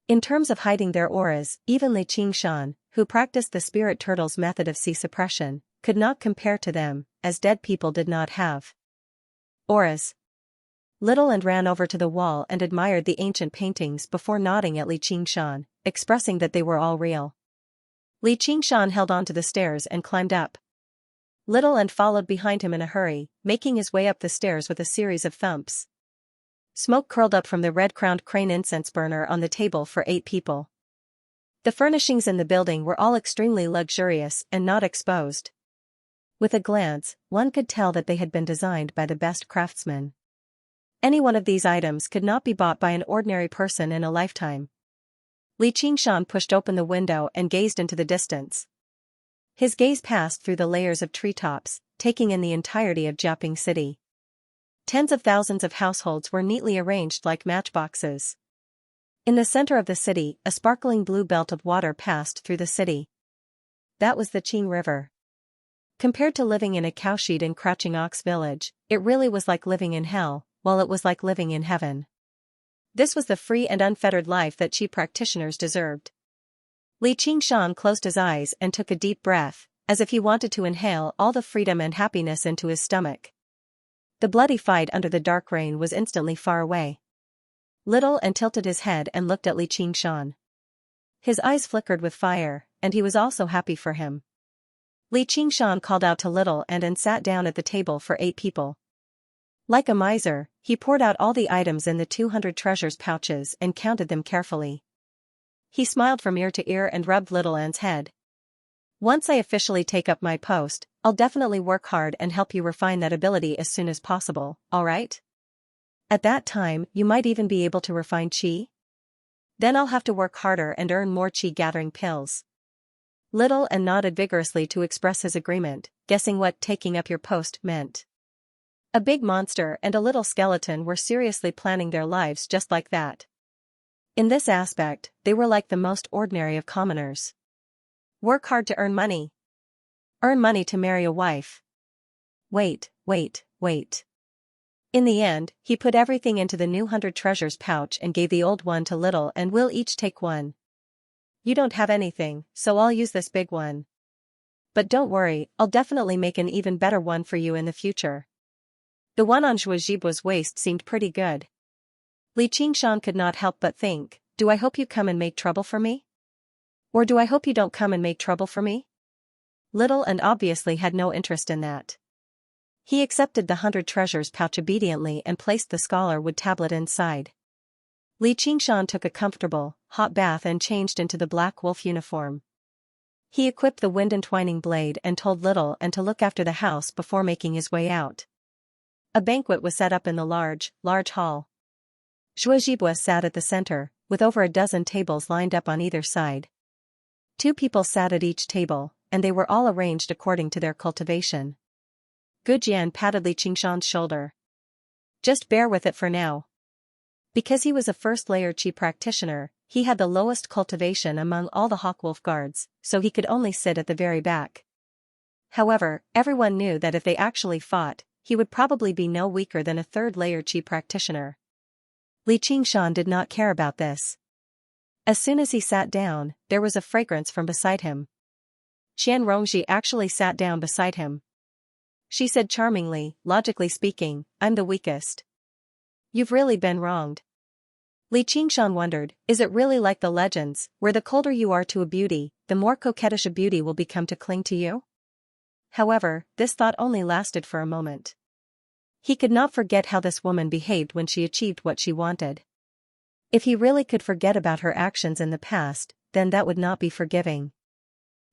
In terms of hiding their auras, even Li Qingshan, who practiced the spirit turtle's method of sea suppression, could not compare to them, as dead people did not have auras. Little and ran over to the wall and admired the ancient paintings before nodding at Li Qingshan, expressing that they were all real. Li Qingshan held on to the stairs and climbed up. Little and followed behind him in a hurry, making his way up the stairs with a series of thumps. Smoke curled up from the red-crowned crane incense burner on the table for 8 people. The furnishings in the building were all extremely luxurious and not exposed. With a glance, one could tell that they had been designed by the best craftsmen. Any one of these items could not be bought by an ordinary person in a lifetime. Li Qingshan pushed open the window and gazed into the distance. His gaze passed through the layers of treetops, taking in the entirety of Jiaping City. Tens of thousands of households were neatly arranged like matchboxes. In the center of the city, a sparkling blue belt of water passed through the city. That was the Qing River. Compared to living in a cowshed in Crouching Ox Village, it really was like living in hell, while it was like living in heaven. This was the free and unfettered life that Qi practitioners deserved. Li Qingshan closed his eyes and took a deep breath, as if he wanted to inhale all the freedom and happiness into his stomach. The bloody fight under the dark rain was instantly far away. Little and tilted his head and looked at Li Qingshan. His eyes flickered with fire, and he was also happy for him. Li Qingshan called out to Little and sat down at the table for 8 people. Like a miser, he poured out all the items in the 200 treasures pouches and counted them carefully. He smiled from ear to ear and rubbed Little Anne's head. "Once I officially take up my post, I'll definitely work hard and help you refine that ability as soon as possible, alright? At that time, you might even be able to refine qi? Then I'll have to work harder and earn more qi gathering pills." Little and nodded vigorously to express his agreement, guessing what taking up your post meant. A big monster and a little skeleton were seriously planning their lives just like that. In this aspect, they were like the most ordinary of commoners. Work hard to earn money. Earn money to marry a wife. Wait. In the end, he put everything into the new 100 treasures pouch and gave the old one to Little and we'll each take one. "You don't have anything, so I'll use this big one. But don't worry, I'll definitely make an even better one for you in the future." The one on Zhuozhibu's waist seemed pretty good. Li Qingshan could not help but think, do I hope you come and make trouble for me? Or do I hope you don't come and make trouble for me? Little and obviously had no interest in that. He accepted the 100 treasures pouch obediently and placed the scholar wood tablet inside. Li Qingshan took a comfortable, hot bath and changed into the black wolf uniform. He equipped the wind-entwining blade and told Little and to look after the house before making his way out. A banquet was set up in the large hall. Zhuozhibu sat at the center, with over a dozen tables lined up on either side. 2 people sat at each table, and they were all arranged according to their cultivation. Gu Jian patted Li Qingshan's shoulder. "Just bear with it for now." Because he was a first-layer Qi practitioner, he had the lowest cultivation among all the Hawkwolf guards, so he could only sit at the very back. However, everyone knew that if they actually fought, he would probably be no weaker than a third-layer qi practitioner. Li Qingshan did not care about this. As soon as he sat down, there was a fragrance from beside him. Qian Rongji actually sat down beside him. She said charmingly, logically speaking, I'm the weakest. You've really been wronged. Li Qingshan wondered, is it really like the legends, where the colder you are to a beauty, the more coquettish a beauty will become to cling to you? However, this thought only lasted for a moment. He could not forget how this woman behaved when she achieved what she wanted. If he really could forget about her actions in the past, then that would not be forgiving.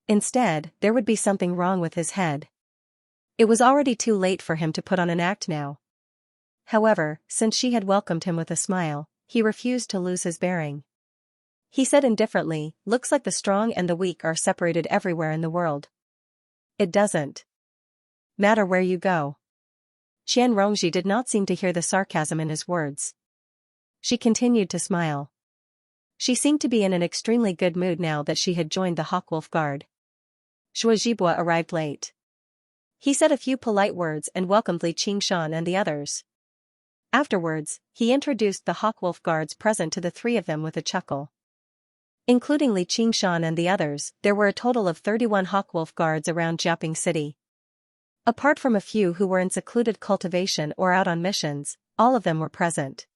Instead, there would be something wrong with his head. It was already too late for him to put on an act now. However, since she had welcomed him with a smile, he refused to lose his bearing. He said indifferently, looks like the strong and the weak are separated everywhere in the world. It doesn't matter where you go. Qian Rongji did not seem to hear the sarcasm in his words. She continued to smile. She seemed to be in an extremely good mood now that she had joined the Hawkwolf Guard. Zhuozhibua arrived late. He said a few polite words and welcomed Li Qingshan and the others. Afterwards, he introduced the Hawkwolf Guards present to the three of them with a chuckle. Including Li Qingshan and the others, there were a total of 31 Hawkwolf Guards around Jiaoping City. Apart from a few who were in secluded cultivation or out on missions, all of them were present.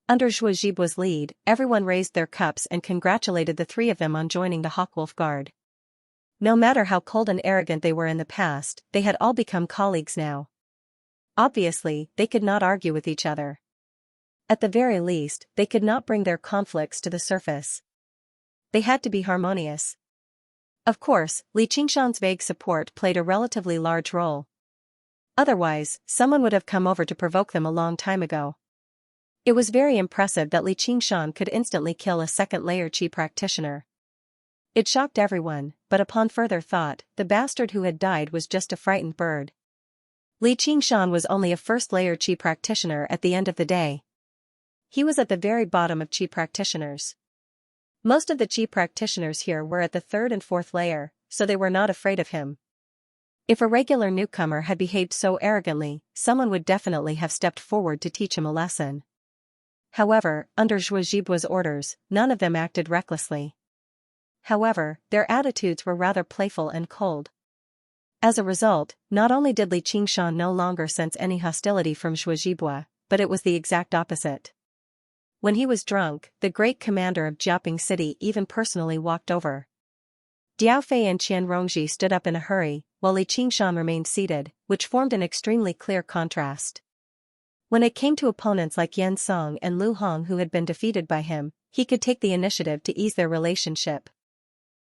Under Zhuozhibua's lead, everyone raised their cups and congratulated the three of them on joining the Hawkwolf Guard. No matter how cold and arrogant they were in the past, they had all become colleagues now. Obviously, they could not argue with each other. At the very least, they could not bring their conflicts to the surface. They had to be harmonious. Of course, Li Qingshan's vague support played a relatively large role. Otherwise, someone would have come over to provoke them a long time ago. It was very impressive that Li Qingshan could instantly kill a second-layer qi practitioner. It shocked everyone, but upon further thought, the bastard who had died was just a frightened bird. Li Qingshan was only a first-layer qi practitioner at the end of the day. He was at the very bottom of qi practitioners. Most of the qi practitioners here were at the third and fourth layer, so they were not afraid of him. If a regular newcomer had behaved so arrogantly, someone would definitely have stepped forward to teach him a lesson. However, under Zhuozhibua's orders, none of them acted recklessly. However, their attitudes were rather playful and cold. As a result, not only did Li Qingshan no longer sense any hostility from Zhuozhibua, but it was the exact opposite. When he was drunk, the great commander of Jiaoping City even personally walked over. Diao Fei and Qian Rongji stood up in a hurry, while Li Qingshan remained seated, which formed an extremely clear contrast. When it came to opponents like Yan Song and Lu Hong who had been defeated by him, he could take the initiative to ease their relationship.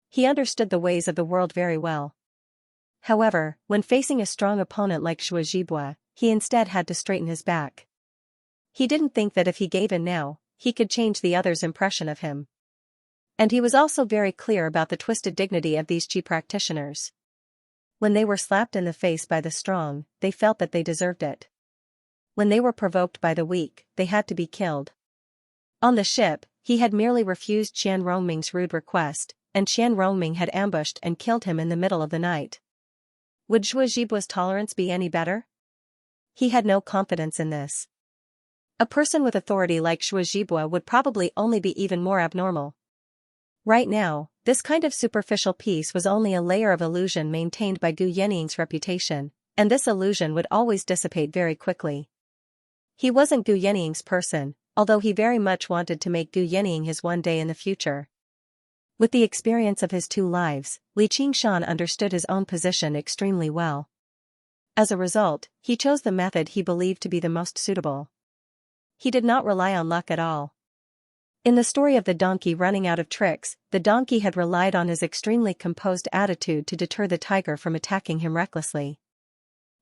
He understood the ways of the world very well. However, when facing a strong opponent like Zhuozhibua, he instead had to straighten his back. He didn't think that if he gave in now, he could change the others' impression of him. And he was also very clear about the twisted dignity of these qi practitioners. When they were slapped in the face by the strong, they felt that they deserved it. When they were provoked by the weak, they had to be killed. On the ship, he had merely refused Qian Rongming's rude request, and Qian Rongming had ambushed and killed him in the middle of the night. Would Zhuozhibua's tolerance be any better? He had no confidence in this. A person with authority like Zhuozhibua would probably only be even more abnormal. Right now, this kind of superficial peace was only a layer of illusion maintained by Gu Yannying's reputation, and this illusion would always dissipate very quickly. He wasn't Gu Yannying's person, although he very much wanted to make Gu Yannying his one day in the future. With the experience of his two lives, Li Qingshan understood his own position extremely well. As a result, he chose the method he believed to be the most suitable. He did not rely on luck at all. In the story of the donkey running out of tricks, the donkey had relied on his extremely composed attitude to deter the tiger from attacking him recklessly.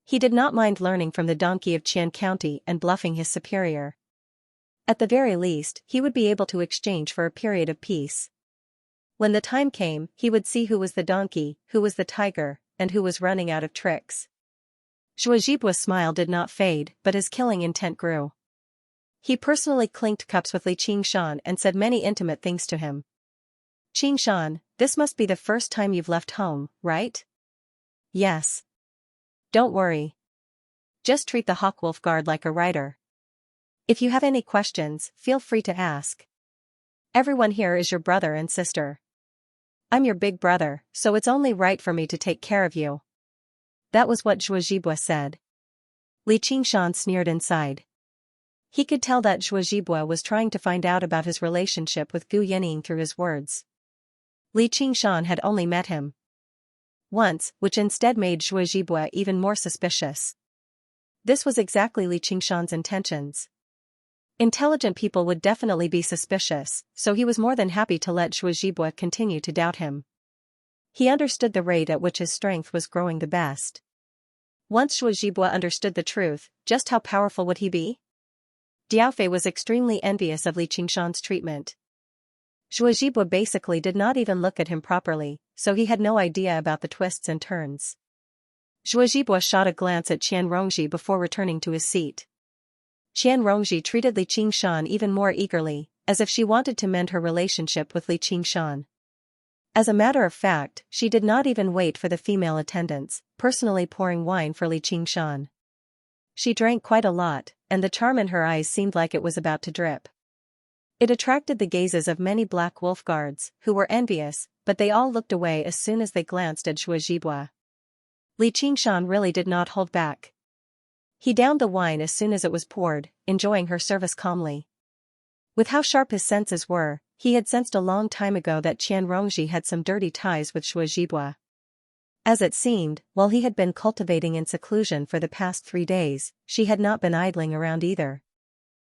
He did not mind learning from the donkey of Qian County and bluffing his superior. At the very least, he would be able to exchange for a period of peace. When the time came, he would see who was the donkey, who was the tiger, and who was running out of tricks. Zhuozhibua's smile did not fade, but his killing intent grew. He personally clinked cups with Li Qingshan and said many intimate things to him. Qingshan, this must be the first time you've left home, right? Yes. Don't worry. Just treat the Hawkwolf Guard like a rider. If you have any questions, feel free to ask. Everyone here is your brother and sister. I'm your big brother, so it's only right for me to take care of you. That was what Zhuozhibua said. Li Qingshan sneered inside. He could tell that Zhuozhibua was trying to find out about his relationship with Gu Yanning through his words. Li Qingshan had only met him once, which instead made Zhuozhibua even more suspicious. This was exactly Li Qingshan's intentions. Intelligent people would definitely be suspicious, so he was more than happy to let Zhuozhibua continue to doubt him. He understood the rate at which his strength was growing the best. Once Zhuozhibua understood the truth, just how powerful would he be? Diaofei was extremely envious of Li Qingshan's treatment. Zhuozhibua basically did not even look at him properly, so he had no idea about the twists and turns. Zhuozhibua shot a glance at Qian Rongji before returning to his seat. Qian Rongji treated Li Qingshan even more eagerly, as if she wanted to mend her relationship with Li Qingshan. As a matter of fact, she did not even wait for the female attendants, personally pouring wine for Li Qingshan. She drank quite a lot, and the charm in her eyes seemed like it was about to drip. It attracted the gazes of many black wolf guards, who were envious, but they all looked away as soon as they glanced at Zhuozhibua. Li Qingshan really did not hold back. He downed the wine as soon as it was poured, enjoying her service calmly. With how sharp his senses were, he had sensed a long time ago that Qian Rongji had some dirty ties with Zhuozhibua. As it seemed, while he had been cultivating in seclusion for the past 3 days, she had not been idling around either.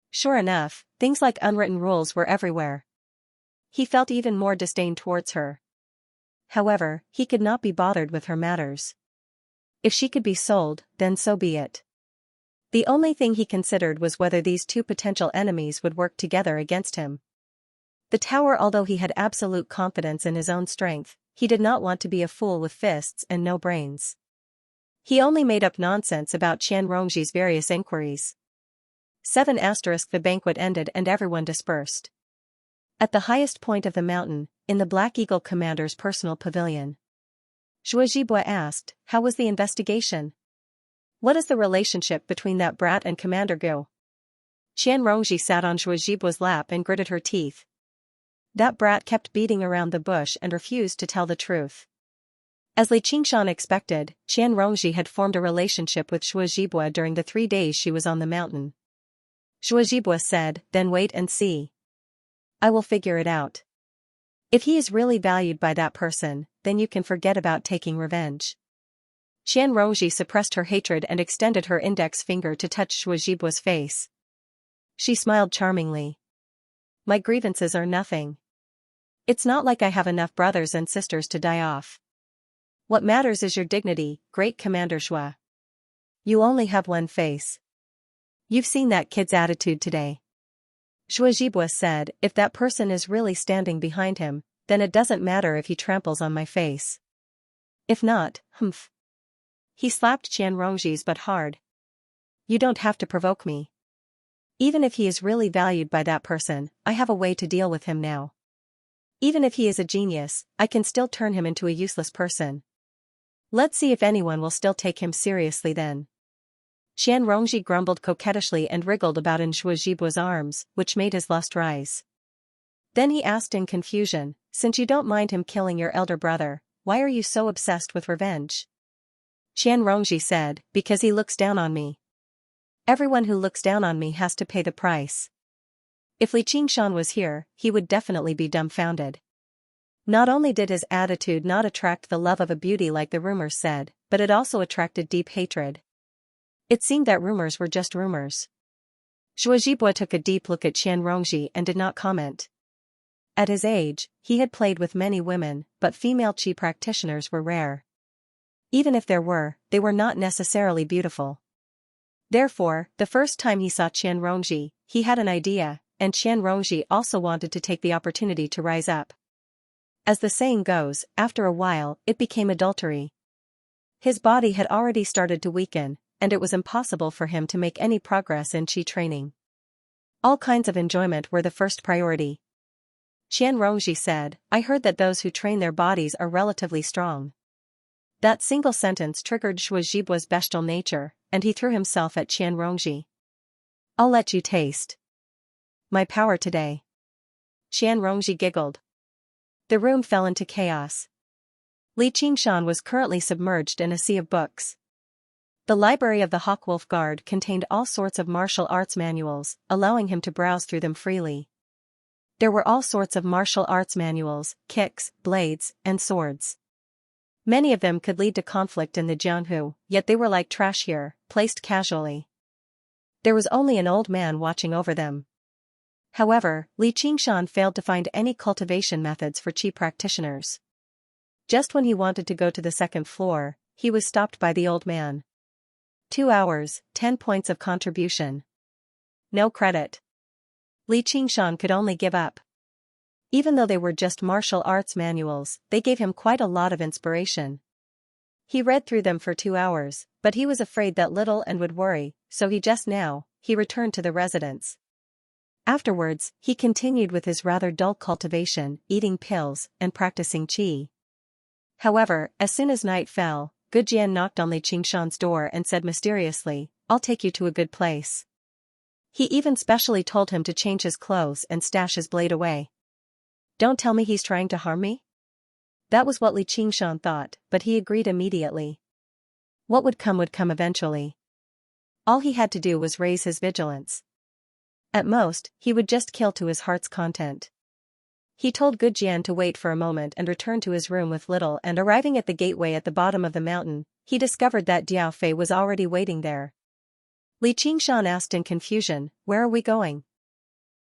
Sure enough, things like unwritten rules were everywhere. He felt even more disdain towards her. However, he could not be bothered with her matters. If she could be sold, then so be it. The only thing he considered was whether these two potential enemies would work together against him. The tower, although he had absolute confidence in his own strength, he did not want to be a fool with fists and no brains. He only made up nonsense about Qian Rongji's various inquiries. 7 * The banquet ended and everyone dispersed. At the highest point of the mountain, in the Black Eagle commander's personal pavilion, Zhuozhibua asked, "How was the investigation? What is the relationship between that brat and Commander Gu?" Qian Rongji sat on Zhuozhibua's lap and gritted her teeth. That brat kept beating around the bush and refused to tell the truth. As Li Qingshan expected, Qian Rongji had formed a relationship with Zhuozhibua during the 3 days she was on the mountain. Zhuozhibua said, "Then wait and see. I will figure it out. If he is really valued by that person, then you can forget about taking revenge." Qian Rongji suppressed her hatred and extended her index finger to touch Zhuozhibua's face. She smiled charmingly. "My grievances are nothing. It's not like I have enough brothers and sisters to die off. What matters is your dignity, great Commander Zhua. You only have one face. You've seen that kid's attitude today." Zhuozhibua said, "If that person is really standing behind him, then it doesn't matter if he tramples on my face. If not, humph." He slapped Qian Rongji's butt hard. "You don't have to provoke me. Even if he is really valued by that person, I have a way to deal with him now. Even if he is a genius, I can still turn him into a useless person. Let's see if anyone will still take him seriously then." Qian Rongji grumbled coquettishly and wriggled about in Zhuozhibua's arms, which made his lust rise. Then he asked in confusion, "Since you don't mind him killing your elder brother, why are you so obsessed with revenge?" Qian Rongji said, "Because he looks down on me. Everyone who looks down on me has to pay the price." If Li Qingshan was here, he would definitely be dumbfounded. Not only did his attitude not attract the love of a beauty like the rumors said, but it also attracted deep hatred. It seemed that rumors were just rumors. Zhuozhibua took a deep look at Qian Rongji and did not comment. At his age, he had played with many women, but female qi practitioners were rare. Even if there were, they were not necessarily beautiful. Therefore, the first time he saw Qian Rongji, he had an idea, and Qian Rongji also wanted to take the opportunity to rise up. As the saying goes, after a while, it became adultery. His body had already started to weaken, and it was impossible for him to make any progress in qi training. All kinds of enjoyment were the first priority. Qian Rongji said, "I heard that those who train their bodies are relatively strong. That single sentence triggered Shui Jibua's bestial nature, and he threw himself at Xianxia. I'll let you taste my power today. Xianxia giggled. The room fell into chaos. Li Qingshan was currently submerged in a sea of books. The library of the Hawkwolf Guard contained all sorts of martial arts manuals, allowing him to browse through them freely. There were all sorts of martial arts manuals, kicks, blades, and swords. Many of them could lead to conflict in the Jianghu, yet they were like trash here, placed casually. There was only an old man watching over them. However, Li Qingshan failed to find any cultivation methods for Qi practitioners. Just when he wanted to go to the second floor, he was stopped by the old man. 2 hours, 10 points of contribution. No credit. Li Qingshan could only give up. Even though they were just martial arts manuals, they gave him quite a lot of inspiration. He read through them for 2 hours, but he was afraid that little and would worry, so he returned to the residence. Afterwards, he continued with his rather dull cultivation, eating pills, and practicing qi. However, as soon as night fell, Gujian knocked on Li Qingshan's door and said mysteriously, "I'll take you to a good place." He even specially told him to change his clothes and stash his blade away. Don't tell me he's trying to harm me? That was what Li Qingshan thought, but he agreed immediately. What would come eventually. All he had to do was raise his vigilance. At most, he would just kill to his heart's content. He told Gujian to wait for a moment and returned to his room with little, and arriving at the gateway at the bottom of the mountain, he discovered that Diao Fei was already waiting there. Li Qingshan asked in confusion, "Where are we going?"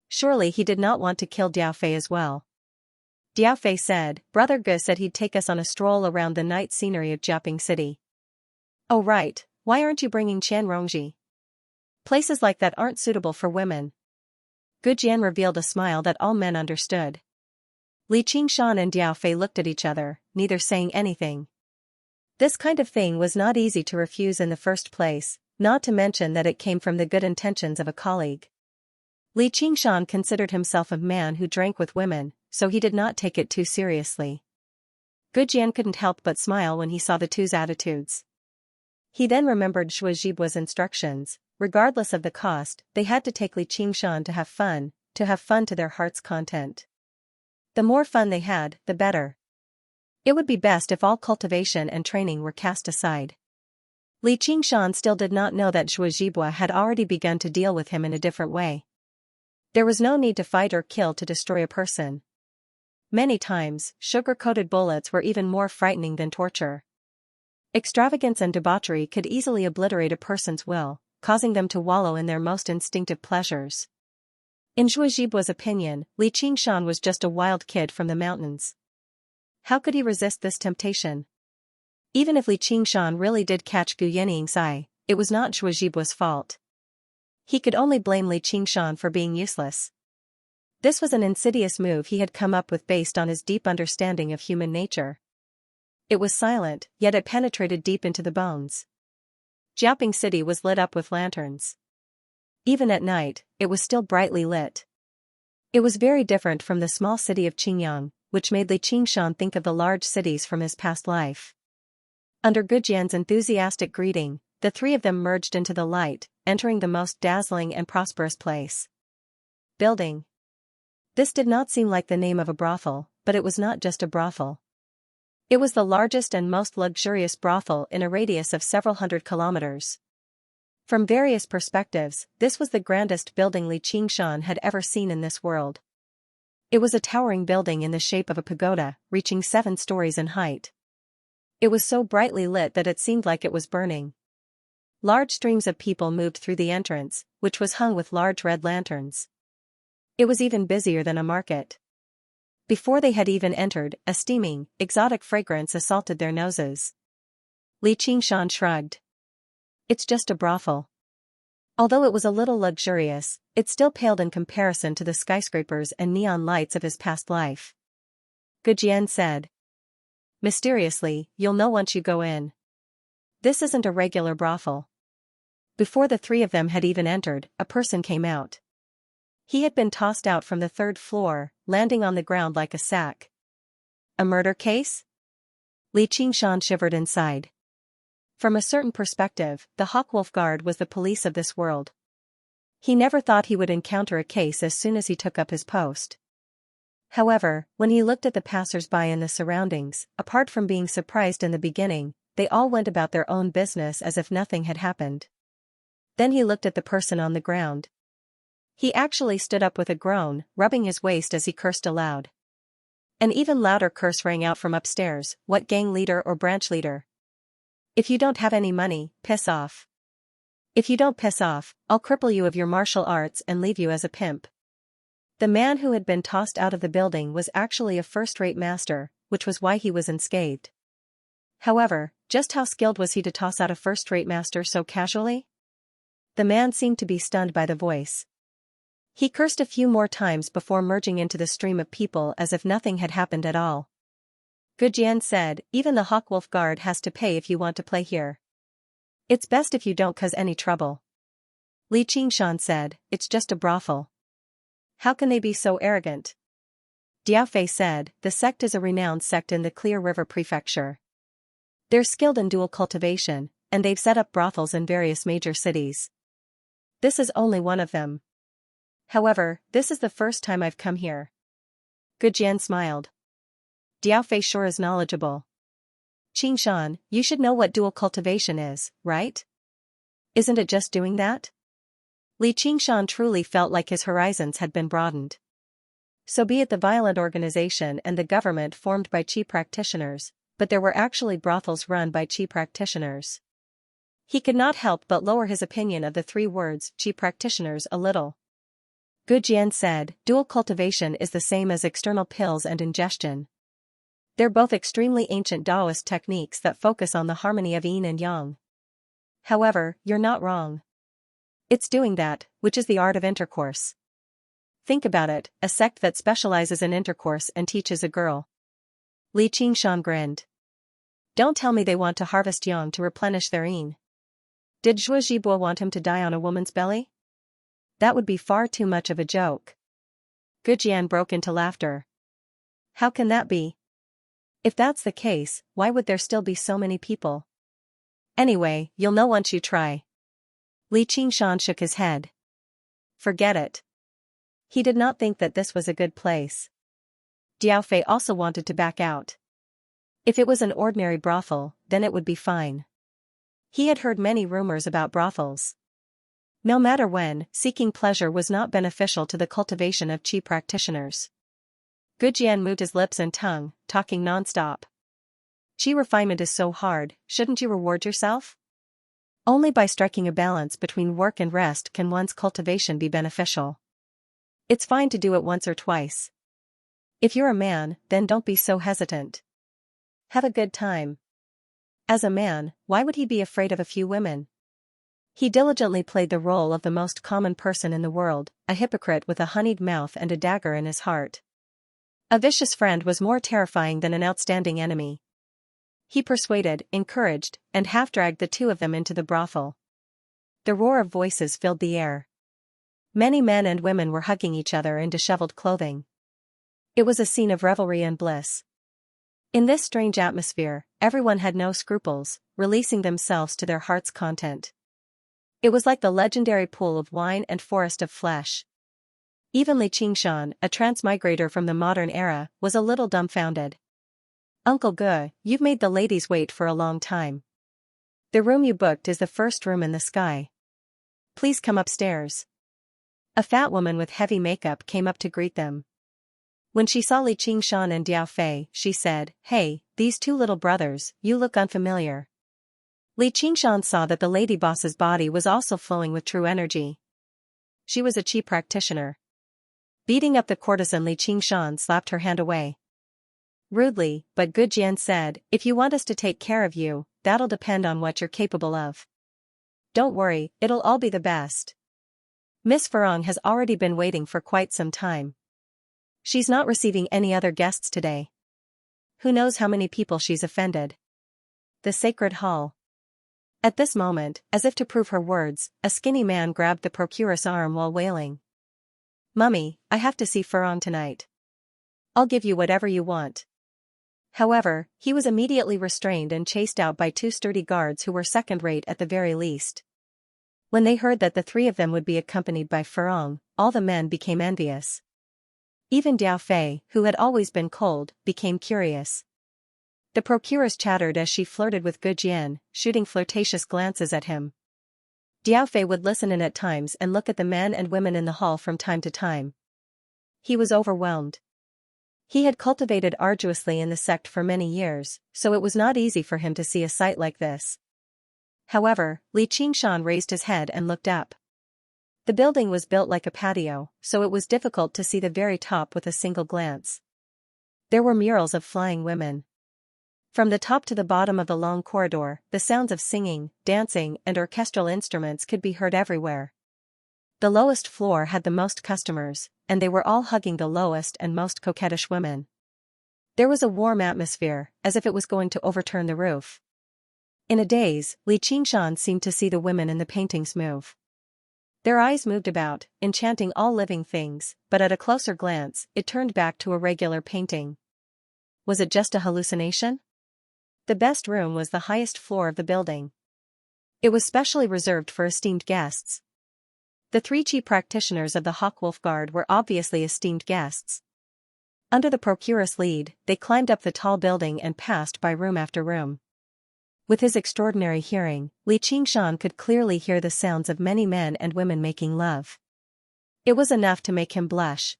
Surely he did not want to kill Diao Fei as well. Diao Fei said, "Brother Gu said he'd take us on a stroll around the night scenery of Jiaping City." "Oh right, why aren't you bringing Qianxia? Places like that aren't suitable for women." Gujian revealed a smile that all men understood. Li Qingshan and Diao Fei looked at each other, neither saying anything. This kind of thing was not easy to refuse in the first place, not to mention that it came from the good intentions of a colleague. Li Qingshan considered himself a man who drank with women, so he did not take it too seriously. Gujian couldn't help but smile when he saw the two's attitudes. He then remembered Shui Jibua's instructions: regardless of the cost, they had to take Li Qingshan to have fun to their heart's content. The more fun they had, the better. It would be best if all cultivation and training were cast aside. Li Qingshan still did not know that Shui Jibua had already begun to deal with him in a different way. There was no need to fight or kill to destroy a person. Many times, sugar-coated bullets were even more frightening than torture. Extravagance and debauchery could easily obliterate a person's will, causing them to wallow in their most instinctive pleasures. In Shui Jibua's opinion, Li Qingshan was just a wild kid from the mountains. How could he resist this temptation? Even if Li Qingshan really did catch Gu Yanyingzai, it was not Shui Jibua's fault. He could only blame Li Qingshan for being useless. This was an insidious move he had come up with based on his deep understanding of human nature. It was silent, yet it penetrated deep into the bones. Jiaping City was lit up with lanterns. Even at night, it was still brightly lit. It was very different from the small city of Qingyang, which made Li Qingshan think of the large cities from his past life. Under Gujian's enthusiastic greeting, the three of them merged into the light, entering the most dazzling and prosperous place. Building. This did not seem like the name of a brothel, but it was not just a brothel. It was the largest and most luxurious brothel in a radius of several hundred kilometers. From various perspectives, this was the grandest building Li Qingshan had ever seen in this world. It was a towering building in the shape of a pagoda, reaching 7 stories in height. It was so brightly lit that it seemed like it was burning. Large streams of people moved through the entrance, which was hung with large red lanterns. It was even busier than a market. Before they had even entered, a steaming, exotic fragrance assaulted their noses. Li Qingshan shrugged. It's just a brothel. Although it was a little luxurious, it still paled in comparison to the skyscrapers and neon lights of his past life. Gujian said. Mysteriously, you'll know once you go in. This isn't a regular brothel. Before the three of them had even entered, a person came out. He had been tossed out from the 3rd floor, landing on the ground like a sack. A murder case? Li Qingshan shivered inside. From a certain perspective, the Hawkwolf Guard was the police of this world. He never thought he would encounter a case as soon as he took up his post. However, when he looked at the passers-by in the surroundings, apart from being surprised in the beginning, they all went about their own business as if nothing had happened. Then he looked at the person on the ground. He actually stood up with a groan, rubbing his waist as he cursed aloud. An even louder curse rang out from upstairs. What gang leader or branch leader? If you don't have any money, piss off. If you don't piss off, I'll cripple you of your martial arts and leave you as a pimp. The man who had been tossed out of the building was actually a first-rate master, which was why he was unscathed. However, just how skilled was he to toss out a first-rate master so casually? The man seemed to be stunned by the voice. He cursed a few more times before merging into the stream of people as if nothing had happened at all. Gujian said, even the Hawkwolf Guard has to pay if you want to play here. It's best if you don't cause any trouble. Li Qingshan said, it's just a brothel. How can they be so arrogant? Diaofei said, the sect is a renowned sect in the Clear River Prefecture. They're skilled in dual cultivation, and they've set up brothels in various major cities. This is only one of them. However, this is the first time I've come here. Gujian smiled. Diaofei sure is knowledgeable. Qingshan, you should know what dual cultivation is, right? Isn't it just doing that? Li Qingshan truly felt like his horizons had been broadened. So be it the violent organization and the government formed by Qi practitioners, but there were actually brothels run by Qi practitioners. He could not help but lower his opinion of the three words Qi practitioners a little. Gujian said, dual cultivation is the same as external pills and ingestion. They're both extremely ancient Taoist techniques that focus on the harmony of yin and yang. However, you're not wrong. It's doing that, which is the art of intercourse. Think about it, a sect that specializes in intercourse and teaches a girl. Li Qingshan grinned. Don't tell me they want to harvest yang to replenish their yin. Did Zhuo Zhibo want him to die on a woman's belly? That would be far too much of a joke. Gujian broke into laughter. How can that be? If that's the case, why would there still be so many people? Anyway, you'll know once you try. Li Qingshan shook his head. Forget it. He did not think that this was a good place. Diaofei also wanted to back out. If it was an ordinary brothel, then it would be fine. He had heard many rumors about brothels. No matter when, seeking pleasure was not beneficial to the cultivation of Qi practitioners. Gujian moved his lips and tongue, talking non-stop. Qi refinement is so hard, shouldn't you reward yourself? Only by striking a balance between work and rest can one's cultivation be beneficial. It's fine to do it once or twice. If you're a man, then don't be so hesitant. Have a good time. As a man, why would he be afraid of a few women? He diligently played the role of the most common person in the world, a hypocrite with a honeyed mouth and a dagger in his heart. A vicious friend was more terrifying than an outstanding enemy. He persuaded, encouraged, and half-dragged the two of them into the brothel. The roar of voices filled the air. Many men and women were hugging each other in disheveled clothing. It was a scene of revelry and bliss. In this strange atmosphere, everyone had no scruples, releasing themselves to their heart's content. It was like the legendary pool of wine and forest of flesh. Even Li Qingshan, a transmigrator from the modern era, was a little dumbfounded. Uncle Gu, you've made the ladies wait for a long time. The room you booked is the first room in the sky. Please come upstairs. A fat woman with heavy makeup came up to greet them. When she saw Li Qingshan and Diaofei, she said, "Hey, these two little brothers, you look unfamiliar." Li Qingshan saw that the lady boss's body was also flowing with true energy. She was a Qi practitioner. Beating up the courtesan, Li Qingshan slapped her hand away. Rudely, but Gujian said, "If you want us to take care of you, that'll depend on what you're capable of. Don't worry, it'll all be the best. Miss Farong has already been waiting for quite some time. She's not receiving any other guests today. Who knows how many people she's offended." The sacred hall. At this moment, as if to prove her words, a skinny man grabbed the procuress' arm while wailing. "Mummy, I have to see Farong tonight. I'll give you whatever you want." However, he was immediately restrained and chased out by two sturdy guards who were second-rate at the very least. When they heard that the three of them would be accompanied by Furong, all the men became envious. Even Diao Fei, who had always been cold, became curious. The procuress chattered as she flirted with Gu Jian, shooting flirtatious glances at him. Diao Fei would listen in at times and look at the men and women in the hall from time to time. He was overwhelmed. He had cultivated arduously in the sect for many years, so it was not easy for him to see a sight like this. However, Li Qingshan raised his head and looked up. The building was built like a patio, so it was difficult to see the very top with a single glance. There were murals of flying women. From the top to the bottom of the long corridor, the sounds of singing, dancing, and orchestral instruments could be heard everywhere. The lowest floor had the most customers, and they were all hugging the lowest and most coquettish women. There was a warm atmosphere, as if it was going to overturn the roof. In a daze, Li Qingshan seemed to see the women in the paintings move. Their eyes moved about, enchanting all living things, but at a closer glance, it turned back to a regular painting. Was it just a hallucination? The best room was the highest floor of the building. It was specially reserved for esteemed guests. The three chief practitioners of the Hawkwolf Guard were obviously esteemed guests. Under the procuress' lead, they climbed up the tall building and passed by room after room. With his extraordinary hearing, Li Qingshan could clearly hear the sounds of many men and women making love. It was enough to make him blush.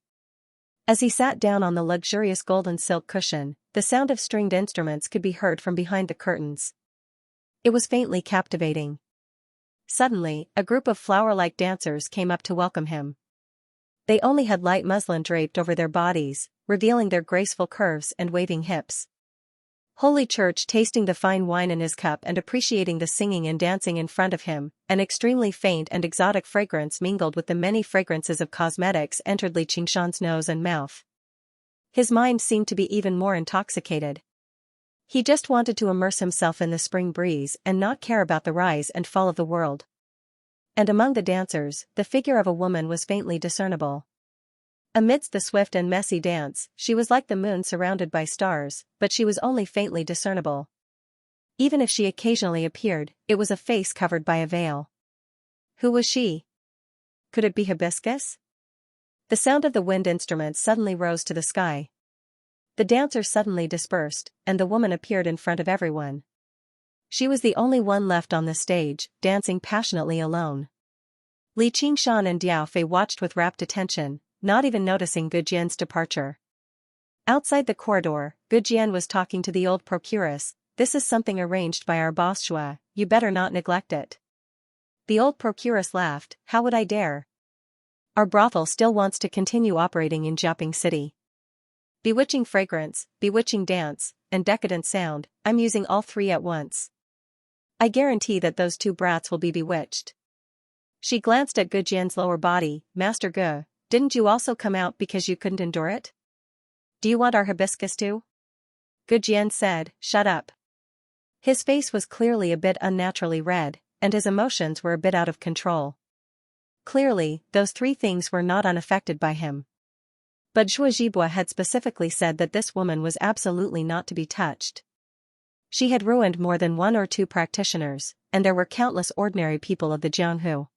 As he sat down on the luxurious golden silk cushion, the sound of stringed instruments could be heard from behind the curtains. It was faintly captivating. Suddenly, a group of flower-like dancers came up to welcome him. They only had light muslin draped over their bodies, revealing their graceful curves and waving hips. Holy Church tasting the fine wine in his cup and appreciating the singing and dancing in front of him, an extremely faint and exotic fragrance mingled with the many fragrances of cosmetics entered Li Qingshan's nose and mouth. His mind seemed to be even more intoxicated. He just wanted to immerse himself in the spring breeze and not care about the rise and fall of the world. And among the dancers, the figure of a woman was faintly discernible. Amidst the swift and messy dance, she was like the moon surrounded by stars, but she was only faintly discernible. Even if she occasionally appeared, it was a face covered by a veil. Who was she? Could it be Hibiscus? The sound of the wind instruments suddenly rose to the sky. The dancers suddenly dispersed, and the woman appeared in front of everyone. She was the only one left on the stage, dancing passionately alone. Li Qingshan and Diao Fei watched with rapt attention, not even noticing Gu Jian's departure. Outside the corridor, Gu Jian was talking to the old procuress. "This is something arranged by our boss Xue, you better not neglect it." The old procuress laughed. "How would I dare? Our brothel still wants to continue operating in Jiaping City. Bewitching fragrance, bewitching dance, and decadent sound, I'm using all three at once. I guarantee that those two brats will be bewitched." She glanced at Gu Jian's lower body. "Master Gu, didn't you also come out because you couldn't endure it? Do you want our hibiscus too?" Gu Jian said, "Shut up." His face was clearly a bit unnaturally red, and his emotions were a bit out of control. Clearly, those three things were not unaffected by him. But Zhuo Zhibua had specifically said that this woman was absolutely not to be touched. She had ruined more than one or two practitioners, and there were countless ordinary people of the Jianghu.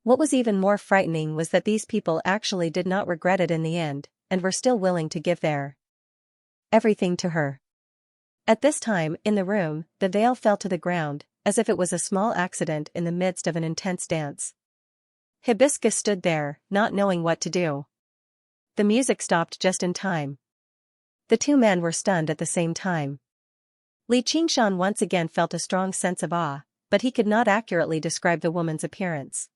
What was even more frightening was that these people actually did not regret it in the end, and were still willing to give their everything to her. At this time, in the room, the veil fell to the ground, as if it was a small accident in the midst of an intense dance. Hibiscus stood there, not knowing what to do. The music stopped just in time. The two men were stunned at the same time. Li Qingshan once again felt a strong sense of awe, but he could not accurately describe the woman's appearance.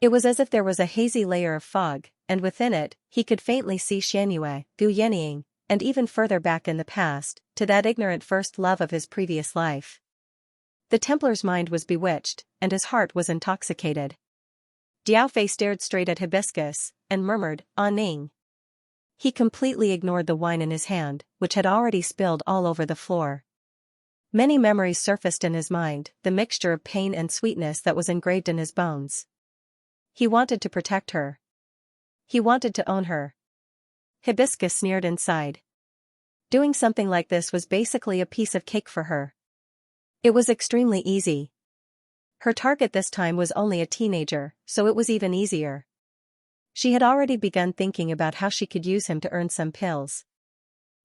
It was as if there was a hazy layer of fog, and within it, he could faintly see Xianxia, Gu Yenying, and even further back in the past, to that ignorant first love of his previous life. The Templar's mind was bewitched, and his heart was intoxicated. Diao Fei stared straight at Hibiscus, and murmured, "Ah Ning." He completely ignored the wine in his hand, which had already spilled all over the floor. Many memories surfaced in his mind, the mixture of pain and sweetness that was engraved in his bones. He wanted to protect her. He wanted to own her. Hibiscus sneered inside. Doing something like this was basically a piece of cake for her. It was extremely easy. Her target this time was only a teenager, so it was even easier. She had already begun thinking about how she could use him to earn some pills.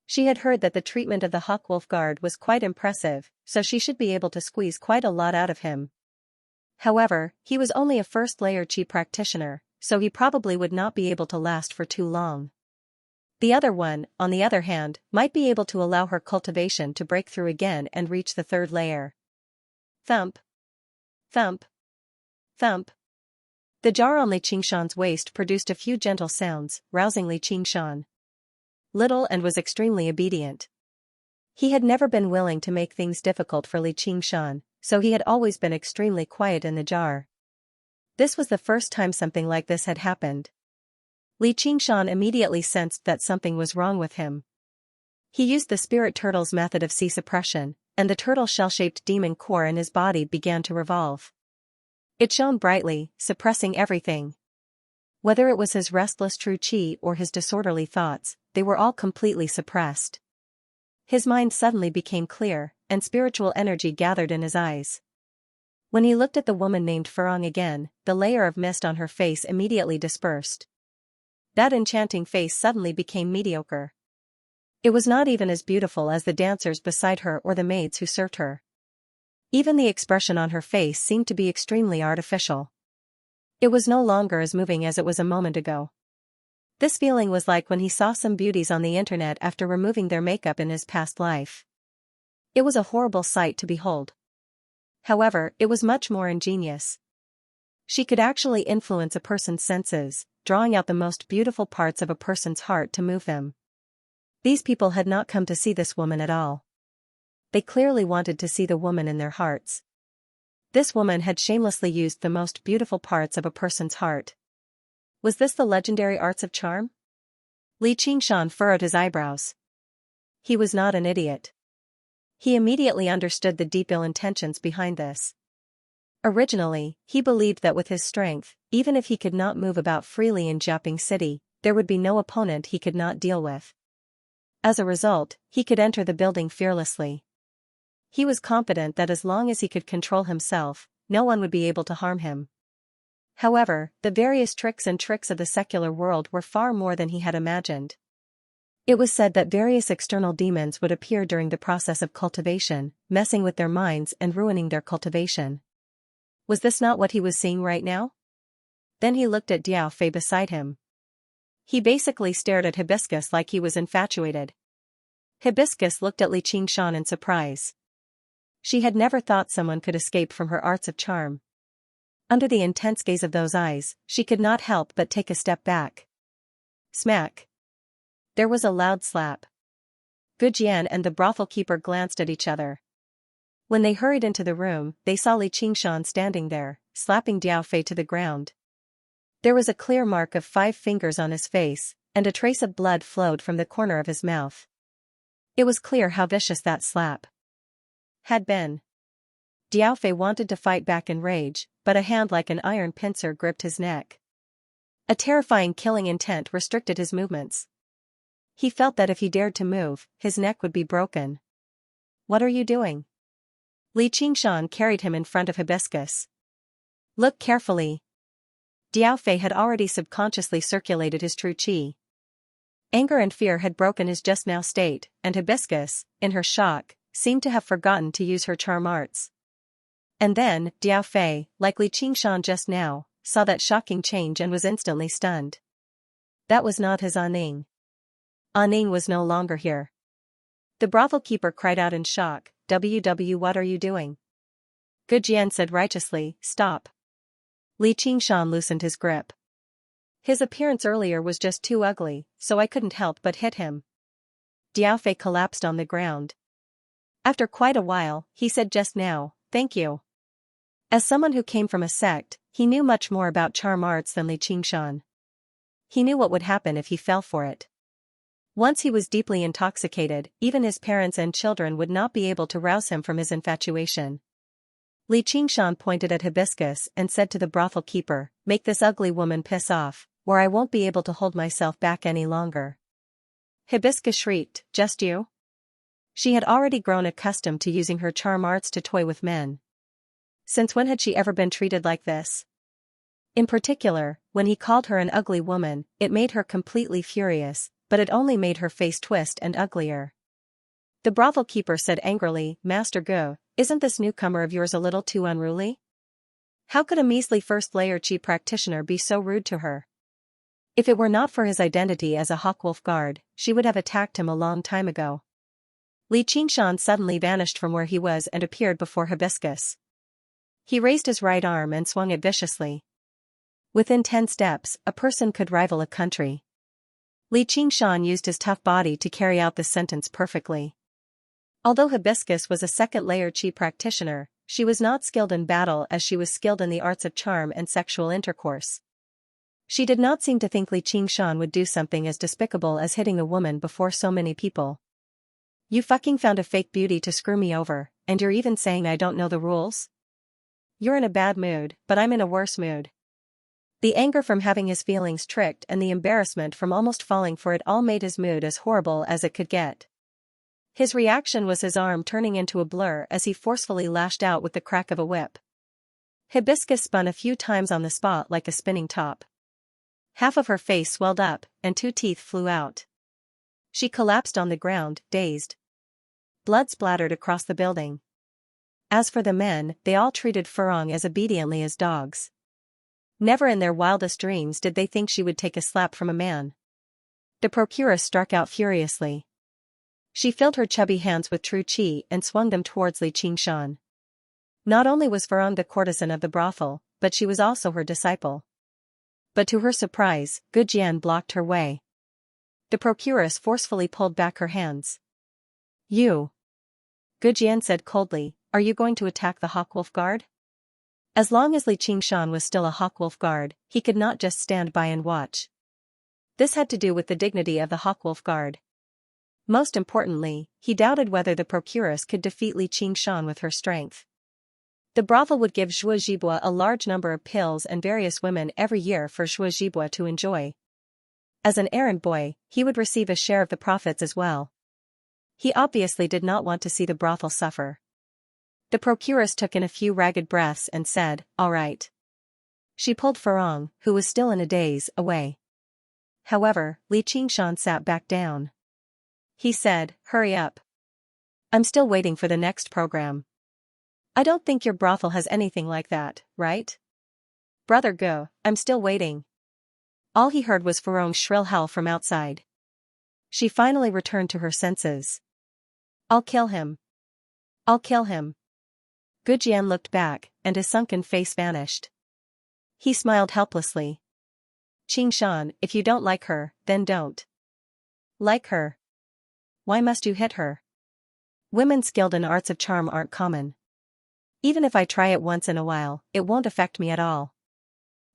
She had heard that the treatment of the Hawkwolf guard was quite impressive, so she should be able to squeeze quite a lot out of him. However, he was only a first-layer chi practitioner, so he probably would not be able to last for too long. The other one, on the other hand, might be able to allow her cultivation to break through again and reach the third layer. Thump. Thump. Thump. The jar on Li Qingshan's waist produced a few gentle sounds, rousing Li Qingshan. Little and was extremely obedient. He had never been willing to make things difficult for Li Qingshan, so he had always been extremely quiet in the jar. This was the first time something like this had happened. Li Qingshan immediately sensed that something was wrong with him. He used the spirit turtle's method of Qi suppression, and the turtle shell-shaped demon core in his body began to revolve. It shone brightly, suppressing everything. Whether it was his restless true qi or his disorderly thoughts, they were all completely suppressed. His mind suddenly became clear, and spiritual energy gathered in his eyes. When he looked at the woman named Furong again, the layer of mist on her face immediately dispersed. That enchanting face suddenly became mediocre. It was not even as beautiful as the dancers beside her or the maids who served her. Even the expression on her face seemed to be extremely artificial. It was no longer as moving as it was a moment ago. This feeling was like when he saw some beauties on the internet after removing their makeup in his past life. It was a horrible sight to behold. However, it was much more ingenious. She could actually influence a person's senses, drawing out the most beautiful parts of a person's heart to move them. These people had not come to see this woman at all. They clearly wanted to see the woman in their hearts. This woman had shamelessly used the most beautiful parts of a person's heart. Was this the legendary arts of charm? Li Qingshan furrowed his eyebrows. He was not an idiot. He immediately understood the deep ill intentions behind this. Originally, he believed that with his strength, even if he could not move about freely in Jiaping City, there would be no opponent he could not deal with. As a result, he could enter the building fearlessly. He was confident that as long as he could control himself, no one would be able to harm him. However, the various tricks of the secular world were far more than he had imagined. It was said that various external demons would appear during the process of cultivation, messing with their minds and ruining their cultivation. Was this not what he was seeing right now? Then he looked at Diao Fei beside him. He basically stared at Hibiscus like he was infatuated. Hibiscus looked at Li Qingshan in surprise. She had never thought someone could escape from her arts of charm. Under the intense gaze of those eyes, she could not help but take a step back. Smack. There was a loud slap. Gu Jian and the brothel keeper glanced at each other. When they hurried into the room, they saw Li Qingshan standing there, slapping Diao Fei to the ground. There was a clear mark of 5 fingers on his face, and a trace of blood flowed from the corner of his mouth. It was clear how vicious that slap had been. Diao Fei wanted to fight back in rage, but a hand like an iron pincer gripped his neck. A terrifying killing intent restricted his movements. He felt that if he dared to move, his neck would be broken. What are you doing? Li Qingshan carried him in front of Hibiscus. Look carefully. Diao Fei had already subconsciously circulated his true qi. Anger and fear had broken his just now state, and Hibiscus, in her shock, seemed to have forgotten to use her charm arts. And then, Diao Fei, like Li Qingshan just now, saw that shocking change and was instantly stunned. That was not his Aning. Aning was no longer here. The brothel keeper cried out in shock, "WW, what are you doing?" Gu Jian said righteously, "Stop." Li Qingshan loosened his grip. His appearance earlier was just too ugly, so I couldn't help but hit him. Diao Fei collapsed on the ground. After quite a while, he said just now, "Thank you." As someone who came from a sect, he knew much more about charm arts than Li Qingshan. He knew what would happen if he fell for it. Once he was deeply intoxicated, even his parents and children would not be able to rouse him from his infatuation. Li Qingshan pointed at Hibiscus and said to the brothel keeper, "Make this ugly woman piss off, or I won't be able to hold myself back any longer." Hibiscus shrieked, "Just you?" She had already grown accustomed to using her charm arts to toy with men. Since when had she ever been treated like this? In particular, when he called her an ugly woman, it made her completely furious, but it only made her face twist and uglier. The brothel keeper said angrily, "Master Go, isn't this newcomer of yours a little too unruly? How could a measly first-layer chi practitioner be so rude to her?" If it were not for his identity as a Hawkwolf guard, she would have attacked him a long time ago. Li Qingshan suddenly vanished from where he was and appeared before Hibiscus. He raised his right arm and swung it viciously. Within 10 steps, a person could rival a country. Li Qingshan used his tough body to carry out this sentence perfectly. Although Hibiscus was a second-layer chi practitioner, she was not skilled in battle as she was skilled in the arts of charm and sexual intercourse. She did not seem to think Li Qingshan would do something as despicable as hitting a woman before so many people. "You fucking found a fake beauty to screw me over, and you're even saying I don't know the rules? You're in a bad mood, but I'm in a worse mood." The anger from having his feelings tricked and the embarrassment from almost falling for it all made his mood as horrible as it could get. His reaction was his arm turning into a blur as he forcefully lashed out with the crack of a whip. Hibiscus spun a few times on the spot like a spinning top. Half of her face swelled up, and 2 teeth flew out. She collapsed on the ground, dazed. Blood splattered across the building. As for the men, they all treated Furong as obediently as dogs. Never in their wildest dreams did they think she would take a slap from a man. The procuress struck out furiously. She filled her chubby hands with true chi and swung them towards Li Qingshan. Not only was Furong the courtesan of the brothel, but she was also her disciple. But to her surprise, Gu Jian blocked her way. The procuress forcefully pulled back her hands. "You," Gu Jian said coldly, "are you going to attack the Hawkwolf guard?" As long as Li Qingshan was still a Hawkwolf guard, he could not just stand by and watch. This had to do with the dignity of the Hawkwolf guard. Most importantly, he doubted whether the procuress could defeat Li Qingshan with her strength. The brothel would give Zhuo Zhibua a large number of pills and various women every year for Zhuo Zhibua to enjoy. As an errand boy, he would receive a share of the profits as well. He obviously did not want to see the brothel suffer. The procuress took in a few ragged breaths and said, "All right." She pulled Furong, who was still in a daze, away. However, Li Qingshan sat back down. He said, "Hurry up. I'm still waiting for the next program." "I don't think your brothel has anything like that, right?" "Brother Go, I'm still waiting." All he heard was Furong's shrill howl from outside. She finally returned to her senses. "I'll kill him. I'll kill him." Gu Jian looked back, and his sunken face vanished. He smiled helplessly. "Qingshan, if you don't like her, then don't." "Like her? Why must you hit her? Women skilled in arts of charm aren't common. Even if I try it once in a while, it won't affect me at all."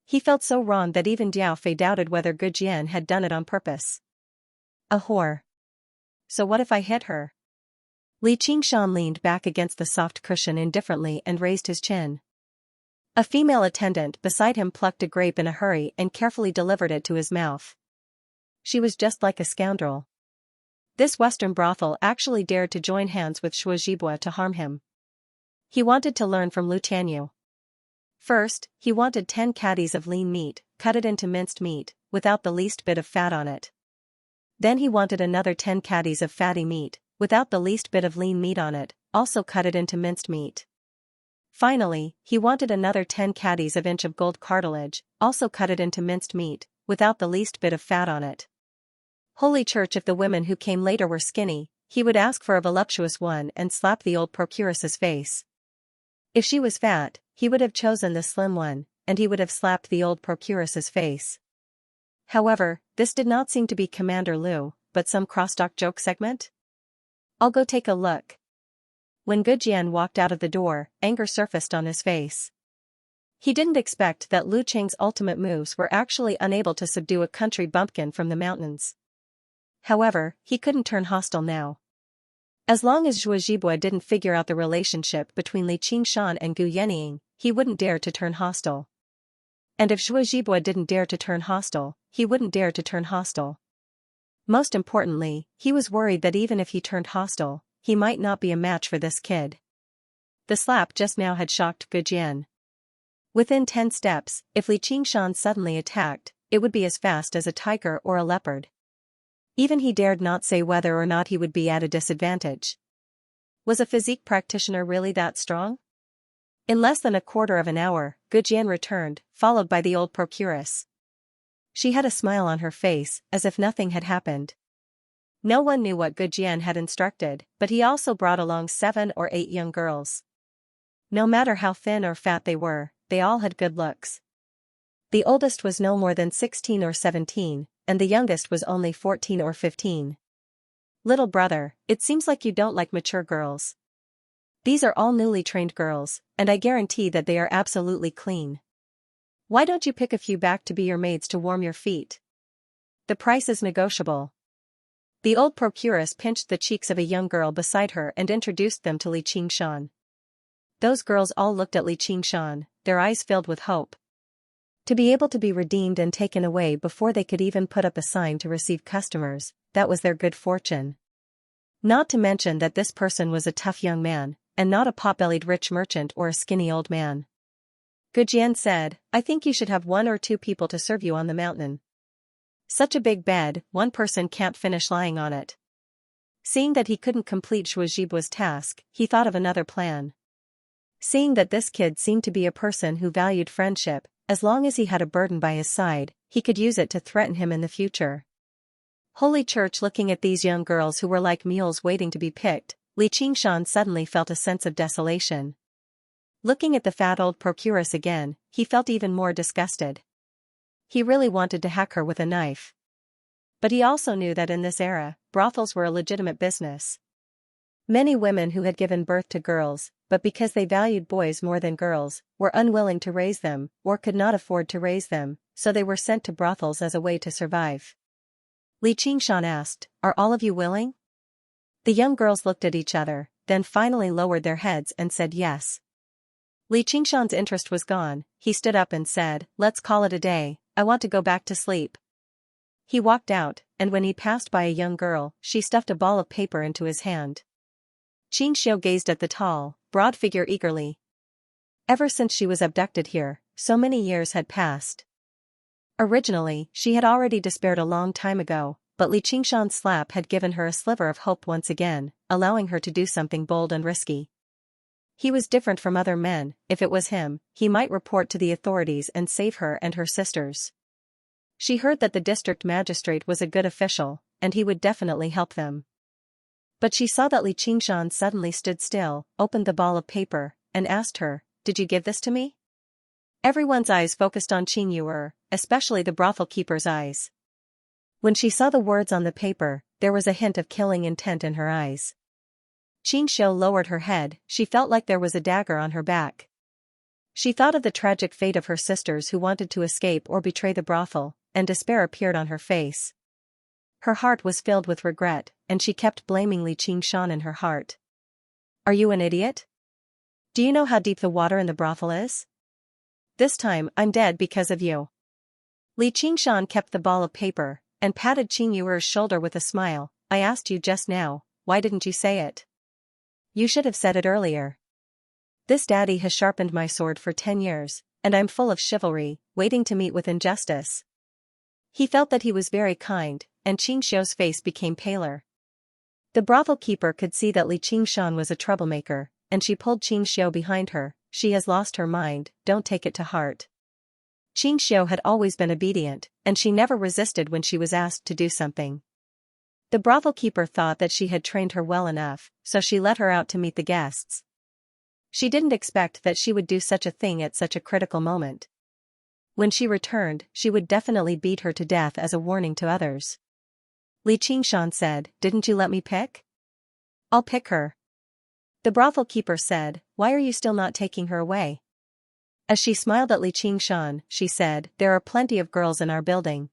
He felt so wrong that even Diao Fei doubted whether Gu Jian had done it on purpose. "A whore. So what if I hit her?" Li Qingshan leaned back against the soft cushion indifferently and raised his chin. A female attendant beside him plucked a grape in a hurry and carefully delivered it to his mouth. She was just like a scoundrel. This Western brothel actually dared to join hands with Zhuo Zhibua to harm him. He wanted to learn from Lu Tianyu. First, he wanted 10 caddies of lean meat, cut it into minced meat, without the least bit of fat on it. Then he wanted another 10 caddies of fatty meat, without the least bit of lean meat on it, also cut it into minced meat. Finally, he wanted another 10 caddies of inch of gold cartilage, also cut it into minced meat, without the least bit of fat on it. Holy Church, if the women who came later were skinny, he would ask for a voluptuous one and slap the old procuress's face. If she was fat, he would have chosen the slim one, and he would have slapped the old procuress's face. However, this did not seem to be Commander Liu, but some crosstalk joke segment? "I'll go take a look." When Gu Jian walked out of the door, anger surfaced on his face. He didn't expect that Lu Cheng's ultimate moves were actually unable to subdue a country bumpkin from the mountains. However, he couldn't turn hostile now. As long as Zhuo Zhibua didn't figure out the relationship between Li Qingshan and Gu Yenying, he wouldn't dare to turn hostile. And if Zhuo Zhibua didn't dare to turn hostile, he wouldn't dare to turn hostile. Most importantly, he was worried that even if he turned hostile, he might not be a match for this kid. The slap just now had shocked Gujian. Within 10 steps, if Li Qingshan suddenly attacked, it would be as fast as a tiger or a leopard. Even he dared not say whether or not he would be at a disadvantage. Was a physique practitioner really that strong? In less than a quarter of an hour, Gujian returned, followed by the old procuress. She had a smile on her face, as if nothing had happened. No one knew what Gujian had instructed, but he also brought along 7 or 8 young girls. No matter how thin or fat they were, they all had good looks. The oldest was no more than 16 or 17, and the youngest was only 14 or 15. Little brother, it seems like you don't like mature girls. These are all newly trained girls, and I guarantee that they are absolutely clean. Why don't you pick a few back to be your maids to warm your feet? The price is negotiable. The old procuress pinched the cheeks of a young girl beside her and introduced them to Li Qingshan. Those girls all looked at Li Qingshan, their eyes filled with hope. To be able to be redeemed and taken away before they could even put up a sign to receive customers, that was their good fortune. Not to mention that this person was a tough young man, and not a pot-bellied rich merchant or a skinny old man. Gujian said, I think you should have 1 or 2 people to serve you on the mountain. Such a big bed, one person can't finish lying on it. Seeing that he couldn't complete Shuajibu's task, he thought of another plan. Seeing that this kid seemed to be a person who valued friendship, as long as he had a burden by his side, he could use it to threaten him in the future. Holy Church, looking at these young girls who were like mules waiting to be picked, Li Qingshan suddenly felt a sense of desolation. Looking at the fat old procuress again, he felt even more disgusted. He really wanted to hack her with a knife. But he also knew that in this era, brothels were a legitimate business. Many women who had given birth to girls, but because they valued boys more than girls, were unwilling to raise them, or could not afford to raise them, so they were sent to brothels as a way to survive. Li Qingshan asked, Are all of you willing? The young girls looked at each other, then finally lowered their heads and said yes. Li Qingshan's interest was gone. He stood up and said, Let's call it a day, I want to go back to sleep. He walked out, and when he passed by a young girl, she stuffed a ball of paper into his hand. Xianxia gazed at the tall, broad figure eagerly. Ever since she was abducted here, so many years had passed. Originally, she had already despaired a long time ago, but Li Qingshan's slap had given her a sliver of hope once again, allowing her to do something bold and risky. He was different from other men. If it was him, he might report to the authorities and save her and her sisters. She heard that the district magistrate was a good official, and he would definitely help them. But she saw that Li Qingshan suddenly stood still, opened the ball of paper, and asked her, Did you give this to me? Everyone's eyes focused on Qing Yuer, especially the brothel keeper's eyes. When she saw the words on the paper, there was a hint of killing intent in her eyes. Qingshan lowered her head. She felt like there was a dagger on her back. She thought of the tragic fate of her sisters who wanted to escape or betray the brothel, and despair appeared on her face. Her heart was filled with regret, and she kept blaming Li Qingshan in her heart. Are you an idiot? Do you know how deep the water in the brothel is? This time I'm dead because of you. Li Qingshan kept the ball of paper, and patted Qing Yuer's shoulder with a smile. I asked you just now, why didn't you say it? You should have said it earlier. This daddy has sharpened my sword for 10 years, and I'm full of chivalry, waiting to meet with injustice. He felt that he was very kind, and Qingshan's face became paler. The brothel keeper could see that Li Qingshan was a troublemaker, and she pulled Qingshan behind her. She has lost her mind, don't take it to heart. Qingshan had always been obedient, and she never resisted when she was asked to do something. The brothel keeper thought that she had trained her well enough, so she let her out to meet the guests. She didn't expect that she would do such a thing at such a critical moment. When she returned, she would definitely beat her to death as a warning to others. Li Qingshan said, Didn't you let me pick? I'll pick her. The brothel keeper said, Why are you still not taking her away? As she smiled at Li Qingshan, she said, There are plenty of girls in our building.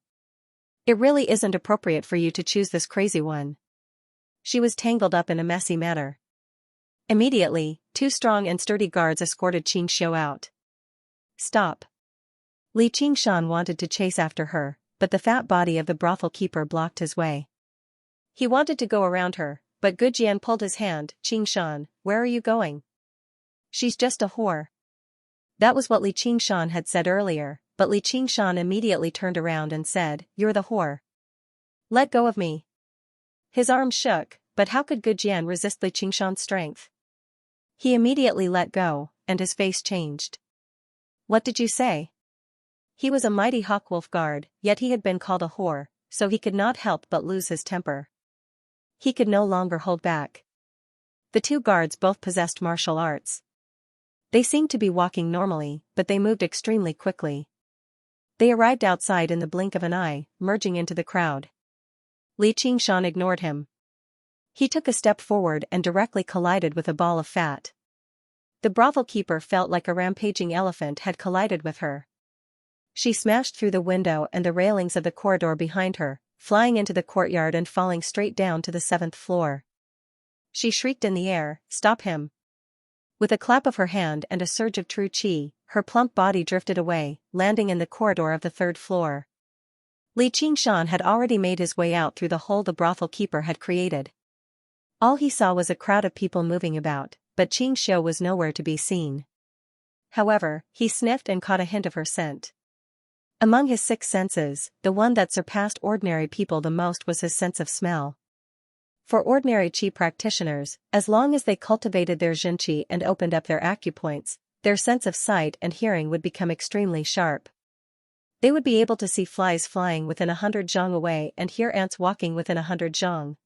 It really isn't appropriate for you to choose this crazy one. She was tangled up in a messy matter. Immediately, 2 strong and sturdy guards escorted Qingshan out. Stop. Li Qingshan wanted to chase after her, but the fat body of the brothel keeper blocked his way. He wanted to go around her, but Gujian pulled his hand. Qingshan, where are you going? She's just a whore. That was what Li Qingshan had said earlier, but Li Qingshan immediately turned around and said, you're the whore. Let go of me. His arms shook, but how could Gujian resist Li Qingshan's strength? He immediately let go, and his face changed. What did you say? He was a mighty Hawkwolf guard, yet he had been called a whore, so he could not help but lose his temper. He could no longer hold back. The two guards both possessed martial arts. They seemed to be walking normally, but they moved extremely quickly. They arrived outside in the blink of an eye, merging into the crowd. Li Qingshan ignored him. He took a step forward and directly collided with a ball of fat. The brothel keeper felt like a rampaging elephant had collided with her. She smashed through the window and the railings of the corridor behind her, flying into the courtyard and falling straight down to the 7th floor. She shrieked in the air, "Stop him!" With a clap of her hand and a surge of true qi, her plump body drifted away, landing in the corridor of the 3rd floor. Li Qingshan had already made his way out through the hole the brothel keeper had created. All he saw was a crowd of people moving about, but Qingshan was nowhere to be seen. However, he sniffed and caught a hint of her scent. Among his 6 senses, the one that surpassed ordinary people the most was his sense of smell. For ordinary qi practitioners, as long as they cultivated their Xianxia and opened up their acupoints, their sense of sight and hearing would become extremely sharp. They would be able to see flies flying within 100 zhang away and hear ants walking within 100 zhang.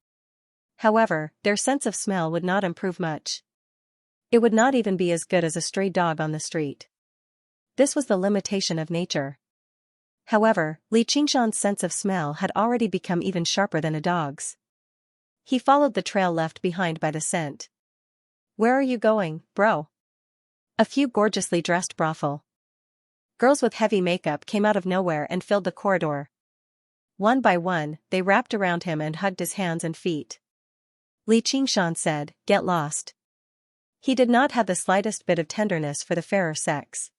However, their sense of smell would not improve much. It would not even be as good as a stray dog on the street. This was the limitation of nature. However, Li Qingshan's sense of smell had already become even sharper than a dog's. He followed the trail left behind by the scent. Where are you going, bro? A few gorgeously dressed brothel girls with heavy makeup came out of nowhere and filled the corridor. One by one, they wrapped around him and hugged his hands and feet. Li Qingshan said, "Get lost." He did not have the slightest bit of tenderness for the fairer sex.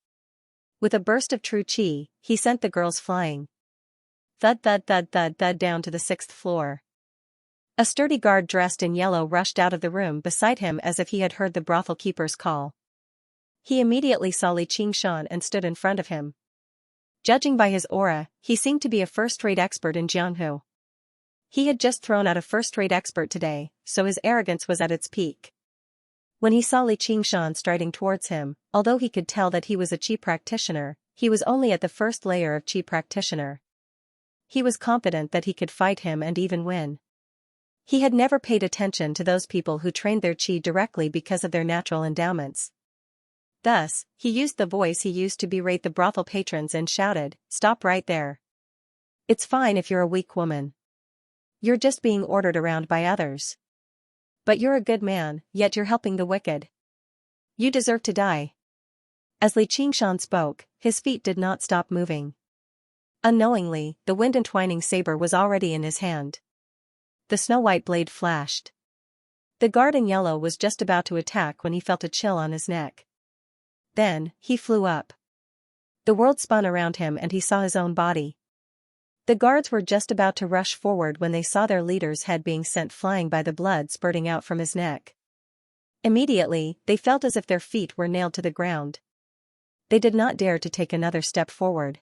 With a burst of true qi, he sent the girls flying. Thud thud thud thud thud down to the 6th floor. A sturdy guard dressed in yellow rushed out of the room beside him as if he had heard the brothel keeper's call. He immediately saw Li Qingshan and stood in front of him. Judging by his aura, he seemed to be a first-rate expert in Jianghu. He had just thrown out a first-rate expert today, so his arrogance was at its peak. When he saw Li Qingshan striding towards him, although he could tell that he was a qi practitioner, he was only at the first layer of qi practitioner. He was confident that he could fight him and even win. He had never paid attention to those people who trained their qi directly because of their natural endowments. Thus, he used the voice he used to berate the brothel patrons and shouted, "Stop right there. It's fine if you're a weak woman. You're just being ordered around by others. But you're a good man, yet you're helping the wicked. You deserve to die." As Li Qingshan spoke, his feet did not stop moving. Unknowingly, the wind-entwining saber was already in his hand. The snow-white blade flashed. The guard in yellow was just about to attack when he felt a chill on his neck. Then, he flew up. The world spun around him and he saw his own body. The guards were just about to rush forward when they saw their leader's head being sent flying by the blood spurting out from his neck. Immediately, they felt as if their feet were nailed to the ground. They did not dare to take another step forward.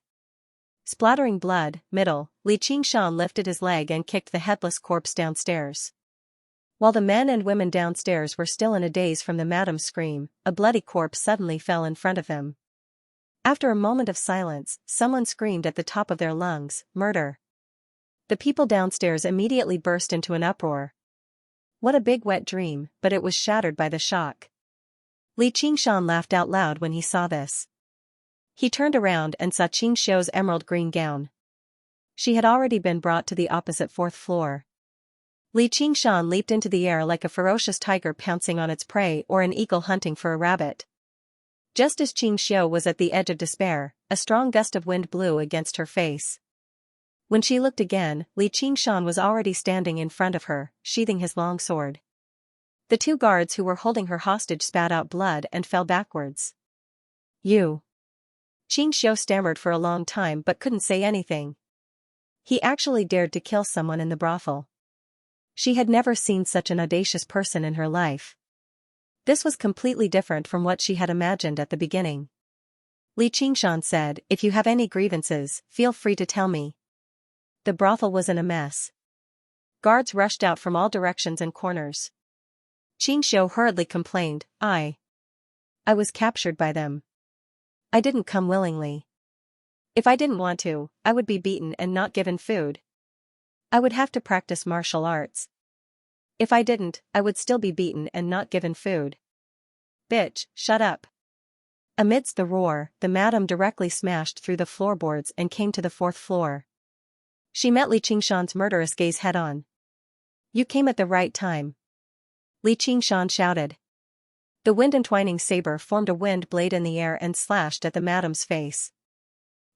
Splattering blood, Li Qingshan lifted his leg and kicked the headless corpse downstairs. While the men and women downstairs were still in a daze from the madam's scream, a bloody corpse suddenly fell in front of him. After a moment of silence, someone screamed at the top of their lungs, "Murder!" The people downstairs immediately burst into an uproar. What a big wet dream, but it was shattered by the shock. Li Qingshan laughed out loud when he saw this. He turned around and saw Qingshan's emerald green gown. She had already been brought to the opposite 4th floor. Li Qingshan leaped into the air like a ferocious tiger pouncing on its prey or an eagle hunting for a rabbit. Just as Qingshan was at the edge of despair, a strong gust of wind blew against her face. When she looked again, Li Qingshan was already standing in front of her, sheathing his long sword. The two guards who were holding her hostage spat out blood and fell backwards. "You." Qingshan stammered for a long time but couldn't say anything. He actually dared to kill someone in the brothel. She had never seen such an audacious person in her life. This was completely different from what she had imagined at the beginning. Li Qingshan said, "If you have any grievances, feel free to tell me." The brothel was in a mess. Guards rushed out from all directions and corners. Qingxiu hurriedly complained, I was captured by them. I didn't come willingly. If I didn't want to, I would be beaten and not given food. I would have to practice martial arts. If I didn't, I would still be beaten and not given food. Bitch, shut up. Amidst the roar, the madam directly smashed through the floorboards and came to the 4th floor. She met Li Qingshan's murderous gaze head-on. You came at the right time. Li Qingshan shouted. The wind-entwining saber formed a wind blade in the air and slashed at the madam's face.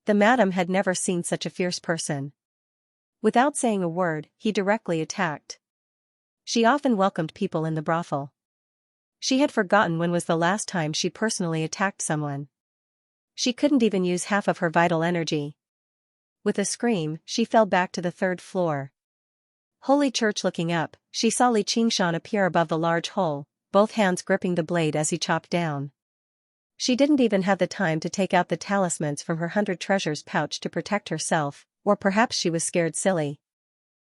The madam had never seen such a fierce person. Without saying a word, he directly attacked. She often welcomed people in the brothel. She had forgotten when was the last time she personally attacked someone. She couldn't even use half of her vital energy. With a scream, she fell back to the 3rd floor. Holy Church, looking up, she saw Li Qingshan appear above the large hole, both hands gripping the blade as he chopped down. She didn't even have the time to take out the talismans from her 100 treasures pouch to protect herself, or perhaps she was scared silly.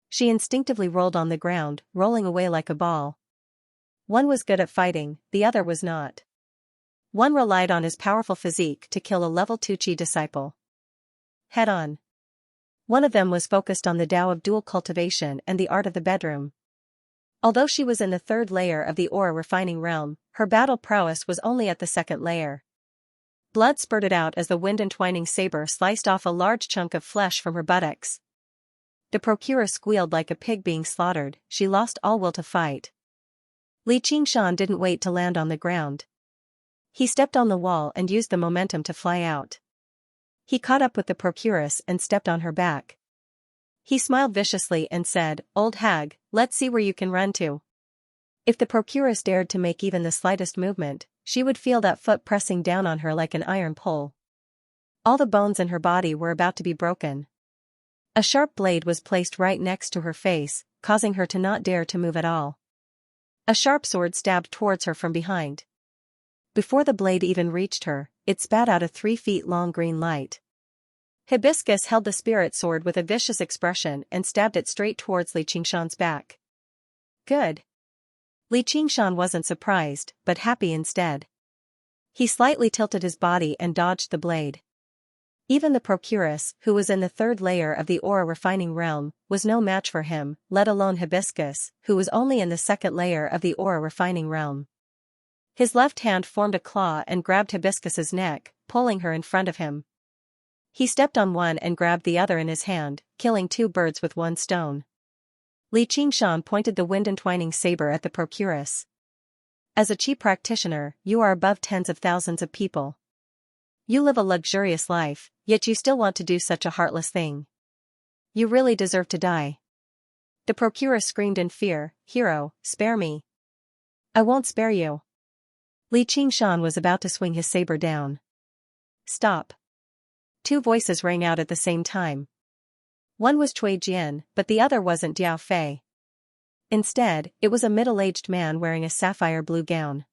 She instinctively rolled on the ground, rolling away like a ball. One was good at fighting, the other was not. One relied on his powerful physique to kill a level 2 Qi disciple. Head on. One of them was focused on the Tao of dual cultivation and the art of the bedroom. Although she was in the 3rd layer of the aura refining realm, her battle prowess was only at the 2nd layer. Blood spurted out as the wind-entwining saber sliced off a large chunk of flesh from her buttocks. The procuress squealed like a pig being slaughtered. She lost all will to fight. Li Qingshan didn't wait to land on the ground. He stepped on the wall and used the momentum to fly out. He caught up with the procuress and stepped on her back. He smiled viciously and said, Old hag, let's see where you can run to. If the procuress dared to make even the slightest movement, she would feel that foot pressing down on her like an iron pole. All the bones in her body were about to be broken. A sharp blade was placed right next to her face, causing her to not dare to move at all. A sharp sword stabbed towards her from behind. Before the blade even reached her, it spat out a 3 feet long green light. Hibiscus held the spirit sword with a vicious expression and stabbed it straight towards Li Qingshan's back. Good. Li Qingshan wasn't surprised, but happy instead. He slightly tilted his body and dodged the blade. Even the procuress, who was in the 3rd layer of the aura refining realm, was no match for him, let alone Hibiscus, who was only in the 2nd layer of the aura refining realm. His left hand formed a claw and grabbed Hibiscus's neck, pulling her in front of him. He stepped on one and grabbed the other in his hand, killing 2 birds with 1 stone. Li Qingshan pointed the wind-entwining saber at the procuress. As a Qi practitioner, you are above tens of thousands of people. You live a luxurious life, yet you still want to do such a heartless thing. You really deserve to die. The procuress screamed in fear, Hero, spare me. I won't spare you. Li Qingshan was about to swing his saber down. Stop. 2 voices rang out at the same time. One was Cui Jian, but the other wasn't Diao Fei. Instead, it was a middle-aged man wearing a sapphire blue gown.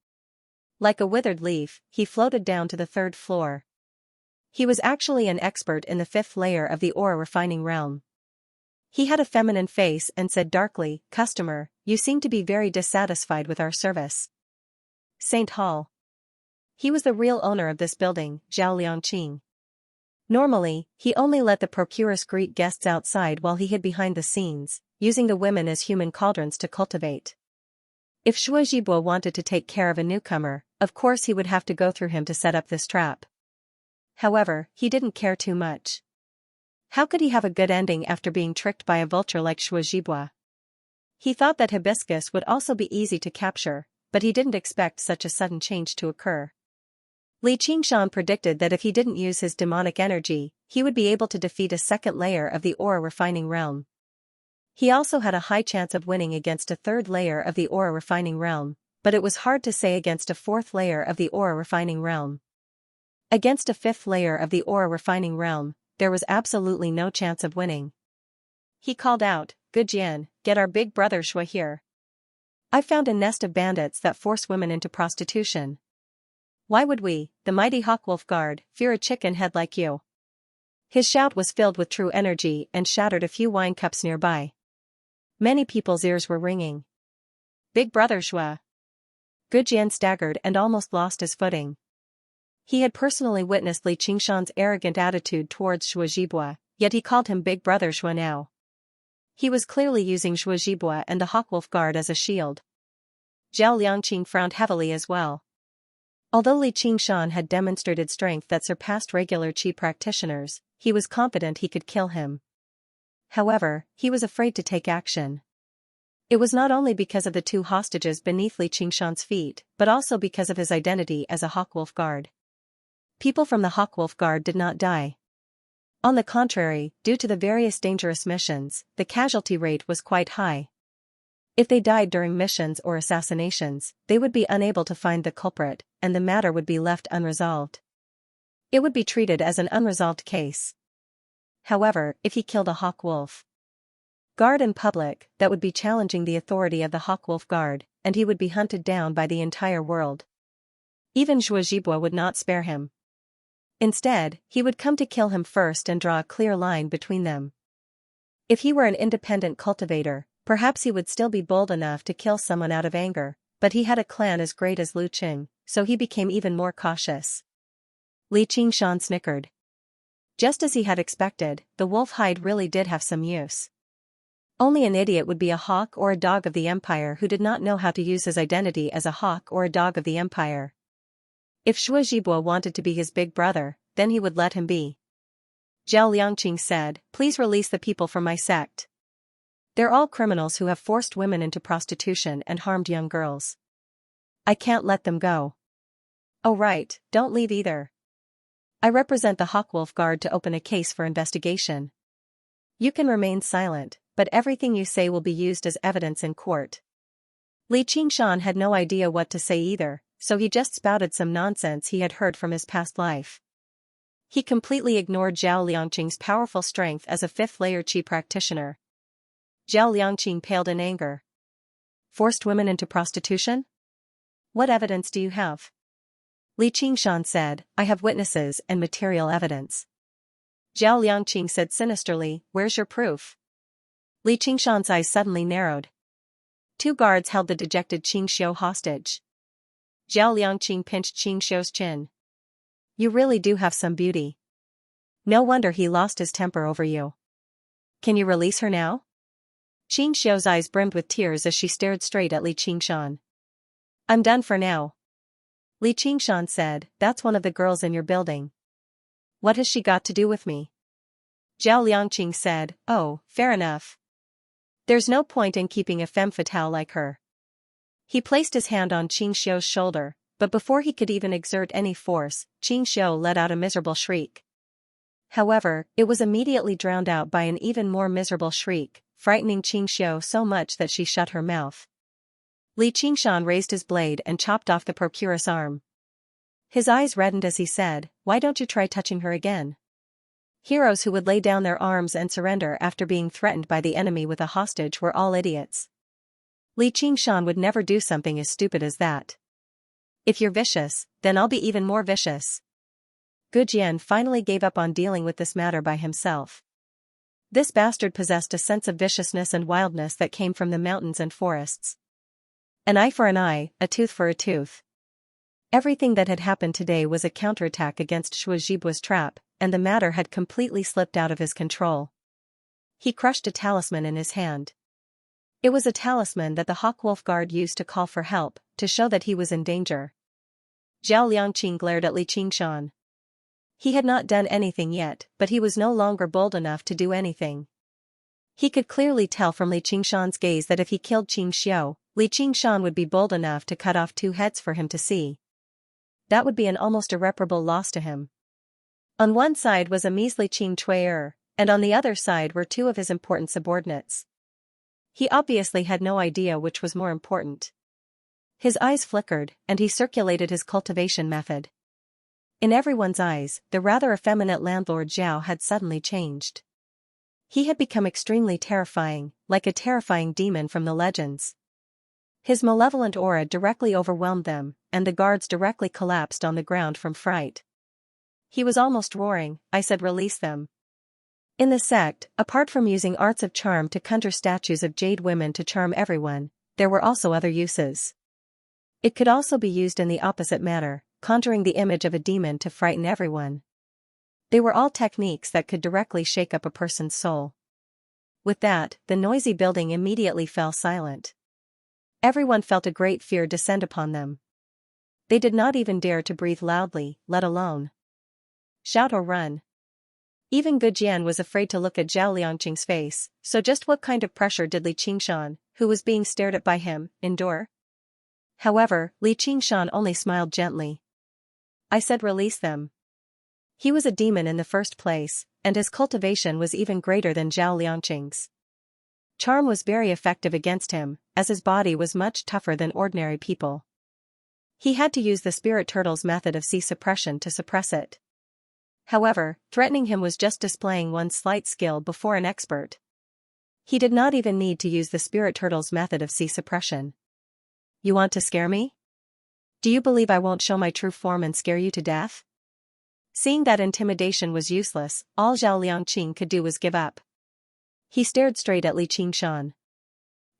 Like a withered leaf, he floated down to the 3rd floor. He was actually an expert in the 5th layer of the aura refining realm. He had a feminine face and said darkly, Customer, you seem to be very dissatisfied with our service. Saint Hall. He was the real owner of this building, Zhao Liangqing. Normally, he only let the procuress greet guests outside while he hid behind the scenes, using the women as human cauldrons to cultivate. If Shuozhibo wanted to take care of a newcomer, of course he would have to go through him to set up this trap. However, he didn't care too much. How could he have a good ending after being tricked by a vulture like Shuozhibo? He thought that Hibiscus would also be easy to capture, but he didn't expect such a sudden change to occur. Li Qingshan predicted that if he didn't use his demonic energy, he would be able to defeat a 2nd layer of the aura refining realm. He also had a high chance of winning against a 3rd layer of the aura refining realm, but it was hard to say against a 4th layer of the aura refining realm. Against a 5th layer of the aura refining realm, there was absolutely no chance of winning. He called out, Good Jian, get our big brother Xue here. I found a nest of bandits that force women into prostitution. Why would we, the mighty Hawkwolf Guard, fear a chicken head like you? His shout was filled with true energy and shattered a few wine cups nearby. Many people's ears were ringing. Big brother Xue. Gujian staggered and almost lost his footing. He had personally witnessed Li Qingshan's arrogant attitude towards Xue Zhibue, yet he called him Big Brother Xue now. He was clearly using Xue Zhibue and the Hawkwolf Guard as a shield. Zhao Liangqing frowned heavily as well. Although Li Qingshan had demonstrated strength that surpassed regular qi practitioners, he was confident he could kill him. However, he was afraid to take action. It was not only because of the two hostages beneath Li Qingshan's feet, but also because of his identity as a Hawkwolf Guard. People from the Hawkwolf Guard did not die. On the contrary, due to the various dangerous missions, the casualty rate was quite high. If they died during missions or assassinations, they would be unable to find the culprit, and the matter would be left unresolved. It would be treated as an unresolved case. However, if he killed a Hawkwolf Guard in public, that would be challenging the authority of the Hawkwolf Guard, and he would be hunted down by the entire world. Even Xue Zhibue would not spare him. Instead, he would come to kill him first and draw a clear line between them. If he were an independent cultivator, perhaps he would still be bold enough to kill someone out of anger, but he had a clan as great as Lu Qing, so he became even more cautious. Li Qingshan snickered. Just as he had expected, the wolf hide really did have some use. Only an idiot would be a hawk or a dog of the Empire who did not know how to use his identity as a hawk or a dog of the Empire. If Xue Zhibue wanted to be his big brother, then he would let him be. Zhao Liangqing said, "Please release the people from my sect. They're all criminals who have forced women into prostitution and harmed young girls. I can't let them go." "Oh right, don't leave either. I represent the Hawkwolf Guard to open a case for investigation. You can remain silent, but everything you say will be used as evidence in court." Li Qingshan had no idea what to say either, so he just spouted some nonsense he had heard from his past life. He completely ignored Zhao Liangqing's powerful strength as a fifth-layer qi practitioner. Zhao Liangqing paled in anger. "Forced women into prostitution? What evidence do you have?" Li Qingshan said, "I have witnesses and material evidence." Zhao Liangqing said sinisterly, "Where's your proof?" Li Qingshan's eyes suddenly narrowed. Two guards held the dejected Xianxia hostage. Zhao Liangqing pinched Xianxia's chin. "You really do have some beauty. No wonder he lost his temper over you. Can you release her now?" Xianxia's eyes brimmed with tears as she stared straight at Li Qingshan. "I'm done for now." Li Qingshan said, "That's one of the girls in your building. What has she got to do with me?" Zhao Liangqing said, "Oh, fair enough. There's no point in keeping a femme fatale like her." He placed his hand on Xianxia's shoulder, but before he could even exert any force, Xianxia let out a miserable shriek. However, it was immediately drowned out by an even more miserable shriek, frightening Xianxia so much that she shut her mouth. Li Qingshan raised his blade and chopped off the procuress' arm. His eyes reddened as he said, "Why don't you try touching her again?" Heroes who would lay down their arms and surrender after being threatened by the enemy with a hostage were all idiots. Li Qingshan would never do something as stupid as that. "If you're vicious, then I'll be even more vicious." Gujian finally gave up on dealing with this matter by himself. This bastard possessed a sense of viciousness and wildness that came from the mountains and forests. An eye for an eye, a tooth for a tooth. Everything that had happened today was a counterattack against Xue Zhibue's trap, and the matter had completely slipped out of his control. He crushed a talisman in his hand. It was a talisman that the Hawkwolf Guard used to call for help, to show that he was in danger. Zhao Liangqing glared at Li Qingshan. He had not done anything yet, but he was no longer bold enough to do anything. He could clearly tell from Li Qingshan's gaze that if he killed Xianxia, Li Qingshan would be bold enough to cut off two heads for him to see. That would be an almost irreparable loss to him. On one side was a measly Qing Chui'er, and on the other side were two of his important subordinates. He obviously had no idea which was more important. His eyes flickered, and he circulated his cultivation method. In everyone's eyes, the rather effeminate landlord Zhao had suddenly changed. He had become extremely terrifying, like a terrifying demon from the legends. His malevolent aura directly overwhelmed them, and the guards directly collapsed on the ground from fright. He was almost roaring. I said, release them. In the sect, apart from using arts of charm to conjure statues of jade women to charm everyone, there were also other uses. It could also be used in the opposite manner, conjuring the image of a demon to frighten everyone. They were all techniques that could directly shake up a person's soul. With that, the noisy building immediately fell silent. Everyone felt a great fear descend upon them. They did not even dare to breathe loudly, let alone shout or run. Even Gu Jian was afraid to look at Zhao Liangqing's face, so just what kind of pressure did Li Qingshan, who was being stared at by him, endure? However, Li Qingshan only smiled gently. I said, release them. He was a demon in the first place, and his cultivation was even greater than Zhao Liangqing's. Charm was very effective against him, as his body was much tougher than ordinary people. He had to use the spirit turtle's method of sea suppression to suppress it. However, threatening him was just displaying one's slight skill before an expert. He did not even need to use the spirit turtle's method of sea suppression. You want to scare me? Do you believe I won't show my true form and scare you to death? Seeing that intimidation was useless, all Zhao Liangqing could do was give up. He stared straight at Li Qingshan.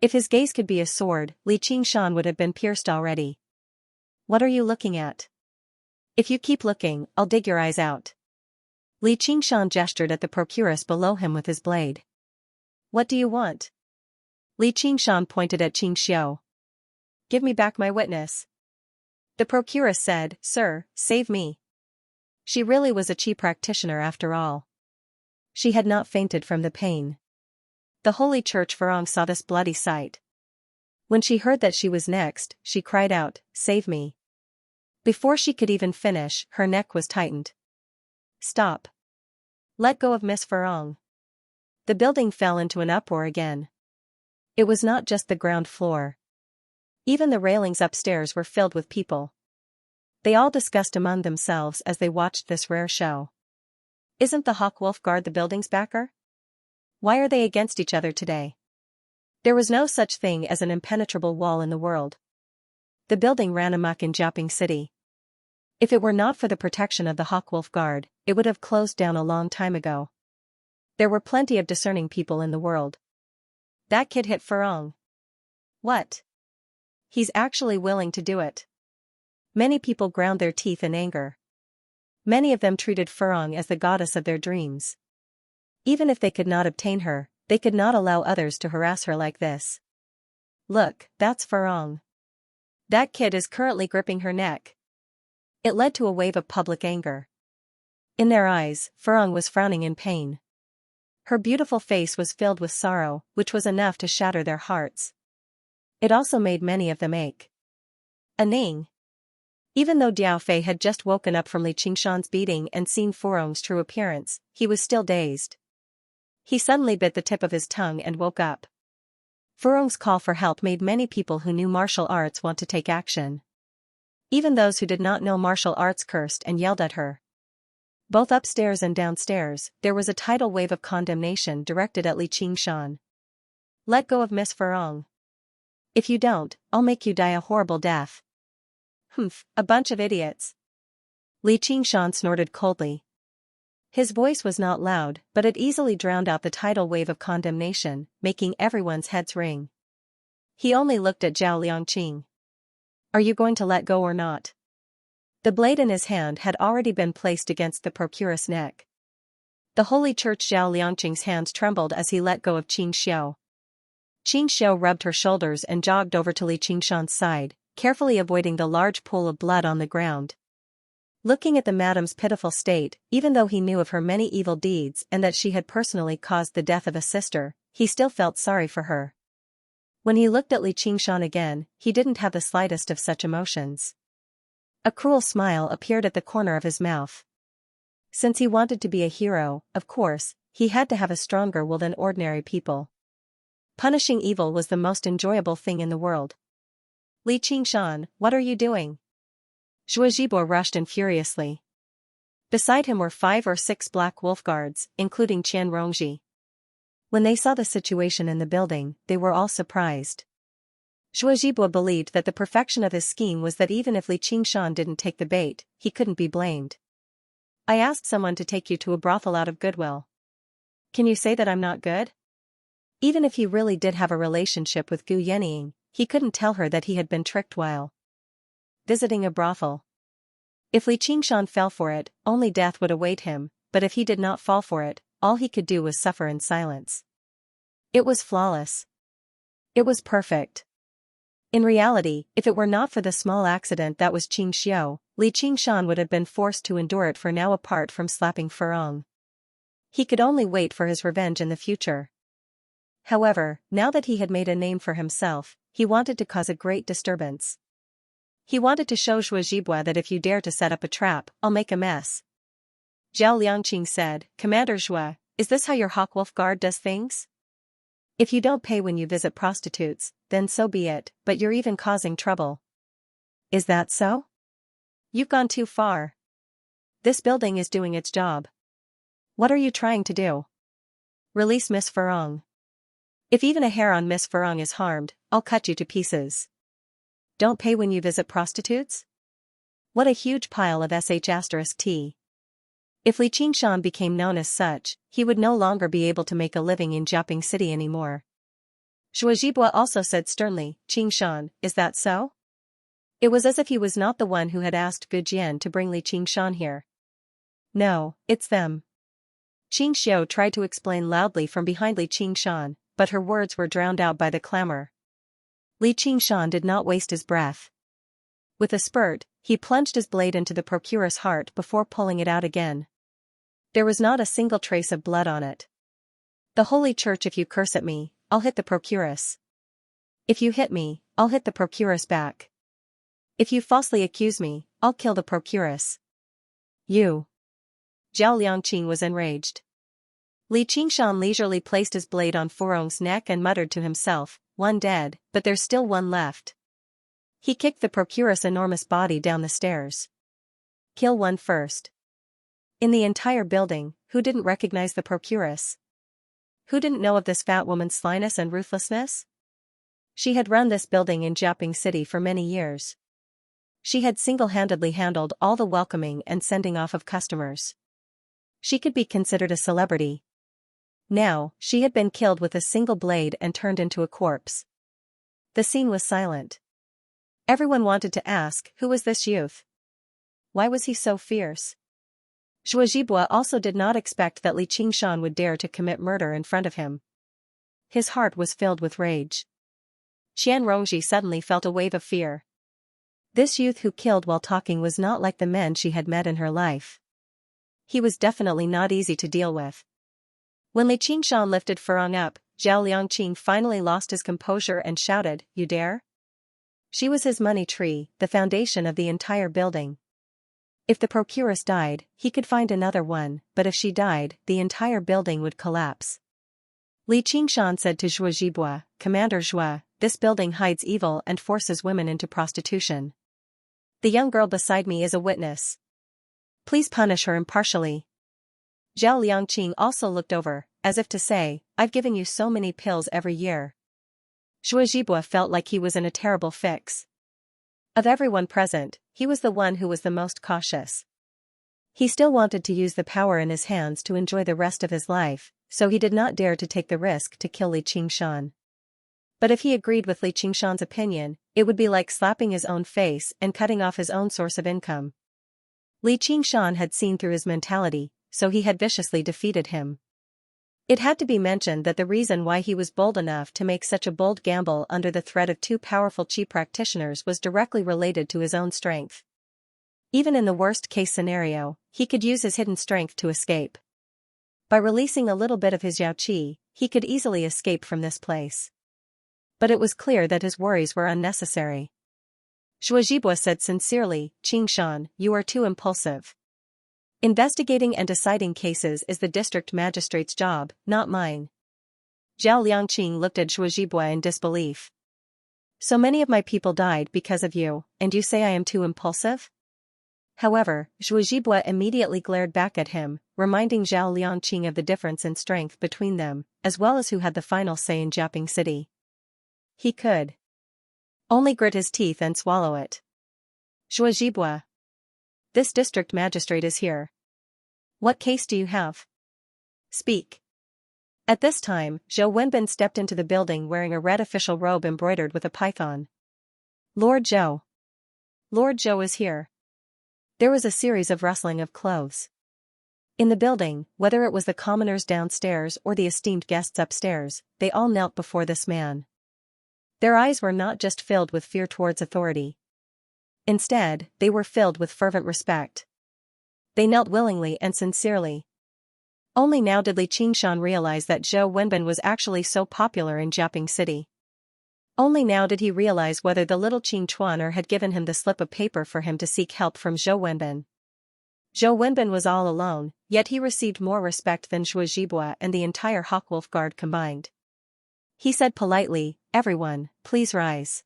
If his gaze could be a sword, Li Qingshan would have been pierced already. What are you looking at? If you keep looking, I'll dig your eyes out. Li Qingshan gestured at the procuress below him with his blade. What do you want? Li Qingshan pointed at Xianxia. Give me back my witness. The procuress said, Sir, save me. She really was a chi practitioner after all. She had not fainted from the pain. The holy church Farong saw this bloody sight. When she heard that she was next, she cried out, Save me. Before she could even finish, her neck was tightened. Stop. Let go of Miss Farong. The building fell into an uproar again. It was not just the ground floor. Even the railings upstairs were filled with people. They all discussed among themselves as they watched this rare show. Isn't the Hawk Wolf Guard the building's backer? Why are they against each other today? There was no such thing as an impenetrable wall in the world. The building ran amok in Jiaoping City. If it were not for the protection of the Hawk Wolf Guard, it would have closed down a long time ago. There were plenty of discerning people in the world. That kid hit Farong. What? He's actually willing to do it. Many people ground their teeth in anger. Many of them treated Farong as the goddess of their dreams. Even if they could not obtain her, they could not allow others to harass her like this. Look, that's Farong. That kid is currently gripping her neck. It led to a wave of public anger. In their eyes, Farong was frowning in pain. Her beautiful face was filled with sorrow, which was enough to shatter their hearts. It also made many of them ache. Ning. Even though Diao Fei had just woken up from Li Qingshan's beating and seen Farong's true appearance, he was still dazed. He suddenly bit the tip of his tongue and woke up. Farong's call for help made many people who knew martial arts want to take action. Even those who did not know martial arts cursed and yelled at her. Both upstairs and downstairs, there was a tidal wave of condemnation directed at Li Qingshan. Let go of Miss Farong. If you don't, I'll make you die a horrible death. Humph, a bunch of idiots. Li Qingshan snorted coldly. His voice was not loud, but it easily drowned out the tidal wave of condemnation, making everyone's heads ring. He only looked at Zhao Liangqing. Are you going to let go or not? The blade in his hand had already been placed against the procuress' neck. The holy church Zhao Liangqing's hands trembled as he let go of Xianxia. Xianxia rubbed her shoulders and jogged over to Li Qingshan's side, carefully avoiding the large pool of blood on the ground. Looking at the madam's pitiful state, even though he knew of her many evil deeds and that she had personally caused the death of a sister, he still felt sorry for her. When he looked at Li Qingshan again, he didn't have the slightest of such emotions. A cruel smile appeared at the corner of his mouth. Since he wanted to be a hero, of course, he had to have a stronger will than ordinary people. Punishing evil was the most enjoyable thing in the world. Li Qingshan, what are you doing? Zhuo Zhibo rushed in furiously. Beside him were 5 or 6 black wolf guards, including Qian Rongji. When they saw the situation in the building, they were all surprised. Zhuozhibua believed that the perfection of his scheme was that even if Li Qingshan didn't take the bait, he couldn't be blamed. I asked someone to take you to a brothel out of goodwill. Can you say that I'm not good? Even if he really did have a relationship with Gu Yenying, he couldn't tell her that he had been tricked while visiting a brothel. If Li Qingshan fell for it, only death would await him, but if he did not fall for it, all he could do was suffer in silence. It was flawless. It was perfect. In reality, if it were not for the small accident that was Qing Xiao, Li Qingshan would have been forced to endure it for now apart from slapping Furong. He could only wait for his revenge in the future. However, now that he had made a name for himself, he wanted to cause a great disturbance. He wanted to show Zhuozhibua that if you dare to set up a trap, I'll make a mess. Zhao Liangqing said, Commander Zhua, is this how your Hawkwolf Guard does things? If you don't pay when you visit prostitutes, then so be it, but you're even causing trouble. Is that so? You've gone too far. This building is doing its job. What are you trying to do? Release Miss Furong. If even a hair on Miss Furong is harmed, I'll cut you to pieces. Don't pay when you visit prostitutes? What a huge pile of sh*t. If Li Qingshan became known as such, he would no longer be able to make a living in Jiaping City anymore. Zhuozhibua also said sternly, Qingshan, is that so? It was as if he was not the one who had asked Gu Jian to bring Li Qingshan here. No, it's them. Qing Xiao tried to explain loudly from behind Li Qingshan, but her words were drowned out by the clamor. Li Qingshan did not waste his breath. With a spurt, he plunged his blade into the procuress' heart before pulling it out again. There was not a single trace of blood on it. The Holy Church, if you curse at me, I'll hit the procuress. If you hit me, I'll hit the procuress back. If you falsely accuse me, I'll kill the procuress. You. Zhao Liangqing was enraged. Li Qingshan leisurely placed his blade on Furong's neck and muttered to himself, one dead, but there's still one left. He kicked the procuress' enormous body down the stairs. Kill one first. In the entire building, who didn't recognize the procuress? Who didn't know of this fat woman's slyness and ruthlessness? She had run this building in Jiaping City for many years. She had single-handedly handled all the welcoming and sending off of customers. She could be considered a celebrity. Now, she had been killed with a single blade and turned into a corpse. The scene was silent. Everyone wanted to ask, who was this youth? Why was he so fierce? Zhuozhibua also did not expect that Li Qingshan would dare to commit murder in front of him. His heart was filled with rage. Qian Rongji suddenly felt a wave of fear. This youth who killed while talking was not like the men she had met in her life. He was definitely not easy to deal with. When Li Qingshan lifted Furong up, Zhao Liangqing finally lost his composure and shouted, You dare? She was his money tree, the foundation of the entire building. If the procuress died, he could find another one, but if she died, the entire building would collapse. Li Qingshan said to Zhuozhibua, Commander Zhua, this building hides evil and forces women into prostitution. The young girl beside me is a witness. Please punish her impartially. Zhao Liangqing also looked over, as if to say, I've given you so many pills every year. Zhuozhibua felt like he was in a terrible fix. Of everyone present, he was the one who was the most cautious. He still wanted to use the power in his hands to enjoy the rest of his life, so he did not dare to take the risk to kill Li Qingshan. But if he agreed with Li Qingshan's opinion, it would be like slapping his own face and cutting off his own source of income. Li Qingshan had seen through his mentality, so he had viciously defeated him. It had to be mentioned that the reason why he was bold enough to make such a bold gamble under the threat of two powerful Qi practitioners was directly related to his own strength. Even in the worst-case scenario, he could use his hidden strength to escape. By releasing a little bit of his Yao Qi, he could easily escape from this place. But it was clear that his worries were unnecessary. Zhuozhibua said sincerely, Qingshan, you are too impulsive. Investigating and deciding cases is the district magistrate's job, not mine. Zhao Liangqing looked at Zhuozhibua in disbelief. So many of my people died because of you, and you say I am too impulsive? However, Zhuo Zhibue immediately glared back at him, reminding Zhao Liangqing of the difference in strength between them, as well as who had the final say in Jiaping City. He could only grit his teeth and swallow it. Zhuo Zhibue. This district magistrate is here. What case do you have? Speak. At this time, Zhou Wenbin stepped into the building wearing a red official robe embroidered with a python. Lord Zhou. Lord Zhou is here. There was a series of rustling of clothes. In the building, whether it was the commoners downstairs or the esteemed guests upstairs, they all knelt before this man. Their eyes were not just filled with fear towards authority. Instead, they were filled with fervent respect. They knelt willingly and sincerely. Only now did Li Qingshan realize that Zhou Wenbin was actually so popular in Jiaping City. Only now did he realize whether the little Qing Chuaner had given him the slip of paper for him to seek help from Zhou Wenbin. Zhou Wenbin was all alone, yet he received more respect than Zhuo Zhibue and the entire Hawkwolf Guard combined. He said politely, "Everyone, please rise."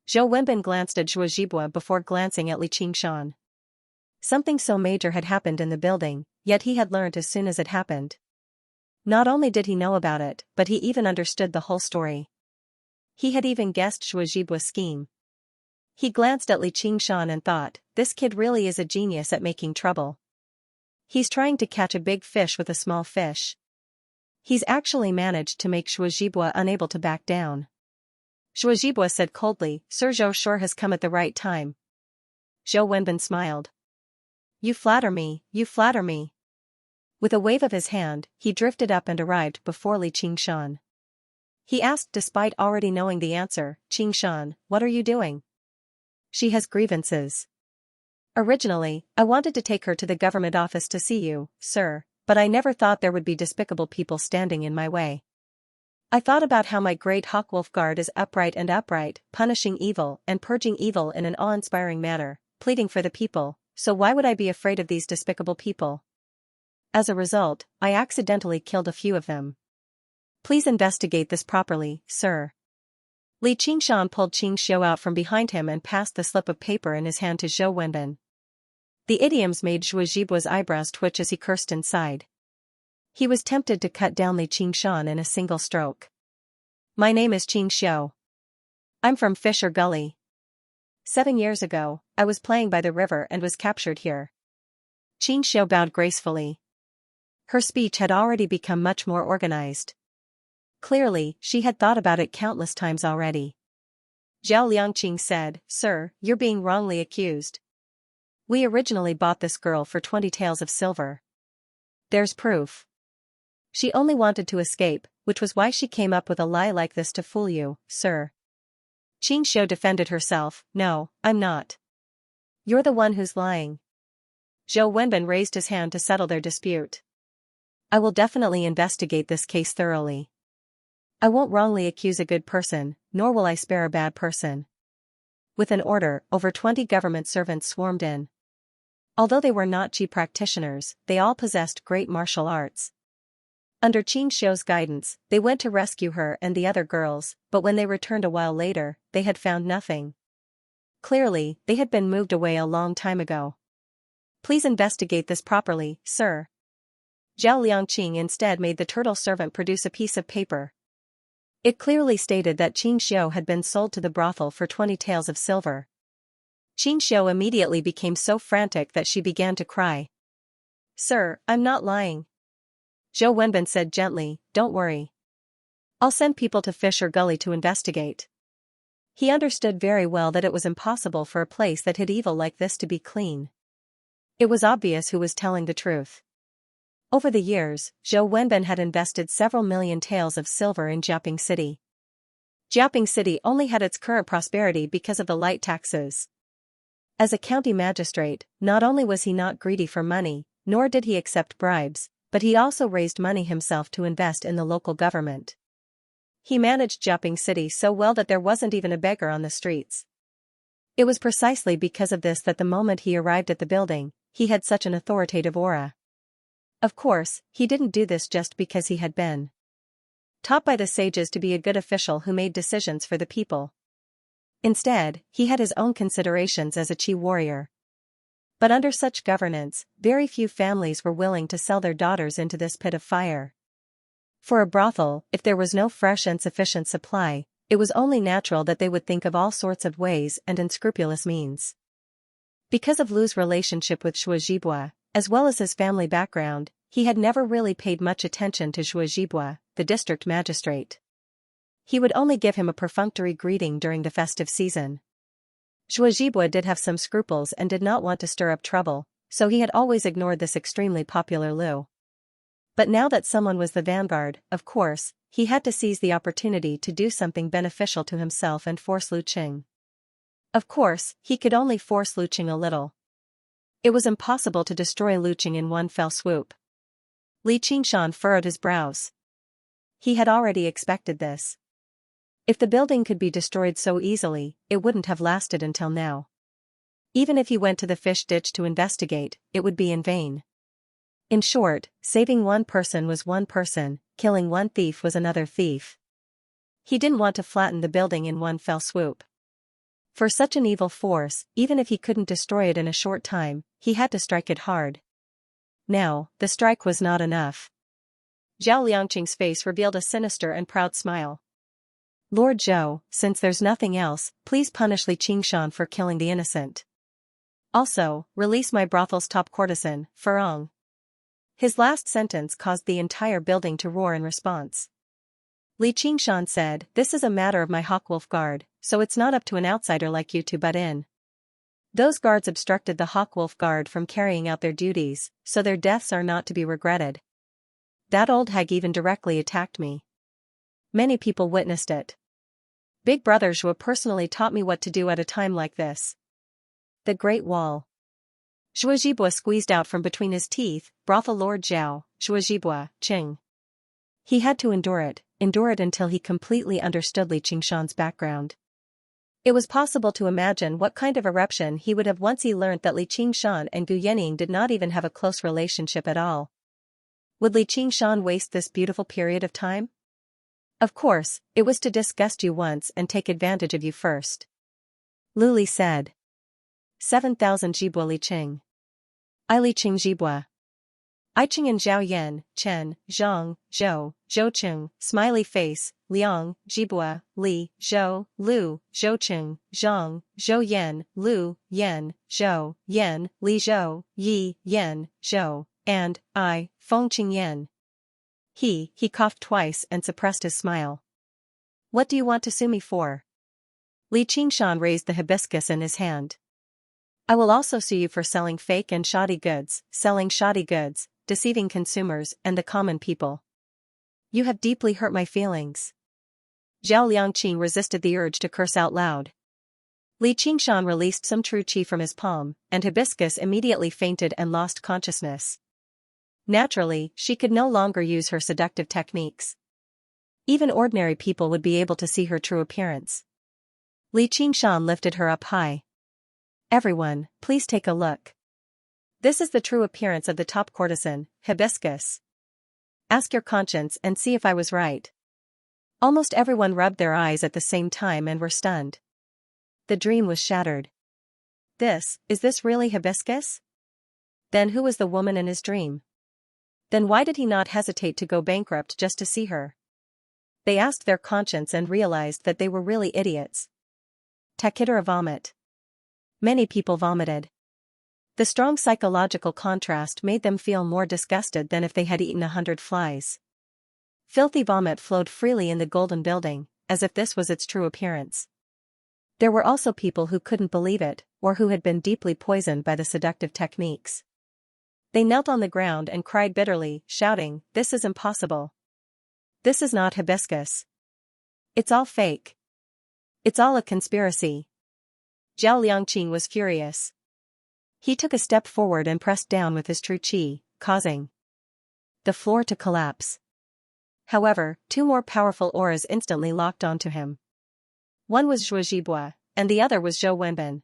Zhou Wenbin glanced at Zhuo Zhibue before glancing at Li Qingshan. Something so major had happened in the building, yet he had learned as soon as it happened. Not only did he know about it, but he even understood the whole story. He had even guessed Zhuo Zhibue's scheme. He glanced at Li Qingshan and thought, this kid really is a genius at making trouble. He's trying to catch a big fish with a small fish. He's actually managed to make Zhuo Zhibue unable to back down. Zhuo Zhibue said coldly, Sir Zhou sure has come at the right time. Zhou Wenbin smiled. You flatter me, you flatter me. With a wave of his hand, he drifted up and arrived before Li Qingshan. He asked despite already knowing the answer, Qingshan, what are you doing? She has grievances. Originally, I wanted to take her to the government office to see you, sir, but I never thought there would be despicable people standing in my way. I thought about how my great Hawkwolf Guard is upright, punishing evil and purging evil in an awe-inspiring manner, pleading for the people, so why would I be afraid of these despicable people? As a result, I accidentally killed a few of them. Please investigate this properly, sir. Li Qingshan pulled Qing Xiu out from behind him and passed the slip of paper in his hand to Zhou Wenbin. The idioms made Zhuo Zhibue's eyebrows twitch as he cursed inside. He was tempted to cut down Li Qingshan in a single stroke. My name is Qing Xiu. I'm from Fisher Gully. 7 years ago, I was playing by the river and was captured here. Qing Xiu bowed gracefully. Her speech had already become much more organized. Clearly, she had thought about it countless times already. Zhao Liangqing said, Sir, you're being wrongly accused. We originally bought this girl for 20 taels of silver. There's proof. She only wanted to escape, which was why she came up with a lie like this to fool you, sir. Qing Xiu defended herself, No, I'm not. You're the one who's lying. Zhou Wenbin raised his hand to settle their dispute. I will definitely investigate this case thoroughly. I won't wrongly accuse a good person, nor will I spare a bad person. With an order, over 20 government servants swarmed in. Although they were not Qi practitioners, they all possessed great martial arts. Under Qing Xiu's guidance, they went to rescue her and the other girls, but when they returned a while later, they had found nothing. Clearly, they had been moved away a long time ago. Please investigate this properly, sir. Zhao Liangqing instead made the turtle servant produce a piece of paper. It clearly stated that Qing Xiu had been sold to the brothel for 20 taels of silver. Qing Xiu immediately became so frantic that she began to cry. Sir, I'm not lying. Zhou Wenbin said gently, Don't worry. I'll send people to Fisher Gully to investigate. He understood very well that it was impossible for a place that hid evil like this to be clean. It was obvious who was telling the truth. Over the years, Zhou Wenbin had invested several million taels of silver in Jiaping City. Jiaping City only had its current prosperity because of the light taxes. As a county magistrate, not only was he not greedy for money, nor did he accept bribes, but he also raised money himself to invest in the local government. He managed Jiaping City so well that there wasn't even a beggar on the streets. It was precisely because of this that the moment he arrived at the building, he had such an authoritative aura. Of course, he didn't do this just because he had been taught by the sages to be a good official who made decisions for the people. Instead, he had his own considerations as a Qi warrior. But under such governance, very few families were willing to sell their daughters into this pit of fire. For a brothel, if there was no fresh and sufficient supply, it was only natural that they would think of all sorts of ways and unscrupulous means. Because of Lu's relationship with Shuazhibua, as well as his family background, he had never really paid much attention to Shuazhibua, the district magistrate. He would only give him a perfunctory greeting during the festive season. Shuazhibua did have some scruples and did not want to stir up trouble, so he had always ignored this extremely popular Lu. But now that someone was the vanguard, of course, he had to seize the opportunity to do something beneficial to himself and force Lu Qing. Of course, he could only force Lu Qing a little. It was impossible to destroy Lu Qing in one fell swoop. Li Qingshan furrowed his brows. He had already expected this. If the building could be destroyed so easily, it wouldn't have lasted until now. Even if he went to the fish ditch to investigate, it would be in vain. In short, saving one person was one person, killing one thief was another thief. He didn't want to flatten the building in one fell swoop. For such an evil force, even if he couldn't destroy it in a short time, he had to strike it hard. Now, the strike was not enough. Zhao Liangqing's face revealed a sinister and proud smile. Lord Zhou, since there's nothing else, please punish Li Qingshan for killing the innocent. Also, release my brothel's top courtesan, Furong. His last sentence caused the entire building to roar in response. Li Qingshan said, "This is a matter of my Hawkwolf Guard, so it's not up to an outsider like you to butt in." Those guards obstructed the Hawkwolf Guard from carrying out their duties, so their deaths are not to be regretted. That old hag even directly attacked me. Many people witnessed it. Big Brother Zhou personally taught me what to do at a time like this. The Great Wall. Shuazhibua squeezed out from between his teeth, brothel Lord Zhao, Shuazhibua, Qing. He had to endure it until he completely understood Li Qingshan's background. It was possible to imagine what kind of eruption he would have once he learned that Li Qingshan and Gu Yanning did not even have a close relationship at all. Would Li Qingshan waste this beautiful period of time? Of course, it was to disgust you once and take advantage of you first. Lu Li said. 7,000 Jibua Li Qing. I Li Qing Jibua. I Qing and Zhao Yan, Chen, Zhang, Zhou, Zhou Qing, Smiley Face, Liang, Jibua, Li, Zhou, Lu, Zhou Qing, Zhang, Zhou Yan, Lu, Yan, Zhou, Yan, Li Zhou, Yi, Yan, Zhou, and, I, Feng Qing Yan. He coughed twice and suppressed his smile. What do you want to sue me for? Li Qingshan raised the hibiscus in his hand. I will also sue you for selling fake and shoddy goods, deceiving consumers and the common people. You have deeply hurt my feelings. Zhao Liangqing resisted the urge to curse out loud. Li Qingshan released some true qi from his palm, and hibiscus immediately fainted and lost consciousness. Naturally, she could no longer use her seductive techniques. Even ordinary people would be able to see her true appearance. Li Qingshan lifted her up high. Everyone, please take a look. This is the true appearance of the top courtesan, hibiscus. Ask your conscience and see if I was right. Almost everyone rubbed their eyes at the same time and were stunned. The dream was shattered. Is this really hibiscus? Then who was the woman in his dream? Then why did he not hesitate to go bankrupt just to see her? They asked their conscience and realized that they were really idiots. Takitara vomit. Many people vomited. The strong psychological contrast made them feel more disgusted than if they had eaten 100 flies. Filthy vomit flowed freely in the golden building, as if this was its true appearance. There were also people who couldn't believe it, or who had been deeply poisoned by the seductive techniques. They knelt on the ground and cried bitterly, shouting, "This is impossible. This is not hibiscus. It's all fake. It's all a conspiracy." Zhao Liangqing was furious. He took a step forward and pressed down with his true qi, causing the floor to collapse. However, two more powerful auras instantly locked onto him. One was Zhuozhibua, and the other was Zhou Wenbin.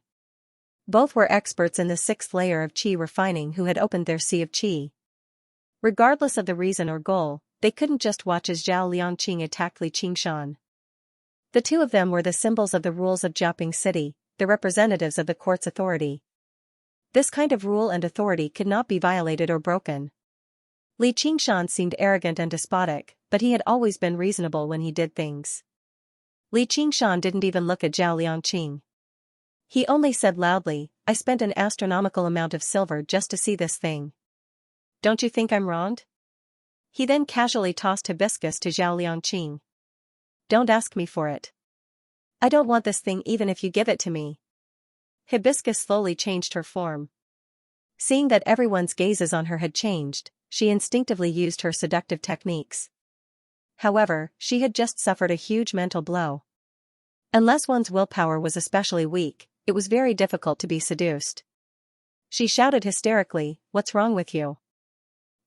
Both were experts in the 6th layer of qi refining who had opened their sea of qi. Regardless of the reason or goal, they couldn't just watch as Zhao Liangqing attacked Li Qingshan. The two of them were the symbols of the rules of Jiaoping City, the representatives of the court's authority. This kind of rule and authority could not be violated or broken. Li Qingshan seemed arrogant and despotic, but he had always been reasonable when he did things. Li Qingshan didn't even look at Zhao Liangqing. He only said loudly, "I spent an astronomical amount of silver just to see this thing. Don't you think I'm wronged?" He then casually tossed hibiscus to Zhao Liangqing. "Don't ask me for it. I don't want this thing even if you give it to me." Hibiscus slowly changed her form. Seeing that everyone's gazes on her had changed, she instinctively used her seductive techniques. However, she had just suffered a huge mental blow. Unless one's willpower was especially weak, it was very difficult to be seduced. She shouted hysterically, "What's wrong with you?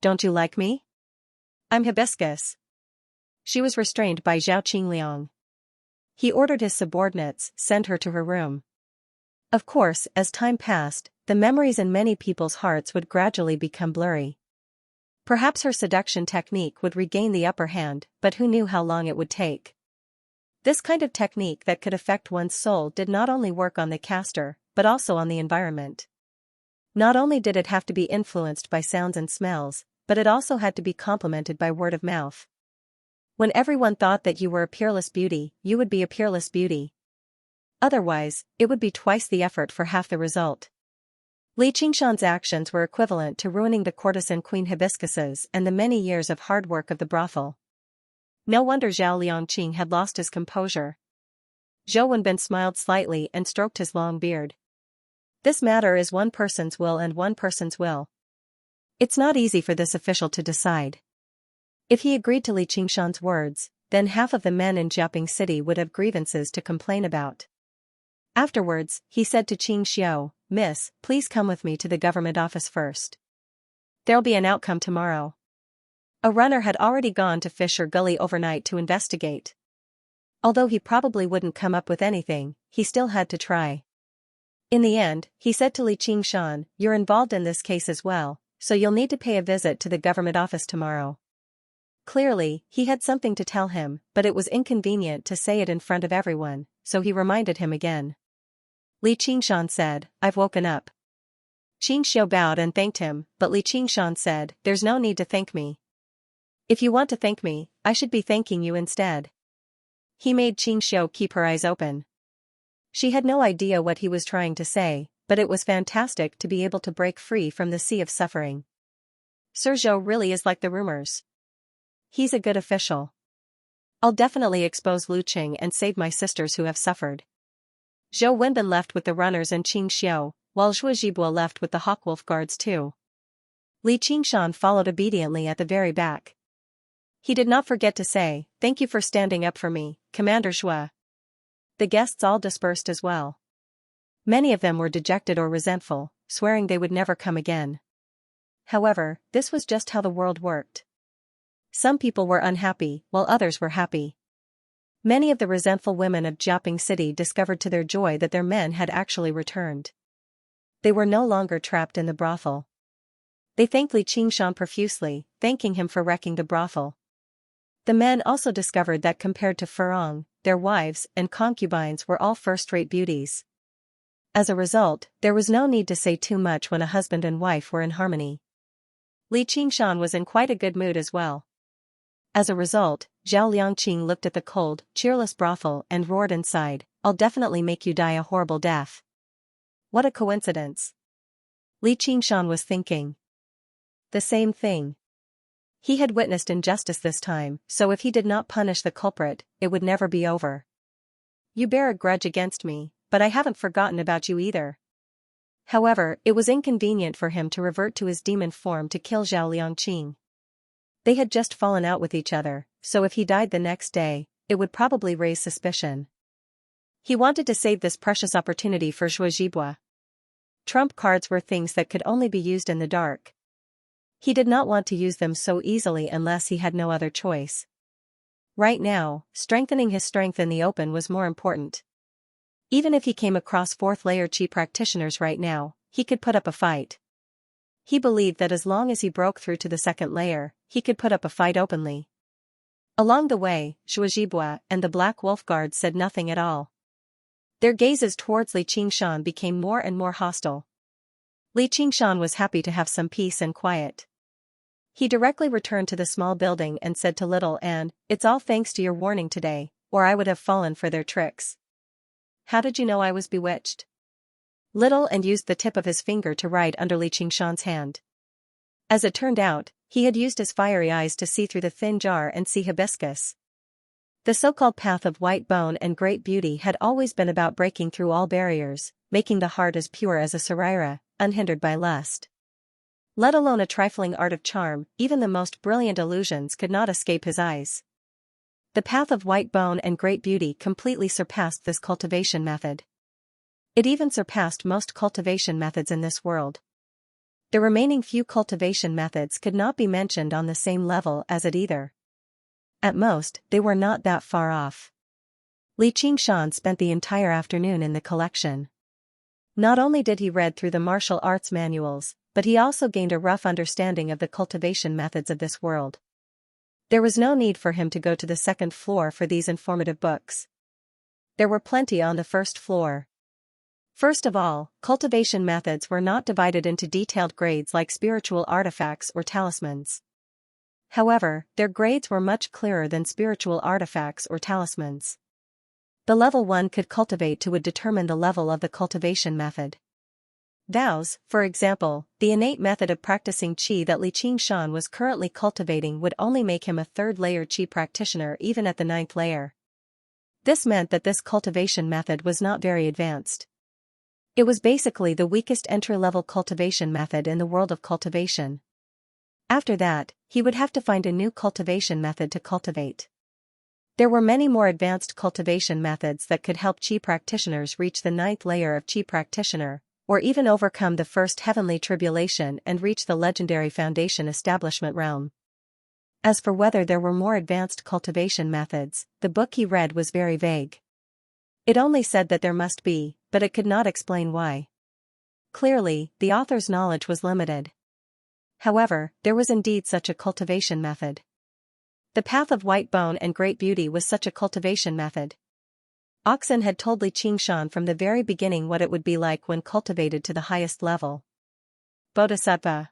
Don't you like me? I'm hibiscus." She was restrained by Zhao Qingliang. He ordered his subordinates, "Send her to her room." Of course, as time passed, the memories in many people's hearts would gradually become blurry. Perhaps her seduction technique would regain the upper hand, but who knew how long it would take. This kind of technique that could affect one's soul did not only work on the caster, but also on the environment. Not only did it have to be influenced by sounds and smells, but it also had to be complemented by word of mouth. When everyone thought that you were a peerless beauty, you would be a peerless beauty. Otherwise, it would be twice the effort for half the result. Li Qingshan's actions were equivalent to ruining the courtesan Queen Hibiscuses and the many years of hard work of the brothel. No wonder Zhao Liangqing had lost his composure. Zhou Wenbin smiled slightly and stroked his long beard. This matter is one person's will and one person's will. It's not easy for this official to decide. If he agreed to Li Qingshan's words, then half of the men in Jiaping City would have grievances to complain about. Afterwards, he said to Qing Xiao, "Miss, please come with me to the government office first. There'll be an outcome tomorrow." A runner had already gone to Fisher Gully overnight to investigate. Although he probably wouldn't come up with anything, he still had to try. In the end, he said to Li Qingshan, "You're involved in this case as well, so you'll need to pay a visit to the government office tomorrow." Clearly, he had something to tell him, but it was inconvenient to say it in front of everyone, so he reminded him again. Li Qingshan said, "I've woken up." Qing Xiao bowed and thanked him, but Li Qingshan said, "There's no need to thank me. If you want to thank me, I should be thanking you instead." He made Qing Xiao keep her eyes open. She had no idea what he was trying to say, but it was fantastic to be able to break free from the sea of suffering. Sir Zhou really is like the rumors. He's a good official. I'll definitely expose Lu Qing and save my sisters who have suffered. Zhou Wenbin left with the runners and Qing Xiao, while Zhuo Zhibua left with the Hawkwolf guards too. Li Qingshan followed obediently at the very back. He did not forget to say, "Thank you for standing up for me, Commander Zhua." The guests all dispersed as well. Many of them were dejected or resentful, swearing they would never come again. However, this was just how the world worked. Some people were unhappy, while others were happy. Many of the resentful women of Jiaping City discovered to their joy that their men had actually returned. They were no longer trapped in the brothel. They thanked Li Qingshan profusely, thanking him for wrecking the brothel. The men also discovered that compared to Furong, their wives and concubines were all first-rate beauties. As a result, there was no need to say too much when a husband and wife were in harmony. Li Qingshan was in quite a good mood as well. As a result, Zhao Liangqing looked at the cold, cheerless brothel and roared inside, "I'll definitely make you die a horrible death." What a coincidence. Li Qingshan was thinking the same thing. He had witnessed injustice this time, so if he did not punish the culprit, it would never be over. "You bear a grudge against me, but I haven't forgotten about you either." However, it was inconvenient for him to revert to his demon form to kill Zhao Liangqing. They had just fallen out with each other, so if he died the next day, it would probably raise suspicion. He wanted to save this precious opportunity for Zhuo Zhibua. Trump cards were things that could only be used in the dark. He did not want to use them so easily unless he had no other choice. Right now, strengthening his strength in the open was more important. Even if he came across fourth-layer Qi practitioners right now, he could put up a fight. He believed that as long as he broke through to the second layer, he could put up a fight openly. Along the way, Zhuo Zhibua and the Black Wolf Guard said nothing at all. Their gazes towards Li Qingshan became more and more hostile. Li Qingshan was happy to have some peace and quiet. He directly returned to the small building and said to Little and, "It's all thanks to your warning today, or I would have fallen for their tricks." "How did you know I was bewitched?" Little and used the tip of his finger to write under Li Qingshan's hand. As it turned out, he had used his fiery eyes to see through the thin jar and see hibiscus. The so-called path of white bone and great beauty had always been about breaking through all barriers, making the heart as pure as a sarira, unhindered by lust. Let alone a trifling art of charm, even the most brilliant illusions could not escape his eyes. The path of white bone and great beauty completely surpassed this cultivation method. It even surpassed most cultivation methods in this world. The remaining few cultivation methods could not be mentioned on the same level as it either. At most, they were not that far off. Li Qingshan spent the entire afternoon in the collection. Not only did he read through the martial arts manuals, but he also gained a rough understanding of the cultivation methods of this world. There was no need for him to go to the second floor for these informative books. There were plenty on the first floor. First of all, cultivation methods were not divided into detailed grades like spiritual artifacts or talismans. However, their grades were much clearer than spiritual artifacts or talismans. The level one could cultivate to would determine the level of the cultivation method. Vows, for example, the innate method of practicing qi that Li Qingshan was currently cultivating would only make him a third-layer qi practitioner even at the 9th layer. This meant that this cultivation method was not very advanced. It was basically the weakest entry-level cultivation method in the world of cultivation. After that, he would have to find a new cultivation method to cultivate. There were many more advanced cultivation methods that could help qi practitioners reach the 9th layer of qi practitioner, or even overcome the first heavenly tribulation and reach the legendary foundation establishment realm. As for whether there were more advanced cultivation methods, the book he read was very vague. It only said that there must be, but it could not explain why. Clearly, the author's knowledge was limited. However, there was indeed such a cultivation method. The path of white bone and great beauty was such a cultivation method. Oxen had told Li Qingshan from the very beginning what it would be like when cultivated to the highest level. Bodhisattva.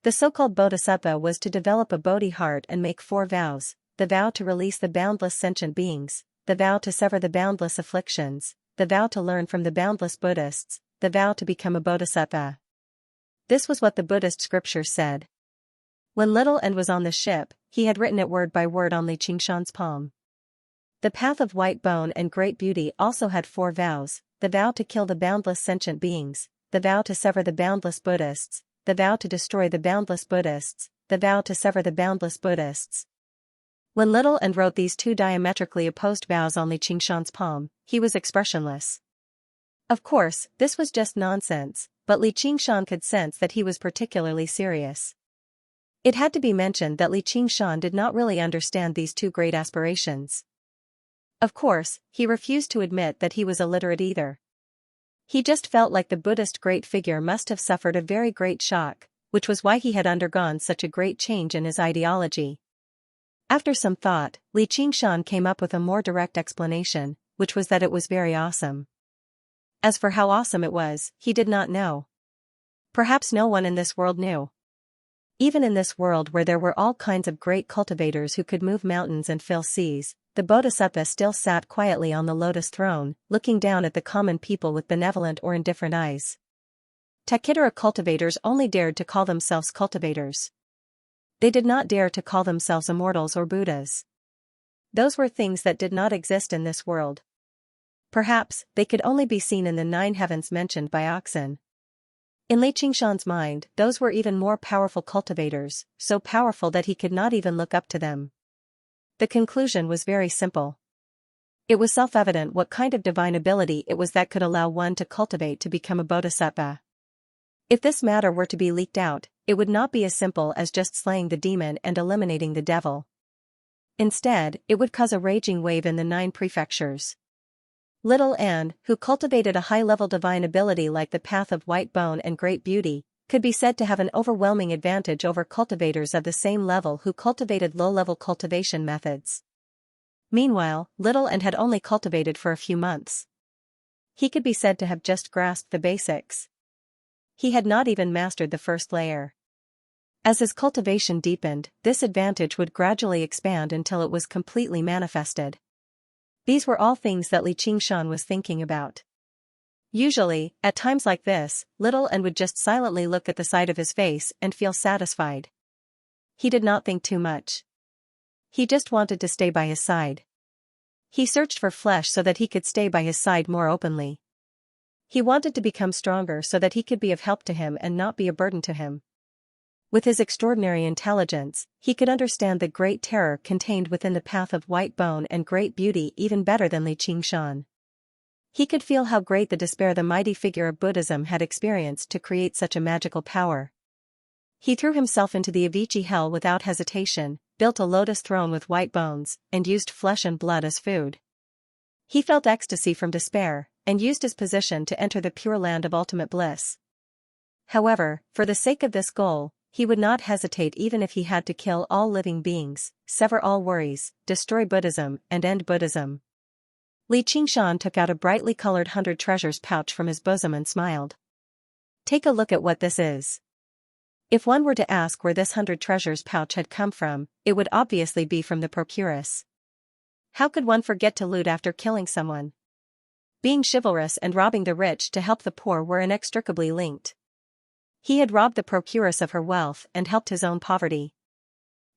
The so-called bodhisattva was to develop a bodhi heart and make 4 vows: the vow to release the boundless sentient beings, the vow to sever the boundless afflictions, the vow to learn from the boundless Buddhists, the vow to become a bodhisattva. This was what the Buddhist scriptures said. When Little and was on the ship, he had written it word by word on Li Qingshan's palm. The path of white bone and great beauty also had 4 vows: the vow to kill the boundless sentient beings, the vow to sever the boundless Buddhists, the vow to destroy the boundless Buddhists, the vow to sever the boundless Buddhists. When Little and wrote these 2 diametrically opposed vows on Li Qingshan's palm, he was expressionless. Of course, this was just nonsense, but Li Qingshan could sense that he was particularly serious. It had to be mentioned that Li Qingshan did not really understand these 2 great aspirations. Of course, he refused to admit that he was illiterate either. He just felt like the Buddhist great figure must have suffered a very great shock, which was why he had undergone such a great change in his ideology. After some thought, Li Qingshan came up with a more direct explanation, which was that it was very awesome. As for how awesome it was, he did not know. Perhaps no one in this world knew. Even in this world where there were all kinds of great cultivators who could move mountains and fill seas, the Bodhisattva still sat quietly on the lotus throne, looking down at the common people with benevolent or indifferent eyes. Takitara cultivators only dared to call themselves cultivators. They did not dare to call themselves immortals or Buddhas. Those were things that did not exist in this world. Perhaps, they could only be seen in the 9 heavens mentioned by Oxen. In Li Qingshan's mind, those were even more powerful cultivators, so powerful that he could not even look up to them. The conclusion was very simple. It was self-evident what kind of divine ability it was that could allow one to cultivate to become a bodhisattva. If this matter were to be leaked out, it would not be as simple as just slaying the demon and eliminating the devil. Instead, it would cause a raging wave in the 9 prefectures. Little Anne, who cultivated a high-level divine ability like the path of white bone and great beauty, could be said to have an overwhelming advantage over cultivators of the same level who cultivated low-level cultivation methods. Meanwhile, Little Anne had only cultivated for a few months. He could be said to have just grasped the basics. He had not even mastered the first layer. As his cultivation deepened, this advantage would gradually expand until it was completely manifested. These were all things that Li Qingshan was thinking about. Usually, at times like this, Little N would just silently look at the side of his face and feel satisfied. He did not think too much. He just wanted to stay by his side. He searched for flesh so that he could stay by his side more openly. He wanted to become stronger so that he could be of help to him and not be a burden to him. With his extraordinary intelligence, he could understand the great terror contained within the path of white bone and great beauty even better than Li Qingshan. He could feel how great the despair the mighty figure of Buddhism had experienced to create such a magical power. He threw himself into the Avicii hell without hesitation, built a lotus throne with white bones, and used flesh and blood as food. He felt ecstasy from despair, and used his position to enter the pure land of ultimate bliss. However, for the sake of this goal, he would not hesitate even if he had to kill all living beings, sever all worries, destroy Buddhism, and end Buddhism. Li Qingshan took out a brightly colored 100 treasures pouch from his bosom and smiled. Take a look at what this is. If one were to ask where this 100 treasures pouch had come from, it would obviously be from the procuress. How could one forget to loot after killing someone? Being chivalrous and robbing the rich to help the poor were inextricably linked. He had robbed the procuress of her wealth and helped his own poverty.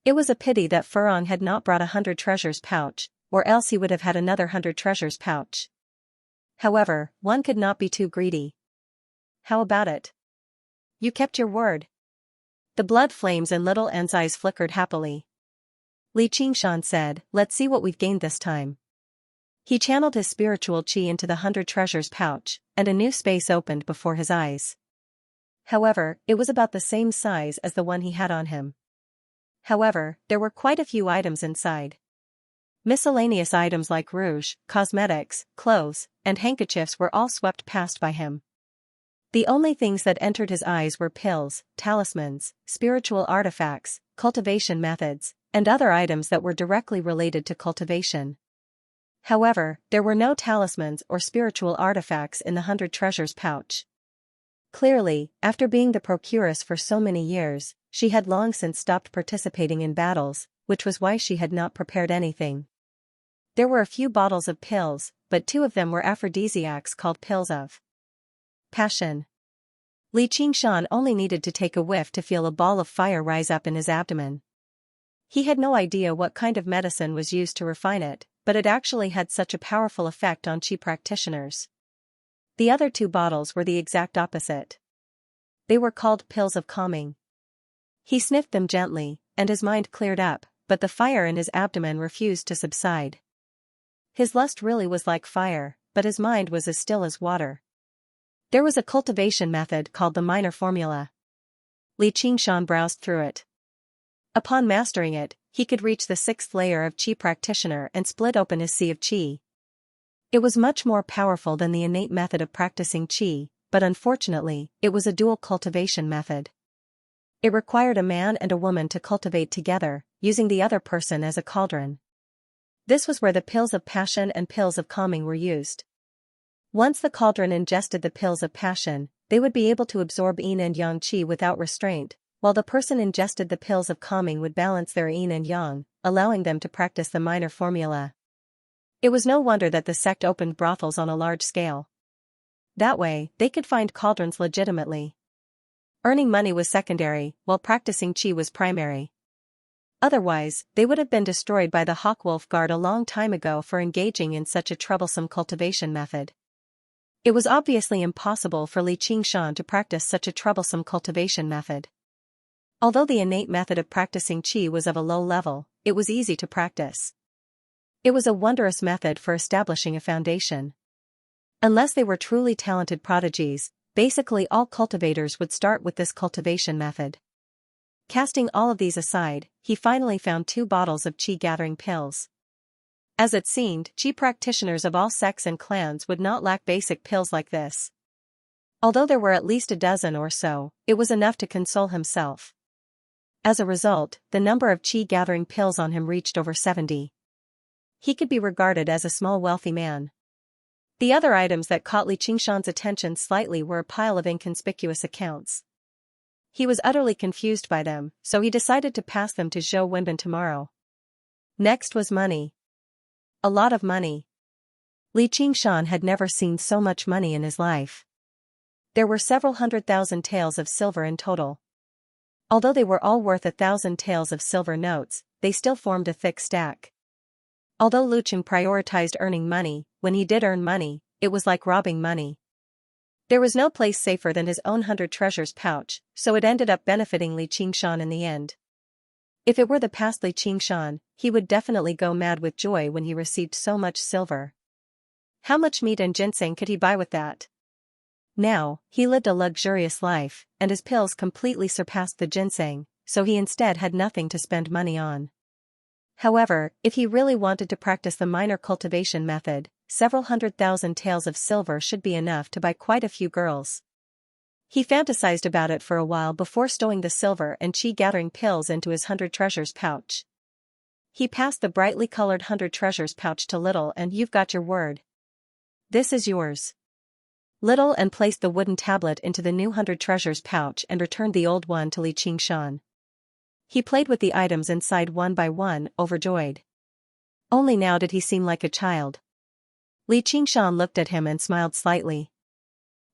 It was a pity that Furong had not brought 100 treasures pouch, or else he would have had another 100 treasures pouch. However, one could not be too greedy. How about it? You kept your word. The blood flames in Little N's eyes flickered happily. Li Qingshan said, let's see what we've gained this time. He channeled his spiritual qi into the 100 treasures pouch, and a new space opened before his eyes. However, it was about the same size as the one he had on him. However, there were quite a few items inside. Miscellaneous items like rouge, cosmetics, clothes, and handkerchiefs were all swept past by him. The only things that entered his eyes were pills, talismans, spiritual artifacts, cultivation methods, and other items that were directly related to cultivation. However, there were no talismans or spiritual artifacts in the 100 treasures pouch. Clearly, after being the procuress for so many years, she had long since stopped participating in battles, which was why she had not prepared anything. There were a few bottles of pills, but 2 of them were aphrodisiacs called pills of passion. Li Qingshan only needed to take a whiff to feel a ball of fire rise up in his abdomen. He had no idea what kind of medicine was used to refine it, but it actually had such a powerful effect on Qi practitioners. The other 2 bottles were the exact opposite. They were called pills of calming. He sniffed them gently, and his mind cleared up, but the fire in his abdomen refused to subside. His lust really was like fire, but his mind was as still as water. There was a cultivation method called the minor formula. Li Qingshan browsed through it. Upon mastering it, he could reach the 6th layer of Qi practitioner and split open his sea of Qi. It was much more powerful than the innate method of practicing Qi, but unfortunately, it was a dual cultivation method. It required a man and a woman to cultivate together, using the other person as a cauldron. This was where the pills of passion and pills of calming were used. Once the cauldron ingested the pills of passion, they would be able to absorb yin and yang qi without restraint, while the person ingested the pills of calming would balance their yin and yang, allowing them to practice the minor formula. It was no wonder that the sect opened brothels on a large scale. That way, they could find cauldrons legitimately. Earning money was secondary, while practicing qi was primary. Otherwise, they would have been destroyed by the Hawkwolf Guard a long time ago for engaging in such a troublesome cultivation method. It was obviously impossible for Li Qingshan to practice such a troublesome cultivation method. Although the innate method of practicing qi was of a low level, it was easy to practice. It was a wondrous method for establishing a foundation. Unless they were truly talented prodigies, basically all cultivators would start with this cultivation method. Casting all of these aside, he finally found 2 bottles of qi-gathering pills. As it seemed, qi practitioners of all sects and clans would not lack basic pills like this. Although there were at least a dozen or so, it was enough to console himself. As a result, the number of qi-gathering pills on him reached over 70. He could be regarded as a small wealthy man. The other items that caught Li Qingshan's attention slightly were a pile of inconspicuous accounts. He was utterly confused by them, so he decided to pass them to Zhou Wenbin tomorrow. Next was money. A lot of money. Li Qingshan had never seen so much money in his life. There were several 100,000 taels of silver in total. Although they were all worth 1,000 taels of silver notes, they still formed a thick stack. Although Lu Qing prioritized earning money, when he did earn money, it was like robbing money. There was no place safer than his own 100 treasures pouch, so it ended up benefiting Li Qingshan in the end. If it were the past Li Qingshan, he would definitely go mad with joy when he received so much silver. How much meat and ginseng could he buy with that? Now, he lived a luxurious life, and his pills completely surpassed the ginseng, so he instead had nothing to spend money on. However, if he really wanted to practice the minor cultivation method, several 100,000 taels of silver should be enough to buy quite a few girls. He fantasized about it for a while before stowing the silver and chi-gathering pills into his 100 treasures pouch. He passed the brightly colored 100 treasures pouch to Little and "You've got your word. This is yours." Little and placed the wooden tablet into the new 100 treasures pouch and returned the old one to Li Qingshan. He played with the items inside one by one, overjoyed. Only now did he seem like a child. Li Qingshan looked at him and smiled slightly.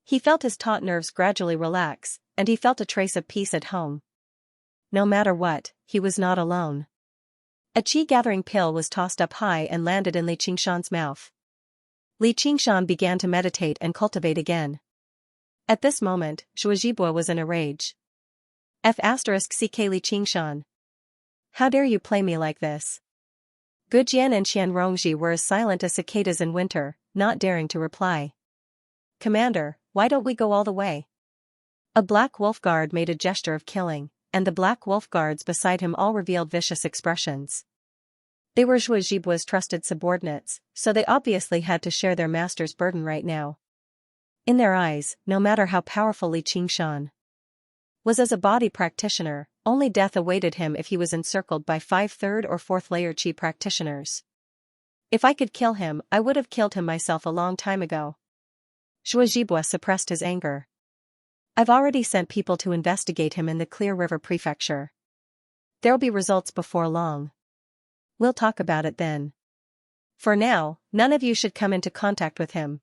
He felt his taut nerves gradually relax, and he felt a trace of peace at home. No matter what, he was not alone. A chi-gathering pill was tossed up high and landed in Li Qingshan's mouth. Li Qingshan began to meditate and cultivate again. At this moment, Zhuozhibua was in a rage. F***ck Li Qingshan. How dare you play me like this? Gujian and Xianrongji were as silent as cicadas in winter, not daring to reply. Commander, why don't we go all the way? A black wolf guard made a gesture of killing, and the black wolf guards beside him all revealed vicious expressions. They were Zhuozhibua's trusted subordinates, so they obviously had to share their master's burden right now. In their eyes, no matter how powerful Li Qingshan was as a body practitioner, only death awaited him if he was encircled by 5 third or 4th layer chi practitioners. If I could kill him, I would have killed him myself a long time ago. Zhuozhibua suppressed his anger. I've already sent people to investigate him in the Clear River Prefecture. There'll be results before long. We'll talk about it then. For now, none of you should come into contact with him.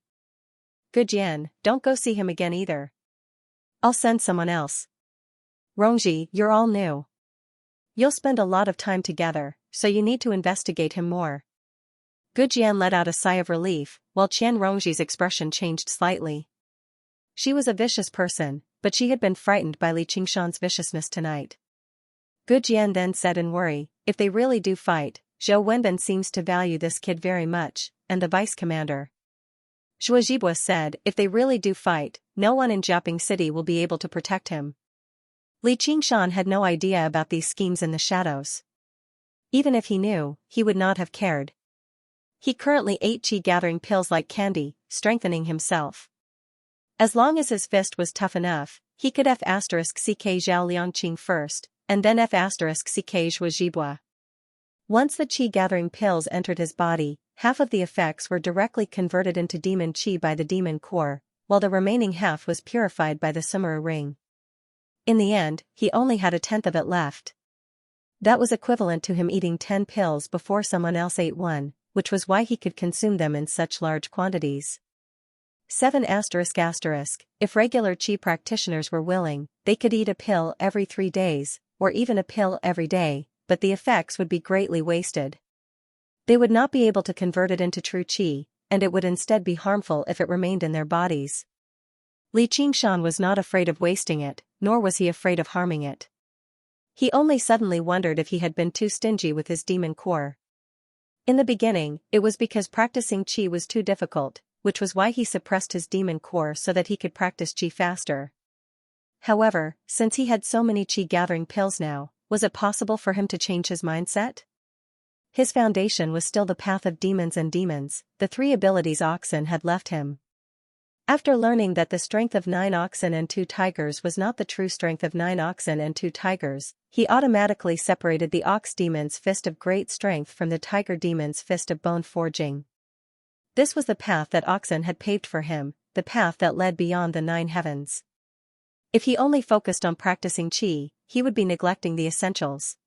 Gujian, don't go see him again either. I'll send someone else. Rongji, you're all new. You'll spend a lot of time together, so you need to investigate him more. Gujian let out a sigh of relief, while Qianrongji's expression changed slightly. She was a vicious person, but she had been frightened by Li Qingshan's viciousness tonight. Gujian then said in worry, if they really do fight, Zhou Wenbin seems to value this kid very much, and the vice commander. Zhuozhibua said, if they really do fight, no one in Jiaping City will be able to protect him. Li Qingshan had no idea about these schemes in the shadows. Even if he knew, he would not have cared. He currently ate chi-gathering pills like candy, strengthening himself. As long as his fist was tough enough, he could F***ck Zhao Liangqing first, and then F***ck Zhuozhibua. Once the chi-gathering pills entered his body, half of the effects were directly converted into demon chi by the demon core, while the remaining half was purified by the Sumuru ring. In the end, he only had 1/10 of it left. That was equivalent to him eating 10 pills before someone else ate one, which was why he could consume them in such large quantities. 7***. If regular chi practitioners were willing, they could eat a pill every 3 days, or even a pill every day, but the effects would be greatly wasted. They would not be able to convert it into true chi, and it would instead be harmful if it remained in their bodies. Li Qingshan was not afraid of wasting it, nor was he afraid of harming it. He only suddenly wondered if he had been too stingy with his demon core. In the beginning, it was because practicing chi was too difficult, which was why he suppressed his demon core so that he could practice chi faster. However, since he had so many chi-gathering pills now, was it possible for him to change his mindset? His foundation was still the path of demons and demons, the 3 abilities oxen had left him. After learning that the strength of 9 oxen and 2 tigers was not the true strength of 9 oxen and 2 tigers, he automatically separated the ox demon's fist of great strength from the tiger demon's fist of bone forging. This was the path that oxen had paved for him, the path that led beyond the 9 heavens. If he only focused on practicing qi, he would be neglecting the essentials.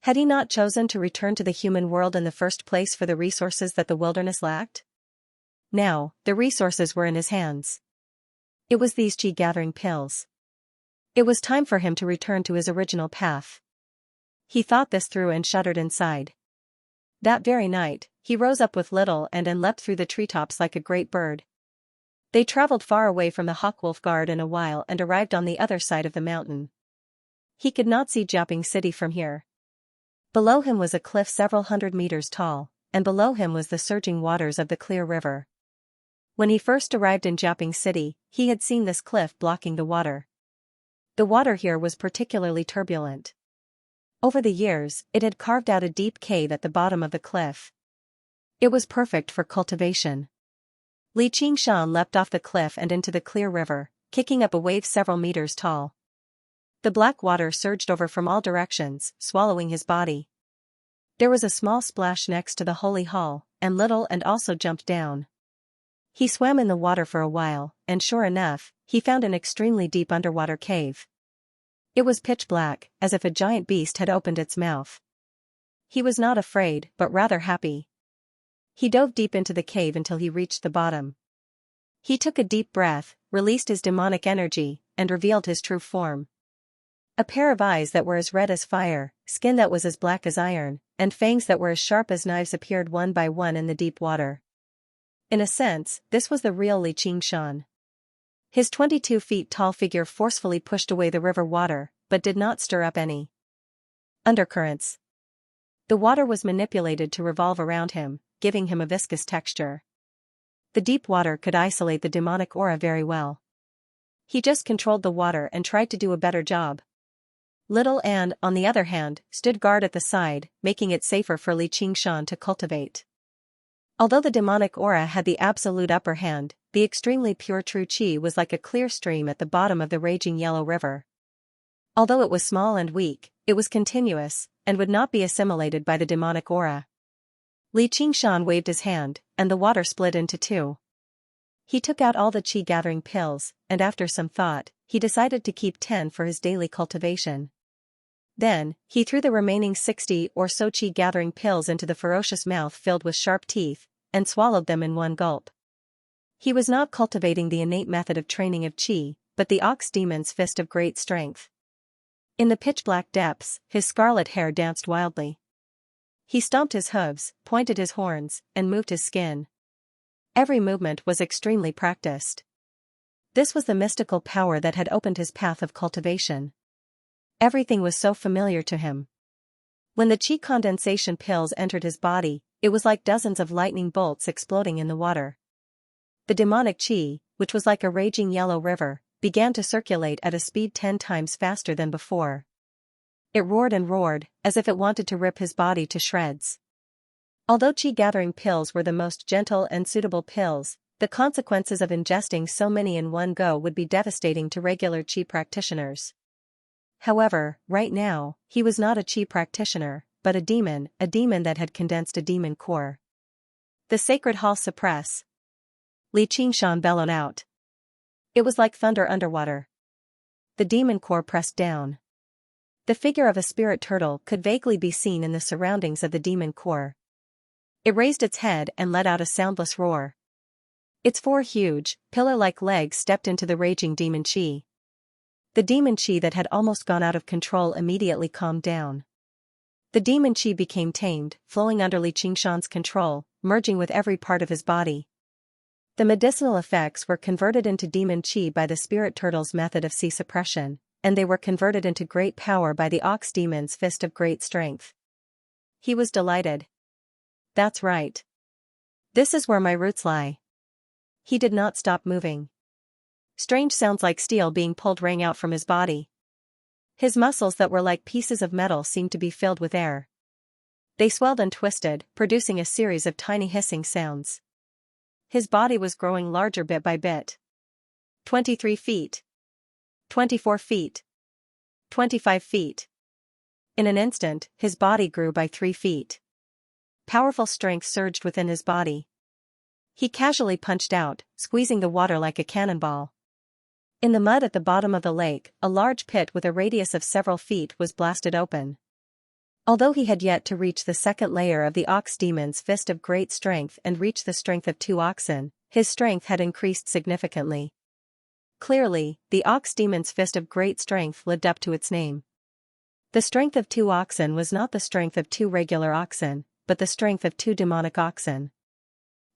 Had he not chosen to return to the human world in the first place for the resources that the wilderness lacked? Now, the resources were in his hands. It was these qi-gathering pills. It was time for him to return to his original path. He thought this through and shuddered inside. That very night, he rose up with little and leapt through the treetops like a great bird. They traveled far away from the Hawkwolf Guard in a while and arrived on the other side of the mountain. He could not see Jiaoping City from here. Below him was a cliff several hundred meters tall, and below him was the surging waters of the clear river. When he first arrived in Jiaoping City, he had seen this cliff blocking the water. The water here was particularly turbulent. Over the years, it had carved out a deep cave at the bottom of the cliff. It was perfect for cultivation. Li Qingshan leapt off the cliff and into the clear river, kicking up a wave several meters tall. The black water surged over from all directions, swallowing his body. There was a small splash next to the holy hall, and Little and also jumped down. He swam in the water for a while, and sure enough, he found an extremely deep underwater cave. It was pitch black, as if a giant beast had opened its mouth. He was not afraid, but rather happy. He dove deep into the cave until he reached the bottom. He took a deep breath, released his demonic energy, and revealed his true form. A pair of eyes that were as red as fire, skin that was as black as iron, and fangs that were as sharp as knives appeared one by one in the deep water. In a sense, this was the real Li Qingshan. His 22 feet tall figure forcefully pushed away the river water, but did not stir up any undercurrents. The water was manipulated to revolve around him, giving him a viscous texture. The deep water could isolate the demonic aura very well. He just controlled the water and tried to do a better job. Little and, on the other hand, stood guard at the side, making it safer for Li Qingshan to cultivate. Although the demonic aura had the absolute upper hand, the extremely pure true qi was like a clear stream at the bottom of the raging yellow river. Although it was small and weak, it was continuous, and would not be assimilated by the demonic aura. Li Qingshan waved his hand, and the water split into 2. He took out all the qi-gathering pills, and after some thought, he decided to keep 10 for his daily cultivation. Then, he threw the remaining 60 or so qi-gathering pills into the ferocious mouth filled with sharp teeth, and swallowed them in one gulp. He was not cultivating the innate method of training of qi, but the ox demon's fist of great strength. In the pitch-black depths, his scarlet hair danced wildly. He stomped his hooves, pointed his horns, and moved his skin. Every movement was extremely practiced. This was the mystical power that had opened his path of cultivation. Everything was so familiar to him. When the qi condensation pills entered his body, it was like dozens of lightning bolts exploding in the water. The demonic qi, which was like a raging yellow river, began to circulate at a speed 10 times faster than before. It roared and roared, as if it wanted to rip his body to shreds. Although qi-gathering pills were the most gentle and suitable pills, the consequences of ingesting so many in one go would be devastating to regular qi practitioners. However, right now, he was not a qi practitioner, but a demon that had condensed a demon core. The sacred hall suppress. Li Qingshan bellowed out. It was like thunder underwater. The demon core pressed down. The figure of a spirit turtle could vaguely be seen in the surroundings of the demon core. It raised its head and let out a soundless roar. Its 4 huge, pillar-like legs stepped into the raging demon qi. The demon qi that had almost gone out of control immediately calmed down. The demon qi became tamed, flowing under Li Qingshan's control, merging with every part of his body. The medicinal effects were converted into demon qi by the spirit turtle's method of qi suppression, and they were converted into great power by the ox demon's fist of great strength. He was delighted. That's right. This is where my roots lie. He did not stop moving. Strange sounds like steel being pulled rang out from his body. His muscles that were like pieces of metal seemed to be filled with air. They swelled and twisted, producing a series of tiny hissing sounds. His body was growing larger bit by bit. 23 feet. 24 feet. 25 feet. In an instant, his body grew by 3 feet. Powerful strength surged within his body. He casually punched out, squeezing the water like a cannonball. In the mud at the bottom of the lake, a large pit with a radius of several feet was blasted open. Although he had yet to reach the second layer of the ox demon's fist of great strength and reach the strength of 2 oxen, his strength had increased significantly. Clearly, the ox demon's fist of great strength lived up to its name. The strength of 2 oxen was not the strength of 2 regular oxen, but the strength of 2 demonic oxen.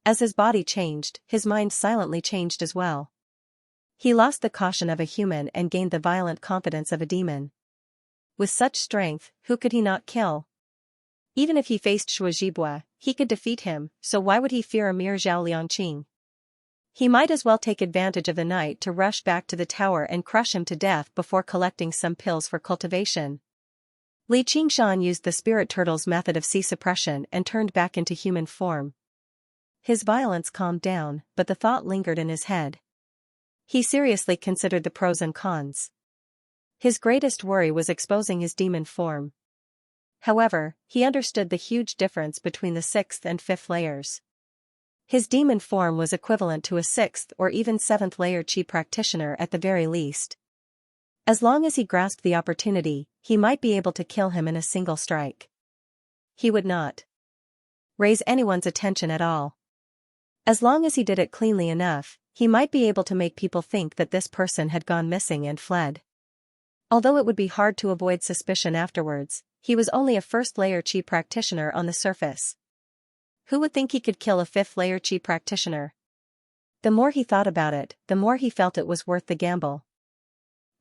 As his body changed, his mind silently changed as well. He lost the caution of a human and gained the violent confidence of a demon. With such strength, who could he not kill? Even if he faced Shuozhibua, he could defeat him, so why would he fear a mere Zhao Liangqing? He might as well take advantage of the night to rush back to the tower and crush him to death before collecting some pills for cultivation. Li Qingshan used the spirit turtle's method of sea suppression and turned back into human form. His violence calmed down, but the thought lingered in his head. He seriously considered the pros and cons. His greatest worry was exposing his demon form. However, he understood the huge difference between the 6th and 5th layers. His demon form was equivalent to a 6th or even 7th layer Qi practitioner at the very least. As long as he grasped the opportunity, he might be able to kill him in a single strike. He would not raise anyone's attention at all. As long as he did it cleanly enough, he might be able to make people think that this person had gone missing and fled. Although it would be hard to avoid suspicion afterwards, he was only a 1st layer Qi practitioner on the surface. Who would think he could kill a 5th layer Qi practitioner? The more he thought about it, the more he felt it was worth the gamble.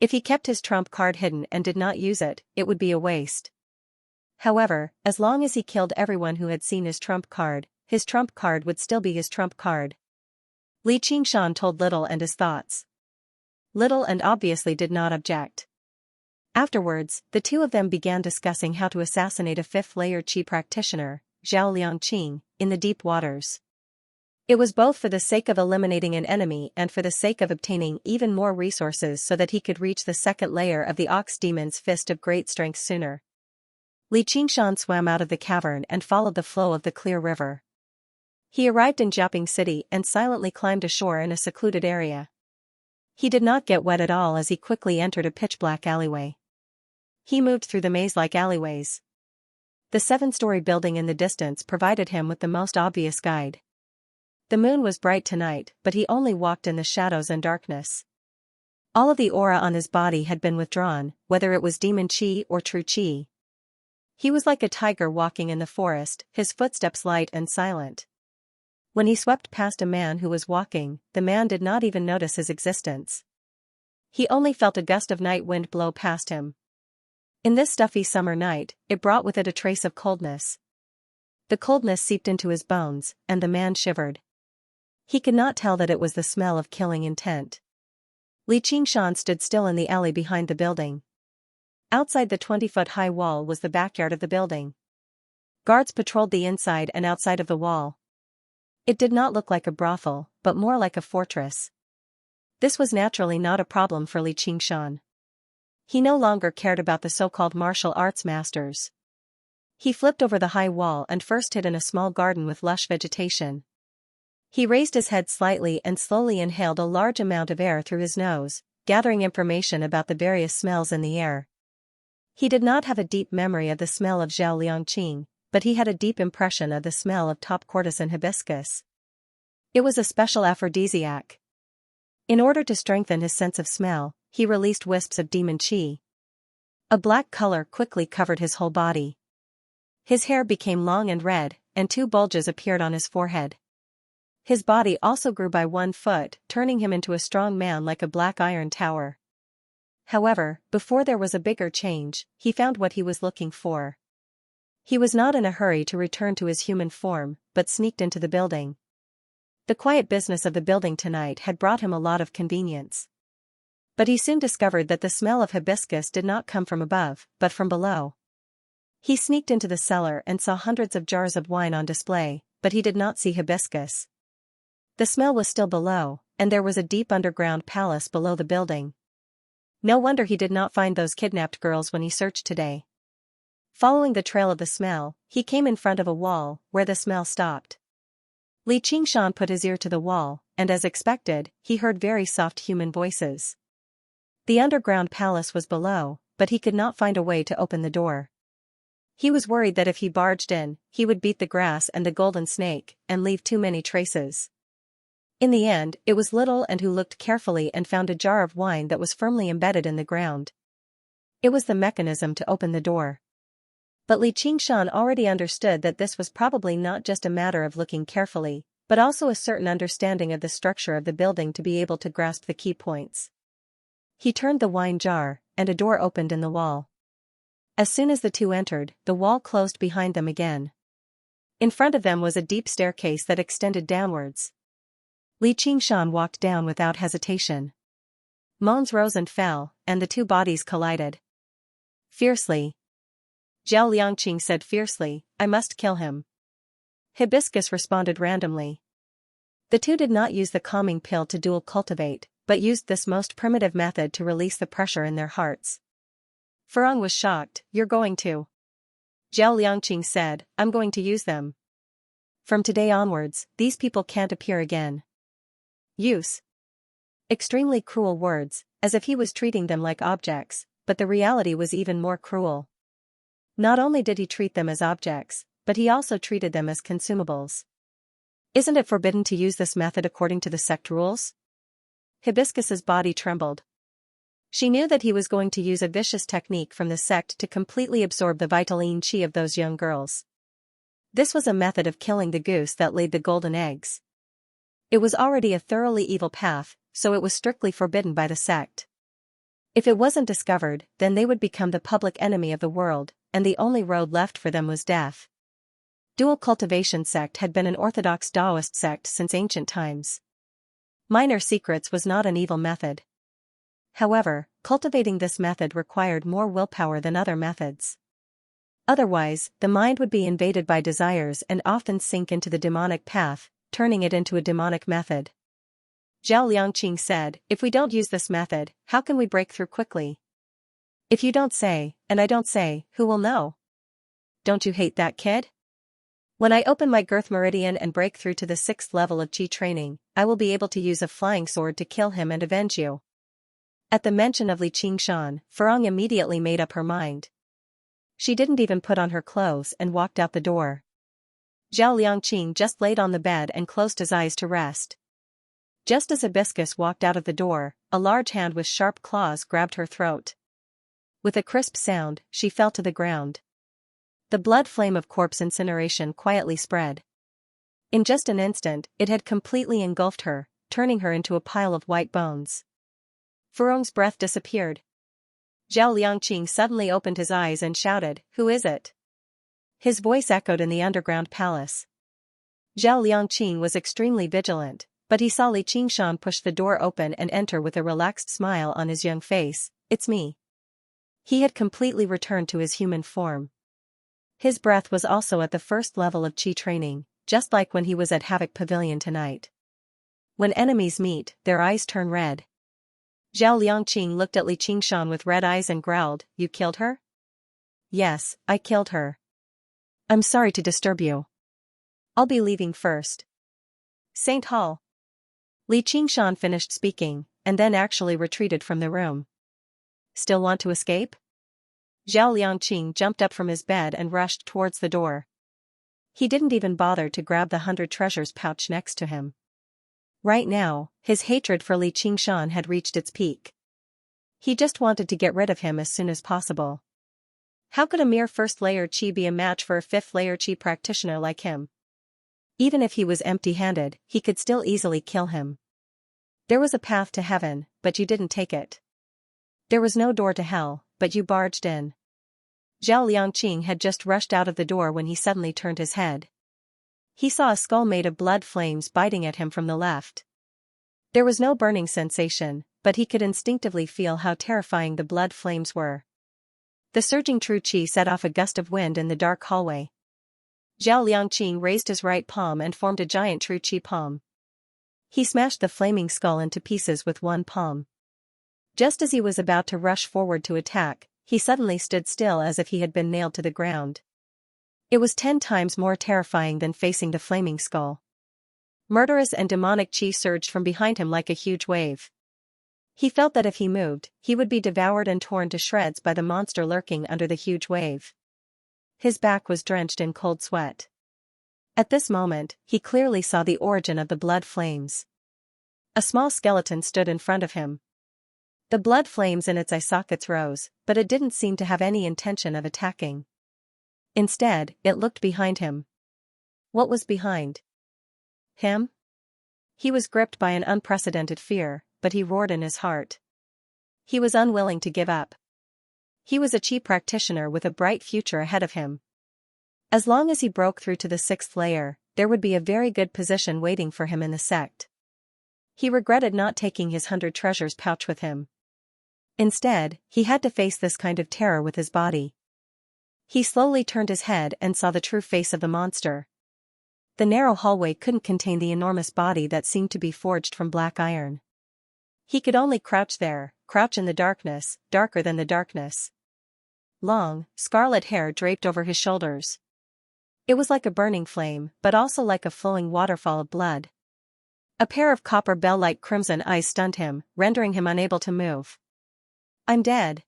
If he kept his trump card hidden and did not use it, it would be a waste. However, as long as he killed everyone who had seen his trump card would still be his trump card. Li Qingshan told Little and his thoughts. Little and obviously did not object. Afterwards, the two of them began discussing how to assassinate a 5th layer Qi practitioner, Zhao Liangqing, in the deep waters. It was both for the sake of eliminating an enemy and for the sake of obtaining even more resources so that he could reach the 2nd layer of the ox demon's fist of great strength sooner. Li Qingshan swam out of the cavern and followed the flow of the clear river. He arrived in Jiaoping City and silently climbed ashore in a secluded area. He did not get wet at all as he quickly entered a pitch-black alleyway. He moved through the maze-like alleyways. The 7-story building in the distance provided him with the most obvious guide. The moon was bright tonight, but he only walked in the shadows and darkness. All of the aura on his body had been withdrawn, whether it was demon Qi or true Qi. He was like a tiger walking in the forest, his footsteps light and silent. When he swept past a man who was walking, the man did not even notice his existence. He only felt a gust of night wind blow past him. In this stuffy summer night, it brought with it a trace of coldness. The coldness seeped into his bones, and the man shivered. He could not tell that it was the smell of killing intent. Li Qingshan stood still in the alley behind the building. Outside the 20-foot-high wall was the backyard of the building. Guards patrolled the inside and outside of the wall. It did not look like a brothel, but more like a fortress. This was naturally not a problem for Li Qingshan. He no longer cared about the so-called martial arts masters. He flipped over the high wall and first hid in a small garden with lush vegetation. He raised his head slightly and slowly inhaled a large amount of air through his nose, gathering information about the various smells in the air. He did not have a deep memory of the smell of Zhao Liangqing, but he had a deep impression of the smell of top courtesan hibiscus. It was a special aphrodisiac. In order to strengthen his sense of smell, he released wisps of demon Qi. A black color quickly covered his whole body. His hair became long and red, and 2 bulges appeared on his forehead. His body also grew by 1 foot, turning him into a strong man like a black iron tower. However, before there was a bigger change, he found what he was looking for. He was not in a hurry to return to his human form, but sneaked into the building. The quiet business of the building tonight had brought him a lot of convenience. But he soon discovered that the smell of hibiscus did not come from above, but from below. He sneaked into the cellar and saw hundreds of jars of wine on display, but he did not see hibiscus. The smell was still below, and there was a deep underground palace below the building. No wonder he did not find those kidnapped girls when he searched today. Following the trail of the smell, he came in front of a wall, where the smell stopped. Li Qingshan put his ear to the wall, and as expected, he heard very soft human voices. The underground palace was below, but he could not find a way to open the door. He was worried that if he barged in, he would beat the grass and the golden snake, and leave too many traces. In the end, it was Little and who looked carefully and found a jar of wine that was firmly embedded in the ground. It was the mechanism to open the door. But Li Qingshan already understood that this was probably not just a matter of looking carefully, but also a certain understanding of the structure of the building to be able to grasp the key points. He turned the wine jar, and a door opened in the wall. As soon as the two entered, the wall closed behind them again. In front of them was a deep staircase that extended downwards. Li Qingshan walked down without hesitation. Moans rose and fell, and the two bodies collided. Fiercely. Zhao Liangqing said fiercely, "I must kill him." Hibiscus responded randomly. The two did not use the calming pill to dual cultivate, but used this most primitive method to release the pressure in their hearts. Furong was shocked. "You're going to?" Zhao Liangqing said, "I'm going to use them. From today onwards, these people can't appear again." Use. Extremely cruel words, as if he was treating them like objects, but the reality was even more cruel. Not only did he treat them as objects, but he also treated them as consumables. Isn't it forbidden to use this method according to the sect rules? Hibiscus's body trembled. She knew that he was going to use a vicious technique from the sect to completely absorb the vital yin qi of those young girls. This was a method of killing the goose that laid the golden eggs. It was already a thoroughly evil path, so it was strictly forbidden by the sect. If it wasn't discovered, then they would become the public enemy of the world, and the only road left for them was death. Dual Cultivation sect had been an orthodox Taoist sect since ancient times. Minor secrets was not an evil method. However, cultivating this method required more willpower than other methods. Otherwise, the mind would be invaded by desires and often sink into the demonic path, turning it into a demonic method. Zhao Liangqing said, "If we don't use this method, how can we break through quickly? If you don't say, and I don't say, who will know? Don't you hate that kid? When I open my girth meridian and break through to the 6th level of qi training, I will be able to use a flying sword to kill him and avenge you." At the mention of Li Qingshan, Furong immediately made up her mind. She didn't even put on her clothes and walked out the door. Zhao Liangqing just laid on the bed and closed his eyes to rest. Just as Hibiscus walked out of the door, a large hand with sharp claws grabbed her throat. With a crisp sound, she fell to the ground. The blood flame of corpse incineration quietly spread. In just an instant, it had completely engulfed her, turning her into a pile of white bones. Furong's breath disappeared. Zhao Liangqing suddenly opened his eyes and shouted, "Who is it?" His voice echoed in the underground palace. Zhao Liangqing was extremely vigilant, but he saw Li Qingshan push the door open and enter with a relaxed smile on his young face. "It's me." He had completely returned to his human form. His breath was also at the 1st level of qi training, just like when he was at Havoc Pavilion tonight. When enemies meet, their eyes turn red. Zhao Liangqing looked at Li Qingshan with red eyes and growled, "You killed her?" "Yes, I killed her. I'm sorry to disturb you. I'll be leaving first." St. Hall. Li Qingshan finished speaking, and then actually retreated from the room. "Still want to escape?" Zhao Liangqing jumped up from his bed and rushed towards the door. He didn't even bother to grab the 100 treasures pouch next to him. Right now, his hatred for Li Qingshan had reached its peak. He just wanted to get rid of him as soon as possible. How could a mere 1st-layer qi be a match for a 5th-layer qi practitioner like him? Even if he was empty-handed, he could still easily kill him. There was a path to heaven, but you didn't take it. There was no door to hell, but you barged in. Zhao Liangqing had just rushed out of the door when he suddenly turned his head. He saw a skull made of blood flames biting at him from the left. There was no burning sensation, but he could instinctively feel how terrifying the blood flames were. The surging true qi set off a gust of wind in the dark hallway. Zhao Liangqing raised his right palm and formed a giant true qi palm. He smashed the flaming skull into pieces with one palm. Just as he was about to rush forward to attack, he suddenly stood still as if he had been nailed to the ground. It was 10 times more terrifying than facing the flaming skull. Murderous and demonic chi surged from behind him like a huge wave. He felt that if he moved, he would be devoured and torn to shreds by the monster lurking under the huge wave. His back was drenched in cold sweat. At this moment, he clearly saw the origin of the blood flames. A small skeleton stood in front of him. The blood flames in its eye sockets rose, but it didn't seem to have any intention of attacking. Instead, it looked behind him. What was behind him? He was gripped by an unprecedented fear, but he roared in his heart. He was unwilling to give up. He was a chi practitioner with a bright future ahead of him. As long as he broke through to the 6th layer, there would be a very good position waiting for him in the sect. He regretted not taking his 100 treasures pouch with him. Instead, he had to face this kind of terror with his body. He slowly turned his head and saw the true face of the monster. The narrow hallway couldn't contain the enormous body that seemed to be forged from black iron. He could only crouch there, crouch in the darkness, darker than the darkness. Long, scarlet hair draped over his shoulders. It was like a burning flame, but also like a flowing waterfall of blood. A pair of copper bell-like crimson eyes stunned him, rendering him unable to move. I'm dead.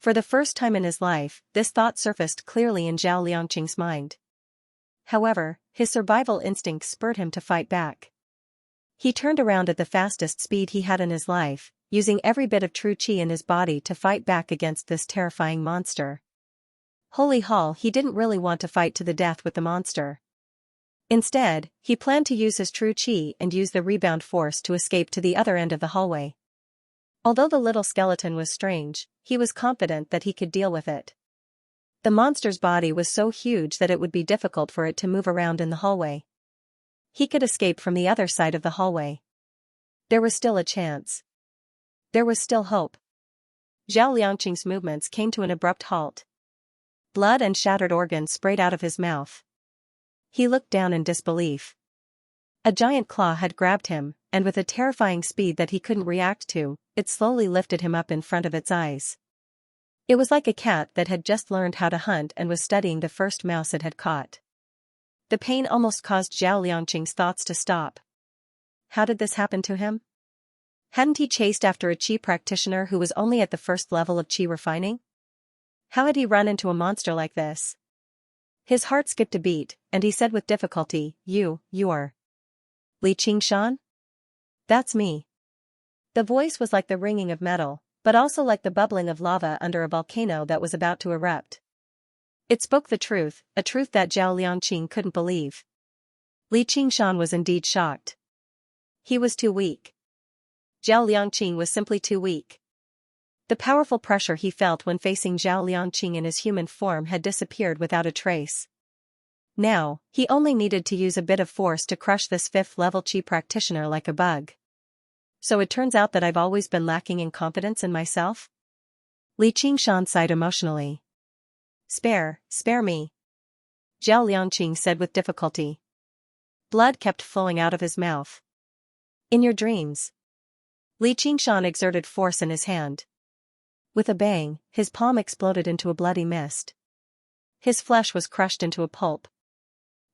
For the first time in his life, this thought surfaced clearly in Zhao Liangqing's mind. However, his survival instinct spurred him to fight back. He turned around at the fastest speed he had in his life, using every bit of true chi in his body to fight back against this terrifying monster. Holy Hall, he didn't really want to fight to the death with the monster. Instead, he planned to use his true chi and use the rebound force to escape to the other end of the hallway. Although the little skeleton was strange, he was confident that he could deal with it. The monster's body was so huge that it would be difficult for it to move around in the hallway. He could escape from the other side of the hallway. There was still a chance. There was still hope. Zhao Liangqing's movements came to an abrupt halt. Blood and shattered organs sprayed out of his mouth. He looked down in disbelief. A giant claw had grabbed him, and with a terrifying speed that he couldn't react to, it slowly lifted him up in front of its eyes. It was like a cat that had just learned how to hunt and was studying the first mouse it had caught. The pain almost caused Zhao Liangqing's thoughts to stop. How did this happen to him? Hadn't he chased after a chi practitioner who was only at the first level of chi refining? How had he run into a monster like this? His heart skipped a beat, and he said with difficulty, You're Li Qingshan? That's me. The voice was like the ringing of metal, but also like the bubbling of lava under a volcano that was about to erupt. It spoke the truth, a truth that Zhao Liangqing couldn't believe. Li Qingshan was indeed shocked. He was too weak. Zhao Liangqing was simply too weak. The powerful pressure he felt when facing Zhao Liangqing in his human form had disappeared without a trace. Now, he only needed to use a bit of force to crush this 5th-level chi practitioner like a bug. So it turns out that I've always been lacking in confidence in myself? Li Qingshan sighed emotionally. Spare me. Zhao Liangqing said with difficulty. Blood kept flowing out of his mouth. In your dreams. Li Qingshan exerted force in his hand. With a bang, his palm exploded into a bloody mist. His flesh was crushed into a pulp.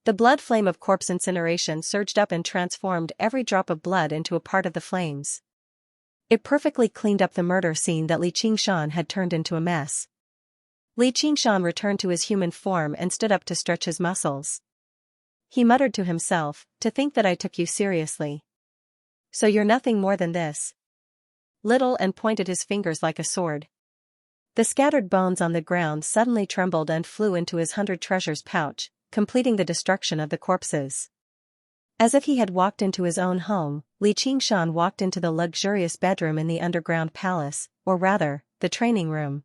The blood flame of corpse incineration surged up and transformed every drop of blood into a part of the flames. It perfectly cleaned up the murder scene that Li Qingshan had turned into a mess. Li Qingshan returned to his human form and stood up to stretch his muscles. He muttered to himself, to think that I took you seriously. So you're nothing more than this. Little and pointed his fingers like a sword. The scattered bones on the ground suddenly trembled and flew into his 100 treasures pouch, completing the destruction of the corpses. As if he had walked into his own home, Li Qingshan walked into the luxurious bedroom in the underground palace, or rather, the training room.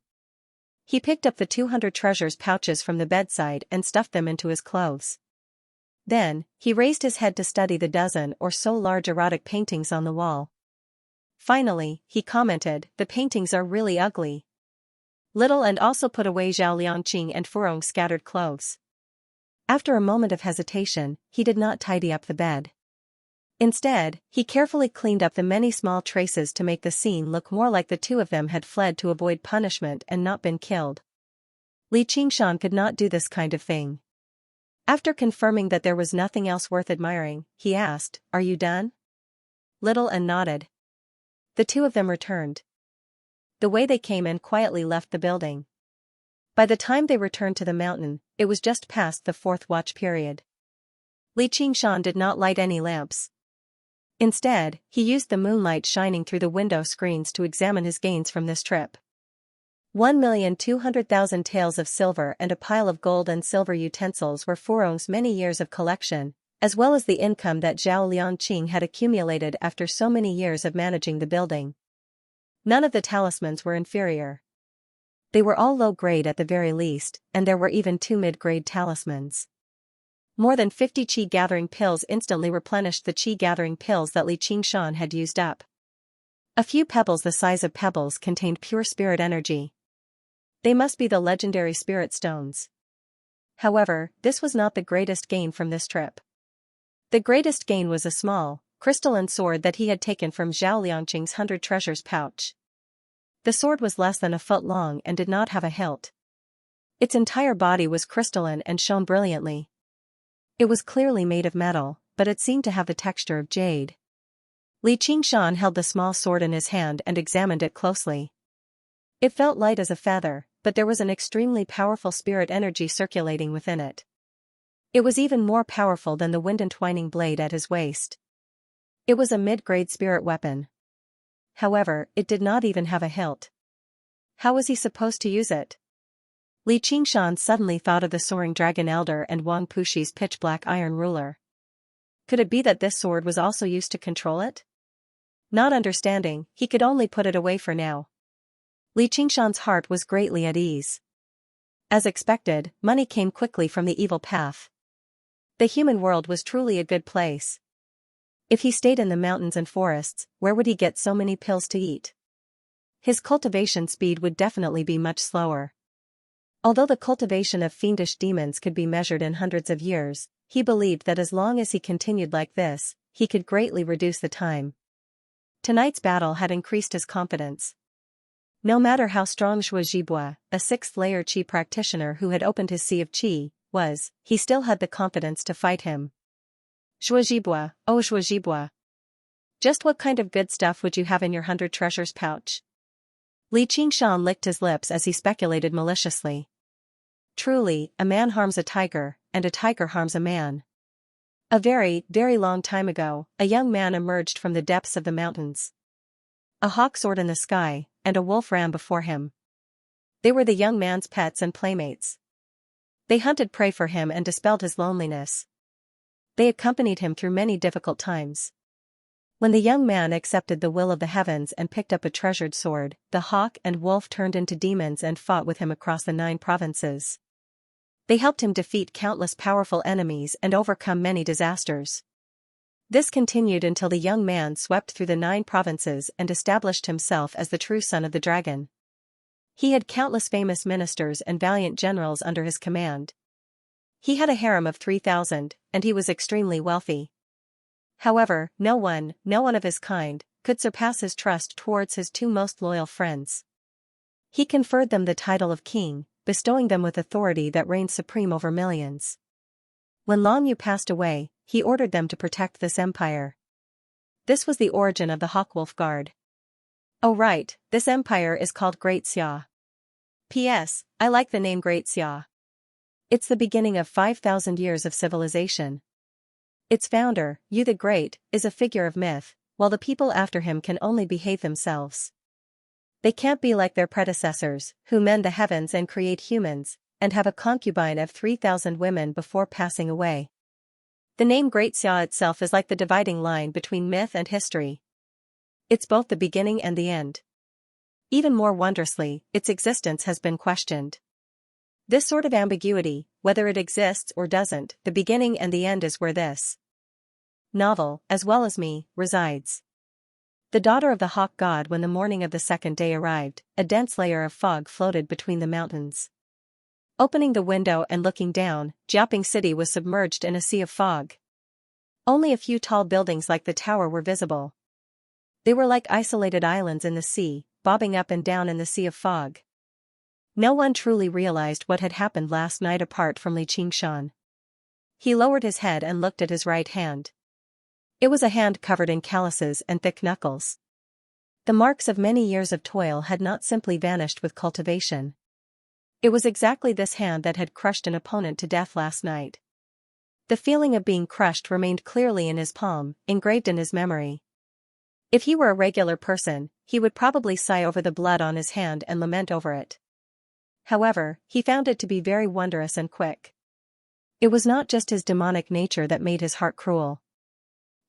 He picked up the 200 treasures pouches from the bedside and stuffed them into his clothes. Then, he raised his head to study the dozen or so large erotic paintings on the wall. Finally, he commented, the paintings are really ugly. Little and also put away Zhao Liangqing and Furong's scattered clothes. After a moment of hesitation, he did not tidy up the bed. Instead, he carefully cleaned up the many small traces to make the scene look more like the two of them had fled to avoid punishment and not been killed. Li Qingshan could not do this kind of thing. After confirming that there was nothing else worth admiring, he asked, "Are you done?" Little and nodded. The two of them returned. The way they came and quietly left the building. By the time they returned to the mountain, it was just past the fourth watch period. Li Qingshan did not light any lamps. Instead, he used the moonlight shining through the window screens to examine his gains from this trip. 1,200,000 taels of silver and a pile of gold and silver utensils were Furong's many years of collection, as well as the income that Zhao Liangqing had accumulated after so many years of managing the building. None of the talismans were inferior. They were all low-grade at the very least, and there were even 2 mid-grade talismans. More than 50 qi-gathering pills instantly replenished the qi-gathering pills that Li Qingshan had used up. A few pebbles the size of pebbles contained pure spirit energy. They must be the legendary spirit stones. However, this was not the greatest gain from this trip. The greatest gain was a small, crystalline sword that he had taken from Zhao Liangqing's 100 treasures pouch. The sword was less than a foot long and did not have a hilt. Its entire body was crystalline and shone brilliantly. It was clearly made of metal, but it seemed to have the texture of jade. Li Qingshan held the small sword in his hand and examined it closely. It felt light as a feather, but there was an extremely powerful spirit energy circulating within it. It was even more powerful than the wind-entwining blade at his waist. It was a mid-grade spirit weapon. However, it did not even have a hilt. How was he supposed to use it? Li Qingshan suddenly thought of the soaring dragon elder and Wang Pushi's pitch-black iron ruler. Could it be that this sword was also used to control it? Not understanding, he could only put it away for now. Li Qingshan's heart was greatly at ease. As expected, money came quickly from the evil path. The human world was truly a good place. If he stayed in the mountains and forests, where would he get so many pills to eat? His cultivation speed would definitely be much slower. Although the cultivation of fiendish demons could be measured in hundreds of years, he believed that as long as he continued like this, he could greatly reduce the time. Tonight's battle had increased his confidence. No matter how strong Zhuo Zhibua, a 6th-layer qi practitioner who had opened his sea of qi, was, he still had the confidence to fight him. Zhuo Zhibua, oh Zhuo Zhibua. Just what kind of good stuff would you have in your 100 treasures pouch? Li Qingshan licked his lips as he speculated maliciously. Truly, a man harms a tiger, and a tiger harms a man. A very, very long time ago, a young man emerged from the depths of the mountains. A hawk soared in the sky, and a wolf ran before him. They were the young man's pets and playmates. They hunted prey for him and dispelled his loneliness. They accompanied him through many difficult times. When the young man accepted the will of the heavens and picked up a treasured sword, the hawk and wolf turned into demons and fought with him across the 9 provinces. They helped him defeat countless powerful enemies and overcome many disasters. This continued until the young man swept through the 9 provinces and established himself as the true son of the dragon. He had countless famous ministers and valiant generals under his command. He had a harem of 3,000, and he was extremely wealthy. However, no one of his kind, could surpass his trust towards his 2 most loyal friends. He conferred them the title of king, bestowing them with authority that reigned supreme over millions. When Long Yu passed away, he ordered them to protect this empire. This was the origin of the Hawkwolf Guard. Oh right, this empire is called Great Xia. P.S. I like the name Great Xia. It's the beginning of 5,000 years of civilization. Its founder, Yu the Great, is a figure of myth, while the people after him can only behave themselves. They can't be like their predecessors, who mend the heavens and create humans, and have a concubine of 3,000 women before passing away. The name Great Xia itself is like the dividing line between myth and history. It's both the beginning and the end. Even more wondrously, its existence has been questioned. This sort of ambiguity, whether it exists or doesn't, the beginning and the end is where this novel, as well as me, resides. The daughter of the hawk god. When the morning of the 2nd day arrived, a dense layer of fog floated between the mountains. Opening the window and looking down, Jiaoping City was submerged in a sea of fog. Only a few tall buildings like the tower were visible. They were like isolated islands in the sea, bobbing up and down in the sea of fog. No one truly realized what had happened last night apart from Li Qingshan. He lowered his head and looked at his right hand. It was a hand covered in calluses and thick knuckles. The marks of many years of toil had not simply vanished with cultivation. It was exactly this hand that had crushed an opponent to death last night. The feeling of being crushed remained clearly in his palm, engraved in his memory. If he were a regular person, he would probably sigh over the blood on his hand and lament over it. However, he found it to be very wondrous and quick. It was not just his demonic nature that made his heart cruel.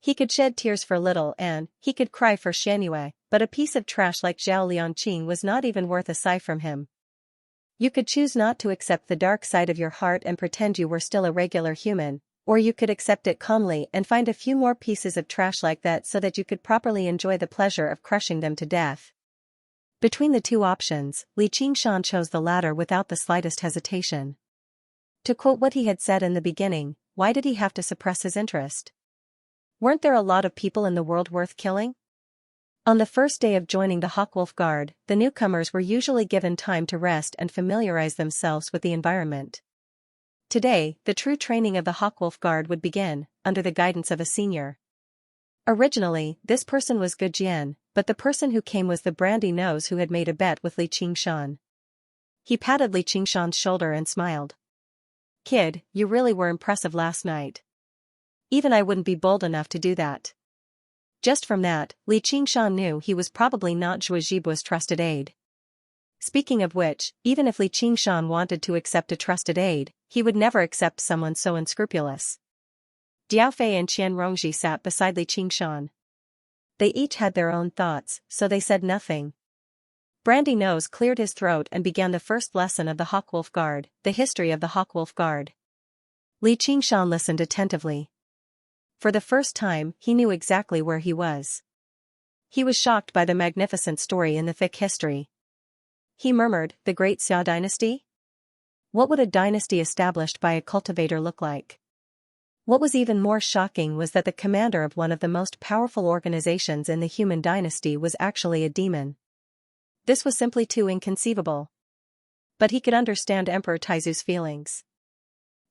He could shed tears for little and he could cry for Xianxia, but a piece of trash like Zhao Liangqing was not even worth a sigh from him. You could choose not to accept the dark side of your heart and pretend you were still a regular human, or you could accept it calmly and find a few more pieces of trash like that so that you could properly enjoy the pleasure of crushing them to death. Between the two options, Xianxia chose the latter without the slightest hesitation. To quote what he had said in the beginning, why did he have to suppress his interest? Weren't there a lot of people in the world worth killing? On the first day of joining the Hawkwolf Guard, the newcomers were usually given time to rest and familiarize themselves with the environment. Today, the true training of the Hawkwolf Guard would begin, under the guidance of a senior. Originally, this person was Gu Jian, but the person who came was the brandy nose who had made a bet with Xianxia. He patted Xianxia's shoulder and smiled. "Kid, you really were impressive last night. Even I wouldn't be bold enough to do that." Just from that, Xianxia knew he was probably not Zhuo Zhibu's trusted aide. Speaking of which, even if Xianxia wanted to accept a trusted aide, he would never accept someone so unscrupulous. Diaofei and Qian Rongji sat beside Xianxia. They each had their own thoughts, so they said nothing. Brandy Nose cleared his throat and began the first lesson of the Hawkwolf Guard, the history of the Hawkwolf Guard. Xianxia listened attentively. For the first time, he knew exactly where he was. He was shocked by the magnificent story in the thick history. He murmured, "The Great Xia dynasty? What would a dynasty established by a cultivator look like?" What was even more shocking was that the commander of one of the most powerful organizations in the human dynasty was actually a demon. This was simply too inconceivable. But he could understand Emperor Taizu's feelings.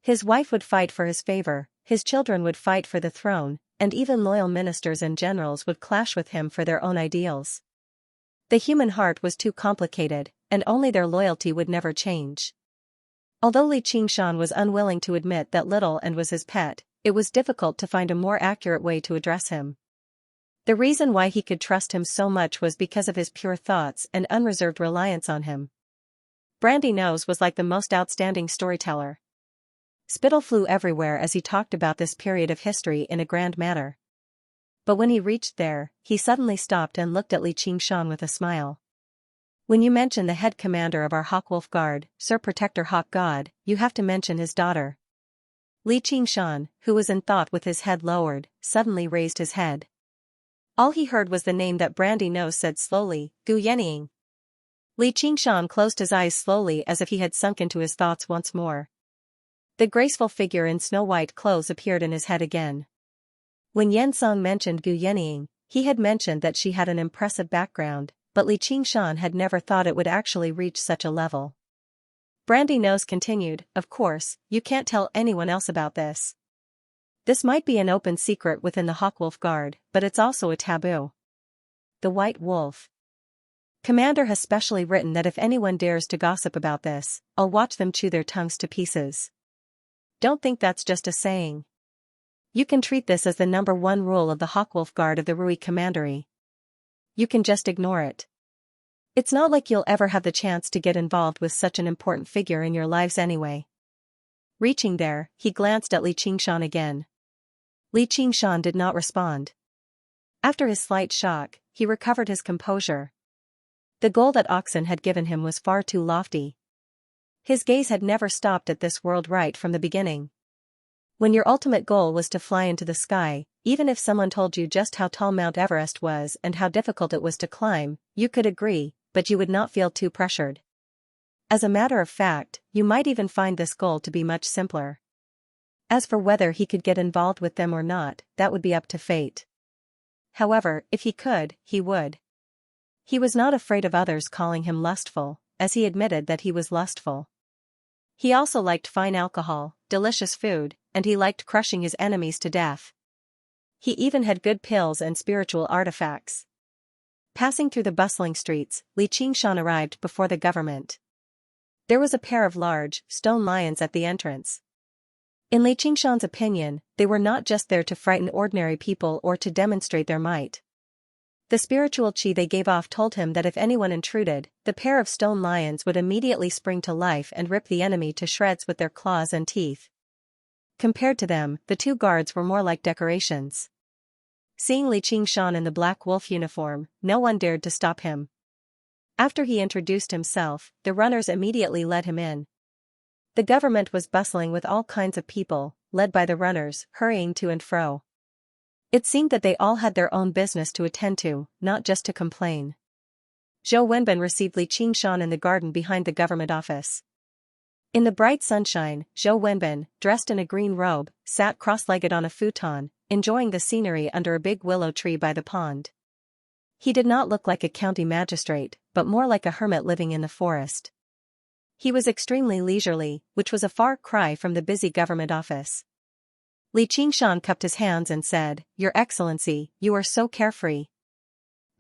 His wife would fight for his favor, his children would fight for the throne, and even loyal ministers and generals would clash with him for their own ideals. The human heart was too complicated, and only their loyalty would never change. Although Xianxia was unwilling to admit that Little and was his pet, it was difficult to find a more accurate way to address him. The reason why he could trust him so much was because of his pure thoughts and unreserved reliance on him. Brandy Nose was like the most outstanding storyteller. Spittle flew everywhere as he talked about this period of history in a grand manner. But when he reached there, he suddenly stopped and looked at Xianxia with a smile. "When you mention the head commander of our Hawkwolf Guard, Sir Protector Hawk God, you have to mention his daughter." Xianxia, who was in thought with his head lowered, suddenly raised his head. All he heard was the name that Brandy Nose said slowly, "Gu Yanning." Xianxia closed his eyes slowly as if he had sunk into his thoughts once more. The graceful figure in snow-white clothes appeared in his head again. When Yansong mentioned Gu Yanning, he had mentioned that she had an impressive background, but Xianxia had never thought it would actually reach such a level. Brandy Nose continued, "Of course, you can't tell anyone else about this. This might be an open secret within the Hawkwolf Guard, but it's also a taboo." The White Wolf. Commander has specially written that if anyone dares to gossip about this, I'll watch them chew their tongues to pieces. Don't think that's just a saying. You can treat this as the #1 rule of the Hawkwolf Guard of the Rui Commandery. You can just ignore it. It's not like you'll ever have the chance to get involved with such an important figure in your lives anyway. Reaching there, he glanced at Xianxia again. Xianxia did not respond. After his slight shock, he recovered his composure. The goal that Oxen had given him was far too lofty. His gaze had never stopped at this world right from the beginning. When your ultimate goal was to fly into the sky, even if someone told you just how tall Mount Everest was and how difficult it was to climb, you could agree, but you would not feel too pressured. As a matter of fact, you might even find this goal to be much simpler. As for whether he could get involved with them or not, that would be up to fate. However, if he could, he would. He was not afraid of others calling him lustful, as he admitted that he was lustful. He also liked fine alcohol, delicious food, and he liked crushing his enemies to death. He even had good pills and spiritual artifacts. Passing through the bustling streets, Xianxia arrived before the government. There was a pair of large, stone lions at the entrance. In Xianxia's opinion, they were not just there to frighten ordinary people or to demonstrate their might. The spiritual chi they gave off told him that if anyone intruded, the pair of stone lions would immediately spring to life and rip the enemy to shreds with their claws and teeth. Compared to them, the two guards were more like decorations. Seeing Xianxia in the black wolf uniform, no one dared to stop him. After he introduced himself, the runners immediately led him in. The government was bustling with all kinds of people, led by the runners, hurrying to and fro. It seemed that they all had their own business to attend to, not just to complain. Zhou Wenbin received Xianxia in the garden behind the government office. In the bright sunshine, Zhou Wenbin, dressed in a green robe, sat cross-legged on a futon, enjoying the scenery under a big willow tree by the pond. He did not look like a county magistrate, but more like a hermit living in the forest. He was extremely leisurely, which was a far cry from the busy government office. Xianxia cupped his hands and said, "Your Excellency, you are so carefree."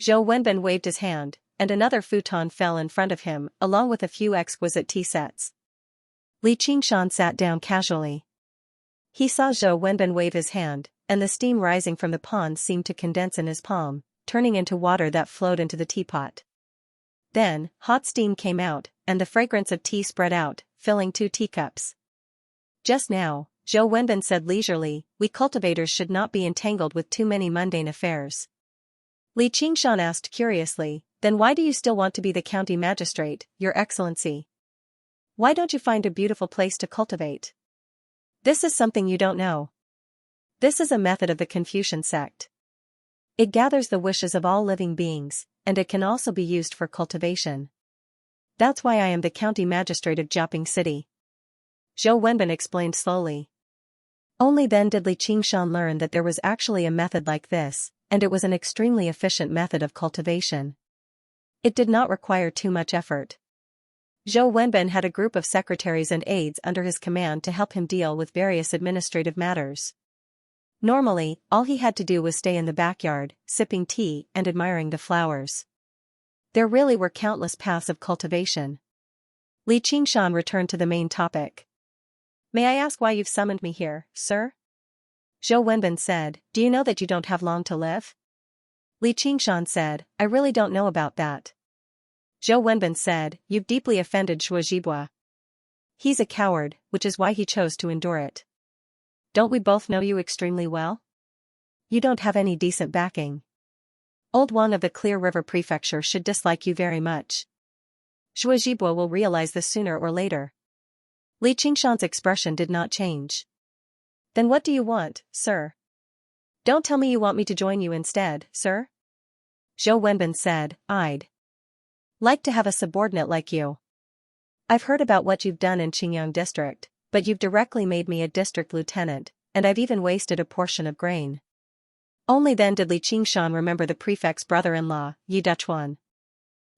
Zhou Wenbin waved his hand, and another futon fell in front of him, along with a few exquisite tea sets. Xianxia sat down casually. He saw Zhou Wenbin wave his hand, and the steam rising from the pond seemed to condense in his palm, turning into water that flowed into the teapot. Then, hot steam came out, and the fragrance of tea spread out, filling 2 teacups. Just now, Zhou Wenbin said leisurely, "We cultivators should not be entangled with too many mundane affairs." Xianxia asked curiously, "Then why do you still want to be the county magistrate, Your Excellency? Why don't you find a beautiful place to cultivate?" "This is something you don't know. This is a method of the Confucian sect. It gathers the wishes of all living beings, and it can also be used for cultivation. That's why I am the county magistrate of Jiaping City." Zhou Wenbin explained slowly. Only then did Xianxia learn that there was actually a method like this, and it was an extremely efficient method of cultivation. It did not require too much effort. Zhou Wenbin had a group of secretaries and aides under his command to help him deal with various administrative matters. Normally, all he had to do was stay in the backyard, sipping tea and admiring the flowers. There really were countless paths of cultivation. Xianxia returned to the main topic. "May I ask why you've summoned me here, sir?" Zhou Wenbin said, "Do you know that you don't have long to live?" Xianxia said, "I really don't know about that." Zhou Wenbin said, "You've deeply offended Shuozhibua. He's a coward, which is why he chose to endure it. Don't we both know you extremely well? You don't have any decent backing. Old Wang of the Clear River Prefecture should dislike you very much. Shuozhibua will realize this sooner or later." Xianxia's expression did not change. "Then what do you want, sir? Don't tell me you want me to join you instead, sir?" Zhou Wenbin said, "I'd like to have a subordinate like you. I've heard about what you've done in Qingyang district, but you've directly made me a district lieutenant, and I've even wasted a portion of grain." Only then did Xianxia remember the prefect's brother-in-law, Yi Duchuan.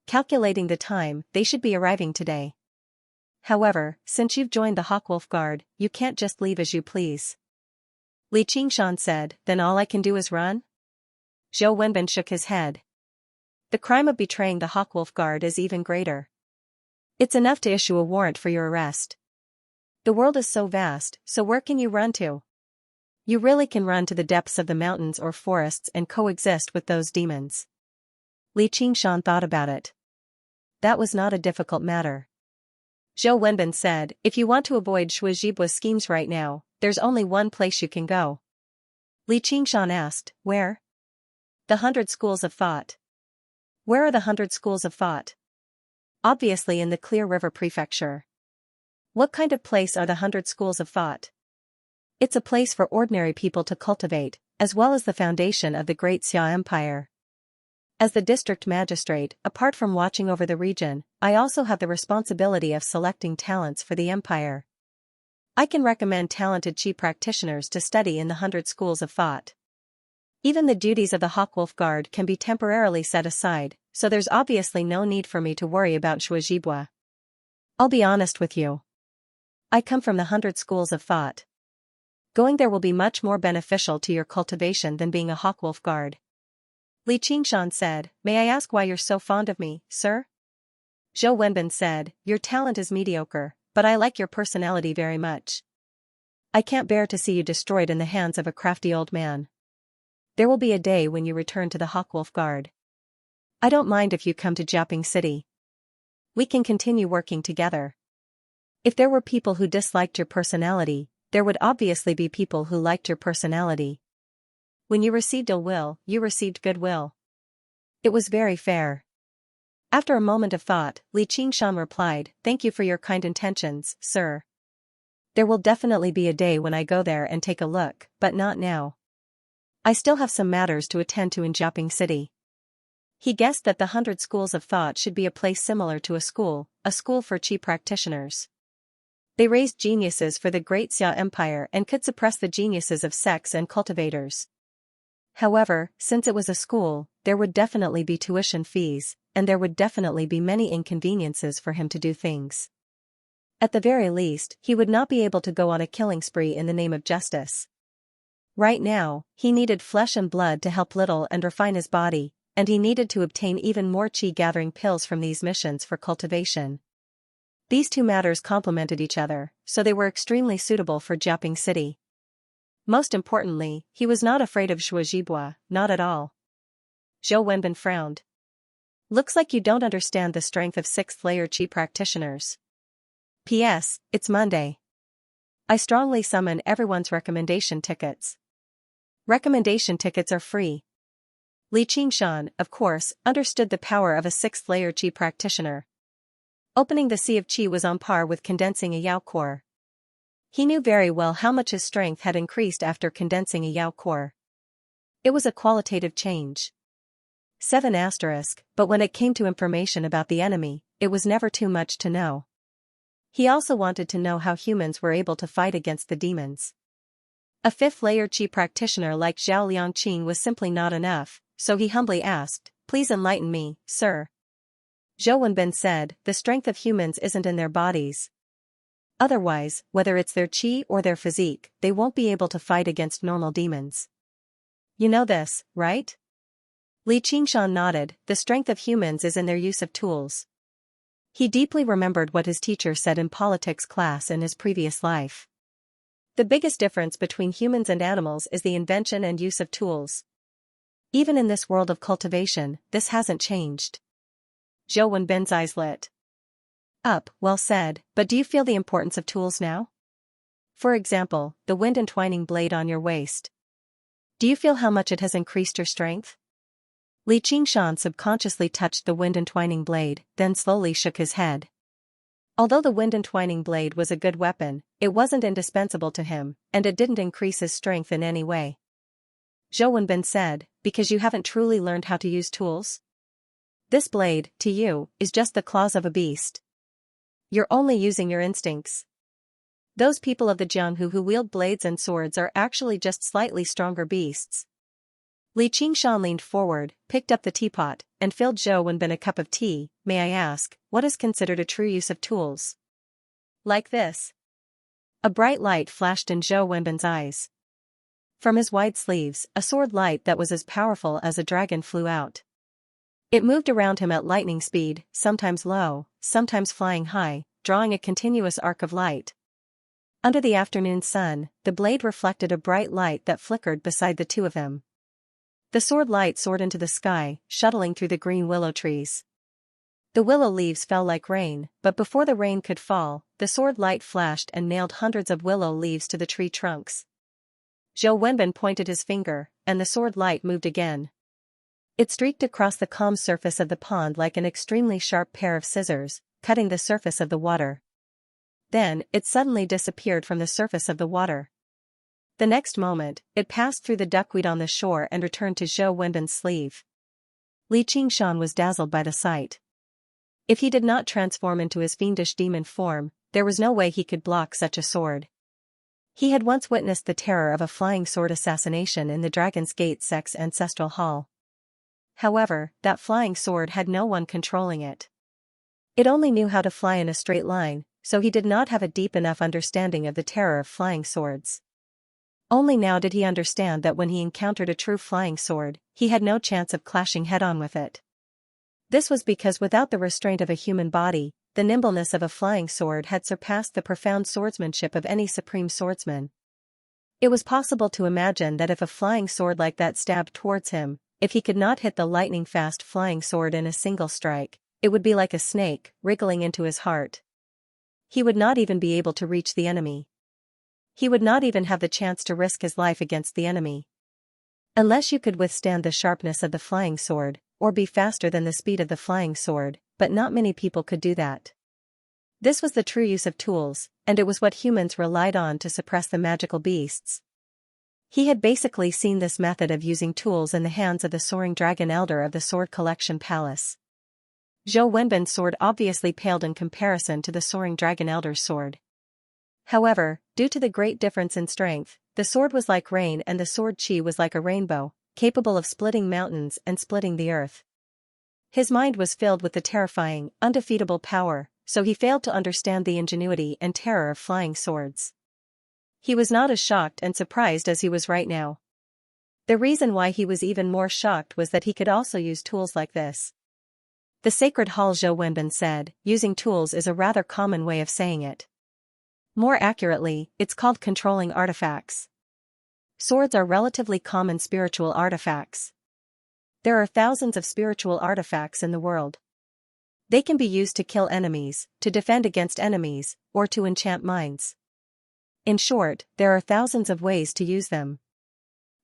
Calculating the time, they should be arriving today. "However, since you've joined the Hawkwolf Guard, you can't just leave as you please." Xianxia said, "Then all I can do is run?" Zhou Wenbin shook his head. "The crime of betraying the Hawkwolf Guard is even greater. It's enough to issue a warrant for your arrest. The world is so vast, so where can you run to? You really can run to the depths of the mountains or forests and coexist with those demons." Xianxia thought about it. That was not a difficult matter. Zhou Wenbin said, "If you want to avoid Shuozhibua's schemes right now, there's only one place you can go." Xianxia asked, "Where?" "The 100 Schools of Thought." "Where are the 100 Schools of Thought?" "Obviously in the Clear River Prefecture." "What kind of place are the 100 Schools of Thought?" "It's a place for ordinary people to cultivate, as well as the foundation of the Great Xia Empire. As the district magistrate, apart from watching over the region, I also have the responsibility of selecting talents for the empire. I can recommend talented Qi practitioners to study in the 100 Schools of Thought. Even the duties of the Hawkwolf Guard can be temporarily set aside, so there's obviously no need for me to worry about Shuozhibua. I'll be honest with you. I come from the 100 schools of thought. Going there will be much more beneficial to your cultivation than being a hawkwolf guard. Li Qingshan said, may I ask why you're so fond of me, sir? Zhou Wenbin said, your talent is mediocre, but I like your personality very much. I can't bear to see you destroyed in the hands of a crafty old man. There will be a day when you return to the Hawkwolf Guard. I don't mind if you come to Jiaping City. We can continue working together. If there were people who disliked your personality, there would obviously be people who liked your personality. When you received ill will, you received goodwill. It was very fair. After a moment of thought, Li Qingshan replied, thank you for your kind intentions, sir. There will definitely be a day when I go there and take a look, but not now. I still have some matters to attend to in Jiaping City. He guessed that the 100 schools of thought should be a place similar to a school for Qi practitioners. They raised geniuses for the Great Xia Empire and could suppress the geniuses of sects and cultivators. However, since it was a school, there would definitely be tuition fees, and there would definitely be many inconveniences for him to do things. At the very least, he would not be able to go on a killing spree in the name of justice. Right now, he needed flesh and blood to help little and refine his body, and he needed to obtain even more qi-gathering pills from these missions for cultivation. These two matters complemented each other, so they were extremely suitable for Jiaping City. Most importantly, he was not afraid of Shuozhibua, not at all. Zhou Wenbin frowned. Looks like you don't understand the strength of 6th-layer qi practitioners. P.S. It's Monday. I strongly summon everyone's recommendation tickets. Recommendation tickets are free. Li Qingshan, of course, understood the power of a 6th-layer qi practitioner. Opening the Sea of Qi was on par with condensing a Yao core. He knew very well how much his strength had increased after condensing a Yao core. It was a qualitative change. 7 asterisk, but when it came to information about the enemy, it was never too much to know. He also wanted to know how humans were able to fight against the demons. A 5th-layer qi practitioner like Zhao Liangqing was simply not enough, so he humbly asked, please enlighten me, sir. Zhou Wenbin said, the strength of humans isn't in their bodies. Otherwise, whether it's their qi or their physique, they won't be able to fight against normal demons. You know this, right? Li Qingshan nodded, the strength of humans is in their use of tools. He deeply remembered what his teacher said in politics class in his previous life. The biggest difference between humans and animals is the invention and use of tools. Even in this world of cultivation, this hasn't changed. Zhou Wenbin's eyes lit up, well said, but do you feel the importance of tools now? For example, the wind entwining blade on your waist. Do you feel how much it has increased your strength? Li Qingshan subconsciously touched the wind entwining blade, then slowly shook his head. Although the wind entwining blade was a good weapon, it wasn't indispensable to him, and it didn't increase his strength in any way. Zhou Wenbin said, because you haven't truly learned how to use tools? This blade, to you, is just the claws of a beast. You're only using your instincts. Those people of the Jianghu who wield blades and swords are actually just slightly stronger beasts. Li Qingshan leaned forward, picked up the teapot, and filled Zhou Wenbin a cup of tea. May I ask, what is considered a true use of tools? Like this. A bright light flashed in Zhou Wenbin's eyes. From his wide sleeves, a sword light that was as powerful as a dragon flew out. It moved around him at lightning speed, sometimes low, sometimes flying high, drawing a continuous arc of light. Under the afternoon sun, the blade reflected a bright light that flickered beside the two of them. The sword light soared into the sky, shuttling through the green willow trees. The willow leaves fell like rain, but before the rain could fall, the sword light flashed and nailed hundreds of willow leaves to the tree trunks. Zhou Wenbin pointed his finger, and the sword light moved again. It streaked across the calm surface of the pond like an extremely sharp pair of scissors, cutting the surface of the water. Then, it suddenly disappeared from the surface of the water. The next moment, it passed through the duckweed on the shore and returned to Zhou Wenbin's sleeve. Li Qingshan was dazzled by the sight. If he did not transform into his fiendish demon form, there was no way he could block such a sword. He had once witnessed the terror of a flying sword assassination in the Dragon's Gate sect's ancestral hall. However, that flying sword had no one controlling it. It only knew how to fly in a straight line, so he did not have a deep enough understanding of the terror of flying swords. Only now did he understand that when he encountered a true flying sword, he had no chance of clashing head-on with it. This was because without the restraint of a human body, the nimbleness of a flying sword had surpassed the profound swordsmanship of any supreme swordsman. It was possible to imagine that if a flying sword like that stabbed towards him, if he could not hit the lightning-fast flying sword in a single strike, it would be like a snake, wriggling into his heart. He would not even be able to reach the enemy. He would not even have the chance to risk his life against the enemy. Unless you could withstand the sharpness of the flying sword, or be faster than the speed of the flying sword, but not many people could do that. This was the true use of tools, and it was what humans relied on to suppress the magical beasts. He had basically seen this method of using tools in the hands of the soaring dragon elder of the sword collection palace. Zhou Wenbin's sword obviously paled in comparison to the soaring dragon elder's sword. However, due to the great difference in strength, the sword was like rain and the sword qi was like a rainbow, capable of splitting mountains and splitting the earth. His mind was filled with the terrifying, undefeatable power, so he failed to understand the ingenuity and terror of flying swords. He was not as shocked and surprised as he was right now. The reason why he was even more shocked was that he could also use tools like this. The Sacred Hall, Zhou Wenbin said, using tools is a rather common way of saying it. More accurately, it's called controlling artifacts. Swords are relatively common spiritual artifacts. There are thousands of spiritual artifacts in the world. They can be used to kill enemies, to defend against enemies, or to enchant minds. In short, there are thousands of ways to use them.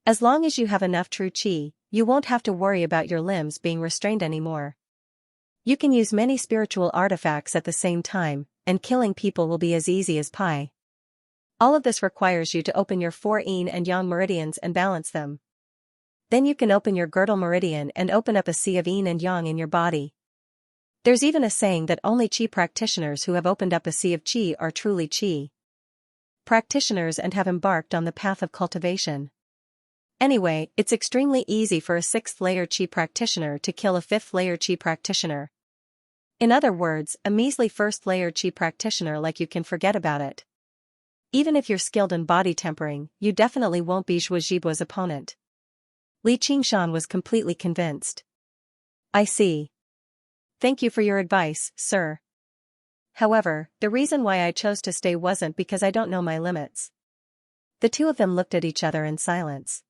As long as you have enough true qi, you won't have to worry about your limbs being restrained anymore. You can use many spiritual artifacts at the same time, and killing people will be as easy as pie. All of this requires you to open your 4 yin and yang meridians and balance them. Then you can open your girdle meridian and open up a sea of yin and yang in your body. There's even a saying that only qi practitioners who have opened up a sea of qi are truly qi practitioners and have embarked on the path of cultivation. Anyway, it's extremely easy for a 6th layer qi practitioner to kill a 5th layer qi practitioner. In other words, a measly 1st layer qi practitioner like you can forget about it. Even if you're skilled in body tempering, you definitely won't be Zhuo Zhibu's opponent. Li Qingshan was completely convinced. I see. Thank you for your advice, sir. However, the reason why I chose to stay wasn't because I don't know my limits. The two of them looked at each other in silence.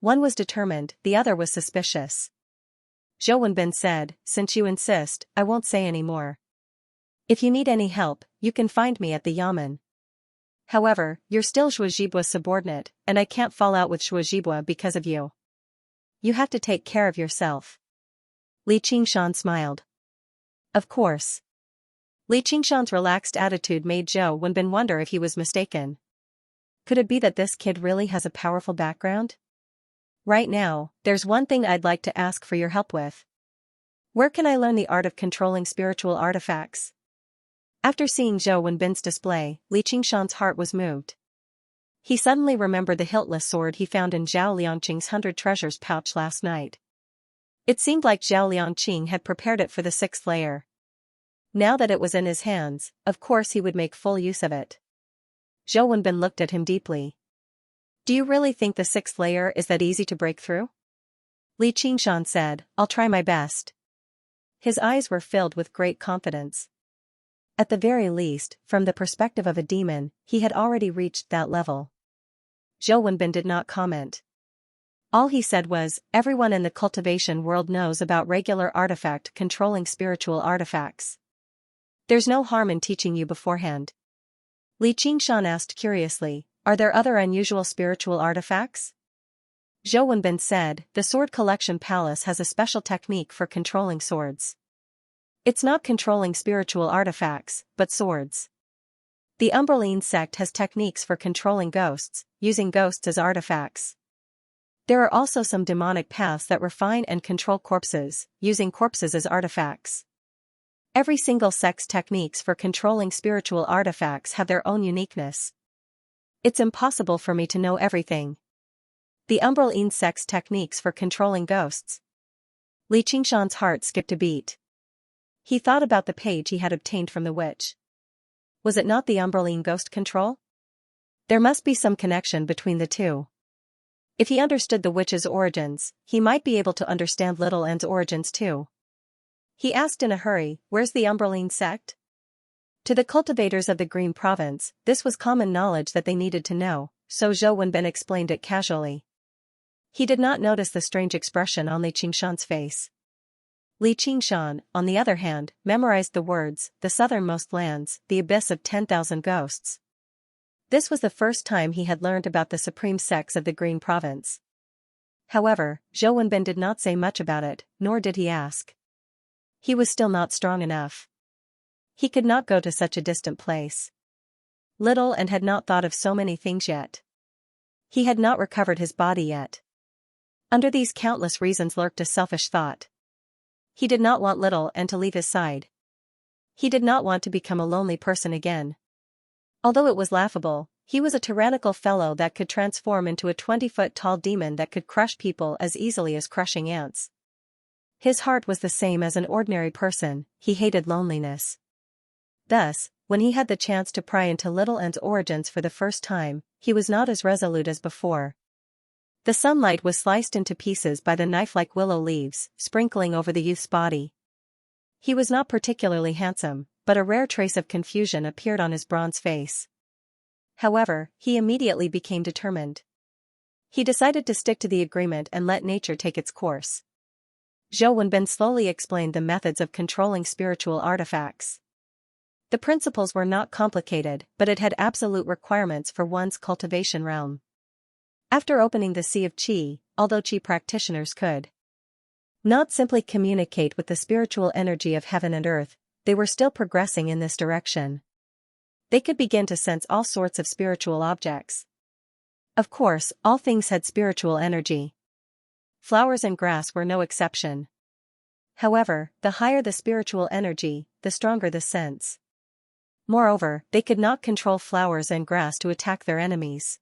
One was determined, the other was suspicious. Zhou Wenbin said, since you insist, I won't say any more. If you need any help, you can find me at the yamen. However, you're still Zhuo Zhibu's subordinate, and I can't fall out with Zhuo Zhibu because of you. You have to take care of yourself. Li Qingshan smiled. Of course. Li Qingshan's relaxed attitude made Zhou Wenbin wonder if he was mistaken. Could it be that this kid really has a powerful background? Right now, there's one thing I'd like to ask for your help with. Where can I learn the art of controlling spiritual artifacts? After seeing Zhou Wenbin's display, Li Qingshan's heart was moved. He suddenly remembered the hiltless sword he found in Zhao Liangqing's 100 treasures pouch last night. It seemed like Zhao Liangqing had prepared it for the 6th layer. Now that it was in his hands, of course he would make full use of it. Zhou Wenbin looked at him deeply. Do you really think the 6th layer is that easy to break through? Li Qingshan said, I'll try my best. His eyes were filled with great confidence. At the very least, from the perspective of a demon, he had already reached that level. Zhou Wenbin did not comment. All he said was, everyone in the cultivation world knows about regular artifact controlling spiritual artifacts. There's no harm in teaching you beforehand. Li Qingshan asked curiously, are there other unusual spiritual artifacts? Zhou Wenbin said, the sword collection palace has a special technique for controlling swords. It's not controlling spiritual artifacts, but swords. The Umbraline sect has techniques for controlling ghosts, using ghosts as artifacts. There are also some demonic paths that refine and control corpses, using corpses as artifacts. Every single sect's techniques for controlling spiritual artifacts have their own uniqueness. It's impossible for me to know everything. The Umbraline sect's techniques for controlling ghosts. Li Qingshan's heart skipped a beat. He thought about the page he had obtained from the witch. Was it not the Umbraline ghost control? There must be some connection between the two. If he understood the witch's origins, he might be able to understand Little N's origins too. He asked in a hurry, "Where's the Umbraline sect?" To the cultivators of the Green Province, this was common knowledge that they needed to know, so Zhou Wenbin explained it casually. He did not notice the strange expression on Li Qingshan's face. Li Qingshan, on the other hand, memorized the words, "the southernmost lands, the abyss of 10,000 ghosts." This was the first time he had learned about the supreme sects of the Green Province. However, Zhou Wenbin did not say much about it, nor did he ask. He was still not strong enough. He could not go to such a distant place. Little and had not thought of so many things yet. He had not recovered his body yet. Under these countless reasons lurked a selfish thought. He did not want Little and to leave his side. He did not want to become a lonely person again. Although it was laughable, he was a tyrannical fellow that could transform into a 20-foot-tall demon that could crush people as easily as crushing ants. His heart was the same as an ordinary person, he hated loneliness. Thus, when he had the chance to pry into Little N's origins for the first time, he was not as resolute as before. The sunlight was sliced into pieces by the knife-like willow leaves, sprinkling over the youth's body. He was not particularly handsome, but a rare trace of confusion appeared on his bronze face. However, he immediately became determined. He decided to stick to the agreement and let nature take its course. Zhou Wenbin slowly explained the methods of controlling spiritual artifacts. The principles were not complicated, but it had absolute requirements for one's cultivation realm. After opening the Sea of Qi, although Qi practitioners could not simply communicate with the spiritual energy of heaven and earth, they were still progressing in this direction. They could begin to sense all sorts of spiritual objects. Of course, all things had spiritual energy. Flowers and grass were no exception. However, the higher the spiritual energy, the stronger the sense. Moreover, they could not control flowers and grass to attack their enemies.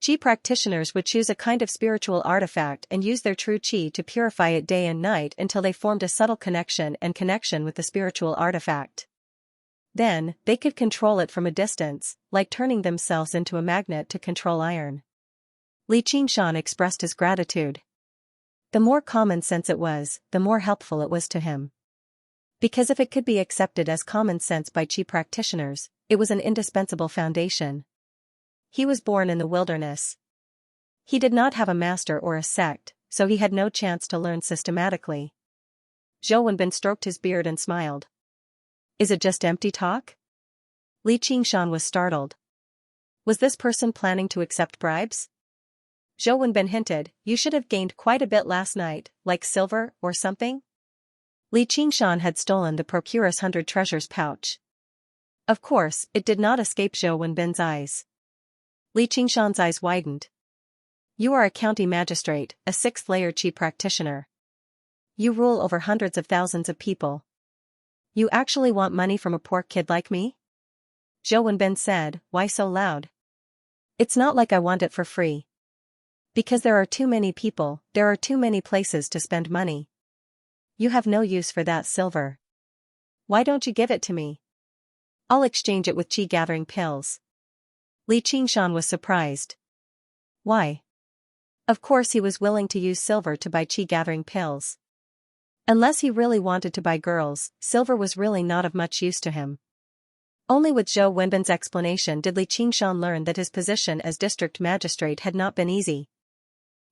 Qi practitioners would choose a kind of spiritual artifact and use their true Qi to purify it day and night until they formed a subtle connection with the spiritual artifact. Then, they could control it from a distance, like turning themselves into a magnet to control iron. Li Qingshan expressed his gratitude. The more common sense it was, the more helpful it was to him. Because if it could be accepted as common sense by Qi practitioners, it was an indispensable foundation. He was born in the wilderness. He did not have a master or a sect, so he had no chance to learn systematically. Zhou Wenbin stroked his beard and smiled. Is it just empty talk? Li Qingshan was startled. Was this person planning to accept bribes? Zhou Wenbin hinted, you should have gained quite a bit last night, like silver or something? Li Qingshan had stolen the procuress 100 treasures pouch. Of course, it did not escape Zhou Wenbin's eyes. Li Qingshan's eyes widened. You are a county magistrate, a 6th-layer Qi practitioner. You rule over hundreds of thousands of people. You actually want money from a poor kid like me? Zhou Wenbin said, why so loud? It's not like I want it for free. Because there are too many people, there are too many places to spend money. You have no use for that silver. Why don't you give it to me? I'll exchange it with Qi gathering pills. Li Qingshan was surprised. Why? Of course he was willing to use silver to buy Qi gathering pills. Unless he really wanted to buy girls, silver was really not of much use to him. Only with Zhou Wenbin's explanation did Li Qingshan learn that his position as district magistrate had not been easy.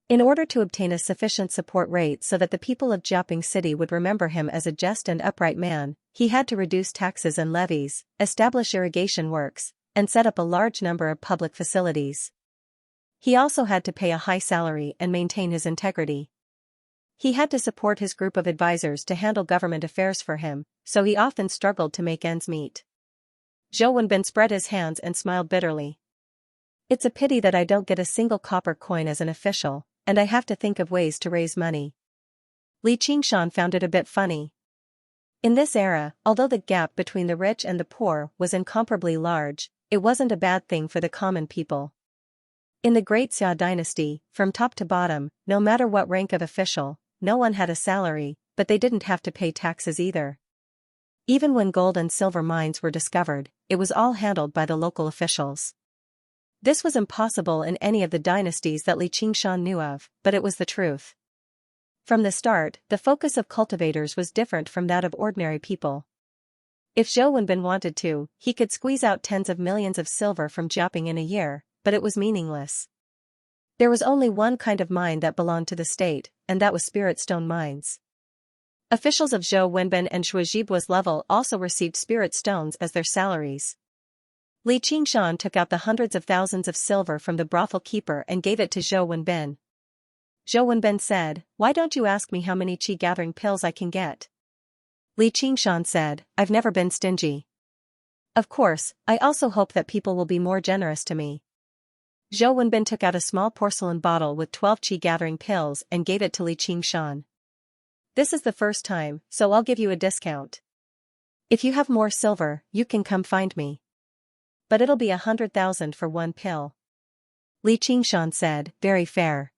In order to obtain a sufficient support rate so that the people of Jiaping City would remember him as a just and upright man, he had to reduce taxes and levies, establish irrigation works, and set up a large number of public facilities. He also had to pay a high salary and maintain his integrity. He had to support his group of advisors to handle government affairs for him, so he often struggled to make ends meet. Zhou Wenbin spread his hands and smiled bitterly. It's a pity that I don't get a single copper coin as an official, and I have to think of ways to raise money. Li Qingshan found it a bit funny. In this era, although the gap between the rich and the poor was incomparably large, it wasn't a bad thing for the common people. In the Great Xia dynasty, from top to bottom, no matter what rank of official, no one had a salary, but they didn't have to pay taxes either. Even when gold and silver mines were discovered, it was all handled by the local officials. This was impossible in any of the dynasties that Li Qingshan knew of, but it was the truth. From the start, the focus of cultivators was different from that of ordinary people. If Zhou Wenbin wanted to, he could squeeze out tens of millions of silver from Jiaping in a year, but it was meaningless. There was only one kind of mine that belonged to the state, and that was spirit stone mines. Officials of Zhou Wenbin and Shuajibua's level also received spirit stones as their salaries. Li Qingshan took out the hundreds of thousands of silver from the brothel keeper and gave it to Zhou Wenbin. Zhou Wenbin said, "Why don't you ask me how many qi gathering pills I can get?" Li Qingshan said, "I've never been stingy. Of course, I also hope that people will be more generous to me." Zhou Wenbin took out a small porcelain bottle with 12 qi gathering pills and gave it to Li Qingshan. "This is the first time, so I'll give you a discount. If you have more silver, you can come find me. But it'll be 100,000 for one pill." Li Qingshan said, "Very fair."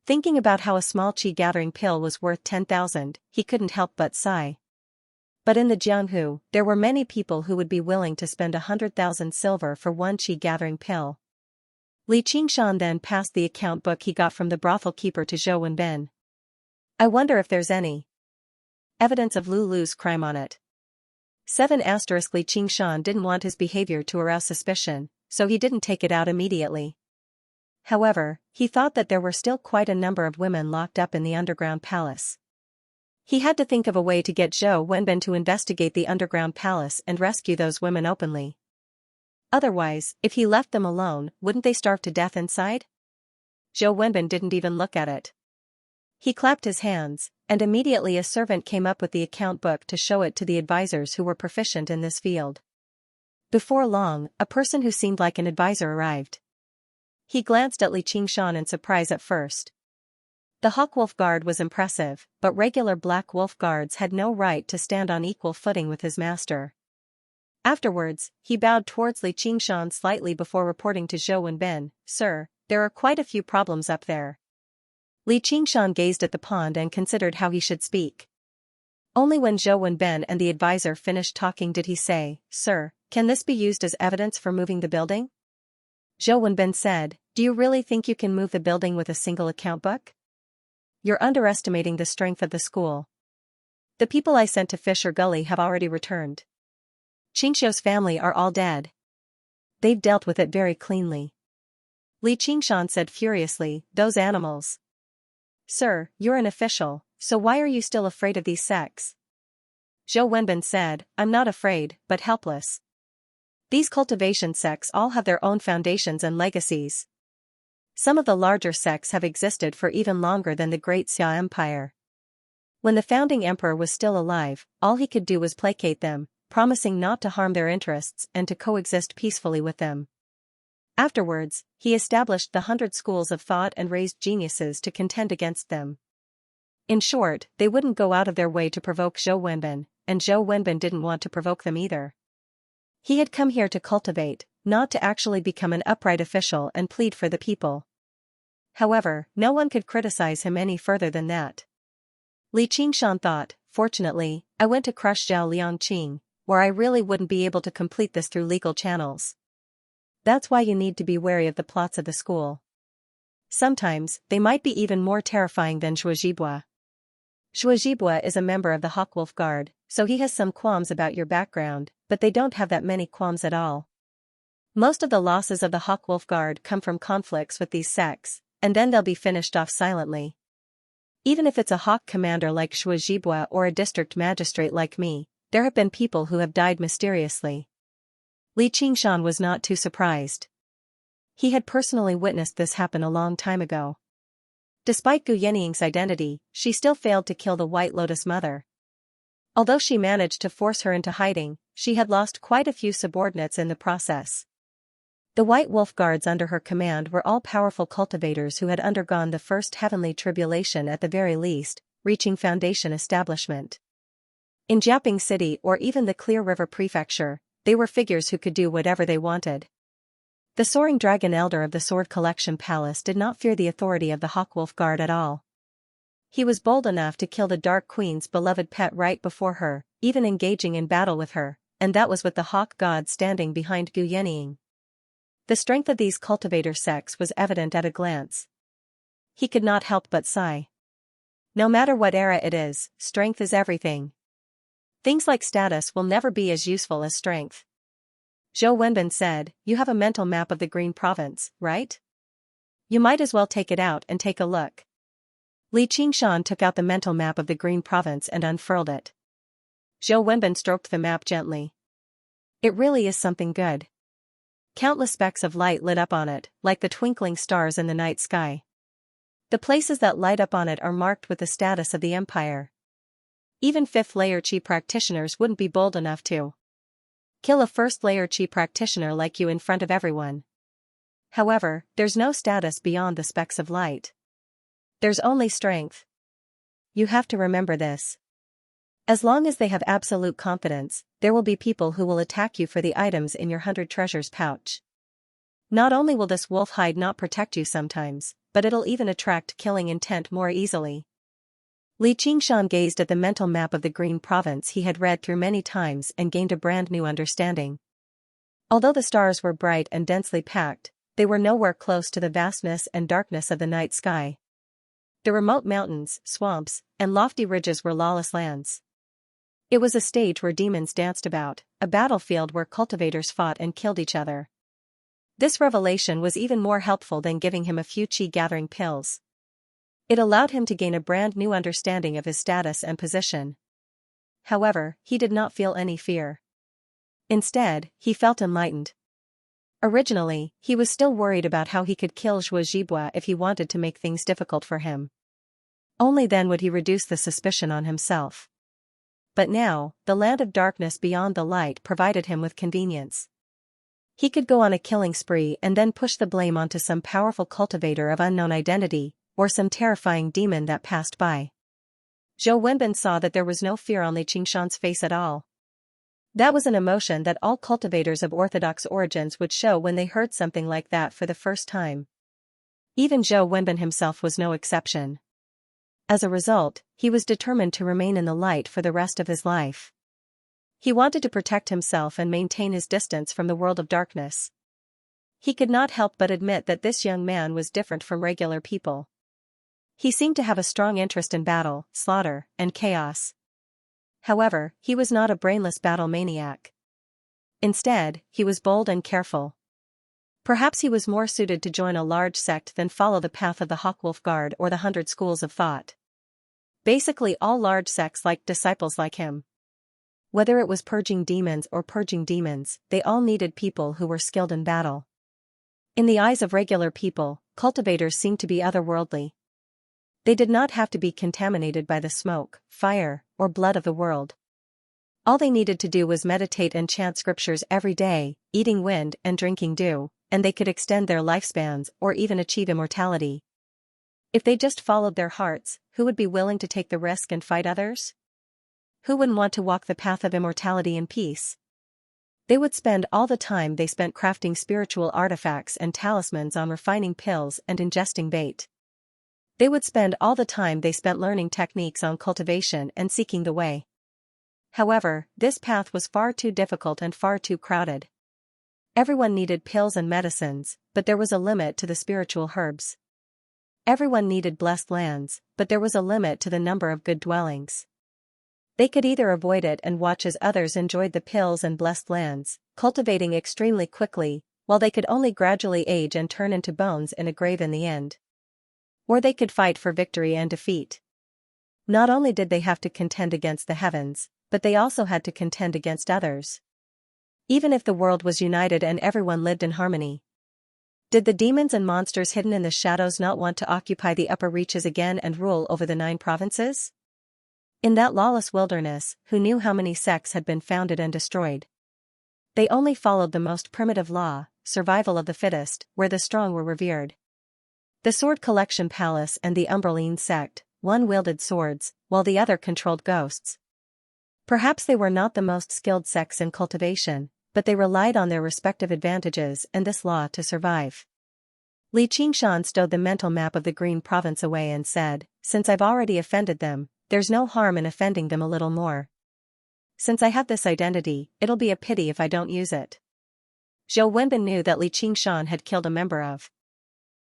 Thinking about how a small qi gathering pill was worth 10,000, he couldn't help but sigh. But in the Jianghu, there were many people who would be willing to spend 100,000 silver for one qi gathering pill. Li Qingshan then passed the account book he got from the brothel keeper to Zhou Wenbin. "I wonder if there's any evidence of Lulu's crime on it." 7 Li Qingshan didn't want his behavior to arouse suspicion, so he didn't take it out immediately. However, he thought that there were still quite a number of women locked up in the underground palace. He had to think of a way to get Zhou Wenbin to investigate the underground palace and rescue those women openly. Otherwise, if he left them alone, wouldn't they starve to death inside? Zhou Wenbin didn't even look at it. He clapped his hands, and immediately a servant came up with the account book to show it to the advisors who were proficient in this field. Before long, a person who seemed like an advisor arrived. He glanced at Li Qingshan in surprise at first. The Hawk Wolf Guard was impressive, but regular Black Wolf Guards had no right to stand on equal footing with his master. Afterwards, he bowed towards Li Qingshan slightly before reporting to Zhou Wenbin, "Sir, there are quite a few problems up there." Li Qingshan gazed at the pond and considered how he should speak. Only when Zhou Wenbin and the advisor finished talking did he say, "Sir, can this be used as evidence for moving the building?" Zhou Wenbin said, "Do you really think you can move the building with a single account book? You're underestimating the strength of the school. The people I sent to Fisher Gully have already returned. Qingshuo's family are all dead. They've dealt with it very cleanly." Li Qingshan said furiously, "Those animals." "Sir, you're an official, so why are you still afraid of these sects?" Zhou Wenbin said, "I'm not afraid, but helpless. These cultivation sects all have their own foundations and legacies. Some of the larger sects have existed for even longer than the Great Xia Empire. When the founding emperor was still alive, all he could do was placate them, promising not to harm their interests and to coexist peacefully with them. Afterwards, he established the 100 schools of thought and raised geniuses to contend against them. In short, they wouldn't go out of their way to provoke Zhou Wenbin, and Zhou Wenbin didn't want to provoke them either. He had come here to cultivate, not to actually become an upright official and plead for the people. However, no one could criticize him any further than that. Li Qingshan thought, "Fortunately, I went to crush Zhao Liangqing, where I really wouldn't be able to complete this through legal channels. That's why you need to be wary of the plots of the school. Sometimes, they might be even more terrifying than Shuajibua. Shuajibua is a member of the Hawk Wolf Guard, so he has some qualms about your background, but they don't have that many qualms at all. Most of the losses of the Hawk Wolf Guard come from conflicts with these sects, and then they'll be finished off silently. Even if it's a Hawk commander like Shuajibua or a district magistrate like me, there have been people who have died mysteriously." Li Qingshan was not too surprised. He had personally witnessed this happen a long time ago. Despite Gu Yanying's identity, she still failed to kill the White Lotus Mother. Although she managed to force her into hiding, she had lost quite a few subordinates in the process. The White Wolf Guards under her command were all powerful cultivators who had undergone the first heavenly tribulation at the very least, reaching foundation establishment. In Jiaping City or even the Clear River Prefecture, they were figures who could do whatever they wanted. The Soaring Dragon Elder of the Sword Collection Palace did not fear the authority of the Hawk Wolf Guard at all. He was bold enough to kill the Dark Queen's beloved pet right before her, even engaging in battle with her, and that was with the hawk god standing behind Gu Yenying. The strength of these cultivator sects was evident at a glance. He could not help but sigh. No matter what era it is, strength is everything. Things like status will never be as useful as strength. Zhou Wenbin said, "You have a mental map of the Green Province, right? You might as well take it out and take a look." Li Qingshan took out the mental map of the Green Province and unfurled it. Zhou Wenbin stroked the map gently. "It really is something good." Countless specks of light lit up on it, like the twinkling stars in the night sky. The places that light up on it are marked with the status of the empire. Even fifth-layer Qi practitioners wouldn't be bold enough to kill a first-layer Qi practitioner like you in front of everyone. However, there's no status beyond the specks of light. There's only strength. You have to remember this. As long as they have absolute confidence, there will be people who will attack you for the items in your 100 treasures pouch. Not only will this wolf hide not protect you sometimes, but it'll even attract killing intent more easily. Li Qingshan gazed at the mental map of the Green Province he had read through many times and gained a brand new understanding. Although the stars were bright and densely packed, they were nowhere close to the vastness and darkness of the night sky. The remote mountains, swamps, and lofty ridges were lawless lands. It was a stage where demons danced about, a battlefield where cultivators fought and killed each other. This revelation was even more helpful than giving him a few Qi-gathering pills. It allowed him to gain a brand new understanding of his status and position. However, he did not feel any fear. Instead, he felt enlightened. Originally, he was still worried about how he could kill Zhuo Zhibua if he wanted to make things difficult for him. Only then would he reduce the suspicion on himself. But now, the land of darkness beyond the light provided him with convenience. He could go on a killing spree and then push the blame onto some powerful cultivator of unknown identity, or some terrifying demon that passed by. Zhou Wenbin saw that there was no fear on Li Qingshan's face at all. That was an emotion that all cultivators of orthodox origins would show when they heard something like that for the first time. Even Zhou Wenbin himself was no exception. As a result, he was determined to remain in the light for the rest of his life. He wanted to protect himself and maintain his distance from the world of darkness. He could not help but admit that this young man was different from regular people. He seemed to have a strong interest in battle, slaughter, and chaos. However, he was not a brainless battle maniac. Instead, he was bold and careful. Perhaps he was more suited to join a large sect than follow the path of the Hawkwolf Guard or the 100 schools of thought. Basically, all large sects liked disciples like him. Whether it was purging demons or purging demons, they all needed people who were skilled in battle. In the eyes of regular people, cultivators seemed to be otherworldly. They did not have to be contaminated by the smoke, fire, or blood of the world. All they needed to do was meditate and chant scriptures every day, eating wind and drinking dew, and they could extend their lifespans or even achieve immortality. If they just followed their hearts, who would be willing to take the risk and fight others? Who wouldn't want to walk the path of immortality in peace? They would spend all the time they spent crafting spiritual artifacts and talismans on refining pills and ingesting bait. They would spend all the time they spent learning techniques on cultivation and seeking the way. However, this path was far too difficult and far too crowded. Everyone needed pills and medicines, but there was a limit to the spiritual herbs. Everyone needed blessed lands, but there was a limit to the number of good dwellings. They could either avoid it and watch as others enjoyed the pills and blessed lands, cultivating extremely quickly, while they could only gradually age and turn into bones in a grave in the end. Or they could fight for victory and defeat. Not only did they have to contend against the heavens, but they also had to contend against others. Even if the world was united and everyone lived in harmony. Did the demons and monsters hidden in the shadows not want to occupy the upper reaches again and rule over the 9 provinces? In that lawless wilderness, who knew how many sects had been founded and destroyed? They only followed the most primitive law, survival of the fittest, where the strong were revered. The Sword Collection Palace and the Umbraline sect, one wielded swords, while the other controlled ghosts. Perhaps they were not the most skilled sects in cultivation, but they relied on their respective advantages and this law to survive. Li Qingshan stowed the mental map of the Green Province away and said, "Since I've already offended them, there's no harm in offending them a little more." Since I have this identity, it'll be a pity if I don't use it. Zhou Wenbin knew that Li Qingshan had killed a member of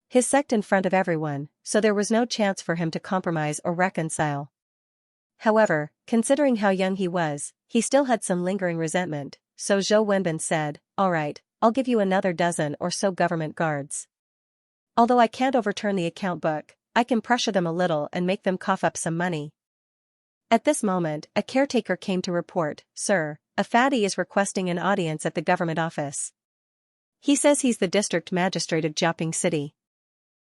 his sect in front of everyone, so there was no chance for him to compromise or reconcile. However, considering how young he was, he still had some lingering resentment, so Zhou Wenbin said, "All right, I'll give you another dozen or so government guards. Although I can't overturn the account book, I can pressure them a little and make them cough up some money." At this moment, a caretaker came to report, "Sir, a fatty is requesting an audience at the government office. He says he's the district magistrate of Jiaping City.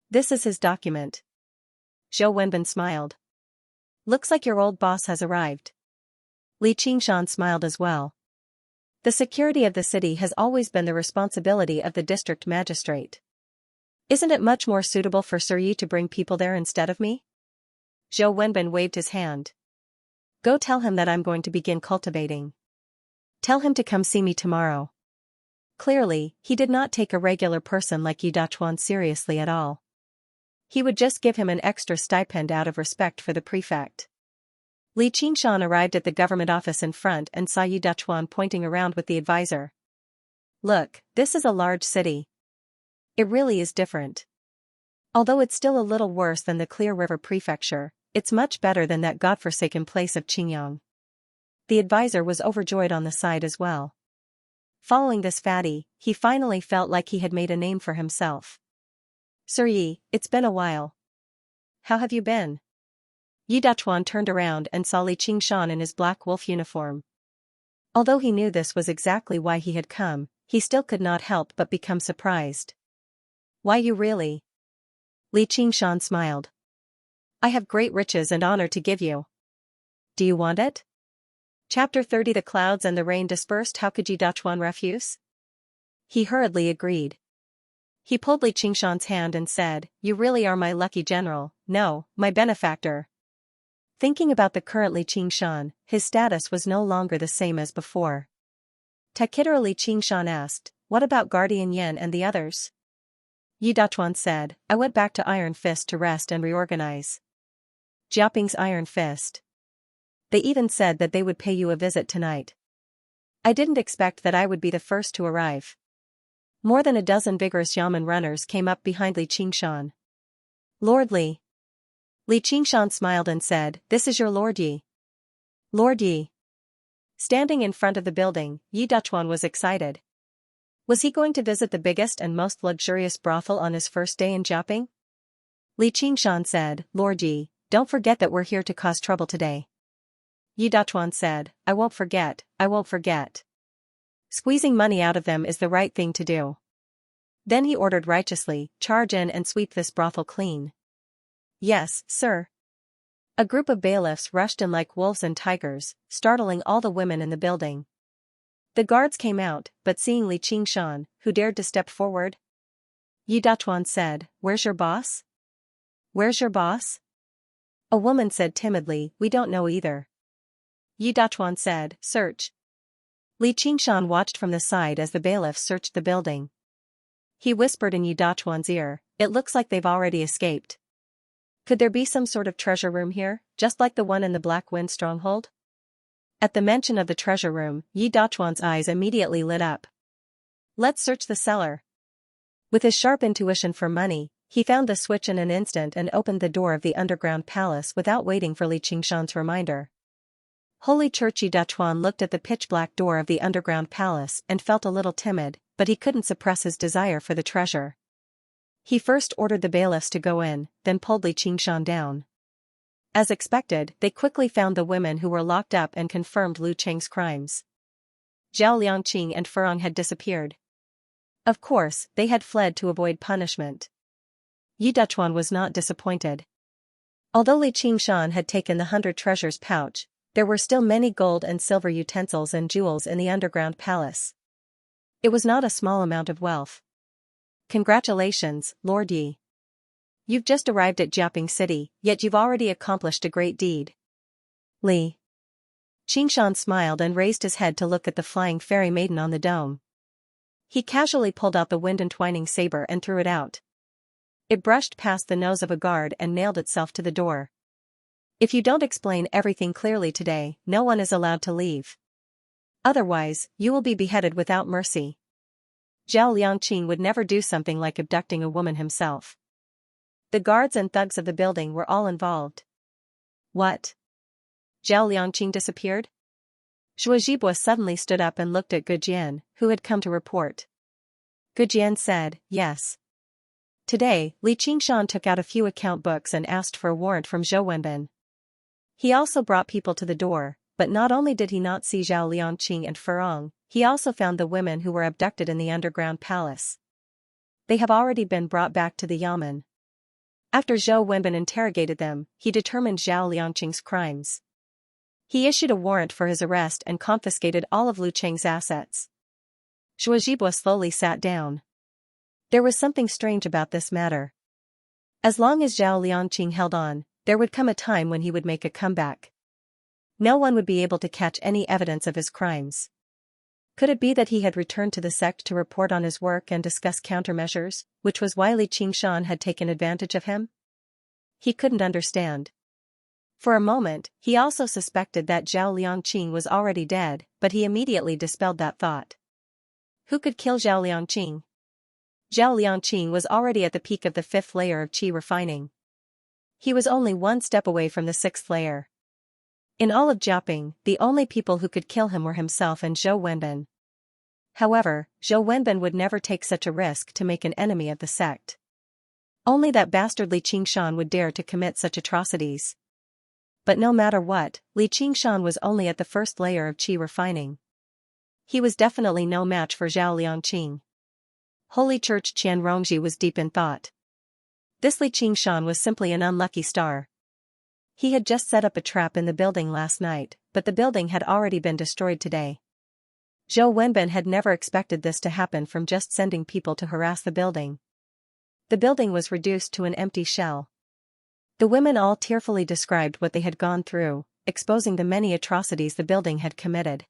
This is his document." Zhou Wenbin smiled. "Looks like your old boss has arrived." Li Qingshan smiled as well. The security of the city has always been the responsibility of the district magistrate. Isn't it much more suitable for Sir Yi to bring people there instead of me? Zhou Wenbin waved his hand. "Go tell him that I'm going to begin cultivating. Tell him to come see me tomorrow." Clearly, he did not take a regular person like Yi Dachuan seriously at all. He would just give him an extra stipend out of respect for the prefect. Li Qingshan arrived at the government office in front and saw Yi Dachuan pointing around with the advisor. "Look, this is a large city. It really is different. Although it's still a little worse than the Clear River Prefecture, it's much better than that godforsaken place of Qingyang." The advisor was overjoyed on the side as well. Following this fatty, he finally felt like he had made a name for himself. "Sir Yi, it's been a while. How have you been?" Yi Dachuan turned around and saw Li Qingshan in his black wolf uniform. Although he knew this was exactly why he had come, he still could not help but become surprised. "Why you really?" Li Qingshan smiled. "I have great riches and honor to give you. Do you want it?" Chapter 30. The clouds and the rain dispersed. How could Yi Dachuan refuse? He hurriedly agreed. He pulled Li Qingshan's hand and said, "You really are my lucky general, no, my benefactor." Thinking about the current Li Qingshan, his status was no longer the same as before. Takitara Li Qingshan asked, "What about Guardian Yan and the others?" Yi Dachuan said, "I went back to Iron Fist to rest and reorganize." Jiaping's Iron Fist. They even said that they would pay you a visit tonight. I didn't expect that I would be the first to arrive. More than a dozen vigorous yamen runners came up behind Li Qingshan. "Lord Li." Li Qingshan smiled and said, "This is your Lord Yi." Lord Yi. Standing in front of the building, Yi Dachuan was excited. Was he going to visit the biggest and most luxurious brothel on his first day in Jiaping? Li Qingshan said, "Lord Yi, don't forget that we're here to cause trouble today." Yi Dachuan said, "I won't forget, I won't forget. Squeezing money out of them is the right thing to do." Then he ordered righteously, "Charge in and sweep this brothel clean." "Yes, sir." A group of bailiffs rushed in like wolves and tigers, startling all the women in the building. The guards came out, but seeing Li Qingshan, who dared to step forward? Yi Dachuan said, "Where's your boss?" "Where's your boss?" A woman said timidly, "We don't know either." Yi Dachuan said, "Search." Li Qingshan watched from the side as the bailiffs searched the building. He whispered in Yi Dachuan's ear, "It looks like they've already escaped. Could there be some sort of treasure room here, just like the one in the Black Wind stronghold?" At the mention of the treasure room, Yi Dachuan's eyes immediately lit up. "Let's search the cellar." With his sharp intuition for money, he found the switch in an instant and opened the door of the underground palace without waiting for Li Qingshan's reminder. Holy Church! Yi Dachuan looked at the pitch-black door of the underground palace and felt a little timid, but he couldn't suppress his desire for the treasure. He first ordered the bailiffs to go in, then pulled Li Qingshan down. As expected, they quickly found the women who were locked up and confirmed Lu Cheng's crimes. Zhao Liangqing and Furong had disappeared. Of course, they had fled to avoid punishment. Yi Dachuan was not disappointed. Although Li Qingshan had taken the 100 treasures pouch, there were still many gold and silver utensils and jewels in the underground palace. It was not a small amount of wealth. "Congratulations, Lord Yi. You've just arrived at Jiaping City, yet you've already accomplished a great deed." Li Qingshan smiled and raised his head to look at the flying fairy maiden on the dome. He casually pulled out the wind-entwining saber and threw it out. It brushed past the nose of a guard and nailed itself to the door. "If you don't explain everything clearly today, no one is allowed to leave." Otherwise, you will be beheaded without mercy. Zhao Liangqing would never do something like abducting a woman himself. The guards and thugs of the building were all involved. What? Zhao Liangqing disappeared? Zhuozhibua suddenly stood up and looked at Gu Jian, who had come to report. Gu Jian said, yes. Today, Li Qingshan took out a few account books and asked for a warrant from Zhou Wenbin. He also brought people to the door, but not only did he not see Zhao Liangqing and Furong, he also found the women who were abducted in the underground palace. They have already been brought back to the yamen. After Zhou Wenbin interrogated them, he determined Zhao Liangqing's crimes. He issued a warrant for his arrest and confiscated all of Lu Cheng's assets. Zhuozhibua slowly sat down. There was something strange about this matter. As long as Zhao Liangqing held on, there would come a time when he would make a comeback. No one would be able to catch any evidence of his crimes. Could it be that he had returned to the sect to report on his work and discuss countermeasures, which was why Li Qingshan had taken advantage of him? He couldn't understand. For a moment, he also suspected that Zhao Liangqing was already dead, but he immediately dispelled that thought. Who could kill Zhao Liangqing? Zhao Liangqing was already at the peak of the 5th layer of qi refining. He was only one step away from the 6th layer. In all of Jiaping, the only people who could kill him were himself and Zhou Wenbin. However, Zhou Wenbin would never take such a risk to make an enemy of the sect. Only that bastard Li Qingshan would dare to commit such atrocities. But no matter what, Li Qingshan was only at the 1st layer of qi refining. He was definitely no match for Zhao Liangqing. Holy Church Qianrongji was deep in thought. This Li Qingshan was simply an unlucky star. He had just set up a trap in the building last night, but the building had already been destroyed today. Zhou Wenbin had never expected this to happen from just sending people to harass the building. The building was reduced to an empty shell. The women all tearfully described what they had gone through, exposing the many atrocities the building had committed.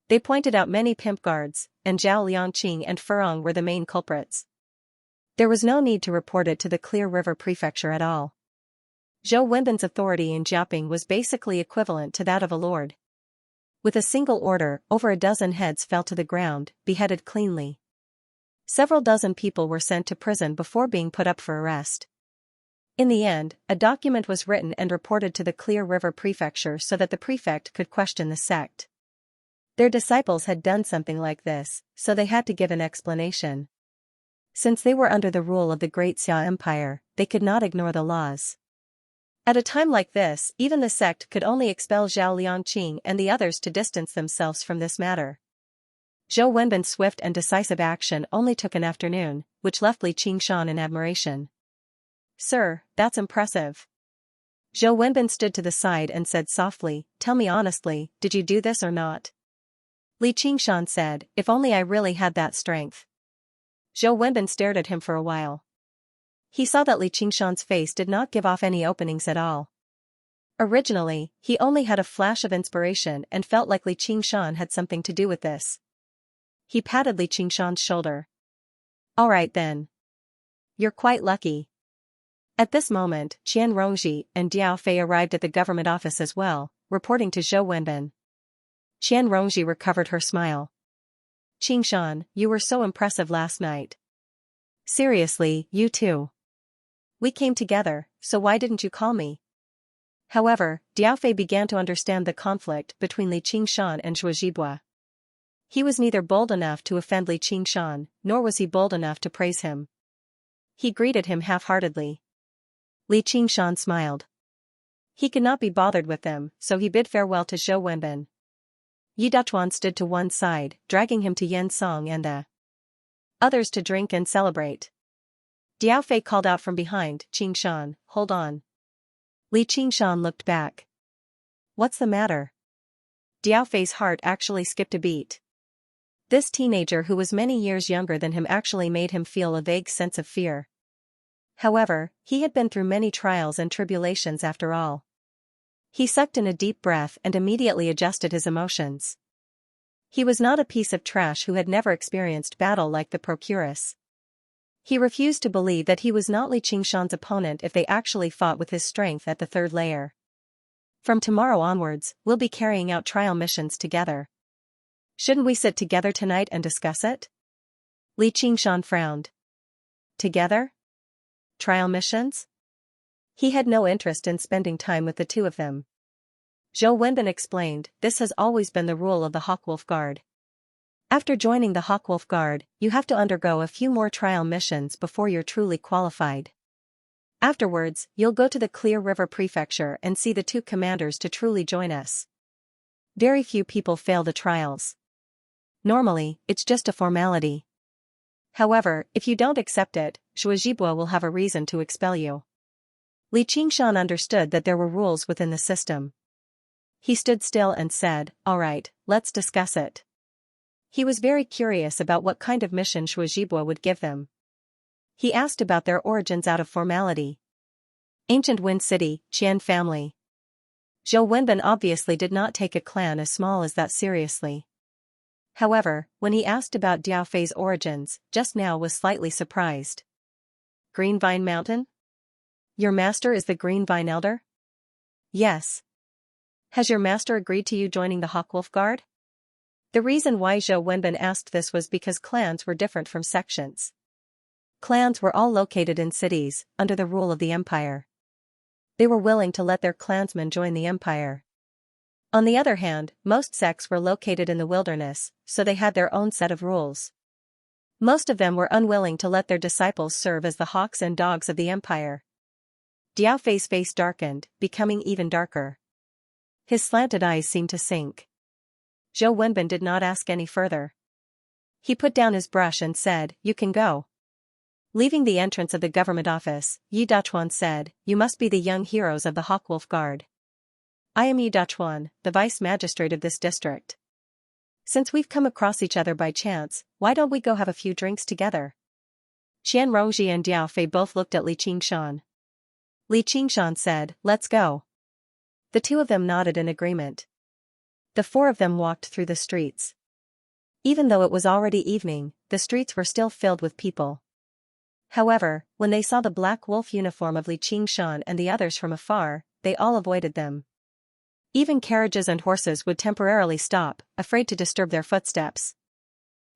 They pointed out many pimp guards, and Zhao Liangqing and Furong were the main culprits. There was no need to report it to the Clear River Prefecture at all. Zhou Wenbin's authority in Jiaping was basically equivalent to that of a lord. With a single order, over a dozen heads fell to the ground, beheaded cleanly. Several dozen people were sent to prison before being put up for arrest. In the end, a document was written and reported to the Clear River Prefecture so that the prefect could question the sect. Their disciples had done something like this, so they had to give an explanation. Since they were under the rule of the Great Xia Empire, they could not ignore the laws. At a time like this, even the sect could only expel Zhao Liangqing and the others to distance themselves from this matter. Zhou Wenbin's swift and decisive action only took an afternoon, which left Li Qingshan in admiration. Sir, that's impressive. Zhou Wenbin stood to the side and said softly, tell me honestly, did you do this or not? Li Qingshan said, if only I really had that strength. Zhou Wenbin stared at him for a while. He saw that Li Qingshan's face did not give off any openings at all. Originally, he only had a flash of inspiration and felt like Li Qingshan had something to do with this. He patted Li Qingshan's shoulder. All right then. You're quite lucky. At this moment, Qian Rongji and Diao Fei arrived at the government office as well, reporting to Zhou Wenbin. Qian Rongji recovered her smile. Qingshan, you were so impressive last night. Seriously, you too. We came together, so why didn't you call me? However, Diao Fei began to understand the conflict between Li Qingshan and Zhuozhibua. He was neither bold enough to offend Li Qingshan, nor was he bold enough to praise him. He greeted him half-heartedly. Li Qingshan smiled. He could not be bothered with them, so he bid farewell to Zhou Wenbin. Yi Dachuan stood to one side, dragging him to Yan Song and the others to drink and celebrate. Diao Fei called out from behind, Qingshan, hold on. Li Qingshan looked back. What's the matter? Diao Fei's heart actually skipped a beat. This teenager who was many years younger than him actually made him feel a vague sense of fear. However, he had been through many trials and tribulations after all. He sucked in a deep breath and immediately adjusted his emotions. He was not a piece of trash who had never experienced battle like the procuress. He refused to believe that he was not Li Qingshan's opponent if they actually fought with his strength at the 3rd layer. From tomorrow onwards, we'll be carrying out trial missions together. Shouldn't we sit together tonight and discuss it? Li Qingshan frowned. Together? Trial missions? He had no interest in spending time with the two of them. Zhou Wenbin explained, this has always been the rule of the Hawkwolf Guard. After joining the Hawkwolf Guard, you have to undergo a few more trial missions before you're truly qualified. Afterwards, you'll go to the Clear River Prefecture and see the two commanders to truly join us. Very few people fail the trials. Normally, it's just a formality. However, if you don't accept it, Shuazhibua will have a reason to expel you. Li Qingshan understood that there were rules within the system. He stood still and said, all right, let's discuss it. He was very curious about what kind of mission Shuazhibua would give them. He asked about their origins out of formality. Ancient Wind City, Qian family. Zhou Wenbin obviously did not take a clan as small as that seriously. However, when he asked about Diao Fei's origins, just now was slightly surprised. Green Vine Mountain? Your master is the Green Vine Elder? Yes. Has your master agreed to you joining the Hawkwolf Guard? The reason why Zhou Wenbin asked this was because clans were different from sections. Clans were all located in cities, under the rule of the empire. They were willing to let their clansmen join the empire. On the other hand, most sects were located in the wilderness, so they had their own set of rules. Most of them were unwilling to let their disciples serve as the hawks and dogs of the empire. Diao Fei's face darkened, becoming even darker. His slanted eyes seemed to sink. Zhou Wenbin did not ask any further. He put down his brush and said, you can go. Leaving the entrance of the government office, Yi Dachuan said, you must be the young heroes of the Hawkwolf Guard. I am Yi Dachuan, the vice magistrate of this district. Since we've come across each other by chance, why don't we go have a few drinks together? Qian Rongji and Diao Fei both looked at Li Qingshan. Li Qingshan said, let's go. The two of them nodded in agreement. The four of them walked through the streets. Even though it was already evening, the streets were still filled with people. However, when they saw the black wolf uniform of Li Qingshan and the others from afar, they all avoided them. Even carriages and horses would temporarily stop, afraid to disturb their footsteps.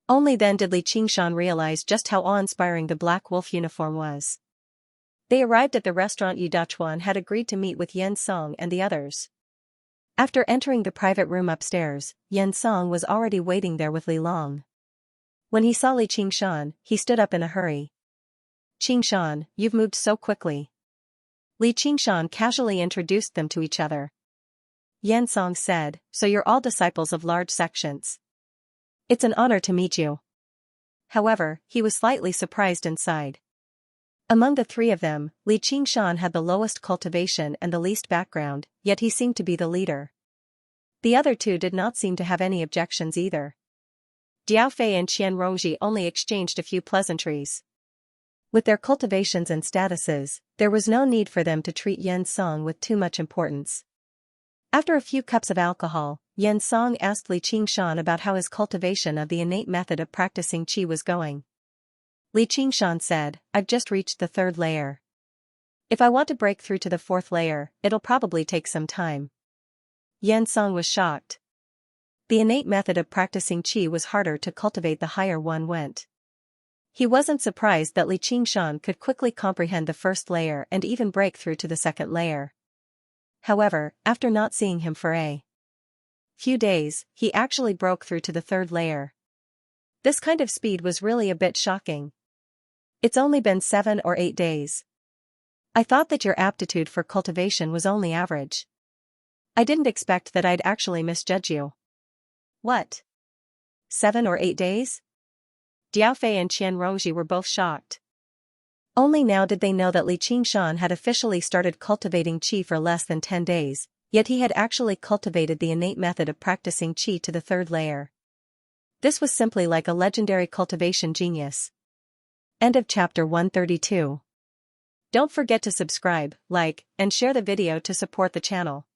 Only then did Li Qingshan realize just how awe-inspiring the black wolf uniform was. They arrived at the restaurant Yi Dachuan had agreed to meet with Yan Song and the others. After entering the private room upstairs, Yan Song was already waiting there with Li Long. When he saw Li Qingshan, he stood up in a hurry. Qingshan, you've moved so quickly. Li Qingshan casually introduced them to each other. Yan Song said, so you're all disciples of large sections. It's an honor to meet you. However, he was slightly surprised inside. Among the three of them, Li Qingshan had the lowest cultivation and the least background, yet he seemed to be the leader. The other two did not seem to have any objections either. Diao Fei and Qian Rongji only exchanged a few pleasantries. With their cultivations and statuses, there was no need for them to treat Yan Song with too much importance. After a few cups of alcohol, Yan Song asked Li Qingshan about how his cultivation of the innate method of practicing qi was going. Li Qingshan said, I've just reached the 3rd layer. If I want to break through to the 4th layer, it'll probably take some time. Yan Song was shocked. The innate method of practicing qi was harder to cultivate the higher one went. He wasn't surprised that Li Qingshan could quickly comprehend the 1st layer and even break through to the 2nd layer. However, after not seeing him for a few days, he actually broke through to the 3rd layer. This kind of speed was really a bit shocking. It's only been 7 or 8 days. I thought that your aptitude for cultivation was only average. I didn't expect that I'd actually misjudge you. What? 7 or 8 days? Diao Fei and Qian Rongji were both shocked. Only now did they know that Li Qingshan had officially started cultivating qi for less than 10 days, yet he had actually cultivated the innate method of practicing qi to the 3rd layer. This was simply like a legendary cultivation genius. End of chapter 132. Don't forget to subscribe, like, and share the video to support the channel.